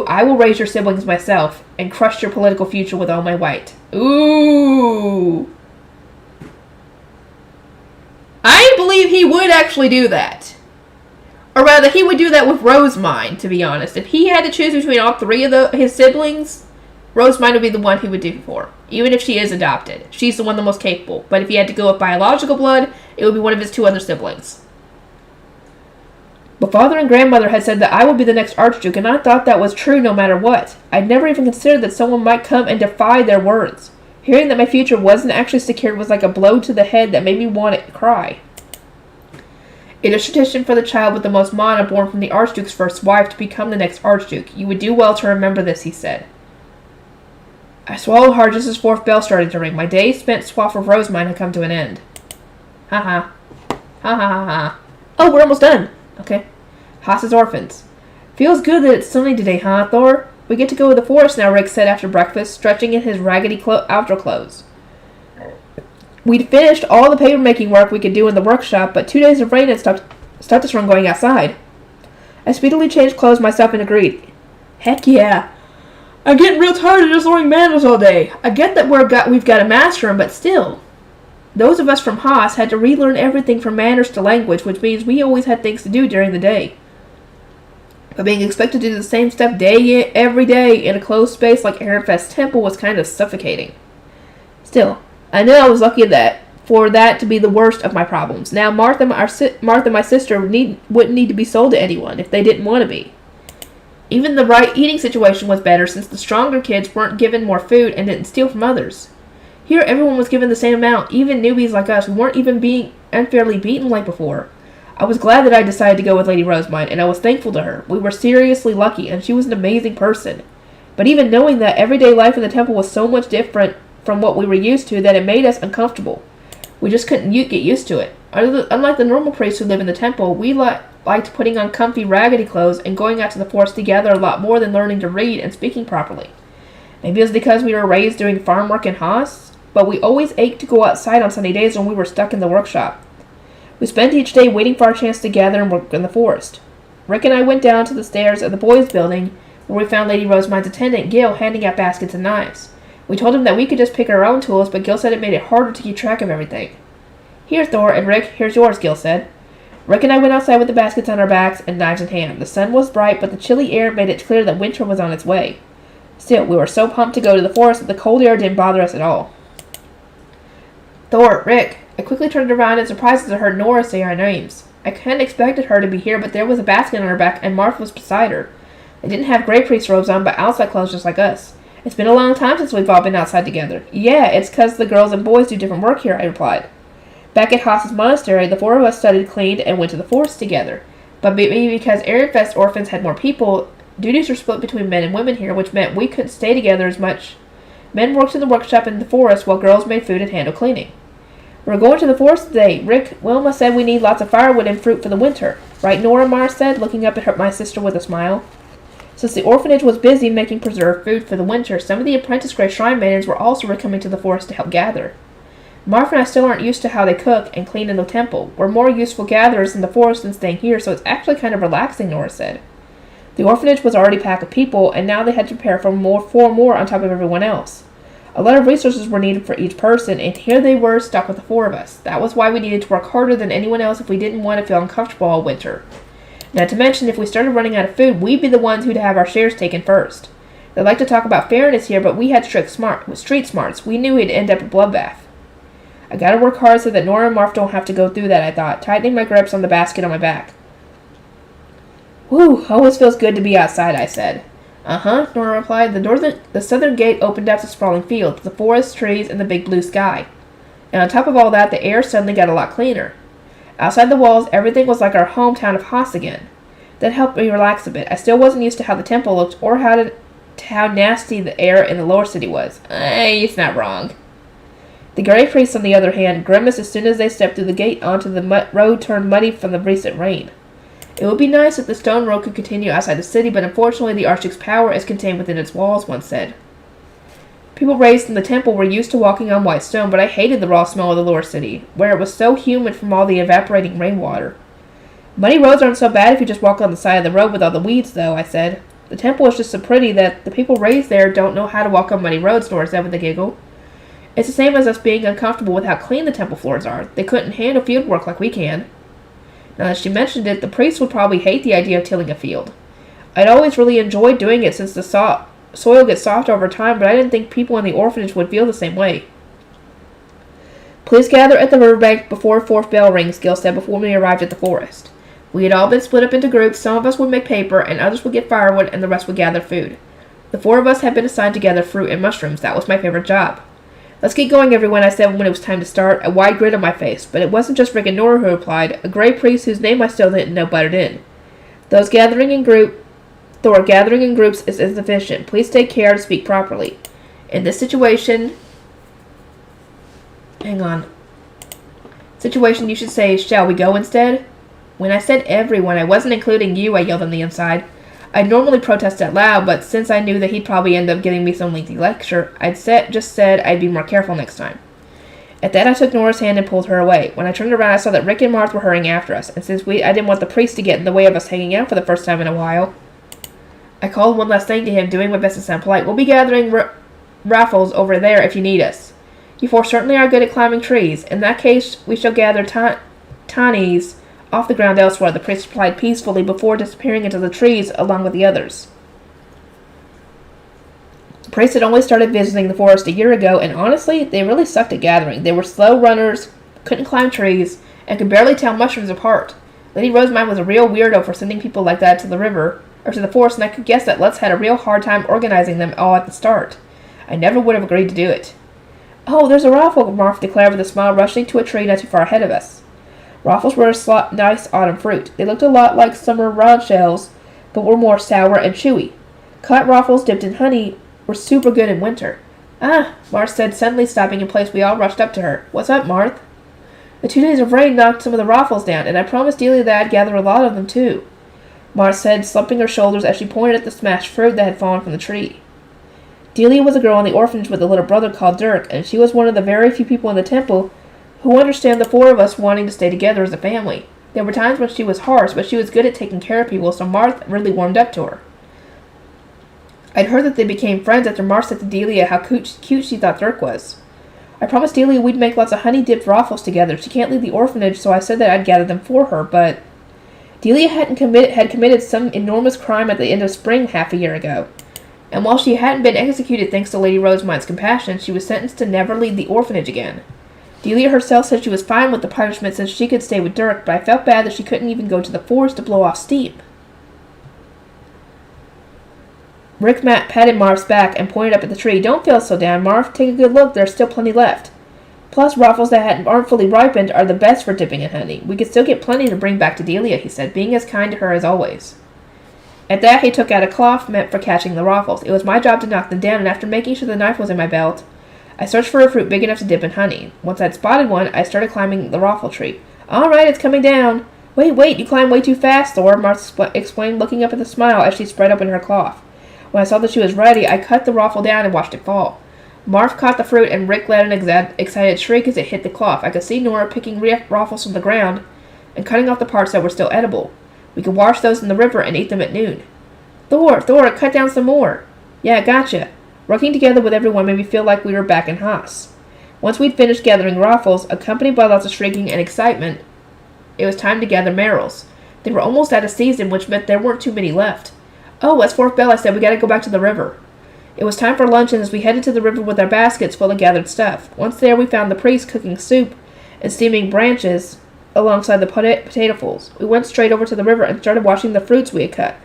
I will raise your siblings myself and crush your political future with all my might. Ooh. I believe he would actually do that. Or rather, he would do that with Rosamund, to be honest. If he had to choose between all three of his siblings, Rosamund would be the one he would do for. Even if she is adopted. She's the one the most capable. But if he had to go with biological blood, it would be one of his two other siblings. But father and grandmother had said that I would be the next Archduke, and I thought that was true no matter what. I'd never even considered that someone might come and defy their words. Hearing that my future wasn't actually secured was like a blow to the head that made me want to cry. It is tradition for the child with the most mana born from the Archduke's first wife to become the next Archduke. You would do well to remember this, he said. I swallowed hard just as fourth bell started to ring. My day spent swath with Rosamund had come to an end. Ha ha. Ha ha ha ha. Oh, we're almost done. Okay. Haas's orphans. Feels good that it's sunny today, huh, Thor? We get to go to the forest now, Rick said after breakfast, stretching in his raggedy outdoor clothes. We'd finished all the paper-making work we could do in the workshop, but 2 days of rain had stopped us from going outside. I speedily changed clothes myself and agreed. Heck yeah. I'm getting real tired of just learning manners all day. I get that we've got to master them, but still. Those of us from Haas had to relearn everything from manners to language, which means we always had things to do during the day. But being expected to do the same stuff every day in a closed space like Ehrenfest Temple was kind of suffocating. Still, I knew I was lucky for that to be the worst of my problems. Now Martha, my sister, wouldn't need to be sold to anyone if they didn't want to be. Even the right eating situation was better since the stronger kids weren't given more food and didn't steal from others. Here everyone was given the same amount, even newbies like us who weren't even being unfairly beaten like before. I was glad that I decided to go with Lady Rosemine, and I was thankful to her. We were seriously lucky, and she was an amazing person. But even knowing that everyday life in the temple was so much different from what we were used to that it made us uncomfortable. We just couldn't get used to it. Unlike the normal priests who live in the temple, we liked putting on comfy, raggedy clothes and going out to the forest together a lot more than learning to read and speaking properly. Maybe it was because we were raised doing farm work in Haas, but we always ached to go outside on sunny days when we were stuck in the workshop. We spent each day waiting for our chance to gather and work in the forest. Rick and I went down to the stairs of the boys' building, where we found Lady Rosemine's attendant, Gil, handing out baskets and knives. We told him that we could just pick our own tools, but Gil said it made it harder to keep track of everything. Here, Thor and Rick, here's yours, Gil said. Rick and I went outside with the baskets on our backs and knives in hand. The sun was bright, but the chilly air made it clear that winter was on its way. Still, we were so pumped to go to the forest that the cold air didn't bother us at all. Thor, Rick. I quickly turned around and surprised as I heard Nora say our names. I hadn't expected her to be here, but there was a basket on her back, and Martha was beside her. They didn't have gray priest robes on, but outside clothes just like us. It's been a long time since we've all been outside together. Yeah, it's 'cause the girls and boys do different work here, I replied. Back at Haas's monastery, the four of us studied, cleaned, and went to the forest together. But maybe because Ehrenfest orphans had more people, duties were split between men and women here, which meant we couldn't stay together as much. Men worked in the workshop in the forest, while girls made food and handled cleaning. We're going to the forest today. Rick, Wilma said we need lots of firewood and fruit for the winter. Right, Nora? Mars said, looking up at my sister with a smile. Since the orphanage was busy making preserved food for the winter, some of the apprentice grade shrine maidens were also coming to the forest to help gather. Martha and I still aren't used to how they cook and clean in the temple. We're more useful gatherers in the forest than staying here, so it's actually kind of relaxing, Nora said. The orphanage was already packed with people, and now they had to prepare for four more on top of everyone else. A lot of resources were needed for each person, and here they were stuck with the four of us. That was why we needed to work harder than anyone else if we didn't want to feel uncomfortable all winter. Not to mention, if we started running out of food, we'd be the ones who'd have our shares taken first. They like to talk about fairness here, but we had street smarts. We knew we'd end up a bloodbath. I gotta work hard so that Nora and Marv don't have to go through that, I thought, tightening my grips on the basket on my back. Whew, always feels good to be outside, I said. Uh-huh, Nora replied. The southern gate opened up to sprawling fields, the forest, trees, and the big blue sky. And on top of all that, the air suddenly got a lot cleaner. Outside the walls, everything was like our hometown of Haas again. That helped me relax a bit. I still wasn't used to how the temple looked or how nasty the air in the lower city was. It's not wrong. The gray priests, on the other hand, grimaced as soon as they stepped through the gate onto the road turned muddy from the recent rain. It would be nice if the stone road could continue outside the city, but unfortunately the Archduke's power is contained within its walls, one said. People raised in the temple were used to walking on white stone, but I hated the raw smell of the lower city, where it was so humid from all the evaporating rainwater. Muddy roads aren't so bad if you just walk on the side of the road with all the weeds, though, I said. The temple is just so pretty that the people raised there don't know how to walk on muddy roads, Nora said with a giggle. It's the same as us being uncomfortable with how clean the temple floors are. They couldn't handle field work like we can. Now that she mentioned it, the priests would probably hate the idea of tilling a field. I'd always really enjoyed doing it since the soil gets soft over time, but I didn't think people in the orphanage would feel the same way. Please gather at the riverbank before fourth bell rings, Gil said before we arrived at the forest. We had all been split up into groups. Some of us would make paper, and others would get firewood, and the rest would gather food. The four of us had been assigned to gather fruit and mushrooms. That was my favorite job. Let's get going, everyone, I said when it was time to start, a wide grin on my face. But it wasn't just Rick and Nora who replied. A gray priest whose name I still didn't know butted in. Gathering in groups is insufficient. Please take care to speak properly. In this situation, you should say, shall we go instead? When I said everyone, I wasn't including you, I yelled on the inside. I'd normally protest out loud, but since I knew that he'd probably end up giving me some lengthy lecture, just said I'd be more careful next time. At that, I took Nora's hand and pulled her away. When I turned around, I saw that Rick and Martha were hurrying after us, and since I didn't want the priest to get in the way of us hanging out for the first time in a while, I called one last thing to him, doing my best to sound polite. We'll be gathering raffles over there if you need us. You four certainly are good at climbing trees. In that case, we shall gather tanies off the ground elsewhere, the priest replied peacefully before disappearing into the trees along with the others. The priest had only started visiting the forest a year ago, and honestly, they really sucked at gathering. They were slow runners, couldn't climb trees, and could barely tell mushrooms apart. Lady Rosemine was a real weirdo for sending people like that to the river, or to the forest, and I could guess that Lutz had a real hard time organizing them all at the start. I never would have agreed to do it. Oh, there's a raffle, Martha declared with a smile, rushing to a tree not too far ahead of us. Raffles were a nice autumn fruit. They looked a lot like summer round shells, but were more sour and chewy. Cut Raffles dipped in honey were super good in winter. Ah, Marth said, suddenly stopping in place. We all rushed up to her. What's up, Marth? The 2 days of rain knocked some of the Raffles down, and I promised Delia that I'd gather a lot of them, too, Marth said, slumping her shoulders as she pointed at the smashed fruit that had fallen from the tree. Delia was a girl in the orphanage with a little brother called Dirk, and she was one of the very few people in the temple who understand the 4 of us wanting to stay together as a family. There were times when she was harsh, but she was good at taking care of people, so Marth really warmed up to her. I'd heard that they became friends after Marth said to Delia how cute she thought Dirk was. I promised Delia we'd make lots of honey-dipped Raffles together. She can't leave the orphanage, so I said that I'd gather them for her, but Delia had committed some enormous crime at the end of spring half a year ago. And while she hadn't been executed thanks to Lady Rosemind's compassion, she was sentenced to never leave the orphanage again. Delia herself said she was fine with the punishment since she could stay with Dirk, but I felt bad that she couldn't even go to the forest to blow off steam. Rick patted Marth's back and pointed up at the tree. Don't feel so down, Marth. Take a good look. There's still plenty left. Plus, Raffles that aren't fully ripened are the best for dipping in honey. We could still get plenty to bring back to Delia, he said, being as kind to her as always. At that, he took out a cloth meant for catching the Raffles. It was my job to knock them down, and after making sure the knife was in my belt, I searched for a fruit big enough to dip in honey. Once I'd spotted one, I started climbing the Raffle tree. All right, it's coming down. Wait, you climbed way too fast, Thor, Marth explained, looking up at the smile as she spread open her cloth. When I saw that she was ready, I cut the Raffle down and watched it fall. Marth caught the fruit, and Rick let an excited shriek as it hit the cloth. I could see Nora picking Raffles from the ground and cutting off the parts that were still edible. We could wash those in the river and eat them at noon. Thor, cut down some more. Yeah, gotcha. Working together with everyone made me feel like we were back in Haas. Once we'd finished gathering Raffles, accompanied by lots of shrieking and excitement, it was time to gather marrows. They were almost out of season, which meant there weren't too many left. Oh, as fourth bell, I said, we gotta go back to the river. It was time for lunch, and as we headed to the river with our baskets full of gathered stuff. Once there, we found the priest cooking soup and steaming branches alongside the potatofuls. We went straight over to the river and started washing the fruits we had cut.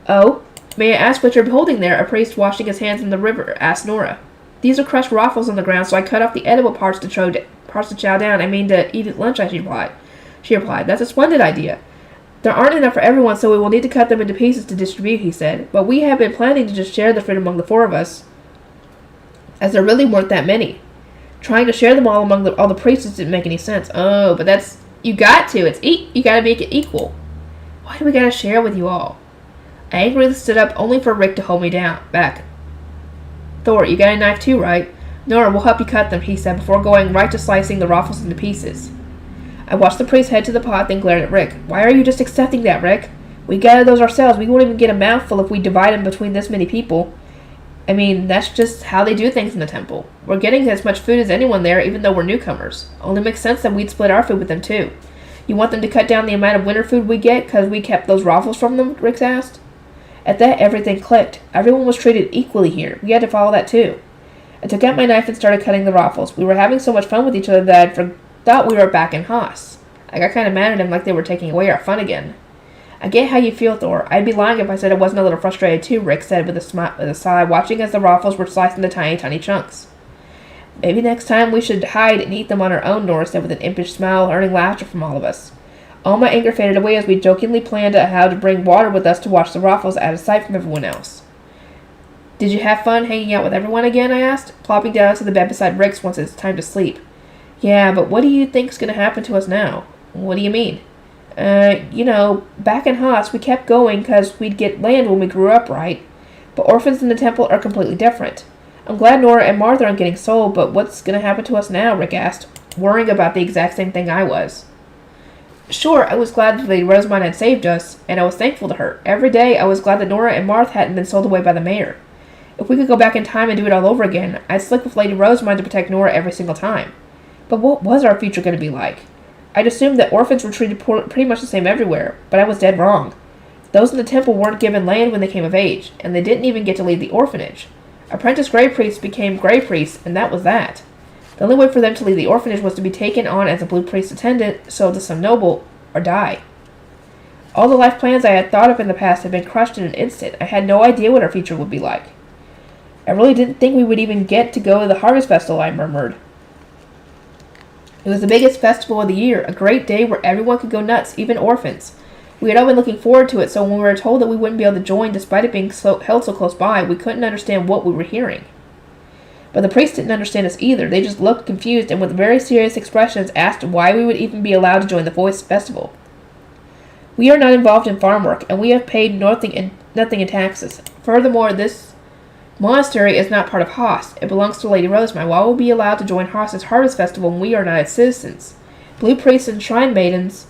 Oh, may I ask what you're holding there? A priest washing his hands in the river asked Nora. These are crushed Raffles on the ground, so I cut off the edible parts to chow down. I mean to eat at lunch, She replied, That's a splendid idea. There aren't enough for everyone, so we will need to cut them into pieces to distribute, he said. But we have been planning to just share the fruit among the 4 of us, as there really weren't that many. Trying to share them all among all the priests didn't make any sense. Oh, but that's... You got to. You gotta make it equal. Why do we gotta share with you all? I angrily stood up, only for Rick to hold me back. Thor, you got a knife too, right? Nora, we'll help you cut them, he said, before going right to slicing the Raffles into pieces. I watched the priest head to the pot, then glared at Rick. Why are you just accepting that, Rick? We gathered those ourselves. We won't even get a mouthful if we divide them between this many people. I mean, that's just how they do things in the temple. We're getting as much food as anyone there, even though we're newcomers. Only makes sense that we'd split our food with them, too. You want them to cut down the amount of winter food we get because we kept those Raffles from them? Rick asked. At that, everything clicked. Everyone was treated equally here. We had to follow that, too. I took out my knife and started cutting the Raffles. We were having so much fun with each other that I thought we were back in Haas. I got kind of mad at him like they were taking away our fun again. I get how you feel, Thor. I'd be lying if I said I wasn't a little frustrated too, Rick said with a sigh, watching as the Raffles were sliced into tiny, tiny chunks. Maybe next time we should hide and eat them on our own, Nora said with an impish smile, earning laughter from all of us. All my anger faded away as we jokingly planned how to bring water with us to watch the Raffles out of sight from everyone else. Did you have fun hanging out with everyone again? I asked, plopping down onto the bed beside Rick's once it's time to sleep. Yeah, but what do you think's going to happen to us now? What do you mean? Back in Haas, we kept going because we'd get land when we grew up, right? But orphans in the temple are completely different. I'm glad Nora and Martha aren't getting sold, but what's going to happen to us now? Rick asked, worrying about the exact same thing I was. Sure, I was glad that Lady Rosemind had saved us, and I was thankful to her. Every day, I was glad that Nora and Martha hadn't been sold away by the mayor. If we could go back in time and do it all over again, I'd stick with Lady Rosemind to protect Nora every single time. But what was our future going to be like? I'd assumed that orphans were treated pretty much the same everywhere, but I was dead wrong. Those in the temple weren't given land when they came of age, and they didn't even get to leave the orphanage. Apprentice grey priests became grey priests, and that was that. The only way for them to leave the orphanage was to be taken on as a blue priest attendant, sold to some noble, or die. All the life plans I had thought of in the past had been crushed in an instant. I had no idea what our future would be like. I really didn't think we would even get to go to the harvest festival, I murmured. It was the biggest festival of the year, a great day where everyone could go nuts, even orphans. We had all been looking forward to it, so when we were told that we wouldn't be able to join despite it being held so close by, we couldn't understand what we were hearing. But the priests didn't understand us either. They just looked confused and with very serious expressions asked why we would even be allowed to join the Voice Festival. We are not involved in farm work, and we have paid nothing in taxes. Furthermore, this monastery is not part of Haas. It belongs to Lady Rosemary. Why will we be allowed to join Haas's Harvest Festival when we are not its citizens? Blue priests and shrine maidens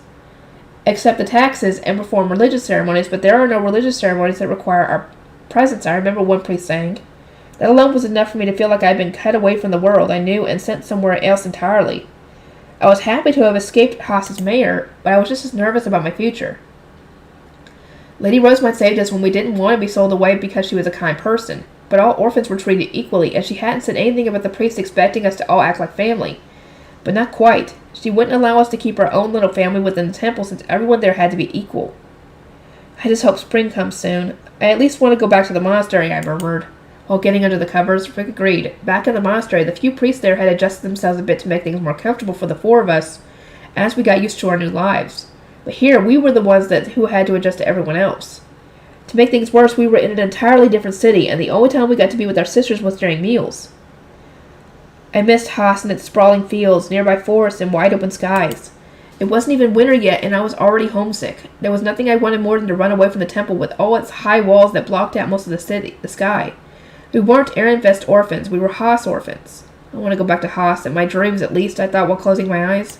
accept the taxes and perform religious ceremonies, but there are no religious ceremonies that require our presence, I remember one priest saying. That alone was enough for me to feel like I had been cut away from the world I knew and sent somewhere else entirely. I was happy to have escaped Haas's mayor, but I was just as nervous about my future. Lady Rosemary saved us when we didn't want to be sold away because she was a kind person, but all orphans were treated equally, and she hadn't said anything about the priest expecting us to all act like family. But not quite. She wouldn't allow us to keep our own little family within the temple since everyone there had to be equal. I just hope spring comes soon. I at least want to go back to the monastery, I murmured. While getting under the covers, Rick agreed. Back in the monastery, the few priests there had adjusted themselves a bit to make things more comfortable for the four of us as we got used to our new lives. But here, we were the ones who had to adjust to everyone else. To make things worse, we were in an entirely different city, and the only time we got to be with our sisters was during meals. I missed Haas and its sprawling fields, nearby forests, and wide open skies. It wasn't even winter yet, and I was already homesick. There was nothing I wanted more than to run away from the temple with all its high walls that blocked out most of the sky. We weren't Ehrenfest orphans, we were Haas orphans. I want to go back to Haas, in my dreams at least, I thought while closing my eyes.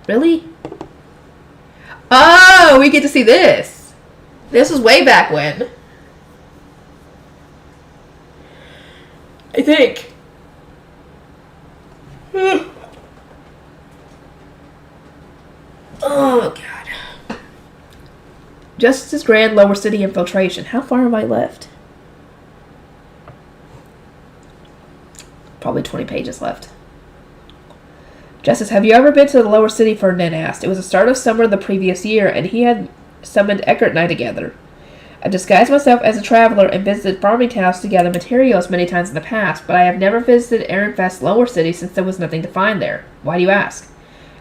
Really? Oh, we get to see this! This was way back when. I think. Oh, God. Justice's Grand Lower City Infiltration. How far have I left? Probably 20 pages left. Justice, have you ever been to the Lower City? Ferdinand asked. It was the start of summer the previous year, and he had summoned Eckert and I together. I disguised myself as a traveler and visited farming towns to gather materials many times in the past, but I have never visited Ehrenfest's Lower City since there was nothing to find there. Why do you ask?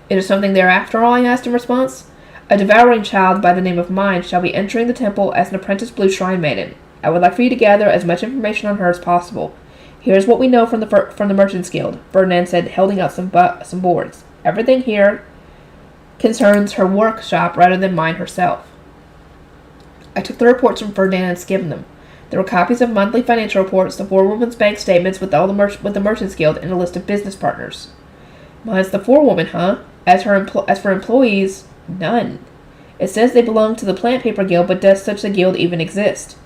Is there something there after all? I asked in response. A devouring child by the name of Mine shall be entering the temple as an apprentice blue shrine maiden. I would like for you to gather as much information on her as possible. Here's what we know from the Merchants Guild, Ferdinand said, holding out some boards. Everything here concerns her workshop rather than mine herself. I took the reports from Ferdinand and skimmed them. There were copies of monthly financial reports, the forewoman's bank statements with the Merchants Guild, and a list of business partners. Mine's the forewoman, huh? As for employees, none. It says they belong to the Plant Paper Guild, but does such a guild even exist?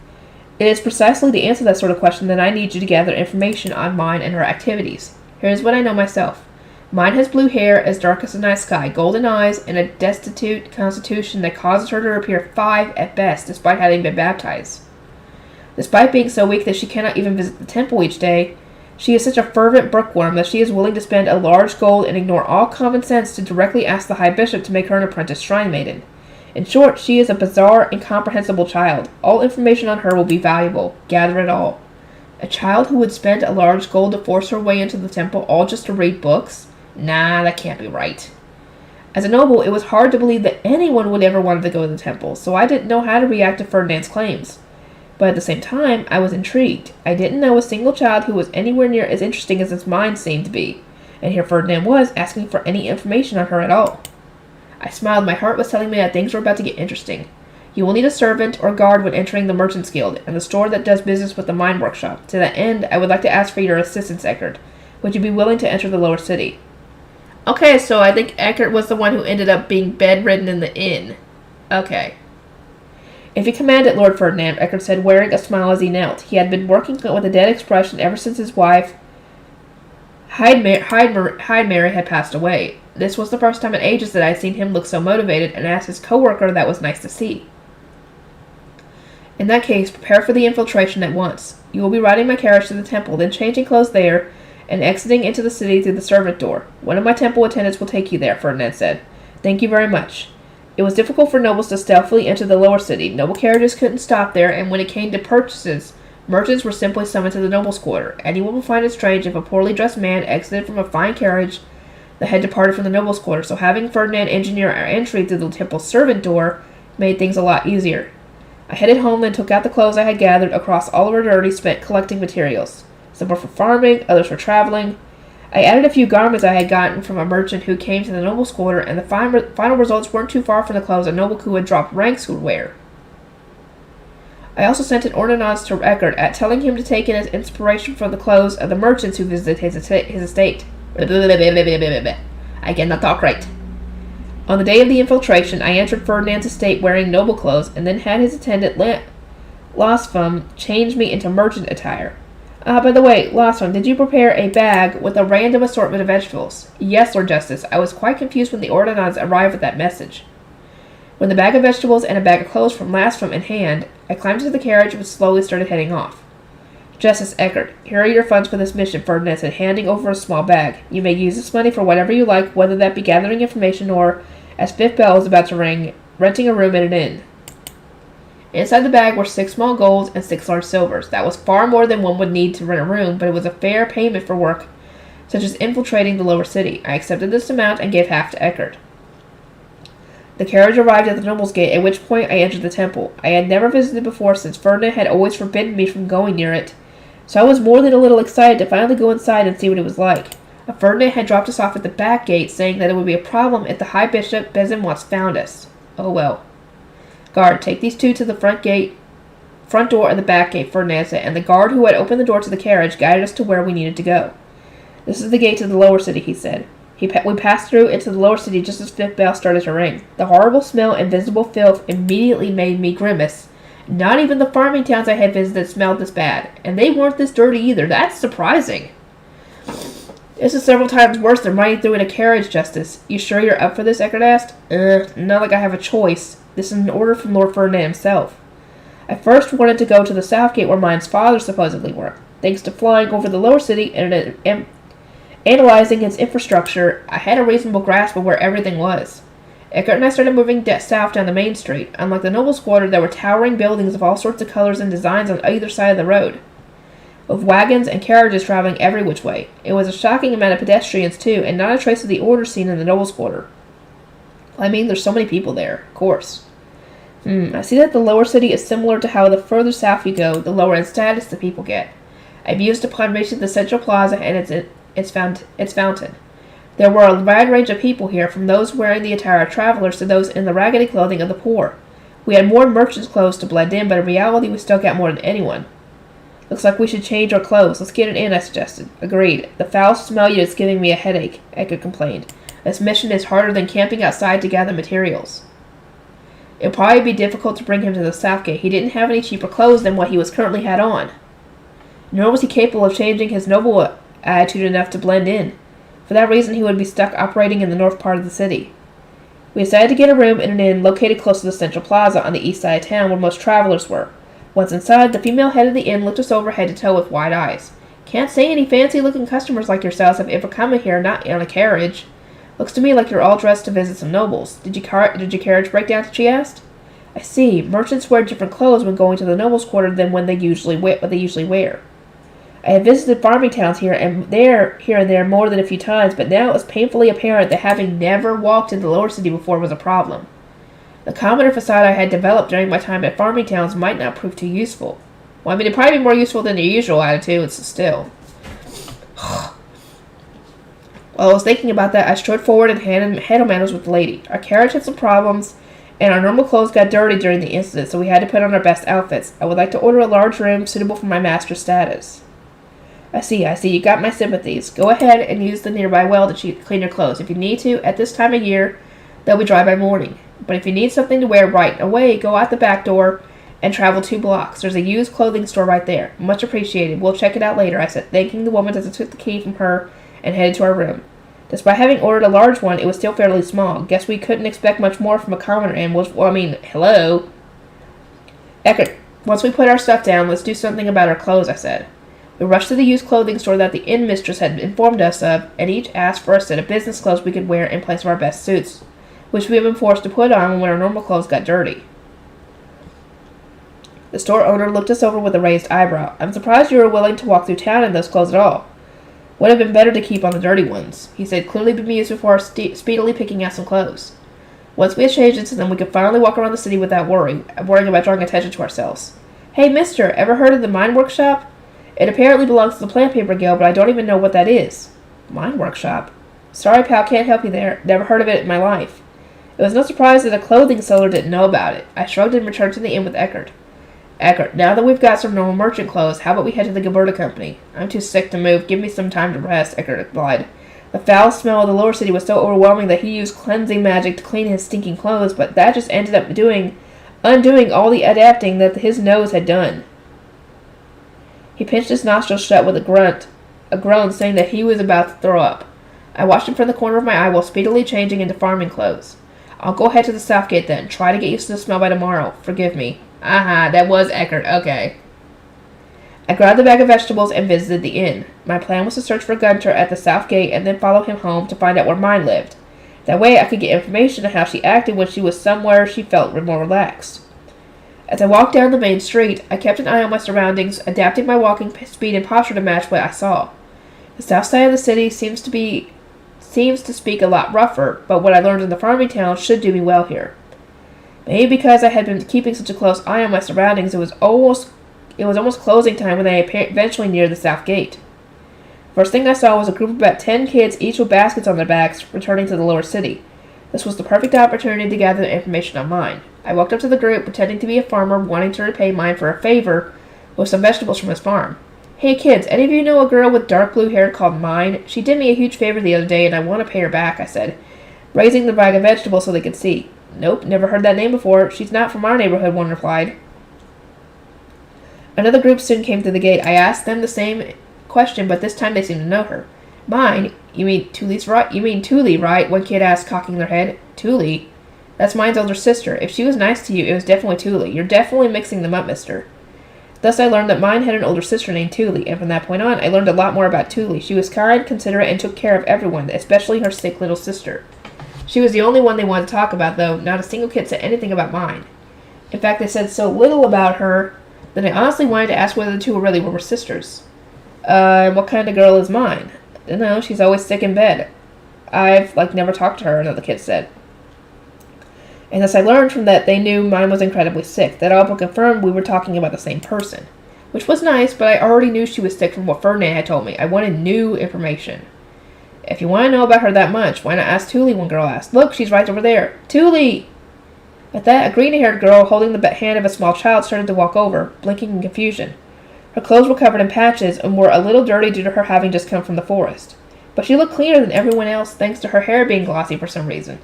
It is precisely to answer that sort of question that I need you to gather information on Mine and her activities. Here's what I know myself. Mine has blue hair as dark as the night sky, golden eyes, and a destitute constitution that causes her to appear 5 at best, despite having been baptized. Despite being so weak that she cannot even visit the temple each day, she is such a fervent bookworm that she is willing to spend a large gold and ignore all common sense to directly ask the High Bishop to make her an apprentice shrine maiden. In short, she is a bizarre, incomprehensible child. All information on her will be valuable. Gather it all. A child who would spend a large gold to force her way into the temple all just to read books? Nah, that can't be right. As a noble, it was hard to believe that anyone would ever want to go to the temple, so I didn't know how to react to Ferdinand's claims. But at the same time, I was intrigued. I didn't know a single child who was anywhere near as interesting as his mind seemed to be, and here Ferdinand was, asking for any information on her at all. I smiled. My heart was telling me that things were about to get interesting. You will need a servant or guard when entering the Merchants Guild, and the store that does business with the mine workshop. To that end, I would like to ask for your assistance, Eckert. Would you be willing to enter the Lower City? Okay, so I think Eckert was the one who ended up being bedridden in the inn. Okay. If you command it, Lord Ferdinand, Eckert said, wearing a smile as he knelt. He had been working with a dead expression ever since his wife, Mary, had passed away. This was the first time in ages that I had seen him look so motivated, and asked his co-worker that was nice to see. In that case, prepare for the infiltration at once. You will be riding my carriage to the temple, then changing clothes there, and exiting into the city through the servant door. One of my temple attendants will take you there, Ferdinand said. Thank you very much. It was difficult for nobles to stealthily enter the Lower City. Noble carriages couldn't stop there, and when it came to purchases, merchants were simply summoned to the nobles' quarter. Anyone will find it strange if a poorly dressed man exited from a fine carriage that had departed from the noble's quarter, so having Ferdinand engineer our entry through the temple's servant door made things a lot easier. I headed home, then took out the clothes I had gathered across all of our dirty spent collecting materials. Some were for farming, others for traveling. I added a few garments I had gotten from a merchant who came to the noble's quarter, and the final results weren't too far from the clothes a noble who had dropped ranks would wear. I also sent an ordinance to Eckert telling him to take in as inspiration from the clothes of the merchants who visited his estate. I cannot talk right. On the day of the infiltration, I entered Ferdinand's estate wearing noble clothes, and then had his attendant Losfum change me into merchant attire. By the way, Losfum, did you prepare a bag with a random assortment of vegetables? Yes, Lord Justice. I was quite confused when the ordinance arrived with that message. With a bag of vegetables and a bag of clothes from Losfum in hand, I climbed into the carriage and slowly started heading off. Justice Eckert, here are your funds for this mission, Ferdinand said, handing over a small bag. You may use this money for whatever you like, whether that be gathering information or, as fifth bell is about to ring, renting a room at an inn. Inside the bag were 6 small golds and 6 large silvers. That was far more than one would need to rent a room, but it was a fair payment for work such as infiltrating the lower city. I accepted this amount and gave half to Eckert. The carriage arrived at the noble's gate, at which point I entered the temple. I had never visited before, since Ferdinand had always forbidden me from going near it, so I was more than a little excited to finally go inside and see what it was like. Ferdinand had dropped us off at the back gate, saying that it would be a problem if the High Bishop Bezenwatz found us. Oh well. Guard, take these 2 to the front door and the back gate, Ferdinand said, and the guard who had opened the door to the carriage guided us to where we needed to go. This is the gate to the lower city, he said. We passed through into the lower city just as fifth bell started to ring. The horrible smell and visible filth immediately made me grimace. Not even the farming towns I had visited smelled this bad, and they weren't this dirty either. That's surprising. This is several times worse than riding through in a carriage, Justice. You sure you're up for this? Eckert asked. Not like I have a choice. This is an order from Lord Ferdinand himself. I first wanted to go to the south gate where mine's father supposedly worked. Thanks to flying over the lower city and analyzing its infrastructure, I had a reasonable grasp of where everything was. Eckert and I started moving south down the main street. Unlike the noble's quarter, there were towering buildings of all sorts of colors and designs on either side of the road, with wagons and carriages traveling every which way. It was a shocking amount of pedestrians, too, and not a trace of the order seen in the noble's quarter. I mean, there's so many people there, of course. I see that the lower city is similar to how the further south you go, the lower in status the people get. I mused upon reaching the central plaza and its fountain. There were a wide range of people here, from those wearing the attire of travelers to those in the raggedy clothing of the poor. We had more merchants' clothes to blend in, but in reality we still got more than anyone. Looks like we should change our clothes. Let's get it in, I suggested. Agreed. The foul smell is giving me a headache, Eckert complained. This mission is harder than camping outside to gather materials. It would probably be difficult to bring him to the south gate. He didn't have any cheaper clothes than what he was currently had on. Nor was he capable of changing his noble attitude enough to blend in. For that reason, he would be stuck operating in the north part of the city. We decided to get a room in an inn located close to the central plaza on the east side of town where most travelers were. Once inside, the female head of the inn looked us over head to toe with wide eyes. Can't say any fancy-looking customers like yourselves have ever come in here not on a carriage. Looks to me like you're all dressed to visit some nobles. Did your carriage break down? She asked. I see. Merchants wear different clothes when going to the nobles' quarter than what they usually wear. I have visited farming towns here and there more than a few times, but now it was painfully apparent that having never walked in the lower city before was a problem. The commoner facade I had developed during my time at farming towns might not prove too useful. Well, I mean, it'd probably be more useful than your usual attitudes, still. While I was thinking about that, I strode forward and handled matters with the lady. Our carriage had some problems, and our normal clothes got dirty during the incident, so we had to put on our best outfits. I would like to order a large room suitable for my master's status. I see. You got my sympathies. Go ahead and use the nearby well to clean your clothes. If you need to, at this time of year, they'll be dry by morning. But if you need something to wear right away, go out the back door and travel 2 blocks. There's a used clothing store right there. Much appreciated. We'll check it out later, I said, thanking the woman as I took the key from her and headed to our room. Despite having ordered a large one, it was still fairly small. Guess we couldn't expect much more from a commoner, and hello. Eckert, once we put our stuff down, let's do something about our clothes, I said. We rushed to the used clothing store that the inn mistress had informed us of, and each asked for a set of business clothes we could wear in place of our best suits, which we had been forced to put on when our normal clothes got dirty. The store owner looked us over with a raised eyebrow. I'm surprised you were willing to walk through town in those clothes at all. Would have been better to keep on the dirty ones, he said, clearly bemused before speedily picking out some clothes. Once we had changed into them, we could finally walk around the city without worrying about drawing attention to ourselves. Hey, mister, ever heard of the mine workshop? It apparently belongs to the Plant Paper Guild, but I don't even know what that is. Mine workshop? Sorry, pal, can't help you there. Never heard of it in my life. It was no surprise that a clothing seller didn't know about it. I shrugged and returned to the inn with Eckert. Eckert, now that we've got some normal merchant clothes, how about we head to the Gilberta Company? I'm too sick to move. Give me some time to rest, Eckert replied. The foul smell of the lower city was so overwhelming that he used cleansing magic to clean his stinking clothes, but that just ended up undoing all the adapting that his nose had done. He pinched his nostrils shut with a groan, saying that he was about to throw up. I watched him from the corner of my eye while speedily changing into farming clothes. I'll go ahead to the south gate then. Try to get used to the smell by tomorrow. Forgive me. Aha, that was Eckert. Okay. I grabbed the bag of vegetables and visited the inn. My plan was to search for Gunter at the south gate and then follow him home to find out where mine lived. That way I could get information on how she acted when she was somewhere she felt more relaxed. As I walked down the main street, I kept an eye on my surroundings, adapting my walking speed and posture to match what I saw. The south side of the city seems to speak a lot rougher, but what I learned in the farming town should do me well here. Maybe because I had been keeping such a close eye on my surroundings, it was almost closing time when I eventually neared the south gate. First thing I saw was a group of about 10 kids, each with baskets on their backs, returning to the lower city. This was the perfect opportunity to gather information on mine. I walked up to the group, pretending to be a farmer, wanting to repay mine for a favor with some vegetables from his farm. Hey kids, any of you know a girl with dark blue hair called Mine? She did me a huge favor the other day, and I want to pay her back, I said, raising the bag of vegetables so they could see. Nope, never heard that name before. She's not from our neighborhood, one replied. Another group soon came through the gate. I asked them the same question, but this time they seemed to know her. Mine? You mean Tule's right? You mean Tule, right? One kid asked, cocking their head. Tule? That's Mine's older sister. If she was nice to you, it was definitely Tule. You're definitely mixing them up, mister. Thus I learned that Mine had an older sister named Tule, and from that point on, I learned a lot more about Tule. She was kind, considerate, and took care of everyone, especially her sick little sister. She was the only one they wanted to talk about, though. Not a single kid said anything about Mine. In fact, they said so little about her that I honestly wanted to ask whether the two really were sisters. What kind of girl is Mine? I don't know, she's always sick in bed. I've, never talked to her, another kid said. And thus I learned from that they knew Mine was incredibly sick. That all but confirmed we were talking about the same person. Which was nice, but I already knew she was sick from what Ferdinand had told me. I wanted new information. If you want to know about her that much, why not ask Tule, one girl asked. Look, she's right over there. Tule! At that, a green-haired girl holding the hand of a small child started to walk over, blinking in confusion. Her clothes were covered in patches and were a little dirty due to her having just come from the forest. But she looked cleaner than everyone else thanks to her hair being glossy for some reason.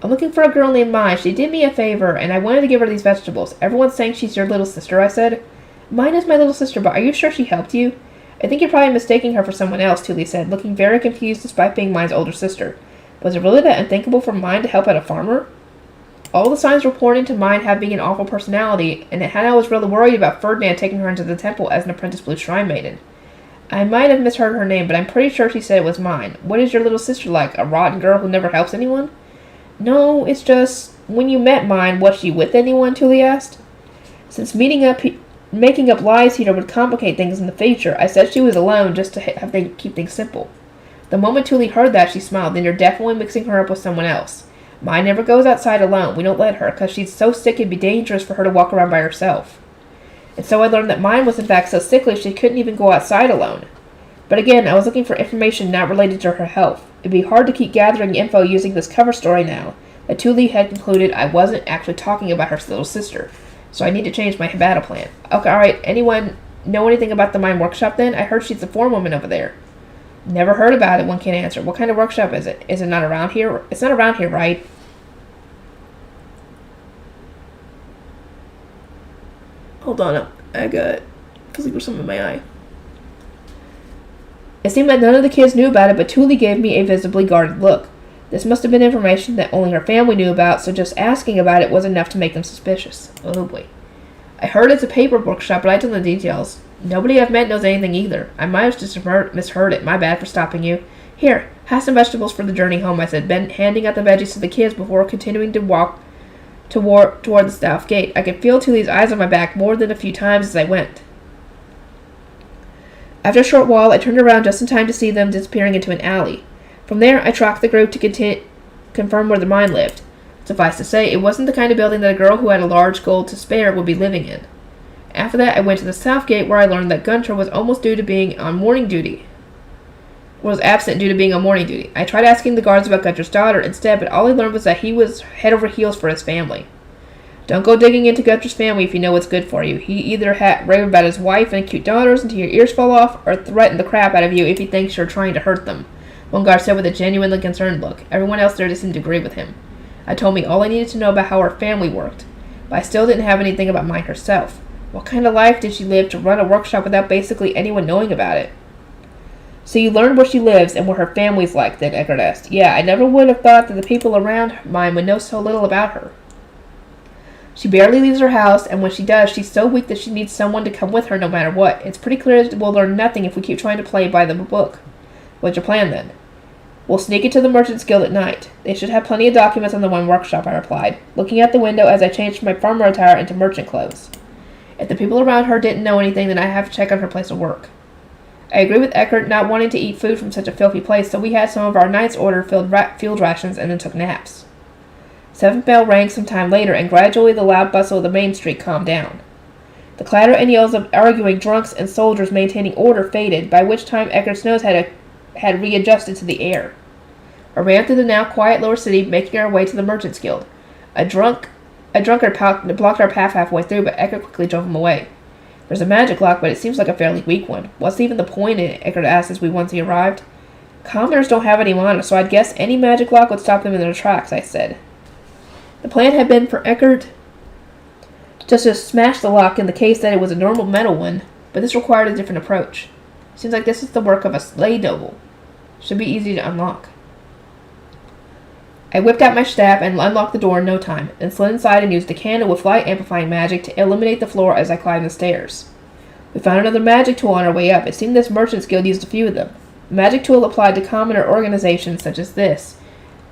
I'm looking for a girl named Mine. She did me a favor, and I wanted to give her these vegetables. Everyone's saying she's your little sister, I said. Mine is my little sister, but are you sure she helped you? I think you're probably mistaking her for someone else, Tule said, looking very confused despite being Mine's older sister. Was it really that unthinkable for Mine to help out a farmer? All the signs were pointing to Mine having an awful personality, and Hannah was really worried about Ferdinand taking her into the temple as an apprentice blue shrine maiden. I might have misheard her name, but I'm pretty sure she said it was Mine. What is your little sister like? A rotten girl who never helps anyone? No, it's just, when you met Mine, was she with anyone? Tule asked. Since making up lies here would complicate things in the future, I said she was alone just to keep things simple. The moment Tule heard that, she smiled. Then you're definitely mixing her up with someone else. Mine never goes outside alone. We don't let her, because she's so sick it'd be dangerous for her to walk around by herself. And so I learned that Mine was in fact so sickly she couldn't even go outside alone. But again, I was looking for information not related to her health. It'd be hard to keep gathering info using this cover story now, that Tule had concluded I wasn't actually talking about her little sister. So I need to change my battle plan. Okay, alright, anyone know anything about the mine workshop then? I heard she's the forewoman over there. Never heard about it, one kid answered. What kind of workshop is it? Is it not around here? It's not around here, right? Hold on, I got feels like something in my eye. It seemed that none of the kids knew about it, but Tule gave me a visibly guarded look. This must have been information that only her family knew about, so just asking about it was enough to make them suspicious. Oh boy. I heard it's a paper workshop, but I don't know the details. Nobody I've met knows anything either. I might have just misheard it. My bad for stopping you. Here, have some vegetables for the journey home, I said, handing out the veggies to the kids before continuing to walk toward the south gate. I could feel Tule's eyes on my back more than a few times as I went. After a short while, I turned around just in time to see them disappearing into an alley. From there, I tracked the group to confirm where the mine lived. Suffice to say, it wasn't the kind of building that a girl who had a large gold to spare would be living in. After that, I went to the south gate where I learned that Gunter was absent due to being on morning duty. I tried asking the guards about Gunter's daughter instead, but all I learned was that he was head over heels for his family. Don't go digging into Gunter's family if you know what's good for you. He either rave about his wife and cute daughters until your ears fall off, or threaten the crap out of you if he thinks you're trying to hurt them, one guard said with a genuinely concerned look. Everyone else there seemed to agree with him. I told me all I needed to know about how her family worked, but I still didn't have anything about mine herself. What kind of life did she live to run a workshop without basically anyone knowing about it? So you learned where she lives and what her family's like, then Eckert asked. Yeah, I never would have thought that the people around mine would know so little about her. She barely leaves her house, and when she does, she's so weak that she needs someone to come with her no matter what. It's pretty clear that we'll learn nothing if we keep trying to play by the book. What's your plan, then? We'll sneak into the Merchant's Guild at night. They should have plenty of documents on the one workshop, I replied, looking out the window as I changed my farmer attire into merchant clothes. If the people around her didn't know anything, then I have to check on her place of work. I agree with Eckert not wanting to eat food from such a filthy place, so we had some of our night's order filled field rations and then took naps. 7th bell rang some time later, and gradually the loud bustle of the main street calmed down. The clatter and yells of arguing drunks and soldiers maintaining order faded, by which time Eckert's nose had readjusted to the air. I ran through the now quiet lower city, making our way to the Merchant's Guild. A drunkard blocked our path halfway through, but Eckert quickly drove him away. There's a magic lock, but it seems like a fairly weak one. What's even the point in it? Eckert asked as once he arrived. Commoners don't have any mana, so I'd guess any magic lock would stop them in their tracks, I said. The plan had been for Eckert just to smash the lock in the case that it was a normal metal one, but this required a different approach. Seems like this is the work of a slave noble. Should be easy to unlock. I whipped out my staff and unlocked the door in no time, then slid inside and used a candle with light amplifying magic to illuminate the floor as I climbed the stairs. We found another magic tool on our way up. It seemed this Merchant's Guild used a few of them. The magic tool applied to commoner organizations such as this.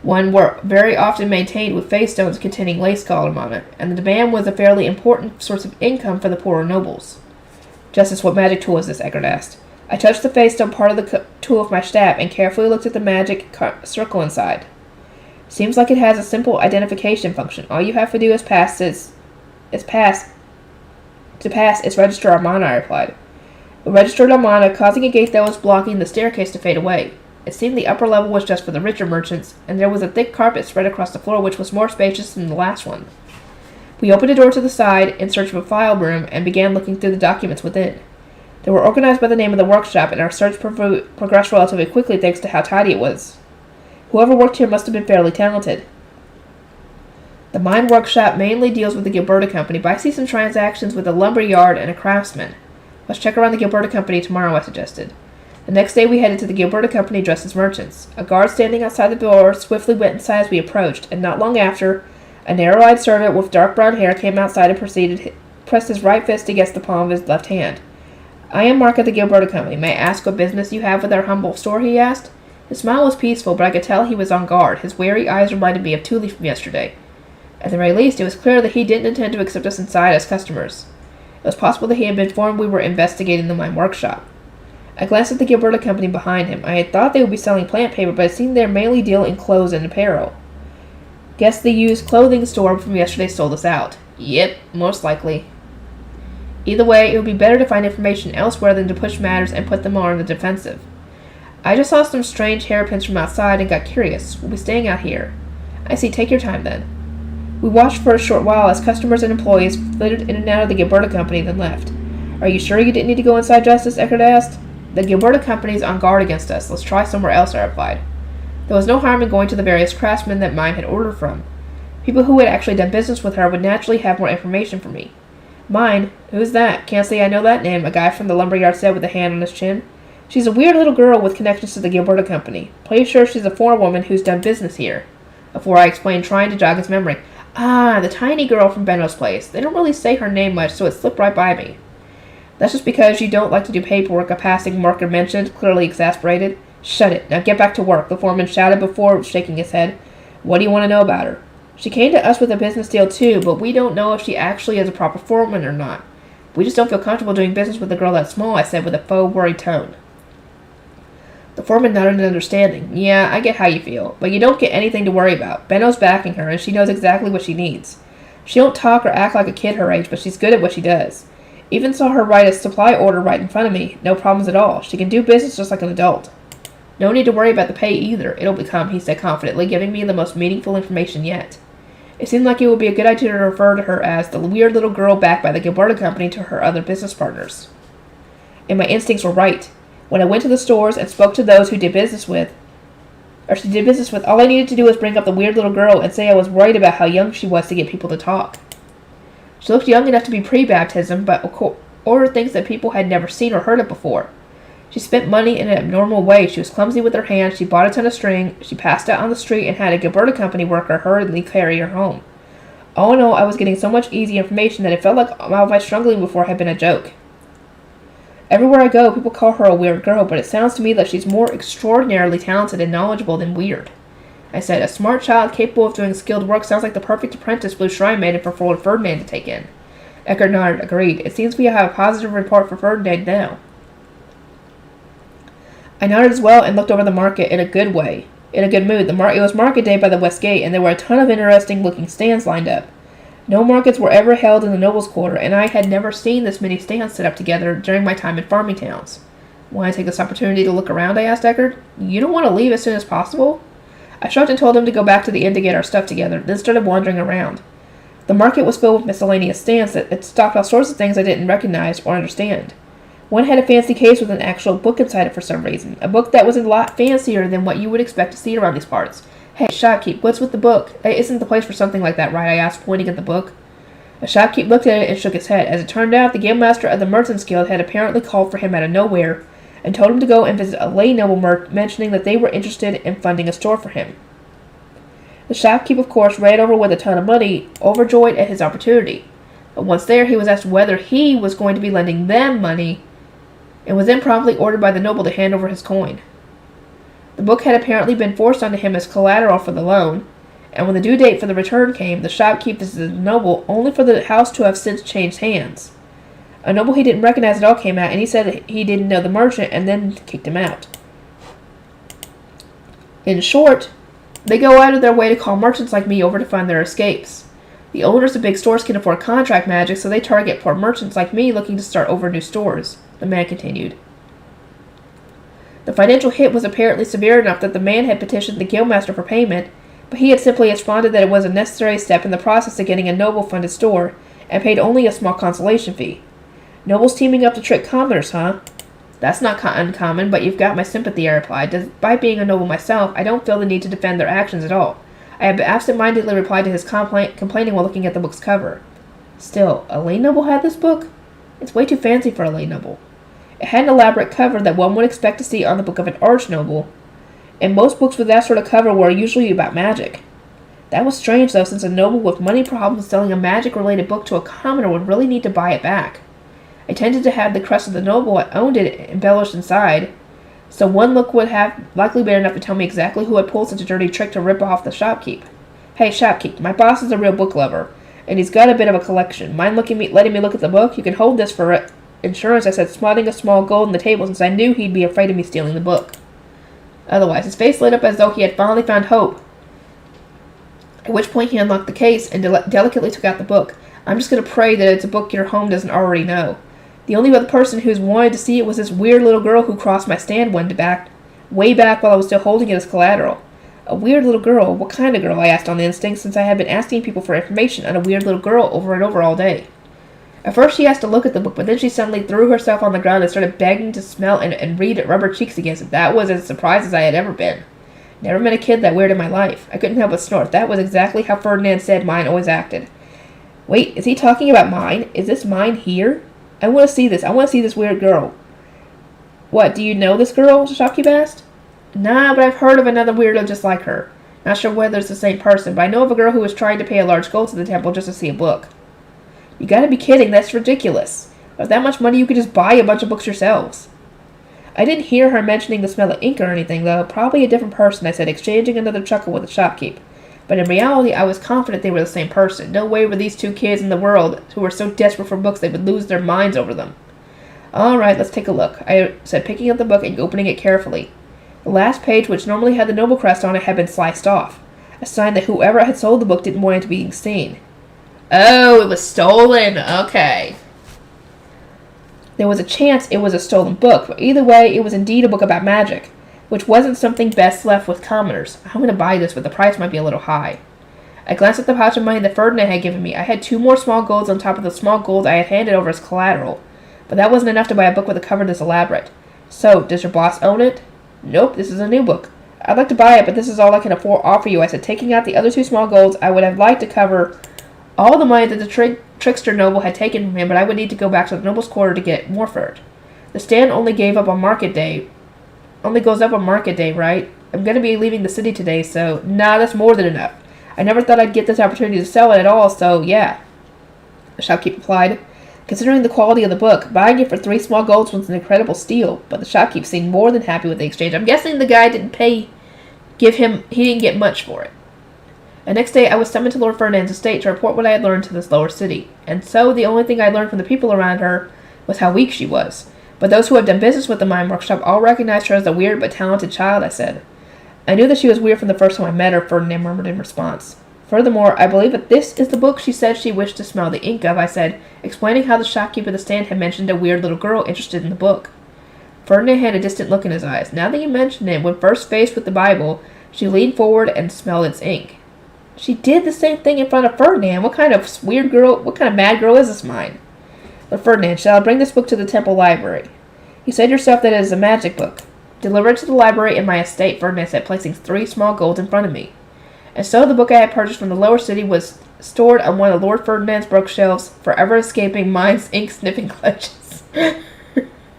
One were very often maintained with face stones containing lace collar on it, and the demand was a fairly important source of income for the poorer nobles. Justice, what magic tool is this? Eckert asked. I touched the face stone part of the tool with my staff and carefully looked at the magic circle inside. Seems like it has a simple identification function. All you have to do is register our mana, I replied. It registered our mana, causing a gate that was blocking the staircase to fade away. It seemed the upper level was just for the richer merchants, and there was a thick carpet spread across the floor which was more spacious than the last one. We opened a door to the side in search of a file room and began looking through the documents within. They were organized by the name of the workshop, and our search progressed relatively quickly thanks to how tidy it was. Whoever worked here must have been fairly talented. The mine workshop mainly deals with the Gilberta Company, but I see some transactions with a lumber yard and a craftsman. Let's check around the Gilberta Company tomorrow, I suggested. The next day we headed to the Gilberta Company dressed as merchants. A guard standing outside the door swiftly went inside as we approached, and not long after, a narrow-eyed servant with dark brown hair came outside and pressed his right fist against the palm of his left hand. I am Mark at the Gilberta Company. May I ask what business you have with our humble store? He asked. His smile was peaceful, but I could tell he was on guard. His wary eyes reminded me of Thule from yesterday. At the very least, it was clear that he didn't intend to accept us inside as customers. It was possible that he had been informed we were investigating the mine workshop. I glanced at the Gilberta Company behind him. I had thought they would be selling plant paper, but it seemed they mainly deal in clothes and apparel. Guess the used clothing store from yesterday sold us out. Yep, most likely. Either way, it would be better to find information elsewhere than to push matters and put them more on the defensive. I just saw some strange hairpins from outside and got curious. We'll be staying out here. I see. Take your time, then. We watched for a short while as customers and employees flitted in and out of the Gilberta Company, then left. Are you sure you didn't need to go inside, Justice? Eckert asked. The Gilberta Company's on guard against us. Let's try somewhere else, I replied. There was no harm in going to the various craftsmen that mine had ordered from. People who had actually done business with her would naturally have more information for me. Mine? Who's that? Can't say I know that name, a guy from the lumberyard said with a hand on his chin. She's a weird little girl with connections to the Gilberta Company. Pretty sure she's a forewoman who's done business here. Before I explained, trying to jog his memory. Ah, the tiny girl from Benno's place. They don't really say her name much, so it slipped right by me. That's just because you don't like to do paperwork, a passing marker mentioned, clearly exasperated. Shut it. Now get back to work, the foreman shouted before shaking his head. What do you want to know about her? She came to us with a business deal too, but we don't know if she actually is a proper foreman or not. We just don't feel comfortable doing business with a girl that small, I said with a faux worried tone. The foreman nodded in understanding. Yeah, I get how you feel, but you don't get anything to worry about. Benno's backing her, and she knows exactly what she needs. She don't talk or act like a kid her age, but she's good at what she does. Even saw her write a supply order right in front of me. No problems at all. She can do business just like an adult. No need to worry about the pay either. It'll become, he said confidently, giving me the most meaningful information yet. It seemed like it would be a good idea to refer to her as the weird little girl backed by the Gilberta Company to her other business partners. And my instincts were right. When I went to the stores and spoke to those she did business with, all I needed to do was bring up the weird little girl and say I was worried about how young she was to get people to talk. She looked young enough to be pre-baptism, but ordered things that people had never seen or heard of before. She spent money in an abnormal way. She was clumsy with her hands. She bought a ton of string. She passed out on the street and had a Gilberta Company worker hurriedly carry her home. All in all, I was getting so much easy information that it felt like all my struggling before had been a joke. Everywhere I go, people call her a weird girl, but it sounds to me that she's more extraordinarily talented and knowledgeable than weird. I said, a smart child capable of doing skilled work sounds like the perfect apprentice Blue Shrine made for Ferdinand to take in. Eckert nodded, agreed. It seems we have a positive report for Ferdinand now. I nodded as well and looked over the market in a good way. In a good mood. It was market day by the west gate, and there were a ton of interesting-looking stands lined up. No markets were ever held in the nobles' quarter, and I had never seen this many stands set up together during my time in farming towns. Want to take this opportunity to look around? I asked Eckert. You don't want to leave as soon as possible? I shrugged and told him to go back to the inn to get our stuff together, then started wandering around. The market was filled with miscellaneous stands that stocked all sorts of things I didn't recognize or understand. One had a fancy case with an actual book inside it for some reason. A book that was a lot fancier than what you would expect to see around these parts. Hey, shopkeep, what's with the book? Isn't the place for something like that, right? I asked, pointing at the book. The shopkeep looked at it and shook his head. As it turned out, the guildmaster of the Merchants Guild had apparently called for him out of nowhere and told him to go and visit a lay noble mentioning that they were interested in funding a store for him. The shopkeep, of course, ran over with a ton of money, overjoyed at his opportunity. But once there, he was asked whether he was going to be lending them money, and was then promptly ordered by the noble to hand over his coin. The book had apparently been forced onto him as collateral for the loan, and when the due date for the return came, the shopkeep visited the noble, only for the house to have since changed hands. A noble he didn't recognize at all came out, and he said that he didn't know the merchant, and then kicked him out. In short, they go out of their way to call merchants like me over to fund their escapes. The owners of big stores can afford contract magic, so they target poor merchants like me looking to start over new stores, the man continued. The financial hit was apparently severe enough that the man had petitioned the guildmaster for payment, but he had simply responded that it was a necessary step in the process of getting a noble-funded store, and paid only a small consolation fee. Nobles teaming up to trick commoners, huh? That's not uncommon, but you've got my sympathy, I replied. Despite being a noble myself, I don't feel the need to defend their actions at all. I have absent-mindedly replied to his complaining while looking at the book's cover. Still, a lay noble had this book? It's way too fancy for a lay noble. It had an elaborate cover that one would expect to see on the book of an arch noble, and most books with that sort of cover were usually about magic. That was strange, though, since a noble with money problems selling a magic-related book to a commoner would really need to buy it back. I tended to have the crest of the noble that owned it embellished inside, so one look would have likely been enough to tell me exactly who had pulled such a dirty trick to rip off the shopkeep. Hey, shopkeep, my boss is a real book lover, and he's got a bit of a collection. Mind letting me look at the book? You can hold this for insurance, I said, swatting a small gold on the table since I knew he'd be afraid of me stealing the book. Otherwise, his face lit up as though he had finally found hope, at which point he unlocked the case and delicately took out the book. I'm just going to pray that it's a book your home doesn't already know. The only other person who's wanted to see it was this weird little girl who crossed my stand way back while I was still holding it as collateral. A weird little girl? What kind of girl? I asked on the instinct, since I had been asking people for information on a weird little girl over and over all day. At first she asked to look at the book, but then she suddenly threw herself on the ground and started begging to smell and read it, rub her cheeks against it. That was as surprised as I had ever been. Never met a kid that weird in my life. I couldn't help but snort. That was exactly how Ferdinand said mine always acted. Wait, is he talking about mine? Is this mine here? I want to see this. I want to see this weird girl. What, do you know this girl? The shopkeep asked. Nah, but I've heard of another weirdo just like her. Not sure whether it's the same person, but I know of a girl who was trying to pay a large gold to the temple just to see a book. You gotta be kidding, that's ridiculous. With that much money you could just buy a bunch of books yourselves. I didn't hear her mentioning the smell of ink or anything, though. Probably a different person, I said, exchanging another chuckle with the shopkeep. But in reality, I was confident they were the same person. No way were these two kids in the world who were so desperate for books they would lose their minds over them. All right, let's take a look, I said, picking up the book and opening it carefully. The last page, which normally had the noble crest on it, had been sliced off, a sign that whoever had sold the book didn't want it to be seen. Oh, it was stolen. Okay. There was a chance it was a stolen book, but either way, it was indeed a book about magic, which wasn't something best left with commoners. I'm going to buy this, but the price might be a little high. I glanced at the pouch of money that Ferdinand had given me. I had 2 more small golds on top of the small gold I had handed over as collateral, but that wasn't enough to buy a book with a cover this elaborate. So, does your boss own it? Nope, this is a new book. I'd like to buy it, but this is all I can offer you, I said, taking out the other 2 small golds. I would have liked to cover all the money that the trickster noble had taken from him, but I would need to go back to the noble's quarter to get more for it. The stand only goes up on market day, right? I'm going to be leaving the city today, so nah, that's more than enough. I never thought I'd get this opportunity to sell it at all, so yeah, the shopkeep replied. Considering the quality of the book, buying it for 3 small golds was an incredible steal, but the shopkeep seemed more than happy with the exchange. I'm guessing the guy he didn't get much for it. The next day, I was summoned to Lord Ferdinand's estate to report what I had learned to this lower city, and so the only thing I learned from the people around her was how weak she was. But those who have done business with the mine workshop all recognized her as a weird but talented child, I said. I knew that she was weird from the first time I met her, Ferdinand murmured in response. Furthermore, I believe that this is the book she said she wished to smell the ink of, I said, explaining how the shopkeeper at the stand had mentioned a weird little girl interested in the book. Ferdinand had a distant look in his eyes. Now that you mention it, when first faced with the Bible, she leaned forward and smelled its ink. She did the same thing in front of Ferdinand. What kind of mad girl is this mine? But Ferdinand, shall I bring this book to the temple library? You said yourself that it is a magic book. Deliver it to the library in my estate, Ferdinand said, placing 3 small golds in front of me. And so the book I had purchased from the lower city was stored on one of Lord Ferdinand's bookshelves, forever escaping mine's ink-sniffing clutches.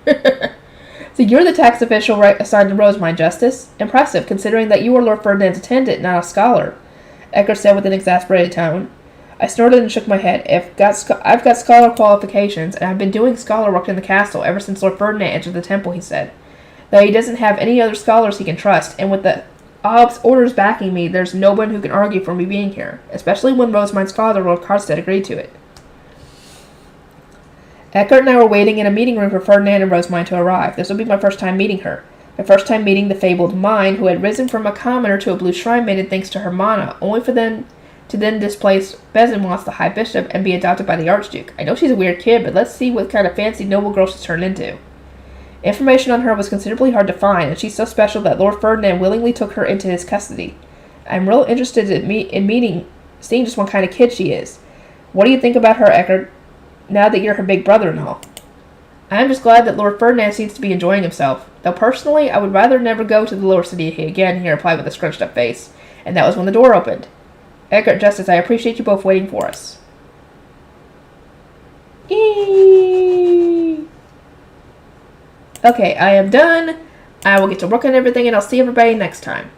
So you're the tax official assigned to Rosemine, Justice? Impressive, considering that you were Lord Ferdinand's attendant, not a scholar, Eckert said with an exasperated tone. I snorted and shook my head. I've got scholar qualifications, and I've been doing scholar work in the castle ever since Lord Ferdinand entered the temple, he said. Though he doesn't have any other scholars he can trust, and with the Ob's orders backing me, there's no one who can argue for me being here, especially when Rosemine's father, Lord Karstead, agreed to it. Eckert and I were waiting in a meeting room for Ferdinand and Rosemine to arrive. This would be my first time meeting her. My first time meeting the fabled Mine, who had risen from a commoner to a blue shrine maiden thanks to her mana, only for them to then displace Besenwath, the High Bishop, and be adopted by the Archduke. I know she's a weird kid, but let's see what kind of fancy noble girl she's turned into. Information on her was considerably hard to find, and she's so special that Lord Ferdinand willingly took her into his custody. I'm real interested in seeing just what kind of kid she is. What do you think about her, Eckert, now that you're her big brother and all? I'm just glad that Lord Ferdinand seems to be enjoying himself. Though personally, I would rather never go to the lower city again, he replied with a scrunched up face. And that was when the door opened. Eckert, Justice, I appreciate you both waiting for us. Eee! Okay, I am done. I will get to work on everything, and I'll see everybody next time.